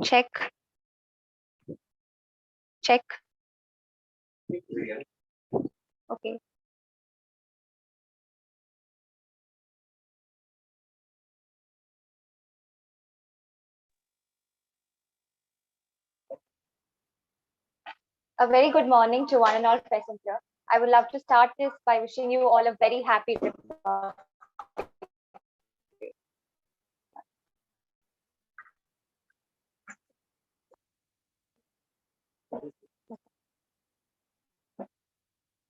Check. Check. Okay. A very good morning to one and all present here. I would love to start this by wishing you all a very happy Republic Day.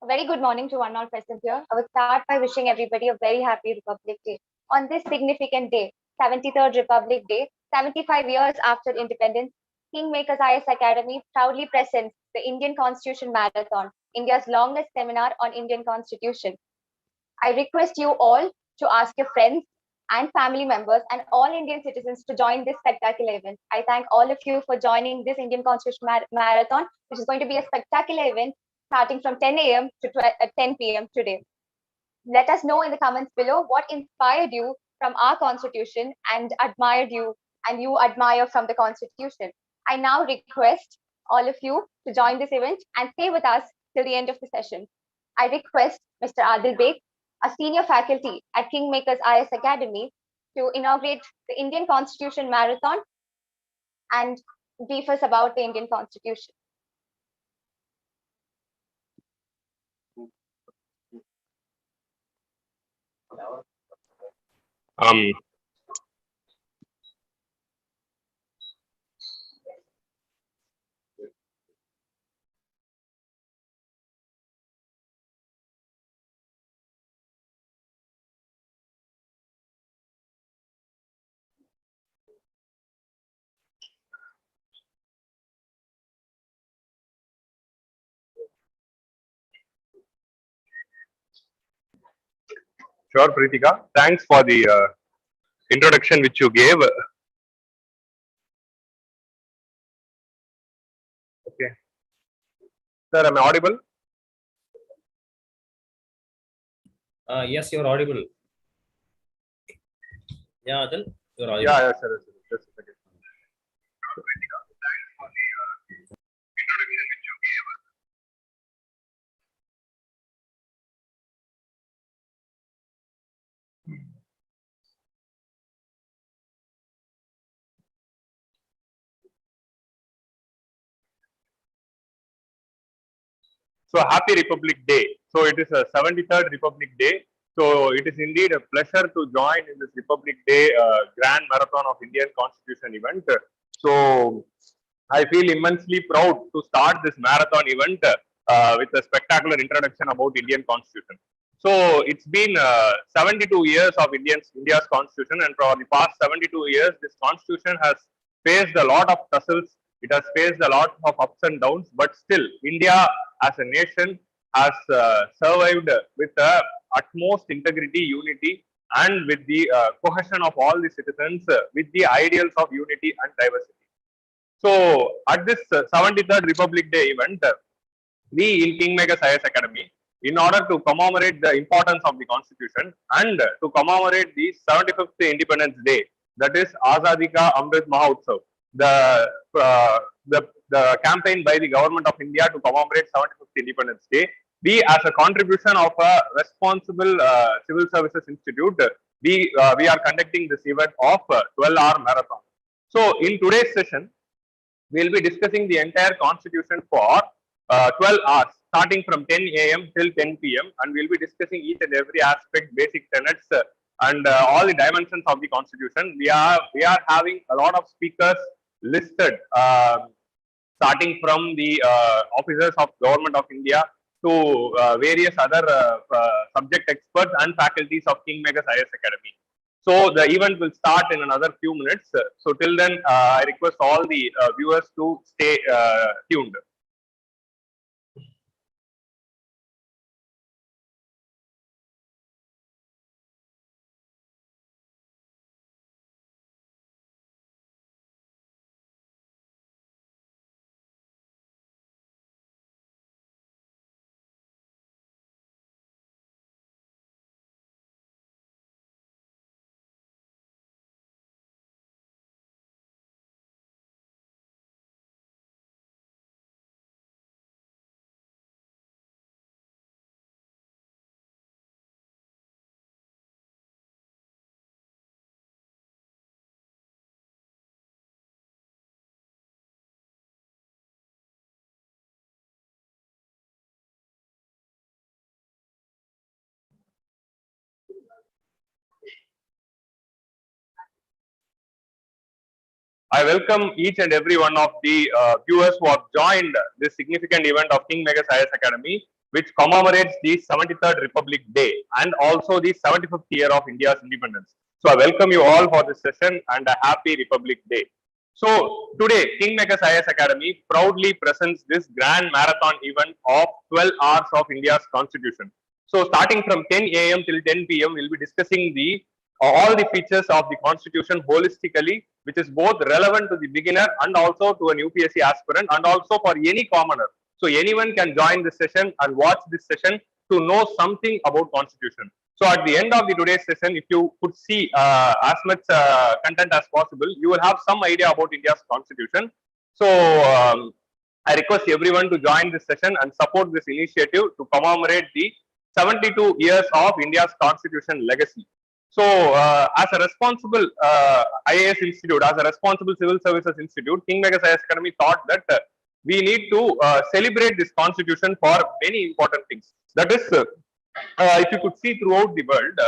A very good morning to one and all present here. I would start by wishing everybody a very happy Republic Day. On this significant day, 73rd Republic Day, 75 years after independence, KingMakers IAS Academy proudly presents the Indian Constitution Marathon, India's longest seminar on Indian Constitution. I request you all to ask your friends and family members and all Indian citizens to join this spectacular event. I thank all of you for joining this Indian Constitution Marathon, which is going to be a spectacular event starting from 10 a.m. to 10 p.m. today. Let us know in the comments below what inspired you from our Constitution and you admire from the Constitution. I now request all of you to join this event and stay with us till the end of the session. I request Mr. Adil Baig, a senior faculty at KingMakers IAS Academy, to inaugurate the Indian Constitution Marathon and brief us about the Indian Constitution. Sure, Prithika. Thanks for the introduction which you gave. Okay. Sir, am I audible? Yes, you're audible. Yeah, Adil, you're audible. Yeah, sir. Just a second. So happy Republic Day. So it is a 73rd Republic Day. So it is indeed a pleasure to join in this Republic Day Grand Marathon of Indian Constitution event. So I feel immensely proud to start this marathon event with a spectacular introduction about Indian Constitution. So it's been 72 years of India's Constitution, and for the past 72 years, this Constitution has faced a lot of tussles. It has faced a lot of ups and downs, but still, India as a nation has survived with the utmost integrity, unity, and with the cohesion of all the citizens, with the ideals of unity and diversity. So, at this 73rd Republic Day event, we in KingMakers IAS Academy, in order to commemorate the importance of the Constitution and to commemorate the 75th Independence Day, that is Azadi Ka Amrit Mahotsav, the campaign by the government of India to commemorate 75th Independence Day, we as a contribution of a responsible civil services institute, we are conducting this event of 12-hour marathon. So, in today's session, we will be discussing the entire constitution for 12 hours, starting from 10 a.m. till 10 p.m. and we will be discussing each and every aspect, basic tenets, and all the dimensions of the constitution. We are having a lot of speakers listed, starting from the officers of government of India to various other subject experts and faculties of KingMakers IAS Academy. So the event will start in another few minutes. So till then, I request all the viewers to stay tuned. I welcome each and every one of the viewers who have joined this significant event of KingMakers IAS Academy, which commemorates the 73rd Republic Day and also the 75th year of India's independence. So I welcome you all for this session and a happy Republic Day. So today, KingMakers IAS Academy proudly presents this grand marathon event of 12 hours of India's constitution. So starting from 10 a.m. till 10 p.m., we'll be discussing all the features of the constitution holistically, which is both relevant to the beginner and also to an UPSC aspirant and also for any commoner. So anyone can join this session and watch this session to know something about constitution. So at the end of the today's session, if you could see as much content as possible, you will have some idea about India's constitution. So I request everyone to join this session and support this initiative to commemorate the 72 years of India's constitution legacy. So, as a responsible IAS institute, as a responsible civil services institute, KingMakers IAS Academy thought that we need to celebrate this constitution for many important things. That is, if you could see throughout the world,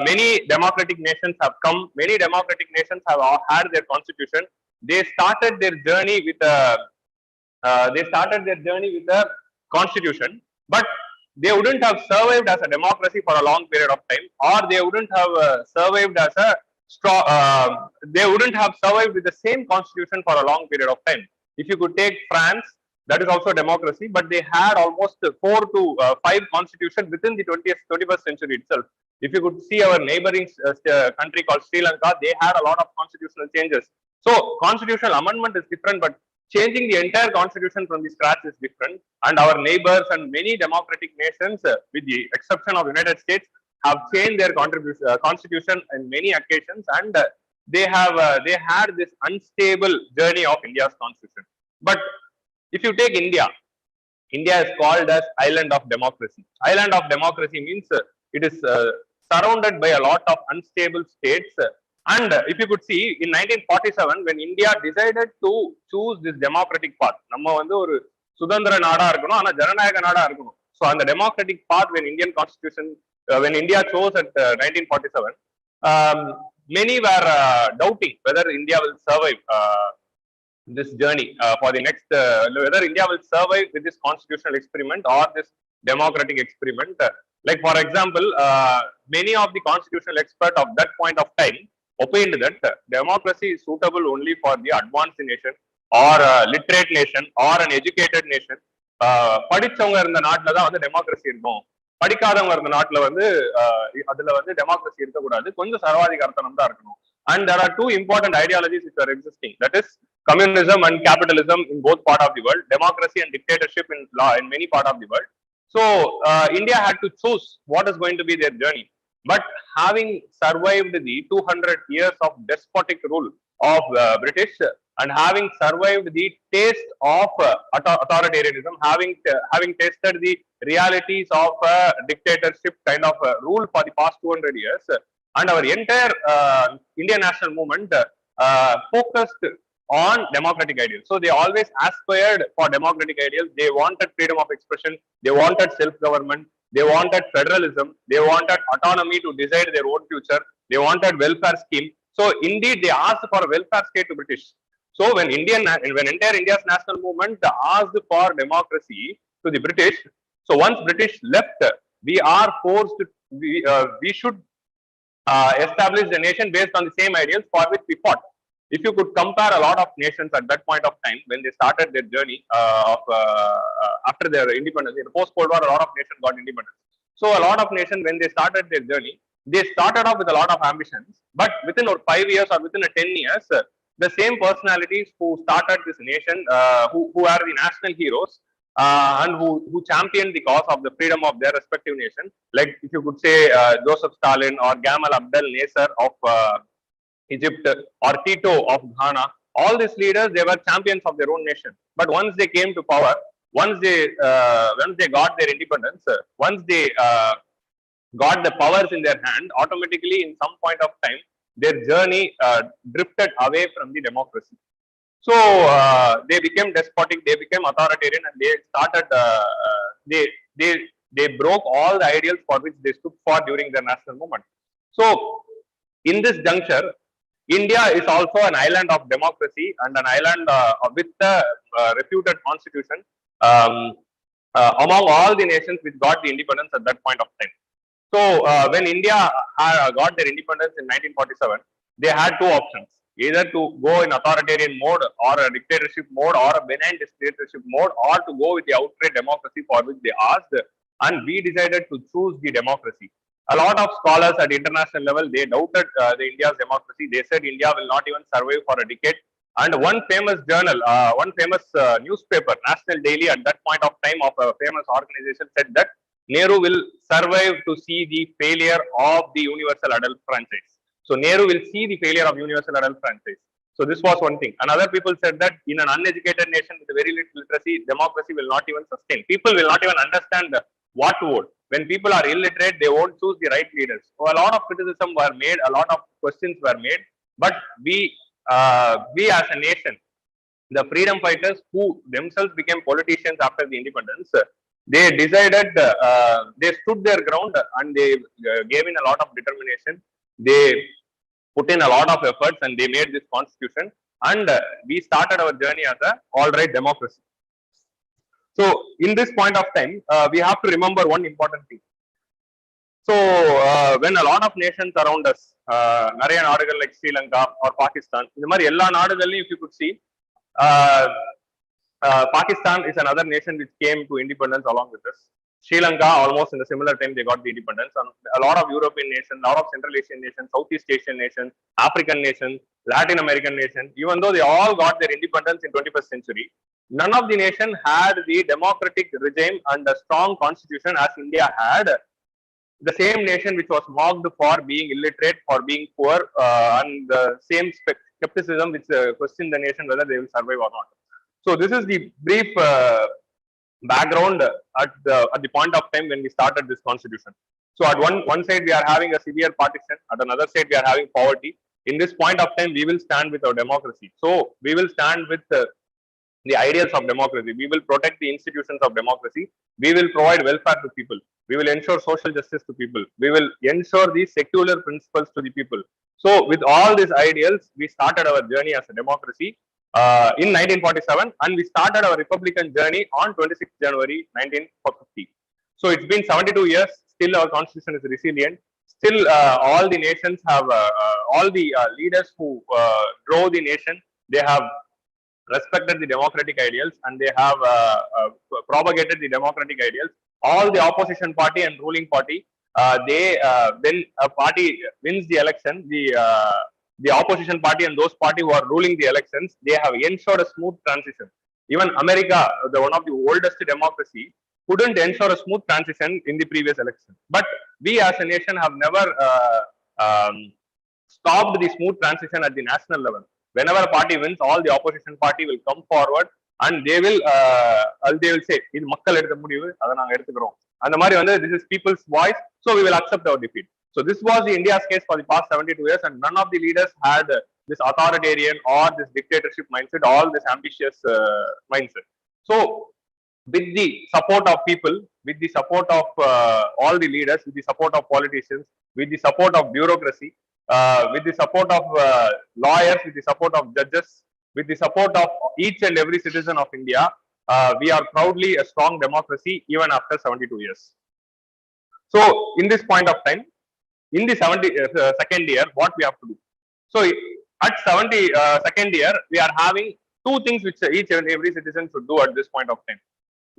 many democratic nations have come. Many democratic nations have had their constitution. They started their journey with a constitution, but they wouldn't have survived as a democracy for a long period of time, or they wouldn't have survived as a they wouldn't have survived with the same constitution for a long period of time. If you could take France, that is also a democracy, but they had almost 4 to 5 constitutions within the 21st century itself. If you could see our neighboring country called Sri Lanka, they had a lot of constitutional changes. So constitutional amendment is different, but changing the entire constitution from the scratch is different. And our neighbors and many democratic nations, with the exception of the United States, have changed their constitution in many occasions, and they had this unstable journey of India's constitution. But if you take India, India is called as island of democracy. Island of democracy means it is surrounded by a lot of unstable states. And if you could see, in 1947, when India decided to choose this democratic path, so on the democratic path, when Indian constitution, when India chose at 1947, many were doubting whether India will survive this journey for the next, whether India will survive with this constitutional experiment or this democratic experiment. Like, for example, many of the constitutional experts of that point of time opined that democracy is suitable only for the advanced nation or literate nation or an educated nation. படிச்சவங்க இருந்த நாட்டில தான் வந்து democracy இருக்கும், படிக்காதவங்க இருந்த நாட்டில வந்து அதுல வந்து டெமோக்ரஸி இருக்கக்கூடாது, கொஞ்சம் சர்வாதிகாரத்தனம் தான் இருக்கணும். And there are two important ideologies which are existing, that is communism and capitalism in both part of the world, democracy and dictatorship in many part of the world. So India had to choose what is going to be their journey. But having survived the 200 years of despotic rule of British, and having survived the taste of authoritarianism, having tasted the realities of dictatorship kind of rule for the past 200 years, and our entire Indian national movement focused on democratic ideals. So they always aspired for democratic ideals. They wanted freedom of expression, they wanted self-government, they wanted federalism, they wanted autonomy to decide their own future, they wanted welfare scheme. So indeed they asked for a welfare state to British. So when entire India's national movement asked for democracy to the British, so once British left, we are forced to, we should establish the nation based on the same ideals for which we fought. If you could compare a lot of nations at that point of time, when they started their journey after their independence, in the post-Cold War, a lot of nations got independence. So a lot of nations, when they started their journey, they started off with a lot of ambitions, but within 5 years or within 10 years, the same personalities who started this nation, who are the national heroes, and who championed the cause of the freedom of their respective nation, like if you could say Joseph Stalin or Gamal Abdel Nasser of Egypt or Tito of Ghana, all these leaders, they were champions of their own nation. But once they came to power, once they got their independence, once they got the powers in their hand, automatically in some point of time, their journey drifted away from the democracy. So they became despotic, they became authoritarian, and they started, they broke all the ideals for which they stood for during their national movement. So in this juncture, India is also an island of democracy and an island with a reputed constitution among all the nations which got the independence at that point of time. So when India got their independence in 1947, they had two options: either to go in authoritarian mode or a dictatorship mode or a benign dictatorship mode, or to go with the outright democracy for which they asked, and we decided to choose the democracy. A lot of scholars at international level, they doubted the India's democracy. They said India will not even survive for a decade. And one famous journal, one famous newspaper, National Daily, at that point of time of a famous organization, said that Nehru will survive to see the failure of the universal adult franchise. So Nehru will see the failure of universal adult franchise. So this was one thing. And other people said that in an uneducated nation with very little literacy, democracy will not even sustain. People will not even understand what to vote. When people are illiterate, they won't choose the right leaders. So a lot of criticism were made, a lot of questions were made. But we as a nation, the freedom fighters who themselves became politicians after the independence, they decided, they stood their ground and they gave in a lot of determination. They put in a lot of efforts and they made this constitution, and we started our journey as a all right democracy. So in this point of time, we have to remember one important thing. So when a lot of nations around us, நிறைய நாடுகள் like Sri Lanka or Pakistan, இந்த மாதிரி எல்லா நாடுகள்லையும் if you could see, Pakistan is another nation which came to independence along with us. Sri Lanka, almost in the similar time, they got the independence. And a lot of European nations, a lot of Central Asian nations, Southeast Asian nations, African nations, Latin American nations, even though they all got their independence in 21st century, none of the nation had the democratic regime and a strong constitution as India had. The same nation which was mocked for being illiterate, for being poor, and the same skepticism which questioned the nation whether they will survive or not. So this is the brief background at the point of time when we started this constitution. So at one side we are having a severe partition, at another side we are having poverty. In this point of time, we will stand with our democracy. So we will stand with the ideals of democracy. We will protect the institutions of democracy. We will provide welfare to people. We will ensure social justice to people. We will ensure these secular principles to the people. So with all these ideals, we started our journey as a democracy in 1947, and we started our republican journey on 26th January 1950. So it's been 72 years. Still our constitution is resilient. Still all the nations have, all the leaders who drove the nation, they have respected the democratic ideals and they have propagated the democratic ideals. All the opposition party and ruling party, when a party wins the election, the opposition party and those party who are ruling the elections, they have ensured a smooth transition. Even America, one of the oldest democracy, couldn't ensure a smooth transition in the previous election. But we as a nation have never stopped the smooth transition at the national level. Whenever a party wins, all the opposition party will come forward and they will say, இது மக்கள் எடுத்த முடிவு, அதை நாங்க எடுத்துக்கிறோம். அந்த மாதிரி வந்து this is people's voice, so we will accept our defeat. So this was the India's case for the past 72 years, and none of the leaders had this authoritarian or this dictatorship mindset, all this ambitious mindset. So with the support of people, with the support of all the leaders, with the support of politicians, with the support of bureaucracy, with the support of lawyers, with the support of judges, with the support of each and every citizen of India, we are proudly a strong democracy even after 72 years. So in this point of time, in the 72nd year, what we have to do? So at 72nd year, we are having two things which each and every citizen should do at this point of time.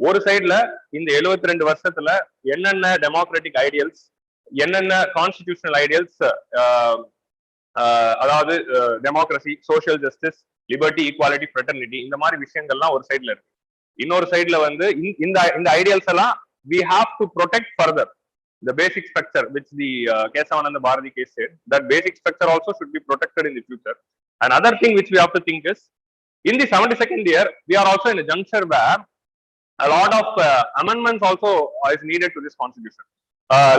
ஒரு சைடுல இந்த 72 வருஷத்துல என்னென்ன democratic ideals, என்னென்ன constitutional ideals, அதாவது democracy, social justice, liberty, equality, fraternity, இந்த மாதிரி விஷயங்கள்லாம் ஒரு சைடுல இருக்கு. இன்னொரு சைடுல வந்து இந்த ஐடியல்ஸ் எல்லாம் we have to protect further the basic structure which the Kesavananda Bharati case said, that basic structure also should be protected in the future. Another thing which we have to think is, in the 72nd year, we are also in a juncture where a lot of amendments also is needed to this constitution.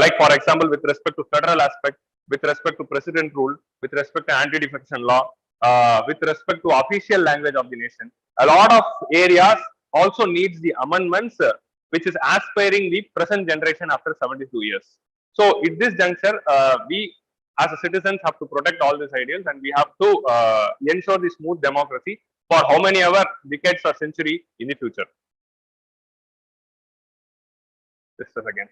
Like for example, with respect to federal aspect, with respect to president rule, with respect to anti-defection law, with respect to official language of the nation, a lot of areas also needs the amendments which is aspiring the present generation after 72 years. So at this juncture, we as a citizens have to protect all these ideals, and we have to ensure the smooth democracy for how many ever decades or century in the future. Just a second.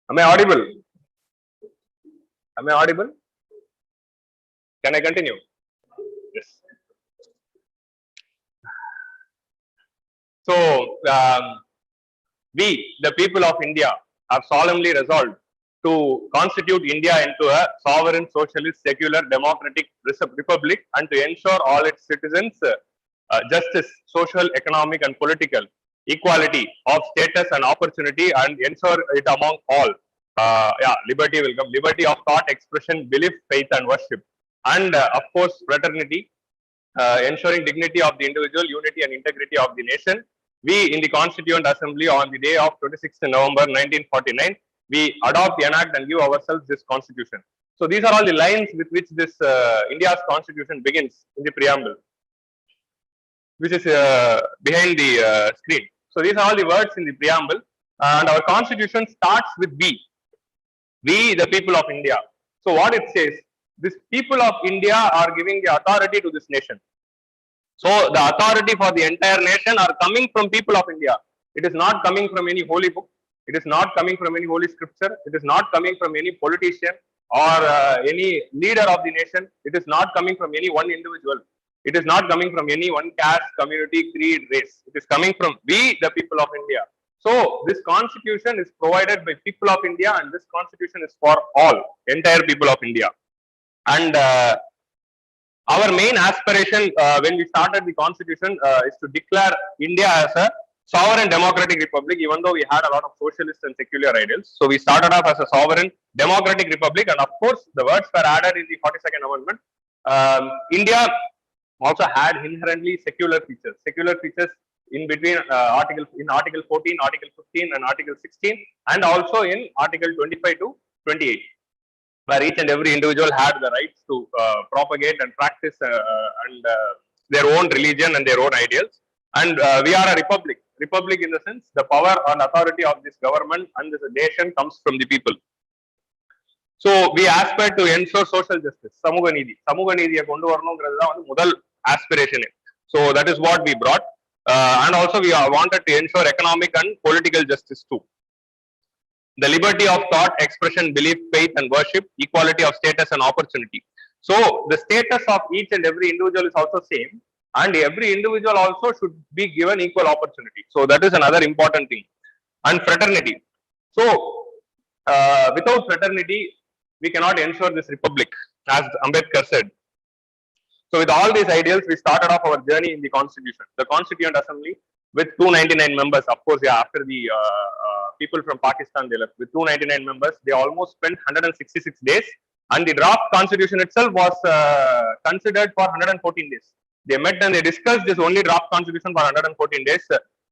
Am I audible? Am I audible? Can I continue? Yes. So, we, the people of India, have solemnly resolved to constitute India into a sovereign, socialist, secular, democratic republic, and to ensure all its citizens justice, social, economic, and political equality of status and opportunity, and ensure it among all. Liberty will come. Liberty of thought, expression, belief, faith, and worship, and of course, fraternity, ensuring dignity of the individual, unity and integrity of the nation. We in the Constituent Assembly on the day of 26th November 1949, we adopt, enact, and give ourselves this Constitution. So these are all the lines with which this India's Constitution begins in the preamble, which is behind the screen. So these are all the words in the preamble, and our Constitution starts with we. We, the people of India. So what it says, this people of India are giving the authority to this nation. So the authority for the entire nation are coming from people of India. It is not coming from any holy book. It is not coming from any holy scripture. It is not coming from any politician or any leader of the nation. It is not coming from any one individual. It is not coming from any one caste, community, creed, race. It is coming from we, the people of India. So this Constitution is provided by people of India, and this Constitution is for all, entire people of India. And our main aspiration when we started the Constitution is to declare India as a sovereign democratic republic, even though we had a lot of socialist and secular ideals. So we started off as a sovereign democratic republic, and of course the words were added in the 42nd Amendment. India also had inherently secular features. Secular features in between Article 14, Article 15, and Article 16, and also in Article 25 to 28, where each and every individual had the rights to propagate and practice their own religion and their own ideals. And we are a republic. Republic in the sense, the power and authority of this government and this nation comes from the people. So we aspire to ensure social justice. Samuga Needhi. Samuga Needhiya kondu varanungiradhu dhaan mudal aspiration. So that is what we brought. And also we wanted to ensure economic and political justice too. The liberty of thought, expression, belief, faith, and worship, equality of status and opportunity. So the status of each and every individual is also same, and every individual also should be given equal opportunity. So that is another important thing. And fraternity. So without fraternity, we cannot ensure this republic, as Ambedkar said. So with all these ideals, we started off our journey in the Constitution. The Constituent Assembly with 299 members. Of course, after the people from Pakistan, they left. With 299 members, they almost spent 166 days. And the draft Constitution itself was considered for 114 days. They met and they discussed this only draft Constitution for 114 days.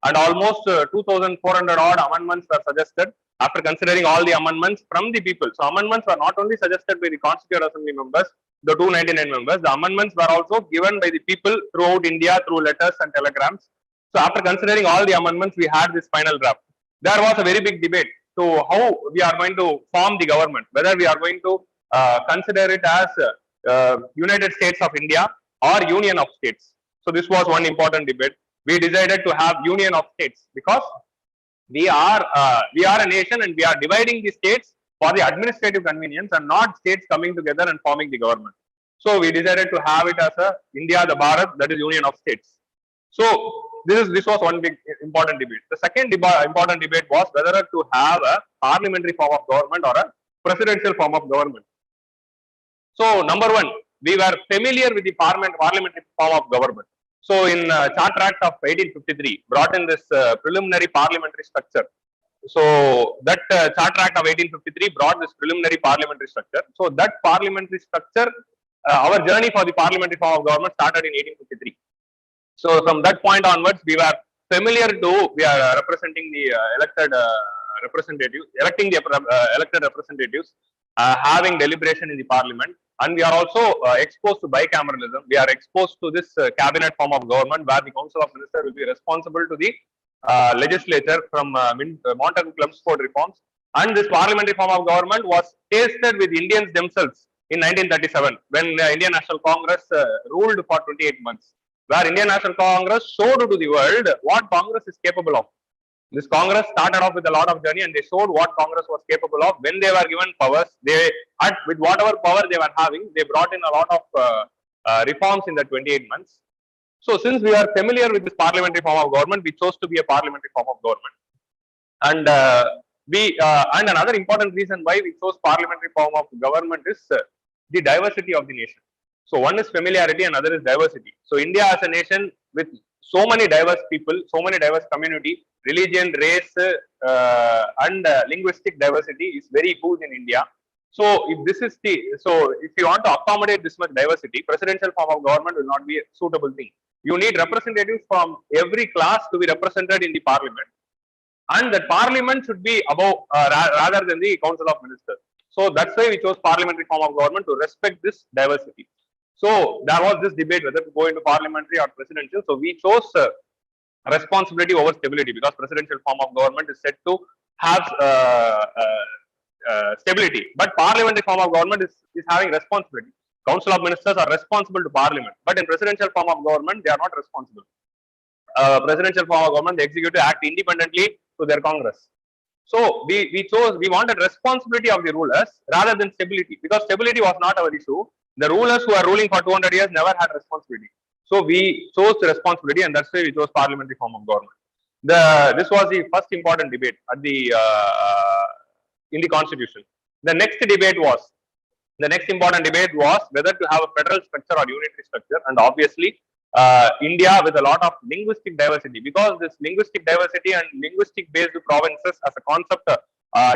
And almost 2,400 odd amendments were suggested after considering all the amendments from the people. So amendments were not only suggested by the Constituent Assembly members, the 299 members, the amendments were also given by the people throughout India through letters and telegrams. So after considering all the amendments, we had this final draft. There was a very big debate to how we are going to form the government, whether we are going to consider it as United States of India or Union of States. So this was one important debate. We decided to have Union of States because we are a nation and we are dividing the states for the administrative convenience and not states coming together and forming the government. So we decided to have it as a India, the Bharat, that is Union of States. So this was one big important debate. The second important debate was whether to have a parliamentary form of government or a presidential form of government. So number one, we were familiar with the parliamentary form of government. So in Charter Act of 1853, brought in this preliminary parliamentary structure. So that Charter Act of 1853 brought this preliminary parliamentary structure. So that parliamentary structure, our journey for the parliamentary form of government started in 1853. So from that point onwards, we were familiar to, we are representing the elected representatives, electing the elected representatives, having deliberation in the parliament, and we are also exposed to bicameralism. We are exposed to this cabinet form of government where the Council of Ministers will be responsible to the legislature from Montagu Chelmsford reforms, and this parliamentary form of government was tasted with Indians themselves in 1937 when Indian National Congress ruled for 28 months, where Indian National Congress showed to the world what Congress is capable of. This Congress started off with a lot of journey, and they showed what Congress was capable of when they were given powers. They, with whatever power they were having, they brought in a lot of reforms in the 28 months. So, since we are familiar with this parliamentary form of government, we chose to be a parliamentary form of government. And and another important reason why we chose parliamentary form of government is the diversity of the nation. So one is familiarity, another is diversity. So India as a nation with so many diverse people, so many diverse community, religion, race, and linguistic diversity is very huge in India. So if this is the, so if you want to accommodate this much diversity, presidential form of government will not be a suitable thing. You need representatives from every class to be represented in the parliament, and that parliament should be above rather than the Council of Ministers. So that's why we chose parliamentary form of government, to respect this diversity. So there was this debate whether to go into parliamentary or presidential. So we chose responsibility over stability, because presidential form of government is said to have stability, but parliamentary form of government is having responsibility. Council of Ministers are responsible to parliament, but in presidential form of government they are not responsible. Presidential form of government, the executive act independently to their Congress. So we wanted responsibility of the rulers rather than stability, because stability was not our issue. The rulers who are ruling for 200 years never had responsibility. So we chose the responsibility, and that's why we chose parliamentary form of government. This was the first important debate at the in the constitution. The next important debate was whether to have a federal structure or unitary structure, and obviously India with a lot of linguistic diversity, because this linguistic diversity and linguistic based provinces as a concept,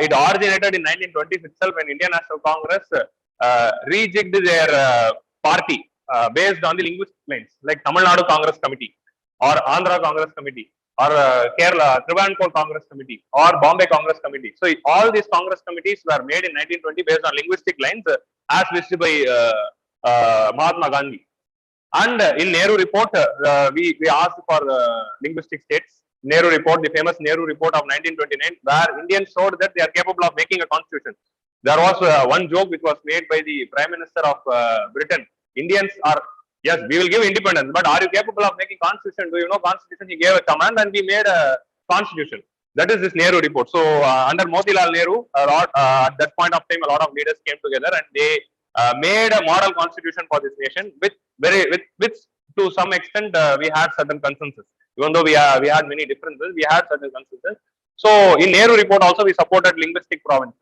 it originated in 1920s itself when Indian National Congress rejigged their party based on the linguistic lines, like Tamil Nadu Congress Committee or Andhra Congress Committee or Kerala Trivandrum Congress Committee or Bombay Congress Committee. So all these Congress committees were made in 1920 based on linguistic lines as wished by Mahatma Gandhi. And in Nehru report, we asked for linguistic states. Nehru report, the famous Nehru report of 1929, where Indians showed that they are capable of making a constitution. There was one joke which was made by the Prime Minister of Britain. Indians are, yes, we will give independence, but are you capable of making constitution? Do you know constitution? He gave a command and we made a constitution. That is this Nehru report. So under Motilal Nehru, at that point of time, a lot of leaders came together and they made a model constitution for this nation, with to some extent we had certain consensus. Even though we had many differences, we had certain consensus. So in Nehru report also we supported linguistic provinces.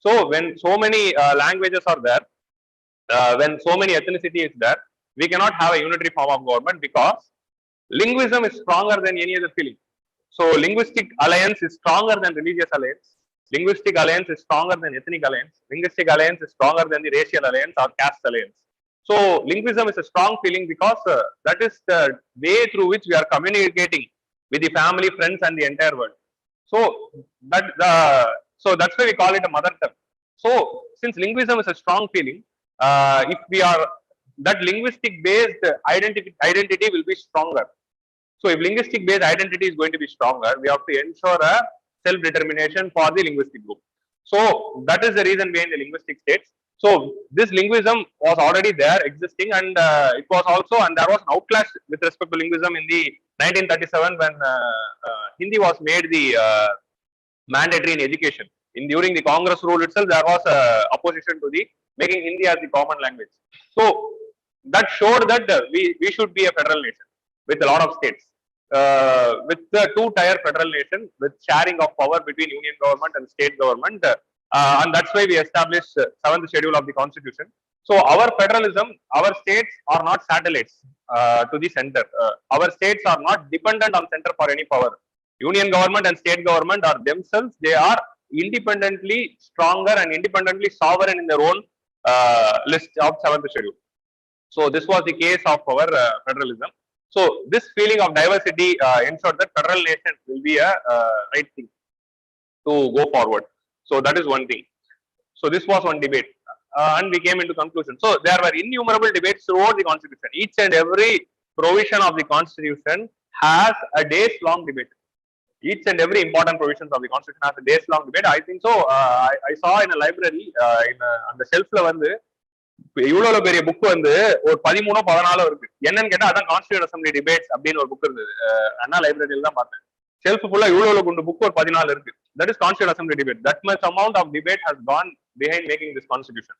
So when so many languages are there, when so many ethnicity is there, we cannot have a unitary form of government, because linguism is stronger than any other feeling. So linguistic alliance is stronger than religious alliance. Linguistic alliance is stronger than ethnic alliance. Linguistic alliance is stronger than the racial alliance or caste alliance. So linguism is a strong feeling, because that is the way through which we are communicating with the family, friends, and the entire world. So that's why we call it a mother tongue. So since linguism is a strong feeling, if we are, that linguistic based identity will be stronger. So if linguistic based identity is going to be stronger, we have to ensure a self-determination for the linguistic group. So that is the reason behind the linguistic states. So this linguism was already there existing, and it was also, and there was an outclash with respect to linguism in the 1937 when Hindi was made the mandatory in education. During the Congress rule itself, there was opposition to the making Hindi as the common language. So that showed that we should be a federal nation with a lot of states. With the two-tier federal nation with sharing of power between union government and state government, and that's why we established 7th schedule of the constitution. So our federalism, our states are not satellites to the center. Our states are not dependent on center for any power. Union government and state government are themselves, they are independently stronger and independently sovereign in their own list of 7th schedule. So this was the case of our federalism. So this feeling of diversity ensured that federal nation will be a right thing to go forward. So that is one thing. So this was one debate, and we came into conclusion. So there were innumerable debates throughout the constitution. Each and every provision of the constitution has a days-long debate. Each and every important provisions of the constitution has a days-long debate. I think so. I saw in a library, on the shelf வந்து இவ்வளவு பெரிய book வந்து ஒரு 13-14 இருக்கு. என்னன்னு கேட்டா அதான் constitution assembly debates அப்படின்னு ஒரு புக் இருந்தது. அண்ணா லைப்ரரியில தான் பார்த்தேன். ஷெல்ஃப் ஃபுல்லா இவ்வளவு குண்டு புக் ஒரு 14 இருக்கு. That is constitutional assembly debate. That much amount of debate has gone behind making this constitution.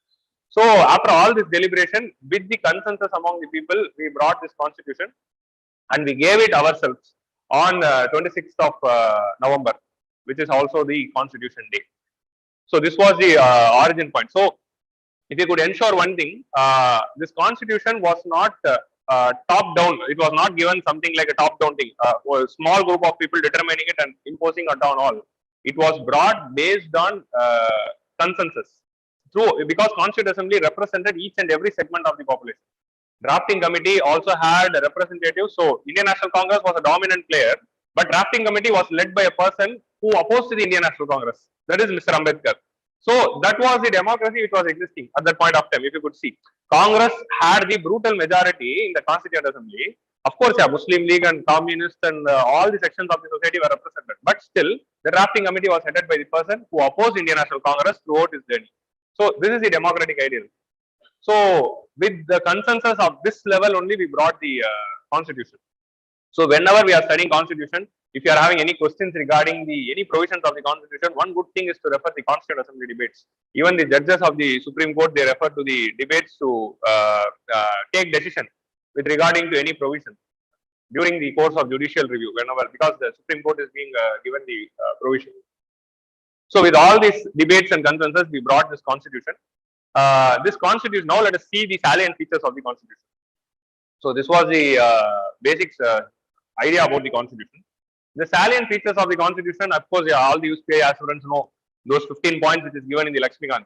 So after all this deliberation, with the consensus among the people, we brought this constitution and we gave it ourselves on 26th of November, which is also the constitution day. So this was the origin point. So if you could ensure one thing, this constitution was not top down. It was not given something like a top down thing, a small group of people determining it and imposing it on all. It was brought based on consensus through, because constituent assembly represented each and every segment of the population. Drafting committee also had a representative. So Indian National Congress was a dominant player, but drafting committee was led by a person who opposed to the Indian National Congress, that is Mr. Ambedkar. So that was the democracy which was existing at that point of time. If you could see, Congress had the brutal majority in the Constituent Assembly. Of course, yeah, Muslim League and Communist and all the sections of the society were represented. But still, the drafting committee was headed by the person who opposed Indian National Congress throughout his journey. So this is the democratic ideal. So with the consensus of this level only, we brought the constitution. So whenever we are studying constitution, if you are having any questions regarding any provisions of the constitution, one good thing is to refer the Constituent Assembly debates. Even the judges of the Supreme Court, they refer to the debates to take decision with regarding to any provision during the course of judicial review, whenever, because the Supreme Court is being given the provision. So with all these debates and consensus, we brought this constitution. This constitution, now let us see the salient features of the constitution. So this was the basics idea about the constitution. The salient features of the constitution, of course, yeah, all the UPSC aspirants know those 15 points which is given in the Lakshmikan.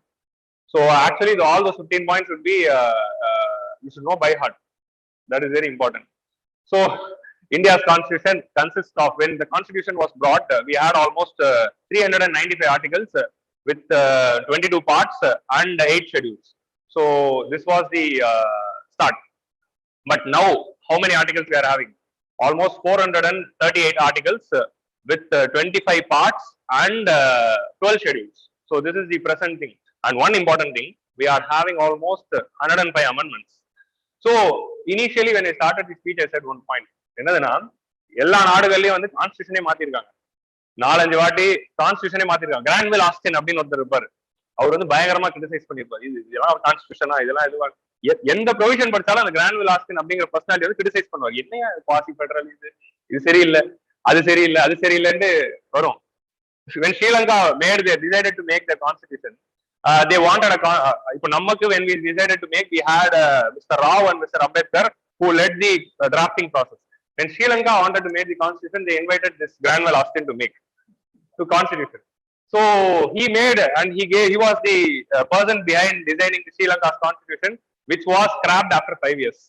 So actually, all those 15 points would be you should know by heart. That is very important. So India's constitution consists of, when the constitution was brought, we had almost 395 articles with 22 parts and 8 schedules. So this was the start. But now, how many articles we are having? Almost 438 articles with 25 parts and 12 schedules. So this is the present thing. And one important thing, we are having almost 105 amendments. So initially when I started the speech, I said one point. என்னதுன்னா, எல்லா நாடுகள்லயும் வந்து கான்ஸ்டியூஷனே மாத்திருக்காங்க. 4-5 வாட்டி கான்ஸ்டியூஷனே மாத்திருக்காங்க. கிரான்வில் Austin அப்படின்னு ஒருத்தர் இருப்பாரு. அவர் வந்து பயங்கரமா criticise பண்ணிருப்பாரு. இதெல்லாம் கான்ஸ்டியூஷனா, இதெல்லாம் எதுவும் எந்த ப்ரொவிஷன் படிச்சாலும் அந்த கிரான்வில் ஆஸ்டின் அப்படிங்கிற பர்சனாலிட்டி வந்து கிரிட்டிசைஸ் பண்ணுவாங்க. என்னையா குவாசி ஃபெடரல், இது சரியில்லை, அது சரியில்லை, அது சரியில்லைன்னு வரும். When Sri Lanka decided to make the constitution, they wanted இப்போ நமக்கு when we decided to make, we had Mr. Rao and Mr. Ambedkar who led the drafting process. When Sri Lanka wanted to make the constitution, they invited this Granville Austin to make the constitution. So he made, and he was the person behind designing the Sri Lanka's constitution, which was scrapped after 5 years.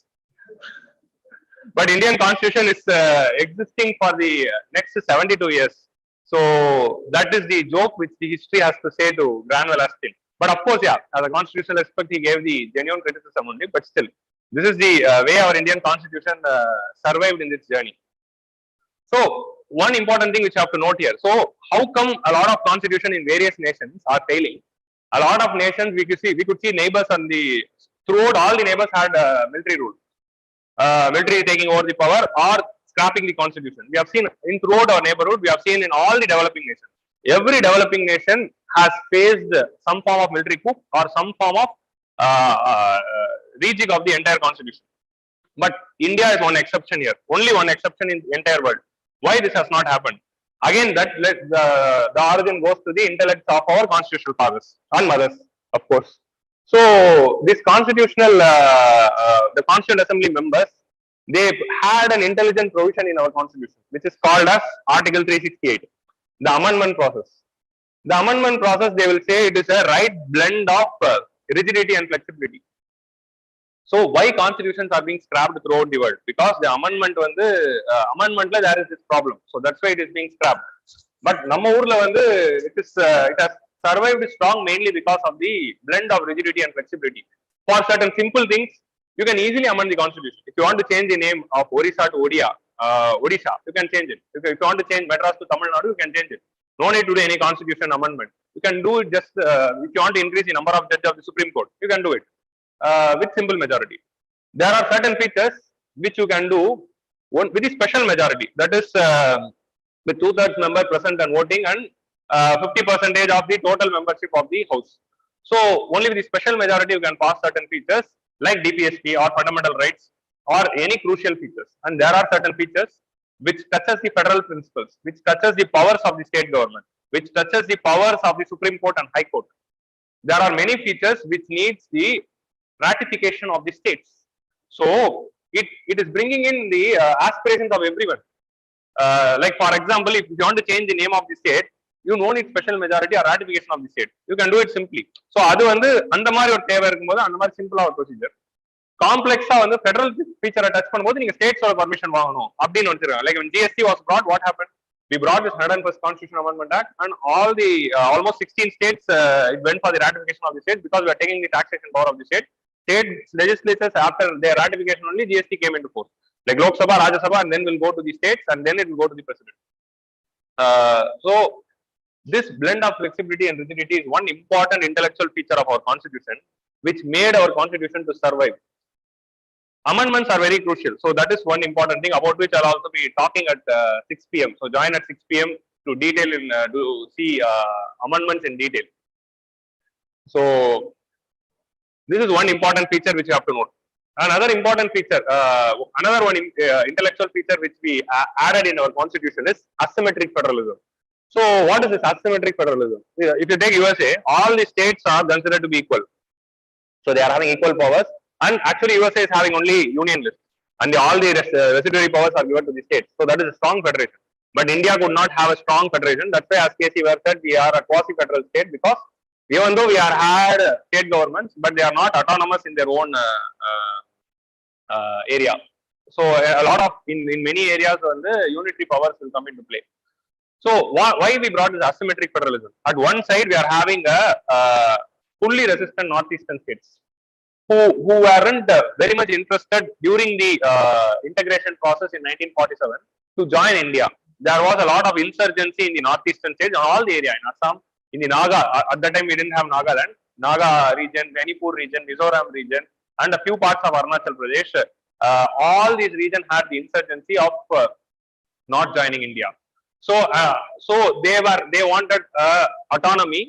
But Indian constitution is existing for the next 72 years. So that is the joke which the history has to say to Granville Austin. But of course, yeah, as a constitutional expert, he gave the genuine criticism only. But still, this is the way our Indian constitution survived in this journey. So one important thing which you have to note here. So how come a lot of constitution in various nations are failing? A lot of nations, we could see neighbors on the, throughout all the neighbors had military rule. Military taking over the power or scrapping the constitution. We have seen in throughout our neighborhood, we have seen in all the developing nations. Every developing nation has faced some form of military coup or some form of rejig of the entire constitution. But India is one exception here. Only one exception in the entire world. Why this has not happened? Again, that the origin goes to the intellects of our constitutional fathers and mothers, of course. So this constitutional, the Constituent Assembly members, they had an intelligent provision in our constitution, which is called as Article 368, the amendment process. The amendment process, they will say it is a right blend of rigidity and flexibility. So why constitutions are being scrapped throughout the world? Because the amendment amendment there is this problem. So that's why it is being scrapped. But நம்ம ஊர்ல it has survived strong mainly because of the blend of rigidity and flexibility. For certain simple things, you can easily amend the constitution. If you want to change the name of Orissa to Odisha, you can change it. If you want to change Madras to Tamil Nadu, you can change it. No need to do any constitution amendment. You can do it just if you want to increase the number of judges of the Supreme Court, you can do it with simple majority. There are certain features which you can do with a special majority. That is with 2/3 member present and voting and 50% of the total membership of the house. So only with the special majority you can pass certain features like DPSP or fundamental rights or any crucial features. And there are certain features which touches the federal principles, which touches the powers of the state government, which touches the powers of the Supreme Court and High Court. There are many features which needs the ratification of the states. So it is bringing in the aspirations of everyone. Like for example, if you want to change the name of the state, you don't need special majority or ratification of the state. You can do it simply. So அது அந்த மாதிரி ஒரு தேவை இருக்கும்போது அந்த மாதிரி சிம்பிளா ஒரு ப்ரொசீஜர். காம்ப்ளெக்ஸா ஃபெடரல் ஃபீச்சரை டச் பண்ணும்போது நீங்க ஸ்டேட்ஸோட பர்மிஷன் வாங்கணும் அப்படின்னு வச்சிருக்காங்க. Like when GST was brought, what happened? We brought this 101st Constitution Amendment Act, and all the almost 16 states it went for the ratification of the state because we are taking the taxation power of the state. State legislatures, after their ratification only, GST came into force. Like Lok Sabha, Rajya Sabha, and then will go to the states, and then it will go to the president. So this blend of flexibility and rigidity is one important intellectual feature of our constitution, which made our constitution to survive. Amendments are very crucial. So that is one important thing about which I'll also be talking at 6 p.m. So join at 6 p.m. to detail to see amendments in detail. So this is one important feature which you have to note. Another important feature, another one intellectual feature which we added in our constitution is asymmetric federalism. So what is this asymmetric federalism? If you take USA, all the states are considered to be equal. So they are having equal powers, and actually USA is having only union list, and all the residuary powers are given to the states. So that is a strong federation. But India could not have a strong federation. That's why, as KC said, we are a quasi-federal state, because even though we are had state governments, but they are not autonomous in their own area. So a lot of in many areas the unitary powers will come into play. So why we brought this asymmetric federalism? At one side we are having a fully resistant northeastern states who weren't very much interested during the integration process in 1947 to join India. There was a lot of insurgency in the northeastern states, in all the area, in Assam, in the Naga. At that time we didn't have Nagaland, Naga region, Manipur region, Mizoram region, and a few parts of Arunachal Pradesh. All these regions had the insurgency of not joining India. So they wanted autonomy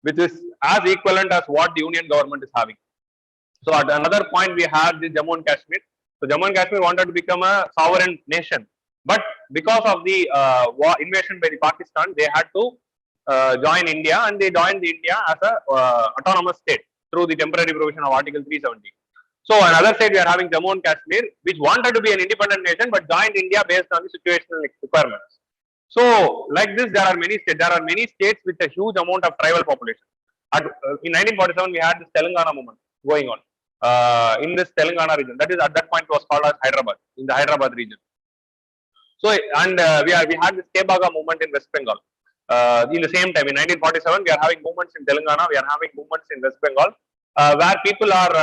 which is as equivalent as what the union government is having. So at another point we had the Jammu and Kashmir. So Jammu and Kashmir wanted to become a sovereign nation, but because of the invasion by the Pakistan, they had to join India, and they joined India as a autonomous state through the temporary provision of Article 370. So another side we are having Jammu and Kashmir, which wanted to be an independent nation but joined India based on the situational requirements. So like this, there are many states with a huge amount of tribal population. In 1947, we had this Telangana movement going on in this Telangana region. That is, at that point was called as Hyderabad, in the Hyderabad region. So and we had this Tebaga movement in West Bengal. In the same time, in 1947, we are having movements in Telangana, we are having movements in West Bengal, where people are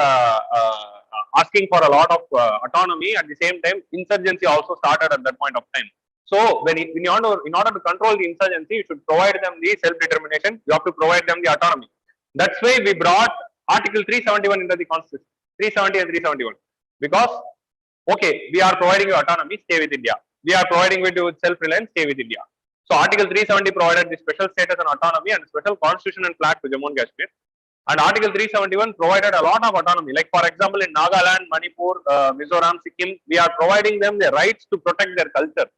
asking for a lot of autonomy. At the same time, insurgency also started at that point of time. So in order to control the insurgency, you should provide them the self-determination, you have to provide them the autonomy. That's why we brought Article 371 into the Constitution, 370 and 371. Because, okay, we are providing you autonomy, stay with India. We are providing you with self-reliance, stay with India. So Article 370 provided the special status and autonomy and special constitution and flag to Jammu and Kashmir. And Article 371 provided a lot of autonomy. Like for example, in Nagaland, Manipur, Mizoram, Sikkim, we are providing them the rights to protect their culture,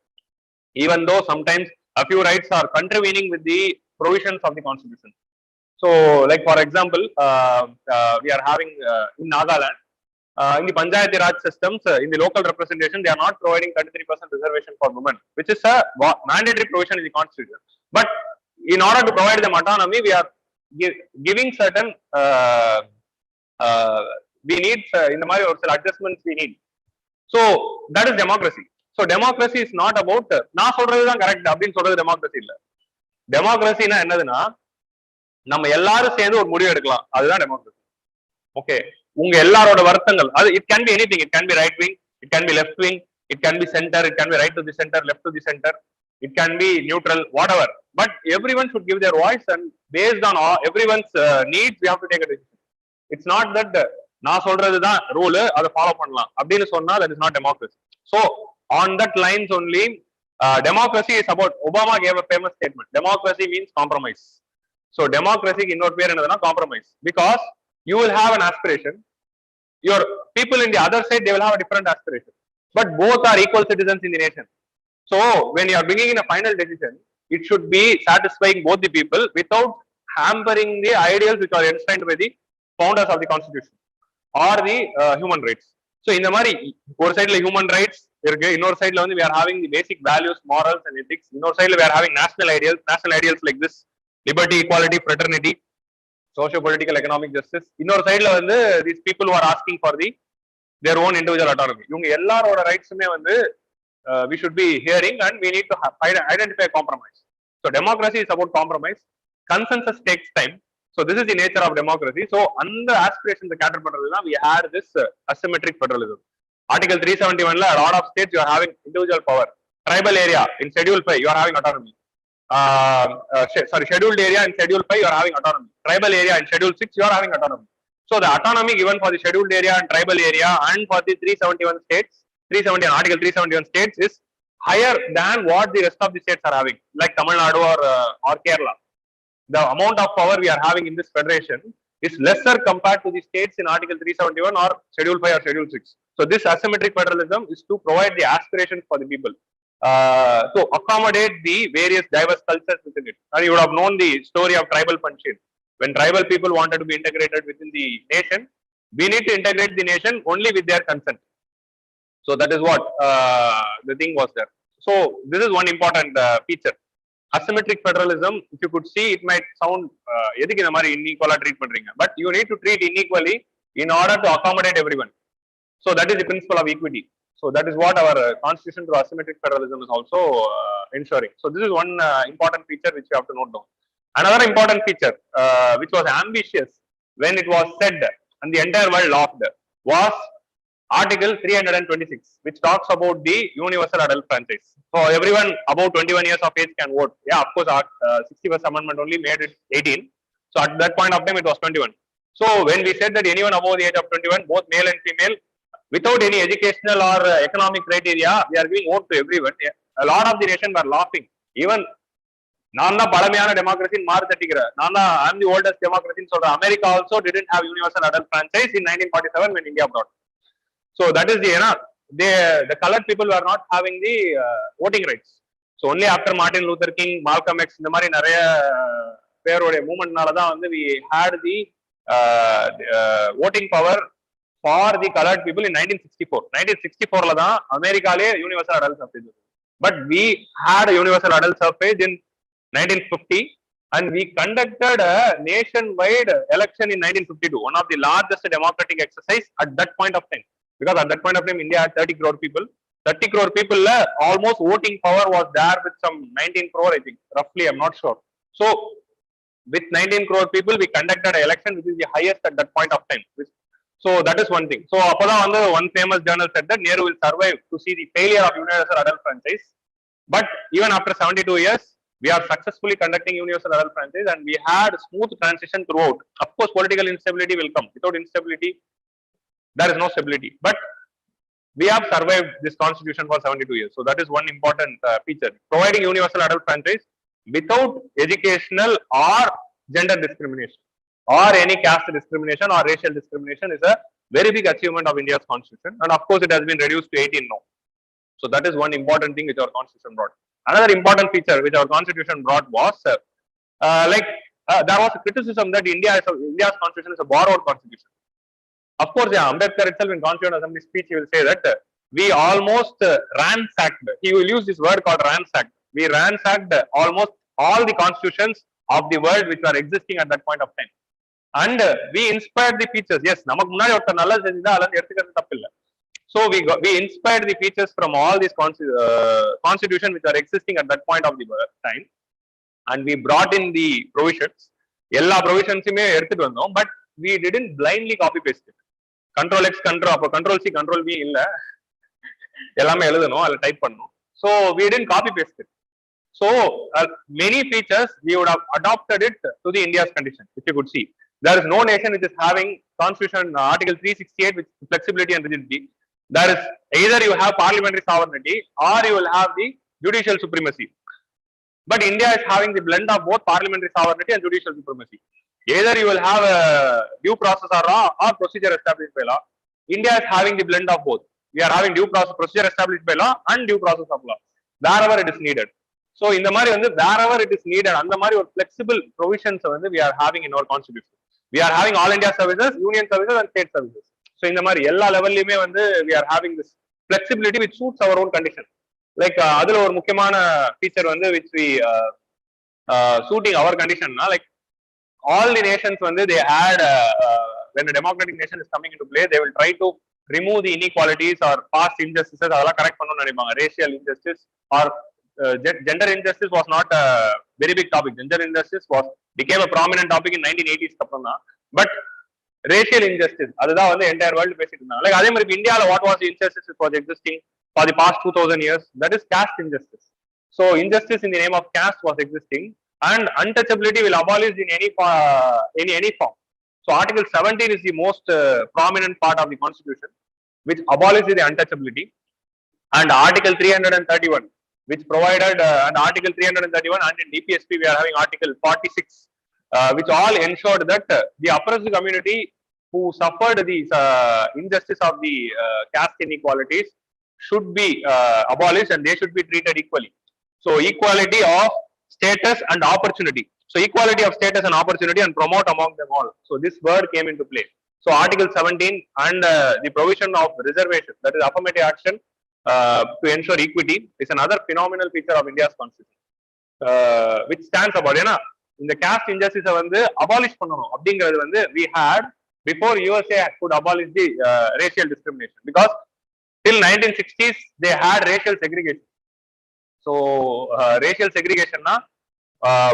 even though sometimes a few rights are contravening with the provisions of the Constitution. So, like for example, we are having in Nagaland, in the Panchayat Raj systems, in the local representation, they are not providing 33% reservation for women, which is a mandatory provision in the Constitution. But in order to provide them autonomy, we are giving certain we need in the மாதிரி ஒரு சில adjustments we need. So that is democracy. So democracy is not about நான் சொல்றதுதான் correct அப்படின்னு சொல்றது democracy இல்ல. டெமோக்ரஸினா என்னதுன்னா நம்ம எல்லாரும் சேர்ந்து ஒரு முடிவு எடுக்கலாம், அதுதான் டெமோக்ரஸி. ஓகே, உங்க எல்லாரோட வருத்தங்கள், அது it can be anything, it can be right wing, it can be left wing, it can be centre, it can be right to the centre, left to the centre, it can be neutral, whatever, but everyone should give their voice, and based on all, everyone's needs we have to take a decision. It's not that நான் சொல்றதுதான் rule, அதை follow பண்ணலாம் அப்படின்னு சொன்னா that is not democracy. So on that lines only, democracy is about, Obama gave a famous statement, democracy means compromise. So democracy இன்னொரு பேர் என்னதுன்னா compromise, because you will have an aspiration, your people in the other side they will have a different aspiration, but both are equal citizens in the nation. So when you are bringing in a final decision, it should be satisfying both the people without hampering the ideals which are enshrined by the founders of the constitution or the human rights. So in the mari ஒரு சைடுல human rights இருக்கு, இன்னொரு சைடுல வந்து we are having the basic values, morals and ethics, இன்னொரு சைடுல we are having national ideals like this, liberty, equality, fraternity, socio political economic justice. இன்னொரு சைடுல வந்து these people who are asking for their own individual autonomy. இவங்க எல்லாரோட ரைட்ஸுமே வந்து we should be hearing, and we need to identify a compromise. So democracy is about compromise. Consensus takes time. So this is the nature of democracy. So under aspirations cater பண்றதுனா we had this asymmetric federalism. Article 371 la a lot of states you are having individual power. Tribal area in Schedule 5 you are having autonomy. Scheduled area in Schedule 5 you are having autonomy. Tribal area in Schedule 6 you are having autonomy. So the autonomy given for the scheduled area and tribal area and for the 371 states, 370 Article 371 states is higher than what the rest of the states are having, like Tamil Nadu or Kerala. The amount of power we are having in this federation is lesser compared to the states in Article 371 or Schedule 5 or Schedule 6. So this asymmetric federalism is to provide the aspirations for the people, to accommodate the various diverse cultures within it. And you would have known the story of tribal Panchayat. When tribal people wanted to be integrated within the nation, we need to integrate the nation only with their consent. So that is what the thing was there. So this is one important feature. Asymmetric federalism, if you could see, it might sound எதுக்கு இந்த மாதிரி unequal treat பண்றீங்க, but you need to treat unequally in order to accommodate everyone. So that is the principle of equity. So that is what our constitution through asymmetric federalism is also ensuring. So this is one important feature which you have to note down. Another important feature which was ambitious when it was said and the entire world laughed was Article 326, which talks about the universal adult franchise. So everyone above 21 years of age can vote. Yeah, of course, 61st Amendment only made it 18. So at that point of time, it was 21. So when we said that anyone above the age of 21, both male and female, without any educational or economic criteria, we are giving vote to everyone. A lot of the nation were laughing. Even நான் தான் பழமையான டெமோக்ரஸின்னு மாறு தட்டிக்கிறேன், நான் தான் ஐ அம் தி oldest டெமோக்ரஸின்னு சொல்றேன். America also didn't have universal adult franchise in 1947 when India brought. So that is the colored people were not having the voting rights. So only after Martin Luther King, Malcolm X, இந்த மாதிரி நிறைய பேருடைய மூவ்மெண்ட்னால தான் வந்து we had the voting power for the colored people in 1964. 1964ல தான் அமெரிக்காலே universal adult suffrage. But we had a universal adult suffrage in 1950, and we conducted a nationwide election in 1952, one of the largest democratic exercise at that point of time, because at that point of time India had 30 crore people. 30 crore people, almost voting power was there with some 19 crore, I think, roughly, I'm not sure. So with 19 crore people, we conducted an election which is the highest at that point of time. So that is one thing. So one famous journal said that Nehru will survive to see the failure of universal adult franchise. But even after 72 years, we are successfully conducting universal adult franchise, and we had smooth transition throughout. Of course, political instability will come. Without instability, there is no stability. But we have survived this constitution for 72 years. So that is one important feature. Providing universal adult franchise without educational or gender discrimination or any caste discrimination or racial discrimination is a very big achievement of India's constitution. And of course, it has been reduced to 18 now. So that is one important thing which our constitution brought. Another important feature which our constitution brought was there was a criticism that India's constitution is a borrowed constitution. Of course, yeah, Ambedkar itself in Constituent Assembly speech, he will say that we almost ransacked. He will use this word called ransacked. We ransacked almost all the constitutions of the world which were existing at that point of time. and we inspired the features. Yes, namak munadi otta nalla senjida adha eduthukiradhu thappilla. So we inspired the features from all these constitution which are existing at that point of the time, and we brought in the provisions. Ella provisions me eduthu vandom, but we didn't blindly copy paste it. Control X control C control V illa ellame eludano alla type pannom. So we didn't copy paste it. So many features we would have adopted it to the India's condition. If you could see, there is no nation which is having constitution article 368 with flexibility and rigidity. There is either you have parliamentary sovereignty or you will have the judicial supremacy. But India is having the blend of both parliamentary sovereignty and judicial supremacy. Either you will have a due process or procedure established by law. India is having the blend of both. We are having due process procedure established by law and due process of law wherever it is needed. So in the mari wherever it is needed, and the mari or flexible provisions we are having in our constitution. We are having all India services, union services, and state services. So in the mari ella level we are having this flexibility which suits our own condition. Like adula or mukyamana feature which we suiting our condition na, like all the nations they had when a democratic nation is coming into play, they will try to remove the inequalities or past injustices. Adala correct pannonu nenipaanga. Racial injustice or gender injustice was not a very big topic. Gender injustice became a prominent topic in 1980s kapram. But racial injustice, adha the entire world பேசிட்டு இருந்தாங்க. Like அதே மாதிரி India what was the injustice which was existing for the past 2000 years? That is caste injustice. So injustice in the name of caste was existing, and untouchability will abolish in any form. So article 17 is the most prominent part of the constitution which abolishes the untouchability, and article 331 which provided and article 331 and in DPSP we are having article 46 which all ensured that the oppressed community who suffered these injustice of the caste inequalities should be abolished, and they should be treated equally. So equality of status and opportunity. So equality of status and opportunity and promote among them all. So this word came into play. So article 17 and the provision of reservation, that is affirmative action to ensure equity, is another phenomenal feature of India's constitution, which stands about in the caste injustice abolish பண்ணனும் அப்படிங்கிறது we had before USA could abolish the racial discrimination, because till 1960s they had racial segregation. So racial segregation na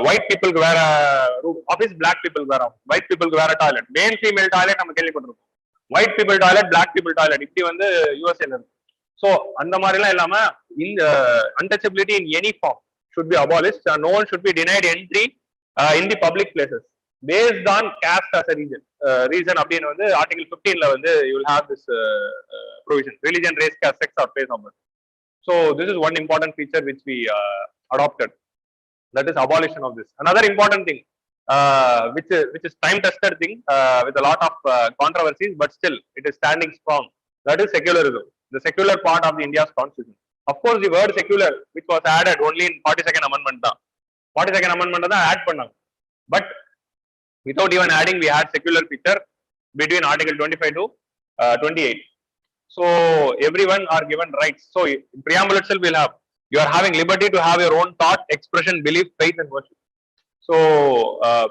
white people wear a office, black people wear a white people wear a toilet, male female toilet நம்ம கேள்விப்பட்டிருக்கோம், white people toilet, black people toilet, இப்படி USA ல இருக்கு. So அந்த மாதிரி எல்லாம் இல்லாம in untouchability in any form should be abolished, and no one should be denied entry in the public places based on caste as a reason அப்படின்னு article 15 ல you will have this provision: religion, race, caste, sex or place of birth. So this is one important feature which we adopted, that is abolition of this. Another important thing which is time tested thing with a lot of controversies, but still it is standing strong, that is secularism, the secular part of the India's constitution. Of course the word secular which was added only in 42nd amendment da 42nd amendment da add பண்ணாங்க, but without even adding we had secular feature between article 25 to 28. So everyone are given rights. So in preamble itself we'll have, you are having liberty to have your own thought, expression, belief, faith and worship. So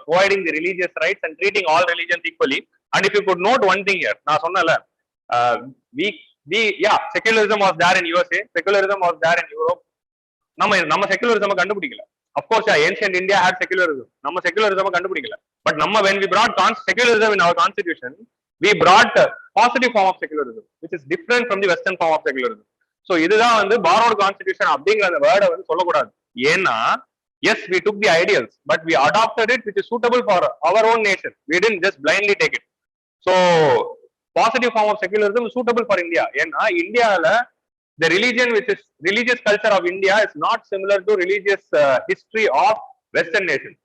providing the religious rights and treating all religions equally. And if you could note one thing here, na sonnala secularism was there in USA, secularism was there in Europe. நம்ம secularism கண்டுபிடிக்கல. Of course ancient India had secularism, நம்ம secularism கண்டுபிடிக்கல. But when we brought secularism in our constitution, we brought a positive form of secularism which is different from the western form of secularism. So இதுதான் borrowed constitution அப்படிங்கிற அந்த வேர்டை சொல்லக்கூடாது. ஏன்னா yes, we took the ideals, but we adopted it which is suitable for our own nation. We didn't just blindly take it. So positive form of secularism is suitable for India. ஏன்னா இந்தியால the religious culture of India is not similar to religious history of western nations.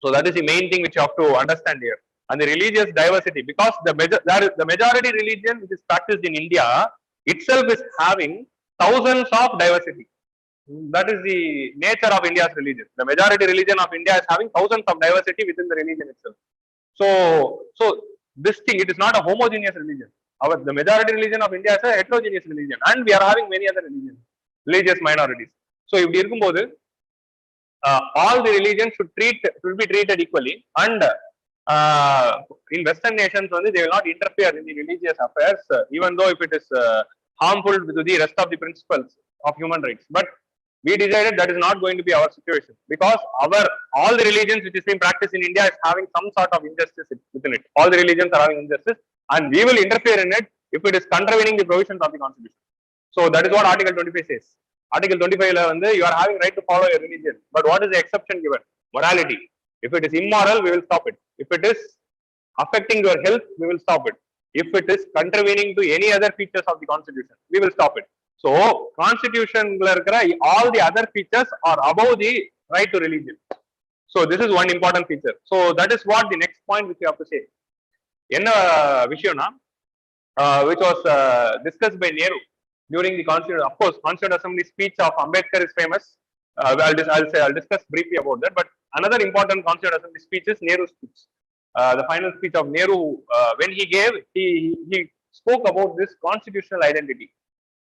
So that is the main thing which you have to understand here. And the religious diversity, because the majority religion which is practiced in India itself is having thousands of diversity. That is the nature of India's religion. The majority religion of India is having thousands of diversity within the religion itself. So this thing, it is not a homogeneous religion. The majority religion of India is a heterogeneous religion, and we are having many other religious minorities. So if all the religions should be treated equally, and in Western nations, they will not interfere in the religious affairs, even though if it is harmful to the rest of the principles of human rights. But we decided that is not going to be our situation, because all the religions which is being practiced in India is having some sort of injustice within it. All the religions are having injustice, and we will interfere in it if it is contravening the provisions of the constitution. So that is what Article 25 says. Article 25 you are having right to follow your religion, but what is the exception given? Morality. If it is immoral, we will stop it. If it is affecting your health, we will stop it. If it is contravening to any other features of the constitution, we will stop it. So constitution all the other features are above the right to religion. So this is one important feature. So that is what the next point which you have to say. Enna vishayana which was discussed by Nehru during the Constituent, of course, Constituent Assembly speech of Ambedkar is famous. I'll discuss briefly about that. But another important Constituent Assembly speech is Nehru's speech. The final speech of Nehru, when he gave, he spoke about this constitutional identity.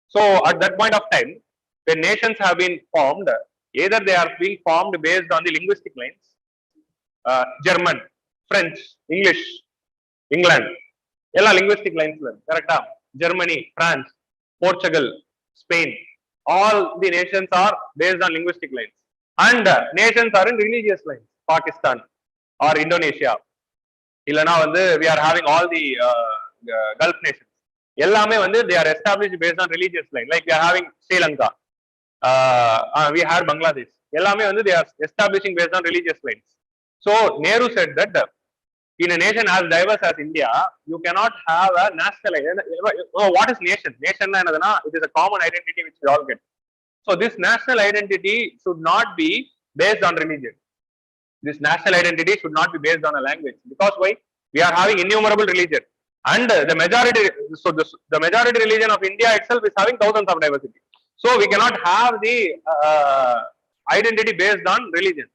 So at that point of time, when nations have been formed, either they are being formed based on the linguistic lines, German, French, English, England, all linguistic lines, correct? Germany, France, Portugal, Spain, all the nations are based on linguistic lines, and nations are in religious lines. Pakistan or Indonesia, we are having all the Gulf nations. They are established based on religious line. Like we are having Sri Lanka, we have Bangladesh. They are establishing based on religious lines. So Nehru said that in a nation as diverse as India, you cannot have a national identity. Oh, what is nation? Nation it is a common identity which we all get. So this national identity should not be based on religion. This national identity should not be based on a language. Because why? We are having innumerable religion, and the majority. So the majority religion of India itself is having thousands of diversity. So we cannot have the identity based on religion.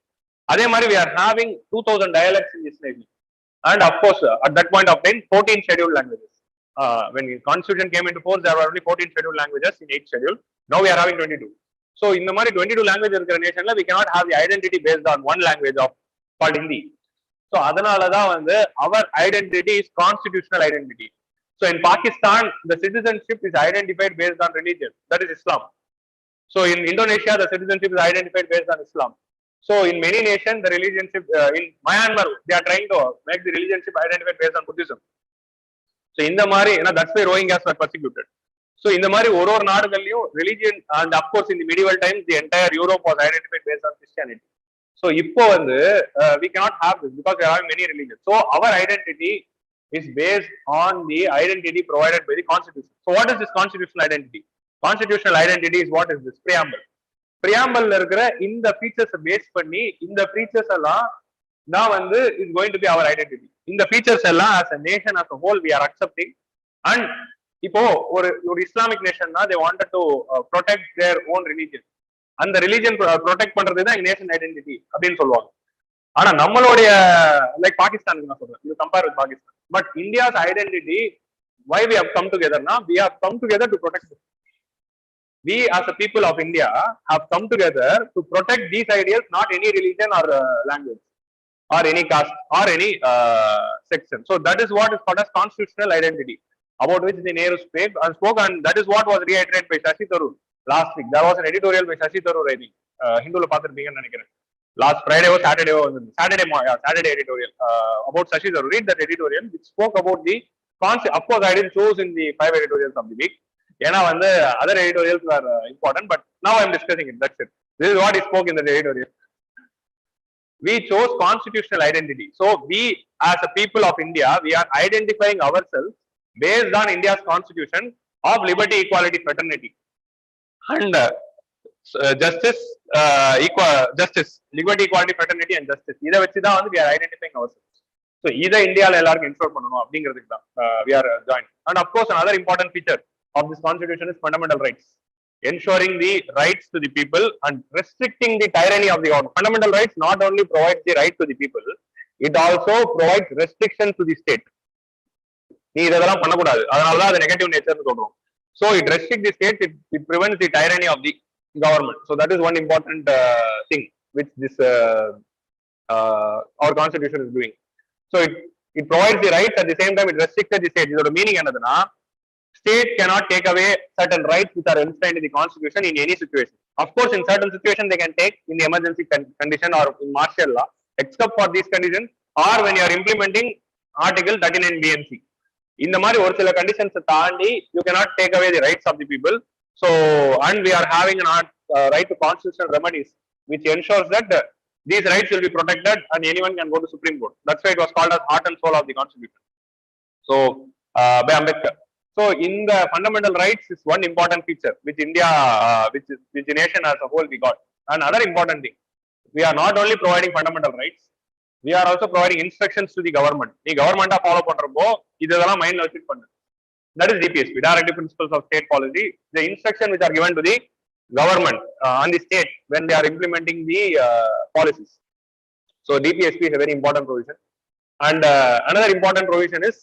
Ademari, we are having 2,000 dialects in this nation. And of course, at that point of time, 14 scheduled languages. When the constitution came into force, there were only 14 scheduled languages in 8th schedule. Now we are having 22. So in the 22 languages in the nation, we cannot have the identity based on one language called Hindi. So our identity is constitutional identity. So in Pakistan, the citizenship is identified based on religion. That is Islam. So in Indonesia, the citizenship is identified based on Islam. So in many nations, the relationship in Myanmar, they are trying to make the relationship identified based on Buddhism. So in the Mari, that's why Rohingyas were persecuted. So in the Mari, religion, and of course in the medieval times, the entire Europe was identified based on Christianity. So we cannot have this because we are having many religions. So our identity is based on the identity provided by the Constitution. So what is this constitutional identity? Constitutional identity is what is this? Preamble. Preamble in the features based panni, in the features now is going to be our identity. In the features as a nation as a whole, we are accepting. And or Islamic nation, they wanted to protect their own religion. And the religion protect pandradhu nation identity. Like Pakistan, you compare with Pakistan. But India's identity, why we have come together now? We have come together to protect it. We as a people of India have come together to protect these ideals, not any religion or language or any caste or any section. So that is what is called as constitutional identity, about which the Nehru spoke, and that is what was reiterated by Shashi Tharoor last week. There was an editorial by Shashi Tharoor, I think. Hindu last Friday or Saturday editorial about Shashi Tharoor. Read that editorial, which spoke about the concept. Of course, I didn't choose in the 5 editorials of the week. Other editorials were important, but now I am discussing it. That's it. This is what he spoke in the editorial. We chose constitutional identity. So we, as a people of India, we are identifying ourselves based on India's constitution of liberty, equality, fraternity, and justice, liberty, equality, fraternity, and justice. We are identifying ourselves. So either India ensure we are joined. And of course, another important feature of this constitution is fundamental rights, ensuring the rights to the people and restricting the tyranny of the government. Fundamental rights not only provides the right to the people, it also provides restrictions to the state. The negative nature. So it restricts the state, it prevents the tyranny of the government. So that is one important thing which this our constitution is doing. So it provides the rights, at the same time it restricted the state. This meaning another. State cannot take away certain rights which are enshrined in the constitution in any situation. Of course, in certain situations they can take in the emergency condition or in martial law, except for these conditions, or when you are implementing Article 39 BNC. In the mari or sila conditions taandi, you cannot take away the rights of the people. So, and we are having an right to constitutional remedies, which ensures that these rights will be protected and anyone can go to Supreme Court. That's why it was called as heart and soul of the constitution. So, by Ambedkar. So, in the fundamental rights is one important feature which India, which the nation as a whole we got. Another important thing, we are not only providing fundamental rights, we are also providing instructions to the government. The government follow பண்றப்போ இதெல்லாம் மைண்ட்ல வச்சு பண்ணு. That is DPSP, Directive Principles of State Policy. The instructions which are given to the government on the state when they are implementing the policies. So DPSP is a very important provision. And another important provision is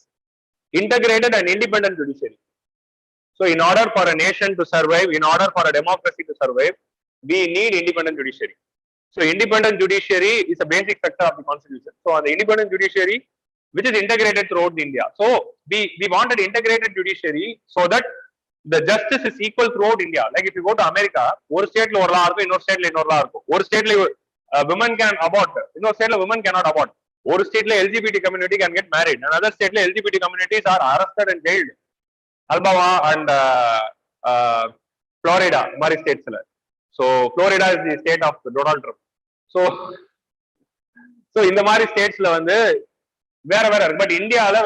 integrated and independent judiciary. So in order for a nation to survive, in order for a democracy to survive, we need independent judiciary. So independent judiciary is a basic structure of the constitution. So on the independent judiciary, which is integrated throughout India. So we wanted integrated judiciary so that the justice is equal throughout India. Like if you go to America, one state lo or law irukku, inner state lo inner law irukku. One state lo women can abort, inner state lo women cannot abort. One state lo LGBT community can get married. Another state lo LGBT communities are arrested and jailed. Alabama and Florida, mari states la. So Florida is the state of Donald Trump. So in the mari states la vandu where but India la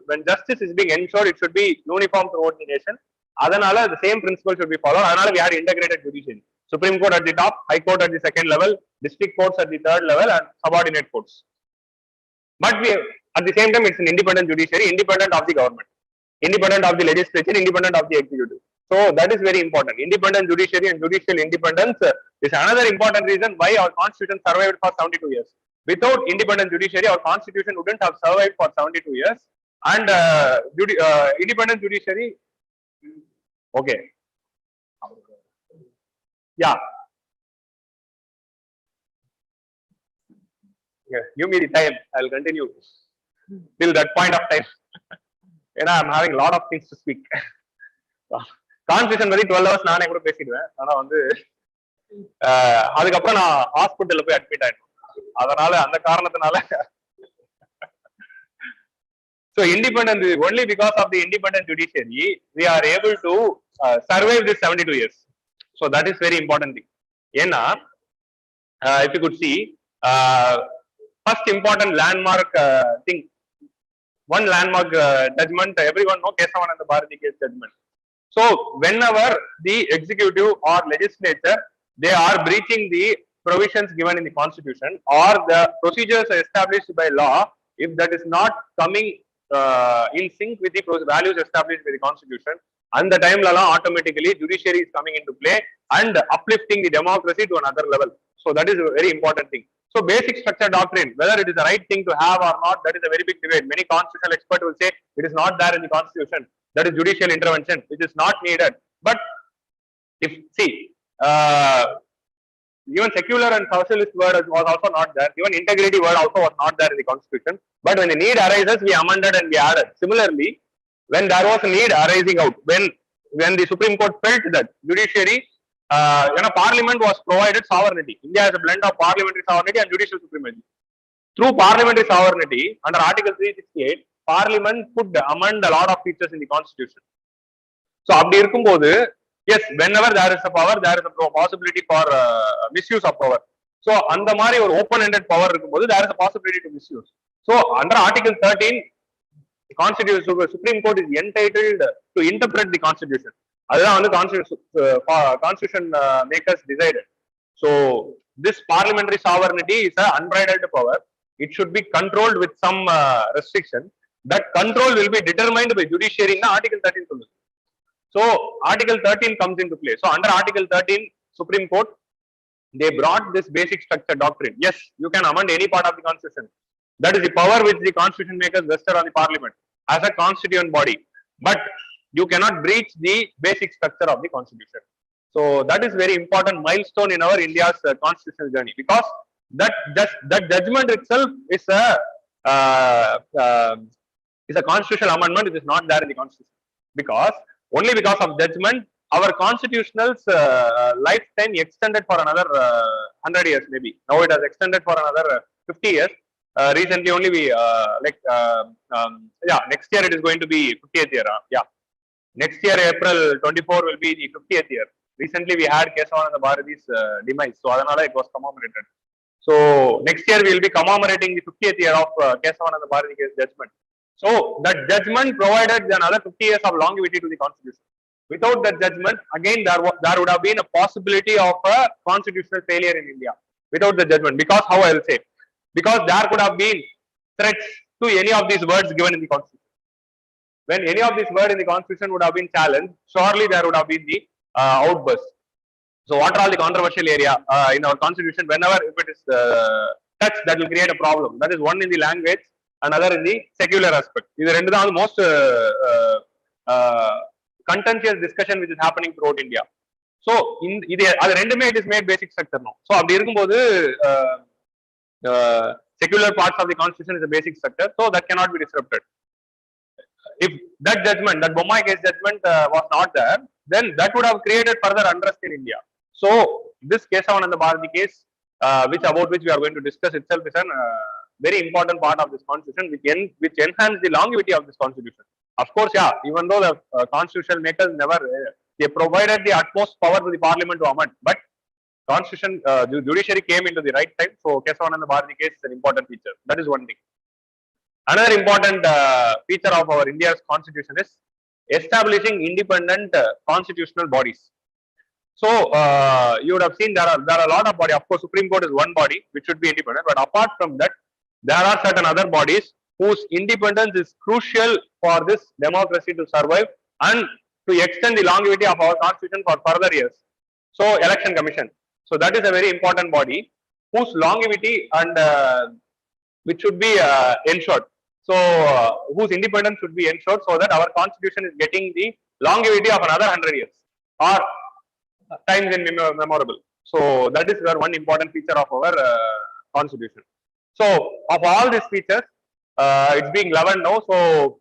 when justice is being ensured, it should be uniform throughout the nation. Adanala the same principle should be followed. Adanala we had integrated judiciary. Supreme Court at the top, High Court at the second level, district courts at the third level, and subordinate courts. But we at the same time it's an independent judiciary, independent of the government, independent of the legislature, independent of the executive. So that is very important. Independent judiciary and judicial independence is another important reason why our constitution survived for 72 years. Without independent judiciary, our constitution wouldn't have survived for 72 years. And independent judiciary, okay. Yeah. Give me the time. I'll continue till that point of time. And I'm having a lot of things to speak. Constitution பத்தி 12 hours நானே கூட பேசிடுவேன். ஆனா வந்து அதுக்கப்புறம் நான் ஹாஸ்பிட்டல்ல போய் admit ஆயிட்டேன். அதனால அந்த காரணத்தினால so independent, only because of the independent judiciary we are able to survive this 72 years. So that is very important thing. Ena if you could see first important landmark thing, one landmark judgment everyone know, Kesavananda Bharati case judgment. So whenever the executive or legislature they are breaching the provisions given in the constitution or the procedures established by law, if that is not coming in sync with the values established by the constitution, and the time lala automatically judiciary is coming into play and uplifting the democracy to another level. So that is a very important thing. So basic structure doctrine, whether it is the right thing to have or not, that is a very big debate. Many constitutional experts will say it is not there in the constitution. That is judicial intervention, which is not needed. But if see, even secular and socialist word was also not there. Even integrity word also was not there in the constitution. But when the need arises, we amended and we added. Similarly, when there was a need arising out, when the Supreme Court felt that judiciary, Parliament was provided sovereignty. India has a blend of parliamentary sovereignty and judicial supremacy. Through parliamentary sovereignty, under Article 368, Parliament could amend a lot of features in the constitution. So அப்படி இருக்கும்போது yes, whenever there is a power, there is a possibility for misuse of power. So அந்த மாதிரி ஒரு open ended power இருக்கும்போது there is a possibility to misuse. So under Article 13, the Constitution, Supreme Court is entitled to interpret the constitution. அதுதான் வந்து constitution makers decided. So this parliamentary sovereignty is an unbridled power. It should be controlled with some restriction. That control will be determined by judiciary in Article 13 சொல்லுது. So Article 13 comes into play. So under Article 13, Supreme Court, they brought this basic structure doctrine. Yes, you can amend any part of the constitution. That is the power which the constitution makers vested on the parliament as a constituent body. But you cannot breach the basic structure of the constitution. So that is very important milestone in our India's constitutional journey, because that judgment itself is a is a constitutional amendment. It is not there in the constitution because only because of judgment our constitutional lifetime extended for another 100 years maybe. Now it has extended for another 50 years. Recently only we next year it is going to be 50th year. Next year April 24 will be the 50th year. Recently we had Mrs.Bharathi's demise, so adanala it was commemorated. So next year we will be commemorating the 50th year of Mrs.Bharathi's judgment. So that judgment provided another 50 years of longevity to the constitution. Without that judgment, again there would have been a possibility of a constitutional failure in India. Without the judgment, because how I will say, because there could have been threats to any of these words given in the constitution. When any of these words in the constitution would have been challenged, surely there would have been the outburst. So what are all the controversial area in our constitution? Whenever if it is touched, that will create a problem. That is one in the language, another in the secular aspect. These are the most contentious discussion which is happening throughout India. So in it is made basic structure now. So secular parts of the constitution is a basic structure, so that cannot be disrupted. If that judgment, that Bommai case judgment was not there, then that would have created further unrest in India. So this Mrs.Bharathi case, about which we are going to discuss itself, is a very important part of this constitution, which enhance the longevity of this constitution. Of course, even though the constitutional makers never they provided the utmost power to the parliament to amend, but constitution judiciary came into the right time. So Mrs.Bharathi case is an important feature. That is one thing. Another important feature of our India's constitution is establishing independent constitutional bodies. So you would have seen there are a lot of bodies. Of course, Supreme Court is one body which should be independent, but apart from that, there are certain other bodies whose independence is crucial for this democracy to survive and to extend the longevity of our constitution for further years. So Election Commission. So that is a very important body whose longevity and which should be ensured. So whose independence should be ensured so that our constitution is getting the longevity of another 100 years or times immemorable. So that is one important feature of our constitution. So of all these features, it's being 11 now. So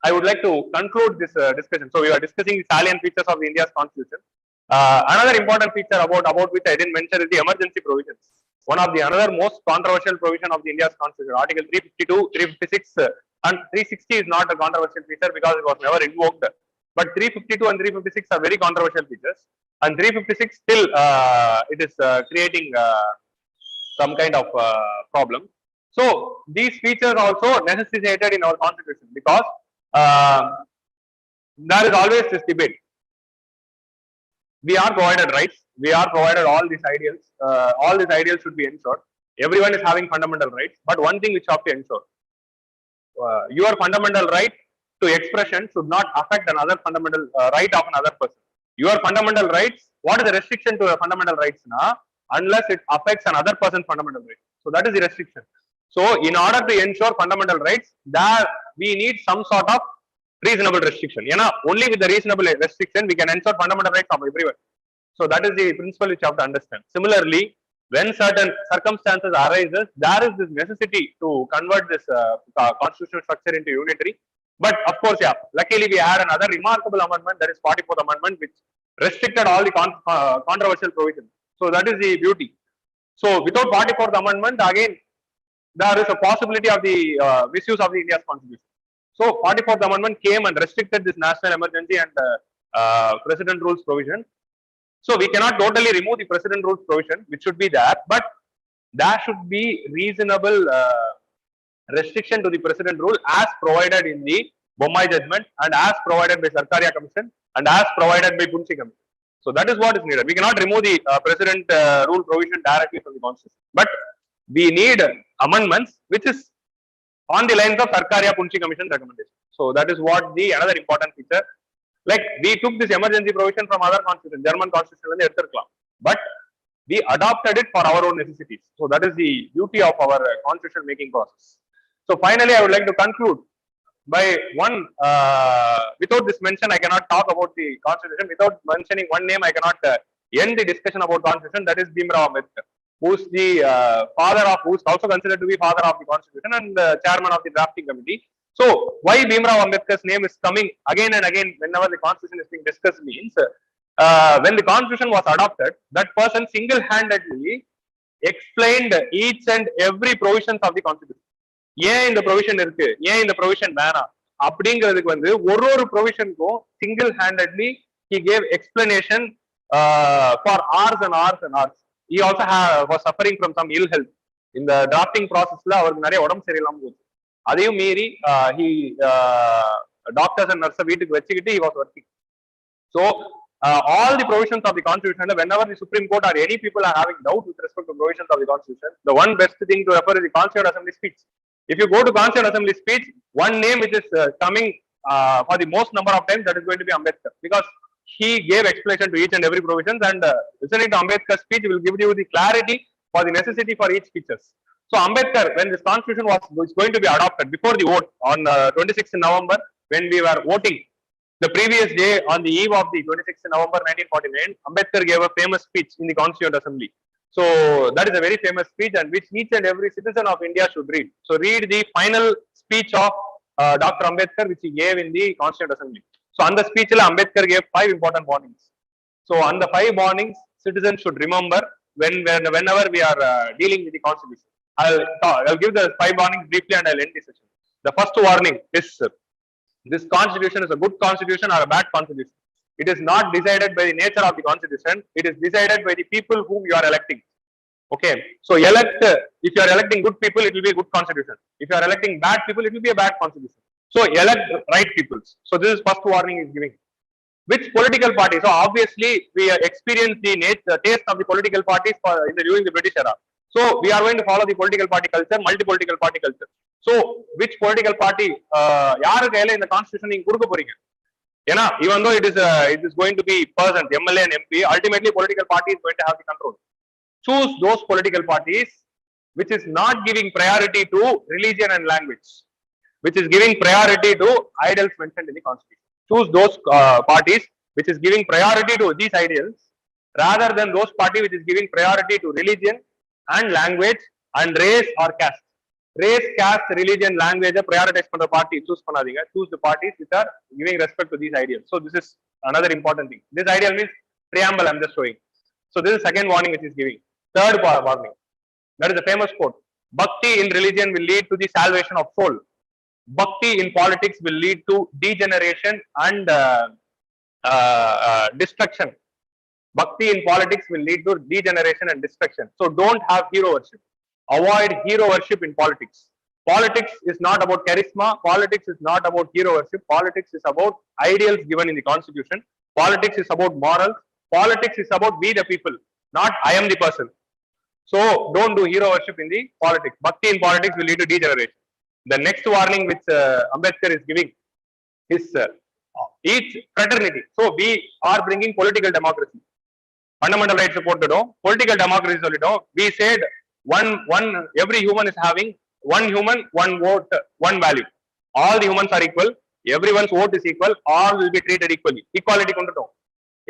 I would like to conclude this discussion. So we are discussing the salient features of the India's constitution. Another important feature about which I didn't mention is the emergency provisions. One of the another most controversial provision of the India's constitution, Article 352, 356, and 360 is not a controversial feature because it was never invoked. But 352 and 356 are very controversial features, and 356 still it is creating some kind of problem. So these features also necessitated in our constitution because there is always this debate. We are provided rights. We are provided all these ideals. All these ideals should be ensured. Everyone is having fundamental rights, but one thing which you have to ensure: your fundamental right to expression should not affect another fundamental right of another person. Your fundamental rights. What is the restriction to your fundamental rights? Unless it affects another person's fundamental rights. So that is the restriction. So in order to ensure fundamental rights, that we need some sort of reasonable restriction. Only with the reasonable restriction we can ensure fundamental rights of everyone. So that is the principle which you have to understand. Similarly, when certain circumstances arises, there is this necessity to convert this constitutional structure into unitary. But of course, luckily we had another remarkable amendment, that is 44th Amendment, which restricted all the controversial provisions. So that is the beauty. So without 44th Amendment, again, there is a possibility of the misuse of the India's constitution. So 44th Amendment came and restricted this national emergency and President rules provision. So we cannot totally remove the President rules provision, which should be there, but there should be reasonable restriction to the President rule as provided in the Bommai judgment and as provided by Sarkaria Commission and as provided by Punchi Commission. So that is what is needed. We cannot remove the President rule provision directly from the Constitution, but we need amendments which is on the lines of Sarkaria Punchi Commission recommendation. So that is what another important feature. Like we took this emergency provision from other constitution, German constitution, but we adopted it for our own necessities. So that is the beauty of our constitution making process. So finally, I would like to conclude by one. Without this mention, I cannot talk about the constitution. Without mentioning one name, I cannot end the discussion about constitution. That is Bhimrao Ambedkar, who's the who's also considered to be father of the constitution and chairman of the drafting committee. So why Bhimrao Ambedkar's name is coming again and again whenever the constitution is being discussed means when the constitution was adopted, that person single-handedly explained each and every provisions of the constitution. ஏன் இந்த provision இருக்கு, ஏன் இந்த provision வேணாம் அப்படிங்கிறதுக்கு வந்து ஒரு ப்ரொவிஷனுக்கும் single-handedly he gave explanation for hours and hours and hours. He also was suffering from some ill health. இந்த டிராஃப்டிங் ப்ராசஸ்ல அவருக்கு நிறைய உடம்பு சரியில்லாம போச்சு. அதையும் மீறி டாக்டர்ஸ் அண்ட் நர்ஸை வீட்டுக்கு வச்சுக்கிட்டு he was working. So all the provisions of the constitution, whenever the Supreme Court or any people are having doubt with respect to provisions of the constitution, the one best thing to refer is the Constituent Assembly speech. If you go to Constituent Assembly speech, one name which is coming for the most number of times, that is going to be Ambedkar, because he gave explanation to each and every provisions, and listening to Ambedkar's speech will give you the clarity for the necessity for each features. So Ambedkar, when this constitution was going to be adopted, before the vote on 26th November, when we were voting, the previous day on the eve of the 26th November 1949, Ambedkar gave a famous speech in the Constituent Assembly. So that is a very famous speech, and which each and every citizen of India should read. So read the final speech of Dr. Ambedkar, which he gave in the Constituent Assembly. So on the speech, Ambedkar gave 5 important warnings. So on the 5 warnings, citizens should remember whenever we are dealing with the Constitution. I'll give the 5 warnings briefly, and I'll end the session. The first warning is this constitution is a good constitution or a bad constitution. It is not decided by the nature of the constitution. It is decided by the people whom you are electing. Okay. So if you are electing good people, it will be a good constitution. If you are electing bad people, it will be a bad constitution. So elect right people. So this is first warning is giving. Which political party? So obviously we experience the taste of the political parties during the British era. So we are going to follow the political party culture, multi-political party culture. So which political party யாரு கையில இந்த constitution நீங்க கொடுக்க போறீங்க? ஏன்னா even though it is going to be persons, MLA and MP, ultimately political party is going to have the control. Choose those political parties which is not giving priority to religion and language, which is giving priority to ideals mentioned in the constitution. Choose those parties which is giving priority to these ideals rather than those party which is giving priority to religion and language and race or caste. Race, caste, religion, language prioritize பண்ற party choose பண்ணாதீங்க. Choose the parties which are giving respect to these ideals. So this is another important thing. This ideal means preamble I'm just showing. So this is second warning which is giving. Third warning, that is a famous quote: Bhakti in religion will lead to the salvation of soul. Bhakti in politics will lead to degeneration and destruction. Bhakti in politics will lead to degeneration and destruction. So don't have hero worship. Avoid hero worship in politics. Politics is not about charisma. Politics is not about hero worship. Politics is about ideals given in the constitution. Politics is about morals. Politics is about we the people, not I am the person. So don't do hero worship in the politics. Bhakti in politics will lead to degeneration. The next warning which Ambedkar is giving is each fraternity. So we are bringing political democracy. Fundamental rights போட்டுட்டோம், political democracy சொல்லிட்டோம். We said every human is having one human, one vote, one value. All the humans are equal. Everyone's vote is equal. All will be treated equally. Equality கொண்டுட்டோம்.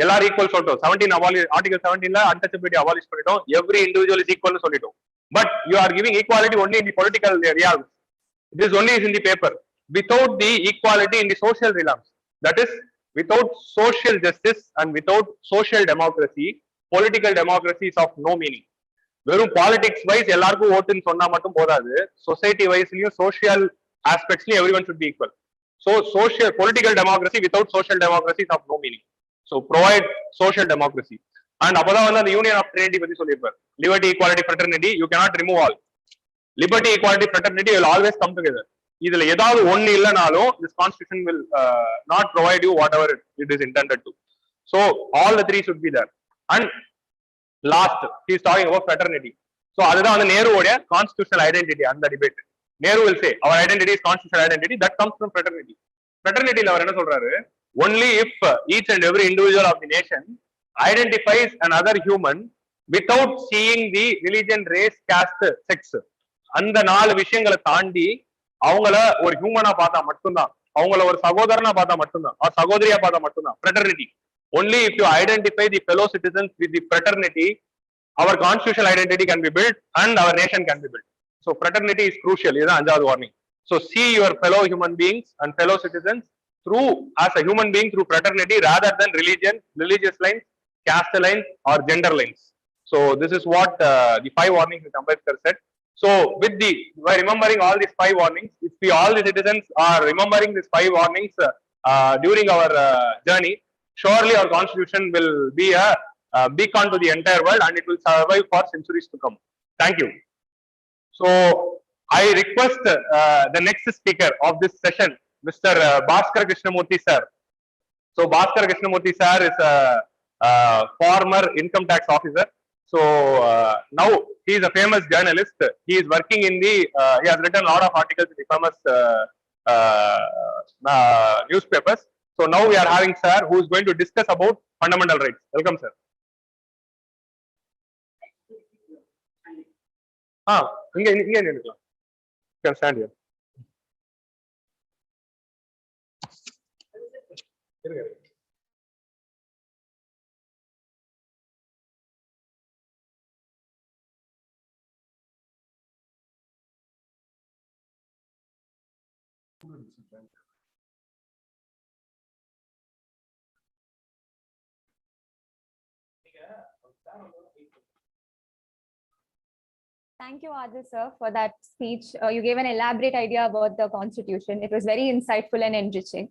எல்லாரும் equal சொல்லிட்டோம். 17 article 17ல untouchability abolish பண்ணிட்டோம். Every individual is equal னு சொல்லிட்டோம். But you are giving equality only in the political realms. This only is in the paper. Without the equality in the social realms. That is, without social justice and without social democracy, political democracy is of no meaning. வெறும் politics wise எல்லாருக்கும் ஓட்டுன்னு சொன்னா மட்டும் போதாது. Society வைஸ்லயும் social ஆஸ்பெக்ட்ஸ்லயும் everyone should be equal. So social political democracy without social democracy is of no meaning. So provide social democracy. And அப்பதான் வந்து அந்த யூனியன் ஆஃப் ட்ரினிட்டி பத்தி சொல்லியிருப்பார். Liberty, equality, fraternity, you cannot remove all. Liberty, equality, fraternity will always come together. இதுல ஏதாவது ஒன்னு இல்லைனாலும் this constitution will not provide you whatever it is intended to. So all the three should be there. And last, he is talking about fraternity. So அதுதான் வந்து நேருவோட constitutional identity. அந்த debate Nehru will say our identity is constitutional identity that comes from fraternity. Fraternityல அவர் என்ன சொல்றாரு? Only if each and every individual of the nation identifies another human without seeing the religion, race, caste, sex, அந்த 4 விஷயங்களை தாண்டி அவங்கள ஒரு ஹியூமனா பார்த்தா மட்டும்தான், அவங்கள ஒரு சகோதரனா பார்த்தா மட்டும்தான், ஒரு சகோதரியா பார்த்தா மட்டும்தான் fraternity. Only if you identify the fellow citizens with the fraternity, our constitutional identity can be built and our nation can be built. So fraternity is crucial. This is the warning. So see your fellow human beings and fellow citizens through as a human being through fraternity rather than religion, religious lines, caste lines, or gender lines. So this is what the 5 warnings which Ambedkar said. So by remembering all these 5 warnings, if we all the citizens are remembering these 5 warnings during our journey, surely our constitution will be a beacon to the entire world and it will survive for centuries to come. Thank you. So I request the next speaker of this session, Mr. Bhaskar Krishnamoorthy sir. So Bhaskar Krishnamoorthy sir is a former income tax officer. So now he is a famous journalist. He is working in the, he has written a lot of articles in the famous newspapers. So now we are having sir who is going to discuss about fundamental rights. Welcome sir. You can stand here. Thank you, Adil sir, for that speech. You gave an elaborate idea about the Constitution. It was very insightful and enriching.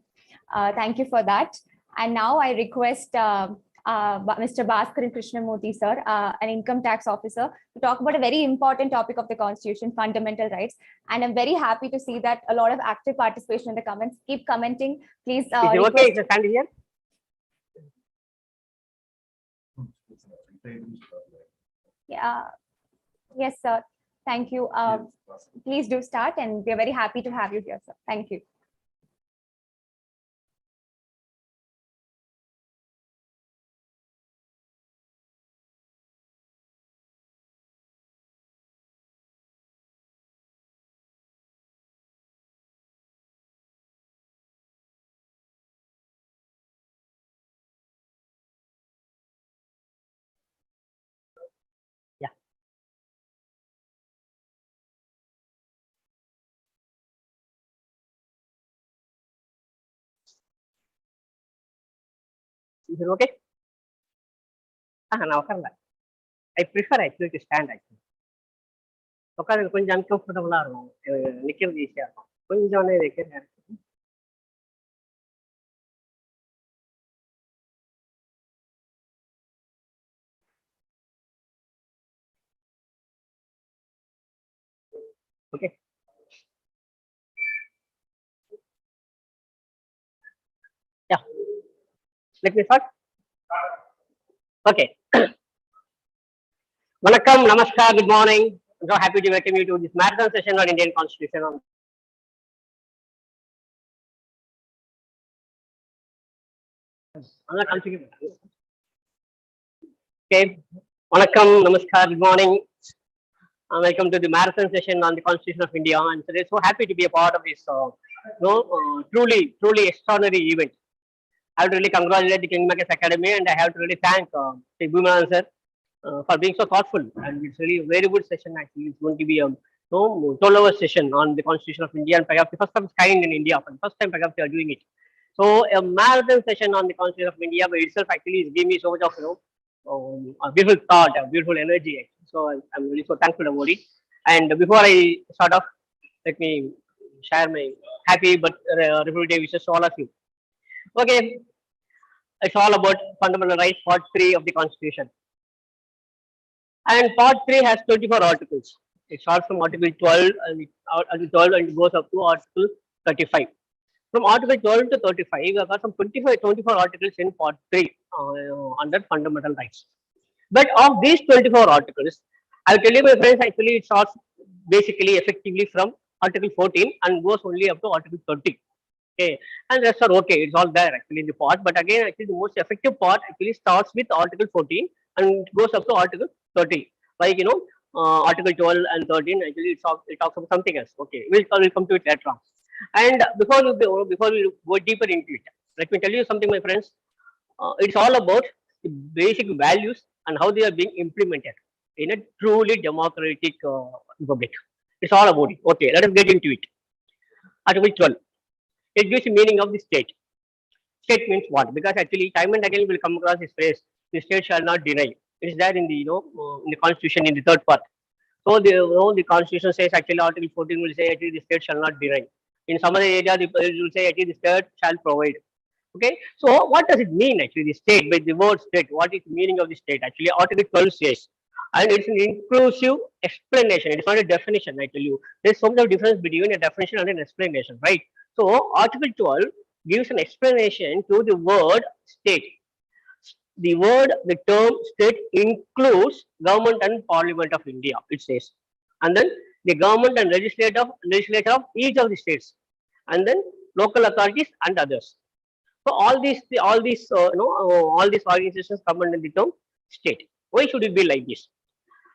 Thank you for that. And now I request Mr. Bhaskaran Krishnamoorthy sir, an income tax officer, to talk about a very important topic of the Constitution, fundamental rights. And I'm very happy to see that a lot of active participation in the comments. Keep commenting, please. Is it okay if I stand here? Yeah. Yes, sir. Thank you. Please do start, and we're very happy to have you here, sir. Thank you. Is it okay? I prefer actually to stand actually. உட்காந்து கொஞ்சம் அன்கம்ஃபர்டபுளா இருக்கும், நிக்கிறது ஈஸியா இருக்கும். கொஞ்சம் வைக்கிறேன். Okay. Yeah. Let me start. Okay. Vanakkam, namaskar, good morning. I'm so happy to welcome you to this marathon session on Indian Constitution. Okay. Vanakkam, namaskar, good morning. Welcome to the marathon session on the Constitution of India. And today, so happy to be a part of this truly extraordinary event. I have to really congratulate the KingMakers Academy, and I have to really thank Mr.Bhoominathan sir for being so thoughtful. And it's really a very good session. Actually, it's going to be a 12-hour session on the Constitution of India, and perhaps the first of its kind in India. For the first time, perhaps they are doing it. So a marathon session on the Constitution of India by itself actually is giving me so much of a beautiful thought, a beautiful energy. Actually. So I'm really so thankful about it. And before I start off, let me share my happy but Republic Day wishes to all of you. Okay, it's all about fundamental rights, part 3 of the Constitution. And part 3 has 24 articles. It starts from Article 12 and it goes up to Article 35. From Article 12 to 35, we have got some 24 articles in part 3 under fundamental rights. But of these 24 articles, I will tell you, my friends, actually it starts basically effectively from Article 14 and goes only up to Article 30. Okay, and rest are okay, it's all there actually in the part. But again, actually the most effective part actually starts with Article 14 and goes up to Article 30. Like Article 12 and 13 actually it talks about something else. Okay, we'll come to it later on. And before we go deeper into it, let me tell you something, my friends. It's all about the basic values and how they are being implemented. in a truly democratic republic. It's all about it. Okay, let us get into it. Article 12. It gives the meaning of the state. State means what? Because actually, time and again, we'll come across this phrase: the state shall not deny. It is there in the in the constitution in the third part. So the constitution says actually Article 14 will say actually the state shall not deny. In some other area, it will say actually the state shall provide. Okay, so what does it mean actually the state by the word state? What is the meaning of the state? Actually, Article 12 says, and it's an inclusive explanation. It's not a definition. I tell you, there's so much of difference between a definition and an explanation, right? So Article 12 gives an explanation to the word state. The term state includes government and parliament of India, it says. And then the government and legislature of each of the states. And then local authorities and others. So all these organizations come under the term state. Why should it be like this?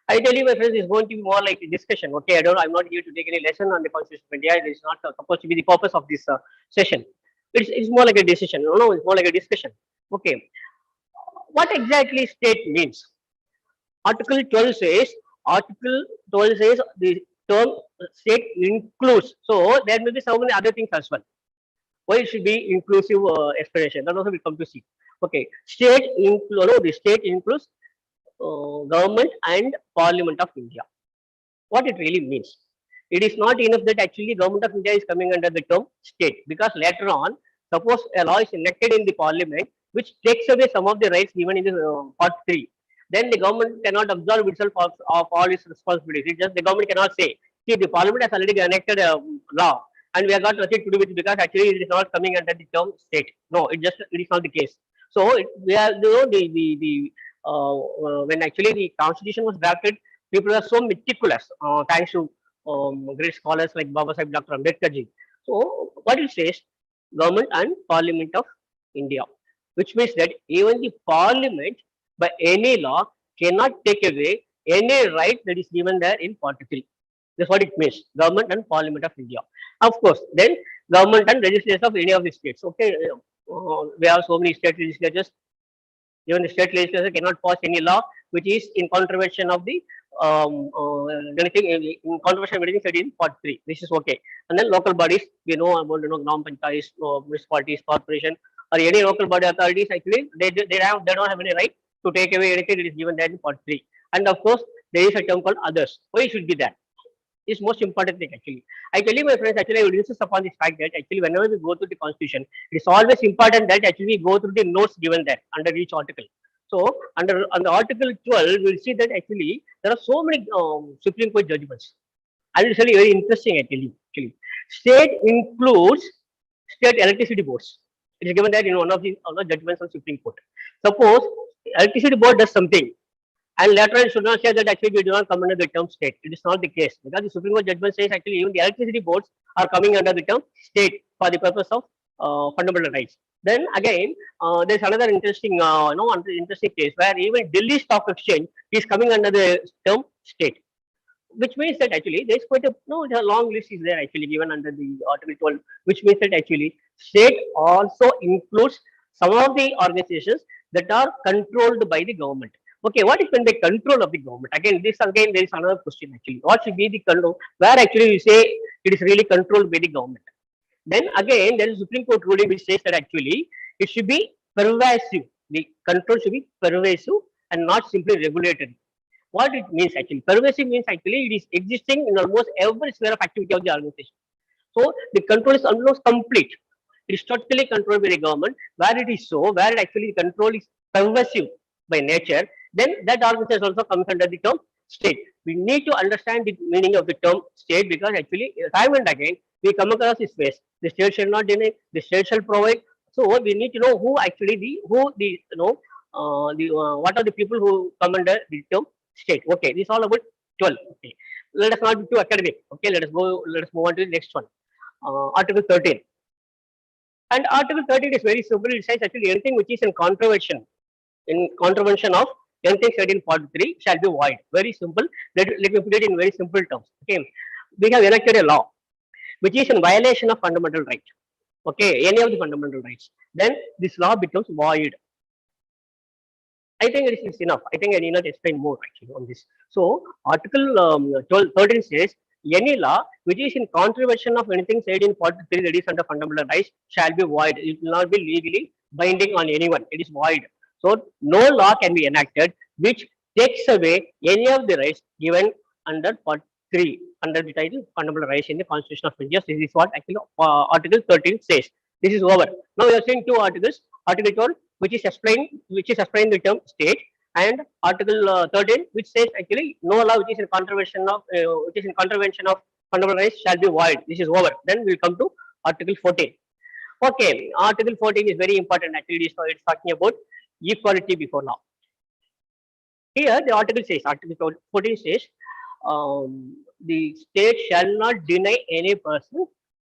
I tell you, my friends, it's going to be more like a discussion. Okay, I'm not here to take any lesson on the Constitution of India. It is not supposed to be the purpose of this session. It's more like a decision. No, it's more like a discussion. Okay, what exactly state means? Article 12 says, the term state includes. So there may be so many other things as well. Why it should be inclusive explanation? That also we come to see. Okay, the state includes government and parliament of India. What it really means? It is not enough that actually government of India is coming under the term state, because later on, suppose a law is enacted in the parliament which takes away some of the rights given in the part 3, then the government cannot absolve itself of all its responsibilities. It just the government cannot say, see, the parliament has already enacted a law and we have got nothing to do with it because actually it is not coming under the term state. No, it is not the case. So we are when actually the constitution was drafted, people are so meticulous, thanks to great scholars like Baba Sahib Dr. Ambedkar ji. So what it says, government and parliament of India, which means that even the parliament by any law cannot take away any right that is given there in part 3. That's what it means, government and parliament of India. Of course, then government and legislatures of any of the states. Okay, we have so many state legislatures. Even the state legislature cannot pass any law which is in contravention of the anything in contravention of anything said in part 3. This is okay. And then local bodies, we know about Gram Panchayats, municipalities, corporation, or any local body authorities. Actually, they don't have any right to take away anything that is given there in part 3. And of course, there is a term called others. Why it should be that? Is most important thing actually. I tell you, my friends, actually I will insist upon this fact that actually whenever we go through the constitution, it is always important that actually we go through the notes given there under each article. So under Article 12, we will see that actually there are so many Supreme Court judgments. I will tell you very interesting actually. State includes state electricity boards. It is given that in one of the judgments of Supreme Court. Suppose electricity board does something, and later on should not say that actually we do not come under the term state. It is not the case, because the Supreme Court judgment says actually even the electricity boards are coming under the term state for the purpose of fundamental rights. Then again, there's another interesting interesting case where even Delhi Stock Exchange is coming under the term state, which means that actually there's quite a long list is there actually given under the Article 12, which means that actually state also includes some of the organizations that are controlled by the government. Okay, what is meant by control of the government? Again, there is another question actually. What should be the control? Where actually we say it is really controlled by the government. Then again, there is a Supreme Court ruling which says that actually it should be pervasive. The control should be pervasive and not simply regulatory. What it means actually? Pervasive means actually it is existing in almost every sphere of activity of the organization. So the control is almost complete. It is totally controlled by the government. Where it is so, where actually the control is pervasive by nature, then that organization also comes under the term state. We need to understand the meaning of the term state, because actually time and again we come across this phrase: the state shall not deny, the state shall provide. So we need to know what are the people who come under the term state. Okay, this is all about 12. Okay, let us not be too academic. Okay, let us move on to the next one. Article 13. And Article 13 is very simple. It says actually anything which is in contravention of anything said in part 3 shall be void. Very simple. Let me put it in very simple terms. Okay, we have enacted a law which is in violation of fundamental right. Okay, any of the fundamental rights, then this law becomes void. I think it is enough. I think I need not explain more actually on this. So Article 13 says any law which is in contravention of anything said in 43 that is under fundamental rights shall be void. It will not be legally binding on anyone. It is void. So no law can be enacted which takes away any of the rights given under 43 under the title fundamental rights in the Constitution of India. This is what actually Article 13 says. This is over. Now we are seeing two articles. Article 12 which is explained the term state, and Article 13 which says actually no law which is in contravention of fundamental rights shall be void. This is over. Then we'll come to Article 14. Okay, Article 14 is very important. Actually, it's talking about equality before law. Here, the article says, Article 14 says, the state shall not deny any person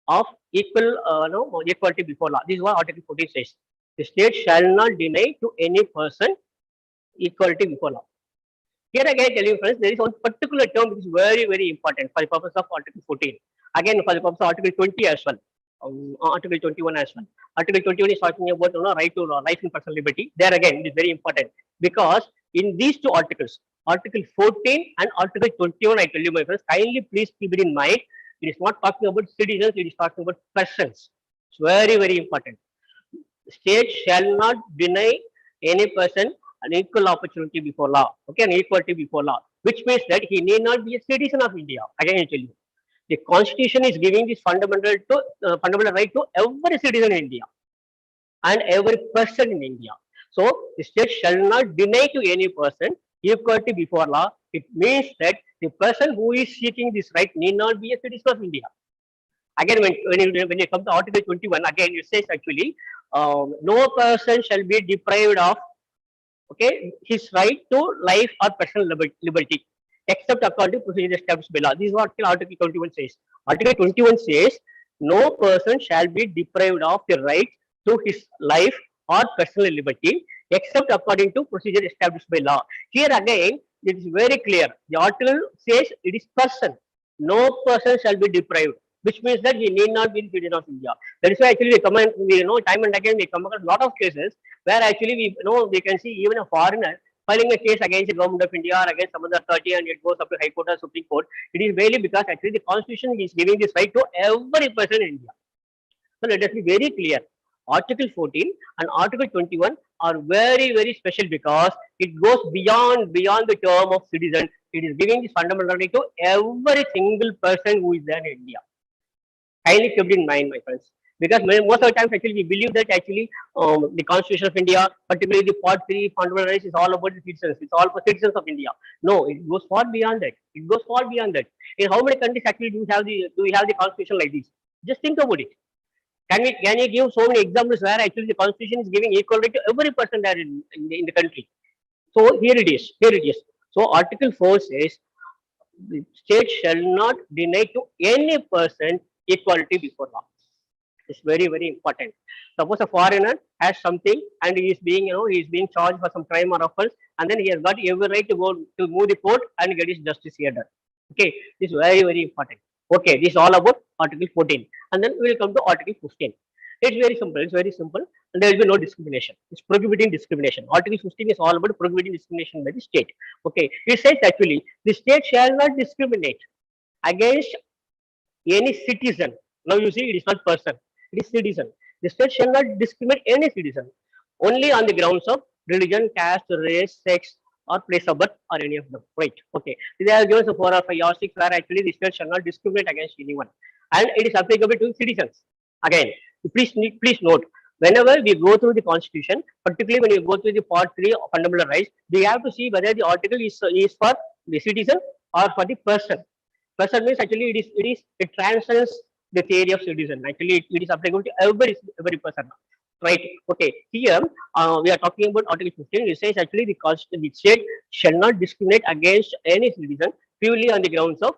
of equality before law. This is what Article 14 says. The state shall not deny to any person equality before law. Here again, I tell you friends, there is one particular term which is very, very important for the purpose of Article 14. Again, for the purpose of Article 20 as well. Article 21 as well. Article 21 is talking about right to life and personal liberty. There again, it is very important because in these two articles, Article 14 and Article 21, I tell you, my friends, kindly please keep it in mind. It is not talking about citizens, it is talking about persons. It's very, very important. State shall not deny any person an equal opportunity before law. Okay, an equality before law, which means that he need not be a citizen of India. Again, I tell you, the Constitution is giving this fundamental right to every citizen in India and every person in India. So the state shall not deny to any person equality before law. It means that the person who is seeking this right need not be a citizen of India. Again, when you come to Article 21, again it says actually no person shall be deprived of his right to life or personal liberty except according to procedure established by law. This is what Article 21 says. Article 21 says no person shall be deprived of the right to his life or personal liberty except according to procedure established by law. Here again, it is very clear. The article says it is person. No person shall be deprived, which means that he need not be in citizen of India. That is why actually time and again we come across a lot of cases where actually we can see even a foreigner filing a case against the government of India or against some other authority and it goes up to High Court or Supreme Court. It is mainly because actually the Constitution is giving this right to every person in India. So let us be very clear. Article 14 and Article 21 are very, very special because it goes beyond the term of citizen. It is giving this fundamental right to every single person who is there in India. Kindly keep it in mind, my friends. Because most of the times actually we believe that actually the Constitution of India, particularly the Part 3 fundamental rights, is all about the citizens. It's all for citizens of India. No, it goes far beyond that. It goes far beyond that. In how many countries actually do we have the Constitution like this? Just think about it. Can you give so many examples where actually the Constitution is giving equal right to every person there in the country? So here it is. So Article 4 says the state shall not deny to any person equality before law. It's very, very important. Suppose a foreigner has something and he is being charged for some crime or offense, and then he has got every right to go to move the court and get his justice here done. Okay, this is very, very important. Okay, this is all about Article 14, and then we will come to Article 15. It's very simple. And there will be no discrimination. It's prohibiting discrimination. Article 15 is all about prohibiting discrimination by the state. Okay, it says actually the state shall not discriminate against any citizen. Now you see, it is not person, it is citizen. The state shall not discriminate any citizen only on the grounds of religion, caste, race, sex, or place of birth, or any of them. Right? Okay. They are given 4 or 5 or 6 where actually the state shall not discriminate against anyone, and it is applicable to citizens. Again, please note, whenever we go through the Constitution, particularly when you go through the Part 3 of fundamental rights, we have to see whether the article is for the citizen or for the person. Person means actually it transcends the theory of citizen. Actually, it is applicable to every person. Right? Okay. Here we are talking about Article 15. It says actually the state shall not discriminate against any citizen purely on the grounds of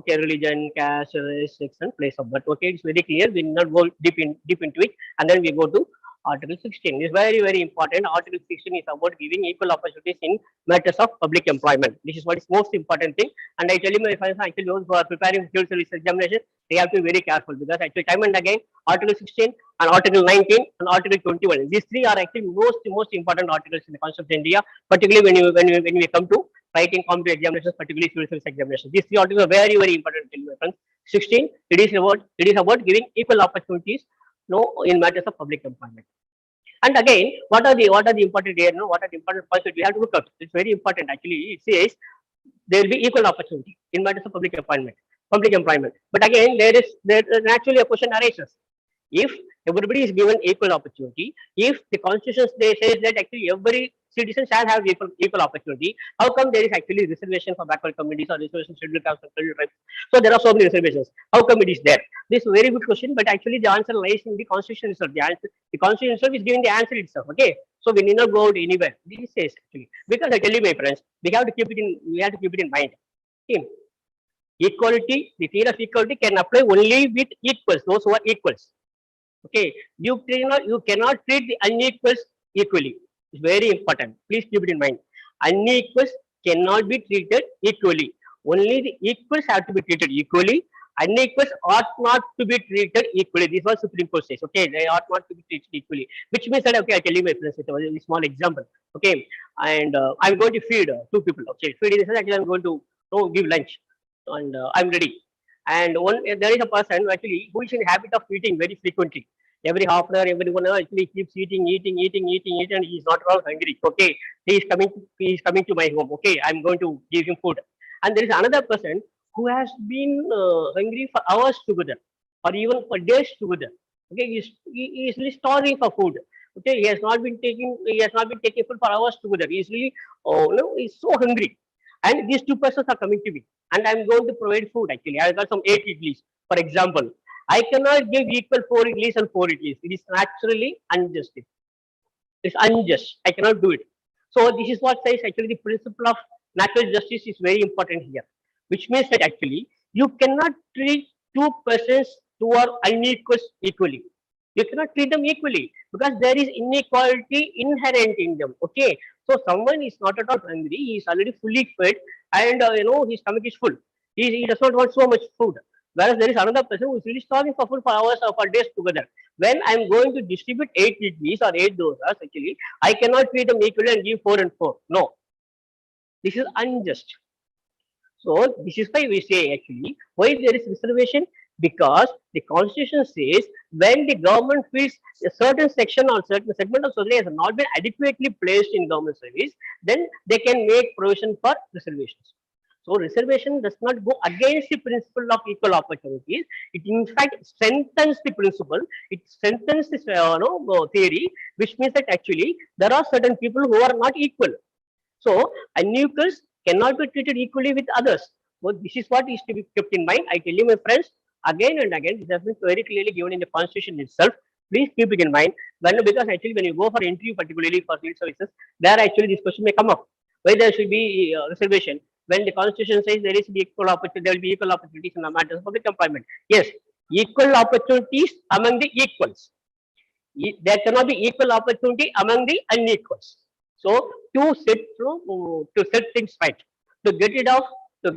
religion, caste, race, sex, and place of birth. Okay, it's very clear. We will not go deep into it, and then we go to Article 16 is very, very important. Article 16 is about giving equal opportunities in matters of public employment. This is what is most important thing. And I tell you, my friends, actually those who are preparing civil service examination, they have to be very careful because actually time and again, Article 16 and Article 19 and Article 21. These three are actually most important articles in the Constitution of India, particularly when we come to writing competitive examinations, particularly civil service examinations. These three articles are very, very important, my friends. 16, it is about giving equal opportunities, in matters of public employment. And again, what are the important here? What are the important points that we have to look at? It's very important. Actually, it says there will be equal opportunity in matters of public employment. But again, there naturally a question arises. If everybody is given equal opportunity, if the constitution says that actually every citizen shall have equal opportunity, how come there is actually reservation for backward communities or reservation scheduled castes and scheduled tribes? So there are so many reservations. How come it is there? This is a very good question, but actually the answer lies in the constitution itself. The constitution itself is giving the answer itself. Okay, so we need not go out anywhere. This says actually, because I tell you, my friends, we have to keep it in mind. Okay. Equality, the theory of equality can apply only with equals, those who are equals. Okay, you cannot treat the unequals equally. It's very important. Please keep it in mind. Unequals cannot be treated equally. Only the equals have to be treated equally. Unequals ought not to be treated equally. This was Supreme Court says. Okay, they ought not to be treated equally. Which means that, okay, I tell you my friends, it was a small example. Okay, and I'm going to feed two people. Okay, feeding is actually I'm going to give lunch, and I'm ready. And there is a person actually who is in the habit of eating very frequently. Every half an hour, every 1 hour, actually keeps eating, and he is not at all hungry. Okay, he is coming to my home. Okay, I'm going to give him food. And there is another person who has been hungry for hours together, or even for days together. Okay, he is really starving for food. Okay, he has not been taking food for hours together. He is really, he's so hungry. And these two persons are coming to me, and I'm going to provide food. Actually, I got some 8 idlis, for example. I cannot give equal 4 idlis and 4 idlis. It is naturally unjust. It's unjust. I cannot do it. So this is what says actually the principle of natural justice is very important here, which means that actually you cannot treat two persons who are unequal equally. You cannot treat them equally because there is inequality inherent in them. Okay, so someone is not at all hungry; he is already fully fed, and his stomach is full. He does not want so much food. Whereas there is another person who is really starving for food for hours or for days together. When I'm going to distribute 8 idlis or 8 dosas, actually, I cannot treat them equally and give 4 and 4. No, this is unjust. So this is why we say actually why there is reservation, because the constitution says when the government feels a certain section or certain segment of society has not been adequately placed in government service, then they can make provision for reservations. So reservation does not go against the principle of equal opportunities. It in fact strengthens the principle. It strengthens this theory, which means that actually there are certain people who are not equal. So unequals cannot be treated equally with others. So this is what is to be kept in mind. I tell you, my friends, again and again, this has been very clearly given in the constitution itself. Please keep it in mind. Because actually when you go for interview, particularly for civil services, there actually this question may come up. Why there should be reservation? When the constitution says there is equal opportunity, there will be equal opportunities in the matters of public employment. Yes, equal opportunities among the equals. There cannot be equal opportunity among the unequals. So to set things right, to get rid of the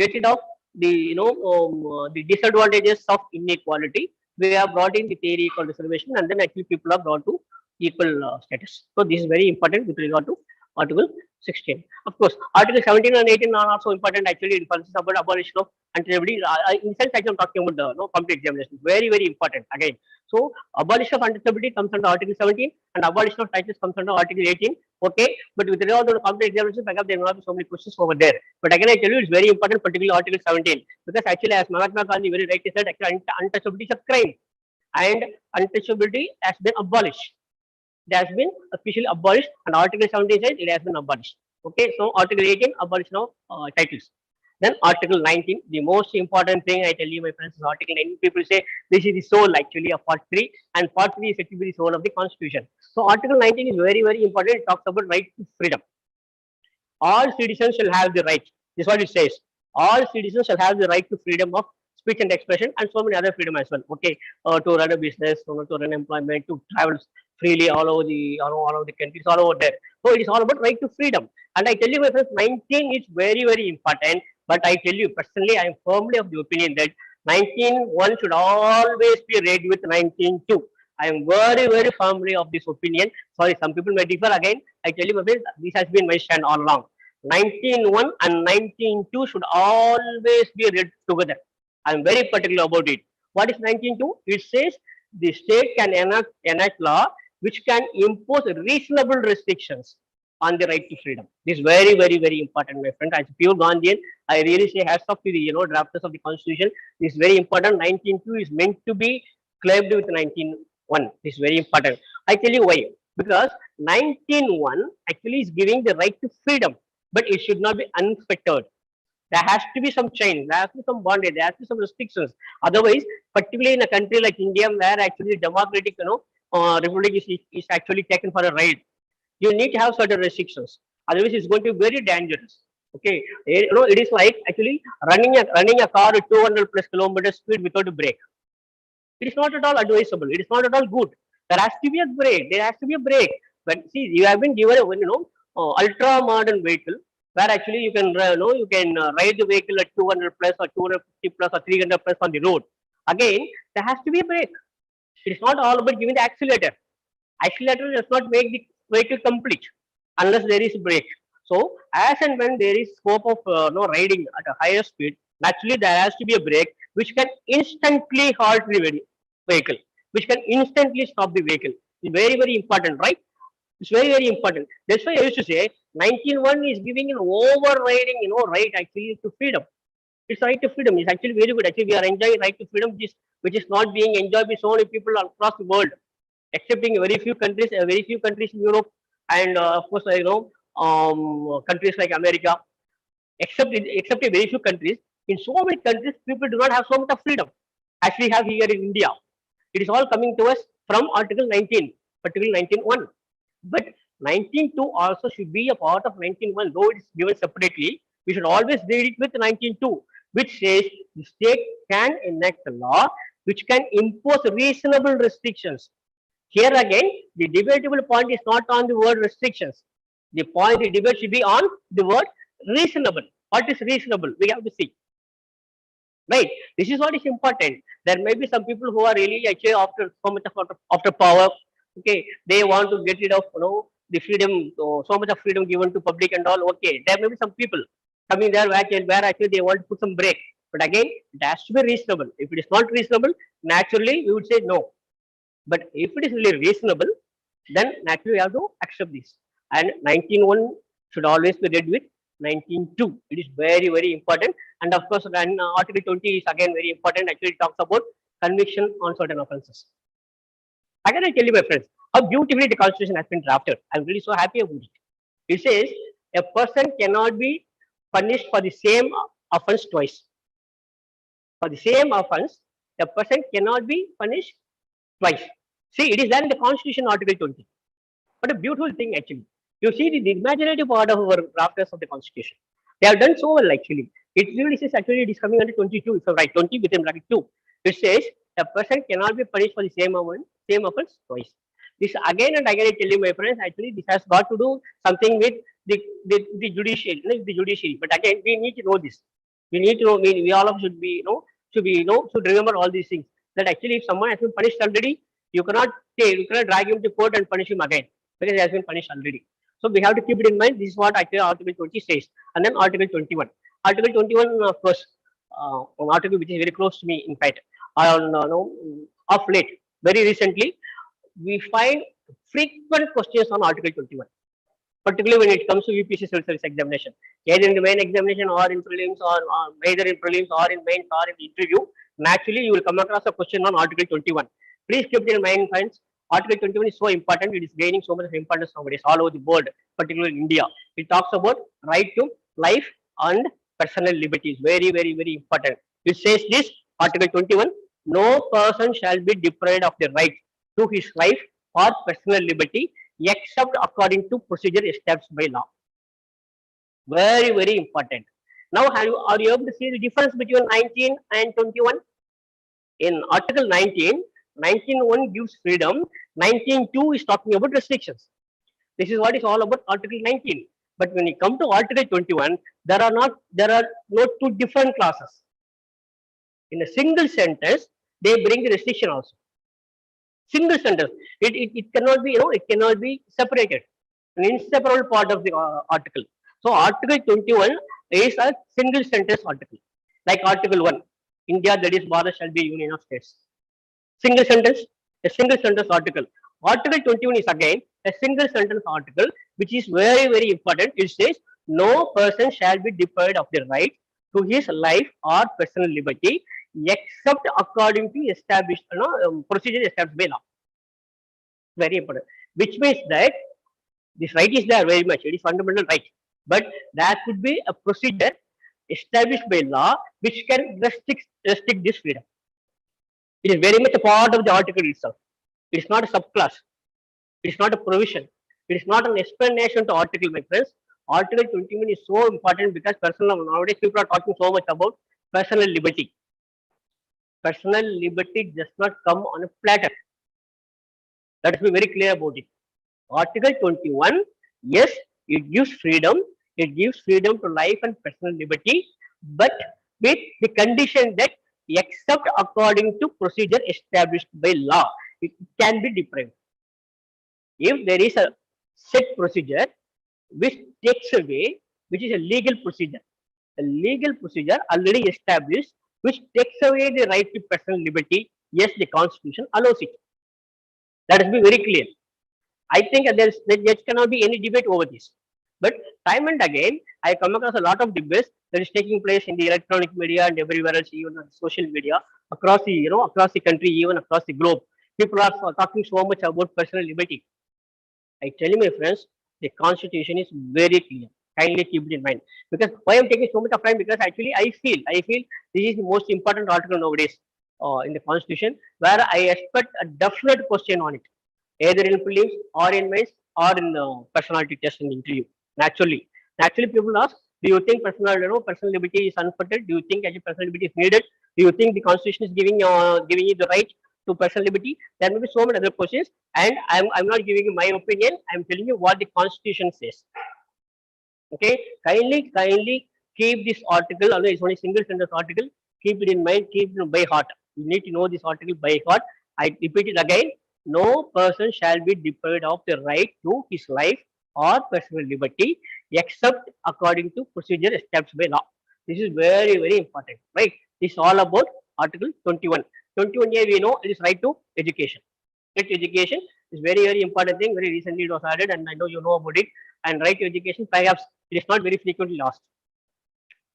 the disadvantages of inequality, we have brought in the theory equal reservation, and then actually people are brought to equal status. So this is very important with regard to Article 16. Of course, Article 17 and 18 are also important. Actually, it consists about abolition of untouchability. In sense, actually, I'm talking about the complete examination. Very, very important again. So, abolition of untouchability comes under Article 17, and abolition of titles comes under Article 18. Okay, but with regard to the complete examination, perhaps there will not be so many questions over there. But again, I tell you, it's very important, particularly Article 17, because actually, as Mahatma Gandhi very rightly said, actually, untouchability is a crime, and untouchability has been abolished. It has been officially abolished, and Article 17 says it has been abolished. Okay, so Article 18, abolition of titles. Then Article 19, the most important thing I tell you, my friends, is Article 19. People say this is the soul actually of Part 3, and Part 3 is said to be the soul of the Constitution. So Article 19 is very, very important. It talks about right to freedom. All citizens shall have the right. This is what it says. All citizens shall have the right to freedom of speech and expression, and so many other freedom as well. Okay, to run a business, to run employment, to travel freely all over the countries, all over there. So it is all about right to freedom. And I tell you, my friends, 19 is very, very important. But I tell you, personally, I am firmly of the opinion that 19.1 should always be read with 19.2. I am very, very firmly of this opinion. Sorry, some people may differ again. I tell you, my friends, this has been my stand all along. 19.1 and 19.2 should always be read together. I am very particular about it. What is 19.2? It says the state can enact law which can impose reasonable restrictions on the right to freedom. This is very, very, very important, my friend. As a pure Gandhian, I really say hats off to the drafters of the constitution. This is very important. 19.2 is meant to be claimed with 19.1. This is very important. I tell you why. Because 19.1 actually is giving the right to freedom, but it should not be unfettered. There has to be some change, there has to be some bondage, there has to be some restrictions. Otherwise, particularly in a country like India, where actually democratic, republic is actually taken for a ride, you need to have certain restrictions. Otherwise, it's going to be very dangerous. Okay, it is like actually running a car at 200 plus kilometers speed without a brake. It is not at all advisable. It is not at all good. There has to be a brake. There has to be a brake. But see, you have been given a ultra modern vehicle where actually you can ride the vehicle at 200 plus or 250 plus or 300 plus on the road. Again, there has to be a brake. It is not all about giving the accelerator. Accelerator does not make the vehicle complete unless there is a brake. So, as and when there is scope of riding at a higher speed, naturally there has to be a brake which can instantly halt the vehicle, which can instantly stop the vehicle. It's very, very important, right? It's very, very important. That's why I used to say 19.1 is giving an overriding, right actually to freedom. It's right to freedom. It's actually very good. Actually, we are enjoying right to freedom, which is not being enjoyed by so many people across the world, excepting very few countries in Europe, and of course, countries like America. Except in very few countries, in so many countries, people do not have so much of freedom as we have here in India. It is all coming to us from Article 19, particularly 19.1. But 19.2 also should be a part of 19.1, though it is given separately. We should always read it with 19.2, which says the state can enact a law which can impose reasonable restrictions. Here again, the debatable point is not on the word restrictions. The debate should be on the word reasonable. What is reasonable? We have to see. Right. This is what is important. There may be some people who are really actually after so much of after power. Okay, they want to get rid of the freedom, so much of freedom given to public and all. Okay, there may be some people coming there where actually they want to put some break. But again, it has to be reasonable. If it is not reasonable, naturally we would say no. But if it is really reasonable, then naturally we have to accept this. And 19.1 should always be read with 19.2. It is very, very important. And of course, then Article 20 is again very important. Actually, it talks about conviction on certain offences. Again, I tell you, my friends, how beautifully the Constitution has been drafted. I'm really so happy about it. It says a person cannot be punished for the same offence twice. For the same offence, a person cannot be punished twice. See, it is there in the Constitution, Article 20. What a beautiful thing, actually. You see the imaginative part of our drafters of the Constitution. They have done so well, actually. It really says, actually, it is coming under 22, if I write 20 within bracket 2. It says, a person cannot be punished for the same offence twice. This again and again, I tell you, my friends, actually, this has got to do something with the judiciary. But again, we need to know this. We need to know, we all of us should remember all these things. That actually, if someone has been punished already, you cannot drag him to court and punish him again because he has been punished already. So we have to keep it in mind. This is what actually Article 20 says. And then Article 21. Article 21, of course, an article which is very close to me, in fact, of late, very recently, we find frequent questions on Article 21, particularly when it comes to UPSC civil service examination, either in the main examination or in prelims or either in prelims or in mains or in interview. Naturally, you will come across a question on Article 21. Please keep it in mind, friends. Article 21 is so important. It is gaining so much of importance nowadays all over the world, particularly in India. It talks about right to life and personal liberty. Is very, very, very important. It says this, Article 21, no person shall be deprived of the right to his life or personal liberty except according to procedure established by law. Very, very important. Now, are you able to see the difference between 19 and 21? In Article 19, 19.1 gives freedom, 19.2 is talking about restrictions. This is what is all about Article 19. But when you come to Article 21, there are no two different clauses. In a single sentence, they bring the restriction also. Single sentence. It cannot be, it cannot be separated. An inseparable part of the article. So Article 21 is a single sentence article. Like Article 1, India, that is Bharat, shall be Union of States. Single sentence, a single sentence article. Article 21 is again a single sentence article, which is very, very important. It says, no person shall be deprived of the right to his life or personal liberty, except according to established procedure established by law. Very important. Which means that this right is there very much. It is fundamental right. But there could be a procedure established by law which can restrict this freedom. It is very much a part of the article itself. It is not a subclass. It is not a provision. It is not an explanation to article, my friends. Article 21 is so important because nowadays people are talking so much about personal liberty. Personal liberty does not come on a platter. Let us be very clear about it. Article 21, yes, it gives freedom. It gives freedom to life and personal liberty, but with the condition that except according to procedure established by law, it can be deprived. If there is a set procedure which takes away, which is a legal procedure already established, which takes away the right to personal liberty, yes, the Constitution allows it. Let us be very clear. I think there cannot be any debate over this. But time and again, I come across a lot of debates that is taking place in the electronic media and everywhere else, even on social media, across the across the country, even across the globe. People are talking so much about personal liberty. I tell you, my friends, the Constitution is very clear. Kindly keep it in mind. Because why I'm taking so much of time? Because actually, I feel this is the most important article nowadays in the Constitution, where I expect a definite question on it, either in prelims or in mains or in the personality test and interview. Naturally, people ask, do you think personal liberty is unfettered? Do you think actually personal liberty is needed? Do you think the Constitution is giving you the right to personal liberty? There may be so many other questions, and I'm not giving you my opinion. I'm telling you what the Constitution says. Okay, kindly keep this article. Although it's only single sentence article, keep it in mind. Keep it by heart. You need to know this article by heart. I repeat it again. No person shall be deprived of the right to his life or personal liberty except according to procedure established by law. This is very, very important, right? This is all about Article 21. 21A, we know it is right to education. Right to education is very, very important thing. Very recently it was added, and I know you know about it. And right to education, perhaps it is not very frequently lost.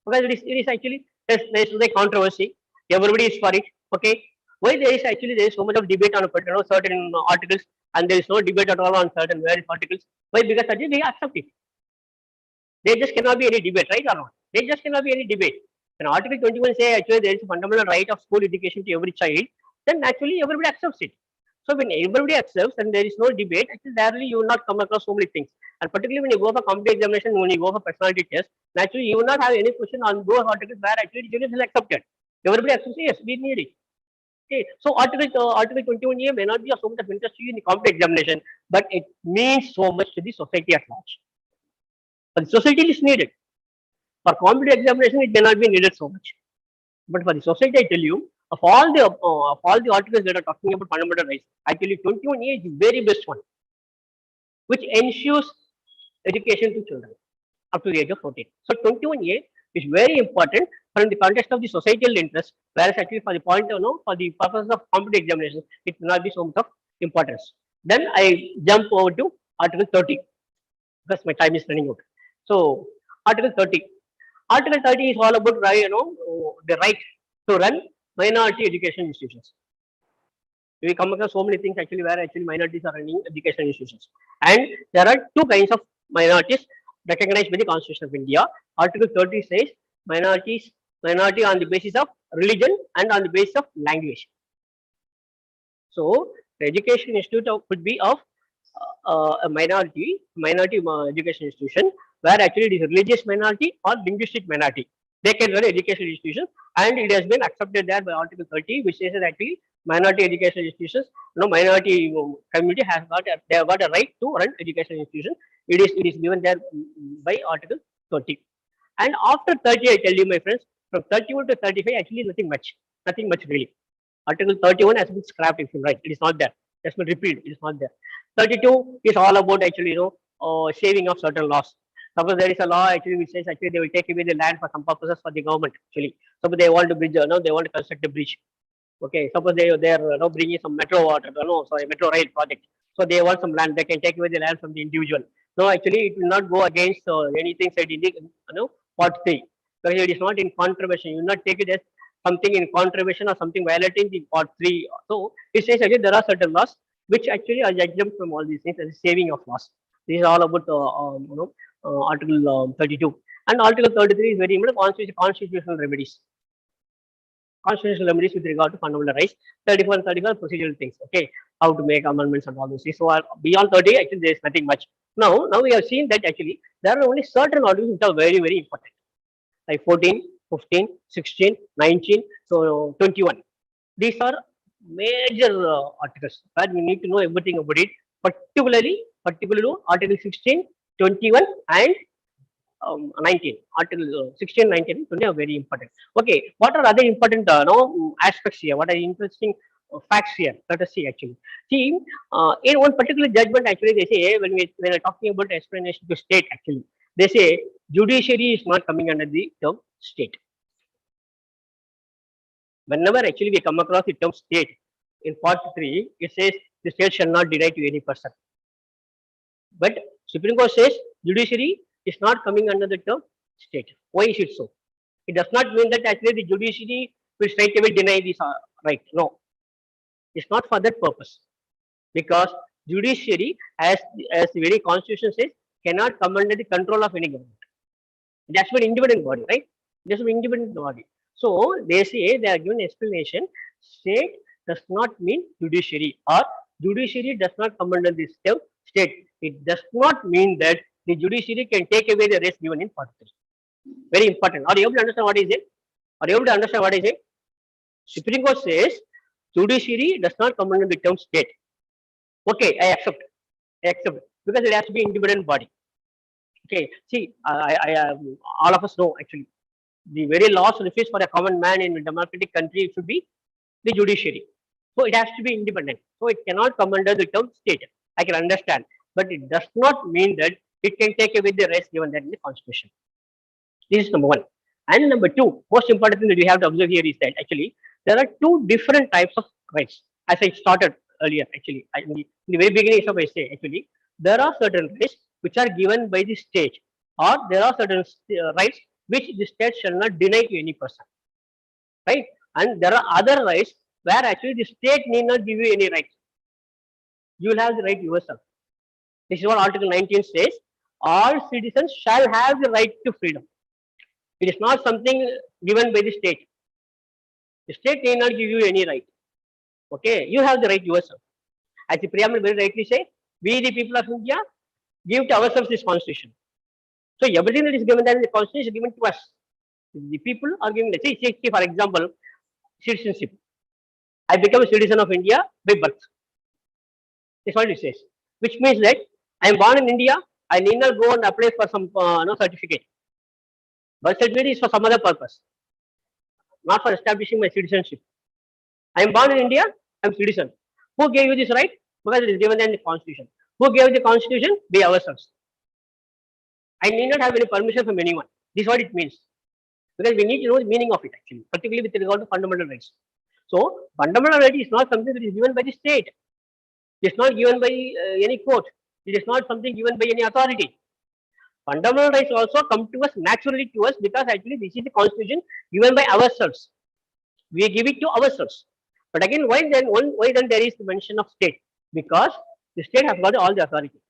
Because it is actually, there is a controversy. Everybody is for it. Okay. Why there is so much of debate on certain articles, and there is no debate at all on certain various articles? Why? Because actually they accept it. There just cannot be any debate, right or not? There just cannot be any debate. When Article 21 say actually there is a fundamental right of school education to every child, then naturally everybody accepts it. So when everybody accepts and there is no debate, actually rarely you will not come across so many things. And particularly when you go for competitive examination, when you go for personality test, naturally you will not have any question on those articles where actually it is accepted. Everybody accepts, yes, we need it. Okay, so Article 21A may not be of so much of interest to you in the competitive examination, but it means so much to the society at large. But the society is needed. For competitive examination, it may not be needed so much. But for the society, I tell you, of all the articles that are talking about fundamental rights, actually 21A is the very best one, which ensures education to children up to the age of 14. So 21A is very important from the context of the societal interest, whereas actually for the point for the purpose of competitive examination, it will not be so much of importance. Then I jump over to Article 30 because my time is running out. So Article 30. Article 30 is all about the right to run minority education institutions. We come across so many things actually where actually minorities are running education institutions, and there are two kinds of minorities recognized by the Constitution of India. Article 30 says minority on the basis of religion and on the basis of language. So the education institute could be of a minority education institution where actually it is religious minority or linguistic minority. they can run educational institutions, and it has been accepted there by Article 30, which says that actually minority educational institutions, minority community they have got a right to run educational institutions. It is given there by Article 30. And after 30, I tell you, my friends, from 31 to 35, actually nothing much really. Article 31 has been scrapped, if you like. It is not there. It has been repealed. It is not there. 32 is all about actually, saving of certain laws. Suppose there is a law actually which says actually they will take away the land for some purposes for the government actually. Suppose they want to bridge, they want to construct a bridge. Okay, suppose they are bringing some metro water, metro rail project. So they want some land. They can take away the land from the individual. No, actually, it will not go against anything said in the part 3, because it is not in contravention. You will not take it as something in contravention or something violating the part 3. So it says actually there are certain laws which actually are exempt from all these things as saving of laws. This is all about Article 32, and Article 33 is very important. Constitutional remedies. Constitutional remedies with regard to fundamental rights. 34 and 35 procedural things. Okay, how to make amendments and all those things. So beyond 30, actually there is nothing much. Now we have seen that actually there are only certain articles which are very, very important, like 14, 15, 16, 19, so 21. These are major articles where we need to know everything about it, particularly Article 16, 21 and 19. Article 16, 19 and 20 are very important. Okay, what are other important aspects here? What are interesting facts here? Let us see actually. See, in one particular judgment actually they say, when we are talking about explanation to state actually, they say judiciary is not coming under the term state. Whenever actually we come across the term state in part 3, it says the state shall not deny to any person. But Supreme Court says judiciary is not coming under the term state. Why is it so? It does not mean that actually the judiciary will straight away deny this right. No, it's not for that purpose. Because judiciary, as the very constitution says, cannot come under the control of any government. That's an independent body, right? That's an independent body. So they say they are given explanation. State does not mean judiciary, or judiciary does not come under this term state. It does not mean that the judiciary can take away the rest given in part 3. Very important. Are you able to understand what is it? Are you able to understand what is it? Supreme Court says judiciary does not come under the term state. Okay, I accept. Because it has to be independent body. Okay, see, all of us know actually the very laws refuge for a common man in a democratic country should be the judiciary. So it has to be independent. So it cannot come under the term state. I can understand, but it does not mean that it can take away the rights given that in the constitution. This is number 1. And number 2, most important thing that we have to observe here is that actually there are 2 different types of rights. As I started earlier, actually, in the very beginning of my say, actually, there are certain rights which are given by the state, or there are certain rights which the state shall not deny to any person, right? And there are other rights where actually the state need not give you any rights. You will have the right yourself. This is what Article 19 says. All citizens shall have the right to freedom. It is not something given by the state. The state need not give you any right. Okay, you have the right yourself. As the preamble very rightly says, we the people of India give to ourselves this constitution. So everything that is given there in the constitution is given to us. The people are given. Say for example, citizenship. I become a citizen of India by birth. That's what it says. Which means that I am born in India. I need not go and apply for some certificate. Birth certificate is for some other purpose, not for establishing my citizenship. I am born in India. I am citizen. Who gave you this right? Because it is given in the constitution. Who gave the constitution? We ourselves. I need not have any permission from anyone. This is what it means. Because we need to know the meaning of it actually, particularly with regard to fundamental rights. So, fundamental right is not something that is given by the state. It is not given by any court. It is not something given by any authority. Fundamental rights also come to us naturally to us because actually this is the constitution given by ourselves. We give it to ourselves. But again, why then there is the mention of state? Because the state has got all the authority.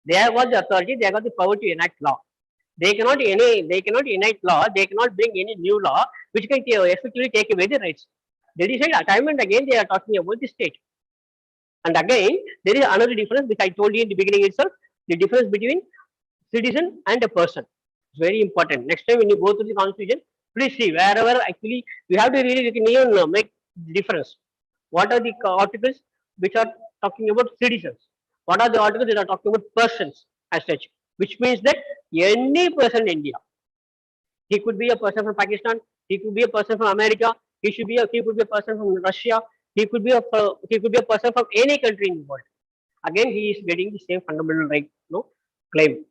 They have got the authority. They have got the power to enact law. They cannot enact law. They cannot bring any new law which can effectively take away the rights. They decide time and again they are talking about the state. And again, there is another difference which I told you in the beginning itself. The difference between citizen and a person. It's very important. Next time when you go through the constitution, please see wherever actually you have to really, you can even make difference. What are the articles which are talking about citizens? What are the articles that are talking about persons as such? Which means that any person in India, he could be a person from Pakistan, he could be a person from America, he could be a person from Russia, he could be a person from any country in the world. Again, he is getting the same fundamental right, claim.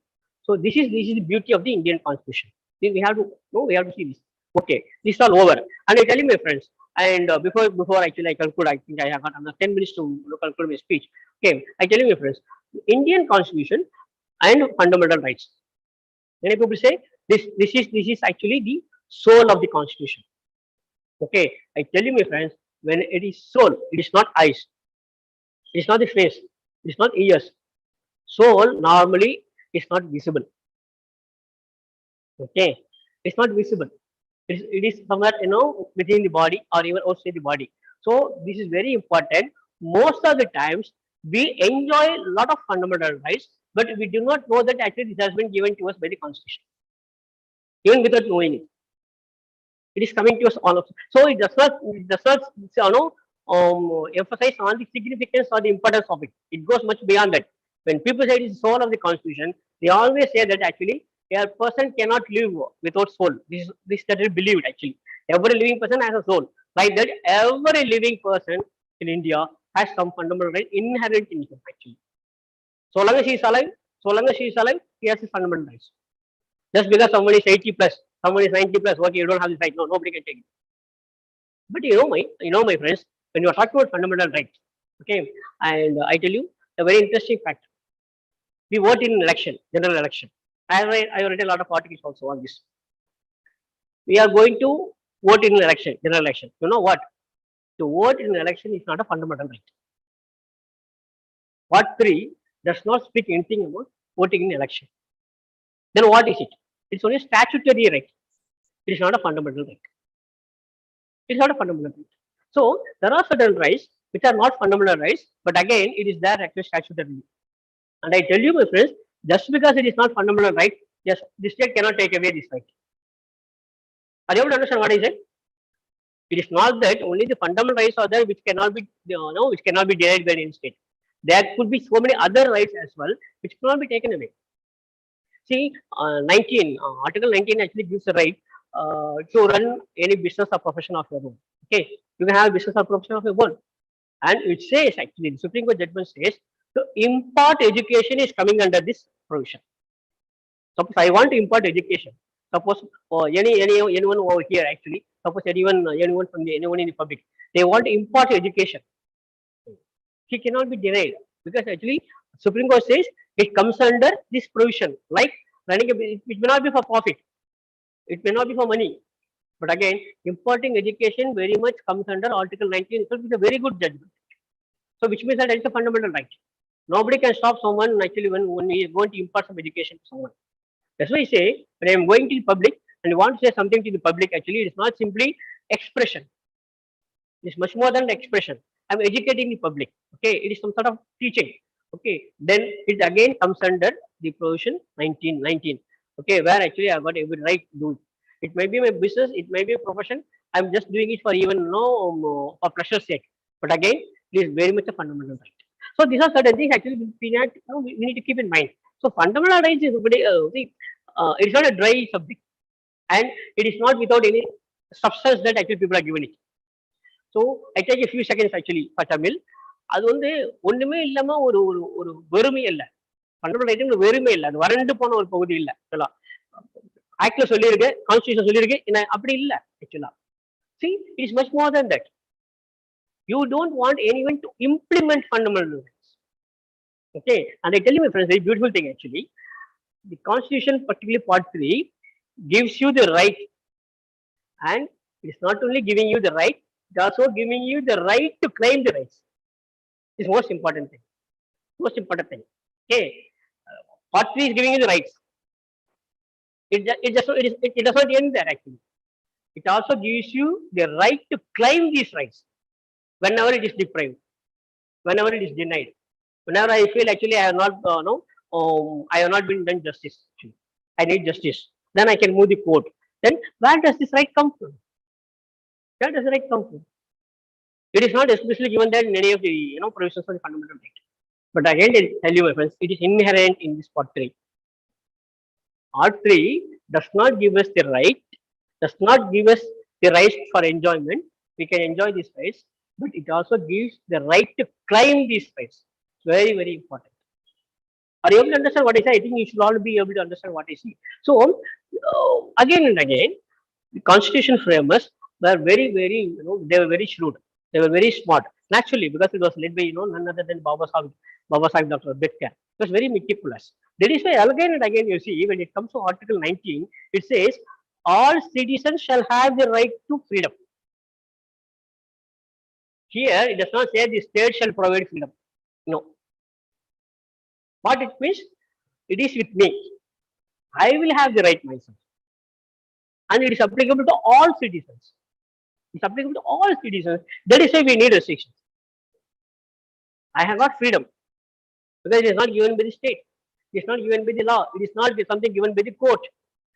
So this is the beauty of the Indian Constitution. We have to we have to see this. Okay, this is all over. And I tell you, my friends, and before actually I conclude, I think I have got another 10 minutes to conclude my speech. Okay, I tell you, my friends, Indian Constitution and fundamental rights. Many people say this is actually the soul of the Constitution. Okay, I tell you, my friends, when it is soul, it is not eyes, it is not the face, it is not ears. Soul normally is not visible. Okay, it's not visible. It is somewhere within the body or even outside the body. So this is very important. Most of the times we enjoy a lot of fundamental rights, but we do not know that actually this has been given to us by the Constitution, even without knowing it. It is coming to us all of. So it does not emphasize on the significance or the importance of it. It goes much beyond that. When people say it is the soul of the Constitution, they always say that actually a person cannot live without soul. This that is believed actually. Every living person has a soul. Like that, every living person in India has some fundamental right inherent in him actually. So long as he is alive, he has his fundamental rights. Just because someone is 80 plus, someone is 90 plus, okay, you don't have this right. No, nobody can take it. But my friends, when you are talking about fundamental rights, okay, and I tell you a very interesting fact. We vote in election, general election. I read a lot of articles also on this. We are going to vote in election, general election. You know what? To vote in election is not a fundamental right. Part 3 does not speak anything about voting in election. Then what is it? It's only a statutory right. It is not a fundamental right. It is not a fundamental right. So there are certain rights which are not fundamental rights, but again, it is there actually statutorily. And I tell you, my friends, just because it is not fundamental right, yes, the state cannot take away this right. Are you able to understand what I said? It is not that only the fundamental rights are there which cannot be which cannot be denied by any state. There could be so many other rights as well which cannot be taken away. See, 19 Article 19 actually gives the right to run any business or profession of your own. Okay, you can have a business or profession of your own, and it says actually the Supreme Court judgment says to impart education is coming under this provision. Suppose I want to impart education. Suppose anyone over here actually. Suppose anyone from anyone in the public, they want to impart education. He cannot be denied because actually Supreme Court says it comes under this provision. Like running it may not be for profit, it may not be for money, but again imparting education very much comes under Article 19 itself. It's a very good judgment. So which means that it's a fundamental right. Nobody can stop someone actually when he is going to impart some education to someone. That's why I say when I am going to the public and I want to say something to the public, actually it is not simply expression. It is much more than expression. I'm educating the public. Okay, it is some sort of teaching. Okay, then it again comes under the provision 1919. Okay, where actually I got every right to do it. It may be my business, it may be a profession. I'm just doing it for even for pleasure's sake. But again, it is very much a fundamental right. So these are certain things actually we need to keep in mind. So fundamental rights is it is not a dry subject, and it is not without any substance that actually people are given it. So I take a few seconds actually for Tamil. அது ஒண்ணுமே இல்லாம ஒரு ஒரு ஒரு வெறுமை இல்லை. Fundamental ரைட்ல வெறுமை இல்லை. அது வறண்டு போன ஒரு பகுதி இல்லை. ஆக்ட்ல சொல்லியிருக்கு, கான்ஸ்டிடியூஷன் சொல்லியிருக்கு, அப்படி இல்லை ஆக்சுவலா. See, it is much more than that. You don't want anyone to implement fundamental rights. Okay, and I tell you, my friends, very beautiful thing actually. The Constitution, particularly Part 3, gives you the right, and it is not only giving you the right, it is also giving you the right to claim the rights. It's most important thing. Most important thing. Okay, Part 3 is giving you the rights. It does not end there actually. It also gives you the right to claim these rights whenever it is deprived, whenever it is denied, whenever I feel actually I have not I have not been done justice. Actually, I need justice. then I can move the court. Then where does this right come from? Where does the right come from? It is not especially given that in any of the provisions of the fundamental right. But again, I tell you, my friends, it is inherent in this part 3. Part 3 does not give us the right, does not give us the rights for enjoyment. We can enjoy these rights, but it also gives the right to claim these rights. It's very, very important. Are you able to understand what I say? I think you should all be able to understand what I see. So, again and again, the constitution framers were very, very, they were very shrewd. They were very smart. Naturally, because it was led by, none other than Baba Sahib Dr. Ambedkar. It was very meticulous. That is why again and again you see, when it comes to Article 19, it says, all citizens shall have the right to freedom. Here, it does not say the state shall provide freedom. No. What it means, it is with me. I will have the right myself. And it is applicable to all citizens. It's applicable to all citizens. That is why we need restrictions. I have got freedom because it is not given by the state. It is not given by the law. It is not something given by the court.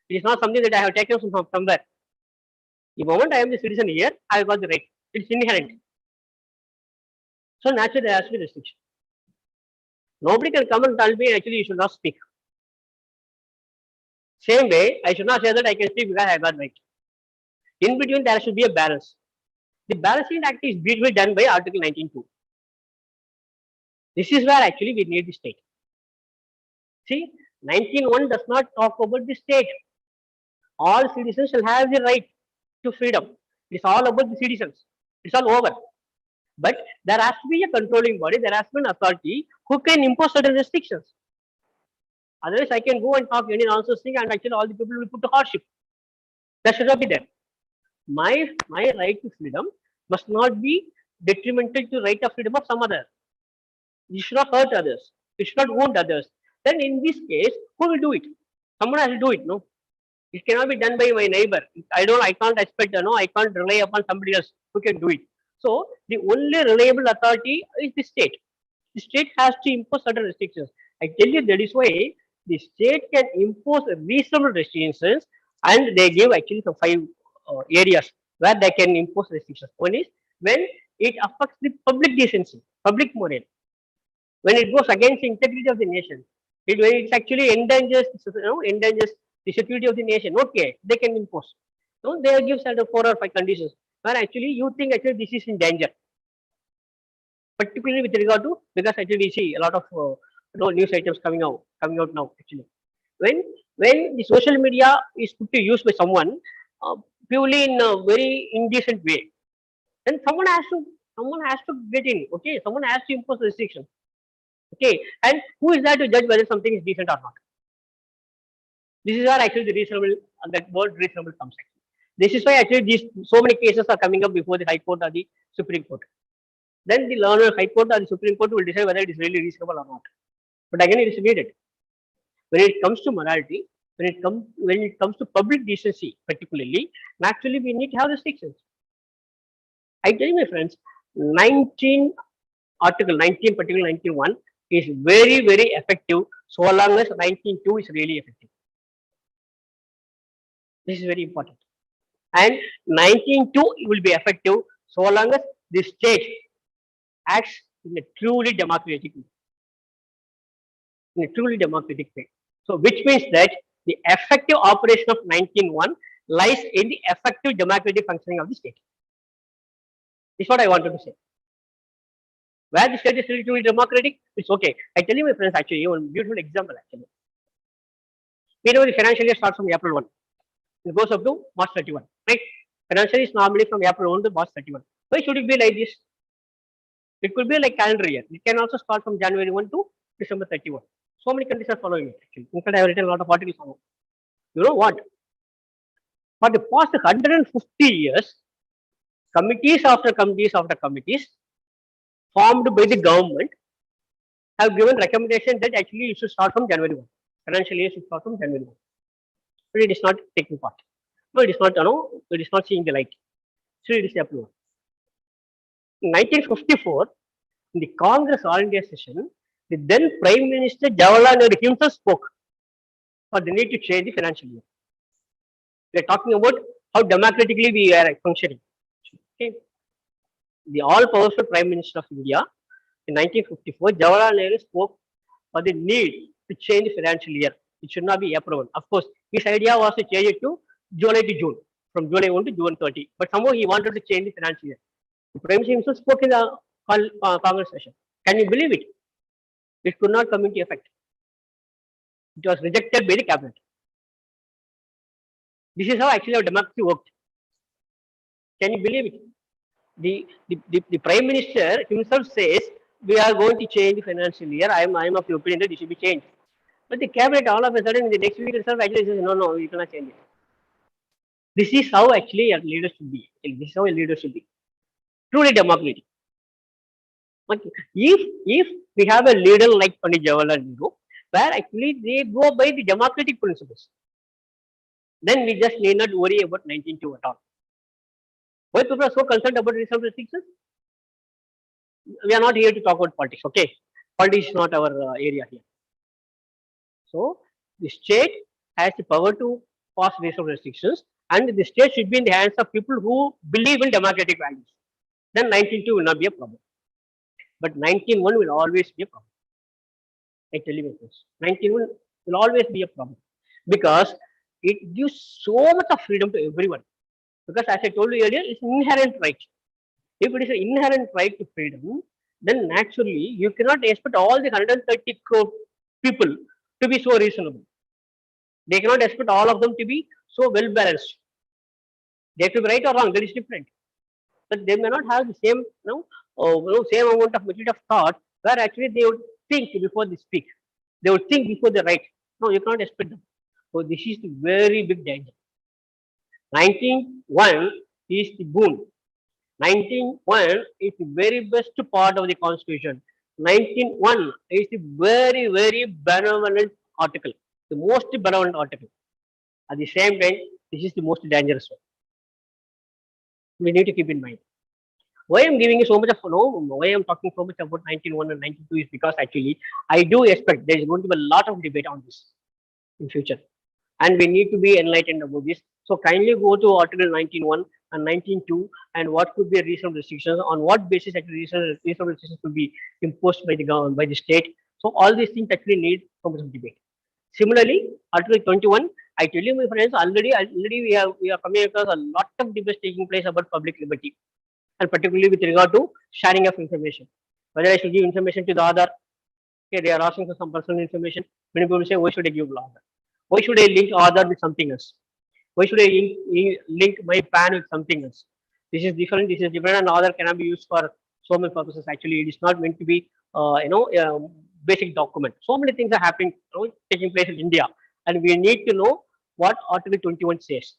It is not something that I have taken from somewhere. The moment I am the citizen here, I have got the right. It's inherent. So naturally, there has to be restriction. Nobody can come and tell me actually you should not speak. Same way, I should not say that I can speak because I have got right. In between, there should be a balance. The balancing act is beautifully done by Article 19.2. This is where actually we need the state. See, 19.1 does not talk about the state. All citizens shall have the right to freedom. It's all about the citizens. It's all over. But there has to be a controlling body, there has to be an authority who can impose certain restrictions. Otherwise, I can go and talk any nonsense thing and actually all the people will put to hardship. That should not be there. My right to freedom must not be detrimental to right of freedom of some other. You should not hurt others. You should not wound others. Then in this case, who will do it? Someone has to do it, no? It cannot be done by my neighbor. I can't expect, I can't rely upon somebody else who can do it. So the only reliable authority is the state. The state has to impose certain restrictions. I tell you that is why the state can impose reasonable restrictions, and they give actually some 5 areas where they can impose restrictions. One is when it affects the public decency, public moral. When it goes against the integrity of the nation, when it actually endangers the security of the nation, okay, they can impose. So they give certain 4 or 5 conditions where actually you think actually this is in danger. Particularly with regard to, because actually we see a lot of news items coming out now actually. When the social media is put to use by someone purely in a very indecent way, then someone has to get in. Okay, someone has to impose restrictions. Okay, and who is there to judge whether something is decent or not? This is where actually the reasonable, that word reasonable comes. This is why actually so many cases are coming up before the High Court or the Supreme Court. Then the learned High Court or the Supreme Court will decide whether it is really reasonable or not. But again, it is needed. When it comes to morality, when it comes to public decency, particularly, naturally we need to have restrictions. I tell you, my friends, Article 19, particularly 19.1, is very, very effective so long as 19.2 is really effective. This is very important. And 19.2 will be effective so long as the state acts in a truly democratic way. So, which means that the effective operation of 19.1 lies in the effective democratic functioning of the state. This is what I wanted to say. Where the state is really truly democratic, it's okay. I tell you, my friends, actually, one beautiful example actually. We know the financial year starts from April 1. It goes up to March 31. Right? Financial is normally from April 1 to March 31. Why should it be like this? It could be like calendar year. It can also start from January 1 to December 31. So many countries are following it actually. In fact, I have written a lot of articles on it. You know what? For the past 150 years, committees after committees after committees formed by the government have given recommendation that actually you should start from January 1. Financial year should start from January 1. But it is not taking part. No, it is not, it is not seeing the light. So it is approved. In 1954, in the Congress All India session, the then Prime Minister Jawaharlal Nehru himself spoke for the need to change the financial year. We are talking about how democratically we are functioning. Okay. The all-powerful Prime Minister of India in 1954, Jawaharlal Nehru spoke for the need to change the financial year. It should not be April 1. Of course, his idea was to change it to July to June, from July 1 to June 30. But somehow he wanted to change the financial year. The Prime Minister himself spoke in the Congress session. Can you believe it? It could not come into effect. It was rejected by the cabinet. This is how actually our democracy worked. Can you believe it? The Prime Minister himself says we are going to change the financial year. I am of the opinion that it should be changed. But the cabinet all of a sudden in the next week itself actually says no, you cannot change it. This is how actually a leader should be. This is how a leader should be. Truly democratic. Okay. If we have a leader like Pandit Jawaharlal Nehru, where actually they go by the democratic principles, then we just need not worry about 19.2 at all. Why people are so concerned about reserve restrictions? We are not here to talk about politics, okay? Politics is not our area here. So, the state has the power to pass reserve restrictions, and the state should be in the hands of people who believe in democratic values. Then 19.2 will not be a problem. But 19.1 will always be a problem. I tell you this. 19.1 will always be a problem because it gives so much of freedom to everyone. Because as I told you earlier, it's an inherent right. If it is an inherent right to freedom, then naturally you cannot expect all the 130 crore people to be so reasonable. They cannot expect all of them to be so well balanced. They have to be right or wrong, that is different. But they may not have the same, same amount of maturity of thought where actually they would think before they speak. They would think before they write. No, you cannot expect them. So this is the very big danger. 19.1 is the boon. 19.1 is the very best part of the constitution. 19.1 is the very, very benevolent article, the most benevolent article. At the same time, this is the most dangerous one. We need to keep in mind. Why I'm giving you so much of why I'm talking so much about 19.1 and 19.2 is because actually I do expect there is going to be a lot of debate on this in future, and we need to be enlightened about this. So kindly go to Article 19.1 and 19.2 and what could be reasonable restrictions, on what basis actually reasonable restrictions could be imposed by the government, by the state. So all these things actually need so much of debate. Similarly, Article 21, I tell you my friends, already we are coming across a lot of debates taking place about public liberty, and particularly with regard to sharing of information. Whether I should give information to the other, okay, they are asking for some personal information. Many people say, why should I give other? Why should I link other with something else? Why should I link my PAN with something else? This is different, and other cannot be used for so many purposes. Actually, it is not meant to be, basic document. So many things are happening, taking place in India, and we need to know what Article 21 says.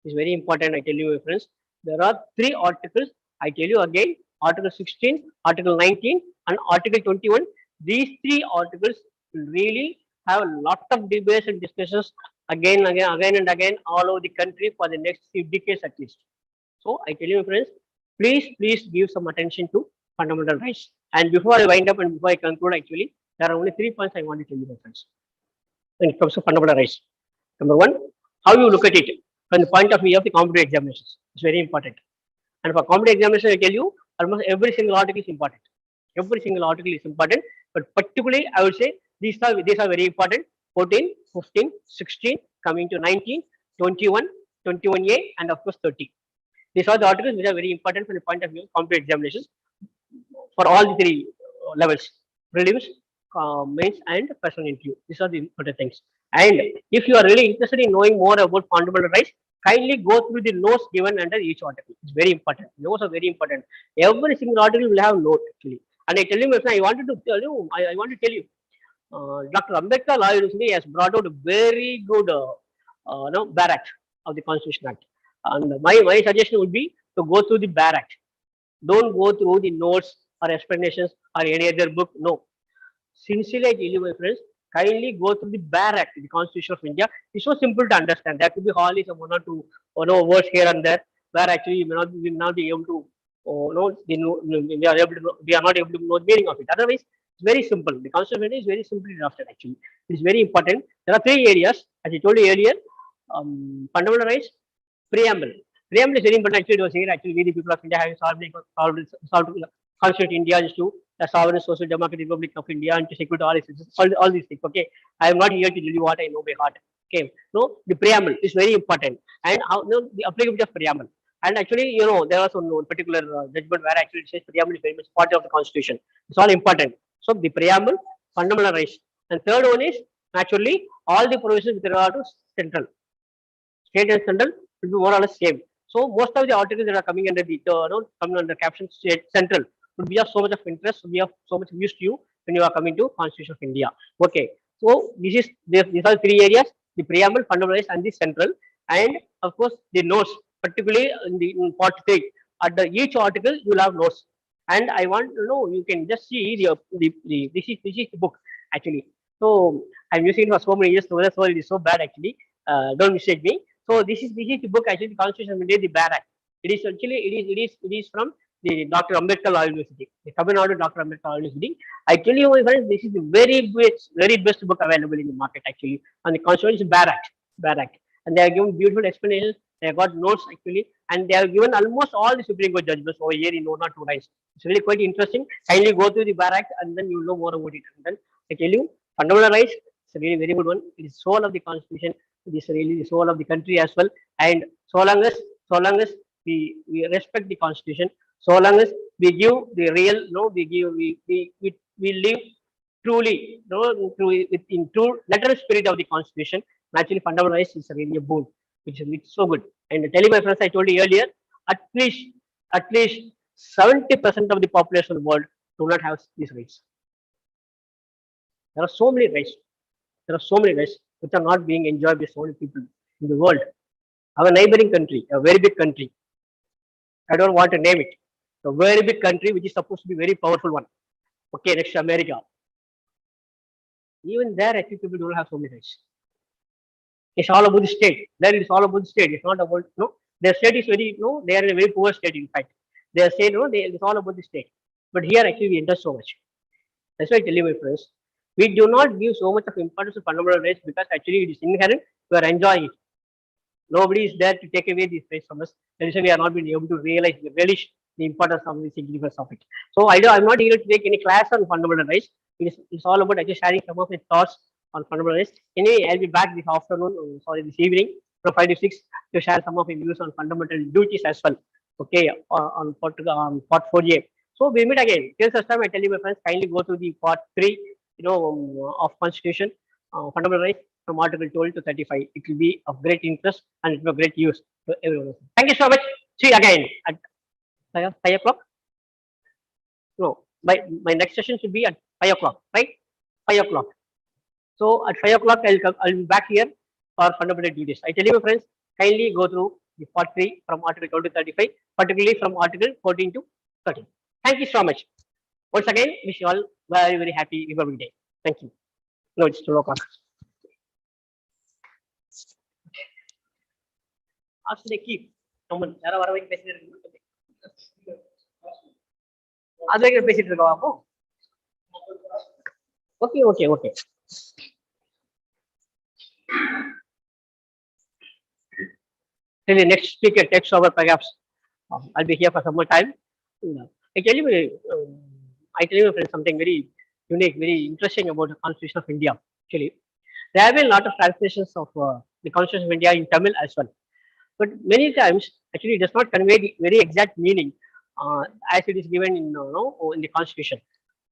It's very important, I tell you, my friends. There are 3 articles. I tell you again, Article 16, Article 19, and Article 21. These 3 articles will really have a lot of debates and discussions again and again all over the country for the next few decades at least. So I tell you, my friends, please give some attention to fundamental rights. And before I wind up and before I conclude, actually, there are only 3 points I want to tell you, my friends, when it comes to fundamental rights. Number 1, how you look at it from the point of view of the competitive examinations. It's very important. And for competitive examination, I tell you, almost every single article is important. Every single article is important, but particularly I would say these are very important. 14, 15, 16, coming to 19, 21, 21A, and of course 30. These are the articles which are very important from the point of view of competitive examinations for all the 3 levels: prelims, mains, and personal interview. These are the important things. And if you are really interested in knowing more about fundamental rights, kindly go through the notes given under each article. It's very important. Notes are very important. Every single article will have note actually. And I tell you, my friend, I want to tell you, Dr. Ambedkar Law University has brought out a very good Bare Act of the Constitution Act. And my suggestion would be to go through the Bare Act. Don't go through the notes or explanations or any other book. No. Sincerely, I tell you, my friends, kindly go through the Bare Act, the Constitution of India. It's so simple to understand. There could be hardly some 1 or 2 words here and there where actually we will not be able to we are not able to know the meaning of it. Otherwise, it's very simple. The Constitution is very simply drafted actually. It's very important. There are 3 areas, as I told you earlier: fundamental rights, preamble. Preamble is very important. Actually, it was here. Actually, we the people of India have solved Constitution India is to the sovereign social democratic republic of India and to secure all its citizens, all these things. Okay, I am not here to tell you what I know by heart. Okay, no, the preamble is very important, and how the applicability of preamble. And actually, there was one particular judgment where actually it says preamble is very much part of the constitution. It's all important. So the preamble, fundamental rights, and third one is naturally all the provisions with regard to central, state and central will be more or less same. So most of the articles that are coming under the coming under caption state central would be of so much of interest, would be of so much use to you when you are coming to Constitution of India. Okay, so these are three areas: the preamble, fundamental rights, and the central, and of course the notes, particularly in part 3. At each article you will have notes, and I want to know, you can just see this is the book actually. So I'm using it for so many years, so that's why it is so bad actually. Don't mistake me. So this is the book actually, the Constitution of India, the Barak. It is actually it is from the Dr. Ambedkar Law University, the Tamil Nadu Dr. Ambedkar Law University. I tell you, my friends, this is the very best book available in the market actually. And the Constitution is Barak, and they have given beautiful explanations. They have got notes actually, and they have given almost all the Supreme Court judgments over here in 1 or 2 lines. It's really quite interesting. Kindly go through the Barak, and then you will know more about it. And then I tell you, fundamental rights, it's a really very good one. It is soul of the Constitution. It is really the soul of the country as well. And so long as we respect the Constitution, so long as we give the real, we live truly, in true literal spirit of the Constitution. Naturally, fundamental rights is really a boon, which is so good. And telling my friends, I told you earlier, at least 70% of the population of the world do not have these rights. There are so many rights. Which are not being enjoyed by so many people in the world. Our neighboring country, a very big country, I don't want to name it, a very big country which is supposed to be very powerful one. Okay, next to America. Even there, I think people don't have so many rights. It's all about the state. There it is all about the state. It's not about their state is very they are in a very poor state in fact. Their state it's all about the state. But here actually we invest so much. That's why I tell you, my friends, we do not give so much of importance to fundamental rights because actually it is inherent. We are enjoying it. Nobody is there to take away these rights from us. That is why we are not being able to relish the importance of the significance of it. So I'm not here to take any class on fundamental rights. It's all about actually sharing some of my thoughts on fundamental rights. Anyway, I'll be back this afternoon, this evening from 5 to 6 to share some of my views on fundamental duties as well. Okay, on part 4A. So we meet again. Till such time, I tell you, my friends, kindly go to the part 3, of Constitution, fundamental rights from Article 12 to 35. It will be of great interest and it will be of great use to everyone. Thank you so much. See you again at 5 o'clock. No, my next session should be at 5 o'clock, right? 5 o'clock. So at 5 o'clock, I'll be back here for fundamental duties. I tell you, my friends, kindly go through the part 3 from Article 12 to 35, particularly from Article 14 to 13. Thank you so much. Once again, wish you all very, very happy Republic Day. Thank you. No, it's 2 o'clock. After they keep, someone, okay. Till the next speaker takes over, perhaps I'll be here for some more time. I tell you, friends, something very unique, very interesting about the Constitution of India. Actually, there have been a lot of translations of the Constitution of India in Tamil as well, but many times actually it does not convey the very exact meaning as it is given in the Constitution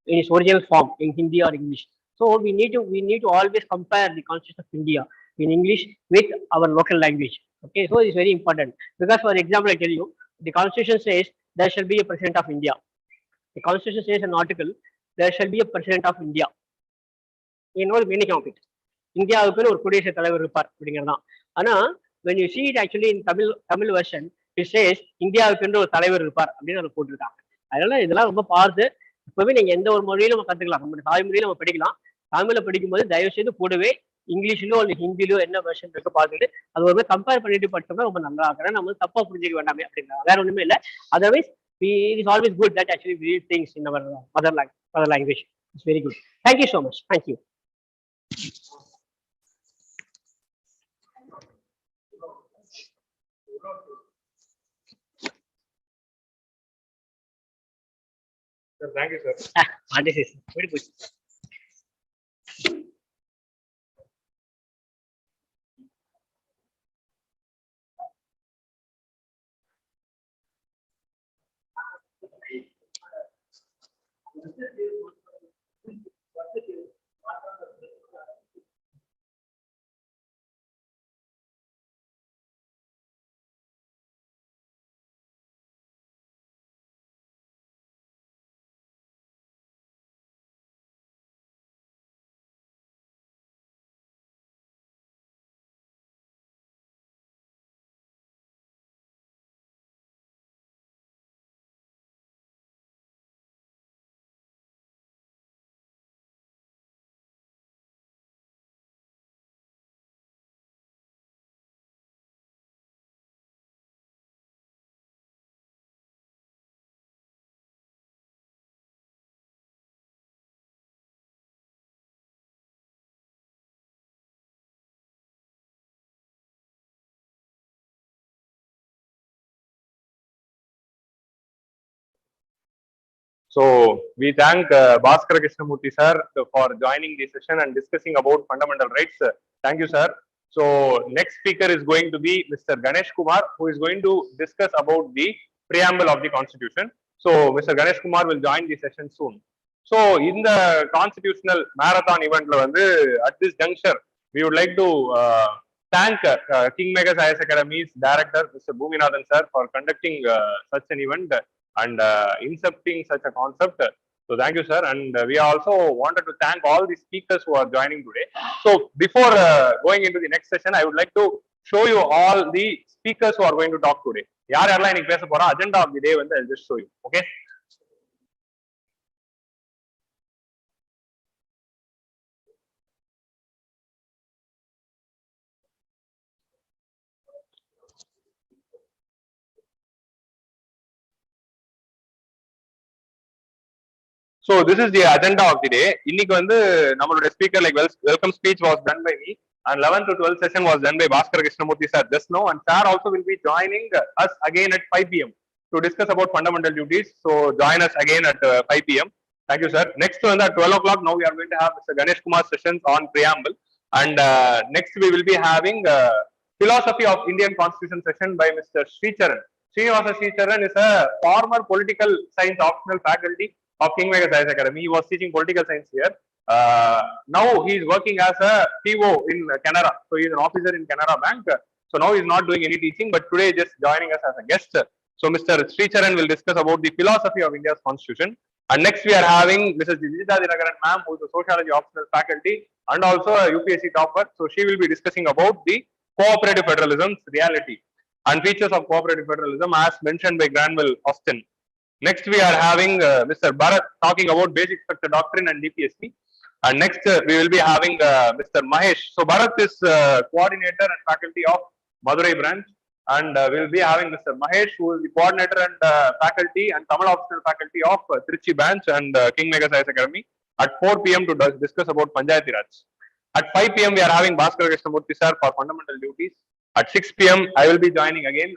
in its original form in Hindi or English. So we need to always compare the Constitution of India in English with our local language. Okay, so it's very important because, for example, I tell you, the Constitution says there shall be a President of India. The Constitution says an article, there shall be a President of India. You know the meaning of it. இந்தியாவுக்குன்னு ஒரு குடியரசுத் தலைவர் இருப்பார் அப்படிங்கிறதான். ஆனா when you see it actually in Tamil version, it says இந்தியாவுக்குன்னு ஒரு தலைவர் இருப்பார் அப்படின்னு அதை போட்டிருக்காங்க. அதனால இதெல்லாம் ரொம்ப பார்த்து இப்பவே நீங்க எந்த ஒரு மொழியிலும் நம்ம கத்துக்கலாம். நம்ம தாய்மொழியில நம்ம படிக்கலாம். தமிழ்ல படிக்கும்போது தயவு செய்து கூடவே இங்கிலீஷ்லயோ அல்லது ஹிந்திலோ என்ன வெர்ஷன் இருக்கு பார்த்துட்டு அது ஒரு கம்பேர் பண்ணிட்டு படிச்சோம்னா ரொம்ப நல்லா இருக்கிறேன். நம்ம தப்பா புரிஞ்சுக்க வேண்டாமே அப்படின்னா வேற ஒண்ணுமே இல்லை. Otherwise it is always good that actually we read things in our mother language. It's very good. Thank you so much. Thank you. Sir, thank you, sir. What is this? Very good. So we thank Bhaskara Krishnamoorthy sir for joining the session and discussing about fundamental rights. Thank you, sir. So next speaker is going to be Mr. Ganesh Kumar, who is going to discuss about the preamble of the Constitution. So Mr. Ganesh Kumar will join the session soon. So in the constitutional marathon event, at this juncture, we would like to thank KingMakers IAS Academy's director, Mr.Bhoominathan sir, for conducting such an event and incepting such a concept. So thank you, sir. And we also wanted to thank all the speakers who are joining today. So before going into the next session, I would like to show you all the speakers who are going to talk today. யார் யாரெல்லாம் இன்னைக்கு பேச போறோம் agenda of the day வந்து I'll just show you. Okay. So this is the agenda of the day. இன்னைக்கு வந்து நம்மளோட speaker like welcome speech was done by me and 11th to 12th session was done by Bhaskara Krishnamurthy sir just now, and sir also will be joining us again at 5 p.m. to discuss about fundamental duties. So join us again at 5 p.m. Thank you, sir. Next at 12 o'clock now we are going to have Mr. Ganesh Kumar sessions on preamble, and next we will be having philosophy of Indian Constitution session by Mr. Sricharan. Sricharan is a former political science optional faculty of KingMakers IAS Academy. He was teaching political science here. Now he is working as a PO in Canara. So he is an officer in Canara Bank. So now he is not doing any teaching, but today just joining us as a guest. So Mr. Sricharan will discuss about the philosophy of India's constitution. And next we are having Mrs.Vijetha Dinakaran ma'am, who is a sociology optional faculty and also a UPSC topper. So she will be discussing about the cooperative federalism's reality and features of cooperative federalism as mentioned by Granville Austin. Next, we are having Mr.Bharath talking about basic structure doctrine and DPSP. And next, we will be having Mr. Mahesh. So, Bharath is coordinator and faculty of Madurai branch. And we will be having Mr. Mahesh, who is the coordinator and faculty and Tamil optional faculty of Trichy branch and KingMakers IAS Academy at 4 p.m. to discuss about Panchayat Raj. At 5 p.m., we are having Bhaskara Krishnamurthy sir for fundamental duties. At 6 p.m., I will be joining again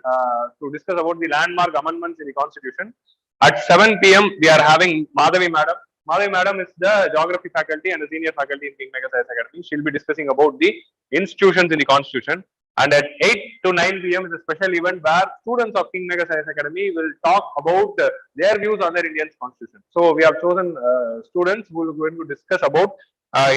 to discuss about the landmark amendments in the Constitution. At 7 p.m., we are having Madhavi madam. Madhavi madam is the geography faculty and the senior faculty in KingMakers IAS Academy. She'll be discussing about the institutions in the Constitution. And at 8 to 9 p.m. is a special event where students of KingMakers IAS Academy will talk about their views on their Indian Constitution. So we have chosen students who are going to discuss about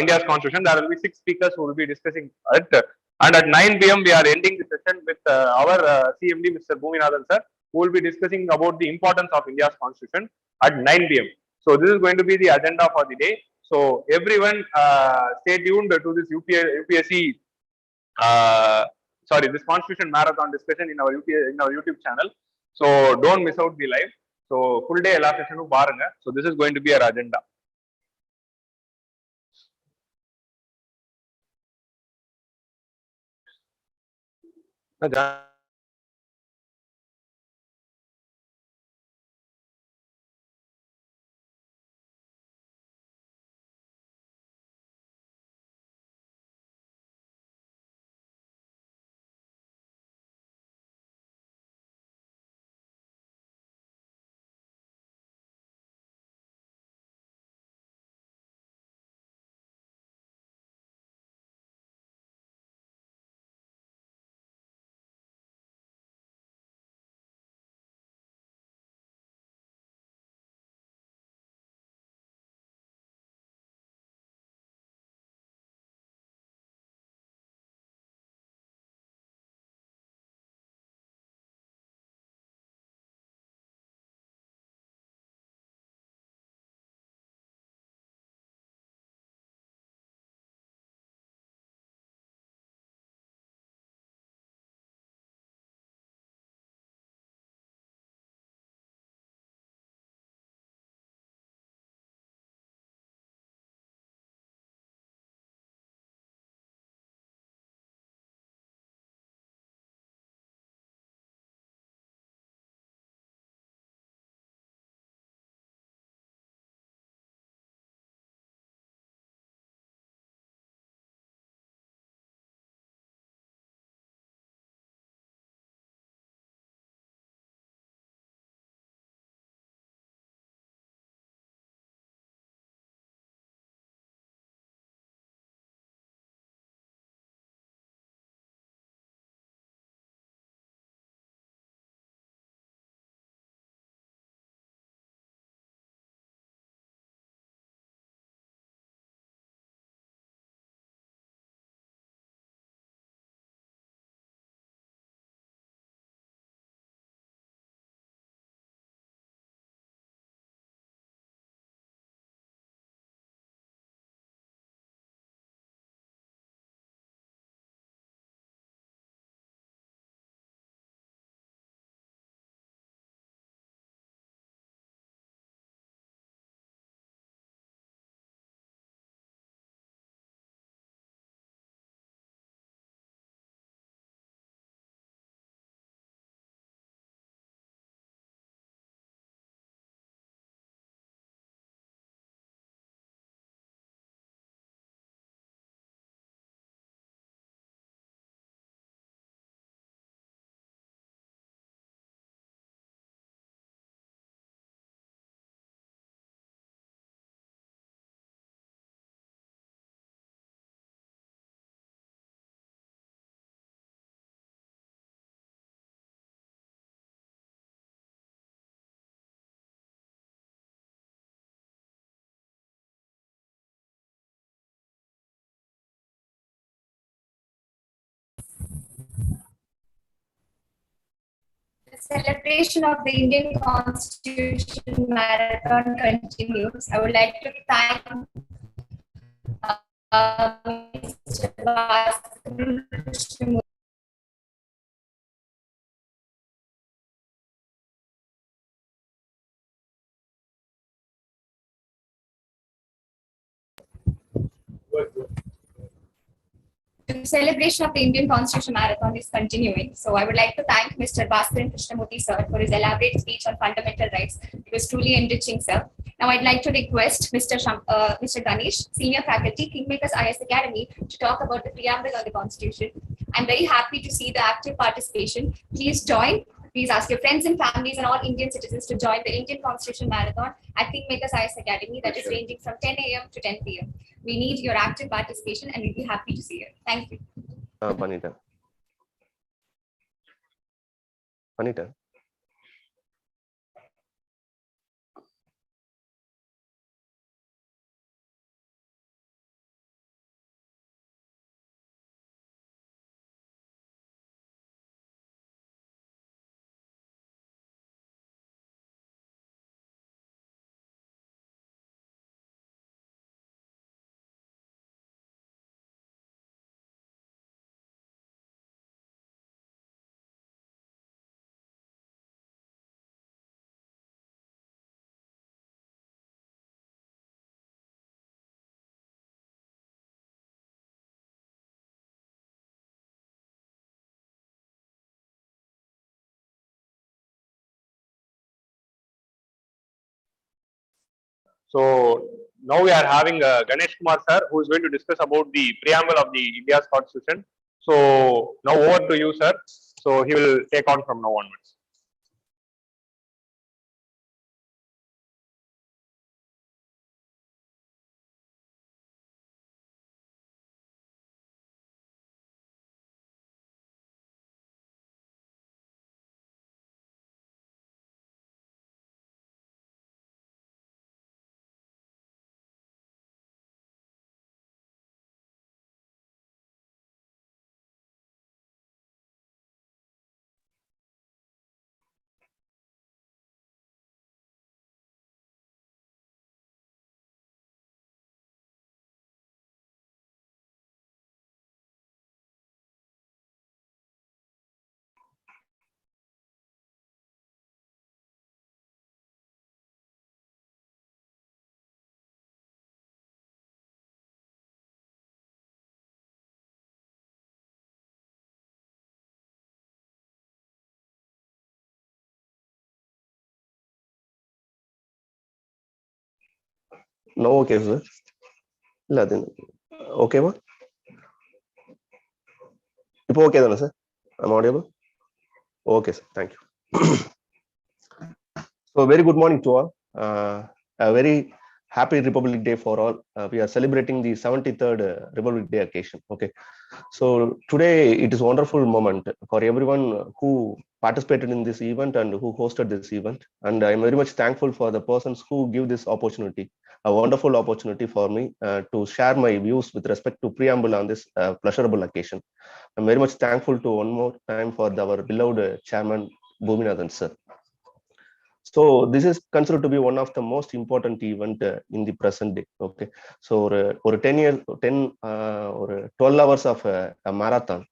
India's Constitution. There will be 6 speakers who will be discussing it. And at 9 p.m. we are ending the session with our CMD, Mr.Bhoominathan sir, who will be discussing about the importance of India's Constitution at 9 p.m. So this is going to be the agenda for the day. So everyone stay tuned to this UPSC, this Constitution marathon discussion in our YouTube channel. So don't miss out the live. So full day எல்லா செஷனும் பாருங்க. So this is going to be our agenda. The celebration of the Indian Constitution Marathon continues. I would like to thank Mr. Baskaran, Krishnamoorthy. The celebration of the Indian Constitution Marathon is continuing. So I would like to thank Mr. Baskaran Krishnamoorthy sir for his elaborate speech on fundamental rights. It was truly enriching, sir. Now I'd like to request Mr. Ganesh, Senior Faculty, KingMakers IAS Academy, to talk about the preamble of the Constitution. I'm very happy to see the active participation. Please join. Please ask your friends and families and all Indian citizens to join the Indian Constitution Marathon at KingMakers IAS Academy, that is ranging from 10 a.m. to 10 p.m. We need your active participation and we'll be happy to see you. Thank you. Panita. So now we are having Ganesh Kumar sir, who is going to discuss about the preamble of the India's Constitution. So now over to you, sir. So he will take on from now onwards. No, okay, sir. Okay, ma? Okay, then, sir. I'm audible. Okay, sir. Thank you. So, very good morning to all. A very happy Republic Day for all. We are celebrating the 73rd Republic Day occasion. Okay. So today it is a wonderful moment for everyone who participated in this event and who hosted this event. And I'm very much thankful for the persons who give this opportunity, a wonderful opportunity for me to share my views with respect to preamble on this pleasurable occasion. I'm very much thankful to one more time for our beloved chairman, Boominathan sir. So this is considered to be one of the most important event in the present day. Okay, so or 10 or 12 hours of a marathon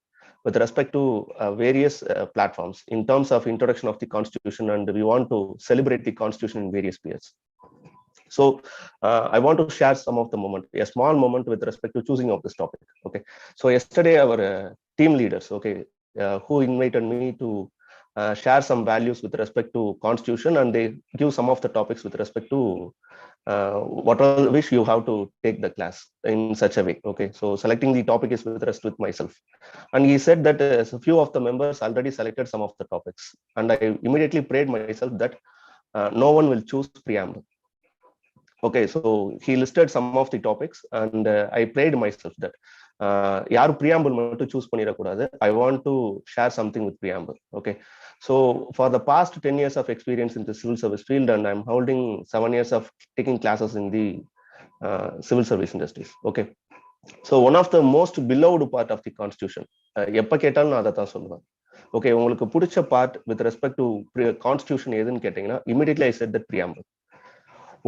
with respect to various platforms in terms of introduction of the constitution, and we want to celebrate the constitution in various periods. So I want to share some of the moment, a small moment with respect to choosing of this topic. Okay, so yesterday our team leaders, okay, who invited me to share some values with respect to constitution, and they give some of the topics with respect to what all wish you have to take the class in such a way. Okay, so selecting the topic is with respect with myself, and he said that a few of the members already selected some of the topics, and I immediately prayed myself that no one will choose preamble. Okay, so he listed some of the topics, and I prayed myself that yaar preamble mattu choose pannira kodadu. I want to share something with preamble. Okay, so for the past 10 years of experience in the civil service field, and I'm holding 7 years of taking classes in the civil service industries. Okay, so one of the most beloved part of the constitution, எப்ப கேட்டாலும் நான் அதை தான் சொல்லுவேன், Okay, உங்களுக்கு பிடிச்ச part with respect to constitution எதுன்னு கேட்டீங்கன்னா immediately I said that preamble.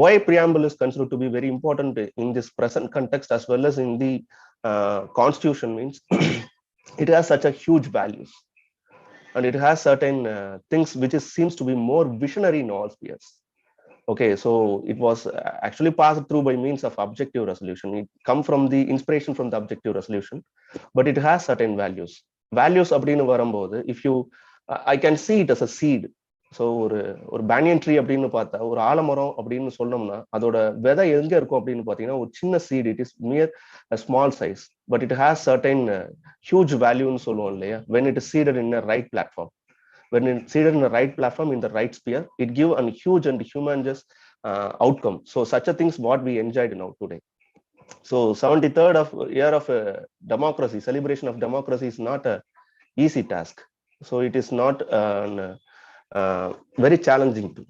Why preamble is considered to be very important in this present context as well as in the constitution means it has such a huge values and it has certain things which seems to be more visionary in all spheres. Okay, so it was actually passed through by means of objective resolution. It come from the inspiration from the objective resolution, but it has certain values. Values அப்படின்னு வரும்போது if you I can see it as a seed. So ஒரு banyan tree அப்படின்னு பார்த்தா ஒரு ஆலமரம் அப்படின்னு சொன்னோம்னா அதோட விதை எங்க இருக்கும் அப்படின்னு பார்த்தீங்கன்னா ஒரு சின்ன seat, it is mere small size, but it has certain huge வேல்யூன்னு சொல்லுவோம் இல்லையா. when it is seeded in a right platform, when it's seeded in the right platform in the right sphere, it give a huge and humongous outcome. So such a things what we enjoyed now today. So 73rd of year of democracy, celebration of democracy is not a easy task. So it is not very challenging too.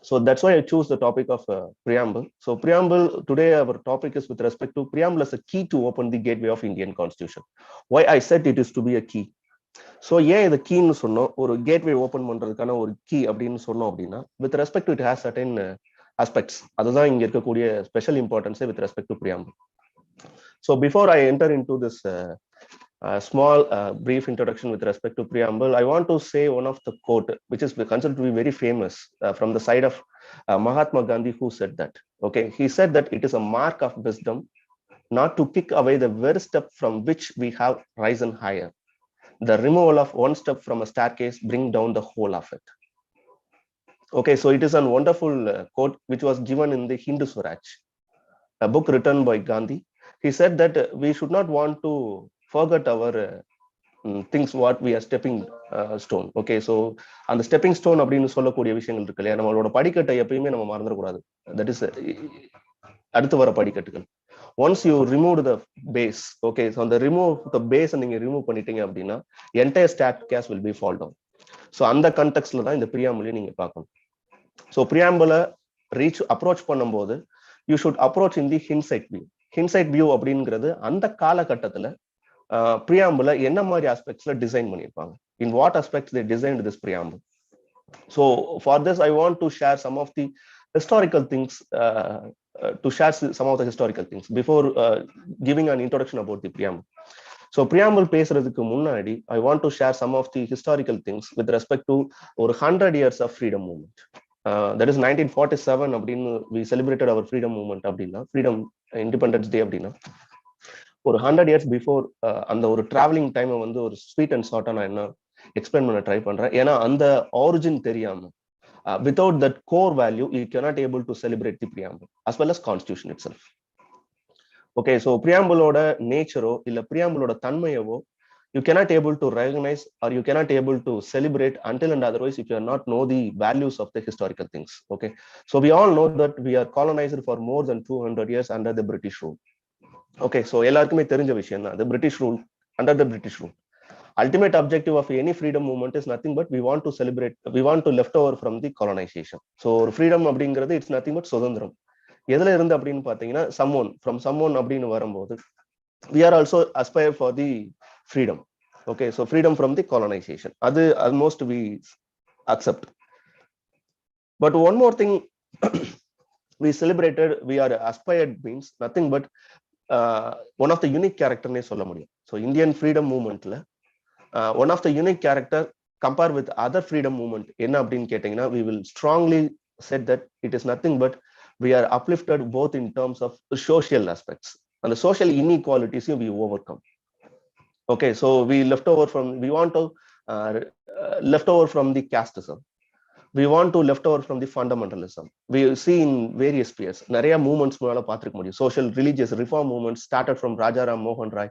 So that's why I choose the topic of preamble. So preamble, today our topic is with respect to preamble as a key to open the gateway of Indian constitution. Why I said it is to be a key. So ஏன் இதை கீன்னு சொன்னோம், ஒரு gateway open பண்றதுக்கான ஒரு key அப்படின்னு சொன்னோம் அப்படின்னா with respect to it has certain aspects. அதுதான் இங்க இருக்கக்கூடிய special importance with respect to preamble. So before I enter in to this small brief introduction with respect to preamble, I want to say one of the quote which is considered to be very famous from the side of Mahatma Gandhi, who said that. Okay, he said that it is a mark of wisdom not to kick away the very step from which we have risen higher. The removal of one step from a staircase bring down the whole of it. Okay, so it is a wonderful quote which was given in the Hindu Swaraj, a book written by Gandhi. He said that we should not want to forget our things what we are stepping stone. Okay, so அந்த stepping stone அப்படின்னு சொல்லக்கூடிய விஷயங்கள் இருக்கு இல்லையா, நம்மளோட படிக்கட்டை எப்பயுமே நம்ம மறந்துடக்கூடாது. தட் இஸ் அடுத்து வர படிக்கட்டுகள். once you remove the base, okay, so அந்த remove the base நீங்க remove பண்ணிட்டீங்க அப்படின்னா entire staircase will be fall down. so அந்த கண்டெக்ஸ்ட்ல தான் இந்த preamble நீங்க பார்க்கணும். so preamble approach பண்ணும்போது you should approach in the hindsight view. hindsight view அப்படிங்கிறது அந்த காலகட்டத்துல preamble என்ன மாதிரி aspectsல டிசைன் பண்ணியிருப்பாங்க, in what aspects they designed this preamble. so for this I want to share some of the historical things, to share some of the historical things before giving an introduction about the preamble. so preamble பேசுறதுக்கு முன்னாடி I want to share some of the historical things with respect to ஒரு 100 years of freedom movement. That is 1947 அப்படின்னு we celebrated our freedom movement அப்படின்னா, freedom independence day அப்படின்னா ஒரு 100 years before அந்த ஒரு travelling டைமை வந்து ஒரு ஸ்வீட் அண்ட் ஷார்ட்டா நான் என்ன எக்ஸ்பிளைன் பண்ண ட்ரை பண்றேன். ஏன்னா அந்த ஆரிஜின் தெரியாம without that core value you cannot able to celebrate the preamble as well as constitution itself. okay, so preamble oda nature o illa preamble oda tanmayavo you cannot able to recognize or you cannot able to celebrate until and otherwise if you are not know the values of the historical things. okay, so we all know that we are colonized for more than 200 years under the British rule. okay, so எல்லாருக்குமே தெரிஞ்ச விஷயம் தான், the British rule, under the British rule ultimate objective of any freedom movement is nothing but we want to celebrate, we want to left over from the colonization. so freedom அப்படிங்கிறது it's nothing but சுதந்திரம். எதுல இருந்து அப்படின்னு பாத்தீங்கன்னா someone from someone அப்படின்னு வரும்போது we are also aspire for the freedom. okay, so freedom from the colonization அது almost we accept. but one more thing we celebrated, we are aspired means nothing but one of the unique character ne சொல்ல முடியும். so Indian freedom movementல one of the unique character compare with other freedom movement என்ன அப்படின்னு கேட்டீங்கன்னா we will strongly said that it is nothing but we are uplifted both in terms of social aspects and the social inequalities we overcome. okay, so we want to left over from the casteism, we want to left over from the fundamentalism. we see in various spheres நிறைய movements மேல பார்த்திருக்க முடியும். social religious reform movements started from Rajaram Mohan Rai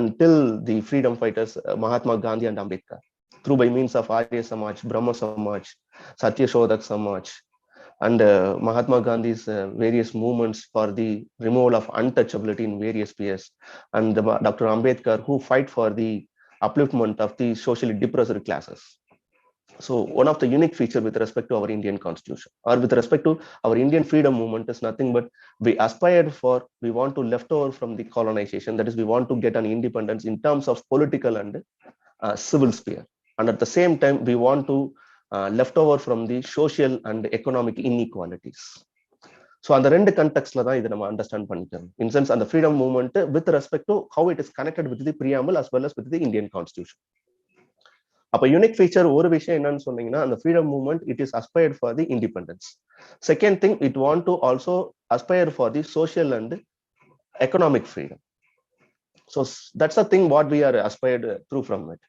until the freedom fighters Mahatma Gandhi and Ambedkar, through by means of Arya Samaj, Brahma Samaj, Satya Shodak Samaj, and Mahatma Gandhi's various movements for the removal of untouchability in various spheres, and Dr. Ambedkar who fight for the upliftment of the socially depressed classes. so one of the unique feature with respect to our Indian constitution or with respect to our Indian freedom movement is nothing but we aspired for, we want to left over from the colonization, that is we want to get an independence in terms of political and civil sphere. And at the same time, we want to left over from the social and economic inequalities. So on the ரெண்டு contextல தான் இதை நம்ம understand பண்ணிக்கணும். In sense, அந்த freedom movement with respect to how it is connected with the preamble as well as with the Indian Constitution. அப்ப unique feature ஒரு விஷயம் என்னன்னு சொன்னீங்கன்னா, அந்த freedom movement it is aspired for the independence. Second thing, it want to also aspire for the social and economic freedom. So that's a thing what we are aspired through from it.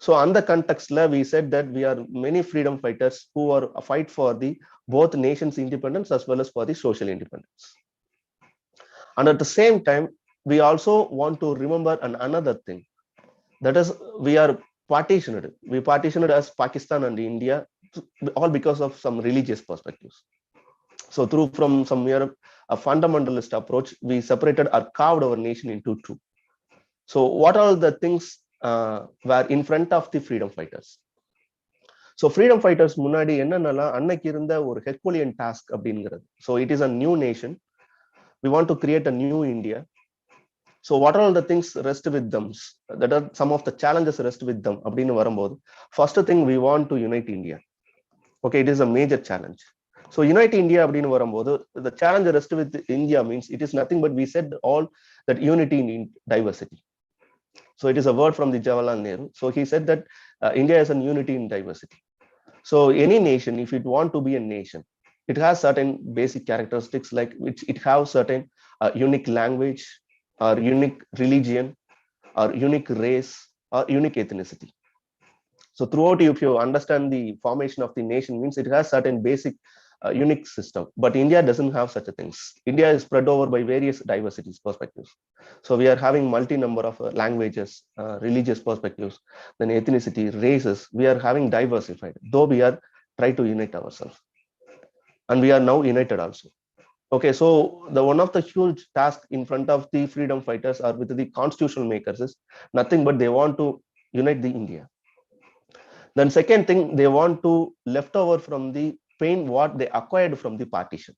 So அந்த கண்டெக்ஸ்ட்ல we said that we are many freedom fighters who are fight for the both nations independence as well as for the social independence. And at the same time we also want to remember another thing, that is we are partitioned. We partitioned as Pakistan and India, all because of some religious perspectives. So through from some a fundamentalist approach, we separated or carved our nation into two. So what are the things were in front of the freedom fighters? So freedom fighters முன்னாடி என்னன்னா அன்னைக்கு இருந்த ஒரு Herculean task அப்படிங்கிறது. So it is a new nation. We want to create a new India. So what are all the things rest with them? That are some of the challenges rest with them. அப்படின்னு வரும்போது first thing, we want to unite India. Okay, it is a major challenge. So unite India அப்படின்னு வரும்போது the challenge rest with India means it is nothing but we said all that unity in diversity. So it is a word from the Jawaharlal Nehru. So he said that India is a unity in diversity. So any nation, if it want to be a nation, it has certain basic characteristics, like which it have certain unique language, or unique religion, or unique race, or unique ethnicity. So throughout, if you understand the formation of the nation, means it has certain basic unique system. But India doesn't have such a things. India is spread over by various diversities perspectives. So we are having multi number of languages, religious perspectives, then ethnicity, races. We are having diversified, though we are trying to unite ourselves, and we are now united also. Okay, so the one of the huge tasks in front of the freedom fighters or with the constitutional makers is nothing but they want to unite the India. Then second thing, they want to left over from the pain what they acquired from the partition.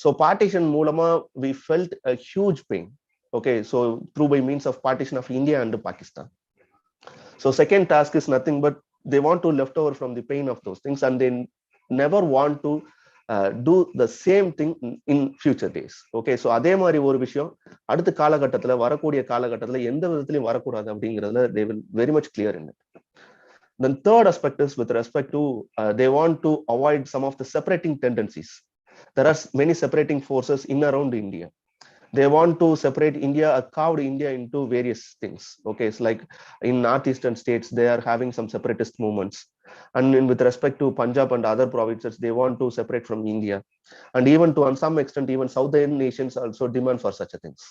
So partition மூலமா we felt a huge pain. Okay, so through by means of partition of India and Pakistan. So second task is nothing but they want to left over from the pain of those things, and they never want to do the same thing in future days. Okay, so அதே மாதிரி ஒரு விஷயம் அடுத்த காலகட்டத்துல வரக்கூடிய காலகட்டத்துல எந்த விதத்திலையும் வரக்கூடாது அப்படிங்கிறதுல they will very much clear in it. Then third aspect is with respect to they want to avoid some of the separating tendencies. There are many separating forces in around India. They want to separate India, carved India into various things. Okay, it's like in northeastern states they are having some separatist movements, and with respect to Punjab and other provinces they want to separate from India, and even to on some extent even southern nations also demand for such a things.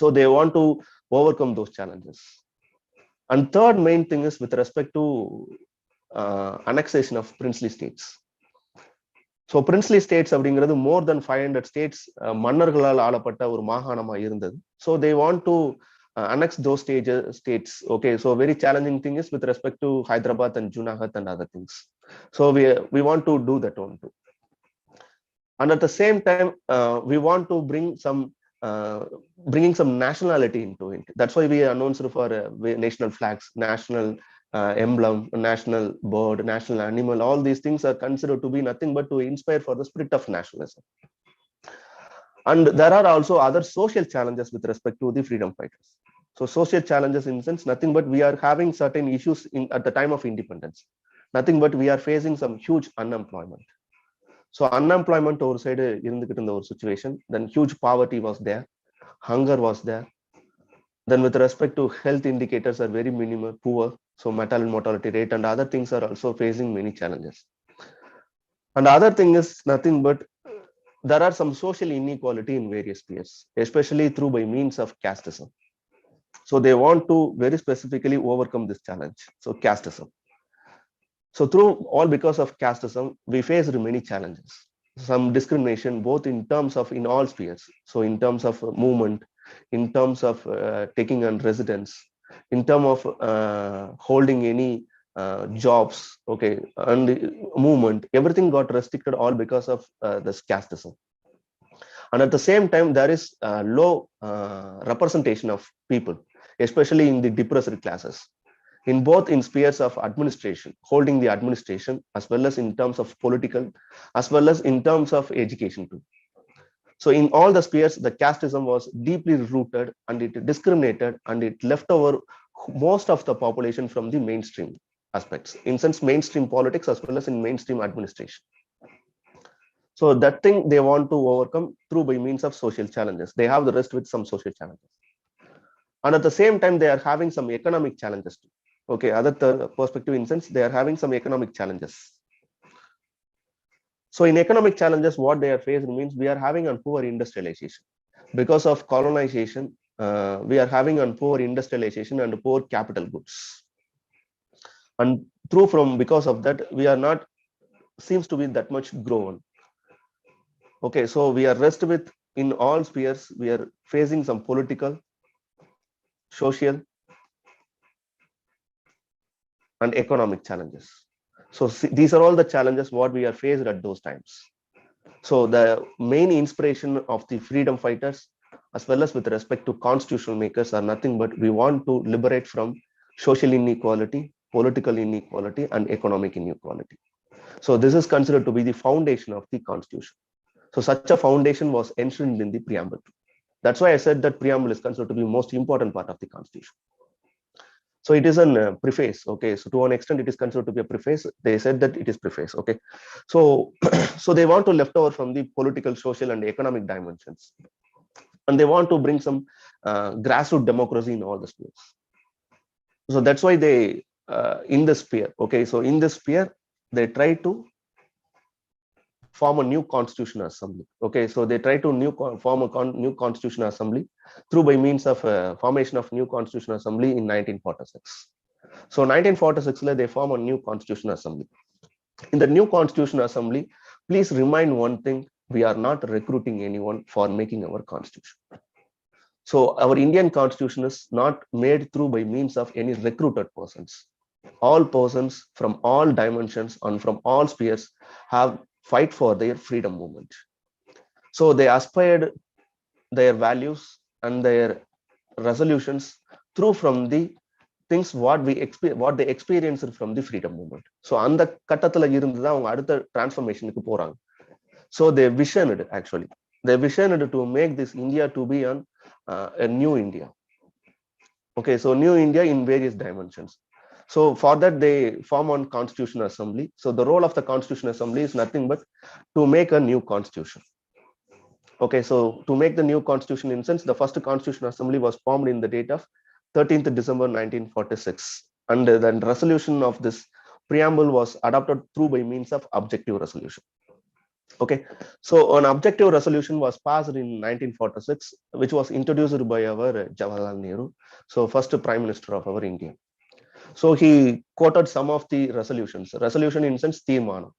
So they want to overcome those challenges. And third main thing is with respect to annexation of princely states. So princely states அப்படிங்கிறது more than 500 states மன்னர்களால் ஆளப்பட்ட ஒரு மாகாணமா இருந்தது. So they want to annex those states. Okay, so very challenging thing is with respect to Hyderabad and Junagadh and other things. So we want to do that one too. And at the same time we want to bringing some nationality into it. That's why we announced for national flags, national emblem, national bird, national animal. All these things are considered to be nothing but to inspire for the spirit of nationalism. And there are also other social challenges with respect to the freedom fighters. So social challenges in sense nothing but we are having certain issues at the time of independence. Nothing but we are facing some huge unemployment. So unemployment over side இருந்துகிட்டு இருந்த ஒரு situation, then huge poverty was there, hunger was there. Then with respect to health indicators are very minimal, poor, so maternal mortality rate and other things are also facing many challenges. And the other thing is nothing but there are some social inequality in various spheres, especially through by means of casteism. So they want to very specifically overcome this challenge. So casteism. So through all because of casteism, we faced many challenges. Some discrimination, both in terms of in all spheres. So in terms of movement, in terms of taking on residence, in terms of holding any jobs, okay, and movement, everything got restricted all because of this casteism. And at the same time, there is low representation of people, especially in the depressed classes. in both in spheres of administration, holding the administration, as well as in terms of political, as well as in terms of education too. So in all the spheres, the casteism was deeply rooted, and it discriminated, and it left over most of the population from the mainstream aspects, in sense mainstream politics as well as in mainstream administration. So that thing they want to overcome through by means of social challenges. They have the rest with some social challenges. And at the same time, they are having some economic challenges too. Okay, other perspective, in sense, they are having some economic challenges. So in economic challenges, what they are facing means we are having a poor industrialization. Because of colonization, we are having a poor industrialization and poor capital goods. And because of that, we are not, seems to be that much grown. Okay, so we are rest with, in all spheres, we are facing some political, social, and economic challenges. So these are all the challenges what we are faced at those times. So the main inspiration of the freedom fighters, as well as with respect to constitutional makers, are nothing but we want to liberate from social inequality, political inequality, and economic inequality. So this is considered to be the foundation of the constitution. So such a foundation was enshrined in the preamble. That's why I said that preamble is considered to be the most important part of the constitution. So it is a preface. Okay, so to an extent it is considered to be a preface. They said that it is preface. Okay, so so they want to left over from the political, social, and economic dimensions, and they want to bring some grassroots democracy in all the spheres. So that's why they in the sphere. Okay, so in this sphere they try to form a new constitutional assembly. Okay, so they try to form a new constitutional assembly through by means of formation of new constitutional assembly in 1946. So 1946 they form a new constitutional assembly. In the new constitutional assembly, please remind one thing: we are not recruiting anyone for making our constitution. So our Indian constitution is not made through by means of any recruited persons. All persons from all dimensions and from all spheres have fight for their freedom movement. So they aspired their values and their resolutions through from the things what they experienced from the freedom movement. So அந்த கட்டத்துல இருந்து தான் அவங்க அடுத்த டிரான்ஸ்ஃபர்மேஷனுக்கு போறாங்க. So they visioned, actually they visioned to make this India to be a new India. Okay, so new India in various dimensions. So for that they form on constitutional assembly. So the role of the constitutional assembly is nothing but to make a new constitution. Okay, so to make the new constitution, in sense, the first constitutional assembly was formed in the date of 13th December 1946, and the resolution of this preamble was adopted through by means of objective resolution. Okay, so an objective resolution was passed in 1946, which was introduced by our Jawaharlal Nehru, so first Prime Minister of our India. So he quoted some of the resolutions. Resolution in sense தீர்மானம்.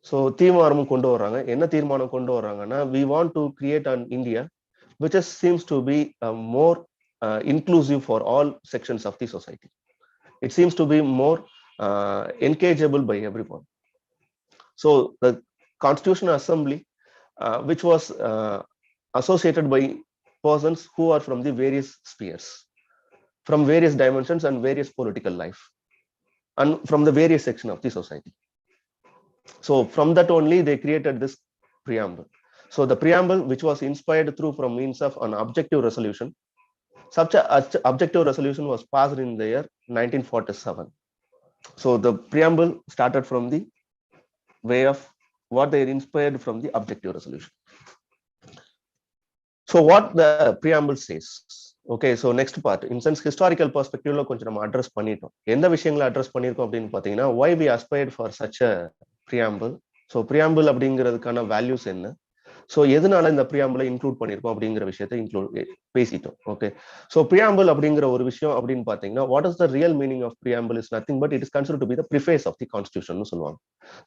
So தீர்மானம் கொண்டு வராங்க. என்ன தீர்மானம் கொண்டு வராங்கன்னா, we want to create an India which seems to be more inclusive for all sections of the society. It seems to be more engageable by everyone. So the Constitutional Assembly, which was associated by persons who are from the various spheres, from various dimensions and various political life, and from the various section of the society. So from that only they created this preamble. So the preamble, which was inspired through from means of an objective resolution, such a objective resolution was passed in the year 1947. So the preamble started from the way of what they inspired from the objective resolution. So what the preamble says. Okay, so next part, in sense historical perspective lo konjam nama address பண்ணிட்டோம். எந்த விஷயங்களை address பண்ணிருக்கோம் அப்படினு பாத்தீங்கன்னா, why we aspired for such a preamble. So preamble அப்படிங்கிறதுக்கான values என்ன, so எதனால இந்த preamble இன்க்ளூட் பண்ணிருக்கோம் அப்படிங்கிற விஷயத்தை பேசிட்டோம். ஓகே, so preamble அப்படிங்கிற ஒரு விஷயம் அப்படின்னு பாத்தீங்கன்னா, what is the real meaning of preamble is nothing but it is considered to be the preface of the constitution னு சொல்லுவாங்க.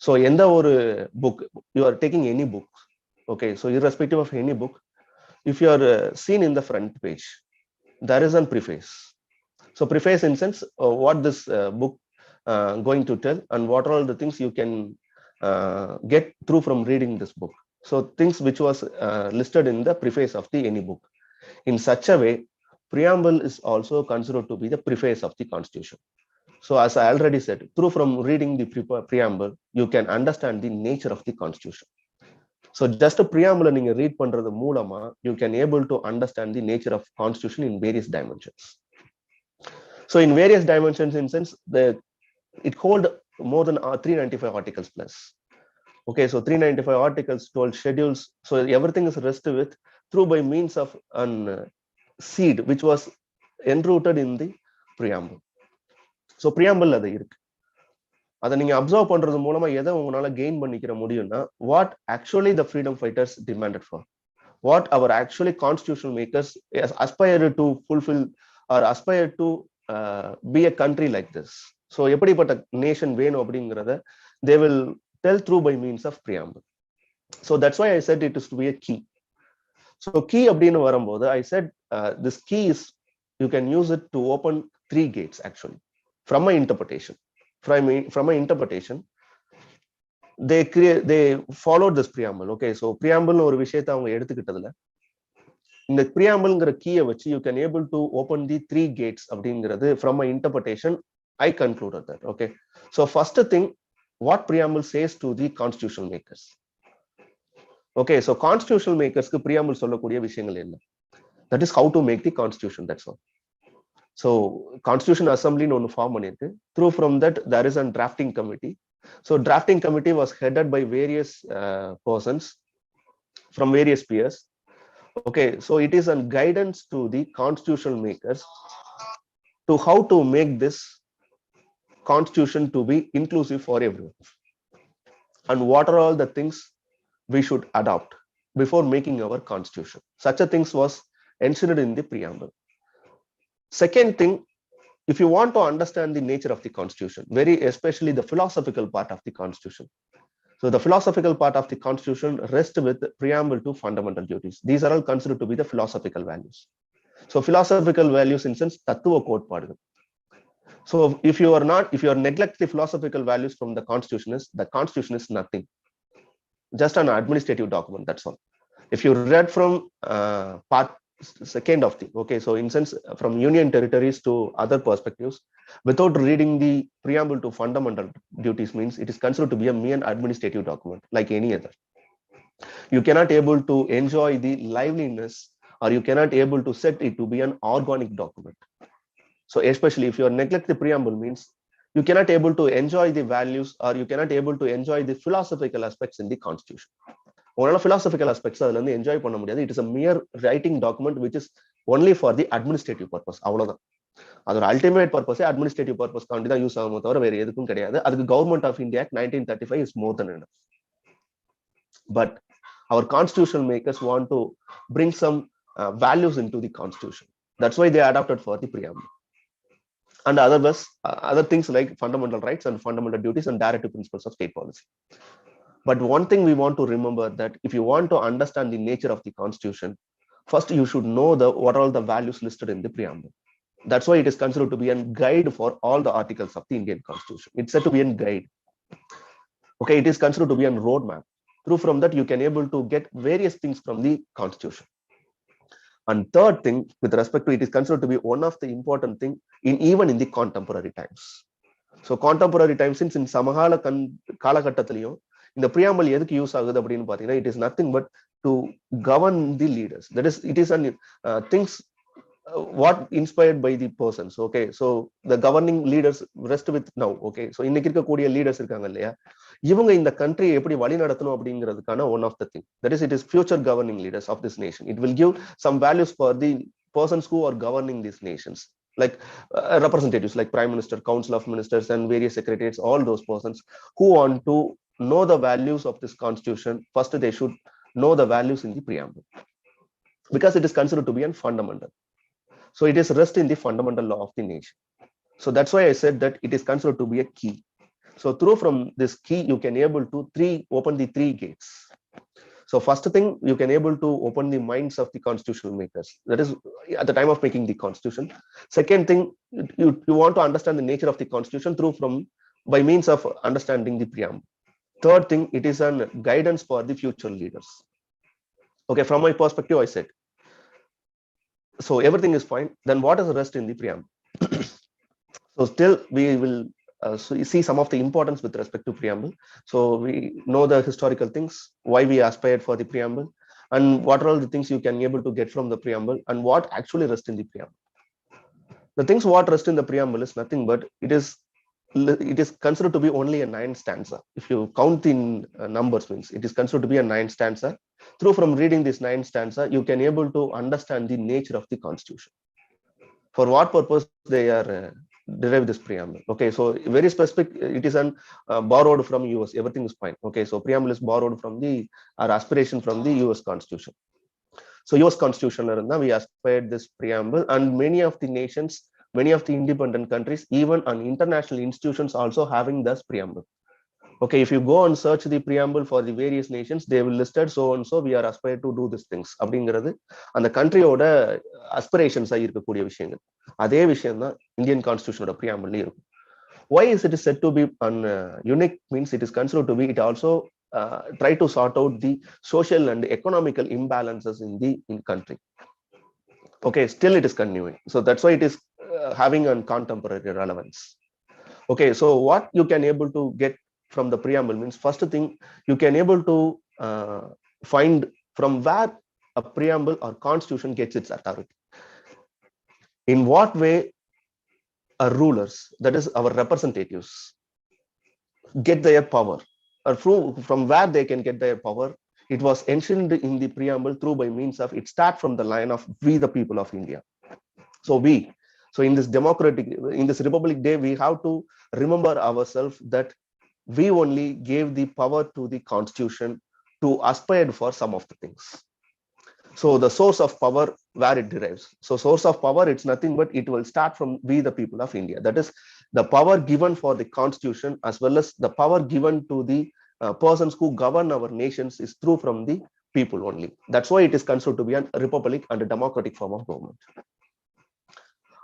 So எந்த ஒரு book, you are taking any book, okay, so irrespective of any book, if you are seen in the front page, there is a preface. So preface in sense what this book going to tell and what are all the things you can get through from reading this book. So things which was listed in the preface of the any book. In such a way, preamble is also considered to be the preface of the constitution. So as I already said, through from reading the preamble, you can understand the nature of the constitution. So just a preamble நீங்க read பண்றது மூலமா you can able to understand the nature of constitution in various dimensions. So in various dimensions, in sense, it hold more than 395 articles plus. Okay, so 395 articles, 12 schedules. So everything is rested with through by means of an seed which was enrooted in the preamble. So preamble அது இருக்கு. அதை நீங்க observe பண்றது மூலமா எதை உங்களால gain பண்ணிக்கிற முடியும்னா what actually the freedom fighters demanded for, what our actually constitutional makers aspire to fulfill or aspire to be a country like this. So எப்படிப்பட்ட நேஷன் வேணும் அப்படிங்கறத they will tell through by means of preamble. So that's why I said it is to be a key. So key அப்படின்னு வரும்போது I said this key is you can use it to open 3 gates actually from my interpretation. From my interpretation, they followed this preamble. Okay, so preamble ஒரு விஷயத்தை அவங்க எடுத்துக்கிட்டதுல இந்த preambleங்கிற கீயை வச்சு you can able to open the 3 gates அப்படிங்கிறது from my interpretation I concluded that. Okay, so first thing, what preamble says to the constitutional makers. Okay, so constitutional makers க்கு preamble சொல்லக்கூடிய விஷயங்கள் என்ன? That is how to make the constitution, that's all. So constitution assembly ன்னு ஒன்னு form பண்ணிருக்கு. Through from that there is a drafting committee. So drafting committee was headed by various persons from various peers. Okay, so it is a guidance to the constitutional makers to how to make this constitution to be inclusive for everyone, and what are all the things we should adopt before making our constitution. Such a things was enshrined in the preamble. Second thing, if you want to understand the nature of the constitution, very especially the philosophical part of the constitution. So the philosophical part of the constitution rests with preamble to fundamental duties. These are all considered to be the philosophical values. So philosophical values in sense தத்துவ கோட்பாடுகள். So if you are neglect the philosophical values from the constitution is nothing, just an administrative document, that's all. If you read from part second of the, okay, so in sense from union territories to other perspectives without reading the preamble to fundamental duties means it is considered to be a mere administrative document like any other. You cannot able to enjoy the liveliness, or you cannot able to set it to be an organic document. So especially if you neglect the preamble means you cannot able to enjoy the values, or you cannot able to enjoy the philosophical aspects in the constitution. உங்களால philosophical aspects அதுல இருந்து enjoy பண்ண முடியாது. It is a mere writing document which is only for the administrative purpose. அவ்வளவுதான். அதோட ultimate purpose administrative purpose காண்டி தான் use ஆகுமோ தவிர வேற எதுக்கும் கிடையாது. அதுக்கு government of India act 1935 is more than enough. But our constitutional makers want to bring some values into the constitution. That's why they adopted for the preamble. And other things like fundamental rights and fundamental duties and directive principles of state policy. But one thing we want to remember, that if you want to understand the nature of the constitution, first you should know what are all the values listed in the preamble. That's why it is considered to be a guide for all the articles of the Indian constitution. It's said to be a guide. Okay, it is considered to be a roadmap. Through from that you can able to get various things from the constitution. And third thing, with respect to it is considered to be one of the important thing even in the contemporary times. So contemporary times, since in சமகால காலகட்டத்திலையும் இந்த preamble எதுக்கு use ஆகுது அப்படின்னு பாத்தீங்கன்னா, it is nothing but to govern the leaders. That is, it is an things what inspired by the persons. Okay, so the governing leaders rest with now. Okay, so இன்னைக்கு இருக்கக்கூடிய leaders இருக்காங்க இல்லையா, இவங்க இந்த country எப்படி வழி நடத்தணும் அப்படிங்கிறதுக்கான one of the thing. That is, it is future governing leaders of this nation. It will give some values for the persons who are governing these nations, like representatives like Prime Minister, Council of Ministers, and various secretaries. All those persons who want to know the values of this constitution, first they should know the values in the preamble, because it is considered to be a fundamental. So it is rest in the fundamental law of the nation. So that's why I said that it is considered to be a key. So through from this key you can able to open the 3 gates. So first thing, you can able to open the minds of the constitutional makers, that is at the time of making the constitution. Second thing, you want to understand the nature of the constitution through from by means of understanding the preamble. Third thing, it is a guidance for the future leaders. Okay, from my perspective I said, so everything is fine. Then what is the rest in the preamble? So still we will see some of the importance with respect to preamble. So we know the historical things, why we aspired for the preamble, and what are all the things you can be able to get from the preamble, and what actually rests in the preamble. The things what rest in the preamble is nothing but it is considered to be only a 9 stanza. If you count in numbers, means it is considered to be a 9 stanza. Through from reading this 9 stanza, you can able to understand the nature of the constitution. For what purpose they are derive this preamble. Okay, so very specific. It is borrowed from US. Everything is fine. Okay, so preamble is borrowed from the our aspiration from the US Constitution. So US Constitution, we aspired this preamble, and many of the nations, many of the independent countries, even on international institutions also having this preamble. Okay, if you go and search the preamble for the various nations, they will listed so and so we are aspired to do these things. அப்படிங்கிறது அந்த கண்ட்ரியோட அஸ்பிரேஷன்ஸா இருக்கக்கூடிய விஷயங்கள். அதே விஷயம் தான் Indian கான்ஸ்டிடியூஷனோட preamble இருக்கும். Why is it said to be unique? Means it is considered to be, it also try to sort out the social and economical imbalances in the country. Okay, still it is continuing. So that's why it is having a contemporary relevance. Okay, so what you can able to get from the preamble means, first thing you can able to find from where a preamble or constitution gets its authority. In what way our rulers, that is our representatives, get their power, or from where they can get their power. It was enshrined in the preamble through by means of, it start from the line of we the people of India. So in this democratic, in this Republic Day, we have to remember ourselves that we only gave the power to the constitution to aspire for some of the things. So the source of power, where it derives. So source of power, it's nothing but it will start from we the people of India. That is the power given for the constitution, as well as the power given to the persons who govern our nations is through from the people only. That's why it is considered to be a republic and a democratic form of government.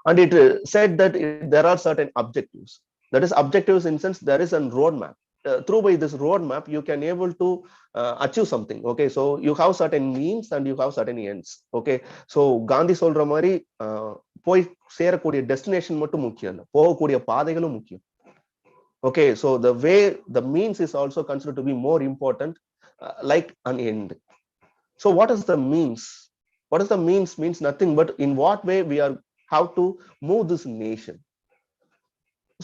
And it said that there are certain objectives. That is objectives in sense there is a roadmap. Through by this roadmap, you can able to achieve something. Okay, so you have certain means and you have certain ends. Okay, so Gandhi சொல்ற மாதிரி போய் சேரக்கூடிய destination மட்டும் முக்கியம் இல்லை, போகக்கூடிய பாதைகளும் முக்கியம். Okay, so the way the means is also considered to be more important, like an end. So what is the means? What is the means? Means nothing but in what way we are how to move this nation.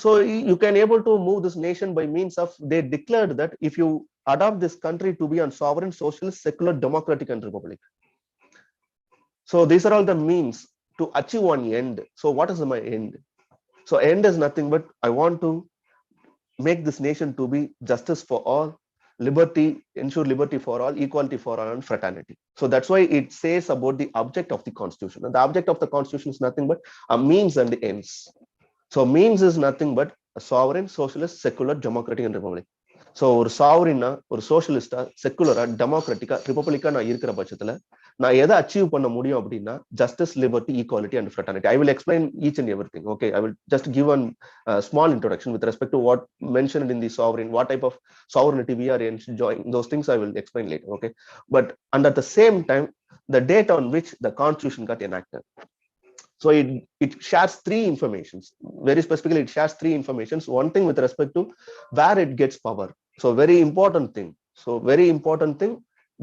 So you can able to move this nation by means of, they declared that if you adopt this country to be a sovereign, socialist, secular, democratic and republic. So these are all the means to achieve one end. So what is my end? So end is nothing but I want to make this nation to be justice for all, liberty, ensure liberty for all, equality for all, and fraternity. So that's why it says about the object of the constitution. And the object of the constitution is nothing but a means and the ends. So means is nothing but a sovereign, socialist, secular, democratic and republic. So ஒரு சாவரினா, ஒரு சோஷலிஸ்டா, செக்குலரா, டெமோக்ராட்டிக்கா, ரிபப்ளிக்கா நான் இருக்கிற பட்சத்துல நான் எதை achieve பண்ண முடியும் அப்படின்னா justice, liberty, equality and fraternity. I will explain each and every thing. Okay, I will just give an small introduction with respect to what mentioned in the sovereign, what type of sovereignty we are enjoying. Those things I will explain later. Okay, but and at the same time, the date on which the constitution got enacted. So it shares three informations. Very specifically, it shares three informations. One thing with respect to where it gets power. So very important thing. So very important thing.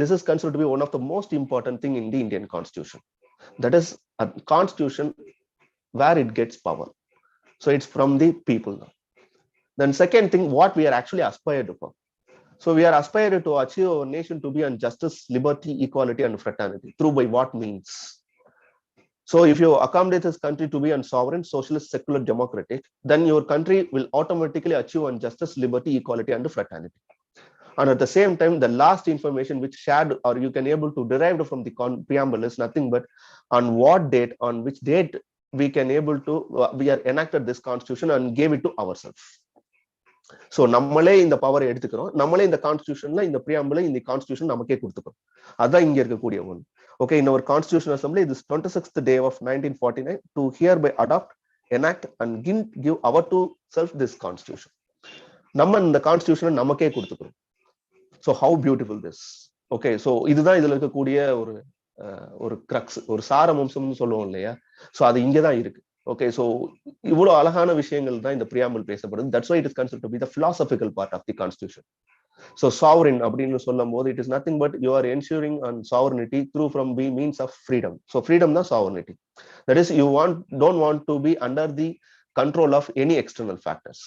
This is considered to be one of the most important thing in the Indian Constitution. That is a constitution where it gets power. So it's from the people now. Then second thing, what we are actually aspired for. So we are aspired to achieve our nation to be on justice, liberty, equality, and fraternity. Through by what means? So if you accommodate this country to be on sovereign, socialist, secular, democratic, then your country will automatically achieve on justice, liberty, equality, and fraternity. And at the same time, the last information which shared or you can able to derive from the preamble is nothing but on what date, on which date we can able to, we are enacted this constitution and gave it to ourselves. So நம்மளே இந்த பவரை எடுத்துக்கிறோம், நம்மளே இந்த கான்ஸ்டிடியூஷன்ல இந்த பிரியாம்பிளை இந்த constitution நமக்கே கொடுத்துக்கிறோம். அதான் இங்க இருக்கக்கூடிய ஒன்று. Okay, in our Constitutional Assembly, this 26th day of 1949 to hereby adopt, enact and give our to self this constitution. நம்ம இந்த கான்ஸ்டிடியூஷனை நமக்கே கொடுத்துக்கிறோம். So how beautiful this. Okay, so இதுதான் இதுல இருக்கக்கூடிய ஒரு கிரக்ஸ், ஒரு சாரமம்சம்னு சொல்லுவோம் இல்லையா? ஸோ அது இங்கதான் இருக்கு. Okay, so இவ்வளவு அழகான விஷயங்கள் தான் இந்த preamble பேசப்படுது. That's why it is considered to be the philosophical part of the constitution. So sovereign அப்படின்னு சொல்லும் போது it is nothing but you are ensuring on sovereignty through from the means of freedom. So freedom தான் sovereignty. That is you don't want to be under the control of any external factors.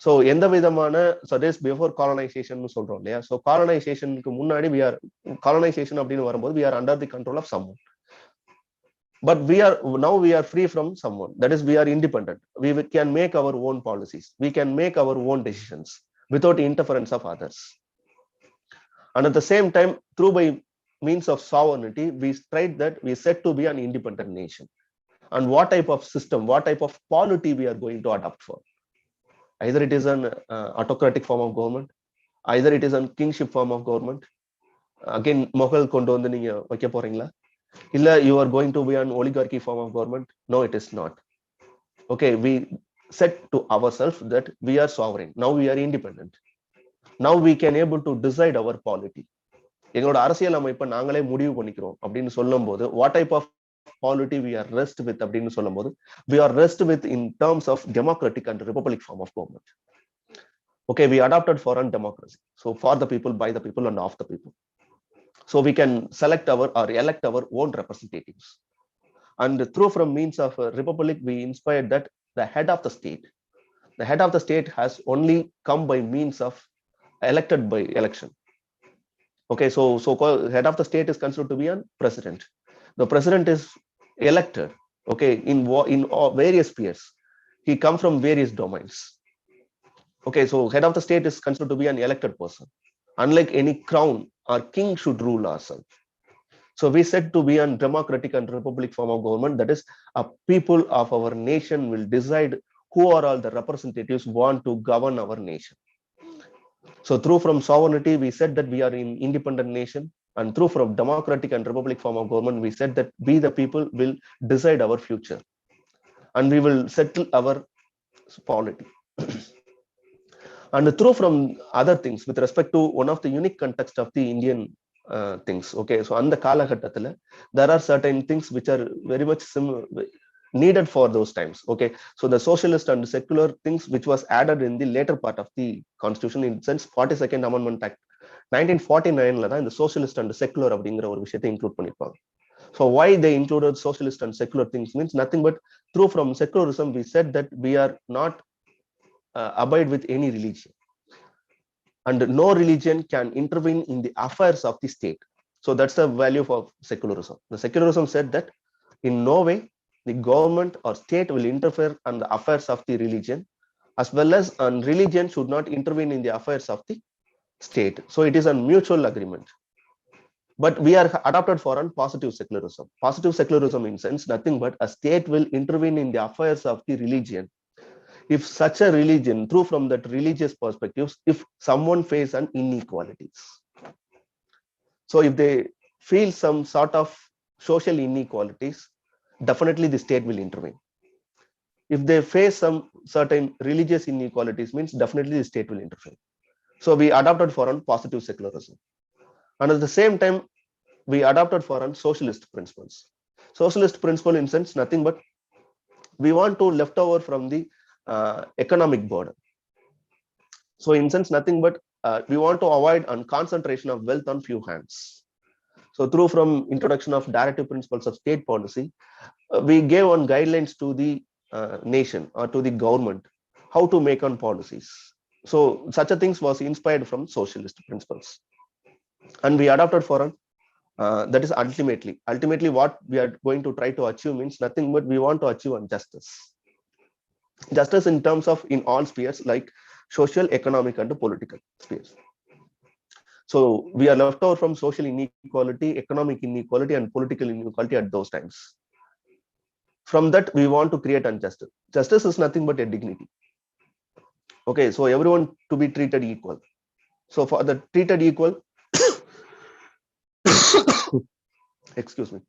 So எந்த விதமான so this before colonization சொல்றோம் இல்லையா, so colonizationக்கு முன்னாடி we are colonization அப்படின்னு வரும்போது we are under the control of someone, but now we are free from someone. That is we are independent. We can make our own policies, we can make our own decisions without interference of others. And at the same time, through by means of sovereignty, we tried that we said to be an independent nation. And what type of system, what type of polity we are going to adopt for? Either it is an autocratic form of government, either it is a kingship form of government. Again, Mughal கொண்டு வந்து நீங்க வைக்க போறீங்களா, இல்ல you are going to be an oligarchy form of government? No, it is not. Okay, we said to ourselves that we are sovereign. Now we are independent. Now we can able to decide our polity. எங்களோட அரசியல் அமைப்பை நாங்களே முடிவு பண்ணிக்கிறோம் அப்படின்னு சொல்லும் போது what type of polity we are rest with அப்படின்னு சொல்லும் போது we are rest with in terms of democratic and republic form of government. Okay, we adopted foreign democracy, so for the people, by the people and of the people. So we can select our or elect our own representatives, and through from means of a republic we inspired that the head of the state has only come by means of elected by election. Okay, so head of the state is considered to be a president. The president is elected, okay, in various spheres. He comes from various domains. Okay, so head of the state is considered to be an elected person. Unlike any crown, our king should rule ourselves. So we said to be a democratic and republic form of government, that is a people of our nation will decide who are all the representatives want to govern our nation. So through from sovereignty, we said that we are in independent nation, and through from democratic and republic form of government, we said that we the people will decide our future, and we will settle our polity. And through from other things with respect to one of the unique context of the Indian things. Okay, so அந்த காலகட்டத்துல there are certain things which are very much needed for those times. Okay, so the socialist and secular things which was added in the later part of the constitution, in sense 42nd Amendment Act 1949ல தான் இந்த socialist and secular அப்படிங்கிற ஒரு விஷயத்தை include பண்ணிருப்பாங்க. So why they included socialist and secular things means nothing but through from secularism we said that we are not abide with any religion, and no religion can intervene in the affairs of the state. So that's the value of secularism. The secularism said that in no way the government or state will interfere on the affairs of the religion, as well as religion should not intervene in the affairs of the state. So it is a mutual agreement. But we are adopted for a positive secularism. Positive secularism in sense nothing but a state will intervene in the affairs of the religion if such a religion, through from that religious perspectives, if someone face an inequalities. So if they feel some sort of social inequalities, definitely the state will intervene. If they face some certain religious inequalities, means definitely the state will intervene. So we adopted for a positive secularism, and at the same time we adopted for a socialist principles. Socialist principle in sense nothing but we want to left over from the economic burden. So in sense nothing but we want to avoid on concentration of wealth on few hands. So through from introduction of directive principles of state policy, we gave on guidelines to the nation or to the government how to make on policies. So such a things was inspired from socialist principles, and we adopted for that is ultimately what we are going to try to achieve means nothing but we want to achieve on justice in terms of in all spheres like social, economic and political spheres. So we are left over from social inequality, economic inequality and political inequality at those times. From that we want to create injustice. Justice is nothing but a dignity. Okay, so everyone to be treated equal. So for the treated equal excuse me,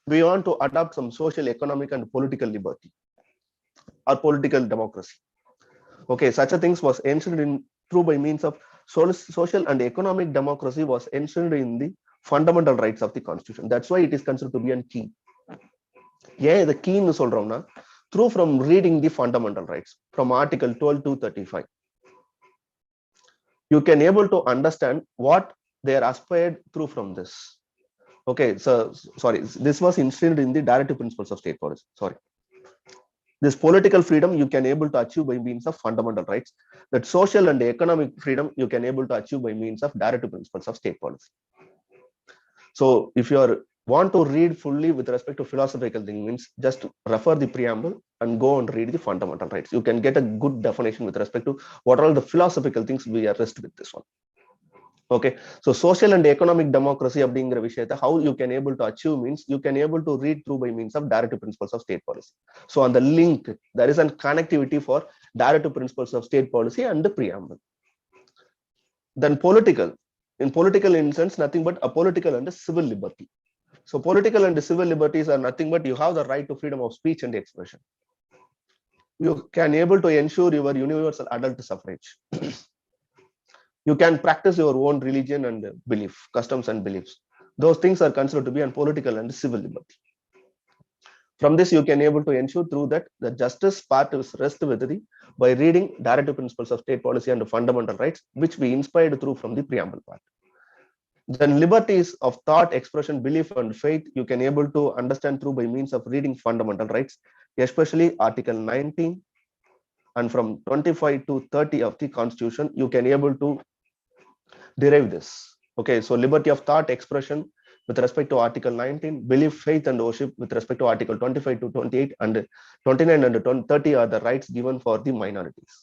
we want to adopt some social, economic and political liberty or political democracy. Okay, such a things was ensured in through by means of social and economic democracy was ensured in the fundamental rights of the constitution. That's why it is considered to be a key. ஏன் இதை கீன்னு சொல்றோம்னா, through from reading the fundamental rights from article 12 to 35, you can able to understand what they are aspired through from this. Okay, so sorry, this was instilled in the directive principles of state policy. Sorry, this political freedom you can able to achieve by means of fundamental rights. That social and economic freedom you can able to achieve by means of directive principles of state policy. So if you are want to read fully with respect to philosophical thing, means just refer the preamble and go and read the fundamental rights. You can get a good definition with respect to what are all the philosophical things we are rest with this one. Okay, so social and economic democracy அப்படிங்கிற விஷயத்தை how you can able to achieve means you can able to read through by means of directive principles of state policy. So on the link there is a connectivity for directive principles of state policy and the preamble. Then political, in political instance nothing but a political and a civil liberty. So political and civil liberties are nothing but you have the right to freedom of speech and expression. You can able to ensure your universal adult suffrage. You can practice your own religion and belief, customs and beliefs. Those things are considered to be a political and civil liberty. From this, you can able to ensure through that the justice part is rest with the by reading directive principles of state policy and fundamental rights, which we inspired through from the preamble part. Then liberties of thought, expression, belief, and faith, you can able to understand through by means of reading fundamental rights, especially Article 19 and from 25 to 30 of the Constitution, you can able to derive this. Okay, so liberty of thought, expression with respect to Article 19, belief, faith, and worship with respect to Article 25 to 28, and 29 and 30 are the rights given for the minorities.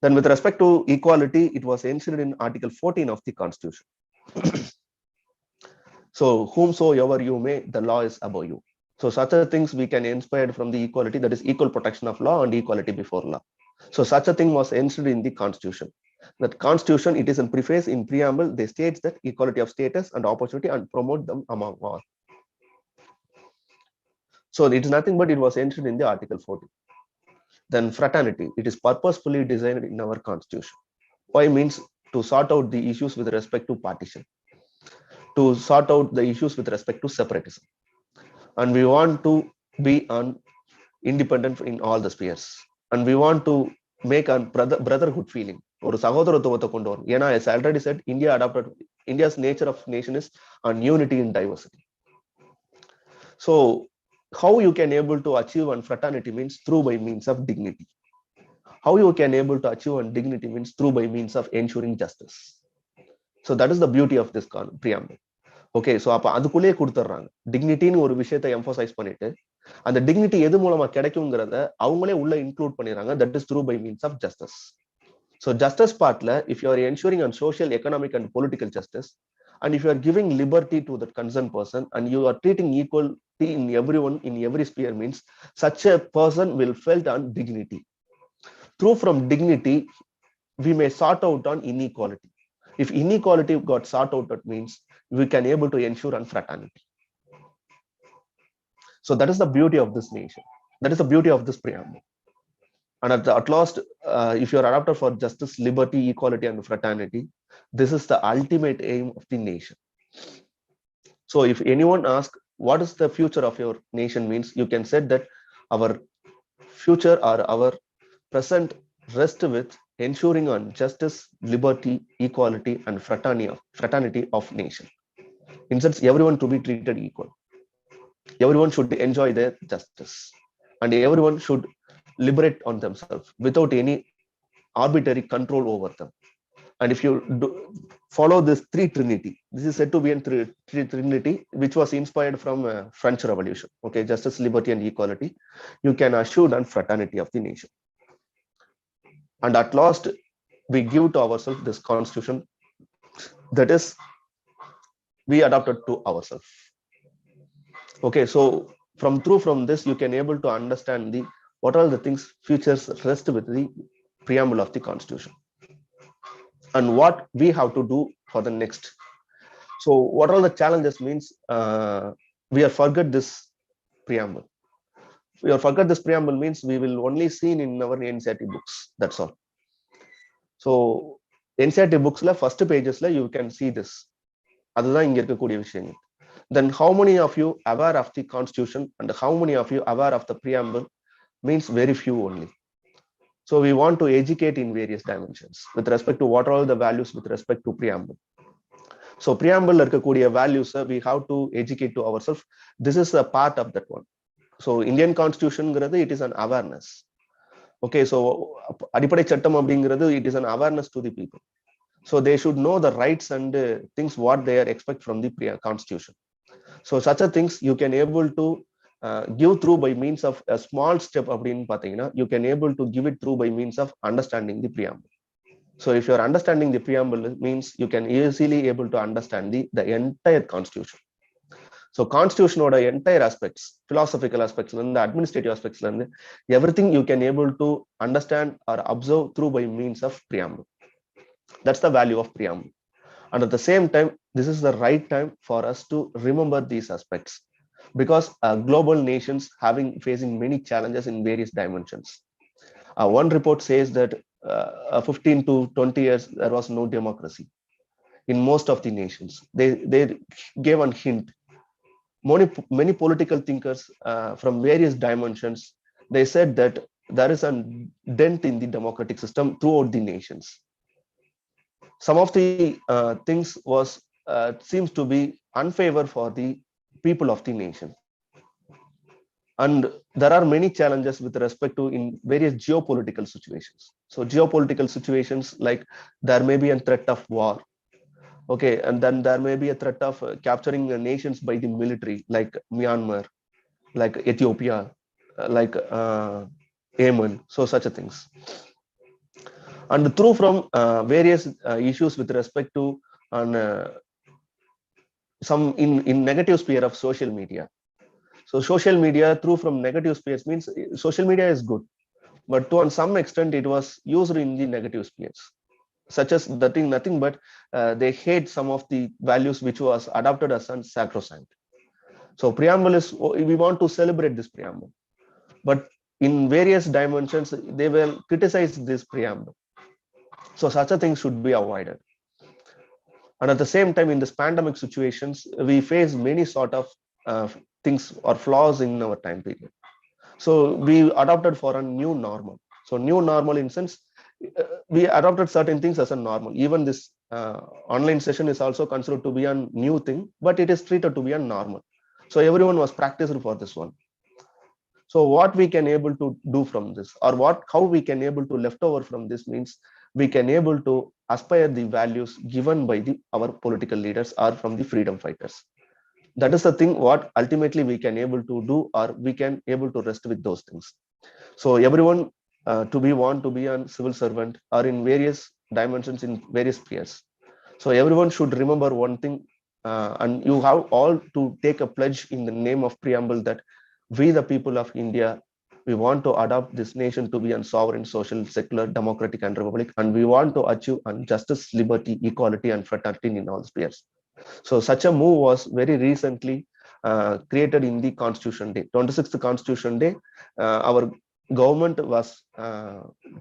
Then with respect to equality, it was enshrined in Article 14 of the Constitution. So whomsoever you may, the law is above you. So such a things we can inspire from the equality, that is equal protection of law and equality before law. So such a thing was enshrined in the Constitution. That Constitution, it is in preface, in preamble, they states that equality of status and opportunity and promote them among all. So it is nothing but it was enshrined in the Article 14. Then fraternity, it is purposefully designed in our Constitution. Why means to sort out the issues with respect to partition, to sort out the issues with respect to separatism. And we want to be independent in all the spheres. And we want to make a brotherhood feeling. Or sahodharathavata kondu varum. Ena, as I already said, India's nature of nation is on unity in diversity. So how you can able to achieve on fraternity means through by means of dignity. How you can able to achieve on dignity means through by means of ensuring justice. So that is the beauty of this preamble. Okay, so அப்ப அதுக்குள்ளேயே கொடுத்துறாங்க டிக்னிட்டின்னு ஒரு விஷயத்தை emphasise பண்ணிட்டு அந்த dignity எது மூலமா கிடைக்குங்கிறத அவங்களே உள்ள இன்க்ளூட் பண்ணிடுறாங்க. That is through by means of justice. So justice பார்ட்ல if you are ensuring on social, economic and political justice, and if you are giving liberty to that concerned person and you are treating equality in everyone in every sphere means such a person will felt on dignity. Through from dignity we may sort out on inequality. If inequality got sort out, that means we can able to ensure on fraternity. So that is the beauty of this nation. That is the beauty of this preamble. And at last, if you are adopted for justice, liberty, equality, and fraternity, this is the ultimate aim of the nation. So if anyone asks, what is the future of your nation means, you can say that our future or our present rest with ensuring on justice, liberty, equality, and fraternity of nation. In sense, everyone to be treated equal. Everyone should enjoy their justice, and everyone should liberate on themselves without any arbitrary control over them. And if you follow this three trinity, this is said to be a trinity which was inspired from French Revolution. Okay, justice, liberty, and equality. You can assure on fraternity of the nation. And at last, we give to ourselves this constitution, that is we adopted to ourselves. Okay, so from this you can able to understand the what are the things futures rest with the preamble of the Constitution and what we have to do for the next. So what are the challenges means, we are forget this preamble. We are forget this preamble means we will only seen in our NCERT books, that's all. So NCERT books la first pages la you can see this. அதுதான் இங்க இருக்கக்கூடிய விஷயம். then how many of you aware of the constitution and how many of you aware of the preamble means very few only. So we want to educate in various dimensions with respect to what are all the values with respect to preamble. So preamble irukkudiya values we have to educate to ourselves. This is a part of that one. So Indian constitution it is an awareness. Okay, so adipadai chattam abingiradhu it is an awareness to the people. So they should know the rights and things what they are expect from the constitution. So such a things you can able to give through by means of a small step அப்படின்னு பாத்தீங்கன்னா you can able to give it through by means of understanding the preamble. So if you are understanding the preamble means you can easily able to understand the entire constitution. So constitution oda entire aspects, philosophical aspects and the administrative aspects everything you can able to understand or observe through by means of preamble. That's the value of preamble. And at the same time, this is the right time for us to remember these aspects, because global nations facing many challenges in various dimensions. One report says that 15 to 20 years there was no democracy in most of the nations. They gave a hint. Many political thinkers from various dimensions, they said that there is a dent in the democratic system throughout the nations. Some of the things was seems to be unfavor for the people of the nation, and there are many challenges with respect to in various geopolitical situations. So geopolitical situations, like there may be a threat of war, okay, and then there may be a threat of capturing nations by the military, like Myanmar, like Ethiopia, like Yemen, so such a things. And through from various issues with respect to some in negative sphere of social media. So social media through from negative spheres means social media is good, but to on some extent it was used in the negative spheres, such as nothing but they hate some of the values which was adopted as sacrosanct. So preamble is, we want to celebrate this preamble, but in various dimensions they will criticize this preamble. So such a thing should be avoided. And at the same time, in this pandemic situations, we face many sort of things or flaws in our time period. So we adopted for a new normal. So new normal in sense, we adopted certain things as a normal. Even this online session is also considered to be a new thing, but it is treated to be a normal. So everyone was practiced for this one. So what we can able to do from this, or how we can able to left over from this means we can able to aspire the values given by our political leaders or from the freedom fighters. That is the thing what ultimately we can able to do, or we can able to rest with those things. So everyone want to be a civil servant or in various dimensions in various spheres. So everyone should remember one thing, and you have all to take a pledge in the name of preamble that we the people of India, we want to adopt this nation to be a sovereign, social, secular, democratic and republic, and we want to achieve justice, liberty, equality and fraternity in all spheres. So such a move was very recently created in the Constitution Day, 26th Constitution Day. Our government was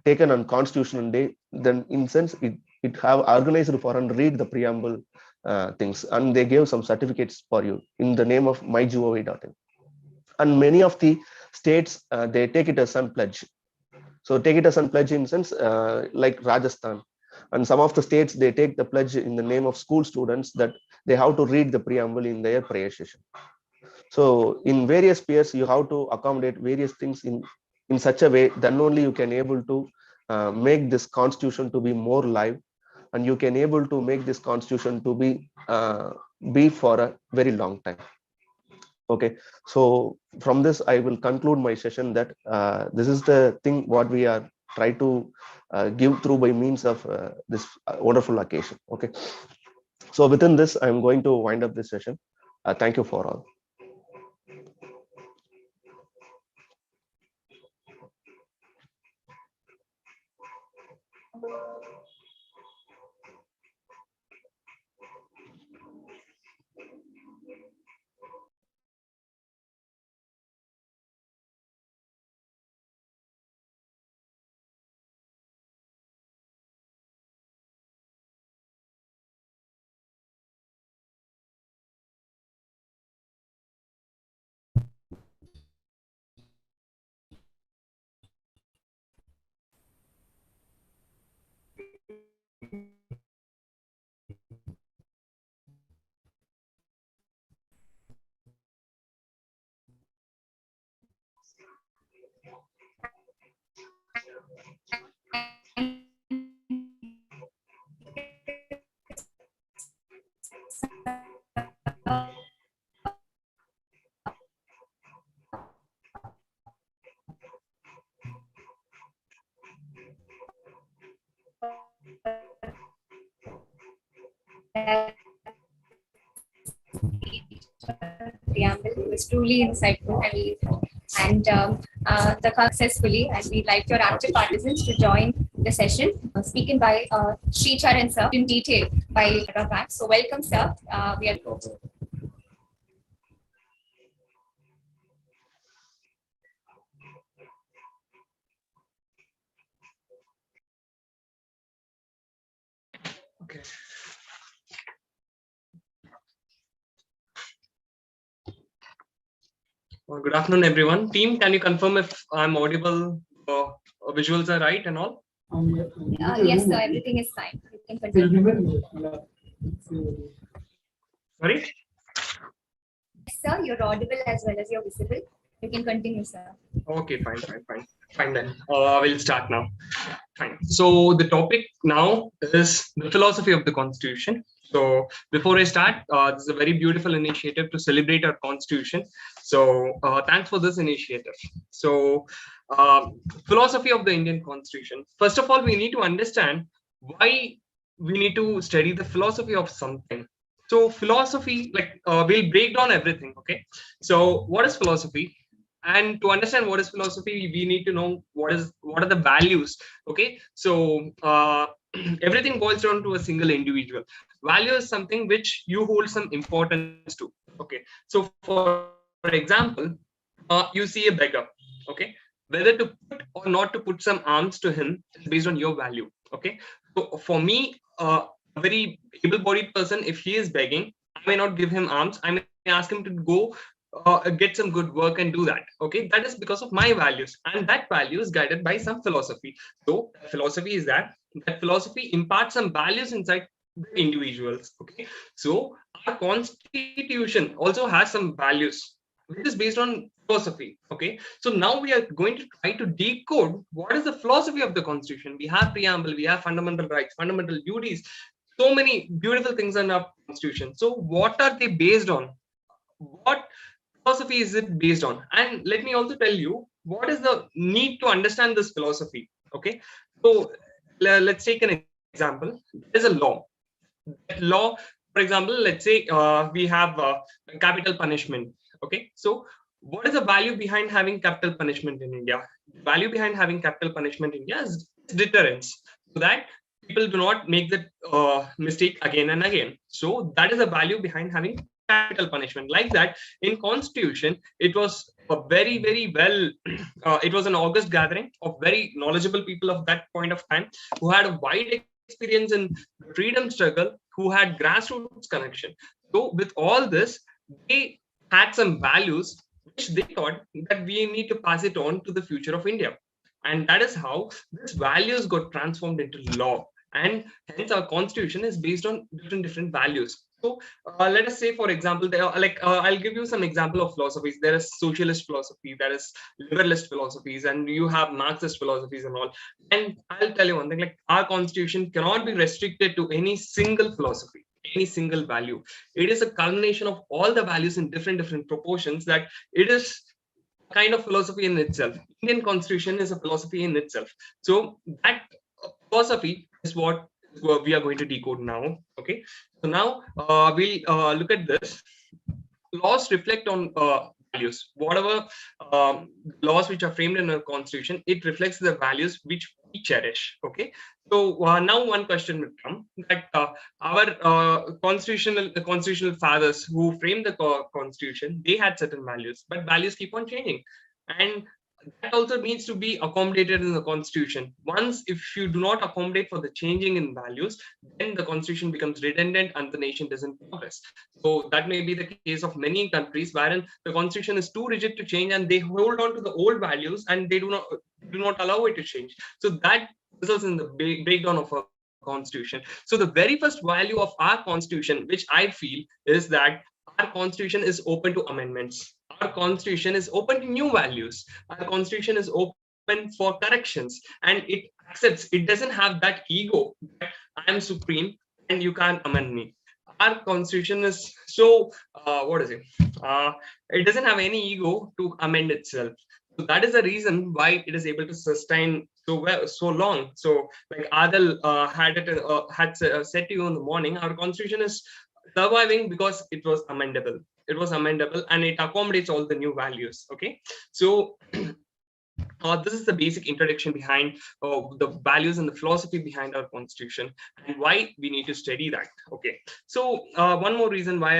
taken on Constitution Day. Then in sense it have organized for and read the preamble things, and they gave some certificates for you in the name of mygov.in. And many of the states they take it as a pledge. So take it as a pledge in sense like Rajasthan, and some of the states they take the pledge in the name of school students that they have to read the preamble in their prayer session. So in various spheres you have to accommodate various things in such a way, then only you can able to make this constitution to be more live, and you can able to make this constitution to be for a very long time. Okay, so from this I will conclude my session that this is the thing what we are try to give through by means of this wonderful occasion. Okay, so within this I am going to wind up this session. Thank you for all. Preamble was truly insightful and successfully, and we'd like your active participants to join the session, speaken by Sricharan sir in detail by Max. So welcome, sir. We are Okay. Well, good afternoon, everyone. Team, can you confirm if I'm audible, visuals are right and all? yes, sir. Everything is fine. You can continue. Sorry? Yes, sir. You're audible as well as you're visible. You can continue, sir. Okay, fine then. We'll start now. Fine. So the topic now is the philosophy of the Constitution. So before I start, this is a very beautiful initiative to celebrate our Constitution. So thanks for this initiative. So philosophy of the Indian Constitution. First of all, we need to understand why we need to study the philosophy of something. So philosophy, like we'll break down everything. Okay. So what is philosophy? And to understand what is philosophy, we need to know what are the values. Okay, so everything boils down to a single individual. Value is something which you hold some importance to. Okay, so for example, you see a beggar. Okay, whether to put or not to put some alms to him is based on your value. Okay, so for me, a very able-bodied person, if he is begging, I may not give him alms. I may ask him to go get some good work and do that. Okay, that is because of my values, and that value is guided by some philosophy. So philosophy is that philosophy imparts some values inside the individuals. Okay, so our constitution also has some values which is based on philosophy. Okay, so now we are going to try to decode what is the philosophy of the Constitution. We have preamble, we have fundamental rights, fundamental duties, so many beautiful things in our Constitution. So what are they based on? What philosophy is it based on? And let me also tell you what is the need to understand this philosophy. Okay, so let's take an example. There's a law. That law, for example, let's say we have capital punishment. Okay, so what is the value behind having capital punishment in India? The value behind having capital punishment in India is deterrence, so that people do not make that mistake again and again. So that is the value behind having capital punishment. Like that, in Constitution, it was a very well it was an august gathering of very knowledgeable people of that point of time, who had a wide experience in the freedom struggle, who had grassroots connection. So with all this, they had some values which they thought that we need to pass it on to the future of India, and that is how these values got transformed into law. And hence our Constitution is based on different values. So let us say, for example, I'll give you some example of philosophies. There is socialist philosophy, there is liberalist philosophies, and you have Marxist philosophies and all. And I'll tell you one thing: like, our Constitution cannot be restricted to any single philosophy, any single value. It is a culmination of all the values in different proportions. That it is kind of philosophy in itself. Indian Constitution is a philosophy in itself. So that philosophy is what we are going to decode now. Okay, so now we'll look at this. Laws reflect on values. Whatever laws which are framed in a Constitution, it reflects the values which we cherish. Okay, so now one question will come, that our constitutional fathers who framed the Constitution, they had certain values, but values keep on changing, and that also needs to be accommodated in the Constitution. Once, if you do not accommodate for the changing in values, then the Constitution becomes redundant and the nation doesn't progress. So that may be the case of many countries wherein the Constitution is too rigid to change, and they hold on to the old values and they do not allow it to change. So that results in the breakdown of a constitution. So the very first value of our constitution, which I feel, is that our constitution is open to amendments. Our constitution is open to new values. Our constitution is open for corrections, and it accepts. It doesn't have that ego that I am supreme and you can't amend me. Our constitution is so it doesn't have any ego to amend itself. So that is the reason why it is able to sustain so well, so long. So like Adil had said to you in the morning, our constitution is surviving because it was amendable. It was amendable and it accommodates all the new values. Okay, so this is the basic introduction behind the values and the philosophy behind our constitution and why we need to study that. Okay, so one more reason why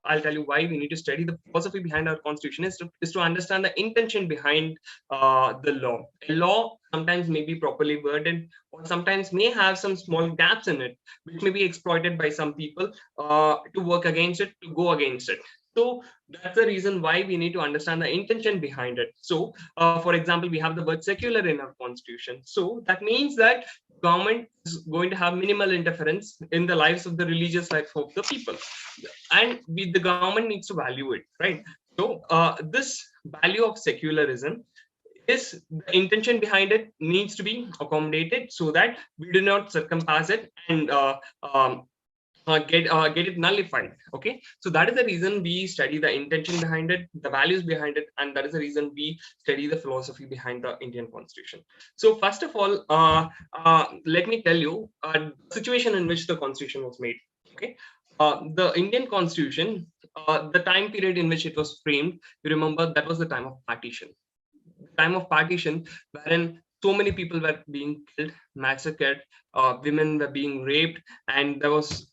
I'll tell you why we need to study the philosophy behind our constitution is to understand the intention behind the law. A law sometimes may be properly worded or sometimes may have some small gaps in it, which may be exploited by some people to work against it, to go against it. So that's the reason why we need to understand the intention behind it. So, for example, we have the word secular in our constitution. So that means that government is going to have minimal interference in the lives of the religious life of the people, and the government needs to value it, right? So this value of secularism is the intention behind it needs to be accommodated so that we do not circumpass it and get it nullified. Okay, so that is the reason we study the intention behind it, the values behind it, and that is the reason we study the philosophy behind the Indian Constitution. So first of all, let me tell you the situation in which the Constitution was made. Okay, the Indian Constitution, the time period in which it was framed, you remember that was the time of partition. The time of partition, wherein so many people were being killed, massacred, women were being raped, and there was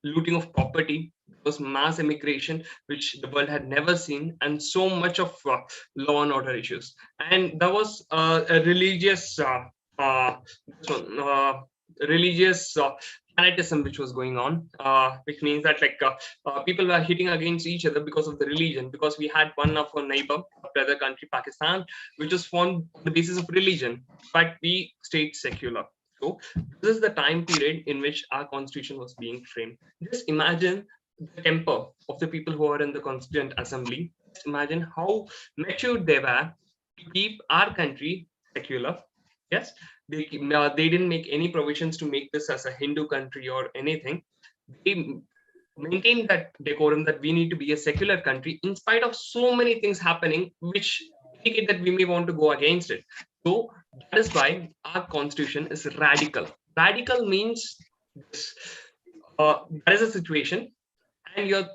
looting of property. There was mass immigration, which the world had never seen, and so much of law and order issues. And there was a religious fanatism which was going on, which means that people were hitting against each other because of the religion, because we had one of our neighbor, brother country, Pakistan, which was formed on the basis of religion, but we stayed secular. So this is the time period in which our constitution was being framed. Just imagine the temper of the people who are in the Constituent Assembly. Just imagine how matured they were to keep our country secular. Yes, they didn't make any provisions to make this as a Hindu country or anything. They maintained that decorum that we need to be a secular country in spite of so many things happening which indicate that we may want to go against it. So that is why our constitution is radical. Radical means this, there is a situation and you're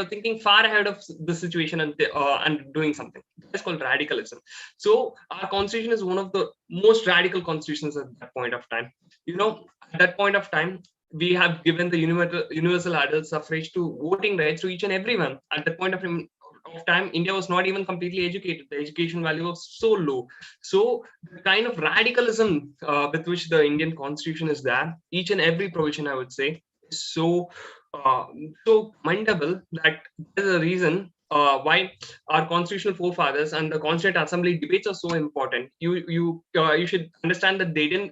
thinking far ahead of the situation and doing something. That's called radicalism. So our constitution is one of the most radical constitutions at that point of time. You know, at that point of time, we have given the universal adult suffrage to voting rights to each and everyone. At that point of time, India was not even completely educated. The education value was so low. So the kind of radicalism with which the Indian constitution is there, each and every provision, I would say, is so commendable that there is a reason why our constitutional forefathers and the Constituent Assembly debates are so important. You should understand that they didn't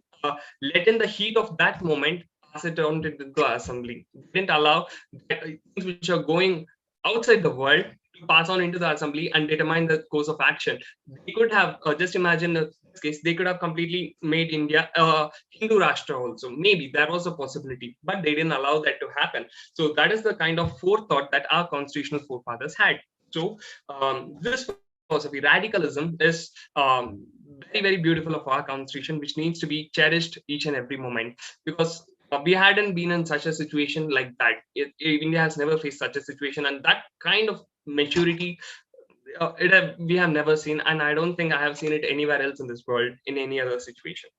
let in the heat of that moment pass it on to the assembly. They didn't allow things which are going outside the world to pass on into the assembly and determine the course of action. They could have just imagine this case, they could have completely made India a Hindu Rashtra also. Maybe that was a possibility, but they didn't allow that to happen. So that is the kind of forethought that our constitutional forefathers had. So this philosophy, radicalism, is very, very beautiful of our constitution, which needs to be cherished each and every moment, because we hadn't been in such a situation like that. India has never faced such a situation, and that kind of maturity we have never seen, and I don't think I have seen it anywhere else in this world in any other situation.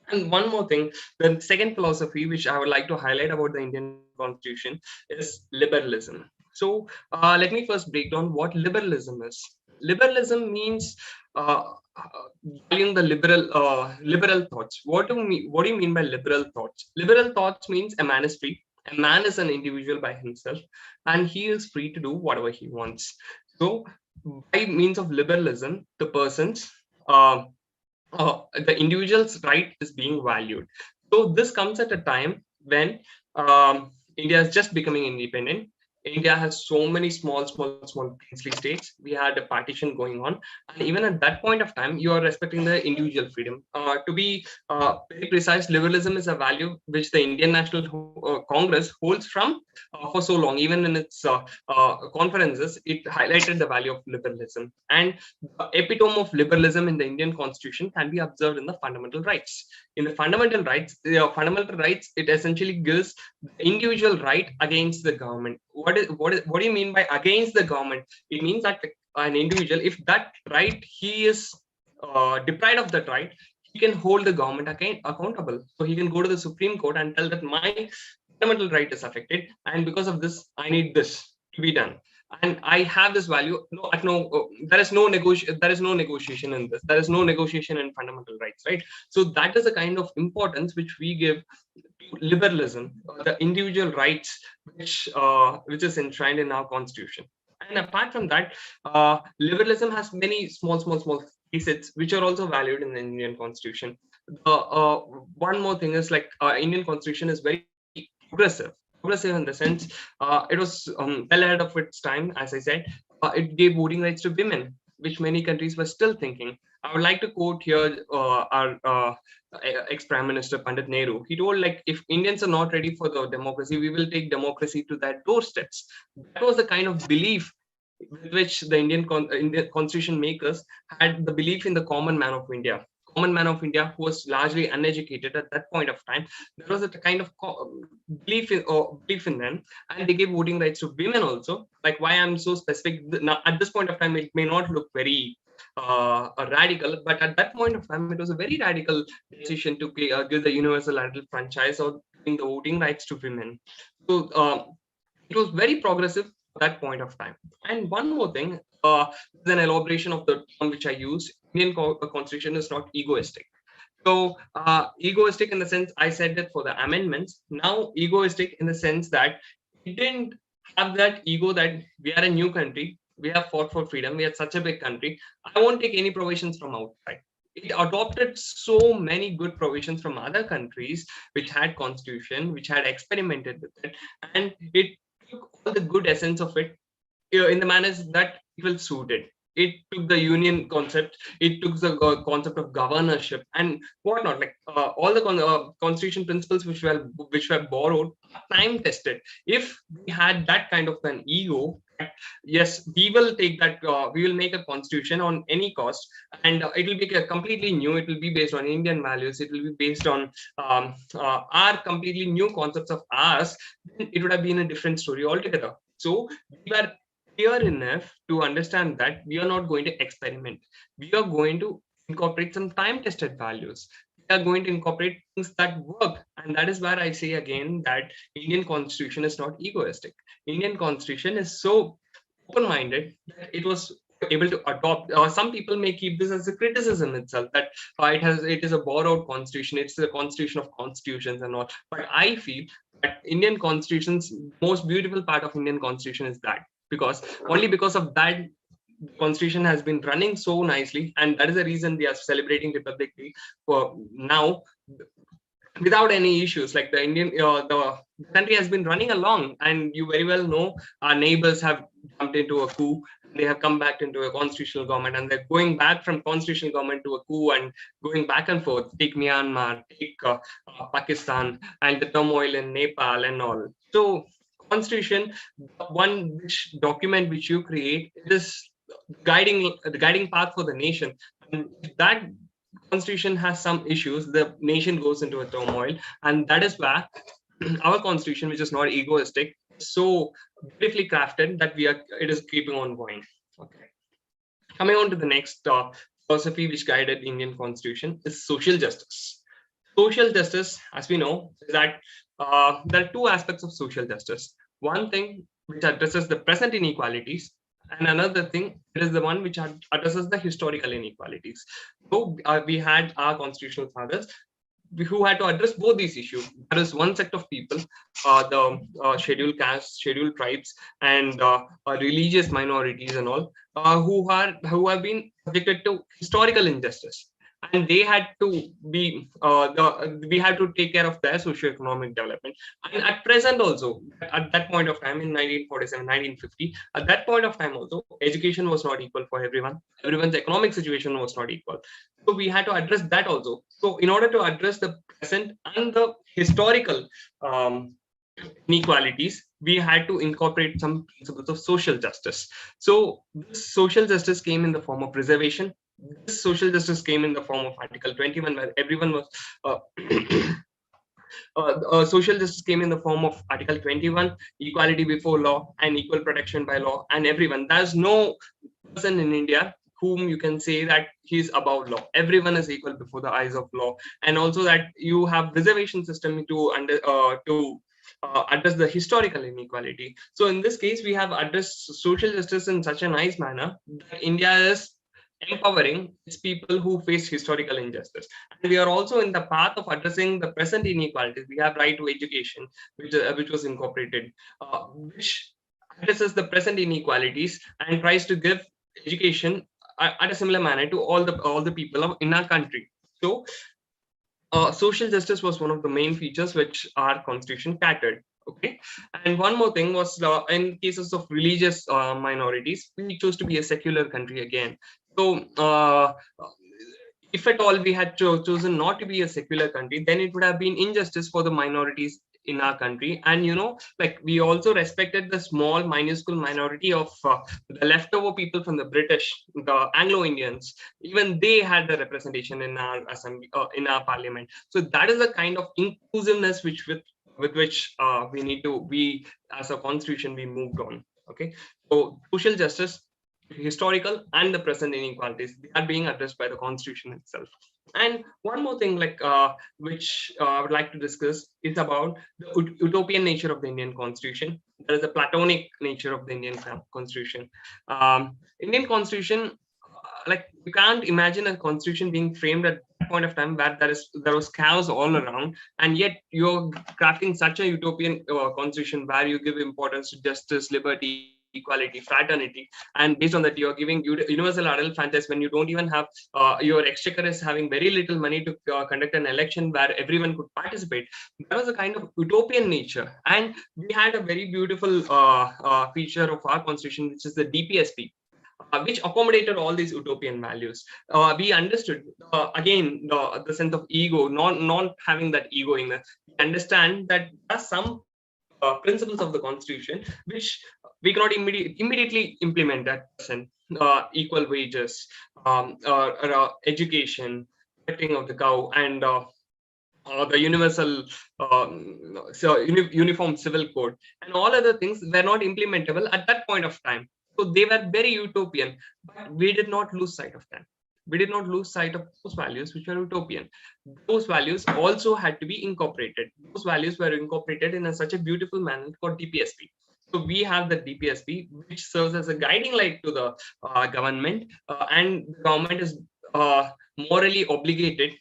And one more thing, the second philosophy which I would like to highlight about the Indian Constitution is liberalism. So let me first break down what liberalism is. Liberalism means valuing the liberal thoughts. What do you mean by liberal thoughts? Liberal thoughts means a man is free. A man is an individual by himself, and he is free to do whatever he wants. So by means of liberalism, the person's the individual's right is being valued. So this comes at a time when India is just becoming independent. India has so many small princely states. We had a partition going on, and even at that point of time, you are respecting the individual freedom. To be very precise, liberalism is a value which the Indian National Congress holds from for so long. Even in its conferences, it highlighted the value of liberalism. And the epitome of liberalism in the Indian Constitution can be observed in the fundamental rights. In the fundamental rights, it essentially gives the individual right against the government. What do you mean by against the government? It means that an individual, if that right he is deprived of that right, he can hold the government accountable. So he can go to the Supreme Court and tell that my fundamental right is affected, and because of this, I need this to be done. And I have this value. There is no negotiation in this. There is no negotiation in fundamental rights, right? So that is the kind of importance which we give to liberalism, the individual rights which is enshrined in our constitution. And apart from that, liberalism has many small facets which are also valued in the Indian constitution. One more thing is like Indian constitution is very progressive in the sense it was well ahead of its time. As I said, it gave voting rights to women, which many countries were still thinking. I would like to quote here our ex-Prime Minister Pandit Nehru. He told, like, if Indians are not ready for the democracy, we will take democracy to their doorsteps. That was the kind of belief with which the Indian constitution makers had, the belief in the common man of India. Common man of India who was largely uneducated at that point of time. There was a kind of belief in them, and they gave voting rights to women also. Like, why I'm so specific now, at this point of time, it may not look very radical, but at that point of time, it was a very radical decision to give the universal adult franchise or giving the voting rights to women. So it was very progressive at that point of time. And one more thing, an elaboration of the term which I used. Indian constitution is not egoistic. So egoistic in the sense, I said that for the amendments. Now egoistic in the sense that it didn't have that ego that we are a new country, we have fought for freedom, we are such a big country, I won't take any provisions from outside. It adopted so many good provisions from other countries which had constitution, which had experimented with it, and it took all the good essence of it in the manners that people suited. It took the union concept, it took the concept of governorship and whatnot. Like all the constitution principles which were borrowed, time tested. If we had that kind of an ego, yes, we will take that. We will make a constitution on any cost, and it will be completely new. It will be based on Indian values. It will be based on our completely new concepts of ours. Then it would have been a different story altogether. So we were clear enough to understand that we are not going to experiment. We are going to incorporate some time-tested values. We are going to incorporate things that work. And that is where I say again that Indian constitution is not egoistic. Indian constitution is so open-minded that it was able to adopt. Some people may keep this as a criticism itself, that it is a borrowed constitution, it's the constitution of constitutions and all. But I feel that Indian constitution's most beautiful part of Indian constitution is that, because only because of that constitution has been running so nicely, and that is the reason we are celebrating Republic Day for now without any issues. Like the country has been running along, and you very well know our neighbors have jumped into a coup. They have come back into a constitutional government, and they're going back from constitutional government to a coup and going back and forth. Take Myanmar, take Pakistan, and the turmoil in Nepal and all. So constitution, one document which you create, it is the guiding path for the nation. And if that constitution has some issues, the nation goes into a turmoil, and that is where our constitution, which is not egoistic, is so beautifully crafted that it is keeping on going. Okay, coming on to the next philosophy which guided Indian constitution is social justice. Social justice, as we know, is that there are two aspects of social justice. One thing which addresses the present inequalities, and another thing, it is the one which addresses the historical inequalities. So we had our constitutional fathers who had to address both these issues. There is one set of people, the scheduled castes, scheduled tribes, and religious minorities and all, who have been subjected to historical injustice. and they had to be we had to take care of their socio-economic development. And at present also, at that point of time in 1947, 1950, at that point of time also, education was not equal for everyone. Everyone's economic situation was not equal. So we had to address that also. So in order to address the present and the historical inequalities, we had to incorporate some principles of social justice. So this social justice came in the form of reservation. This social justice came in the form of Article 21, where everyone was social justice came in the form of Article 21, equality before law and equal protection by law, and everyone. There's no person in India whom you can say that he's above law. Everyone is equal before the eyes of law, and also that you have reservation system to address the historical inequality. So in this case, we have addressed social justice in such a nice manner that India is empowering its people who face historical injustice. And we are also in the path of addressing the present inequalities. We have right to education, which was incorporated, which addresses the present inequalities and tries to give education at a similar manner to all the people in our country. So social justice was one of the main features which our constitution catered. Okay, and one more thing was in cases of religious minorities, we chose to be a secular country again. So if at all we had chosen not to be a secular country, then it would have been injustice for the minorities in our country. And like we also respected the small minuscule minority of the leftover people from the British, the Anglo-Indians. Even they had the representation in our assembly, in our parliament. So that is the kind of inclusiveness with which we as a constitution we moved on. Okay, so social justice, historical and the present inequalities, they are being addressed by the constitution itself. And one more thing, like which I would like to discuss, is about the utopian nature of the Indian constitution. There is a platonic nature of the Indian constitution. Indian constitution, like you can't imagine a constitution being framed at that point of time where there was chaos all around, and yet you're crafting such a utopian constitution where you give importance to justice, liberty, equality, fraternity, and based on that you're giving universal adult franchise when you don't even have your exchequer is having very little money to conduct an election where everyone could participate. That was a kind of utopian nature, and we had a very beautiful feature of our constitution, which is the DPSP. Which accommodated all these utopian values. We understood again the sense of ego, not having that ego in us. We understand that there are some principles of the constitution which we cannot immediately implement at present. Equal wages, education, protecting of the cow, and the universal uniform civil code, and all other things were not implementable at that point of time. So they were very utopian, but we did not lose sight of them. We did not lose sight of those values which were utopian. Those values also had to be incorporated. Those values were incorporated in such a beautiful manner called DPSP. So we have the DPSP, which serves as a guiding light to the government, and the government is morally obligated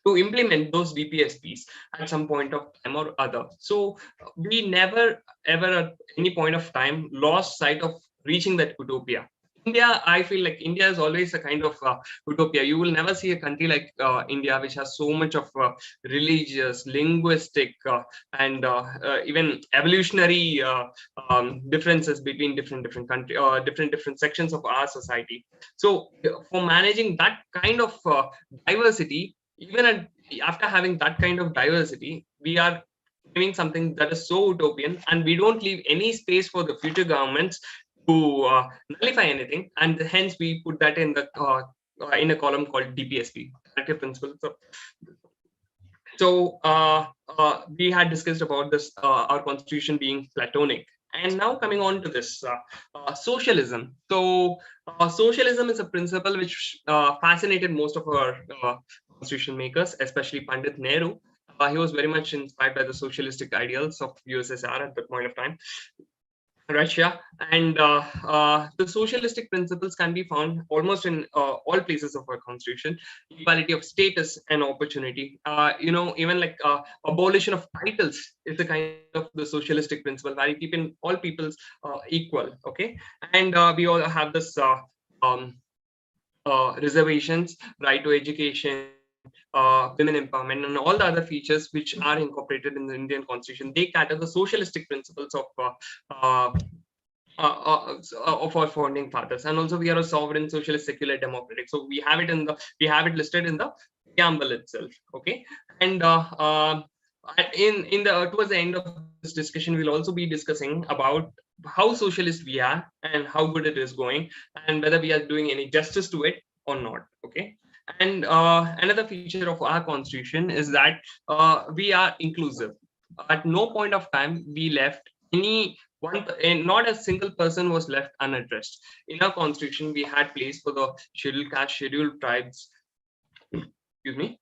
to implement those DPSPs at some point of time or other. So we never ever at any point of time lost sight of reaching that utopia. India, I feel like India is always a kind of utopia. You will never see a country like India, which has so much of religious, linguistic, and even evolutionary differences between different countries, different sections of our society. So for managing that kind of diversity, even after having that kind of diversity, we are doing something that is so utopian, and we don't leave any space for the future governments to nullify anything, and hence we put that in the in a column called DPSP, Directive Principles. So we had discussed about this, our constitution being Platonic, and now coming on to this socialism. So socialism is a principle which fascinated most of our constitution makers, especially Pandit Nehru. He was very much inspired by the socialistic ideals of USSR at that point of time, Russia, and the socialistic principles can be found almost in all places of our constitution. Equality of status and opportunity. Even like abolition of titles is the kind of the socialistic principle where you keep in all people's equal. Okay, and we all have this reservations, right to education, women empowerment, and all the other features which are incorporated in the Indian Constitution. They cater the socialistic principles of our founding fathers, and also we are a sovereign, socialist, secular, democratic. So we have it listed in the preamble itself. Okay, and towards the end of this discussion, we'll also be discussing about how socialist we are and how good it is going, and whether we are doing any justice to it or not. Okay. And another feature of our constitution is that we are inclusive. At no point of time we left any one, and not a single person was left unaddressed. In our constitution, we had place for the scheduled caste, scheduled tribes. Excuse me.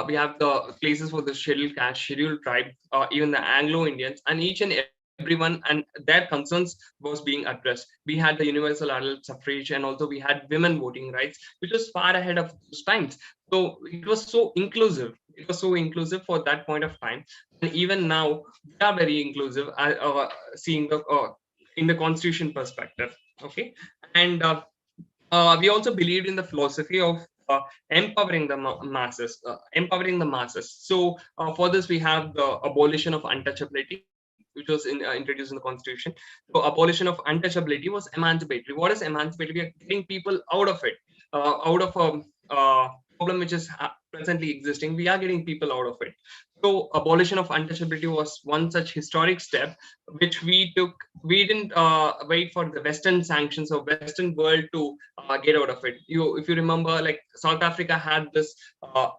We have the places for the scheduled caste, scheduled tribe, even the Anglo-Indians, and each and everyone and their concerns was being addressed. We had the universal adult suffrage, and also we had women voting rights, which was far ahead of those times. So it was so inclusive. It was so inclusive for that point of time, and even now we are very inclusive. Seeing the in the constitution perspective. Okay, and we also believed in the philosophy of empowering the masses. So for this, we have the abolition of untouchability, which was introduced in the constitution. So abolition of untouchability was emancipatory. What is emancipatory? We are getting people out of it, out of a problem which is presently existing. We are getting people out of it. So abolition of untouchability was one such historic step which we took. We didn't wait for the Western sanctions or Western world to get out of it. If you remember, like South Africa had this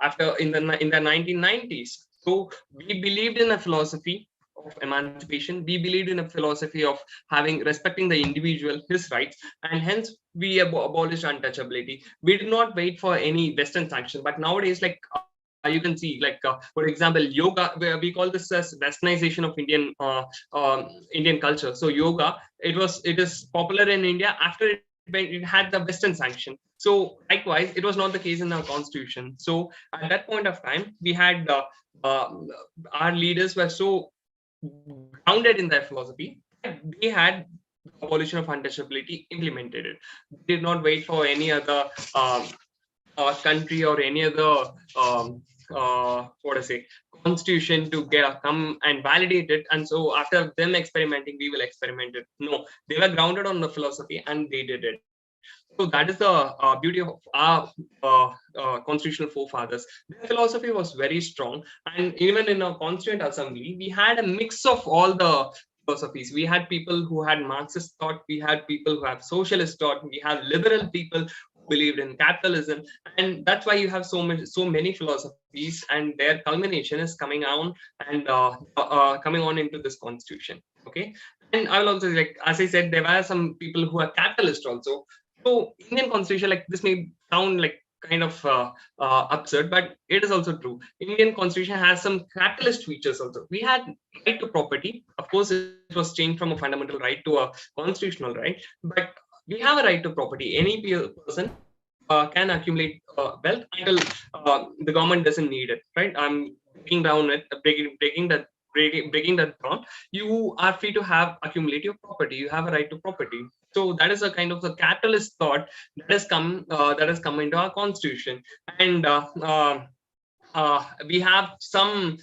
after in the 1990s. So we believed in a philosophy of emancipation. We believed in a philosophy of respecting the individual, his rights, and hence we abolished untouchability. We did not wait for any Western sanction. But nowadays, like you can see, like for example, yoga. We call this as Westernization of Indian culture. So yoga, it is popular in India after it had the Western sanction. So likewise, it was not the case in our constitution. So at that point of time, we had our leaders were so grounded in their philosophy. They had the abolition of untouchability implemented it. They did not wait for any other country or any other constitution to come and validate it. And so after them experimenting, we will experiment it. No, they were grounded on the philosophy and they did it. So that is the beauty of our constitutional forefathers. Their philosophy was very strong, and even in our Constituent Assembly, we had a mix of all the philosophies. We had people who had Marxist thought, we had people who have socialist thought, we have liberal people who believed in capitalism, and that's why you have so many philosophies, and their culmination is coming on and coming on into this constitution. Okay, and I will also, like as I said, there were some people who are capitalist also. So Indian constitution, like this may sound like kind of absurd, but it is also true. Indian constitution has some capitalist features also. We had right to property. Of course, it was changed from a fundamental right to a constitutional right, but we have a right to property. Any person can accumulate wealth until the government doesn't need it, right? I'm breaking that down. You are free to have accumulative property. You have a right to property. So that is a kind of a capitalist thought that has come into our constitution, and we have some.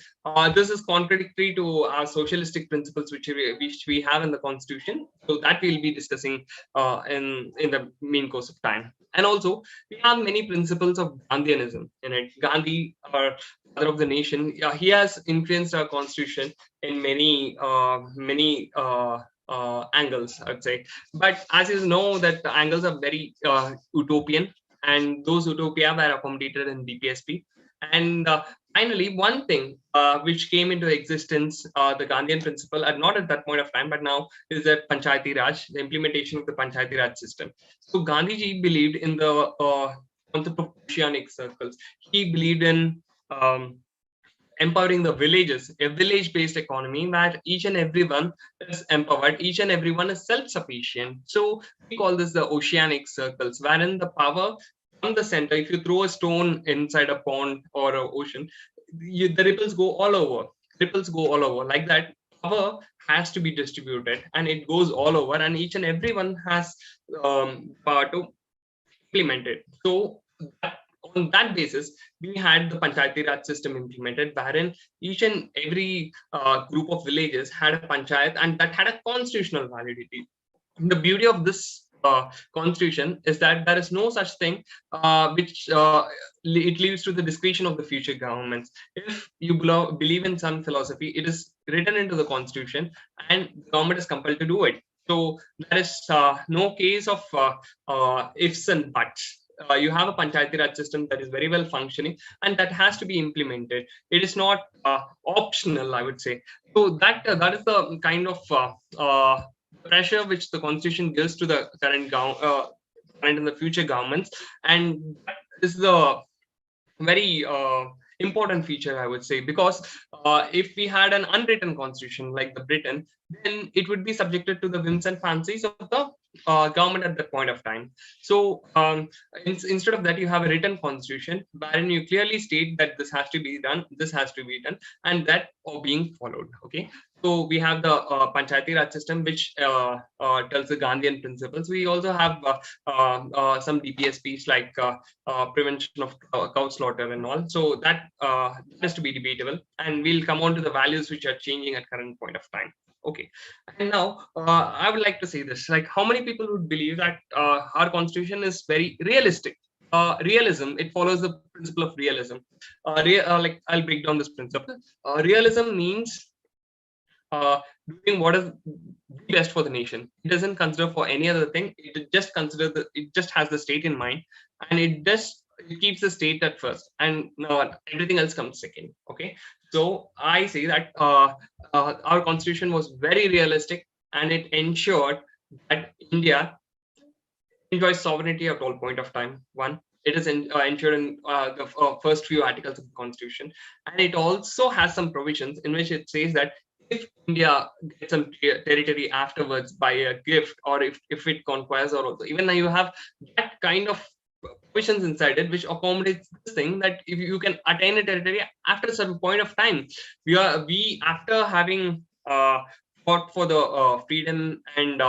This is contradictory to our socialistic principles, which we have in the constitution. So that we'll be discussing in the main course of time. And also, we have many principles of Gandhianism in it. Gandhi, our father of the nation, he has influenced our constitution in many angles, I'd say. But as you know, that the angles are very utopian, and those utopia were accommodated in DPSP. And finally, one thing which came into existence, the Gandhian principle, not at that point of time, but now, is that Panchayati Raj, the implementation of the Panchayati Raj system. So Gandhiji believed in the concept of oceanic circles. He believed in empowering the villages, a village-based economy where each and everyone is empowered, each and everyone is self-sufficient. So we call this the oceanic circles, wherein the power from the center, if you throw a stone inside a pond or an ocean, the ripples go all over. Ripples go all over. Like that, power has to be distributed, and it goes all over, and each and everyone has power to implemented. So on that basis, we had the Panchayati Raj system implemented, wherein each and every group of villages had a panchayat, and that had a constitutional validity. The beauty of this constitution is that there is no such thing which it leaves to the discretion of the future governments. If you believe in some philosophy, it is written into the constitution, and the government is compelled to do it. So there is no case of ifs and buts. You have a Panchayati Raj system that is very well functioning, and that has to be implemented. It is not optional, I would say. So that is the kind of pressure which the constitution gives to the current and the future governments, and that is the very important feature, I would say, because if we had an unwritten constitution like the Britain, then it would be subjected to the whims and fancies of the government at that point of time. So instead of that, you have a written constitution wherein you clearly state that this has to be done, this has to be done, and that are being followed. Okay. So we have the Panchayati Raj system, which tells the Gandhian principles. We also have some DPSPs like prevention of cow slaughter and all. So that has to be debatable, and we'll come on to the values which are changing at current point of time. Okay, and now I would like to say this: like, how many people would believe that our constitution is very realistic? Realism, it follows the principle of realism. Like, I'll break down this principle. Realism means doing what is best for the nation. It doesn't consider for any other thing. It just it just has the state in mind, and it keeps the state at first, and everything else comes second. Okay, so I say that our constitution was very realistic, and it ensured that India enjoys sovereignty at all point of time. One, it is ensured in the first few articles of the constitution, and it also has some provisions in which it says that if India gets some territory afterwards by a gift, or if it conquers, or also even now you have that kind of provisions inside it which accommodates this thing, that if you can attain a territory after some point of time, we after having fought for the freedom and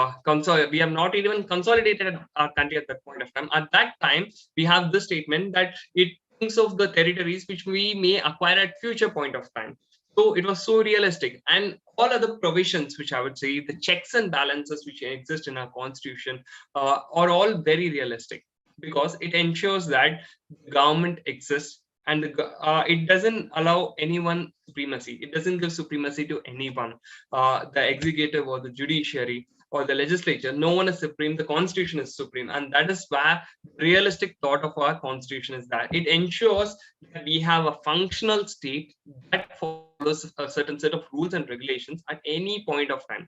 we have not even consolidated our country at that point of time. At that time, we have this statement that it thinks of the territories which we may acquire at future point of time. So it was so realistic, and all other provisions, which I would say the checks and balances which exist in our constitution, are all very realistic, because it ensures that the government exists, and it doesn't allow anyone supremacy. It doesn't give supremacy to anyone, the executive or the judiciary or the legislature. No one is supreme. The constitution is supreme, and that is where the realistic thought of our constitution is that it ensures that we have a functional state that follows a certain set of rules and regulations at any point of time.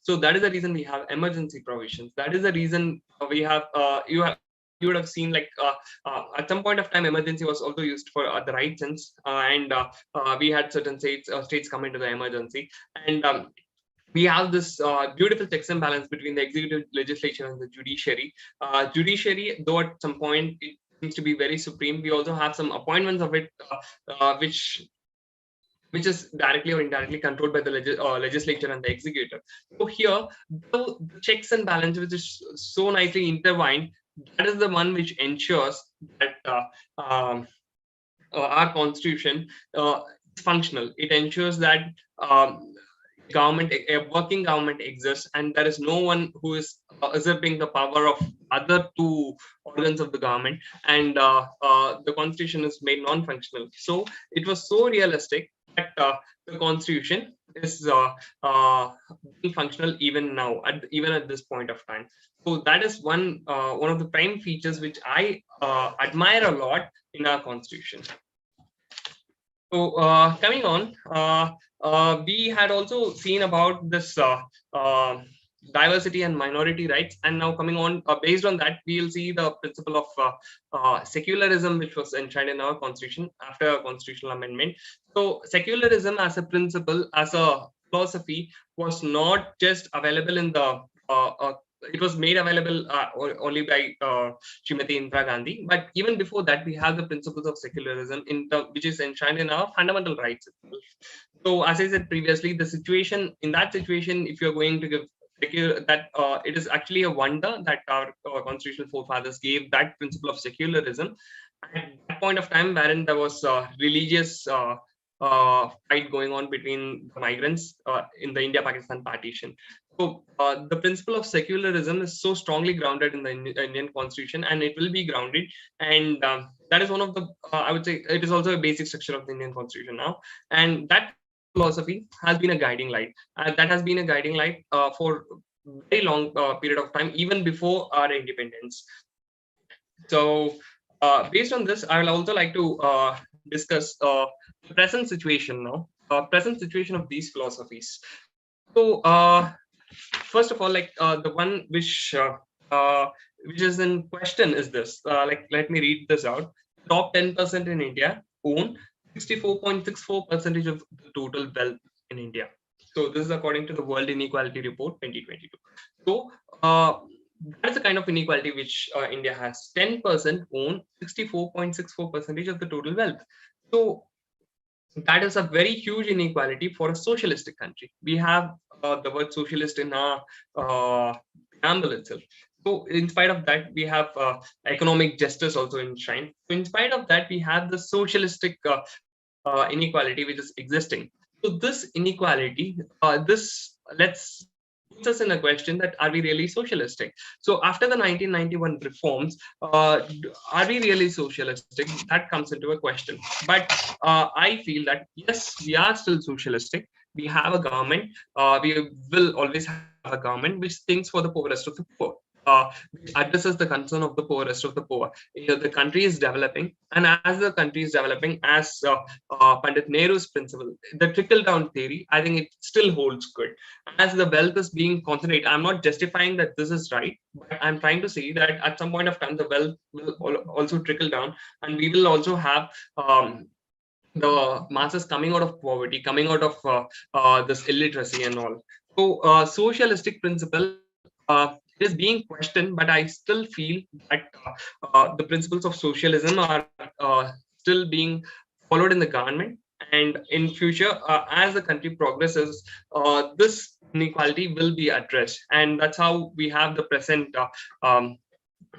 So that is the reason we have emergency provisions. That is the reason we have you would have seen, like, at some point of time, emergency was also used for the right sense, and we had certain states come into the emergency, and we have this beautiful checks and balance between the executive, legislature, and the judiciary. Judiciary, though at some point it seems to be very supreme, we also have some appointments of it, which is directly or indirectly controlled by the legislature and the executive. So here, the checks and balance, which is so nicely intertwined, that is the one which ensures that our constitution is functional. It ensures that a working government exists, and there is no one who is usurping the power of other two organs of the government, and the constitution is made non-functional. So it was so realistic that the constitution is being functional even now, even at this point of time. So that is one of the prime features which I admire a lot in our constitution. So coming on, we had also seen about this diversity and minority rights, and now coming on, based on that, we will see the principle of secularism, which was enshrined in our constitution after a constitutional amendment. So secularism as a principle, as a philosophy, was not just available in the it was made available only by Srimati Indira Gandhi, but even before that, we have the principles of secularism which is enshrined in our fundamental rights itself. So as I said previously, in that situation, if you're going to give it is actually a wonder that our constitutional forefathers gave that principle of secularism at that point of time, wherein there was religious fight going on between the migrants in the India-Pakistan partition. So the principle of secularism is so strongly grounded in the Indian Constitution, and it will be grounded. And that is one of the, I would say, it is also a basic structure of the Indian Constitution now. And that philosophy has been a guiding light. That has been a guiding light for a very long period of time, even before our independence. So based on this, I will also like to discuss the present situation now, present situation of these philosophies. So first of all, like the one which is in question is this. Like, let me read this out. Top 10% in India own 64.64% of the total wealth in India. So this is according to the World Inequality Report 2022. So that is the kind of inequality which India has. 10% own 64.64% of the total wealth. So that is a very huge inequality for a socialistic country. We have the word socialist in our preamble itself. So in spite of that, we have economic justice also enshrined. So in spite of that, we have the socialistic inequality which is existing. So this inequality, puts us in a question that are we really socialistic? So after the 1991 reforms, are we really socialistic? That comes into a question. But I feel that yes, we are still socialistic. We have a government. We will always have a government which thinks for the poorest of the poor. Which addresses the concern of the poorest of the poor. The country is developing, and as the country is developing, as Pandit Nehru's principle, the trickle-down theory, I think it still holds good. As the wealth is being concentrated, I'm not justifying that this is right, but I'm trying to say that at some point of time, the wealth will also trickle down, and we will also have the masses coming out of poverty, coming out of this illiteracy and all. So socialistic principle is being questioned, but I still feel that the principles of socialism are still being followed in the government. And in future, as the country progresses, this inequality will be addressed. And that's how we have the present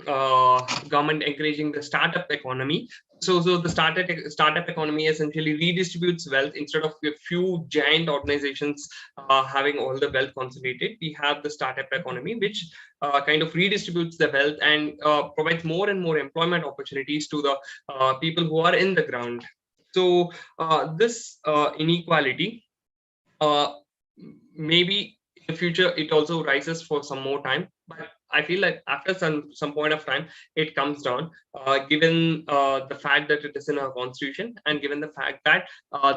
government encouraging the startup economy. So the startup economy essentially redistributes wealth. Instead of a few giant organizations having all the wealth concentrated, we have the startup economy, which kind of redistributes the wealth and provides more and more employment opportunities to the people who are in the ground. So this inequality, maybe in the future, it also rises for some more time, but I feel like after some point of time, it comes down, given the fact that it is in our constitution, and given the fact that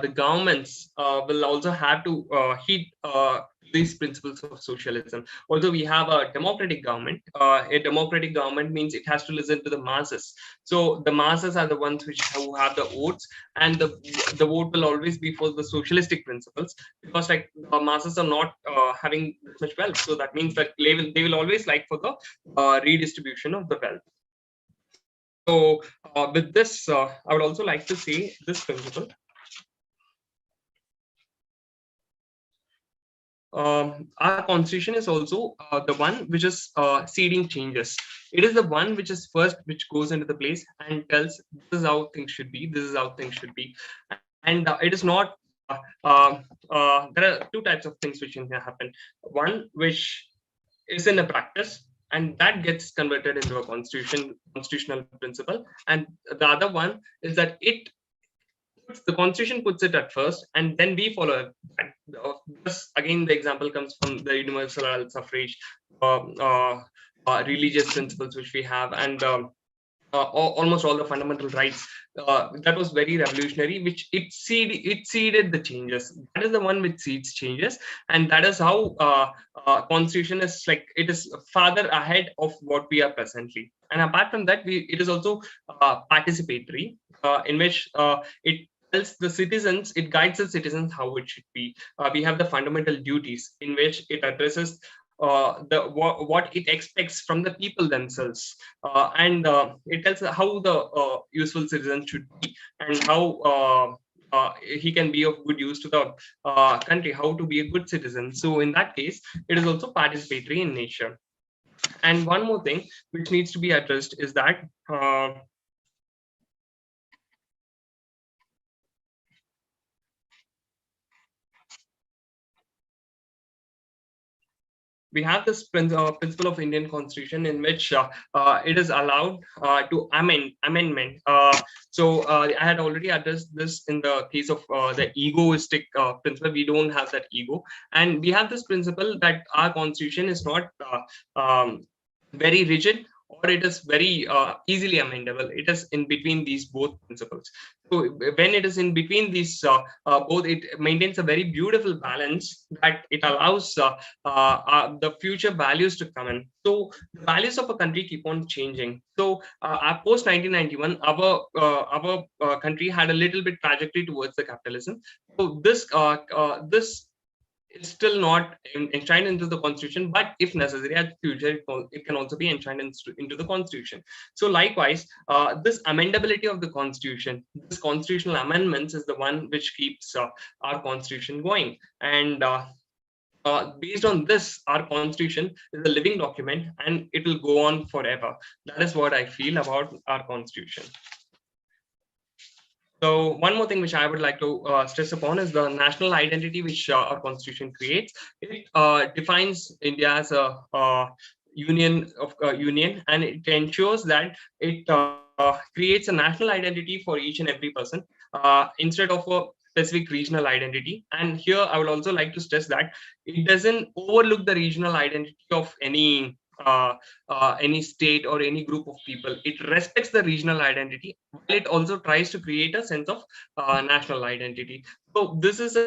the governments will also have to heed these principles of socialism. Although we have a democratic government, means it has to listen to the masses. So the masses are the ones who have the votes, and the vote will always be for the socialistic principles, because like the masses are not having this much wealth. So that means that they will always like for the redistribution of the wealth. So with this, I would also like to say this principle. Our constitution is also the one which is seeding changes. It is the one which is first, which goes into the place and tells this is how things should be, this is how things should be. And it is not, there are two types of things which can happen. One which is in a practice, and that gets converted into a constitutional principle. And the other one is that the constitution puts it at first, and then we follow that. This, again, the example comes from the universal suffrage, religious principles which we have, and almost all the fundamental rights. That was very revolutionary, which it seeded the changes. That is the one which seeds changes, and that is how constitution is like, it is farther ahead of what we are presently. And apart from that, it is also participatory, in which it tells the citizens, it guides the citizens how it should be. We have the fundamental duties, in which it addresses what it expects from the people themselves, and it tells how the useful citizens should be, and how he can be of good use to the country, how to be a good citizen. So in that case, it is also participatory in nature. And one more thing which needs to be addressed is that we have this principle of Indian Constitution in which it is allowed to amendment. I had already addressed this in the case of the egoistic principle. We don't have that ego, and we have this principle that our constitution is not very rigid, or it is very easily amendable. It is in between these both principles. So when it is in between these both, it maintains a very beautiful balance that it allows the future values to come in. So the values of a country keep on changing. So post 1991, our country had a little bit trajectory towards the capitalism. So this is still not enshrined into the constitution, but if necessary at future, it can also be enshrined into the constitution. So likewise, this amendability of the constitution, this constitutional amendments, is the one which keeps our constitution going. And based on this, our constitution is a living document, and it will go on forever. That is what I feel about our constitution. So one more thing which I would like to stress upon is the national identity which our constitution creates. It defines India as a union, and it ensures that it creates a national identity for each and every person instead of a specific regional identity. And here I would also like to stress that it doesn't overlook the regional identity of any state or any group of people. It respects the regional identity, while it also tries to create a sense of national identity. So this is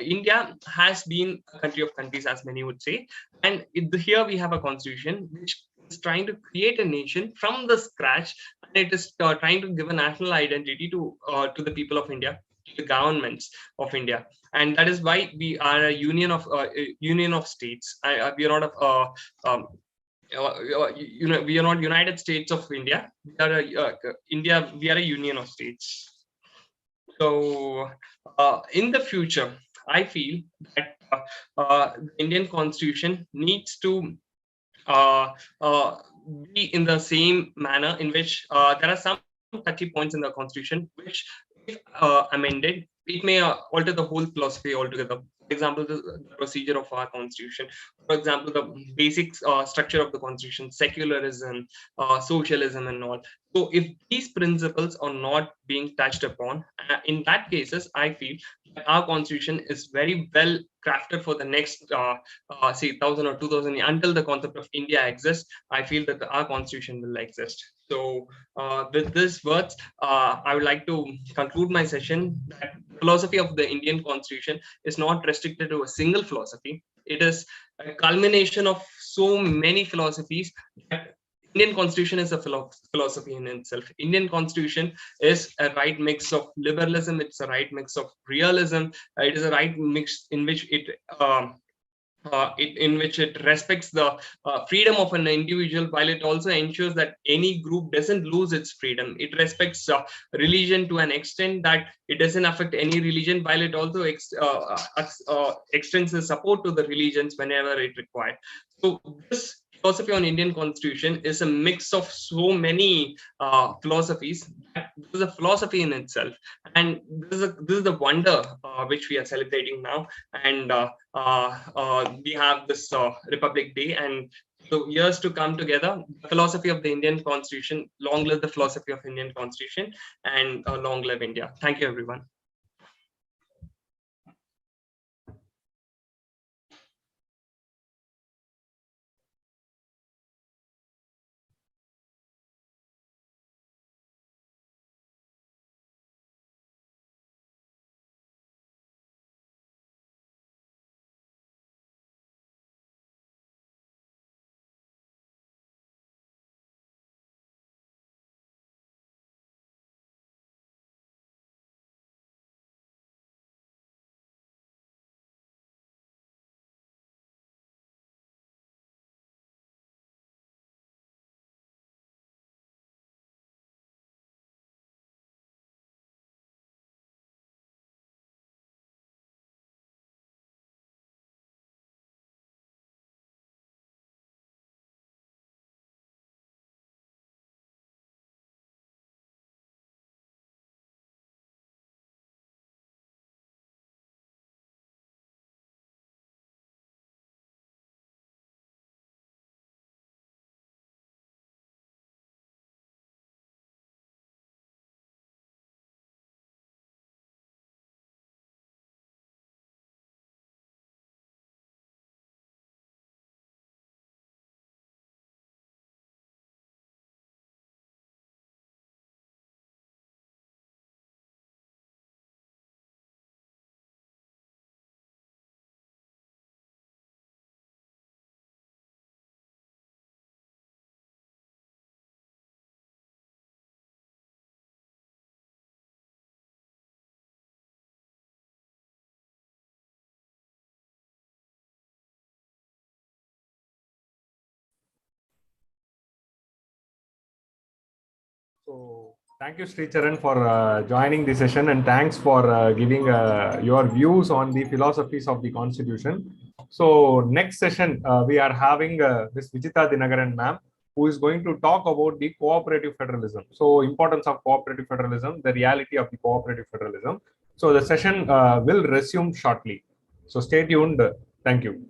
India has been a country of countries, as many would say, and here we have a constitution which is trying to create a nation from the scratch, and it is trying to give a national identity to the people of India, to the governments of India. And that is why we are a union of states. We are not we are not United States of India. We are India. We are a union of states. So in the future, I feel that the Indian Constitution needs to be in the same manner in which there are some touchy points in the Constitution which, if amended, it may alter the whole philosophy altogether. For example, the procedure of our constitution. For example, the basic structure of the constitution, secularism, socialism, and all. So, if these principles are not being touched upon, in that cases, I feel that our constitution is very well crafted for the next, say, 1,000 or 2,000 years, until the concept of India exists. I feel that our constitution will exist. So, with these words, I would like to conclude my session. That philosophy of the Indian Constitution is not restricted to a single philosophy. It is a culmination of so many philosophies. That Indian Constitution is a philosophy in itself. Indian Constitution is a right mix of liberalism. It's a right mix of realism. It is a right mix in which it respects the freedom of an individual, while it also ensures that any group doesn't lose its freedom. It respects religion to an extent that it doesn't affect any religion, while it also extends the support to the religions whenever it required. So this philosophy on Indian Constitution is a mix of so many philosophies. This is a philosophy in itself, and this is the wonder which we are celebrating now. And we have this Republic Day, and so years to come together, the philosophy of the Indian Constitution. Long live the philosophy of Indian Constitution, and long live India. Thank you, everyone. So thank you, Sricharan, for joining the session, and thanks for giving your views on the philosophies of the Constitution. So next session, we are having Ms.Vijetha Dinakaran ma'am, who is going to talk about the cooperative federalism. So importance of cooperative federalism, the reality of the cooperative federalism. So the session will resume shortly. So stay tuned. Thank you.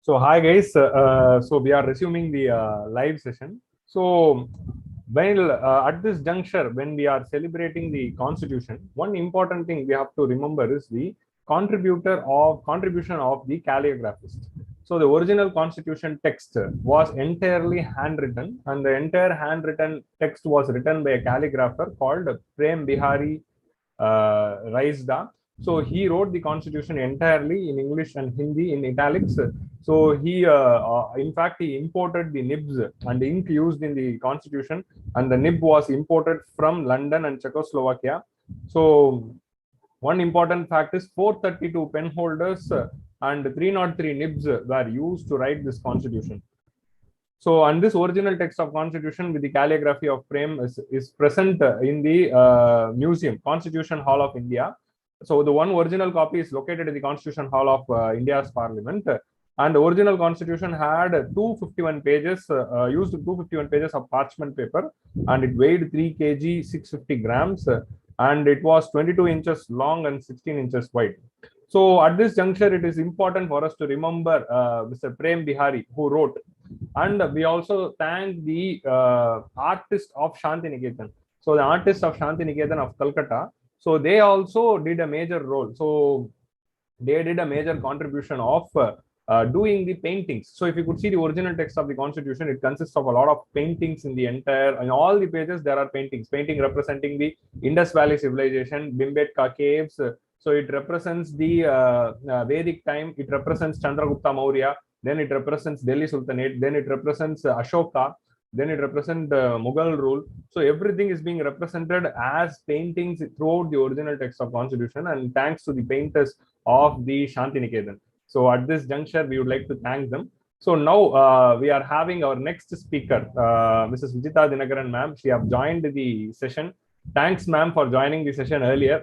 So hi guys, so we are resuming the live session. So while at this juncture, when we are celebrating the Constitution, one important thing we have to remember is the contribution of the calligraphist. So the original Constitution text was entirely handwritten, and the entire handwritten text was written by a calligrapher called Preamble Raisda. So he wrote the Constitution entirely in English and Hindi in italics. So he, in fact, he imported the nibs and ink used in the Constitution, and the nib was imported from London and Czechoslovakia. So one important fact is 432 pen holders and 303 nibs were used to write this Constitution. So, and this original text of Constitution with the calligraphy of Prem is present in the museum, Constitution Hall of India. So, the one original copy is located in the Constitution Hall of India's Parliament. And the original Constitution had 251 pages, used 251 pages of parchment paper, and it weighed 3 kg, 650 grams, and it was 22 inches long and 16 inches wide. So, at this juncture, it is important for us to remember Mr. Prem Bihari, who wrote. And we also thank the artist of Shantiniketan. So the artist of Shantiniketan of Calcutta. So they also did a major role. So they did a major contribution of doing the paintings. So if you could see the original text of the Constitution, it consists of a lot of paintings in the entire, in all the pages, there are paintings. Painting representing the Indus Valley civilization, Bhimbetka caves. So it represents the Vedic time. It represents Chandragupta Maurya. Then it represents Delhi Sultanate, then it represents Ashoka, then it represents Mughal rule. So everything is being represented as paintings throughout the original text of Constitution, and thanks to the painters of the Shantiniketan. So at this juncture, we would like to thank them. So now we are having our next speaker, Mrs.Vijetha Dinakaran ma'am. She have joined the session. Thanks, ma'am, for joining the session earlier.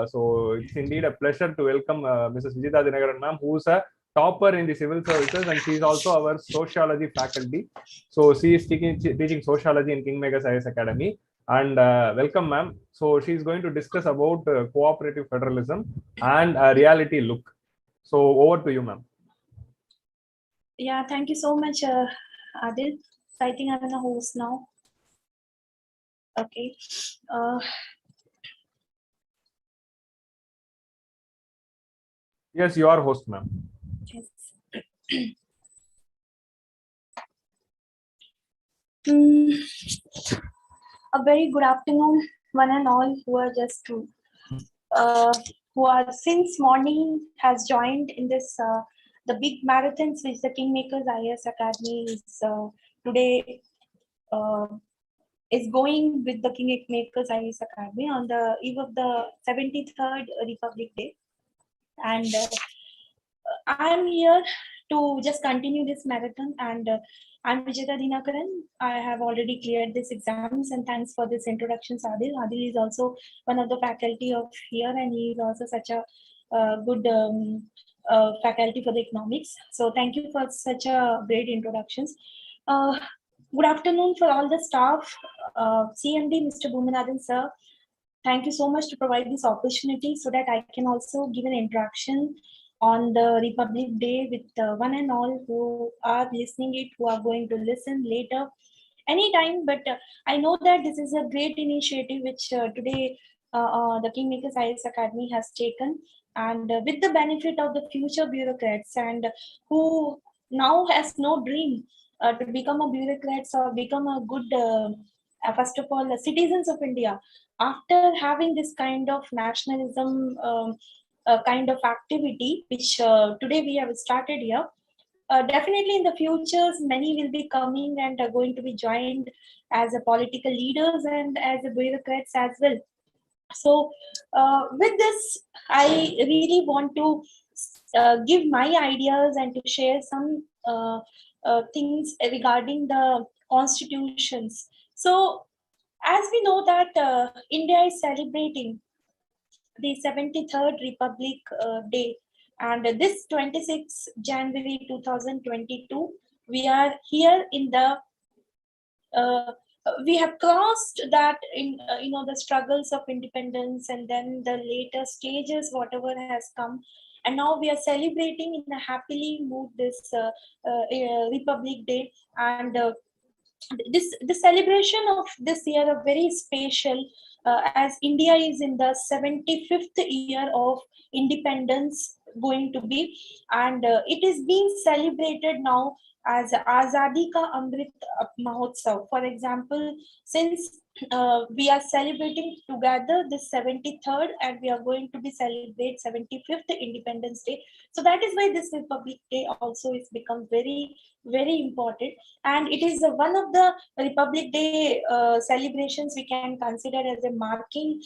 So it's indeed a pleasure to welcome Mrs.Vijetha Dinakaran ma'am, who is a topper in the civil services, and she is also our sociology faculty. So she is teaching sociology in KingMakers IAS Academy. And welcome, ma'am. So she is going to discuss about cooperative federalism and a reality look. So over to you, ma'am. Yeah, thank you so much, Adil. So I think I'm the host now. Okay. Yes, you are host, ma'am. Yes. A very good afternoon, one and all who are just who are since morning has joined in this the big marathons which the KingMakers IAS Academy is today is going with the KingMakers IAS Academy on the eve of the 73rd Republic Day, and I am here to just continue this marathon, and I'm Vijeta Dinakaran. I have already cleared this exams, and thanks for this introduction, Adil. Adil is also one of the faculty of here, and he is also such a good faculty for the economics. So thank you for such a great introductions. Good afternoon for all the staff, CMD, Mr.Boominathan sir. Thank you so much to provide this opportunity so that I can also give an interaction on the Republic Day with one and all who are listening it, who are going to listen later, anytime. But I know that this is a great initiative which today the KingMakers IAS Academy has taken, and with the benefit of the future bureaucrats and who now has no dream to become a bureaucrats or become a good, first of all, citizens of India. After having this kind of nationalism kind of activity, which today we have started here, definitely in the futures, many will be coming and are going to be joined as a political leaders and as a bureaucrats as well. So with this, I really want to give my ideas and to share some things regarding the constitutions. So as we know that India is celebrating the 73rd Republic Day, and this 26 January 2022, we are here in the we have crossed that in the struggles of independence, and then the later stages whatever has come, and now we are celebrating in a happily mood this Republic Day. And the celebration of this year are very special, as India is in the 75th year of independence going to be, and it is being celebrated now as Azadi Ka Amrit Mahotsav. For example, since we are celebrating together this 73rd, and we are going to be celebrate 75th Independence Day. So that is why this Republic Day also is become very, very important. And it is one of the Republic Day celebrations we can consider as a marking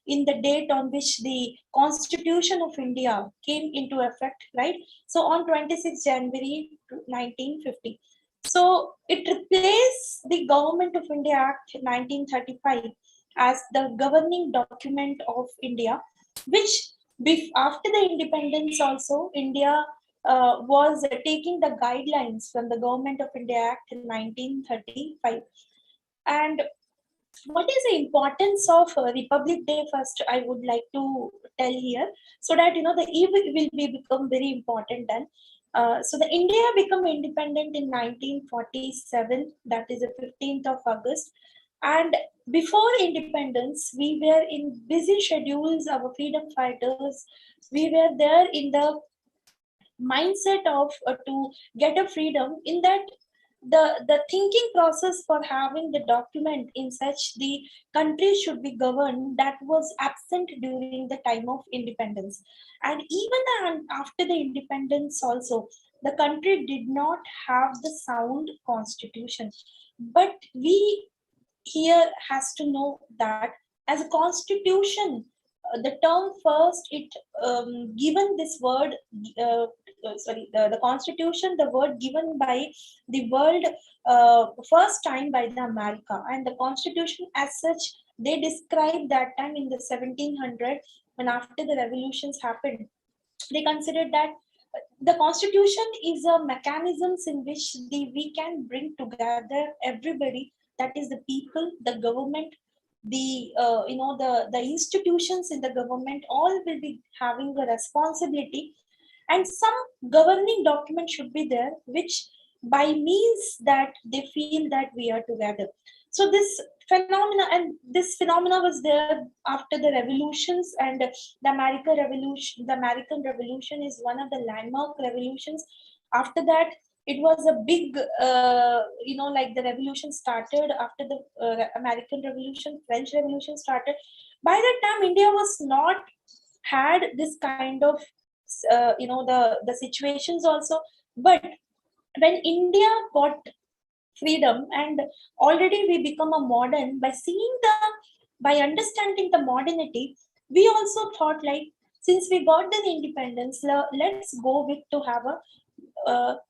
in the date on which the Constitution of India came into effect, right? So on 26 January 1950. So it replaced the Government of India Act 1935 as the governing document of India, which after the independence also India was taking the guidelines from the Government of India Act in 1935. And what is the importance of Republic Day? First, I would like to tell here, so that the eve will become very important then. So the India became independent in 1947, that is the 15th of August. And before independence, we were in busy schedules, our freedom fighters, we were there in the mindset of to get a freedom, in that the thinking process for having the document in such the country should be governed, that was absent during the time of independence. And even after the independence also, the country did not have the sound constitution. But we here has to know that as a constitution, the term first, it given this word, the constitution, the word given by the world first time by the America, and the constitution as such, they described that time in the 1700, when after the revolutions happened, they considered that the constitution is a mechanisms in which we can bring together everybody, that is the people, the government, the the institutions in the government, all will be having a responsibility, and some governing document should be there, which by means that they feel that we are together. So this phenomena was there after the revolutions, and the American Revolution is one of the landmark revolutions. After that, it was a big like the revolution started after the American Revolution, French Revolution started. By that time, India was not had this kind of the situations also. But when India got freedom, and already we become a modern, by seeing by understanding the modernity, we also thought like, since we got the independence, let's go with to have a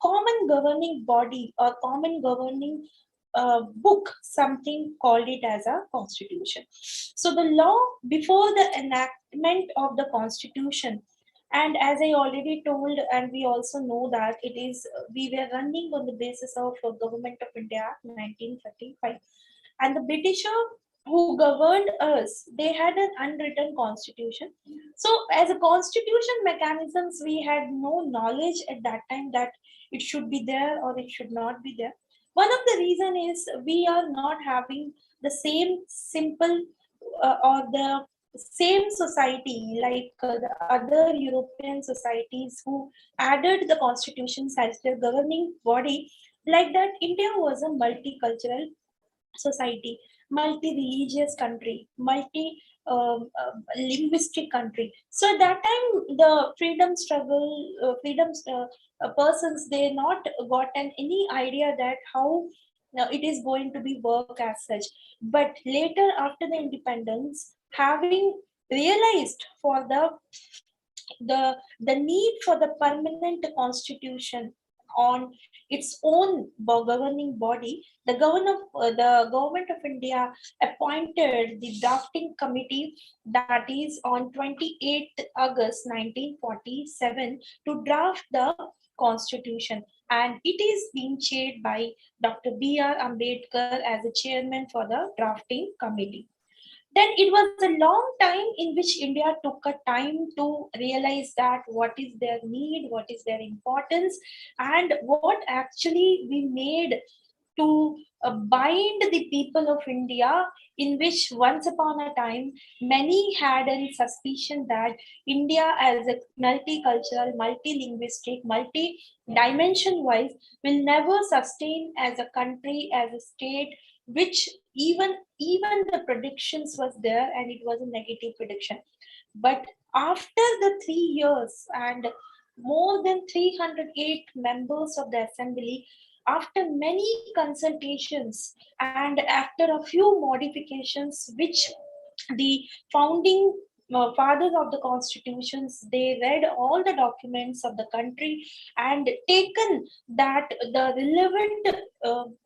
common governing body or common governing book, something called it as a constitution. So the law before the enactment of the constitution, and as I already told, and we also know that it is we were running on the basis of Government of India Act 1935, and the Britisher who governed us, they had an unwritten constitution. So as a constitution mechanisms, we had no knowledge at that time that it should be there or it should not be there. One of the reason is we are not having the same simple or the same society like the other European societies who added the constitutions as their governing body. Like that, India was a multicultural society, multi-religious country, linguistic country. So at that time, the freedom struggle, persons, they not gotten any idea that how it is going to be work as such. But later, after the independence, having realized for the need for the permanent constitution on its own governing body, the government of India appointed the drafting committee, that is on 28th August 1947, to draft the constitution, and it is being chaired by Dr. B.R. Ambedkar as the chairman for the drafting committee. Then it was a long time in which India took a time to realize that what is their need, what is their importance, and what actually we made to bind the people of India, in which once upon a time many had a suspicion that India as a multicultural, multilinguistic, multi-dimension wise will never sustain as a country, as a state, which even the predictions was there, and it was a negative prediction. But after the 3 years and more than 308 members of the assembly, after many consultations and after a few modifications which the founding fathers of the constitutions, they read all the documents of the country and taken that the relevant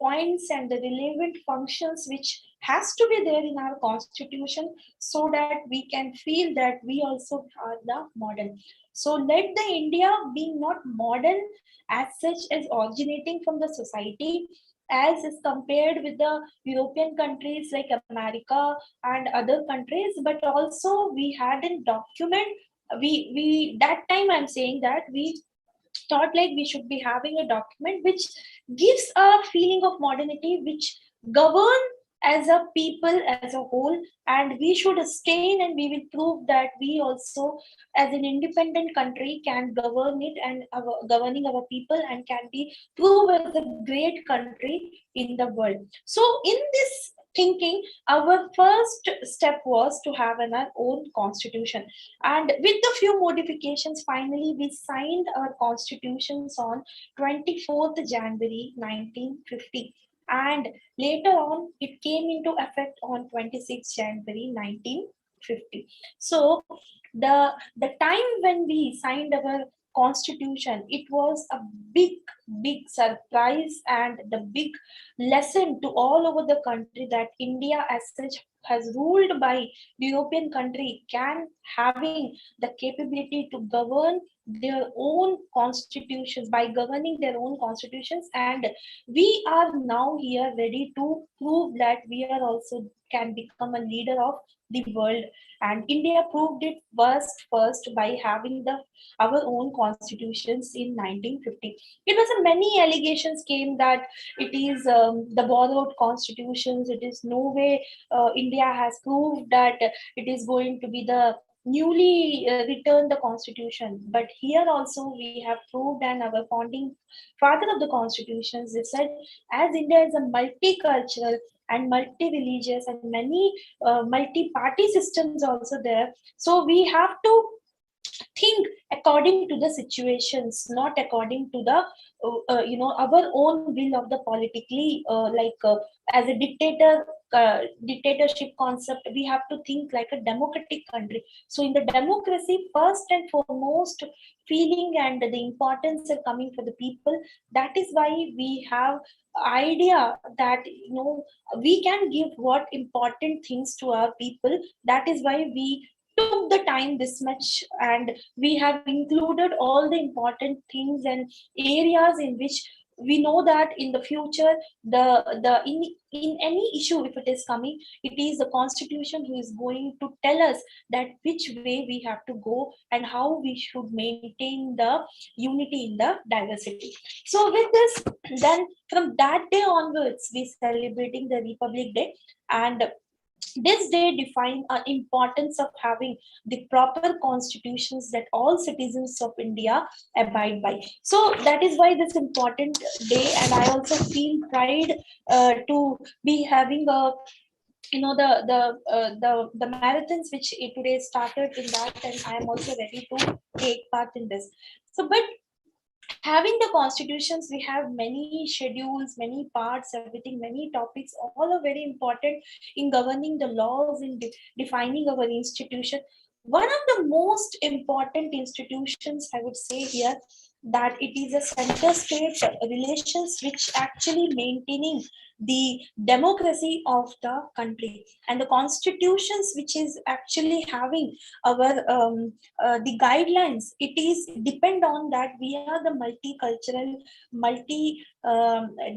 points and the relevant functions which has to be there in our constitution, so that we can feel that we also are the modern. So let the India be not modern as such as originating from the society, as is compared with the European countries like America and other countries, but also we had a document. We that time I'm saying that we thought like we should be having a document which gives a feeling of modernity, which govern as a people as a whole, and we should sustain and we will prove that we also as an independent country can govern it and governing our people and can be proved as a great country in the world. So in this thinking, our first step was to have our own constitution, and with the few modifications, finally we signed our constitutions on 24th January 1950. And later on, it came into effect on 26th January 1950. So the time when we signed our constitution, it was a big surprise and the big lesson to all over the country that India as such has ruled by the European country can having the capability to govern their own constitutions by governing their own constitutions, and we are now here ready to prove that we are also can become a leader of the world. And India proved it first by having the our own constitutions in 1950. It was a many allegations came that it is the borrowed constitutions. It is no way India has proved that it is going to be the newly returned the constitution. But here also we have proved, and our founding father of the constitutions, they said as India is a multicultural and multi-religious and many multi-party systems also there, so we have to think according to the situations, not according to the our own will of the politically as a dictatorship concept. We have to think like a democratic country. So in the democracy, first and foremost, feeling and the importance are coming for the people. That is why we have idea that we can give what important things to our people. That is why we took the time this much, and we have included all the important things and areas in which we know that in the future in any issue if it is coming, it is the constitution who is going to tell us that which way we have to go and how we should maintain the unity in the diversity. So with this, then from that day onwards we celebrating the Republic Day, and this day defines the importance of having the proper constitutions that all citizens of India abide by. So that is why this important day, and I also feel pride to be having a the marathons which today started in that, and I am also ready to take part in this. So, but having the constitutions, we have many schedules, many parts, everything, many topics, all are very important in governing the laws, in defining our institution. One of the most important institutions, I would say here, that it is a center state relations which actually maintaining the democracy of the country, and the constitutions which is actually having our the guidelines. It is depend on that we are the multicultural multi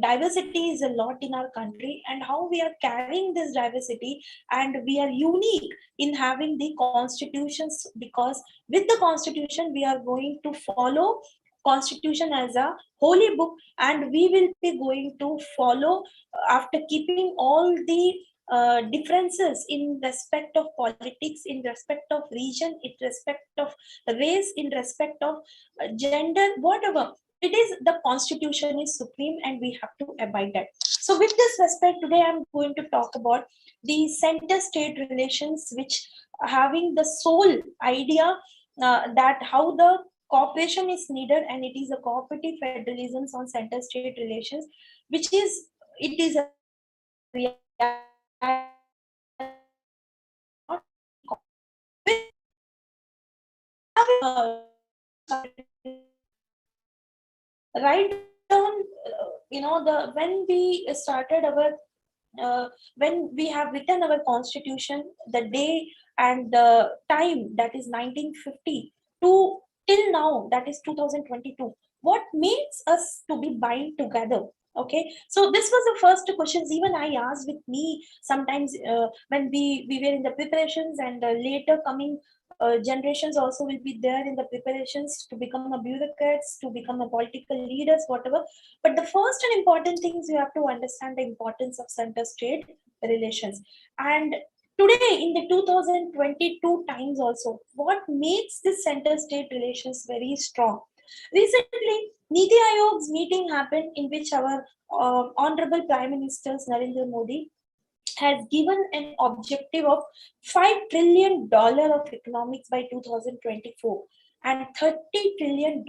diversity is a lot in our country, and how we are carrying this diversity, and we are unique in having the constitutions, because with the constitution we are going to follow constitution as a holy book, and we will be going to follow after keeping all the differences in respect of politics, in respect of region, in respect of race, in respect of gender, whatever it is, the constitution is supreme and we have to abide that. So with this respect, today I'm going to talk about the center state relations, which having the sole idea that how the cooperation is needed, and it is a cooperative federalism on center state relations, which is it is a reality Right down, when we started our when we have written our constitution, the day and the time, that is 1950 to till now, that is 2022, what makes us to be bind together? Okay, so this was the first questions even I asked with me sometimes when we were in the preparations, and later coming generations also will be there in the preparations to become a bureaucrats, to become a political leaders, whatever. But the first and important things, you have to understand the importance of center state relations. And today in the 2022 times also, what makes this center state relations very strong? Recently, Niti Aayog's meeting happened, in which our Honorable Prime Minister Narendra Modi has given an objective of $5 trillion of economics by 2024 and $30 trillion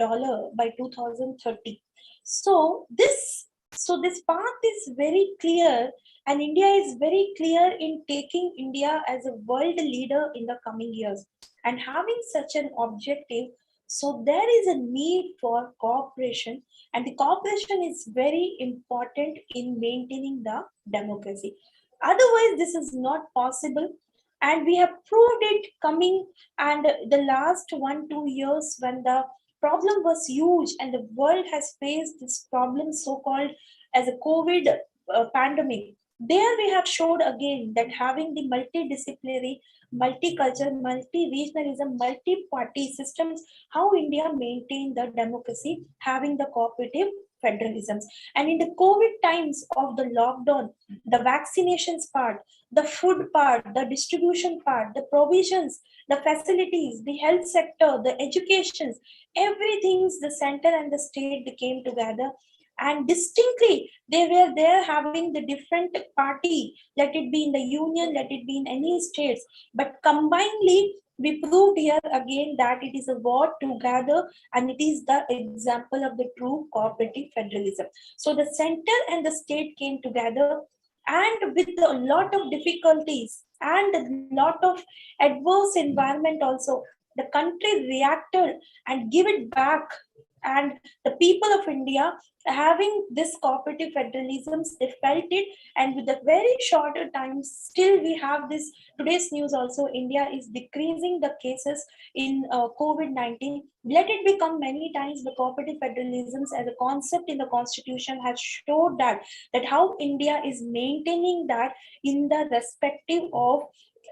by 2030. So this path is very clear, and India is very clear in taking India as a world leader in the coming years. And having such an objective, so there is a need for cooperation, and the cooperation is very important in maintaining the democracy. Otherwise, this is not possible. And we have proved it coming, and the last 1-2 years, when the problem was huge and the world has faced this problem so-called as a COVID pandemic. There we have showed again that having the multidisciplinary, multicultural, multi-regionalism, multi-party systems, how India maintained the democracy, having the cooperative federalisms. And in the COVID times of the lockdown, the vaccinations part, the food part, the distribution part, the provisions, the facilities, the health sector, the educations, everything, the center and the state, they came together. And distinctly, they were there having the different party, let it be in the union, let it be in any states. But combinedly, we proved here again that it is a war together, and it is the example of the true cooperative federalism. So the center and the state came together, and with a lot of difficulties and a lot of adverse environment also, the country reacted and give it back. And the people of India, having this cooperative federalism, they felt it, and with a very shorter time, still we have this today's news also. India is decreasing the cases in COVID-19. Let it become many times the cooperative federalism as a concept in the constitution has showed that how India is maintaining that in the respective of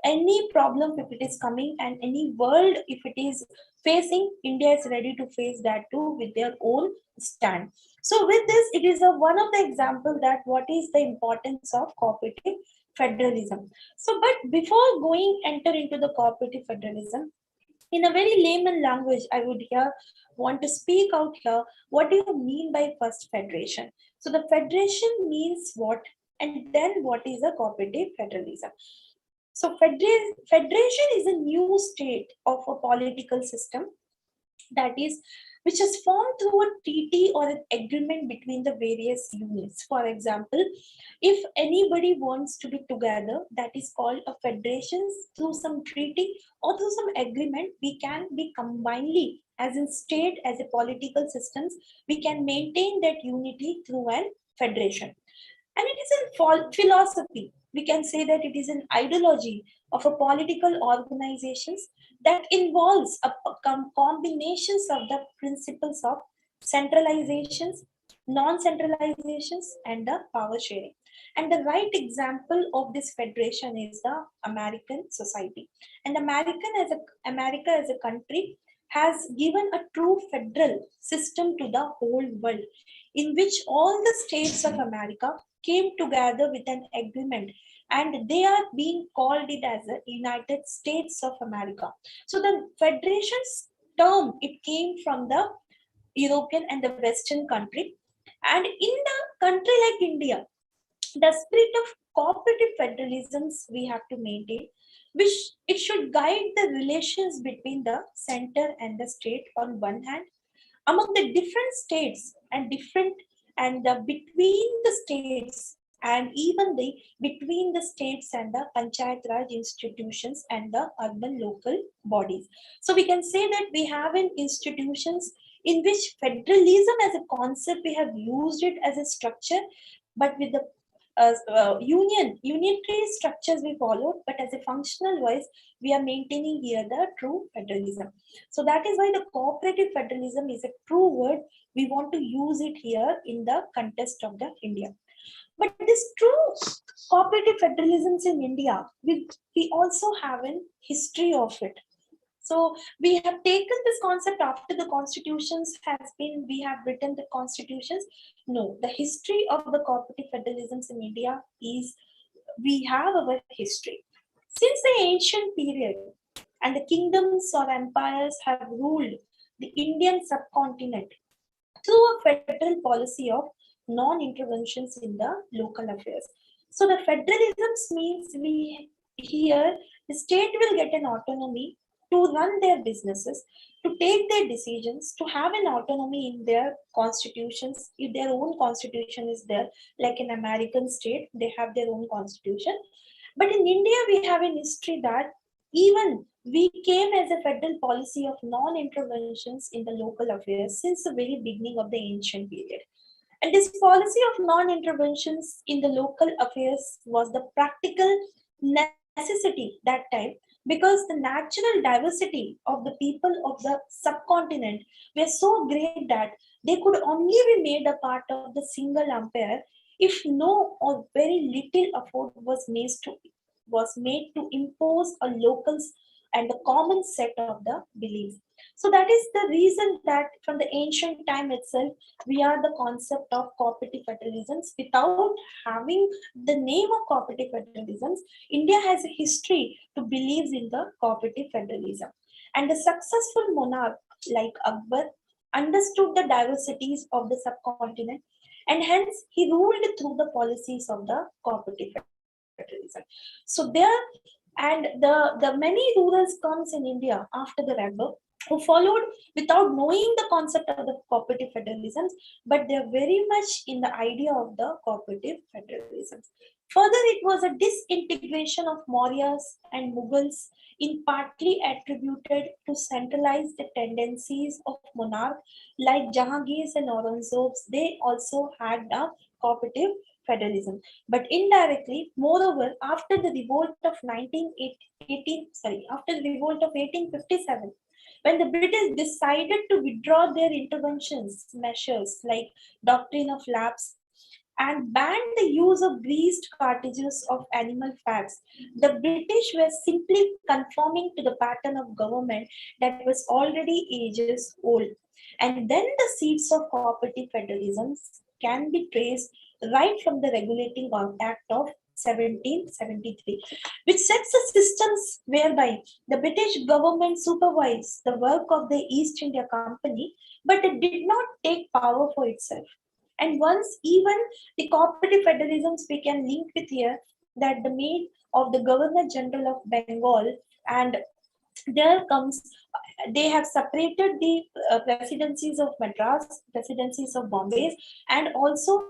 any problem if it is coming, and any world if it is facing, India is ready to face that too with their own stand. So with this, it is one of the example that what is the importance of cooperative federalism. So, but before going enter into the cooperative federalism, in a very layman language, I would here want to speak out here. What do you mean by first federation? So the federation means what, and then what is a cooperative federalism? So federation is a new state of a political system, that is, which is formed through a treaty or an agreement between the various units. For example, if anybody wants to be together, that is called a federation. Through some treaty or through some agreement, we can be combinedly as in state, as a political systems, we can maintain that unity through an federation. And it is a philosophy. We can say that it is an ideology of a political organizations that involves a combinations of the principles of centralizations, non-centralizations, and the power sharing. And the right example of this federation is the American society. And America as a country has given a true federal system to the whole world, in which all the states of America came together with an agreement, and they are being called it as the United States of America. So the federation's term, it came from the European and the Western country. And in the country like India, the spirit of cooperative federalisms we have to maintain, which it should guide the relations between the center and the state on one hand, among the different states and between the states, and even between the states and the Panchayat Raj institutions and the urban local bodies. So we can say that we have in institutions in which federalism as a concept, we have used it as a structure, but with the unitary structures we followed, but as a functional wise, we are maintaining here the true federalism. So that is why the cooperative federalism is a true word. We want to use it here in the context of the India. But this true cooperative federalisms in India, we also have a history of it. So we have taken this concept after the constitutions has been, we have written the constitutions. No, the history of the cooperative federalisms in India is, we have our history. Since the ancient period and the kingdoms or empires have ruled the Indian subcontinent through a federal policy of non-interventions in the local affairs. So the federalism means here the state will get an autonomy to run their businesses, to take their decisions, to have an autonomy in their constitutions. If their own constitution is there, like an American state, they have their own constitution. But in India, we have a history that even we came as a federal policy of non-interventions in the local affairs since the very beginning of the ancient period. And this policy of non-interventions in the local affairs was the practical necessity that time, because the natural diversity of the people of the subcontinent were so great that they could only be made a part of the single empire if no or very little effort was made to impose a locals and the common set of the beliefs. So that is the reason that from the ancient time itself, we are the concept of cooperative federalisms. Without having the name of cooperative federalisms, India has a history to believe in the cooperative federalism. And the successful monarch like Akbar understood the diversities of the subcontinent, and hence he ruled through the policies of the cooperative federalism. So there, and the many rulers comes in India after the Akbar, who followed without knowing the concept of the cooperative federalisms, but they're very much in the idea of the cooperative federalisms. Further, it was a disintegration of Mauryas and Mughals, in partly attributed to centralize the tendencies of monarchs like Jahangirs and Aurangzebs. They also had a cooperative federalism. But indirectly, moreover, after the revolt of 1857, when the British decided to withdraw their interventions measures like Doctrine of Lapse and banned the use of greased cartridges of animal fats, the British were simply conforming to the pattern of government that was already ages old. And then the seeds of cooperative federalism can be traced right from the Regulating Act of 1773, which sets the systems whereby the British government supervised the work of the East India Company, but it did not take power for itself. And once even the cooperative federalisms we can link with here, that the made of the Governor General of Bengal, and there comes, they have separated the presidencies of Madras, presidencies of Bombay, and also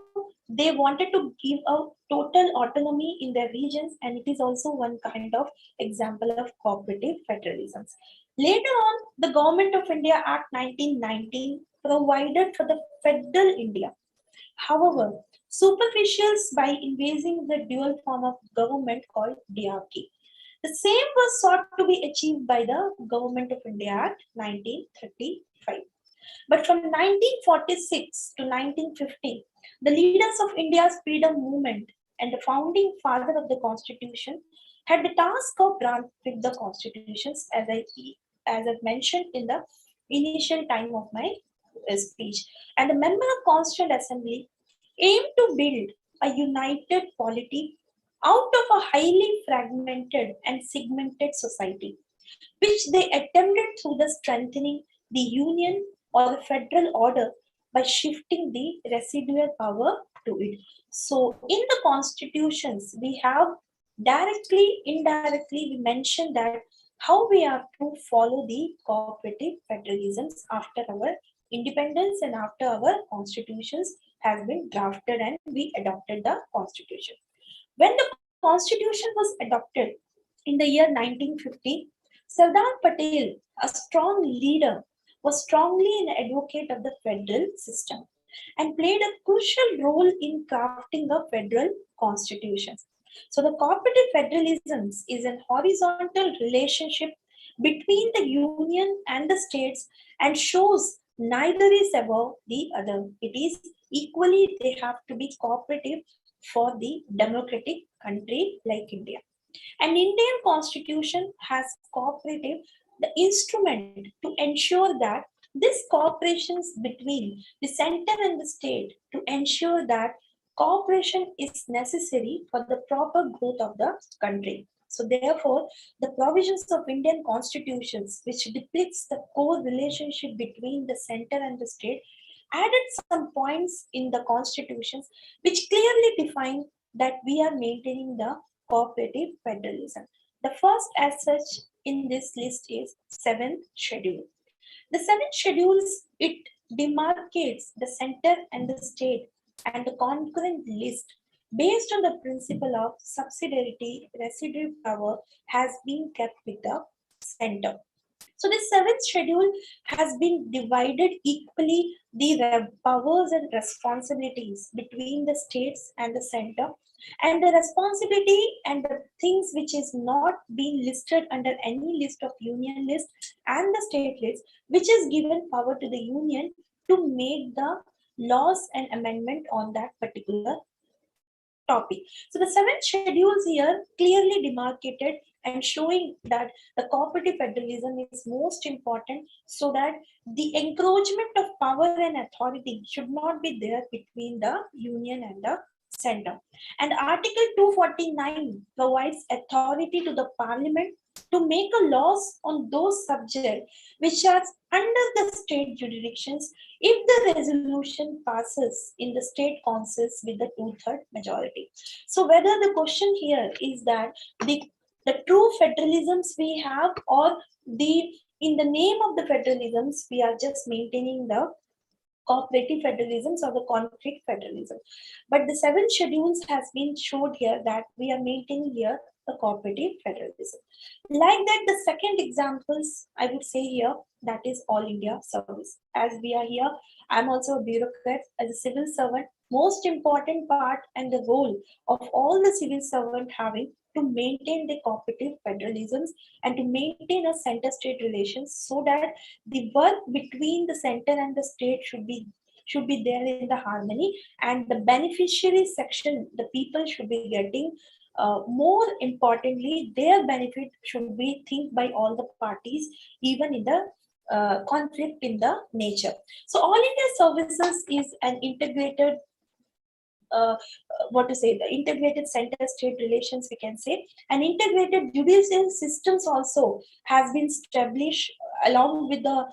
they wanted to give a total autonomy in their regions, and it is also one kind of example of cooperative federalisms. Later on, the Government of India Act 1919 provided for the federal India. However, superficials by invading the dual form of government called diarchy. The same was sought to be achieved by the Government of India Act 1935. But from 1946 to 1950, the leaders of India's freedom movement and the founding father of the Constitution had the task of drafting the constitutions, as I've mentioned in the initial time of my speech. And the member of Constituent Assembly aimed to build a united polity out of a highly fragmented and segmented society, which they attempted through the strengthening the union or the federal order by shifting the residual power to it. So in the constitutions, we have directly, indirectly, we mentioned that how we have to follow the cooperative federalisms after our independence and after our constitutions has been drafted and we adopted the constitution. When the constitution was adopted in the year 1950, Sardar Patel, a strong leader, was strongly an advocate of the federal system and played a crucial role in crafting the federal constitution. So the cooperative federalism is an horizontal relationship between the union and the states and shows neither is above the other. It is equally they have to be cooperative for the democratic country like India. An Indian constitution has cooperative the instrument to ensure that this cooperations between the center and the state to ensure that cooperation is necessary for the proper growth of the country. So therefore, the provisions of Indian constitutions, which depicts the core relationship between the center and the state, added some points in the constitutions which clearly define that we are maintaining the cooperative federalism. The first as such in this list is 7th schedule. The 7th schedules, it demarcates the center and the state and the concurrent list based on the principle of subsidiarity, residual power has been kept with the center. So the 7th schedule has been divided equally the powers and responsibilities between the states and the center, and the responsibility and the things which is not being listed under any list of union list and the state list, which is given power to the union to make the laws and amendment on that particular topic. So the 7th schedules here clearly demarcated and showing that the cooperative federalism is most important so that the encroachment of power and authority should not be there between the union and the center. And Article 249 provides authority to the parliament to make a laws on those subjects which are under the state jurisdictions if the resolution passes in the state councils with the 2/3 majority. So whether the question here is that the true federalisms we have, or the in the name of the federalisms we are just maintaining the cooperative federalisms or the conflict federalism. But the 7 schedules has been showed here that we are maintaining here the cooperative federalism. Like that, the second examples I would say here, that is all India service. As we are here, I'm also a bureaucrat as a civil servant. Most important part and the role of all the civil servant having to maintain the cooperative federalisms and to maintain a center-state relations so that the work between the center and the state should be there in the harmony, and the beneficiary section, the people should be getting more importantly, their benefit should be think by all the parties, even in the conflict in the nature. So all India services is an integrated the integrated center state relations, we can say. An integrated judicial systems also has been established along with the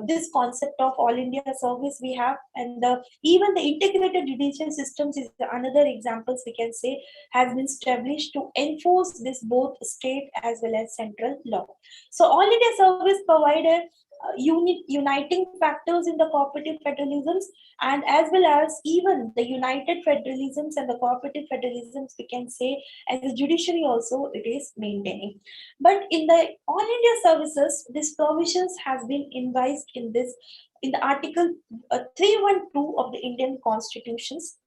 this concept of all India service we have, and even the integrated judicial systems is another examples we can say has been established to enforce this both state as well as central law. So all India service provided uniting factors in the cooperative federalisms, and as well as even the united federalisms and the cooperative federalisms we can say as the judiciary also it is maintaining. But in the all India services, these provisions has been invised in the article 312 of the Indian constitutions,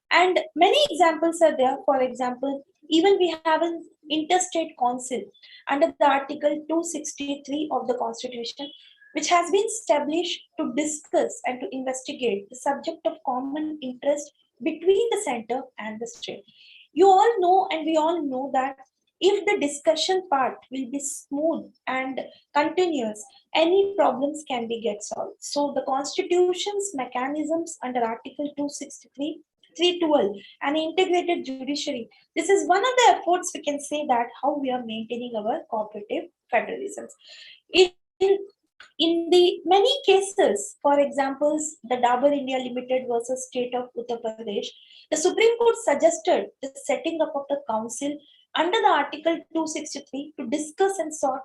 and many examples are there. For example, even we have an interstate council under the article 263 of the constitution, which has been established to discuss and to investigate the subject of common interest between the center and the state. You all know, and we all know that if the discussion part will be smooth and continuous, any problems can be get solved. So the constitution's mechanisms under Article 263, 312, and integrated judiciary. This is one of the efforts we can say that how we are maintaining our cooperative federalism. In the many cases, for example, the Dabur India Limited versus State of Uttar Pradesh, the Supreme Court suggested the setting up of the council under the Article 263 to discuss and sort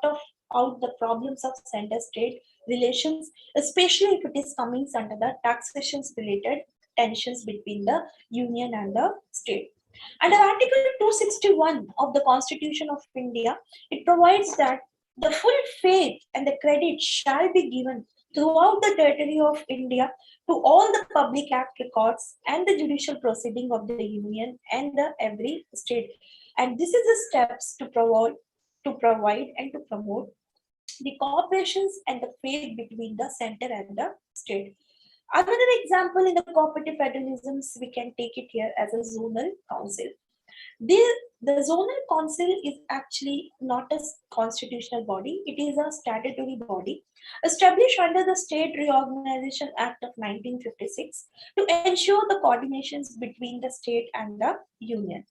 out the problems of center-state relations, especially if it is coming under the taxations related tensions between the union and the state. Under Article 261 of the Constitution of India, it provides that the full faith and the credit shall be given throughout the territory of India to all the public act records and the judicial proceeding of the union and the every state. And this is the steps to provide and to promote the cooperations and the faith between the center and the state. Another example in the cooperative federalisms, we can take it here as a zonal council. The zonal council is actually not a constitutional body, it is a statutory body established under the State Reorganization Act of 1956 to ensure the coordinations between the state and the union.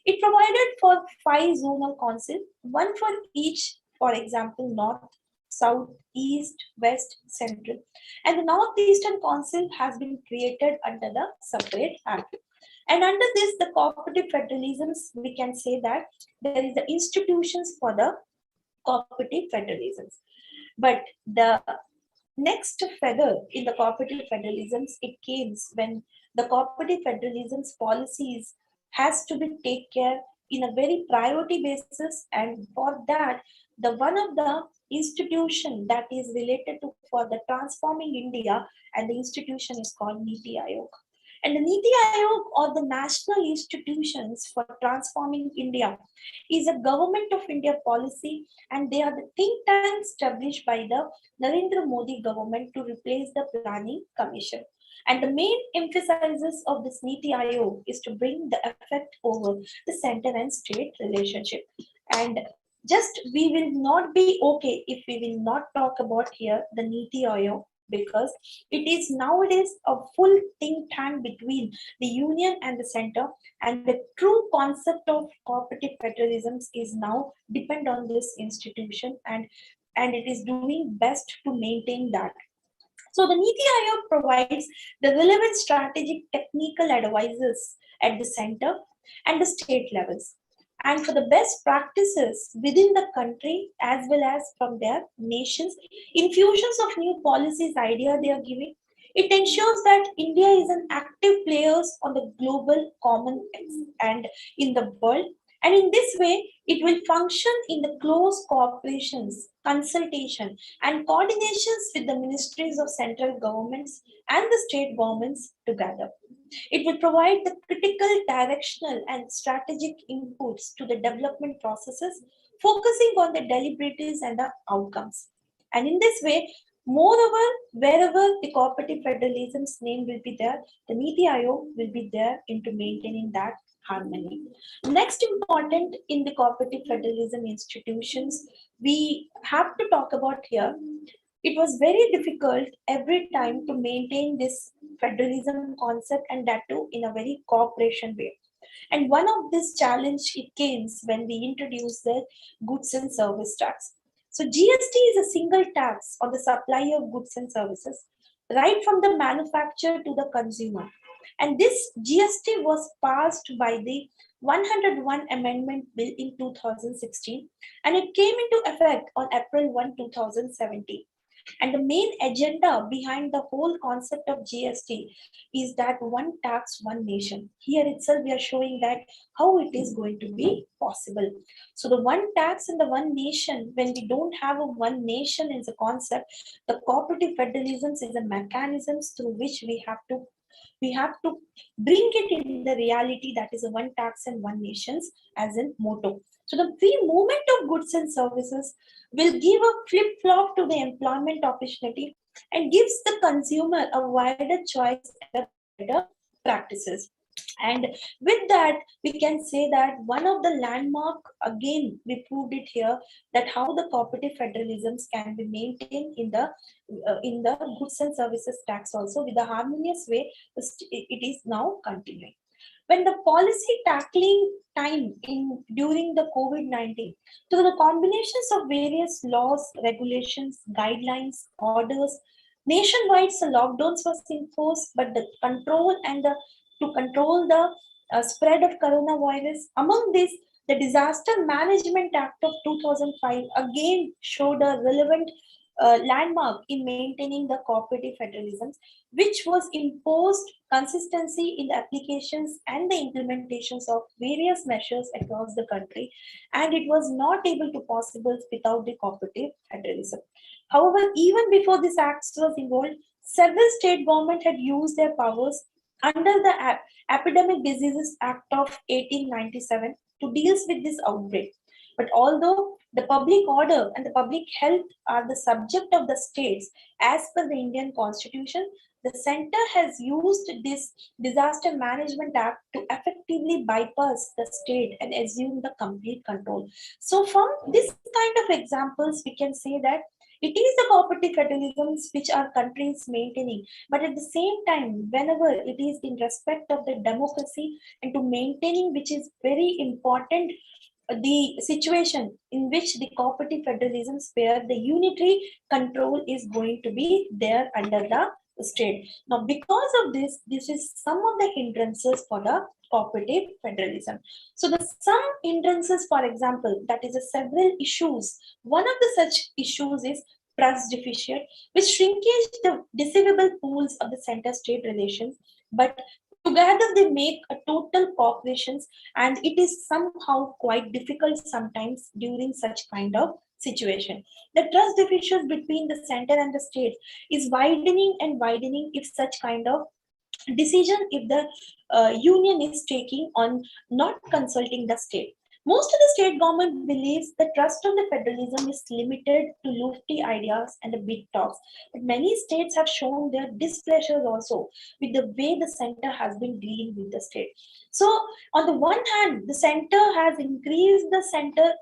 It provided for 5 zonal councils, one for each, for example, North, South, East, West, Central. And the Northeastern Council has been created under the separate act. And under this, the cooperative federalisms, we can say that there is the institutions for the cooperative federalisms. But the next feather in the cooperative federalisms, it came when the cooperative federalisms policies has to be take care in a very priority basis, and for that, the one of the institution that is related to for the transforming India, and the institution is called Niti Aayog. And the Niti Aayog, or the National Institutions for Transforming India, is a government of India policy, and they are the think tank established by the Narendra Modi government to replace the Planning Commission. And the main emphasis of this Niti Aayog is to bring the effect over the center and state relationship. And just we will not be okay if we will not talk about here the Niti Aayog, because it is nowadays a full think tank between the union and the center, and the true concept of cooperative federalism is now depend on this institution, and it is doing best to maintain that. So the Niti Aayog provides the relevant strategic technical advices at the center and the state levels, and for the best practices within the country as well as from their nations, infusions of new policies idea they are giving. It ensures that India is an active player on the global common and in the world. And in this way, it will function in the close cooperations, consultation, and coordinations with the ministries of central governments and the state governments together. It will provide the critical, directional, and strategic inputs to the development processes, focusing on the deliberaties and the outcomes. And in this way, moreover, wherever the cooperative federalism's name will be there, the Niti Aayog will be there into maintaining that harmony. Next important in the cooperative federalism institutions, we have to talk about here. It was very difficult every time to maintain this federalism concept, and that too in a very cooperation way. And one of this challenge it came when we introduced the goods and service tax. So GST is a single tax on the supply of goods and services, right from the manufacturer to the consumer. And this GST was passed by the 101 Amendment Bill in 2016, and it came into effect on April 1, 2017. And the main agenda behind the whole concept of GST is that one tax, one nation. Here itself, we are showing that how it is going to be possible. So the one tax and the one nation, when we don't have a one nation as a concept, the cooperative federalism is a mechanism through which we have to bring it in the reality, that is a one tax and one nations as in motto. So the free movement of goods and services will give a flip-flop to the employment opportunity and gives the consumer a wider choice and better practices. And with that, we can say that one of the landmark, again, we proved it here, that how the cooperative federalisms can be maintained in the goods and services tax also with a harmonious way. It is now continuing. When the policy tackling time during the COVID-19, through the combinations of various laws, regulations, guidelines, orders, nationwide lockdowns was enforced, but the control and to control the spread of coronavirus. Among this, the Disaster Management Act of 2005 again showed a relevant landmark in maintaining the cooperative federalism, which was imposed consistency in the applications and the implementations of various measures across the country, and it was not able to possible without the cooperative federalism. However, even before this act was involved, several state governments had used their powers under the Epidemic Diseases Act of 1897 to deal with this outbreak. But although the public order and the public health are the subject of the states as per the Indian Constitution, the center has used this Disaster Management Act to effectively bypass the state and assume the complete control. So from this kind of examples, we can say that it is the cooperative federalisms which our country is maintaining, but at the same time, whenever it is in respect of the democracy and to maintaining, which is very important, the situation in which the cooperative federalisms where the unitary control is going to be there under the state. Now, because of this, this is some of the hindrances for the cooperative federalism. So the some hindrances, for example, that is several issues. One of the such issues is trust deficit, which shrinkage the deceivable pools of the center-state relations, but together they make a total cooperations, and it is somehow quite difficult sometimes during such kind of situation. The trust deficit between the center and the state is widening and widening if such kind of decision if the union is taking on not consulting the state. Most of the state government believes the trust of the federalism is limited to lofty ideas and the big talks. But many states have shown their displeasure also with the way the center has been dealing with the state. So on the one hand, the center has increased the center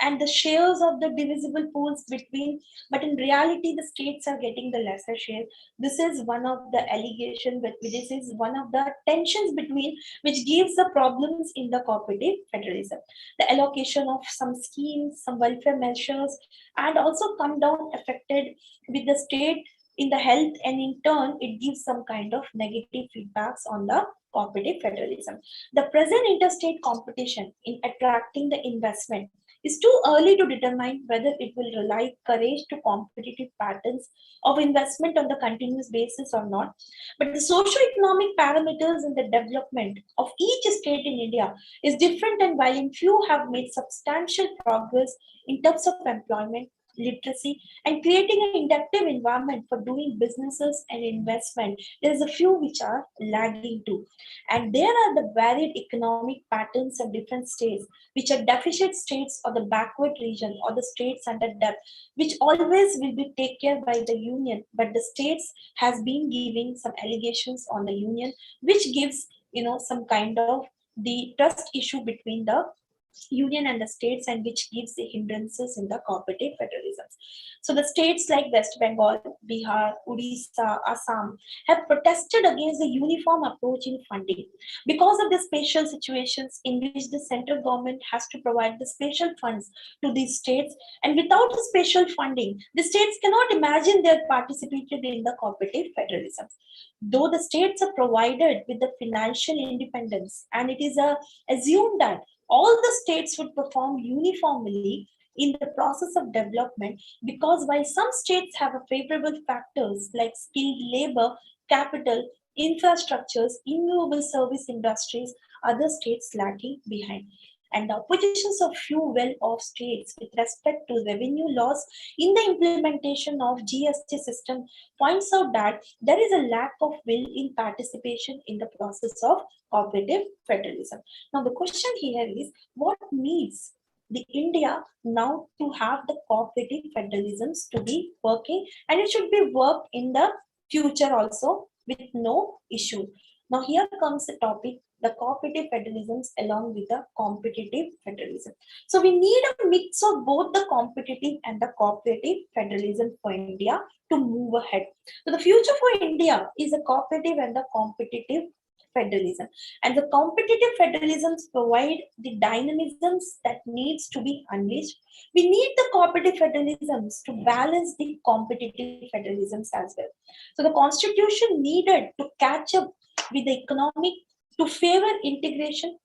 and the shares of the divisible pools between, but in reality, the states are getting the lesser share. This is one of the allegations, but this is one of the tensions between which gives the problems in the cooperative federalism. The allocation of some schemes, some welfare measures, and also come down affected with the state in the health, and in turn, it gives some kind of negative feedbacks on the cooperative federalism. The present interstate competition in attracting the investment is too early to determine whether it will rely courage to competitive patterns of investment on the continuous basis or not. But the socio-economic parameters in the development of each state in India is different, and while in few have made substantial progress in terms of employment, literacy, and creating an inductive environment for doing businesses and investment, there is a few which are lagging too. And there are the varied economic patterns of different states, which are deficit states or the backward region or the states under debt, which always will be taken care by the union, but the states has been giving some allegations on the union, which gives some kind of the trust issue between the union and the states, and which gives the hindrances in the cooperative federalism. So the states like West Bengal, Bihar, Odisha, Assam have protested against the uniform approach in funding because of the special situations in which the central government has to provide the special funds to these states, and without the special funding, the states cannot imagine they are participated in the cooperative federalism. Though the states are provided with the financial independence, and it is assumed that all the states would perform uniformly in the process of development, because while some states have a favorable factors like skilled labor, capital, infrastructures, immovable service industries, other states lacking behind. And the oppositions of few well-off states with respect to revenue loss in the implementation of GST system points out that there is a lack of will in participation in the process of cooperative federalism. Now the question here is, what needs the India now to have the cooperative federalisms to be working, and it should be worked in the future also with no issue. Now here comes the topic, the cooperative federalisms along with the competitive federalism. So we need a mix of both the competitive and the cooperative federalism for India to move ahead. So the future for India is a cooperative and the competitive federalism, and the competitive federalisms provide the dynamisms that needs to be unleashed. We need the cooperative federalisms to balance the competitive federalisms as well. So the constitution needed to catch up with the economic to favor integration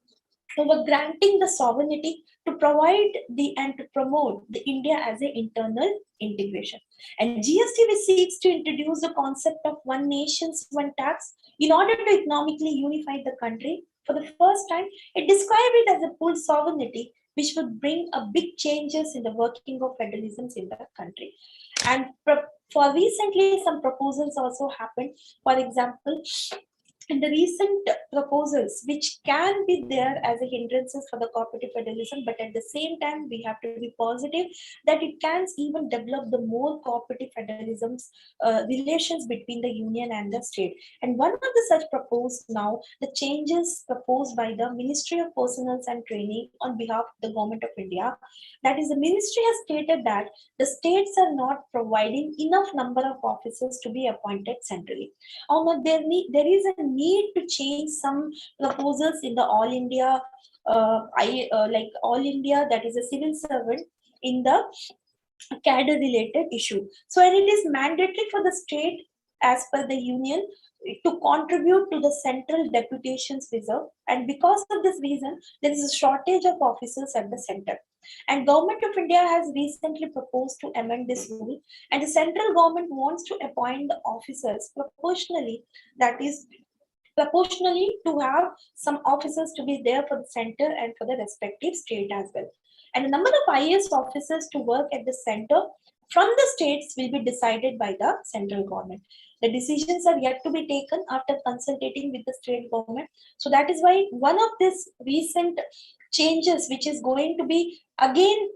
over granting the sovereignty to provide the and to promote the India as an internal integration. And GST seeks to introduce the concept of one nation's one tax in order to economically unify the country. For the first time, it described it as a full sovereignty, which would bring a big changes in the working of federalisms in the country. And for recently, some proposals also happened. For example, in the recent proposals, which can be there as a hindrances for the cooperative federalism, but at the same time, we have to be positive that it can even develop the more cooperative federalisms relations between the union and the state. And one of the such proposed now, the changes proposed by the Ministry of Personnel and Training on behalf of the Government of India, that is, the ministry has stated that the states are not providing enough number of officers to be appointed centrally. There is a need to change some proposals in the All India, like All India, that is a civil servant in the cadre related issue. So, and it is mandatory for the state as per the union to contribute to the central deputations reserve, and because of this reason there is a shortage of officers at the center. And Government of India has recently proposed to amend this rule, and the central government wants to appoint the officers proportionally, that is proportionally to have some officers to be there for the center and for the respective state as well. And the number of IAS officers to work at the center from the states will be decided by the central government. The decisions are yet to be taken after consulting with the state government. So that is why one of these recent changes, which is going to be again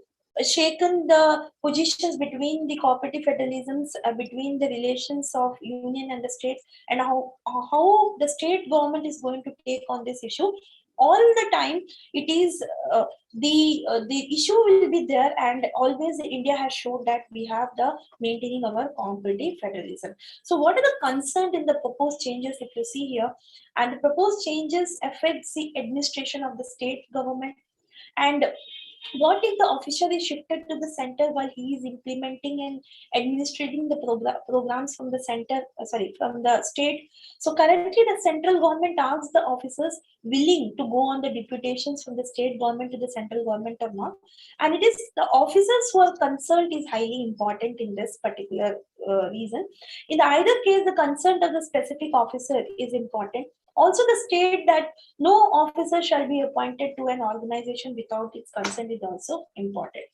shaken the positions between the cooperative federalisms, between the relations of union and the states, and how the state government is going to take on this issue. All the time, it is the issue will be there, and always India has shown that we have the maintaining our cooperative federalism. So, what are the concerns in the proposed changes? If you see here, and the proposed changes affects the administration of the state government. And what if the official is shifted to the center while he is implementing and administrating the programs from the center, from the state? So currently the central government asks the officers willing to go on the deputations from the state government to the central government or not. And it is the officers who are concerned is highly important in this particular reason. In either case, the consent of the specific officer is important. Also, the state that no officer shall be appointed to an organization without its consent is also important.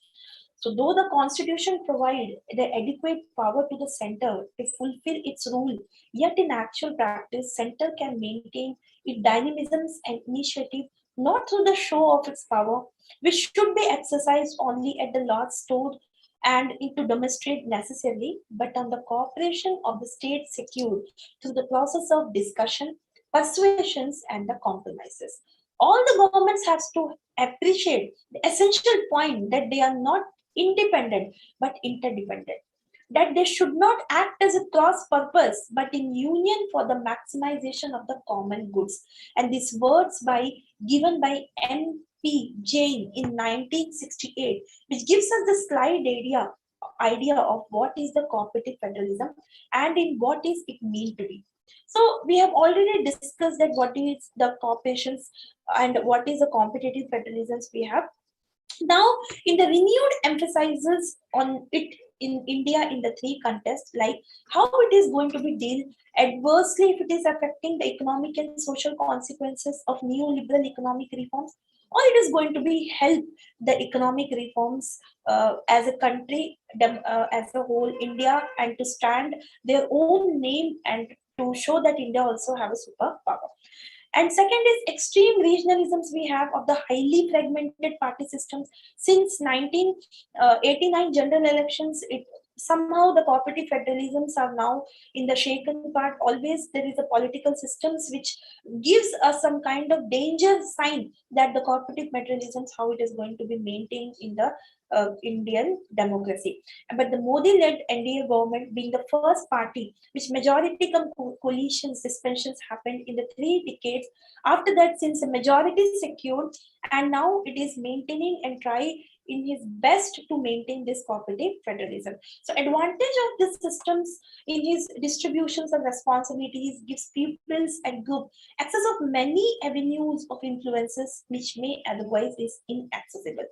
So, though the Constitution provides the adequate power to the center to fulfill its role, yet in actual practice, center can maintain its dynamisms and initiative not through the show of its power, which should be exercised only at the last stored and to demonstrate necessarily, but on the cooperation of the state secured through the process of discussion, persuasions, and the compromises. All the governments have to appreciate the essential point that they are not independent but interdependent, that they should not act as a cross purpose but in union for the maximization of the common goods. And these words given by M.P. Jain in 1968, which gives us the slide idea of what is the cooperative federalism and in what is it mean to be. So we have already discussed that what is the corporations and what is the competitive federalisms we have. Now, in the renewed emphasis on it in India in the three contests, like how it is going to be dealt adversely if it is affecting the economic and social consequences of neoliberal economic reforms, or it is going to be help the economic reforms as a country, as a whole India, and to stand their own name and to show that India also have a superpower. And second is extreme regionalisms we have of the highly fragmented party systems. Since 1989 general elections, somehow the cooperative federalisms are now in the shaken part. Always there is a political systems which gives us some kind of danger sign that the cooperative federalisms, how it is going to be maintained in the Indian democracy. But the Modi-led NDA government being the first party which majority coalition suspensions happened in the 3 decades. After that, since the majority is secured, and now it is maintaining and try in his best to maintain this cooperative federalism. So advantage of these systems in his distributions of responsibilities gives peoples and group access of many avenues of influences which may otherwise is inaccessible.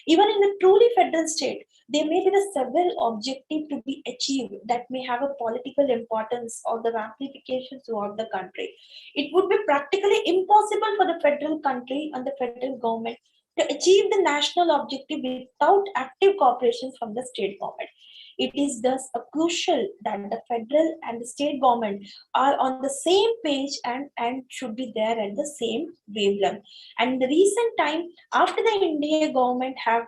Even in a truly federal state, there may be the several objectives to be achieved that may have a political importance or the ramifications throughout the country. It would be practically impossible for the federal country and the federal government to achieve the national objective without active cooperation from the state government. It is thus a crucial that the federal and the state government are on the same page and should be there at the same wavelength. And in the recent time, after the India government have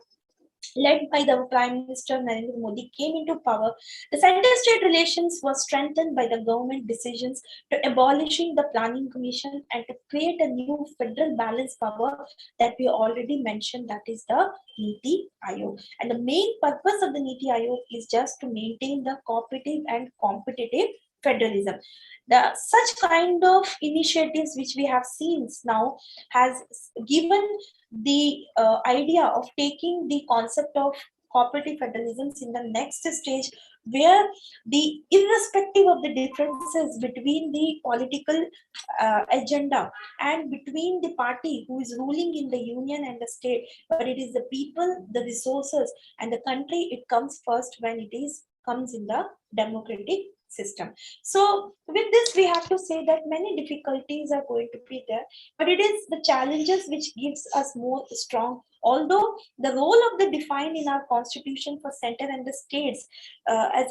led by the Prime Minister Narendra Modi came into power, the center-state relations were strengthened by the government decisions to abolishing the Planning Commission and to create a new federal balance power that we already mentioned, that is the Niti Aayog. And the main purpose of the Niti Aayog is just to maintain the cooperative and competitive federalism. The such kind of initiatives which we have seen now has given the idea of taking the concept of cooperative federalisms in the next stage, where the irrespective of the differences between the political agenda and between the party who is ruling in the union and the state, but it is the people, the resources, and the country, it comes first when it is comes in the democratic system. So with this, we have to say that many difficulties are going to be there, but it is the challenges which gives us more strong. Although the role of the defined in our constitution for center and the states as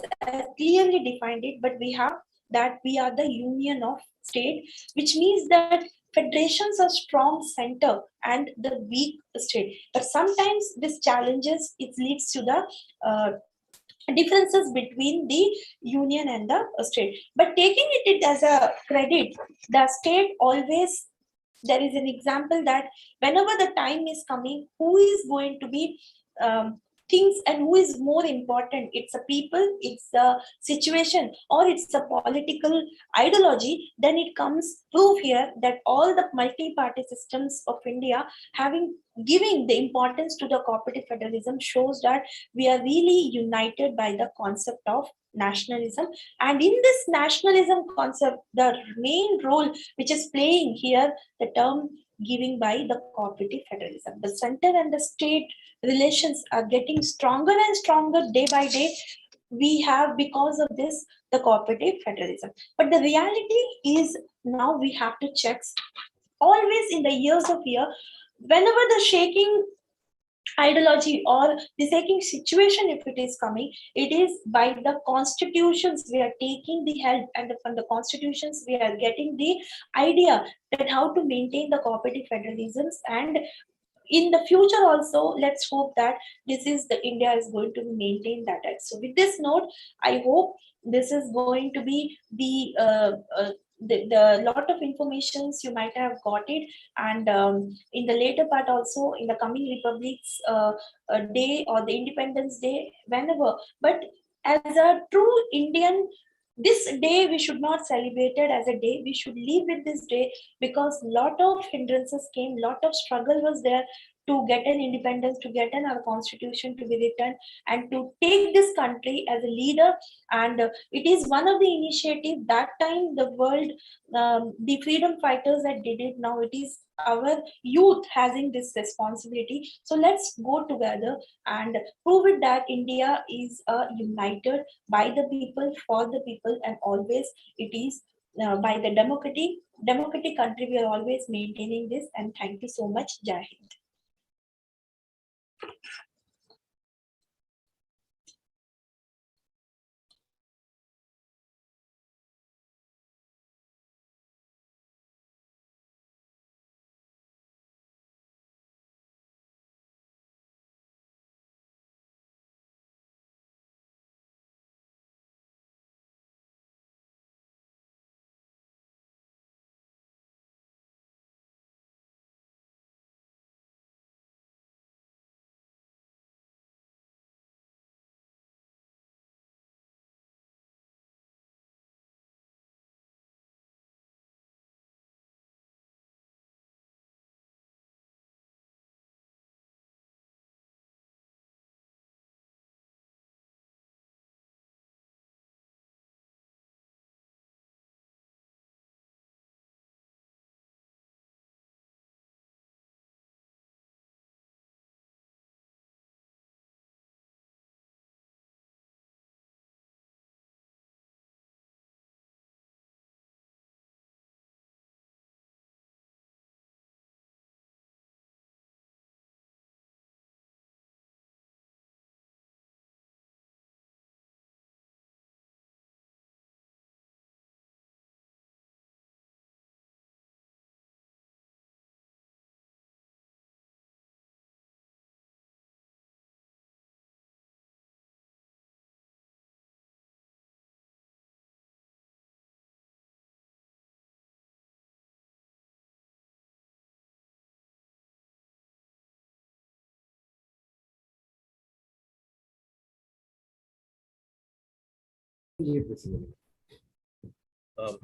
clearly defined it, but we have that we are the union of state, which means that federations are strong center and the weak state. But sometimes this challenges, it leads to the differences between the union and the state. But taking it as a credit, the state always, there is an example that whenever the time is coming, who is going to be things and who is more important, it's a people, it's a situation, or it's a political ideology, then it comes proof here that all the multi-party systems of India having giving the importance to the cooperative federalism shows that we are really united by the concept of nationalism. And in this nationalism concept, the main role which is playing here, the term giving by the cooperative federalism, the center and the state relations are getting stronger and stronger day by day. We have, because of this, the cooperative federalism. But the reality is now we have to check always in the years of year, whenever the shaking ideology or the shaking situation, if it is coming, it is by the constitutions we are taking the help, and from the constitutions we are getting the idea that how to maintain the cooperative federalisms. And in the future also, let's hope that this is the India is going to maintain that. So with this note, I hope this is going to be the lot of informations you might have got it. And in the later part also, in the coming Republic's day or the Independence Day, whenever, but as a true Indian, this day we should not celebrate it as a day. We should live with this day, because lot of hindrances came, lot of struggle was there to get an independence, to get our constitution to be written, and to take this country as a leader. And it is one of the initiative that time the world, the freedom fighters that did it. Now it is our youth having this responsibility. So let's go together and prove it that India is united by the people, for the people, and always it is by the democratic country. We are always maintaining this. And thank you so much. Jai Hind. Um,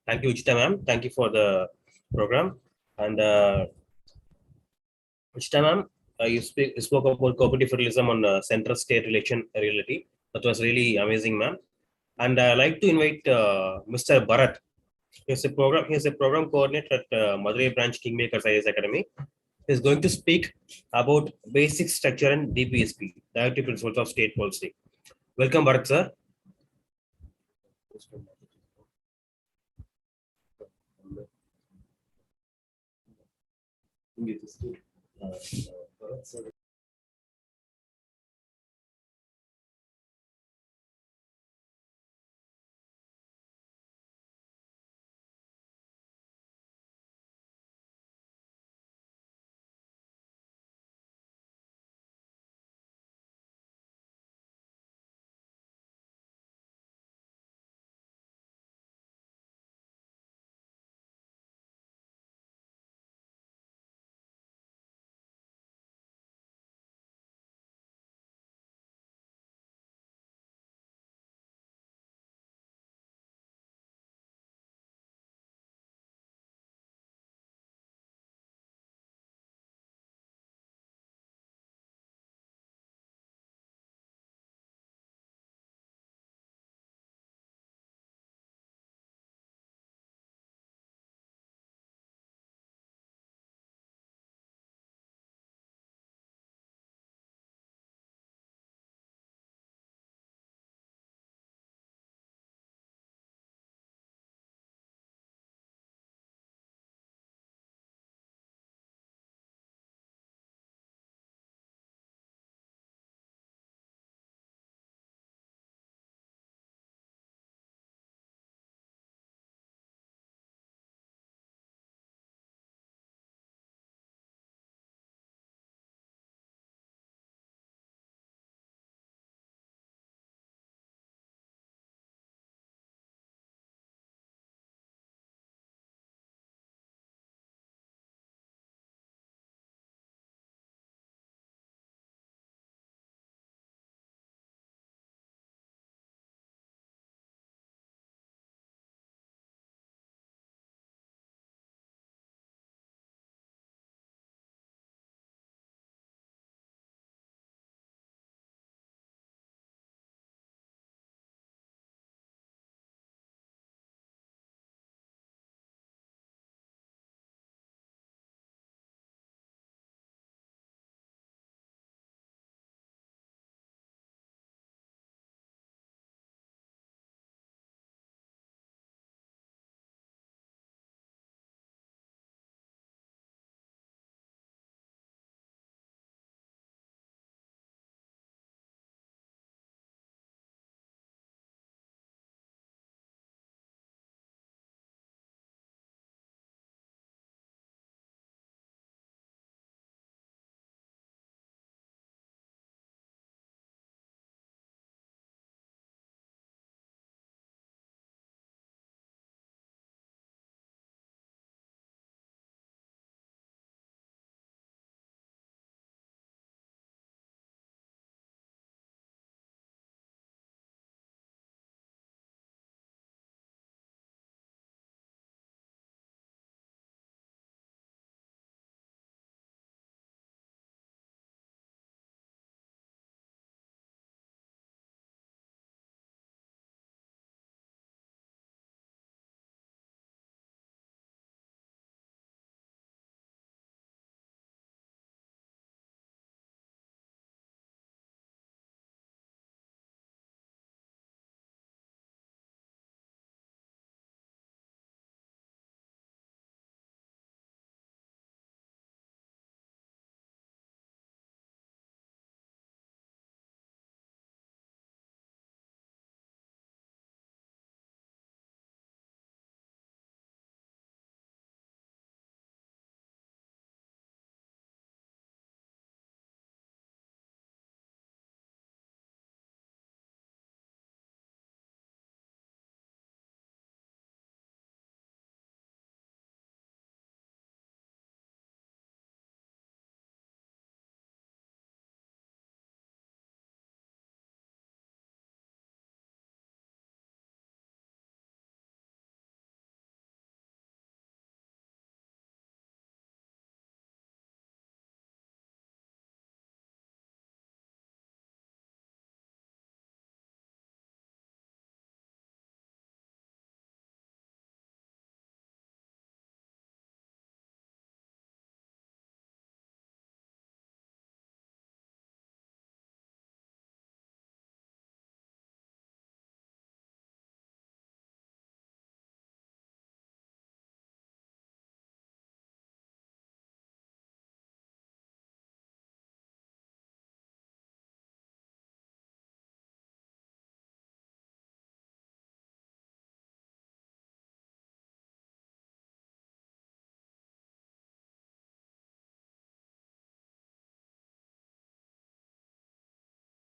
Thank you, Vijetha ma'am. Thank you for the program. And Vijetha ma'am, you spoke about cooperative federalism on center-state reality. That was really amazing, ma'am. And I'd like to invite Mr. Bharath. He's a program coordinator at Madurai branch KingMakers IAS Academy. He's going to speak about basic structure and DPSP, Directive Principles of State Policy. Welcome, Bharath, sir.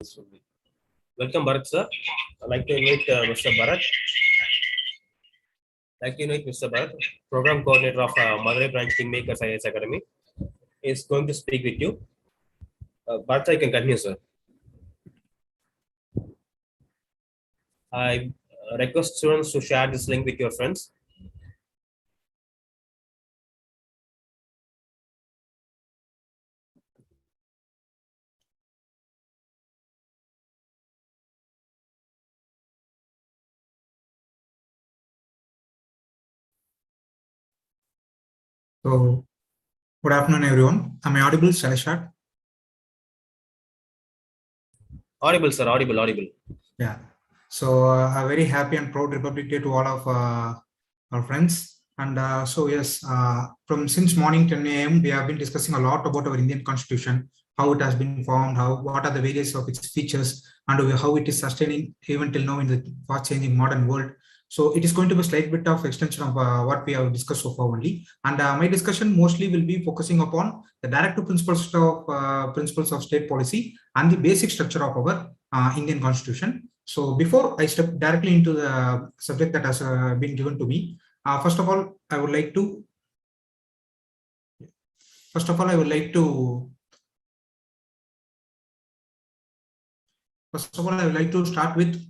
Welcome, Bharath, sir. I'd like to invite Mr. Bharath. Mr. Bharath, Program Coordinator of Madurai Branch KingMakers IAS Academy, is going to speak with you. Bharath, I can continue, sir. I request students to share this link with your friends. So, good afternoon, everyone. Am I audible, Sricharan? Audible, sir. Audible. Yeah. So, a very happy and proud Republic Day to all of our friends. And so, yes, from since morning 10 a.m., we have been discussing a lot about our Indian Constitution, how it has been formed, what are the various of its features, and how it is sustaining even till now in the fast-changing modern world. So it is going to be a slight bit of extension of what we have discussed so far only. And my discussion mostly will be focusing upon the directive principles of state policy and the basic structure of our Indian Constitution. So before I step directly into the subject that has been given to me, first of all, I would like to start with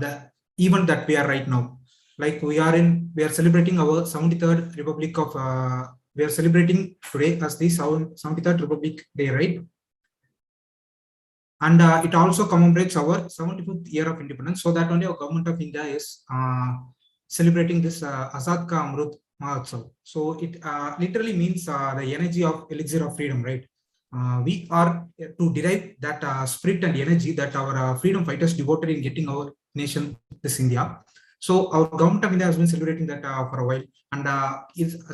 the event that we are right now. Like we are celebrating our 73rd Republic of, we are celebrating today as the 73rd Republic Day, right? And it also commemorates our 75th year of independence. So that only our government of India is celebrating this Azad Ka Amrut Mahotsav. So it literally means the energy of elixir of freedom, right? We are to derive that spirit and energy that our freedom fighters devoted in getting our nation, this India. So our government of India has been celebrating that for a while. And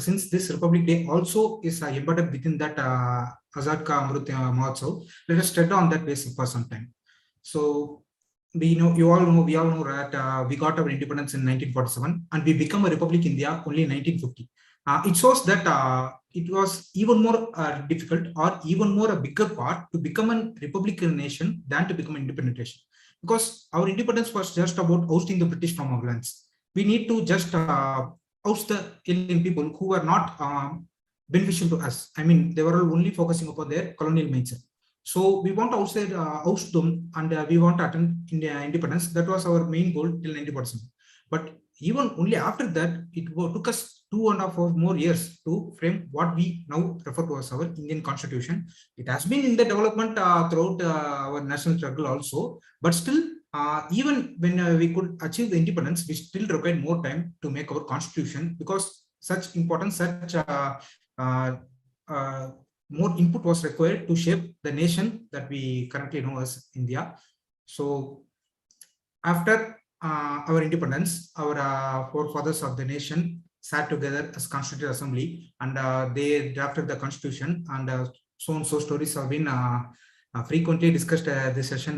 since this Republic Day also is embedded within that Azad Ka Amrut Mahotsav, let us tread on that basis for some time. So we all know that we got our independence in 1947 and we become a Republic India only in 1950. It shows that it was even more difficult or even more a bigger part to become a republican nation than to become an independent nation, because our independence was just about ousting the British from our lands. We need to just oust the alien people who were not beneficial to us. I mean, they were only focusing upon their colonial mindset. So we want to oust them, and we want to attain independence. That was our main goal till 1947. But even only after that, it took us 2.5 more years to frame what we now refer to as our Indian Constitution. It has been in the development throughout our national struggle also, but still, even when we could achieve the independence, we still required more time to make our Constitution, because such importance, more input was required to shape the nation that we currently know as India. So after our independence, our forefathers of the nation sat together as Constituent Assembly, and they drafted the Constitution, and so and so stories have been frequently discussed this session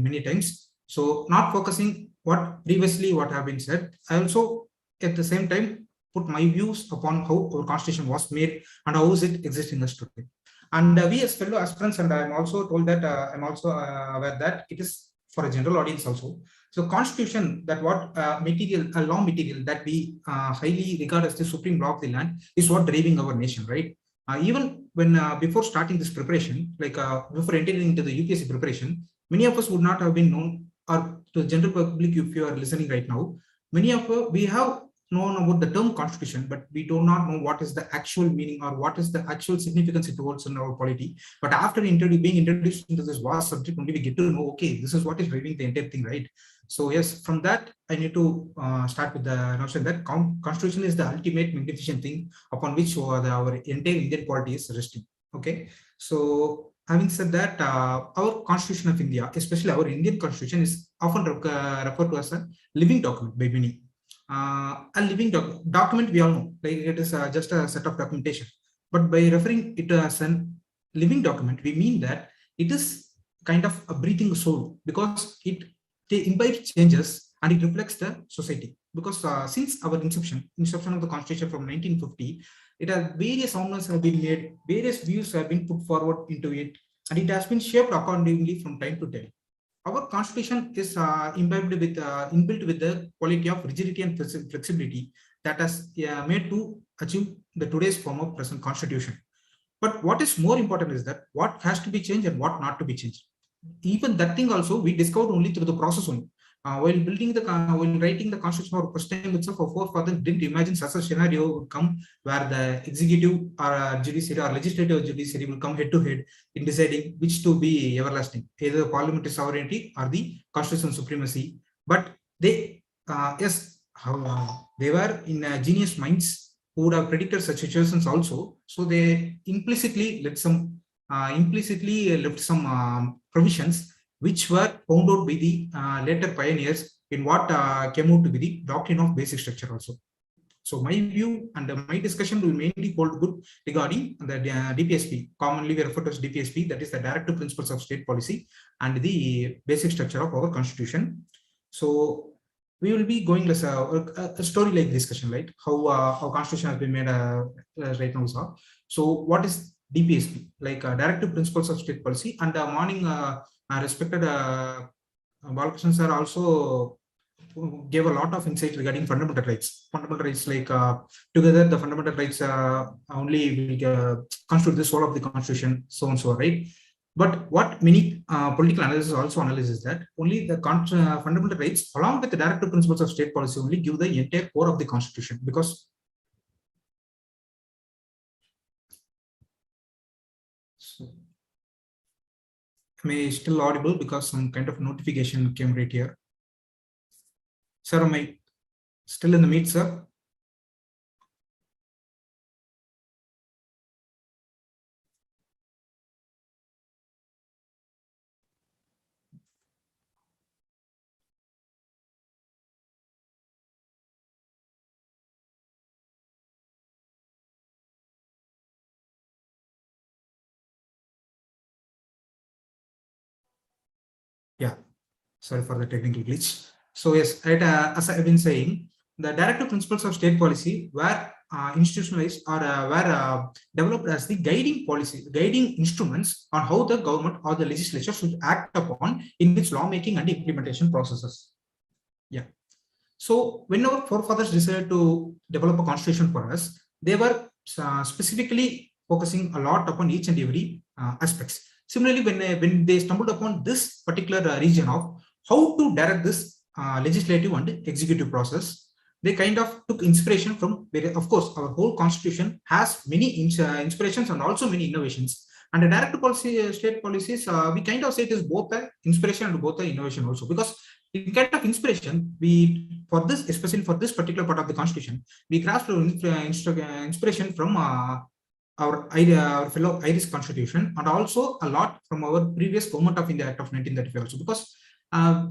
many times. So not focusing what have been said, I also at the same time put my views upon how our Constitution was made and how is it existing as today. And we as fellow aspirants, and I'm also told that I'm also aware that it is for a general audience also. So Constitution, that what law material that we highly regard as the supreme law of the land, is what driving our nation, right? Even when before starting this preparation, like before entering into the UPSC preparation, many of us would not have been known, or to the general public, if you are listening right now, many of us, we have known about the term Constitution, but we do not know what is the actual meaning or what is the actual significance it holds in our polity. But after being introduced into this vast subject, only we get to know, okay, this is what is driving the entire thing, right? So yes, from that, I need to start with the notion that Constitution is the ultimate magnificent thing upon which our entire Indian polity is resting. Okay, so having said that, our Constitution of India, especially our Indian Constitution, is often referred to as a living document by many. A living document, we all know, like it is just a set of documentation. But by referring it as a living document, we mean that it is kind of a breathing soul, because it imbibes changes and it reflects the society. Because since our inception of the Constitution from 1950, it has various amendments have been made, various views have been put forward into it, and it has been shaped accordingly from time to time. Our constitution is imbibed with inbuilt with the quality of rigidity and flexibility that has made to achieve the today's form of present constitution. But what is more important is that what has to be changed and what not to be changed. Even that thing also we discovered only through the process only. While writing the constitution for first time itself, our forefathers didn't imagine such a scenario would come where the executive or judiciary or legislative or judiciary will come head to head in deciding which to be everlasting, either parliamentary sovereignty or the constitutional supremacy. But they, yes, they were in genius minds who would have predicted such situations also. So they implicitly left some provisions which were found out by the later pioneers in what came out to be the doctrine of basic structure also. So my view and my discussion will mainly hold good regarding the DPSP, commonly we refer to as DPSP, that is the Directive Principles of State Policy and the basic structure of our constitution. So we will be going as a story-like discussion, right? How our constitution has been made right now. So what is DPSP? Like Directive Principles of State Policy, and morning respected Balakrishnan sir also gave a lot of insight regarding fundamental rights. Fundamental rights, like together the fundamental rights only will constitute the soul of the constitution, so and so, right? But what many political analysis also analyzes that only the fundamental rights along with the directive principles of state policy only give the entire core of the constitution, because am I still audible? Because some kind of notification came right here. Sir, am I still in the meet, sir? Yeah, sorry for the technical glitch. So yes, as I've been saying, the directive principles of state policy were institutionalized or were developed as the guiding instruments on how the government or the legislature should act upon in its lawmaking and implementation processes. Yeah. So when our forefathers decided to develop a constitution for us, they were specifically focusing a lot upon each and every aspects. Similarly, when they stumbled upon this particular region of how to direct this legislative and executive process, they kind of took inspiration from, of course, our whole constitution has many inspirations and also many innovations. And the directive policy, state policies, we kind of say it is both an inspiration and both an innovation also, because in kind of inspiration, for this, especially for this particular part of the constitution, we grasped inspiration from our fellow Irish constitution, and also a lot from our previous Government of India Act of 1935 also, because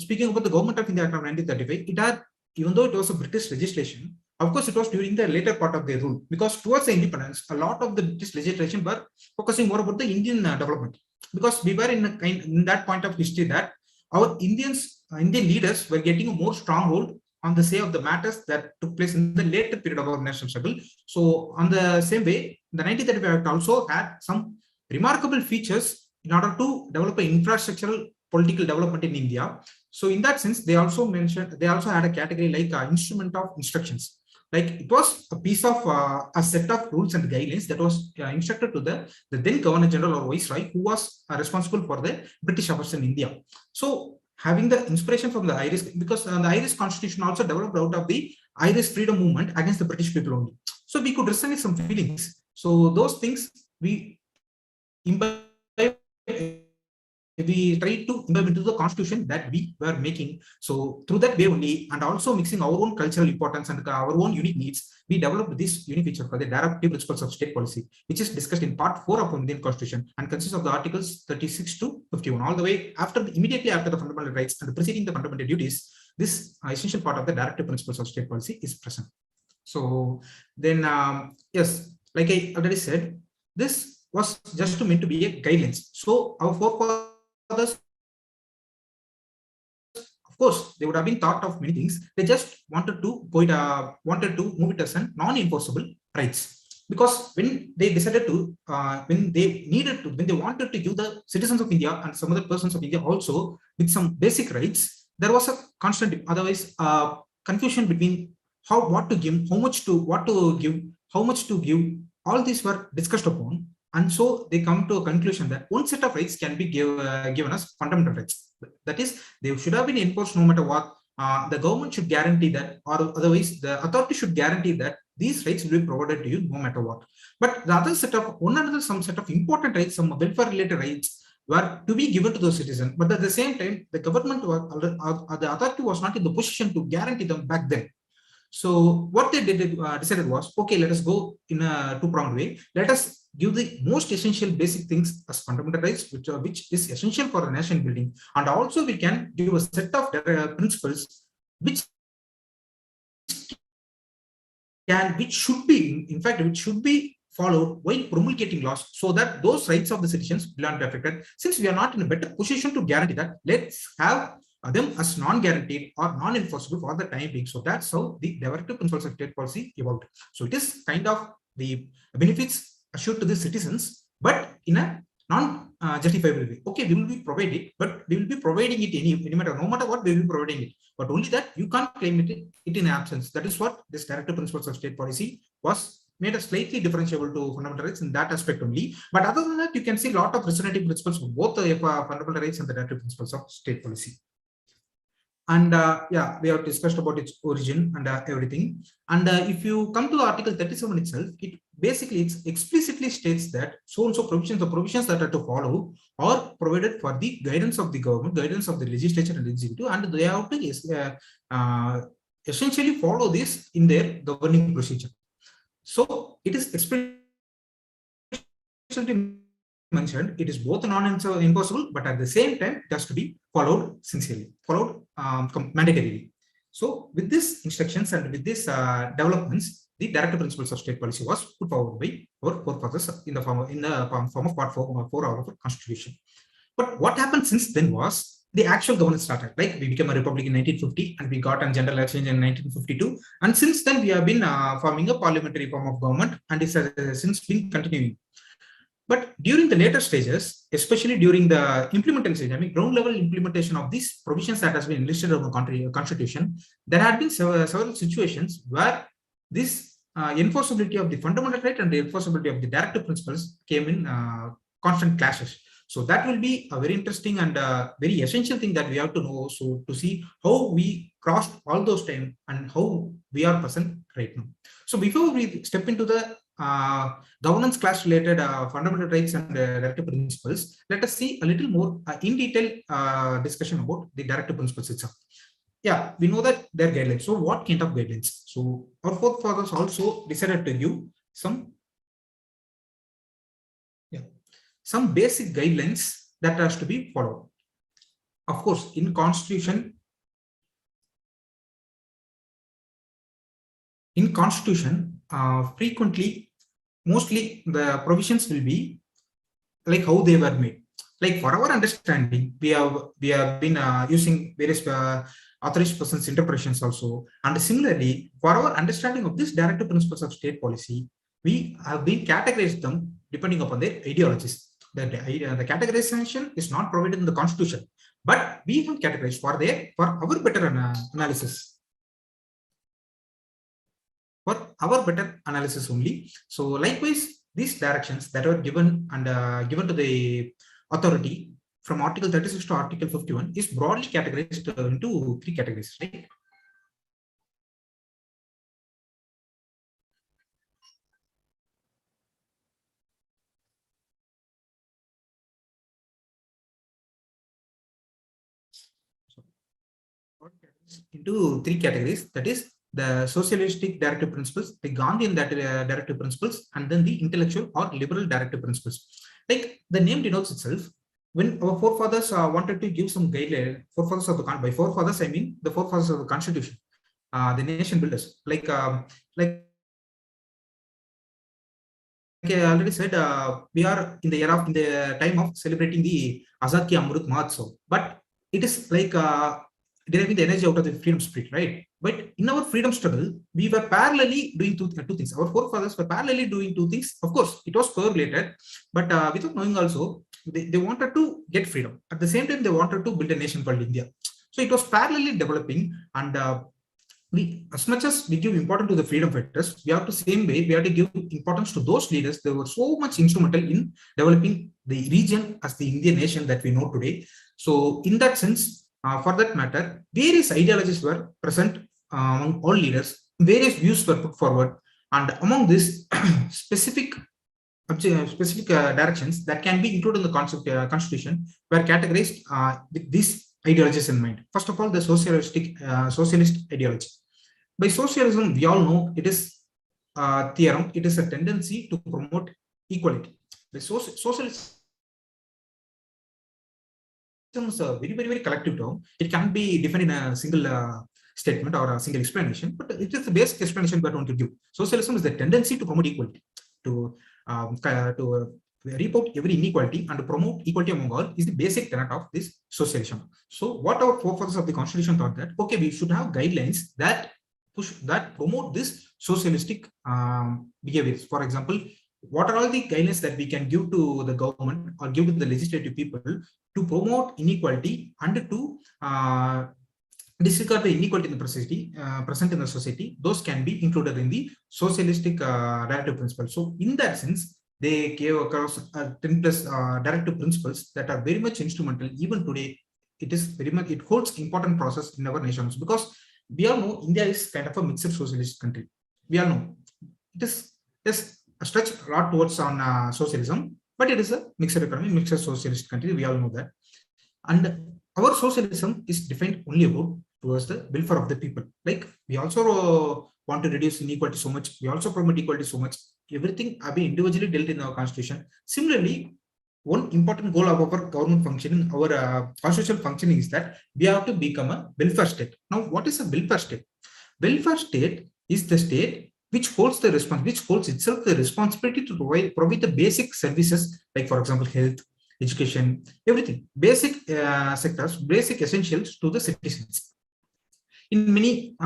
speaking about the Government of India Act of 1935, it had, even though it was a British legislation, of course it was during the later part of their rule, because towards the independence, a lot of the British legislation were focusing more about the Indian development, because we were in that point of history that our Indian leaders were getting a more stronghold on the say of the matters that took place in the later period of our national struggle. So on the same way, the 1935 Act also had some remarkable features in order to develop an infrastructural political development in India. So in that sense, they also had a category like instrument of instructions. Like it was a piece of a set of rules and guidelines that was instructed to the then Governor General or Viceroy, who was responsible for the British affairs in India. So having the inspiration from the Irish, because the Irish constitution also developed out of the Irish freedom movement against the British people only. So we could resonate some feelings. So those things we tried to imbibe into the constitution that we were making. So through that way only, and also mixing our own cultural importance and our own unique needs, we developed this unique feature for the directive principles of state policy, which is discussed in part 4 of Indian constitution and consists of the articles 36 to 51, all the way immediately after the fundamental rights and preceding the fundamental duties. This essential part of the directive principles of state policy is present. So then, yes, like I already said, this was just meant to be a guidelines. So our forefathers, of course, they would have been thought of many things. They just wanted to move it as a non-enforceable rights. because when they decided to, when they wanted to give the citizens of India and some other persons of India also with some basic rights, there was a constant, otherwise, confusion between what to give, how much to give. All these were discussed upon, and so they come to a conclusion that one set of rights can be given as fundamental rights. That is, they should have been enforced no matter what. The government should guarantee that, or otherwise the authority should guarantee that these rights will be provided to you no matter what. But the other set of some set of important rights, some welfare related rights were to be given to the citizen. But at the same time, the government the authority was not in the position to guarantee them back then. So what they decided was, okay, let us go in a two-pronged way. Let us give the most essential basic things as fundamental rights, which is essential for the nation building, and also we can give a set of principles which should be followed while promulgating laws, so that those rights of the citizens will not be affected. Since we are not in a better position to guarantee that, let's have them as non-guaranteed or non-enforceable for the time being. So that's how the directive principles of state policy evolved. So it is kind of the benefits assured to the citizens, but in a non-justifiable way. Okay, we will be providing it, but we will be providing it no matter what, we will be providing it. But only that you can't claim it in absence. That is what this directive principles of state policy was made a slightly differentiable to fundamental rights in that aspect only. But other than that, you can see a lot of resonating principles for both the fundamental rights and the directive principles of state policy. And yeah, we have discussed about its origin and everything. And if you come to Article 37 itself, it basically explicitly states that so-and-so provisions that are to follow are provided for the guidance of the government, guidance of the legislature and executive, and they have to essentially follow this in their governing procedure. So it is explicitly mentioned, it is both non-enforceable, but at the same time, it has to be followed sincerely, followed mandatorily. So with these instructions and with these developments, the directive principles of state policy was put forward by our forefathers in the form of Part 4 of our Constitution. But what happened since then was the actual governance started. Like, we became a republic in 1950 and we got a general election in 1952. And since then, we have been forming a parliamentary form of government, and it has since been continuing. But during the later stages, especially during the implementation stage, I mean, ground level implementation of these provisions that has been listed in the Constitution, there had been several situations where this enforceability of the fundamental right and the enforceability of the directive principles came in constant clashes. So that will be a very interesting and very essential thing that we have to know, so to see how we crossed all those time and how we are present right now. So before we step into the governance class related fundamental rights and directive principles, let us see a little more in detail discussion about the directive principles itself. Yeah, we know that there are guidelines. So what kind of guidelines? So our forefathers also decided to give some basic guidelines that has to be followed. Of course, in Constitution, frequently, mostly the provisions will be like how they were made. Like, for our understanding, we have been using various authorized persons interpretations also, and similarly, for our understanding of this directive principles of state policy, we have been categorized them depending upon their ideologies. The categorization is not provided in the Constitution, but we have categorized for our better analysis. For our better analysis only. So likewise, these directions that were given and given to the authority from Article 36 to Article 51 is broadly categorized into three categories, right? Into three categories, that is the socialistic directive principles, the Gandhian directive principles, and then the intellectual or liberal directive principles. Like the name denotes itself, when our forefathers wanted to give some guidelines, by forefathers I mean the forefathers of the Constitution, the nation builders, like I already said, we are in the time of celebrating the Azad Ki Amrut Mahotsav, but it is like deriving the energy out of the freedom spirit, right? But in our freedom struggle, we were parallelly doing two things. Our forefathers were parallelly doing two things. Of course, it was correlated, but without knowing also, they wanted to get freedom. At the same time, they wanted to build a nation called India. So it was parallelly developing, and as much as we give importance to the freedom fighters, we have to same way, we have to give importance to those leaders that were so much instrumental in developing the region as the Indian nation that we know today. So in that sense, for that matter, various ideologies were present among all leaders, various views were put forward, and among this specific directions that can be included in the constitution were categorized with these ideologies in mind. First of all, the socialist ideology. By socialism, we all know it is a theorem, it is a tendency to promote equality. The socialism is a very, very, very collective term. It can't be defined in a single statement or a single explanation, but it is the basic explanation that one could give. Socialism is the tendency to promote equality, to report every inequality and to promote equality among all is the basic tenet of this socialism. So what our forefathers of the constitution thought that, okay, we should have guidelines that promote this socialistic behaviors. For example, what are all the guidelines that we can give to the government or give to the legislative people to promote inequality and to disregard the inequality in the society, present in the society? Those can be included in the socialistic directive principles. So in that sense, they gave across 10 plus directive principles that are very much instrumental. Even today, it holds important process in our nations, because we all know India is kind of a mixed socialist country. We all know it is a stretch a lot towards on socialism, but it is a mixed economy, mixed socialist country. We all know that. And our socialism is defined only about towards the welfare of the people. Like, we also want to reduce inequality so much. We also promote equality so much. Everything have been individually dealt in our constitution. Similarly, one important goal of our government functioning, our constitutional functioning, is that we have to become a welfare state. Now, what is a welfare state? Welfare state is the state which holds itself the responsibility to provide the basic services, like, for example, health, education, everything, basic sectors, basic essentials to the citizens. In many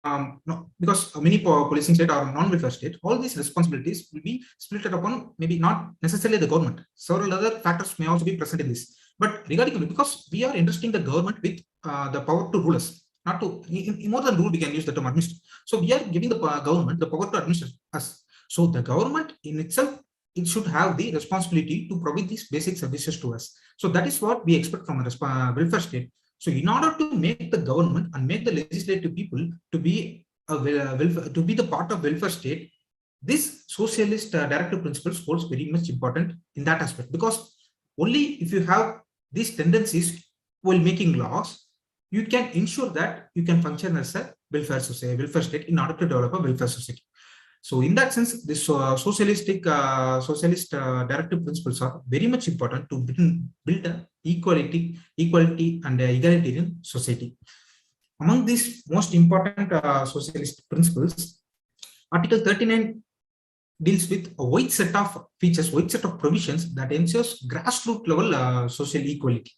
no, because many policing state or non-welfare state, all these responsibilities will be split upon maybe not necessarily the government. Several other factors may also be present in this. But regarding, because we are entrusting the government with the power to rule us, not to, in more than rule, we can use the term administer. So we are giving the government the power to administer us. So the government in itself, it should have the responsibility to provide these basic services to us. So that is what we expect from a welfare state. So in order to make the government and make the legislative people to be the part of welfare state, this socialist directive principles holds very much important in that aspect, because only if you have these tendencies while making laws, you can ensure that you can function as a welfare state in order to develop a welfare society. So in that sense, this socialist directive principles are very much important to build an equality and egalitarian society. Among these most important socialist principles, Article 39 deals with a wide set of features, wide set of provisions that ensures grassroots level social equality.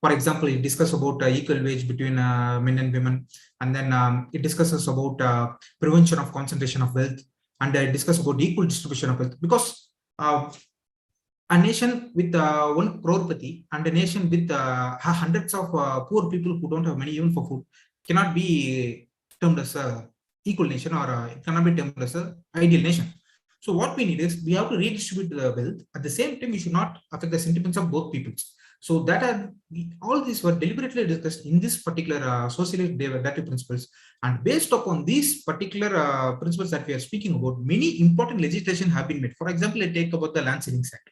For example, it discusses about equal wage between men and women, and then it discusses about prevention of concentration of wealth, and discuss about equal distribution of wealth, because a nation with 1 crorepati and a nation with hundreds of poor people who don't have money even for food cannot be termed as a equal nation, or it cannot be termed as an ideal nation. So what we need is, we have to redistribute the wealth. At the same time, we should not affect the sentiments of both peoples. So that all these were deliberately discussed in this particular socialist directive principles, and based upon these particular principles that we are speaking about, many important legislation have been made. For example, I take about the Land Ceilings Act.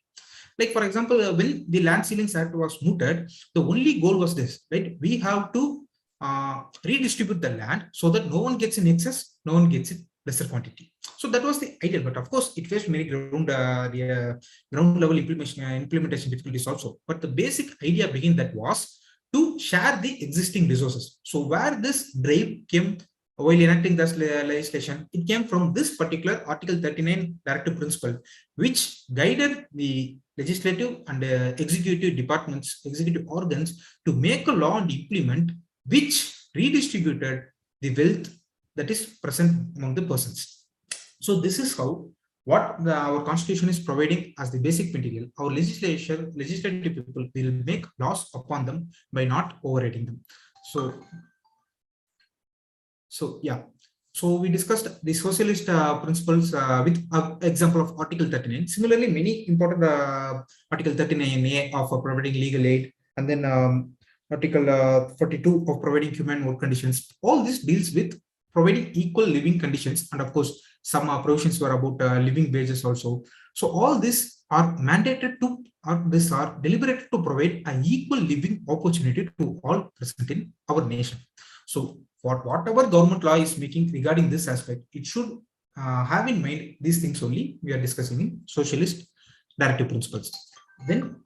Like, for example, when the Land Ceilings Act was mooted, the only goal was this, right? We have to redistribute the land so that no one gets in excess, no one gets in lesser quantity. So that was the ideal, but of course, it faced many ground level implementation difficulties also. But the basic idea behind that was to share the existing resources. So where this drive came while enacting this legislation, it came from this particular Article 39 directive principle, which guided the legislative and executive departments, executive organs, to make a law and implement which redistributed the wealth that is present among the persons. So this is how our constitution is providing as the basic material. Our legislative people will make laws upon them by not overriding them. So yeah. So we discussed the socialist principles with example of Article 39. Similarly, many important Article 39A of providing legal aid, and then Article 42 of providing human work conditions. All this deals with providing equal living conditions, and of course, some provisions were about living wages also. So all these are mandated to, or these are deliberated to provide an equal living opportunity to all present in our nation. So whatever government law is making regarding this aspect, it should have in mind these things only we are discussing in socialist directive principles. Then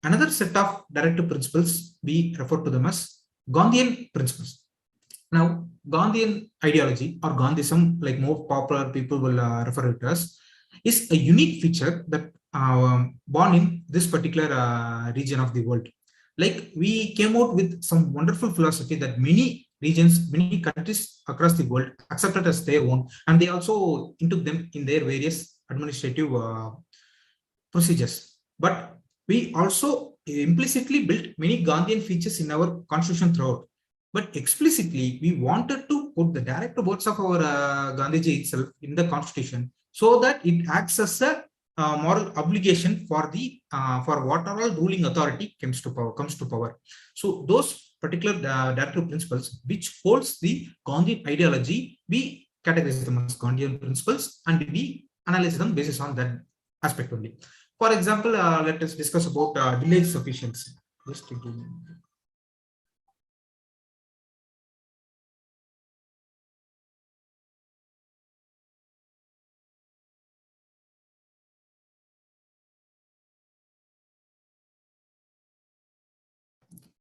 another set of directive principles, we refer to them as Gandhian principles. Now, Gandhian ideology or Gandhism, like more popular people will refer it as, is a unique feature that born in this particular region of the world. Like, we came out with some wonderful philosophy that many regions, many countries across the world accepted as their own, and they also took them in their various administrative procedures. But we also implicitly built many Gandhian features in our constitution throughout. But explicitly, we wanted to put the direct words of our Gandhiji itself in the constitution, so that it acts as a moral obligation for the for whatever ruling authority comes to power. So those particular directive principles which holds the Gandhian ideology, we categorize them as Gandhian principles, and we analyze them based on that aspect only. For example, let us discuss about village sufficiency. Just to give me.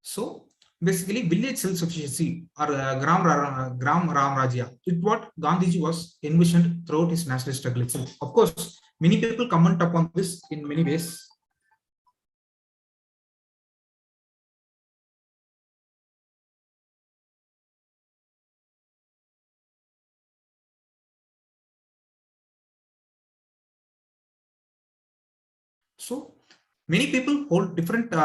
So basically, village self-sufficiency or Gram Ram Rajya, it what Gandhiji was envisioned throughout his national struggle itself. Of course, many people comment upon this in many ways. So many people hold different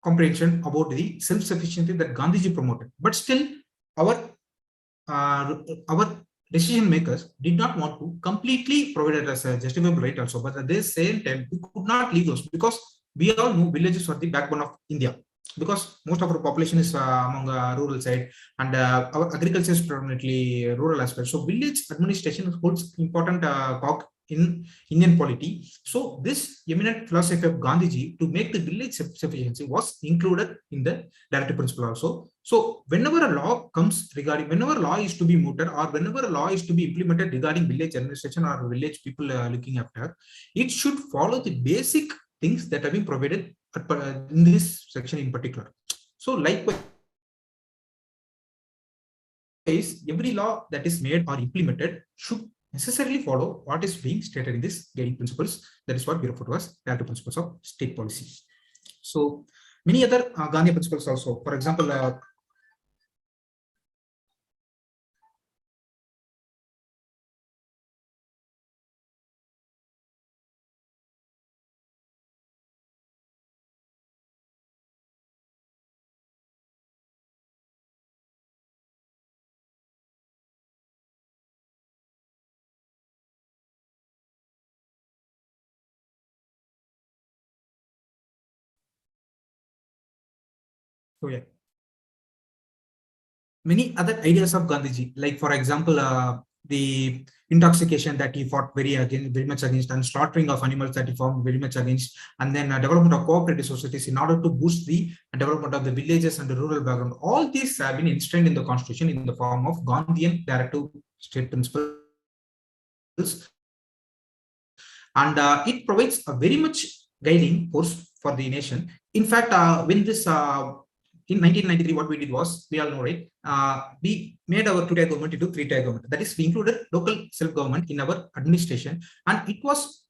comprehension about the self-sufficiency that Gandhiji promoted, but still our decision makers did not want to completely provide it as a justifiable right also. But at the same time, we could not leave those, because we all know villages are the backbone of India, because most of our population is among rural side, and our agriculture is predominantly rural aspect. So village administration holds important cog in Indian polity. So this eminent philosophy of Gandhiji to make the village sufficiency was included in the directive principle also. So whenever a law comes regarding, whenever law is to be mooted, or whenever a law is to be implemented regarding village administration or village people looking after, it should follow the basic things that have been provided in this section in particular. So likewise, every law that is made or implemented should necessarily follow what is being stated in this guiding principles. That is what we refer to as directive principles of state policy. So many other Gandhi principles also. For example, so yeah, many other ideas of Gandhiji, like for example, the intoxication that he fought very much against, and slaughtering of animals that he fought very much against, and then development of cooperative societies in order to boost the development of the villages and the rural background. All these have been installed in the constitution in the form of Gandhian directive state principles, and it provides a very much guiding force for the nation. In fact, when this in 1993, what we did was, we all know, right? We made our two-tier government into three-tier government. That is, we included local self-government in our administration, and it was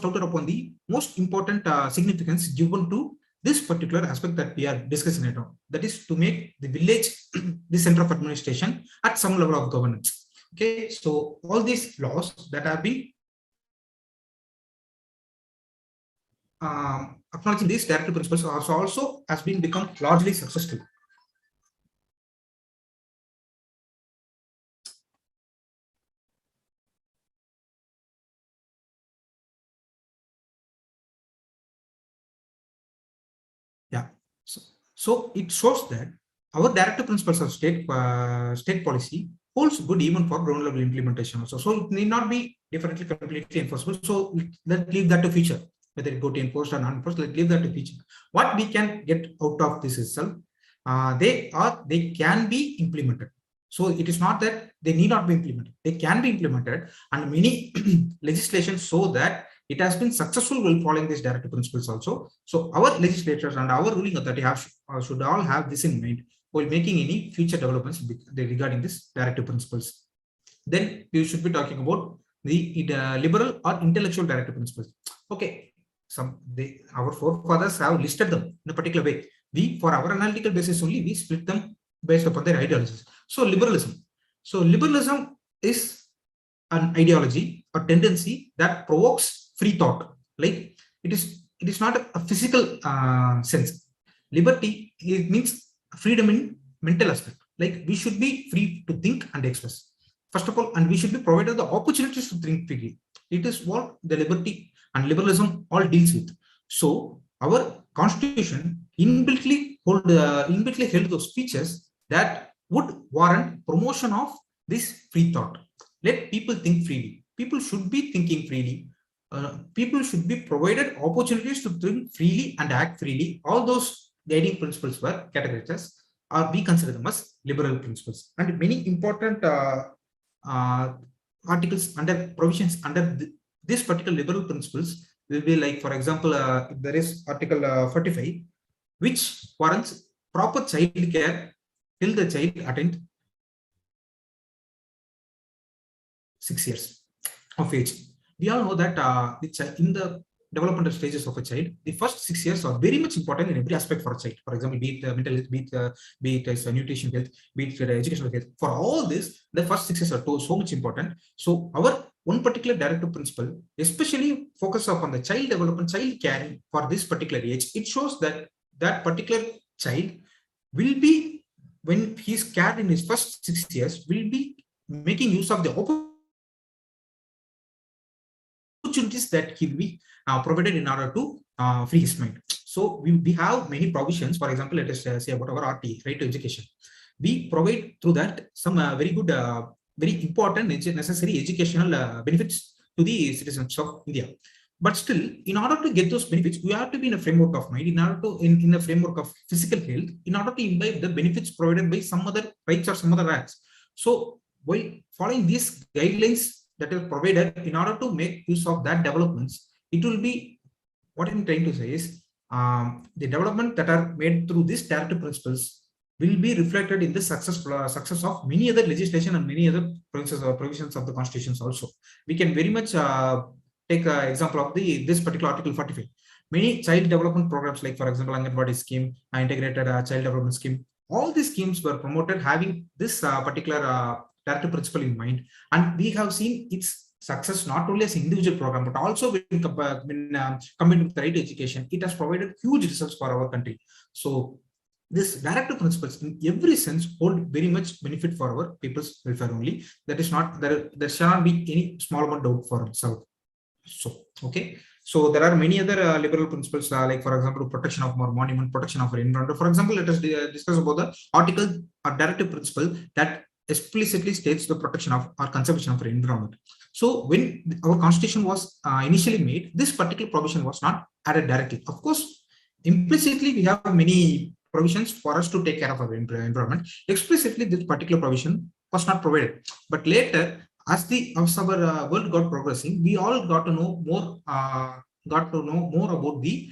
touted upon the most important significance given to this particular aspect that we are discussing right now, that is to make the village the center of administration at some level of governance. Okay, so all these laws that have been acknowledging these directive principles also has been become largely successful. Yeah, so it shows that our directive principles of state policy holds good even for ground level implementation also. So it need not be differently completely enforceable. So let's leave that to future, whether it go to enforced or non-enforced. Let's leave that to future. What we can get out of this itself, they can be implemented. So it is not that they need not be implemented. They can be implemented, and many legislation so that it has been successful while following these directive principles also. So our legislators and our ruling authority should all have this in mind while making any future developments regarding this directive principles. Then we should be talking about the liberal or intellectual directive principles. Okay, our forefathers have listed them in a particular way. We, for our analytical basis only, we split them based upon their ideologies. So liberalism. So liberalism is an ideology or tendency that provokes free thought. Like it is not a physical sense. Liberty, it means freedom in mental aspect. Like we should be free to think and express. First of all, and we should be provided the opportunities to think freely. It is what the liberty and liberalism all deals with. So our constitution inbuilt held those features that would warrant promotion of this free thought. Let people think freely. People should be thinking freely. People should be provided opportunities to think freely and act freely. All those guiding principles were categorized as, or we consider them as liberal principles. And many important articles under provisions under this particular liberal principles will be like, for example, there is Article 45, which warrants proper child care till the child attains 6 years of age. We all know that in the developmental stages of a child, the first 6 years are very much important in every aspect for a child. For example, be it mental health, be it nutrition health, be it educational health. For all this, the first 6 years are so much important. So our one particular directive principle, especially focus upon the child development, child caring for this particular age. It shows that that particular child will be, when he is cared in his first 6 years, will be making use of the opportunities that he will be provided in order to free his mind. So we have many provisions. For example, let us say about our RT, right to education. We provide through that some very good, very important, necessary educational benefits to the citizens of India. But still, in order to get those benefits, we have to be in a framework of mind, in order to in a framework of physical health, in order to imbibe the benefits provided by some other rights or some other acts. So while following these guidelines that are provided in order to make use of that developments, it will be, what I'm trying to say is, the development that are made through these directive principles will be reflected in the success of many other legislation and many other provisions of the constitutions also. We can very much take an example of this particular Article 45. Many child development programs, like for example, Anganwadi scheme, integrated child development scheme, all these schemes were promoted having this particular directive principle in mind, and we have seen its success not only as an individual program, but also when combined with the right to education, it has provided huge results for our country. So this directive principles in every sense hold very much benefit for our people's welfare only. That is not, there shall not be any small amount doubt for itself. So okay, so there are many other liberal principles, like for example, protection of our monument, protection of our environment. For example, let us discuss about the article or directive principle that explicitly states the protection of or conservation of our environment. So when our constitution was initially made, this particular provision was not added directly. Of course, implicitly we have many provisions for us to take care of our environment. Explicitly, this particular provision was not provided. But later, as our world got progressing, we all got to know more about the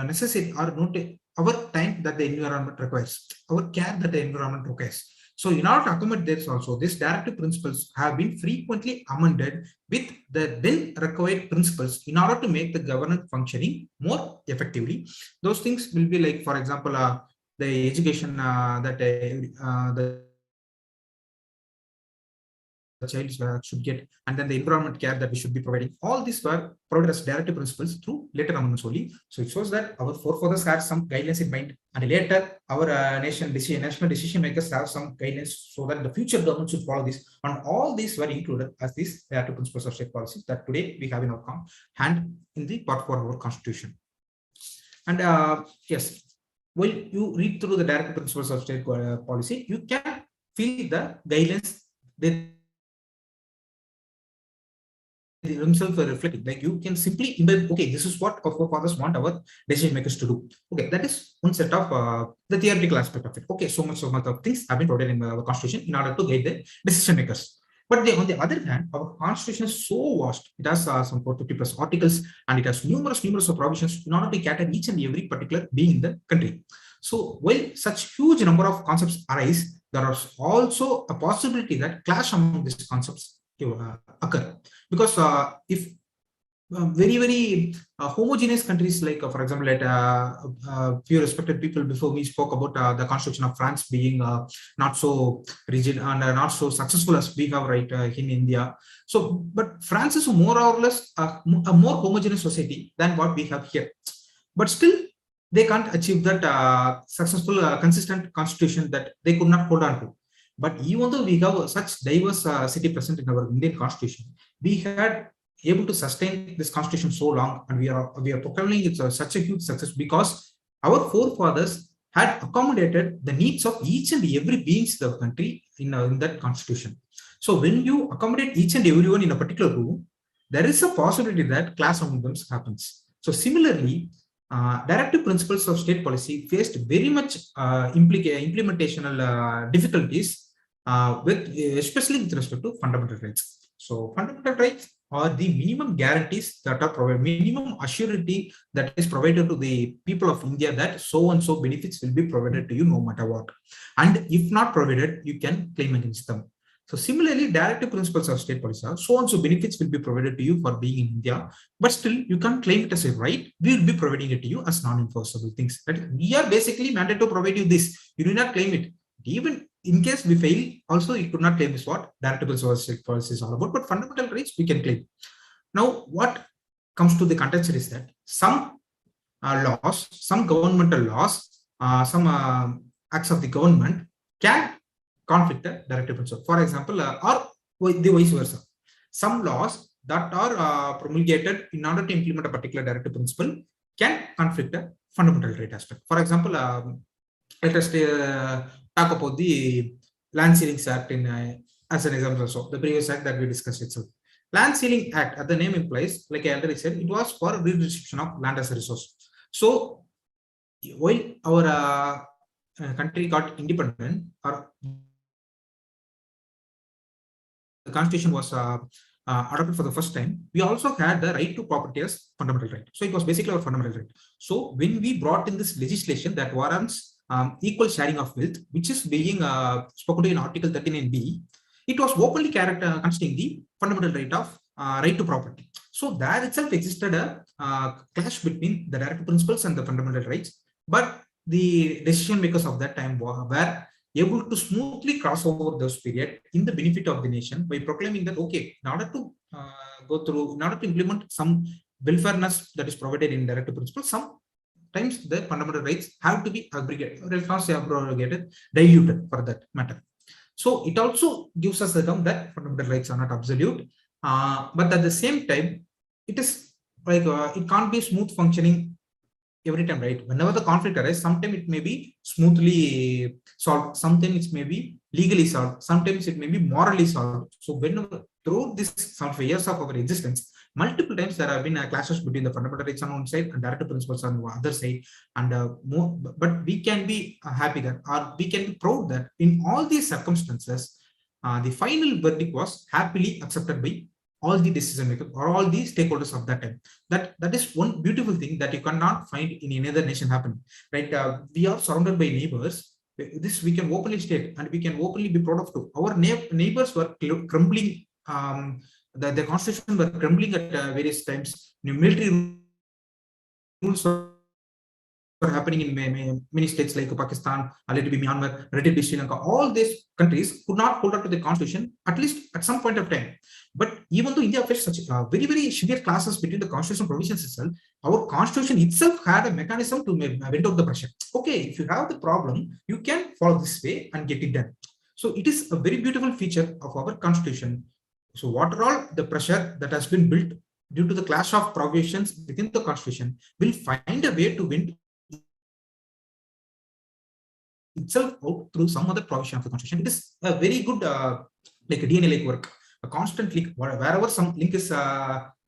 necessity or our time that the environment requires, our care that the environment requires. So in order to accommodate this also, these directive principles have been frequently amended with the then required principles in order to make the government functioning more effectively. Those things will be like, for example, the education that the child should get, and then the environment care that we should be providing. All these were provided as directive principles through later amendments only. So it shows that our forefathers had some guidelines in mind, and later our national decision makers have some guidelines so that the future government should follow this. And all these were included as these directive principles of state policy that today we have in our hand in the part 4 of our constitution. And yes, when you read through the directive principles of state policy, you can feel the guidelines they themselves are reflecting. Like you can simply embed, okay, this is what our forefathers want our decision makers to do. Okay, that is one set of the theoretical aspect of it. Okay, so much of things have been provided in our constitution in order to guide the decision makers. But on the other hand, our constitution is so vast. It has some 450 plus articles, and it has numerous of provisions in order to cater each and every particular being in the country. So while such huge number of concepts arise, there is also a possibility that clash among these concepts occur, because if very homogeneous countries like for example, like few respected people before me spoke about the constitution of France being not so rigid and not so successful as we have right in India. So but France is more or less a more homogeneous society than what we have here, but still they can't achieve that successful consistent constitution that they could not hold on to. But even though we have such diversity present in our Indian constitution, we had able to sustain this constitution so long, and we are proclaiming it's such a huge success because our forefathers had accommodated the needs of each and every beings of the country in that constitution. So when you accommodate each and everyone in a particular room, there is a possibility that clash among them happens. So similarly, directive principles of state policy faced very much implementational difficulties especially with respect to fundamental rights. So fundamental rights are the minimum guarantees that are provided, minimum assurity that is provided to the people of India that so and so benefits will be provided to you no matter what. And if not provided, you can claim against them. So similarly, directive principles of state policy are so and so benefits will be provided to you for being in India, but still you can't claim it as a right. We will be providing it to you as non-enforceable things. That we are basically mandated to provide you this. You do not claim it. Even in case we fail, also you could not claim is what directive principles of state policy is all about. But fundamental rights we can claim. Now, what comes to the context is that some laws, some governmental laws, some acts of the government can conflict the directive principle. For example, or the vice versa. Some laws that are promulgated in order to implement a particular directive principle can conflict the fundamental right aspect. For example, let us talk about the Land Ceilings Act in as an example. So the previous act that we discussed itself. Land Ceiling Act, as the name implies, like I already said, it was for redistribution of land as a resource. So while our country got independent, or the constitution was adopted for the first time, we also had the right to property as fundamental right. So it was basically our fundamental right. So when we brought in this legislation that warrants equal sharing of wealth, which is being spoken to in Article 39B, it was openly constituting the fundamental right of right to property. So there itself existed a clash between the directive principles and the fundamental rights, but the decision makers of that time were able to smoothly cross over those period in the benefit of the nation by proclaiming that, okay, in order to in order to implement some welfareness that is provided in directive principles, sometimes the fundamental rights have to be abrogated, or if not say abrogated, diluted for that matter. So it also gives us the term that fundamental rights are not absolute, but at the same time, it is like it can't be smooth functioning every time, right? Whenever the conflict arises, sometimes it may be smoothly solved, sometimes it may be legally solved, sometimes it may be morally solved. So whenever through this some years of our existence, multiple times there have been clashes between the fundamental rights on one side and directive principles on the other side, and but we can be happy that, or we can be proud that in all these circumstances, the final verdict was happily accepted by all the decision makers or all the stakeholders of that time. That is one beautiful thing that you cannot find in any other nation happening, right? We are surrounded by neighbors This we can openly state and we can openly be proud of too. Our neighbors were crumbling. The constitution were crumbling at various times. Military rules were happening in many states like Pakistan, a little bit Myanmar, a little bit Sri Lanka. All these countries could not hold on to the constitution, at least at some point of time. But even though India faced such very, very severe clashes between the constitutional provisions itself, our constitution itself had a mechanism to vent out the pressure. Okay, if you have the problem, you can follow this way and get it done. So it is a very beautiful feature of our constitution. So what are all the pressure that has been built due to the clash of provisions within the constitution will find a way to vent itself out through some other provision of the constitution. It is a very good like a DNA-like work, a constant link. Wherever some link is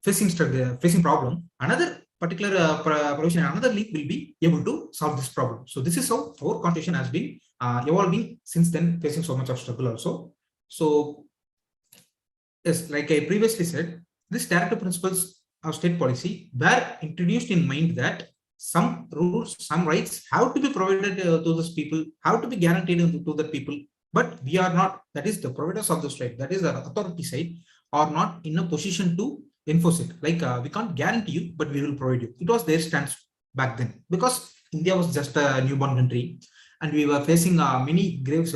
facing problem, another particular provision, another link will be able to solve this problem. So this is how our constitution has been evolving since then, facing so much of struggle also. So yes, like I previously said, these directive principles of state policy were introduced in mind that some rules, some rights have to be provided to those people, have to be guaranteed to the people, but we are not, that is the providers of the right, that is the authority side, are not in a position to enforce it. Like we can't guarantee you, but we will provide you. It was their stance back then, because India was just a newborn country and we were facing many grave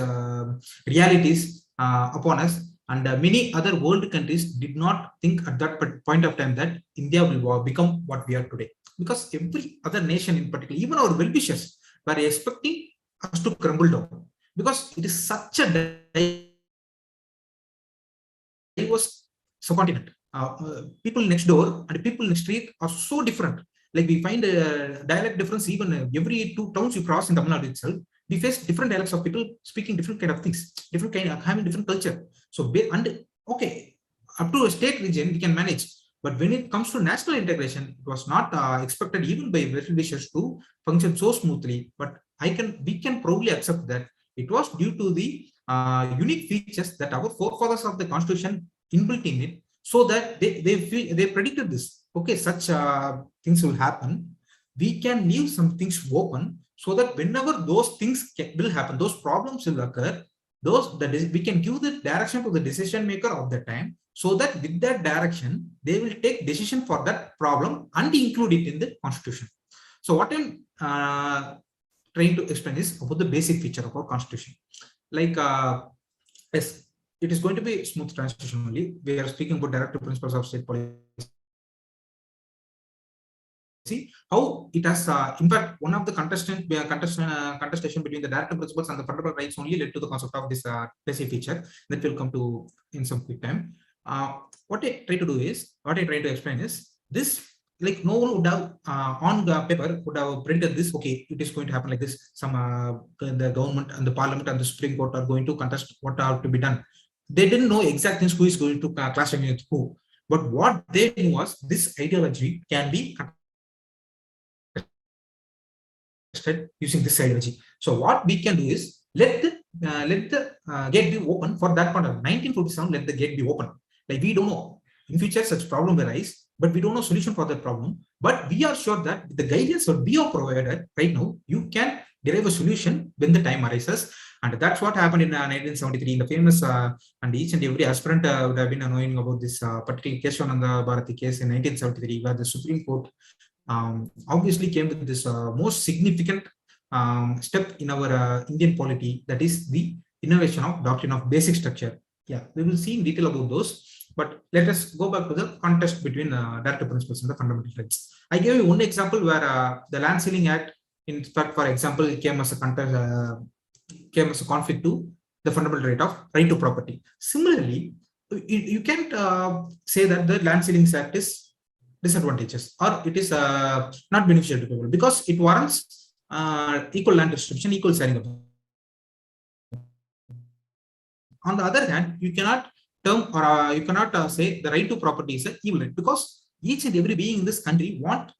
realities upon us. And many other world countries did not think at that point of time that India will become what we are today. Because every other nation in particular, even our well-wishers, were expecting us to crumble down. Because it is such a diverse subcontinent. People next door and people next street are so different. Like we find a dialect difference even every 2 towns you cross in Tamil Nadu itself. We face different dialects of people speaking different kind of things, different kind of having different culture. So, and okay, up to a state region we can manage, but when it comes to national integration, it was not expected even by well-wishers to function so smoothly. But we can probably accept that it was due to the unique features that our forefathers of the constitution inbuilt in it, so that they predicted this. Okay, such things will happen. We can leave some things open, so that whenever those things will happen, those problems will occur, we can give the direction to the decision maker of the time, so that with that direction, they will take decision for that problem and include it in the constitution. So what I'm trying to explain is about the basic feature of our constitution. Like, yes, it is going to be smooth transition only. We are speaking about directive principles of state policy. See how it has in fact one of the contestation between the directive principles and the fundamental rights only led to the concept of this basic feature that will come to in some quick time. What I try to explain is this, like no one would have on the paper would have printed this. Okay, it is going to happen like this. Some the government and the parliament and the Supreme Court are going to contest what are to be done. They didn't know exact things who is going to clash with who, but what they knew was this ideology can be using this ideology. So what we can do is let the gate be open for that point of 1947. Let the gate be open. Like we don't know in future such problem will arise, but we don't know solution for that problem. But we are sure that the guidance will be provided right now. You can derive a solution when the time arises, and that's what happened in 1973 in the famous and each and every aspirant would have been knowing about this particular case on the Bharathi case in 1973, where the Supreme Court obviously came with this most significant step in our Indian polity, that is the innovation of doctrine of basic structure. Yeah, we will see in detail about those, but let us go back to the contest between directive principles and the fundamental rights. I gave you one example where the Land Ceiling Act, in fact, for example, it came as a contest, came as a conflict to the fundamental right to property. Similarly, you can't say that the Land Ceiling Act is disadvantages or it is not beneficial to people, because it warrants equal land distribution, equal sharing of. On the other hand, you cannot term or you cannot say the right to property is an evil right, because each and every being in this country want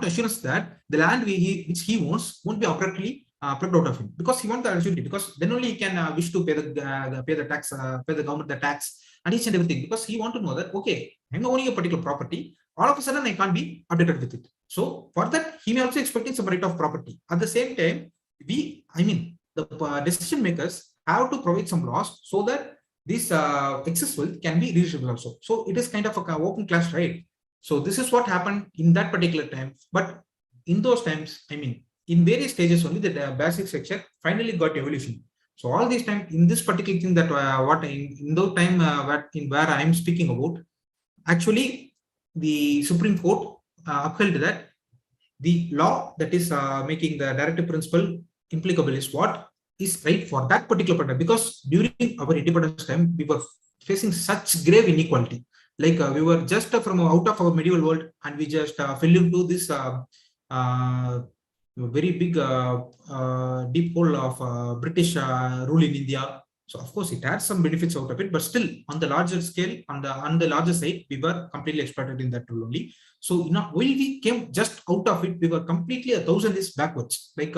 assurance that the land which he owns won't be appropriately plucked out of him, because he wants the opportunity, because then only he can wish to pay the tax, pay the government the tax and each and everything, because he want to know that okay, I'm owning a particular property, all of a sudden I can't be updated with it. So for that, he may also expecting some right of property. At the same time, the decision makers have to provide some laws so that this excess wealth can be redistributed also. So it is kind of a open class, right? So this is what happened in that particular time. But in those times, I mean, in various stages only, the basic structure finally got evolution. So all these time in this particular thing that what in those time where I am speaking about, actually the Supreme Court upheld that the law that is making the directive principle implicable is what is right for that particular point, because during our independence time we were facing such grave inequality. Like we were just from out of our medieval world, and we just fell into this very big deep hole of British rule in India. So of course it had some benefits out of it, but still on the larger scale, on the larger side, we were completely exploited in that rule only. So while we came just out of it, we were completely 1,000 years backwards. Like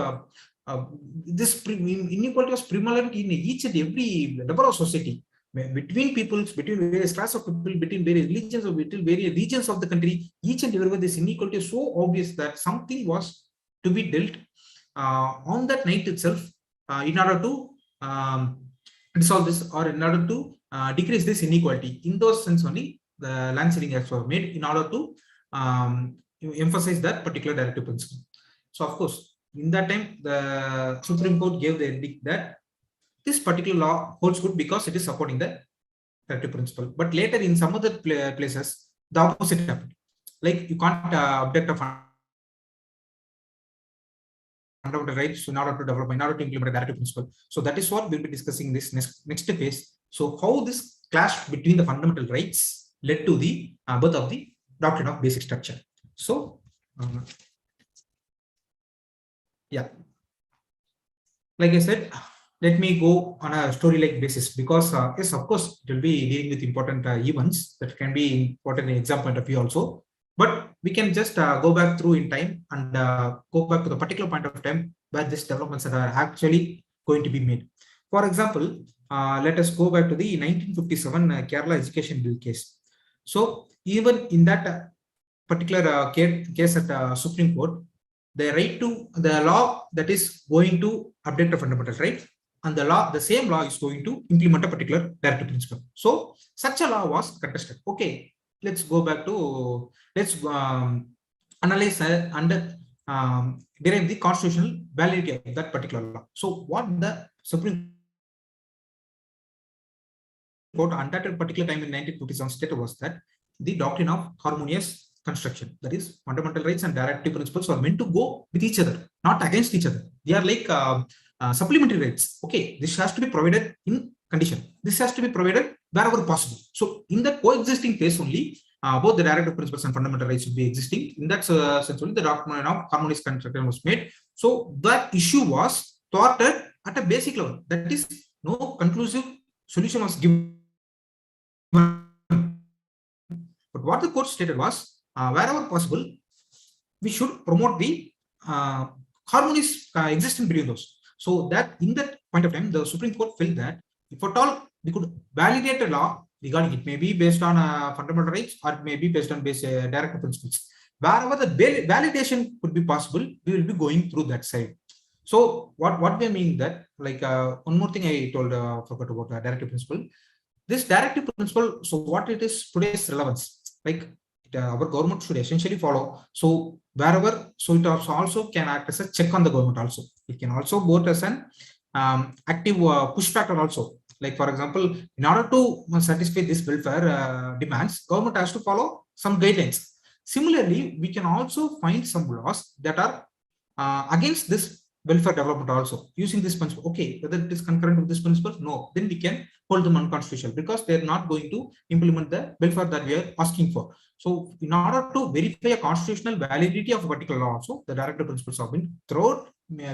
this inequality was prevalent in each and every level of society, between peoples, between various classes of people, between various religions, or between various regions of the country. Each and everywhere, this inequality is so obvious that something was to be dealt on that night itself in order to resolve this, or in order to decrease this inequality. In those sense only, the land ceiling acts were made in order to emphasize that particular directive principle. So of course, in that time, the Supreme Court gave the verdict that this particular law holds good because it is supporting the directive principle. But later, in some other places, the opposite happened. Like you can't object a fundamental rights in order to develop, in order to implement a directive principle. So that is what we'll be discussing this next phase. So how this clash between the fundamental rights led to the birth of the doctrine of basic structure. So yeah, like I said, let me go on a story-like basis, because yes, of course, it will be dealing with important events that can be important in exam point of view also. But we can just go back through in time and go back to the particular point of time where these developments are actually going to be made. For example, let us go back to the 1957 Kerala Education Bill case. So even in that particular case at Supreme Court, the law that is going to update the fundamental rights, and the same law is going to implement a particular directive principle. So such a law was contested. Okay, let's go back to, let's analyze and derive the constitutional validity of that particular law. So what the Supreme Court at that particular time in 1957 stated was that the doctrine of harmonious construction, that is, fundamental rights and directive principles are meant to go with each other, not against each other. They are like supplementary rights. Okay, this has to be provided in condition. This has to be provided wherever possible. So in that coexisting phase only, both the directive principles and fundamental rights will be existing. In that sense only, the doctrine of harmonious construction was made. So that issue was thwarted at a basic level. That is, no conclusive solution was given. But what the court stated was, wherever possible, we should promote the harmonious existence between those. So that in that point of time, the Supreme Court felt that if at all we could validate a law regarding it, may be based on fundamental rights, or it may be based on directive principles. Wherever the validation could be possible, we will be going through that side. So what they mean that, like one more thing I forgot about the directive principle. This directive principle, so what it is today's relevance, like our government should essentially follow. So wherever, so it also can act as a check on the government also. It can also work as an active push factor also. Like for example, in order to satisfy this welfare demands, government has to follow some guidelines. Similarly, we can also find some laws that are against this welfare development also, using this principle. Okay, whether it is concurrent with this principle, no, then we can hold them unconstitutional, because they are not going to implement the welfare that we are asking for. So in order to verify a constitutional validity of a particular law also, the directive principles have been throughout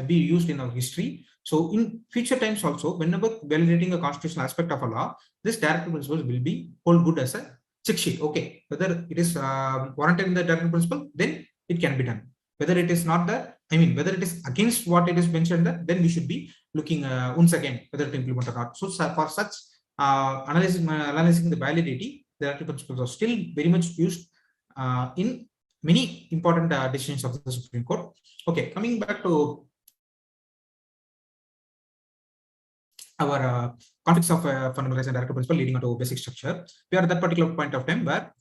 be used in our history. So in future times also, whenever validating a constitutional aspect of a law, this directive principles will be hold good as a check sheet. Okay, whether it is warranted in the directive principle, then it can be done. Whether it is not that, I mean, whether it is against what it is mentioned there, then we should be looking once again whether to implement or not. So for such analyzing the validity, the directive principles are still very much used in many important decisions of the Supreme Court. Okay, coming back to our conflicts of fundamental rights and directive principle leading to basic structure. We are at that particular point of time where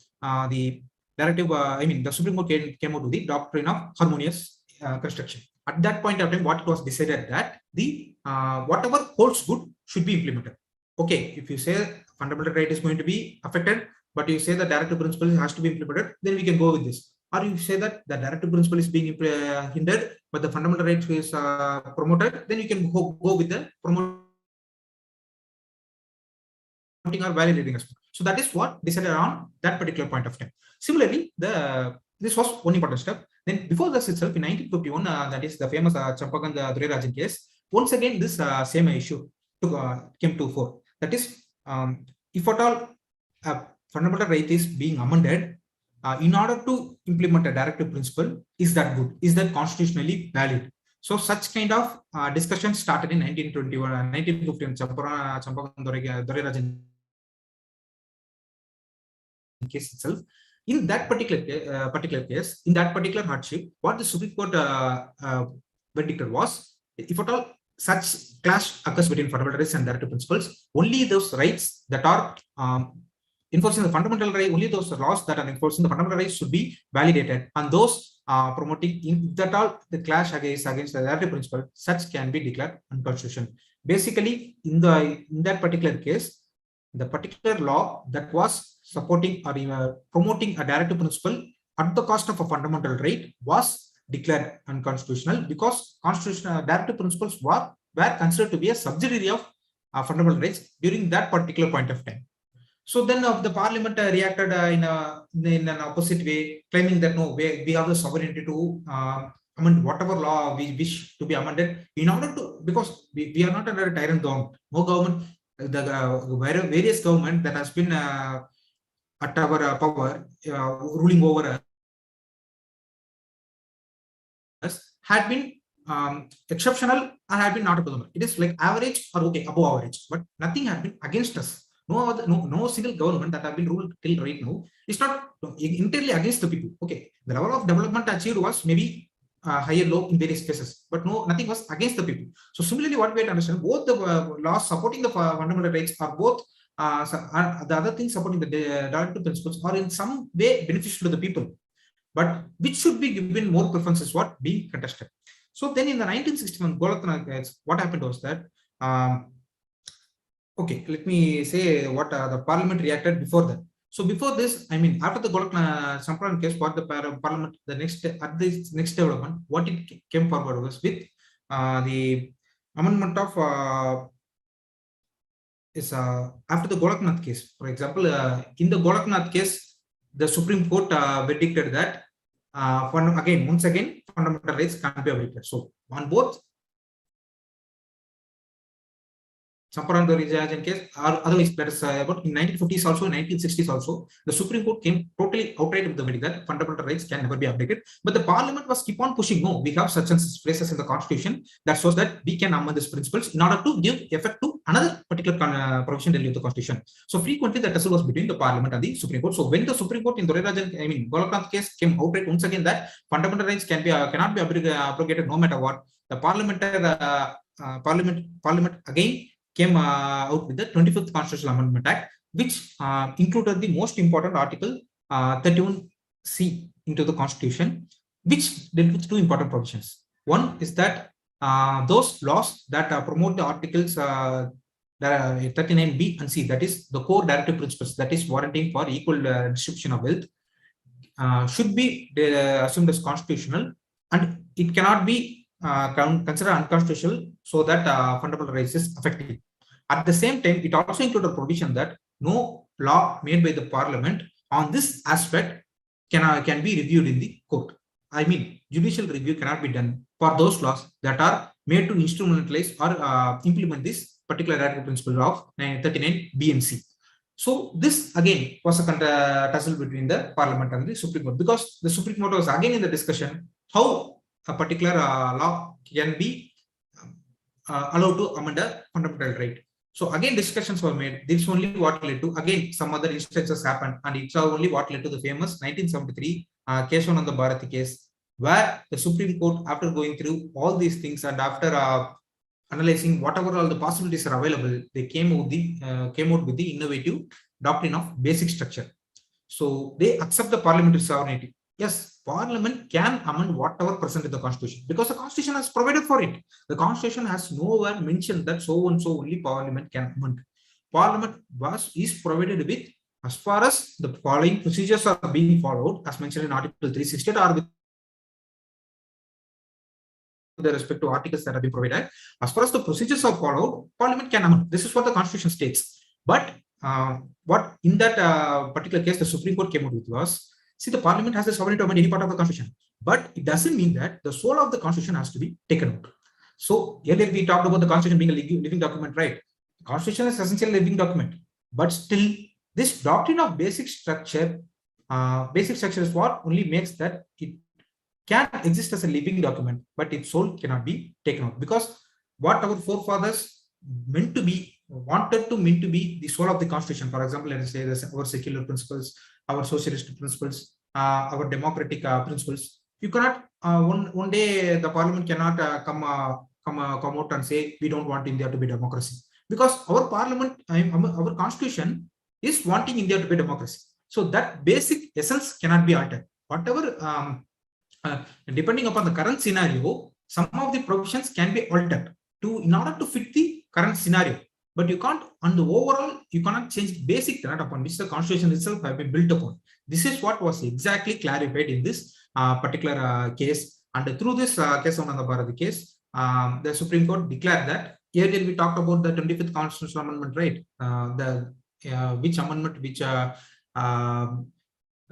the directive, the Supreme Court came out with the doctrine of harmonious construction. At that point of time, what it was decided that the whatever holds good should be implemented. Okay, if you say fundamental right is going to be affected, but you say the directive principle has to be implemented, then we can go with this. Or you say that the directive principle is being hindered, but the fundamental right is promoted, then you can go with the promoting or validating aspect. So that is what decided on that particular point of time. Similarly, this was one important step. Then before this itself, in 1951, that is the famous Champakan Durirajan case. Once again, this same issue came to fore. That is, if at all fundamental right is being amended, in order to implement a directive principle, is that good? Is that constitutionally valid? So such kind of discussion started in 1921, 1951, Champakan Durirajan case itself. In that particular case, in that particular hardship, what the Supreme Court verdicted was, if at all such clash occurs between fundamental rights and directive principles, only those rights that are enforcing the fundamental right, only those laws that are enforcing the fundamental rights should be validated, and those promoting in that all the clash against the directive principle, such can be declared unconstitutional. Basically, in that particular case, the particular law that was supporting or promoting a directive principle at the cost of a fundamental right was declared unconstitutional, because constitutional directive principles were considered to be a subsidiary of fundamental rights during that particular point of time. So then the parliament reacted in an opposite way, claiming that no, we have the sovereignty to amend whatever law we wish to be amended, in order to, because we are not under a tyrant government. No government, the various government that has been at our power, ruling over us, had been exceptional or had been not a government. It is like average or okay, above average, but nothing had been against us. No single government that have been ruled till right now is not entirely against the people. Okay, the level of development achieved was maybe higher, low in various cases, but nothing was against the people. So similarly, what we have to understand, both the laws supporting the fundamental rights are both the other things supporting the directive principles are in some way beneficial to the people, but which should be given more preference is what being contested. So then in the 1961 Golaknath case, what happened was that okay, let me say what the parliament reacted before that. So before this, after the Golaknath Samparan case, what the parliament, the next development, what it came forward was with the amendment of after the Golaknath case. For example, in the Golaknath case, the Supreme Court verdicted that once again, fundamental rights can't be abrogated. So on both Samparan Durirajan case, or otherwise, that is about in 1950s also, 1960s also, the Supreme Court came totally outright with the verdict that fundamental rights can never be abrogated. But the Parliament was keep on pushing. No, we have such and such places in the Constitution that shows that we can amend these principles in order to give effect to another particular provision of the Constitution. So frequently, the tussle was between the Parliament and the Supreme Court. So when the Supreme Court in Durirajan, Golaknath case came outright once again that fundamental rights cannot be abrogated no matter what, the Parliament again came out with the 25th Constitutional Amendment Act, which included the most important article 31C into the Constitution, which dealt with two important provisions. One is that those laws that promote the articles 39B and C, that is the core directive principles, that is warranting for equal distribution of wealth, should be assumed as constitutional, and it cannot be considered unconstitutional, so that fundamental rights is affected. At the same time, it also included a provision that no law made by the Parliament on this aspect can be reviewed in the court. Judicial review cannot be done for those laws that are made to instrumentalize or implement this particular directive principle of 39B and C. So this again was a tussle between the Parliament and the Supreme Court, because the Supreme Court was again in the discussion how a particular law can be allowed to amend a fundamental right. So again, discussions were made. This only what led to, again, some other instances happened, and it's only what led to the famous 1973 Ms.Bharathi case, where the Supreme Court, after going through all these things and after analyzing whatever all the possibilities are available, they came out with the innovative doctrine of basic structure. So they accept the parliamentary sovereignty. Yes, Parliament can amend whatever present in the Constitution because the Constitution has provided for it. The Constitution has nowhere mentioned that so and so only Parliament can amend. Parliament is provided with, as far as the following procedures are being followed, as mentioned in Article 368, or with the respective articles that have been provided. As far as the procedures are followed, Parliament can amend. This is what the Constitution states. But what in that particular case the Supreme Court came out with was, see, the Parliament has the sovereignty to amend any part of the Constitution, but it doesn't mean that the soul of the Constitution has to be taken out. So earlier we talked about the Constitution being a living document, right? The Constitution is essentially a living document, but still this doctrine of basic structure is what only makes that it can exist as a living document, but its soul cannot be taken out, because what our forefathers wanted to be the soul of the Constitution. For example, let us say our secular principles, our socialist principles, our democratic principles. You cannot one day the Parliament cannot come out and say we don't want India to be democracy, because our Parliament, our Constitution is wanting India to be democracy. So that basic essence cannot be altered. Whatever, depending upon the current scenario, some of the provisions can be altered in order to fit the current scenario. But you can't, on the overall, you cannot change the basic tenet upon which the Constitution itself has been built upon. This is what was exactly clarified in this particular case. And through this case on the Bharathi case, the Supreme Court declared that, earlier we talked about the 25th Constitutional Amendment, right? Which amendment which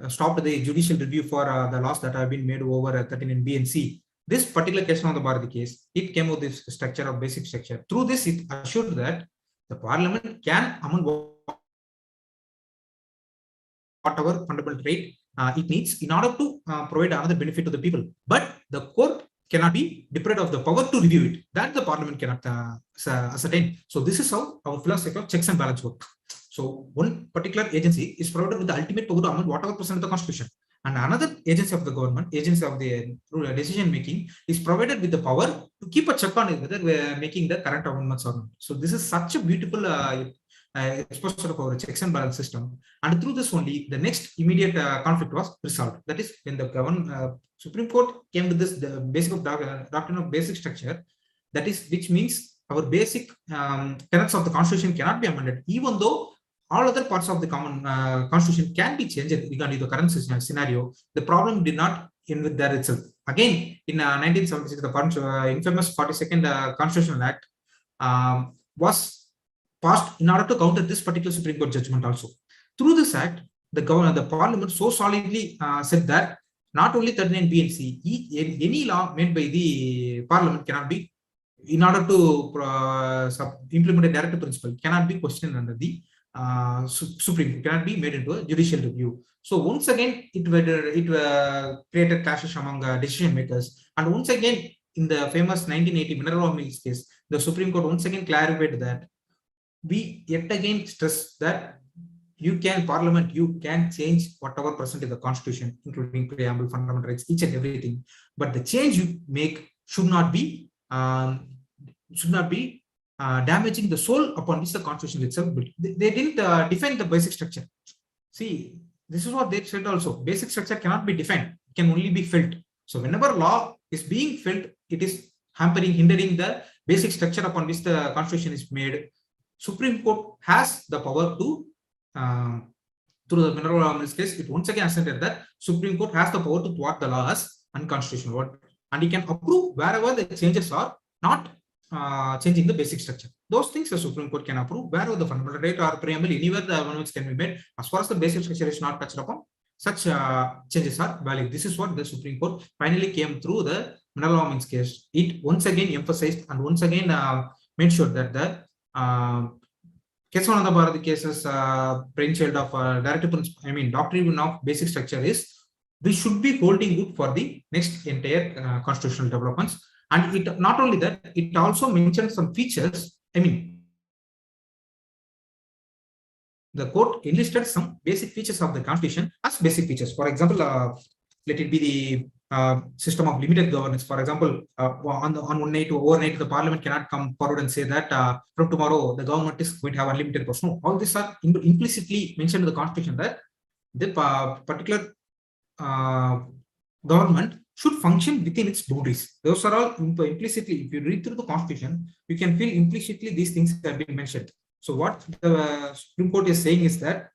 stopped the judicial review for the laws that have been made over 13 in B and C. This particular case on the Bharathi case, it came with this structure of basic structure. Through this, it assured that the Parliament can amend whatever fundamental right it needs in order to provide another benefit to the people. But the court cannot be deprived of the power to review it. That the Parliament cannot ascertain. So this is how our philosophy of checks and balance work. So one particular agency is provided with the ultimate power to amend whatever present in the Constitution. And another agency of the government, agency of the decision making, is provided with the power to keep a check on it, whether we are making the current amendments or not. So this is such a beautiful exposure of our checks and balance system. And through this only, the next immediate conflict was resolved. That is when the Supreme Court came to this the basic of doctrine of basic structure. That is, which means our basic tenets of the Constitution cannot be amended, even though all other parts of the common Constitution can be changed regarding the current scenario. The problem did not end with that itself. Again, in 1976, the infamous 42nd Constitutional Act was passed in order to counter this particular Supreme Court judgment also. Through this act, the Parliament so solidly said that not only 39B and C, any law made by the Parliament cannot be, in order to implement a directive principle, cannot be questioned under the Supreme, cannot be made into a judicial review. So once again, it created clashes among decision makers. And once again, in the famous 1980 mineral oil mills case, the Supreme Court once again clarified that we yet again stress that Parliament, you can change whatever present in the Constitution, including preamble, fundamental rights, each and everything. But the change you make should not be damaging the soul upon which the Constitution itself built. They didn't define the basic structure. See, this is what they said also. Basic structure cannot be defined; it can only be felt. So whenever law is being felt, it is hindering the basic structure upon which the Constitution is made. Supreme Court has the power to, through the mineral oil mills case, it once again asserted that Supreme Court has the power to thwart the law as unconstitutional, and it can approve wherever the changes are not changing the basic structure. Those things the Supreme Court can approve wherever the fundamental right or preamble, anywhere the amendments can be made. As far as the basic structure is not touched upon, such changes are valid. This is what the Supreme Court finally came through the mineral oil mills case. It once again emphasized and once again made sure that the case one of the Bharathi cases, brainchild of directive principle, doctrine of basic structure is we should be holding good for the next entire constitutional developments. And it not only that, it also mentions some features. The court enlisted some basic features of the Constitution as basic features. For example, let it be system of limited governance. For example, on one night, overnight, the parliament cannot come forward and say that from tomorrow the government is going to have unlimited powers. No, all these are implicitly mentioned in the constitution that the particular government should function within its boundaries. Those are all implicitly, if you read through the constitution, you can feel implicitly these things have been mentioned. So what the Supreme Court is saying is that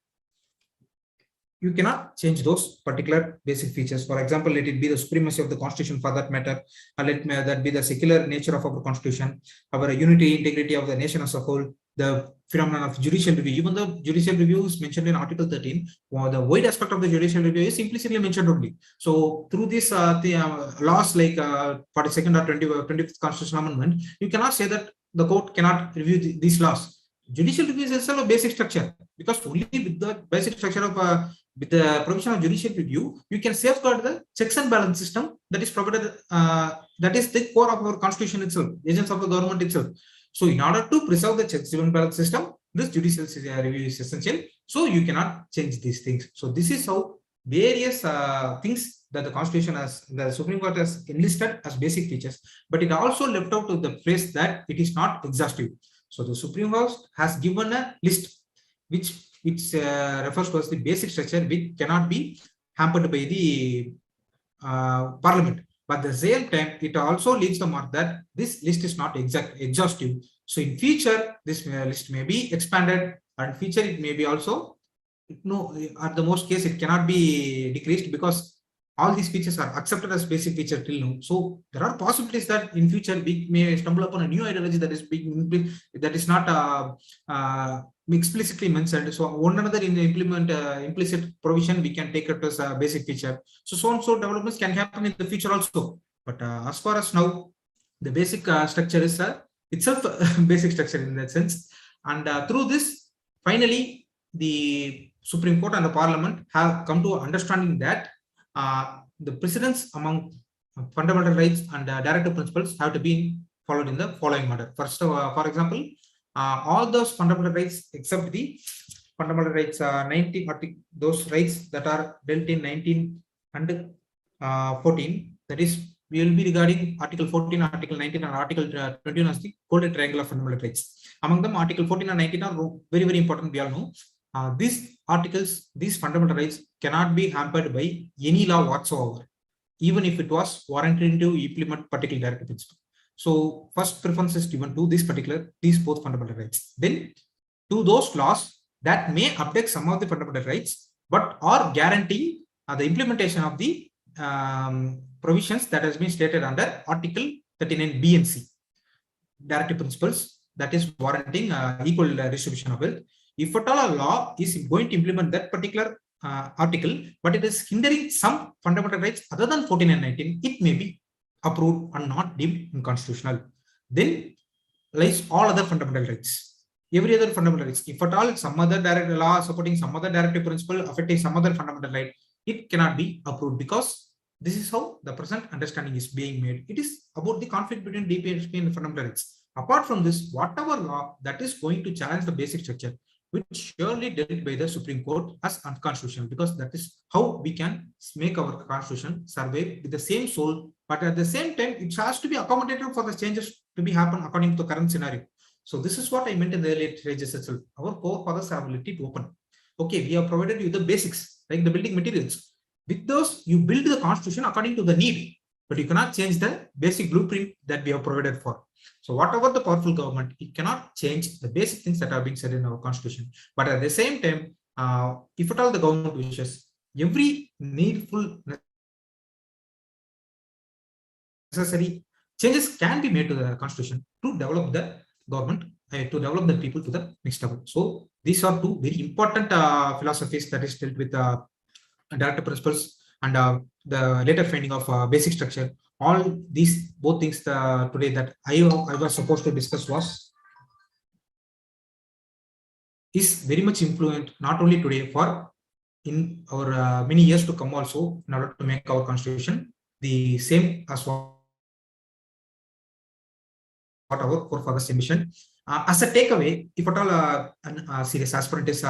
you cannot change those particular basic features. For example, let it be the supremacy of the constitution for that matter, or let that be the secular nature of our constitution, our unity, integrity of the nation as a whole, the phenomenon of judicial review. Even though judicial review is mentioned in Article 13, the wide aspect of the judicial review is implicitly mentioned only. So through this laws like 42nd or 25th Constitutional Amendment, you cannot say that the court cannot review these laws. Judicial review is itself a basic structure, because only with the basic structure of with the provision of judicial review, you can safeguard the checks and balance system that is provided. That is the core of our constitution itself, agents of the government itself. So in order to preserve the checks and balance system, this judicial review is essential. So you cannot change these things. So this is how various things that the constitution has, the Supreme Court has enlisted as basic features, but it also left out to the phrase that it is not exhaustive. So the Supreme Court has given a list which refers to as the basic structure, which cannot be hampered by the parliament. But at the same time, it also leaves the mark that this list is not exhaustive. So in future, this list may be expanded, and in future it may be also, at the most case, it cannot be decreased, because all these features are accepted as basic feature till now. So there are possibilities that in future we may stumble upon a new ideology that is being that is not explicitly mentioned. So one another in the implicit provision, we can take it as a basic feature. So and so developments can happen in the future also. But as far as now, the basic structure is itself a basic structure in that sense. And through this, finally, the Supreme Court and the Parliament have come to understanding that the precedence among fundamental rights and directive principles have to be followed in the following manner. First, for example, all those fundamental rights except the fundamental rights 19, those rights that are dealt in 19 and 14, that is, we will be regarding Article 14, Article 19, and Article 21 as the golden triangle of fundamental rights. Among them, Article 14 and 19 are very, very important. We all know these articles, these fundamental rights cannot be hampered by any law whatsoever, even if it was warranted to implement particular directive principle. So first preference is given to these both fundamental rights. Then to those laws that may update some of the fundamental rights, but are guaranteeing the implementation of the provisions that has been stated under Article 39B and C. Directive principles, that is warranting equal distribution of wealth. If at all a law is going to implement that particular article, but it is hindering some fundamental rights other than 14 and 19, it may be approved and not deemed unconstitutional. Then lies all other fundamental rights. Every other fundamental rights. If at all some other direct law supporting some other directive principle affecting some other fundamental right, it cannot be approved, because this is how the present understanding is being made. It is about the conflict between DPSP and the fundamental rights. Apart from this, whatever law that is going to challenge the basic structure, which surely dealt by the Supreme Court as unconstitutional, because that is how we can make our constitution survive with the same soul, but at the same time, it has to be accommodated for the changes to be happen according to the current scenario. So this is what I meant in the earlier stages itself. Our forefathers have ability to open. Okay, we have provided you the basics, like the building materials. With those, you build the constitution according to the need, but you cannot change the basic blueprint that we have provided for. So whatever the powerful government, it cannot change the basic things that are being said in our constitution. But at the same time, if at all the government wishes, every needful necessary changes can be made to the constitution to develop the government, to develop the people to the next level. So these are two very important philosophies that is dealt with directive principles and the later finding of basic structure. All these both things today that I was supposed to discuss is very much influent not only today, for in our many years to come also, in order to make our constitution the same as what our forefathers envisioned. As a takeaway, if at all a serious aspirant is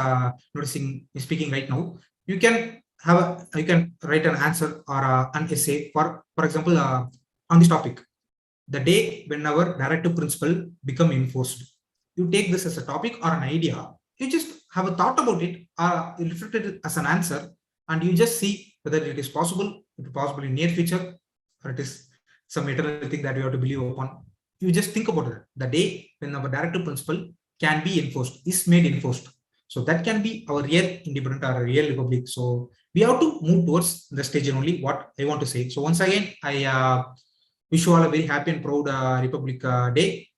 speaking right now, you can you can write an answer or an essay for example, on this topic. The day when our directive principle become enforced. You take this as a topic or an idea. You just have a thought about it, you reflect it as an answer, and you just see whether it is possible in near future, or it is some eternal thing that you have to believe upon. You just think about it. The day when our directive principle can be enforced, is made enforced. So that can be our real independent or real republic. So we have to move towards the stage only what I want to say. So once again, I wish you all a very happy and proud Republic Day.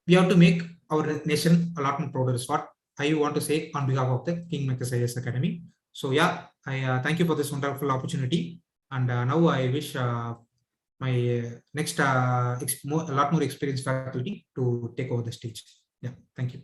We have to make our nation a lot more prouder is what I want to say on behalf of the KingMakers IAS Academy. So yeah, I thank you for this wonderful opportunity. And now I wish my next a lot more experienced faculty to take over the stage. Yeah, thank you.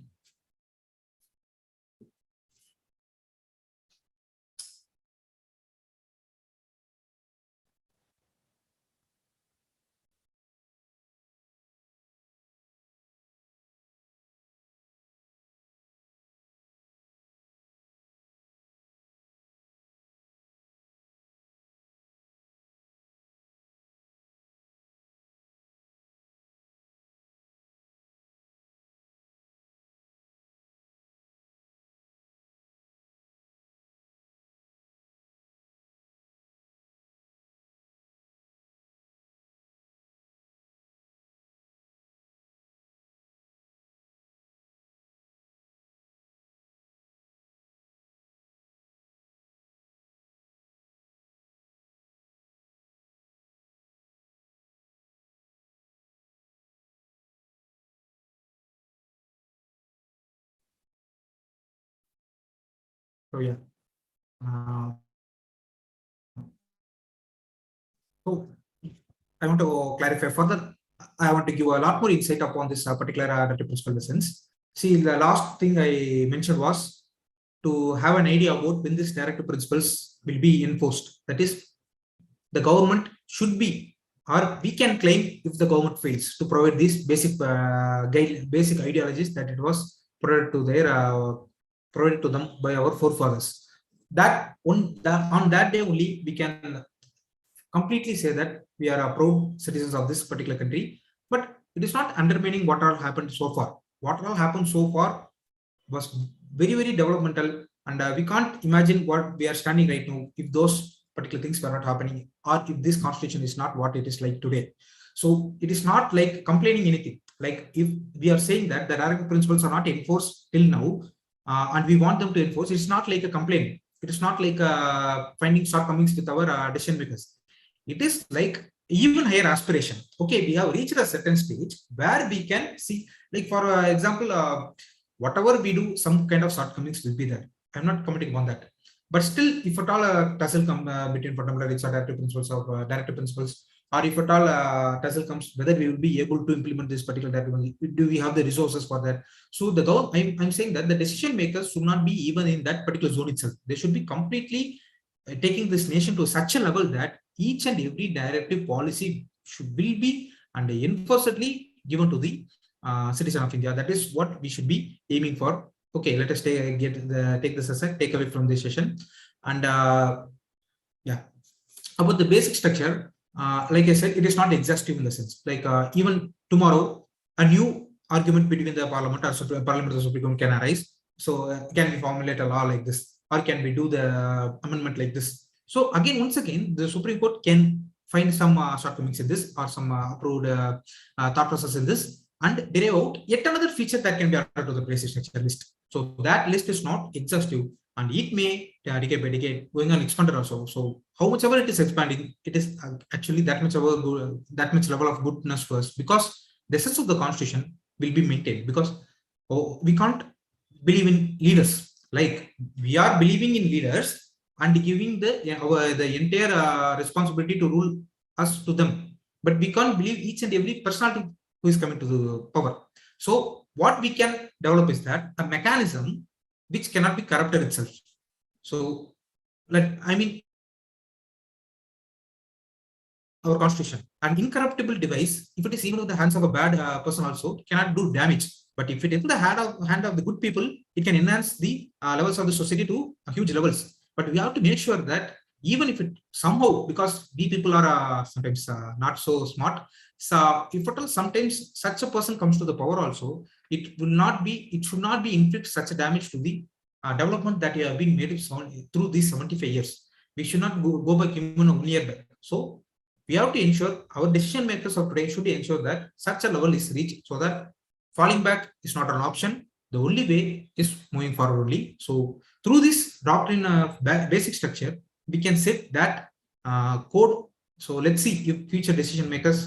So yeah. So I want to clarify further. I want to give a lot more insight upon this particular adaptive principle lessons. See, the last thing I mentioned was to have an idea about when these directive principles will be enforced. That is, the government should be, or we can claim if the government fails to provide these basic basic ideologies that it was provided to them by our forefathers. That on that day only we can completely say that we are proud citizens of this particular country, but it is not undermining what all happened so far. What all happened so far was very, very developmental, and we can't imagine what we are standing right now if those particular things were not happening, or if this constitution is not what it is like today. So it is not like complaining anything. Like if we are saying that the directive principles are not enforced till now, and we want them to enforce, it's not like a complaint. It is not like finding shortcomings with our decision makers. It is like even higher aspiration. Okay, we have reached a certain stage where we can see, like for example, whatever we do, some kind of shortcomings will be there. I'm not commenting on that. But still, if at all a tussle come between fundamental directive principles of directive principles, or if at all tussle comes, whether we will be able to implement this particular directive, do we have the resources for that? So I'm saying that the decision makers should not be even in that particular zone itself. They should be completely taking this nation to such a level that each and every directive policy will be and enforcedly given to the citizen of India. That is what we should be aiming for. Okay, let us take this as a takeaway from this session. And yeah, about the basic structure, like I said, it is not exhaustive in the sense. Like even tomorrow, a new argument between the Parliament or Supreme Court can arise. So can we formulate a law like this, or can we do the amendment like this? So again, once again, the Supreme Court can find some shortcomings in this, or some approved thought process in this, and derive out yet another feature that can be added to the basic structure list. So that list is not exhaustive, and it may decade by decade going on expanded also. So how much ever it is expanding, it is actually that much level of goodness first, because the essence of the constitution will be maintained. Because we can't believe in leaders. Like we are believing in leaders and giving the entire responsibility to rule us to them, but we can't believe each and every personality who is coming to the power. So what we can develop is that a mechanism which cannot be corrupted itself. So our constitution, an incorruptible device, if it is even in the hands of a bad person also, cannot do damage. But if it is in the hand of the good people, it can enhance the levels of the society to huge levels. But we have to make sure that even if it somehow, because we people are sometimes not so smart, so if at all sometimes such a person comes to the power also, it should not be inflict such a damage to the development that have been made through these 75 years. We should not go back even 1 year back. So we have to ensure, our decision makers of today should ensure that such a level is reached, so that falling back is not an option. The only way is moving forward only. So through this doctrine basic structure, we can set that code. So let's see if future decision makers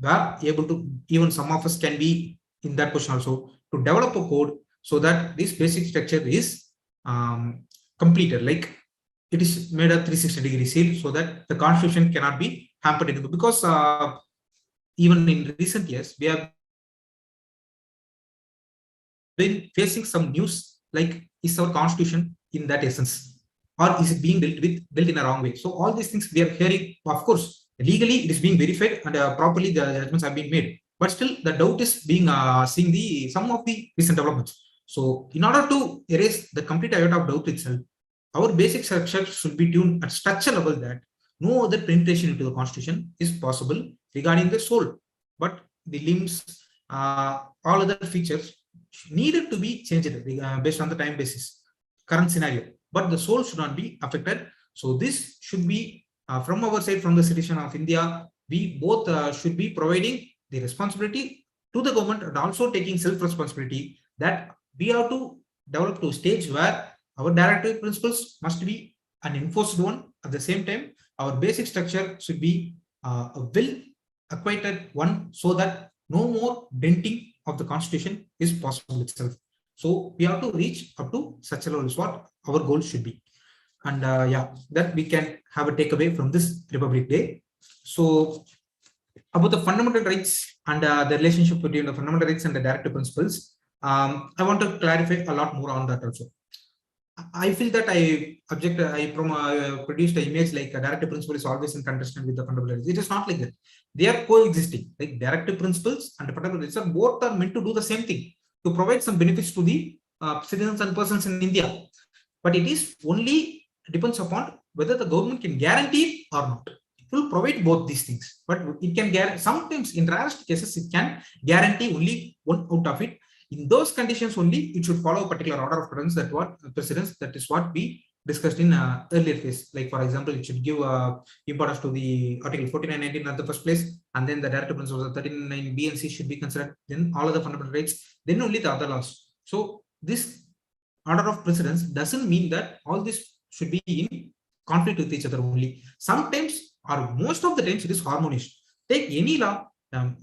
were able to, even some of us can be in that position also, to develop a code so that this basic structure is completed, like it is made a 360-degree seal, so that the constitution cannot be hampered anymore. Because even in recent years, we have been facing some news like, is our constitution in that essence, or is it being built in a wrong way? So all these things we are hearing. Of course, legally it is being verified and properly the judgments have been made, but still the doubt is being seeing some of the recent developments. So in order to erase the complete iota of doubt itself, our basic structure should be tuned at such a level that no other penetration into the constitution is possible regarding the soul, but the limbs, all other features needed to be changed based on the time basis, current scenario, but the soul should not be affected. So this should be from our side, from the citizen of India, we both should be providing the responsibility to the government and also taking self-responsibility that we have to develop to a stage where our directive principles must be an enforced one. At the same time, our basic structure should be a well-acquainted one, so that no more denting of the constitution is possible itself. So we have to reach up to such a level is what our goal should be. And yeah, that we can have a takeaway from this Republic Day. So about the fundamental rights and the relationship between the fundamental rights and the directive principles, I want to clarify a lot more on that also. I feel that I produced an image like a directive principle is always in contestation with the fundamental rights. It is not like that. They are coexisting. Like directive principles and the fundamental rights are both are meant to do the same thing, to provide some benefits to the citizens and persons in India. But it is only depends upon whether the government can guarantee or not. It will provide both these things, but it can guarantee. Sometimes in rarest cases, it can guarantee only one out of it. In those conditions only, it should follow a particular order of precedence. That is what we discussed in earlier phase. Like for example, it should give importance to the Article 4919 at the first place, and then the directive principles of 39B and C should be considered. Then all of the fundamental rights, then only the other laws. So this order of precedence doesn't mean that all this should be in conflict with each other only. Sometimes, or most of the times, it is harmonious. Take any law,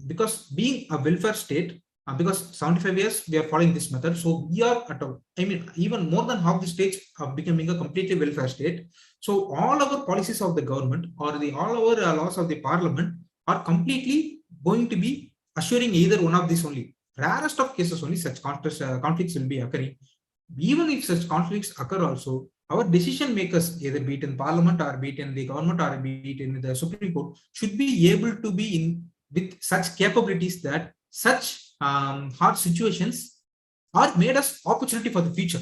because being a welfare state. Because 75 years we are following this method, so we are at a, I mean, even more than half the states are becoming a completely welfare state. So all our policies of the government or all our laws of the parliament are completely going to be assuring either one of these only. Rarest of cases only such conflicts will be occurring. Even if such conflicts occur also, our decision makers, either be it in parliament or be it in the government or be it in the Supreme Court, should be able to be in with such capabilities that such hard situations are made as opportunity for the future.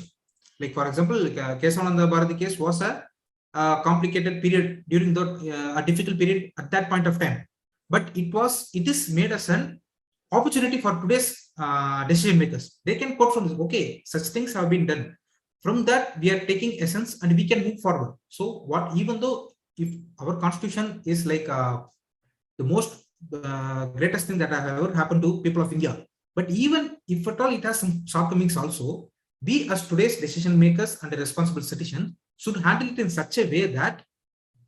Like for example, Kesavananda Bharati case was a complicated period during a difficult period at that point of time, but it is made as an opportunity for today's decision makers. They can quote from this, okay, such things have been done. From that, we are taking essence and we can move forward. So what, even though if our constitution is like the most greatest thing that has ever happened to people of India, but even if at all it has some shortcomings also, we as today's decision makers and a responsible citizen should handle it in such a way that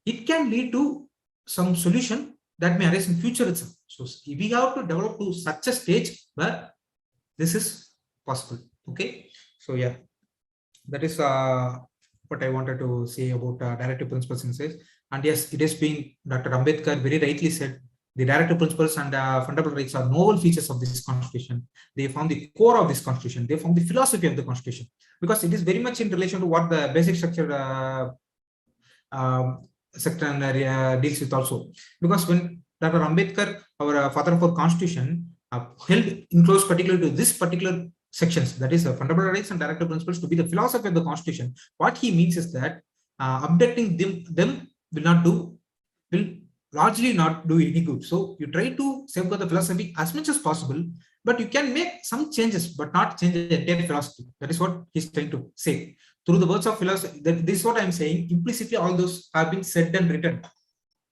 it can lead to some solution that may arise in future itself. So we have to develop to such a stage where this is possible. Okay, so yeah, that is what I wanted to say about directive principles in science. And yes, it is being Dr. Ambedkar very rightly said, the directive principles and fundamental rights are novel features of this constitution. They form the core of this constitution. They form the philosophy of the constitution, because it is very much in relation to what the basic structure deals with also. Because when Dr. Ambedkar, our father of our constitution, held in close particular to this particular sections, that is fundamental rights and directive principles, to be the philosophy of the constitution, what he means is that abducting them will largely not do any good. So you try to safeguard the philosophy as much as possible, but you can make some changes, but not change the entire philosophy. That is what he's trying to say. Through the words of philosophy, this is what I'm saying. Implicitly, all those have been said and written.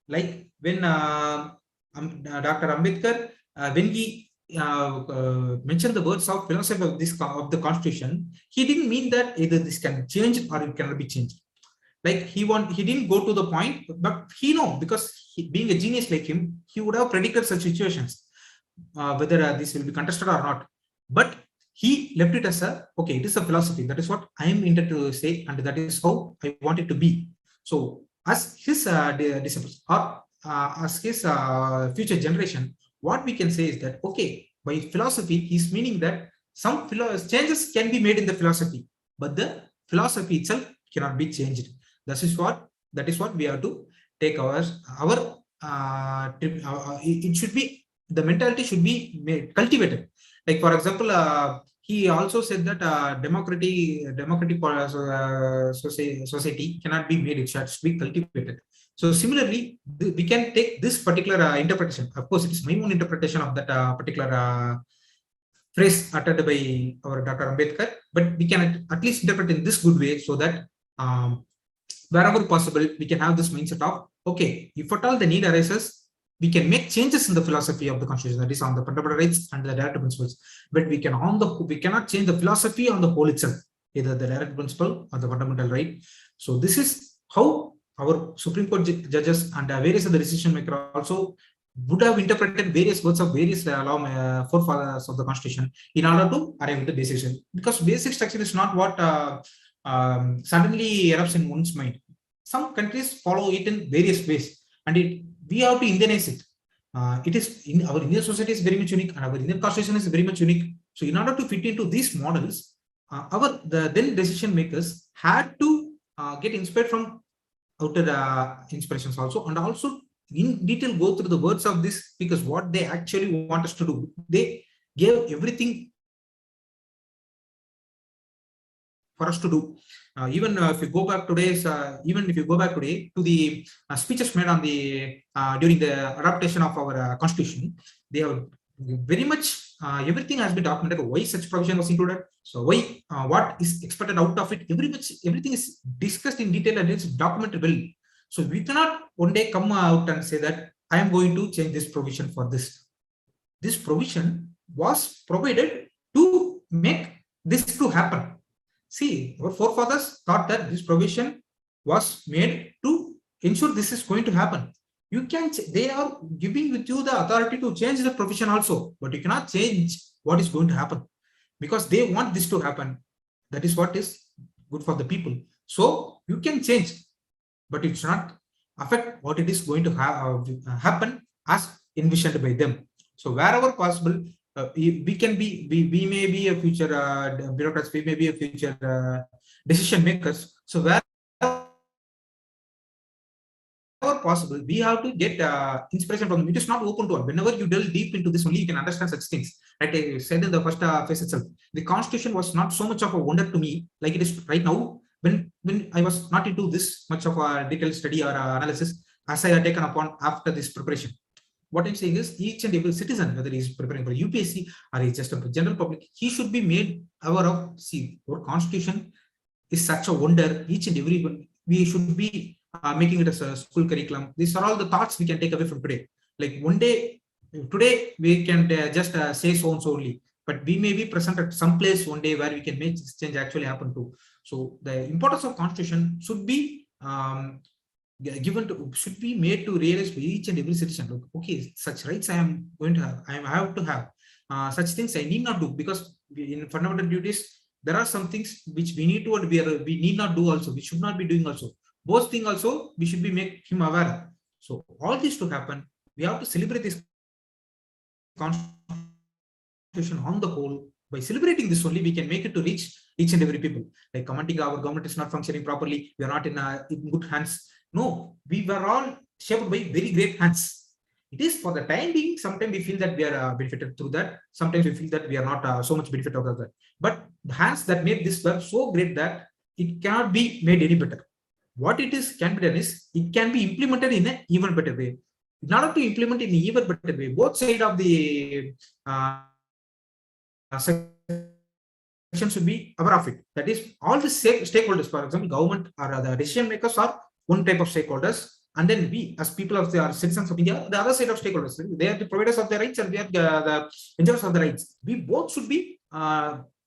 Like when Dr. Ambedkar, when he mentioned the words of philosophy of the Constitution, he didn't mean that either this can change or it cannot be changed. Like he didn't go to the point, but he because being a genius like him, he would have predicted such situations, whether this will be contested or not. But he left it as okay, it is a philosophy. That is what I am intended to say, and that is how I want it to be. So as his disciples or as his future generation, what we can say is that, okay, by philosophy, he's meaning that some changes can be made in the philosophy, but the philosophy itself cannot be changed. That is what we have to take our it should be, the mentality should be cultivated. Like for example, he also said that democratic society cannot be made, it should be cultivated. So similarly, we can take this particular interpretation. Of course, it is my own interpretation of that particular phrase uttered by our Dr. Ambedkar, but we can at least interpret in this good way, so that wherever possible, we can have this mindset of, okay, if at all the need arises, we can make changes in the philosophy of the Constitution, that is on the fundamental rights and the direct principles. But we cannot change the philosophy on the whole itself, either the direct principle or the fundamental right. So this is how our Supreme Court judges and various other decision makers also would have interpreted various words of various forefathers of the Constitution in order to arrive at the decision. Because basic structure is not what suddenly erupts in one's mind. Some countries follow it in various ways, and we have to Indianize it. It is in our Indian society is very much unique, and our Indian Constitution is very much unique. So in order to fit into these models, the then decision makers had to get inspired from outer inspirations also, and also in detail go through the words of this, because what they actually want us to do, they gave everything for us to do. Even if you go back today to the speeches made on the during the adaptation of our Constitution, they have very much everything has been documented. Why such provision was included? So why what is expected out of it? Everything is discussed in detail and it's documented well. So we cannot one day come out and say that I am going to change this provision for this. This provision was provided to make this to happen. See, our forefathers thought that this provision was made to ensure this is going to happen. You can, they are giving with you the authority to change the provision also, but you cannot change what is going to happen, because they want this to happen. That is what is good for the people. So you can change, but it should not affect what it is going to happen as envisioned by them. So wherever possible, we may be a future bureaucrats, we may be a future decision makers. So wherever possible, we have to get inspiration from them. It is not open to all. Whenever you delve deep into this, only you can understand such things. Like I said in the first phase itself, the Constitution was not so much of a wonder to me like it is right now. When I was not into this much of a detailed study or analysis as I had taken upon after this preparation. What I'm saying is, each and every citizen, whether he's preparing for UPSC or he's just a general public, he should be made aware of, see, our Constitution is such a wonder. Each and every one, we should be making it as a school curriculum. These are all the thoughts we can take away from today. Like one day, today we can just say so and so only, but we may be present at some place one day where we can make this change actually happen too. So the importance of Constitution should be should be made to realize for each and every citizen. Look, okay, such rights I am going to have, I have to have. Such things I need not do, because in fundamental duties there are some things which we need to and we need not do also. We should not be doing also. Both things also we should be make him aware. So all this to happen, we have to celebrate this Constitution on the whole. By celebrating this only, we can make it to reach each and every people. Like commenting our government is not functioning properly, we are not in good hands. No, we were all shaped by very great hands. It is for the time being, sometimes we feel that we are benefited through that. Sometimes we feel that we are not so much benefit out of that. But the hands that made this work so great that it cannot be made any better. what it is can be done is it can be implemented in an even better way. In order to implement in an even better way, both sides of the section should be aware of it. That is, all the stakeholders, for example, government or the decision makers are one type of stakeholders, and then we as people of the citizens of India, the other side of stakeholders, they are the providers of the rights and we are the enjoyers of the rights. We both should be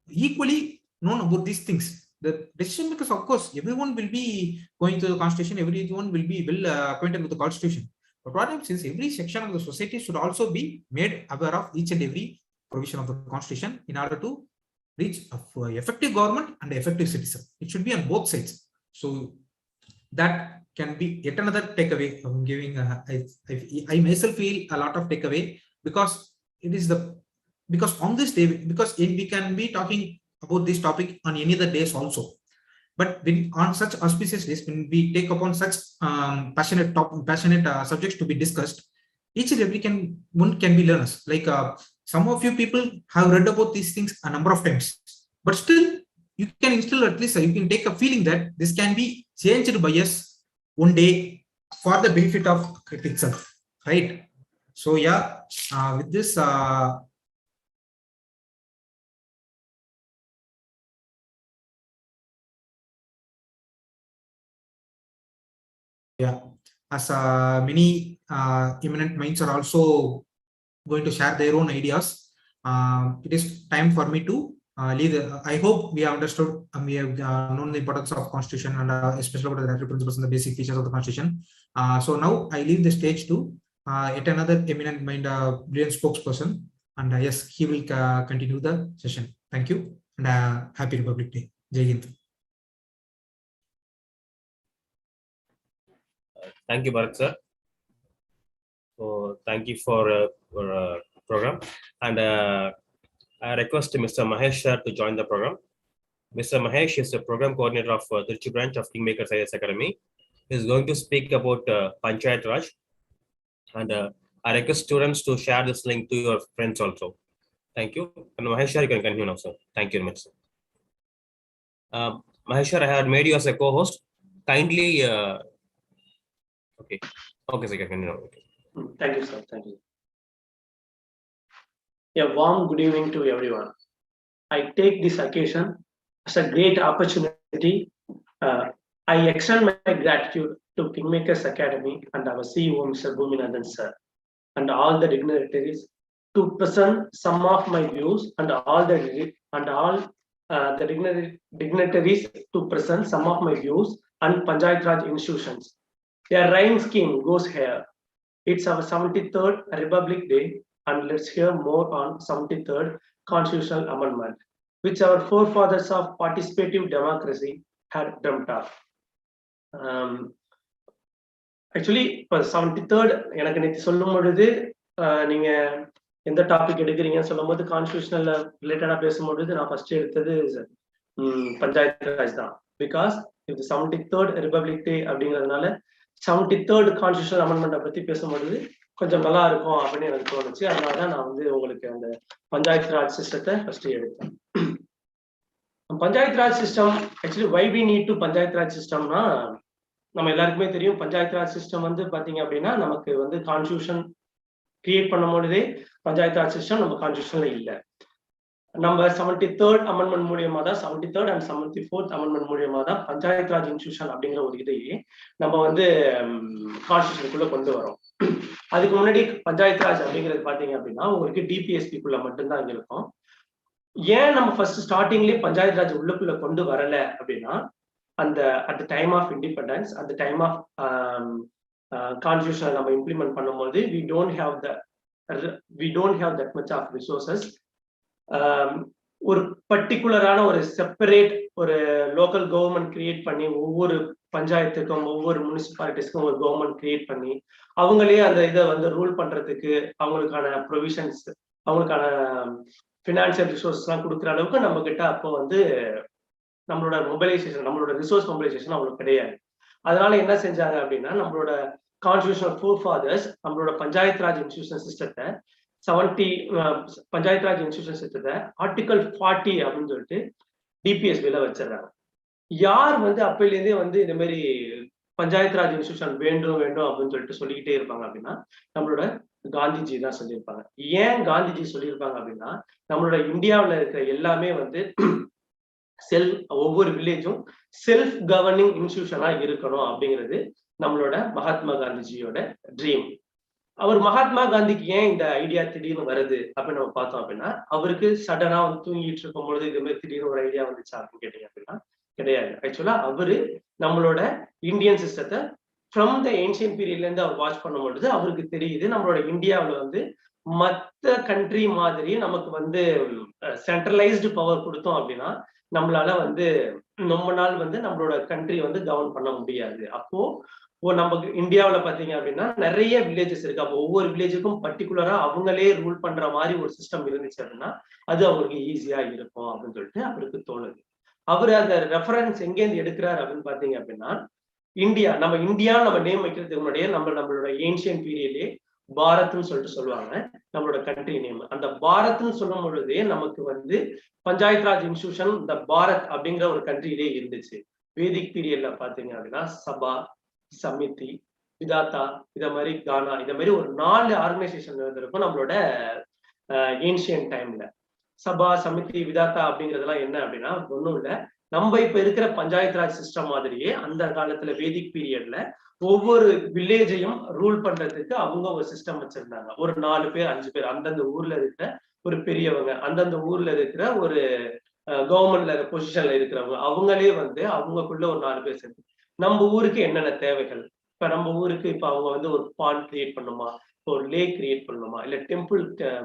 equally known about these things. The decision makers, of course, everyone will be going to the constitution, everyone will be well acquainted with the constitution. But what happens is every section of the society should also be made aware of each and every provision of the constitution in order to reach effective government and effective citizen. It should be on both sides. So that can be yet another takeaway. I'm giving. I myself feel a lot of takeaway because it is because on this day, because we can be talking about this topic on any other days also, but when on such auspicious days, when we take upon such passionate subjects to be discussed, each and every one can be learners. Like some of you people have read about these things a number of times, but still you can instill, at least you can take a feeling that this can be changed by us one day for the benefit of itself, right? So yeah, with this yeah, as many eminent minds are also going to share their own ideas, it is time for me to leave. I hope we have understood and we have known the importance of constitution and especially about the directive principles and the basic features of the constitution. So now I leave the stage to yet another eminent mind, brilliant spokesperson, and yes, he will continue the session. Thank you and happy Republic Day. Jai Hind. Thank you, Bharath sir. So thank you for program, and I request Mr. Mahesh sir to join the program. Mr. Mahesh is the program coordinator of the Trichy branch of KingMakers IAS Academy. He is going to speak about Panchayat Raj, and I request students to share this link to your friends also. Thank you. And Mahesh sir, you can continue now, sir. Thank you very much, sir. Mahesh sir, I had made you as a co-host. Kindly, okay, sir, you can continue. Okay. Thank you, sir. Thank you. A warm good evening to everyone. I take this occasion as a great opportunity. I extend my gratitude to KingMakers Academy and our CEO, Mr.Boominathan sir, and all the dignitaries to present some of my views, and all the dignitaries to present some of my views on Panchayat Raj institutions. Their rhyme scheme goes here. It's our 73rd Republic Day, and let's hear more on 73rd Constitutional Amendment, which our forefathers of participative democracy had dreamt of. Actually, for 73rd, எனக்கு நேற்று சொல்லும் பொழுது நீங்க எந்த topic எடுக்கிறீங்கன்னு சொல்லும் போது constitutional ரிலேட்டடா பேசும்பொழுது நான் ஃபர்ஸ்ட் எடுத்தது பஞ்சாயத்து ராஜ் தான். பிகாஸ் இது 73rd ரிபப்ளிக் டே அப்படிங்கிறதுனால 73rd கான்ஸ்டியூஷனல் அமெண்ட்மெண்ட்டை பத்தி பேசும்பொழுது கொஞ்சம் நல்லா இருக்கும் அப்படின்னு எனக்கு தோணுச்சு. அதனாலதான் நான் வந்து உங்களுக்கு அந்த பஞ்சாயத்து ராஜ் சிஸ்டத்தை ஃபர்ஸ்ட் எடுத்தேன். Panchayat Raj system actually why we need to Panchayat Raj சிஸ்டம்னா, நம்ம எல்லாருக்குமே தெரியும் பஞ்சாயத்து ராஜ் சிஸ்டம் வந்து பாத்தீங்க அப்படின்னா நமக்கு வந்து கான்ஸ்டியூஷன் கிரியேட் பண்ணும் பொழுதே பஞ்சாயத்து ராஜ் சிஸ்டம் நம்ம கான்ஸ்டியூஷன்ல இல்லை. நம்ம 73rd அமெண்ட்மெண்ட் மூலியமா தான் 73rd and 74th அமெண்ட்மெண்ட் மூலியமா தான் பஞ்சாயத்து ராஜ் இன்ஸ்டிடியூஷன் அப்படிங்கிற ஒரு இதையே நம்ம வந்து கான்ஸ்டியூஷனுக்குள்ள கொண்டு வரோம். அதுக்கு முன்னாடி பஞ்சாயத்து ராஜ் அப்படிங்கிறது பாத்தீங்க அப்படின்னா உங்களுக்கு டிபிஎஸ்பிக்குள்ள மட்டும்தான் இங்க இருக்கும். ஏன் நம்ம ஃபர்ஸ்ட் ஸ்டார்டிங்லேயே பஞ்சாயத்து ராஜ் உள்ளுக்குள்ள கொண்டு வரல அப்படின்னா, அந்த at the time of independence, at the time of கான்ஸ்டியூஷனை நம்ம இம்ப்ளிமெண்ட் பண்ணும்போது we don't have that much of resources. ஒரு பர்டிகுலரான ஒரு செப்பரேட் ஒரு லோக்கல் கவர்மெண்ட் கிரியேட் பண்ணி ஒவ்வொரு பஞ்சாயத்துக்கும் ஒவ்வொரு முனிசிபாலிட்டிஸ்க்கும் ஒரு கவர்மெண்ட் கிரியேட் பண்ணி அவங்களே அந்த இதை வந்து ரூல் பண்றதுக்கு அவங்களுக்கான ப்ரொவிஷன்ஸ், அவங்களுக்கான ஃபினான்சியல் ரிசோர்ஸ் எல்லாம் கொடுக்குற அளவுக்கு நம்ம கிட்ட அப்போ வந்து நம்மளோட மொபைலைசேஷன், நம்மளோட ரிசோர்ஸ் மொபைலைசேஷன் அவங்களுக்கு கிடையாது. அதனால என்ன செஞ்சாங்க அப்படின்னா, நம்மளோட கான்ஸ்டியூஷனல் ஃபோர்ஃபாதர்ஸ் நம்மளோட பஞ்சாயத்து ராஜ் இன்ஸ்டிடியூஷன் சிஸ்டத்தை பஞ்சாயத்து ராஜ் இன்ஸ்டிடியூஷன் சிஸ்டத்தை ஆர்டிகல் 40 அப்படின்னு சொல்லிட்டு டிபிஎஸ்பியில வச்சிடறாங்க. யார் வந்து அப்பையிலேருந்தே வந்து இந்த மாதிரி பஞ்சாயத்து ராஜ் இன்ஸ்டிடியூஷன் வேண்டும் வேண்டும் அப்படின்னு சொல்லிட்டு சொல்லிக்கிட்டே இருப்பாங்க அப்படின்னா நம்மளோட காந்திஜி தான் சொல்லியிருப்பாங்க. ஏன் காந்திஜி சொல்லியிருப்பாங்க அப்படின்னா நம்மளோட இந்தியாவில் இருக்கிற எல்லாமே வந்து ஒவ்வொரு வில்லேஜும் செல்ஃப் கவர்னிங் இன்ஸ்டிடியூஷனா இருக்கணும் அப்படிங்கிறது நம்மளோட மகாத்மா காந்திஜியோட ட்ரீம். அவர் மகாத்மா காந்திக்கு ஏன் இந்த ஐடியா திடீர்னு வருது அப்படின்னு நம்ம பார்த்தோம் அப்படின்னா அவருக்கு சடனா வந்து தூங்கிட்டு இருக்கும் பொழுது இது மாதிரி திடீர்னு ஒரு ஐடியா வந்துச்சா அப்படின்னு கேட்டீங்க அப்படின்னா கிடையாது. ஆக்சுவலா அவரு நம்மளோட இந்தியன் சிஸ்டத்தை ஃப்ரம் த ஏன்ஷியன் பீரியட்ல இருந்து அவர் வாட்ச் பண்ணும் பொழுது அவருக்கு தெரியுது நம்மளோட இந்தியாவில் வந்து மற்ற கண்ட்ரி மாதிரி நமக்கு வந்து சென்ட்ரலைஸ்டு பவர் கொடுத்தோம் அப்படின்னா நம்மளால வந்து ரொம்ப நாள் வந்து நம்மளோட கண்ட்ரி வந்து கவர்ன் பண்ண முடியாது. அப்போ நமக்கு இந்தியாவில் பார்த்தீங்க அப்படின்னா நிறைய வில்லேஜஸ் இருக்கு. அப்போ ஒவ்வொரு வில்லேஜுக்கும் பர்டிகுலரா அவங்களே ரூல் பண்ற மாதிரி ஒரு சிஸ்டம் இருந்துச்சு அப்படின்னா அது அவங்களுக்கு ஈஸியா இருக்கும் அப்படின்னு சொல்லிட்டு அவருக்கு தோணுது. அவர் அந்த ரெஃபரன்ஸ் எங்கேருந்து எடுக்கிறாரு அப்படின்னு பார்த்தீங்க அப்படின்னா இந்தியா நம்ம நேம் வைக்கிறதுக்கு முன்னாடியே நம்மளோட ஏன்ஷியன் பீரியட்லயே பாரத்னு சொல்லிட்டு சொல்லுவாங்க நம்மளோட கண்ட்ரி நேம். அந்த பாரத்னு சொல்லும் பொழுதே நமக்கு வந்து பஞ்சாயத் ராஜ் இன்ஸ்டிடியூஷன் இந்த பாரத் அப்படிங்கிற ஒரு கண்ட்ரியிலே இருந்துச்சு. வேதிக் பீரியட்ல பாத்தீங்க அப்படின்னா சபா, சமிதி, விதாத்தா, இத மாதிரி கானா, இத மாதிரி ஒரு 4 ஆர்கனைசேஷன் இருந்திருக்கும் நம்மளோட ஏன்ஷியன் டைம்ல. சபா, சமிதி, விதாத்தா அப்படிங்கிறதுலாம் என்ன அப்படின்னா ஒன்றும் இல்லை, நம்ம இப்ப இருக்கிற பஞ்சாயத்து ராஜ் சிஸ்டம் மாதிரியே அந்த காலத்துல வேதிக் பீரியட்ல ஒவ்வொரு வில்லேஜையும் ரூல் பண்றதுக்கு அவங்க ஒரு சிஸ்டம் வச்சிருந்தாங்க. ஒரு 4 பேர் 5 பேர் அந்தந்த ஊர்ல இருக்கிற ஒரு பெரியவங்க, அந்தந்த ஊர்ல இருக்கிற ஒரு கவர்மெண்ட்ல பொசிஷன்ல இருக்கிறவங்க, அவங்களே வந்து அவங்களுக்குள்ள ஒரு 4 பேர் சேர்ந்து நம்ம ஊருக்கு என்னென்ன தேவைகள், இப்ப நம்ம ஊருக்கு இப்ப அவங்க வந்து ஒரு பாண்ட் கிரியேட் பண்ணுமா, ஒரு லேக் கிரியேட் பண்ணணுமா, இல்ல டெம்பிள்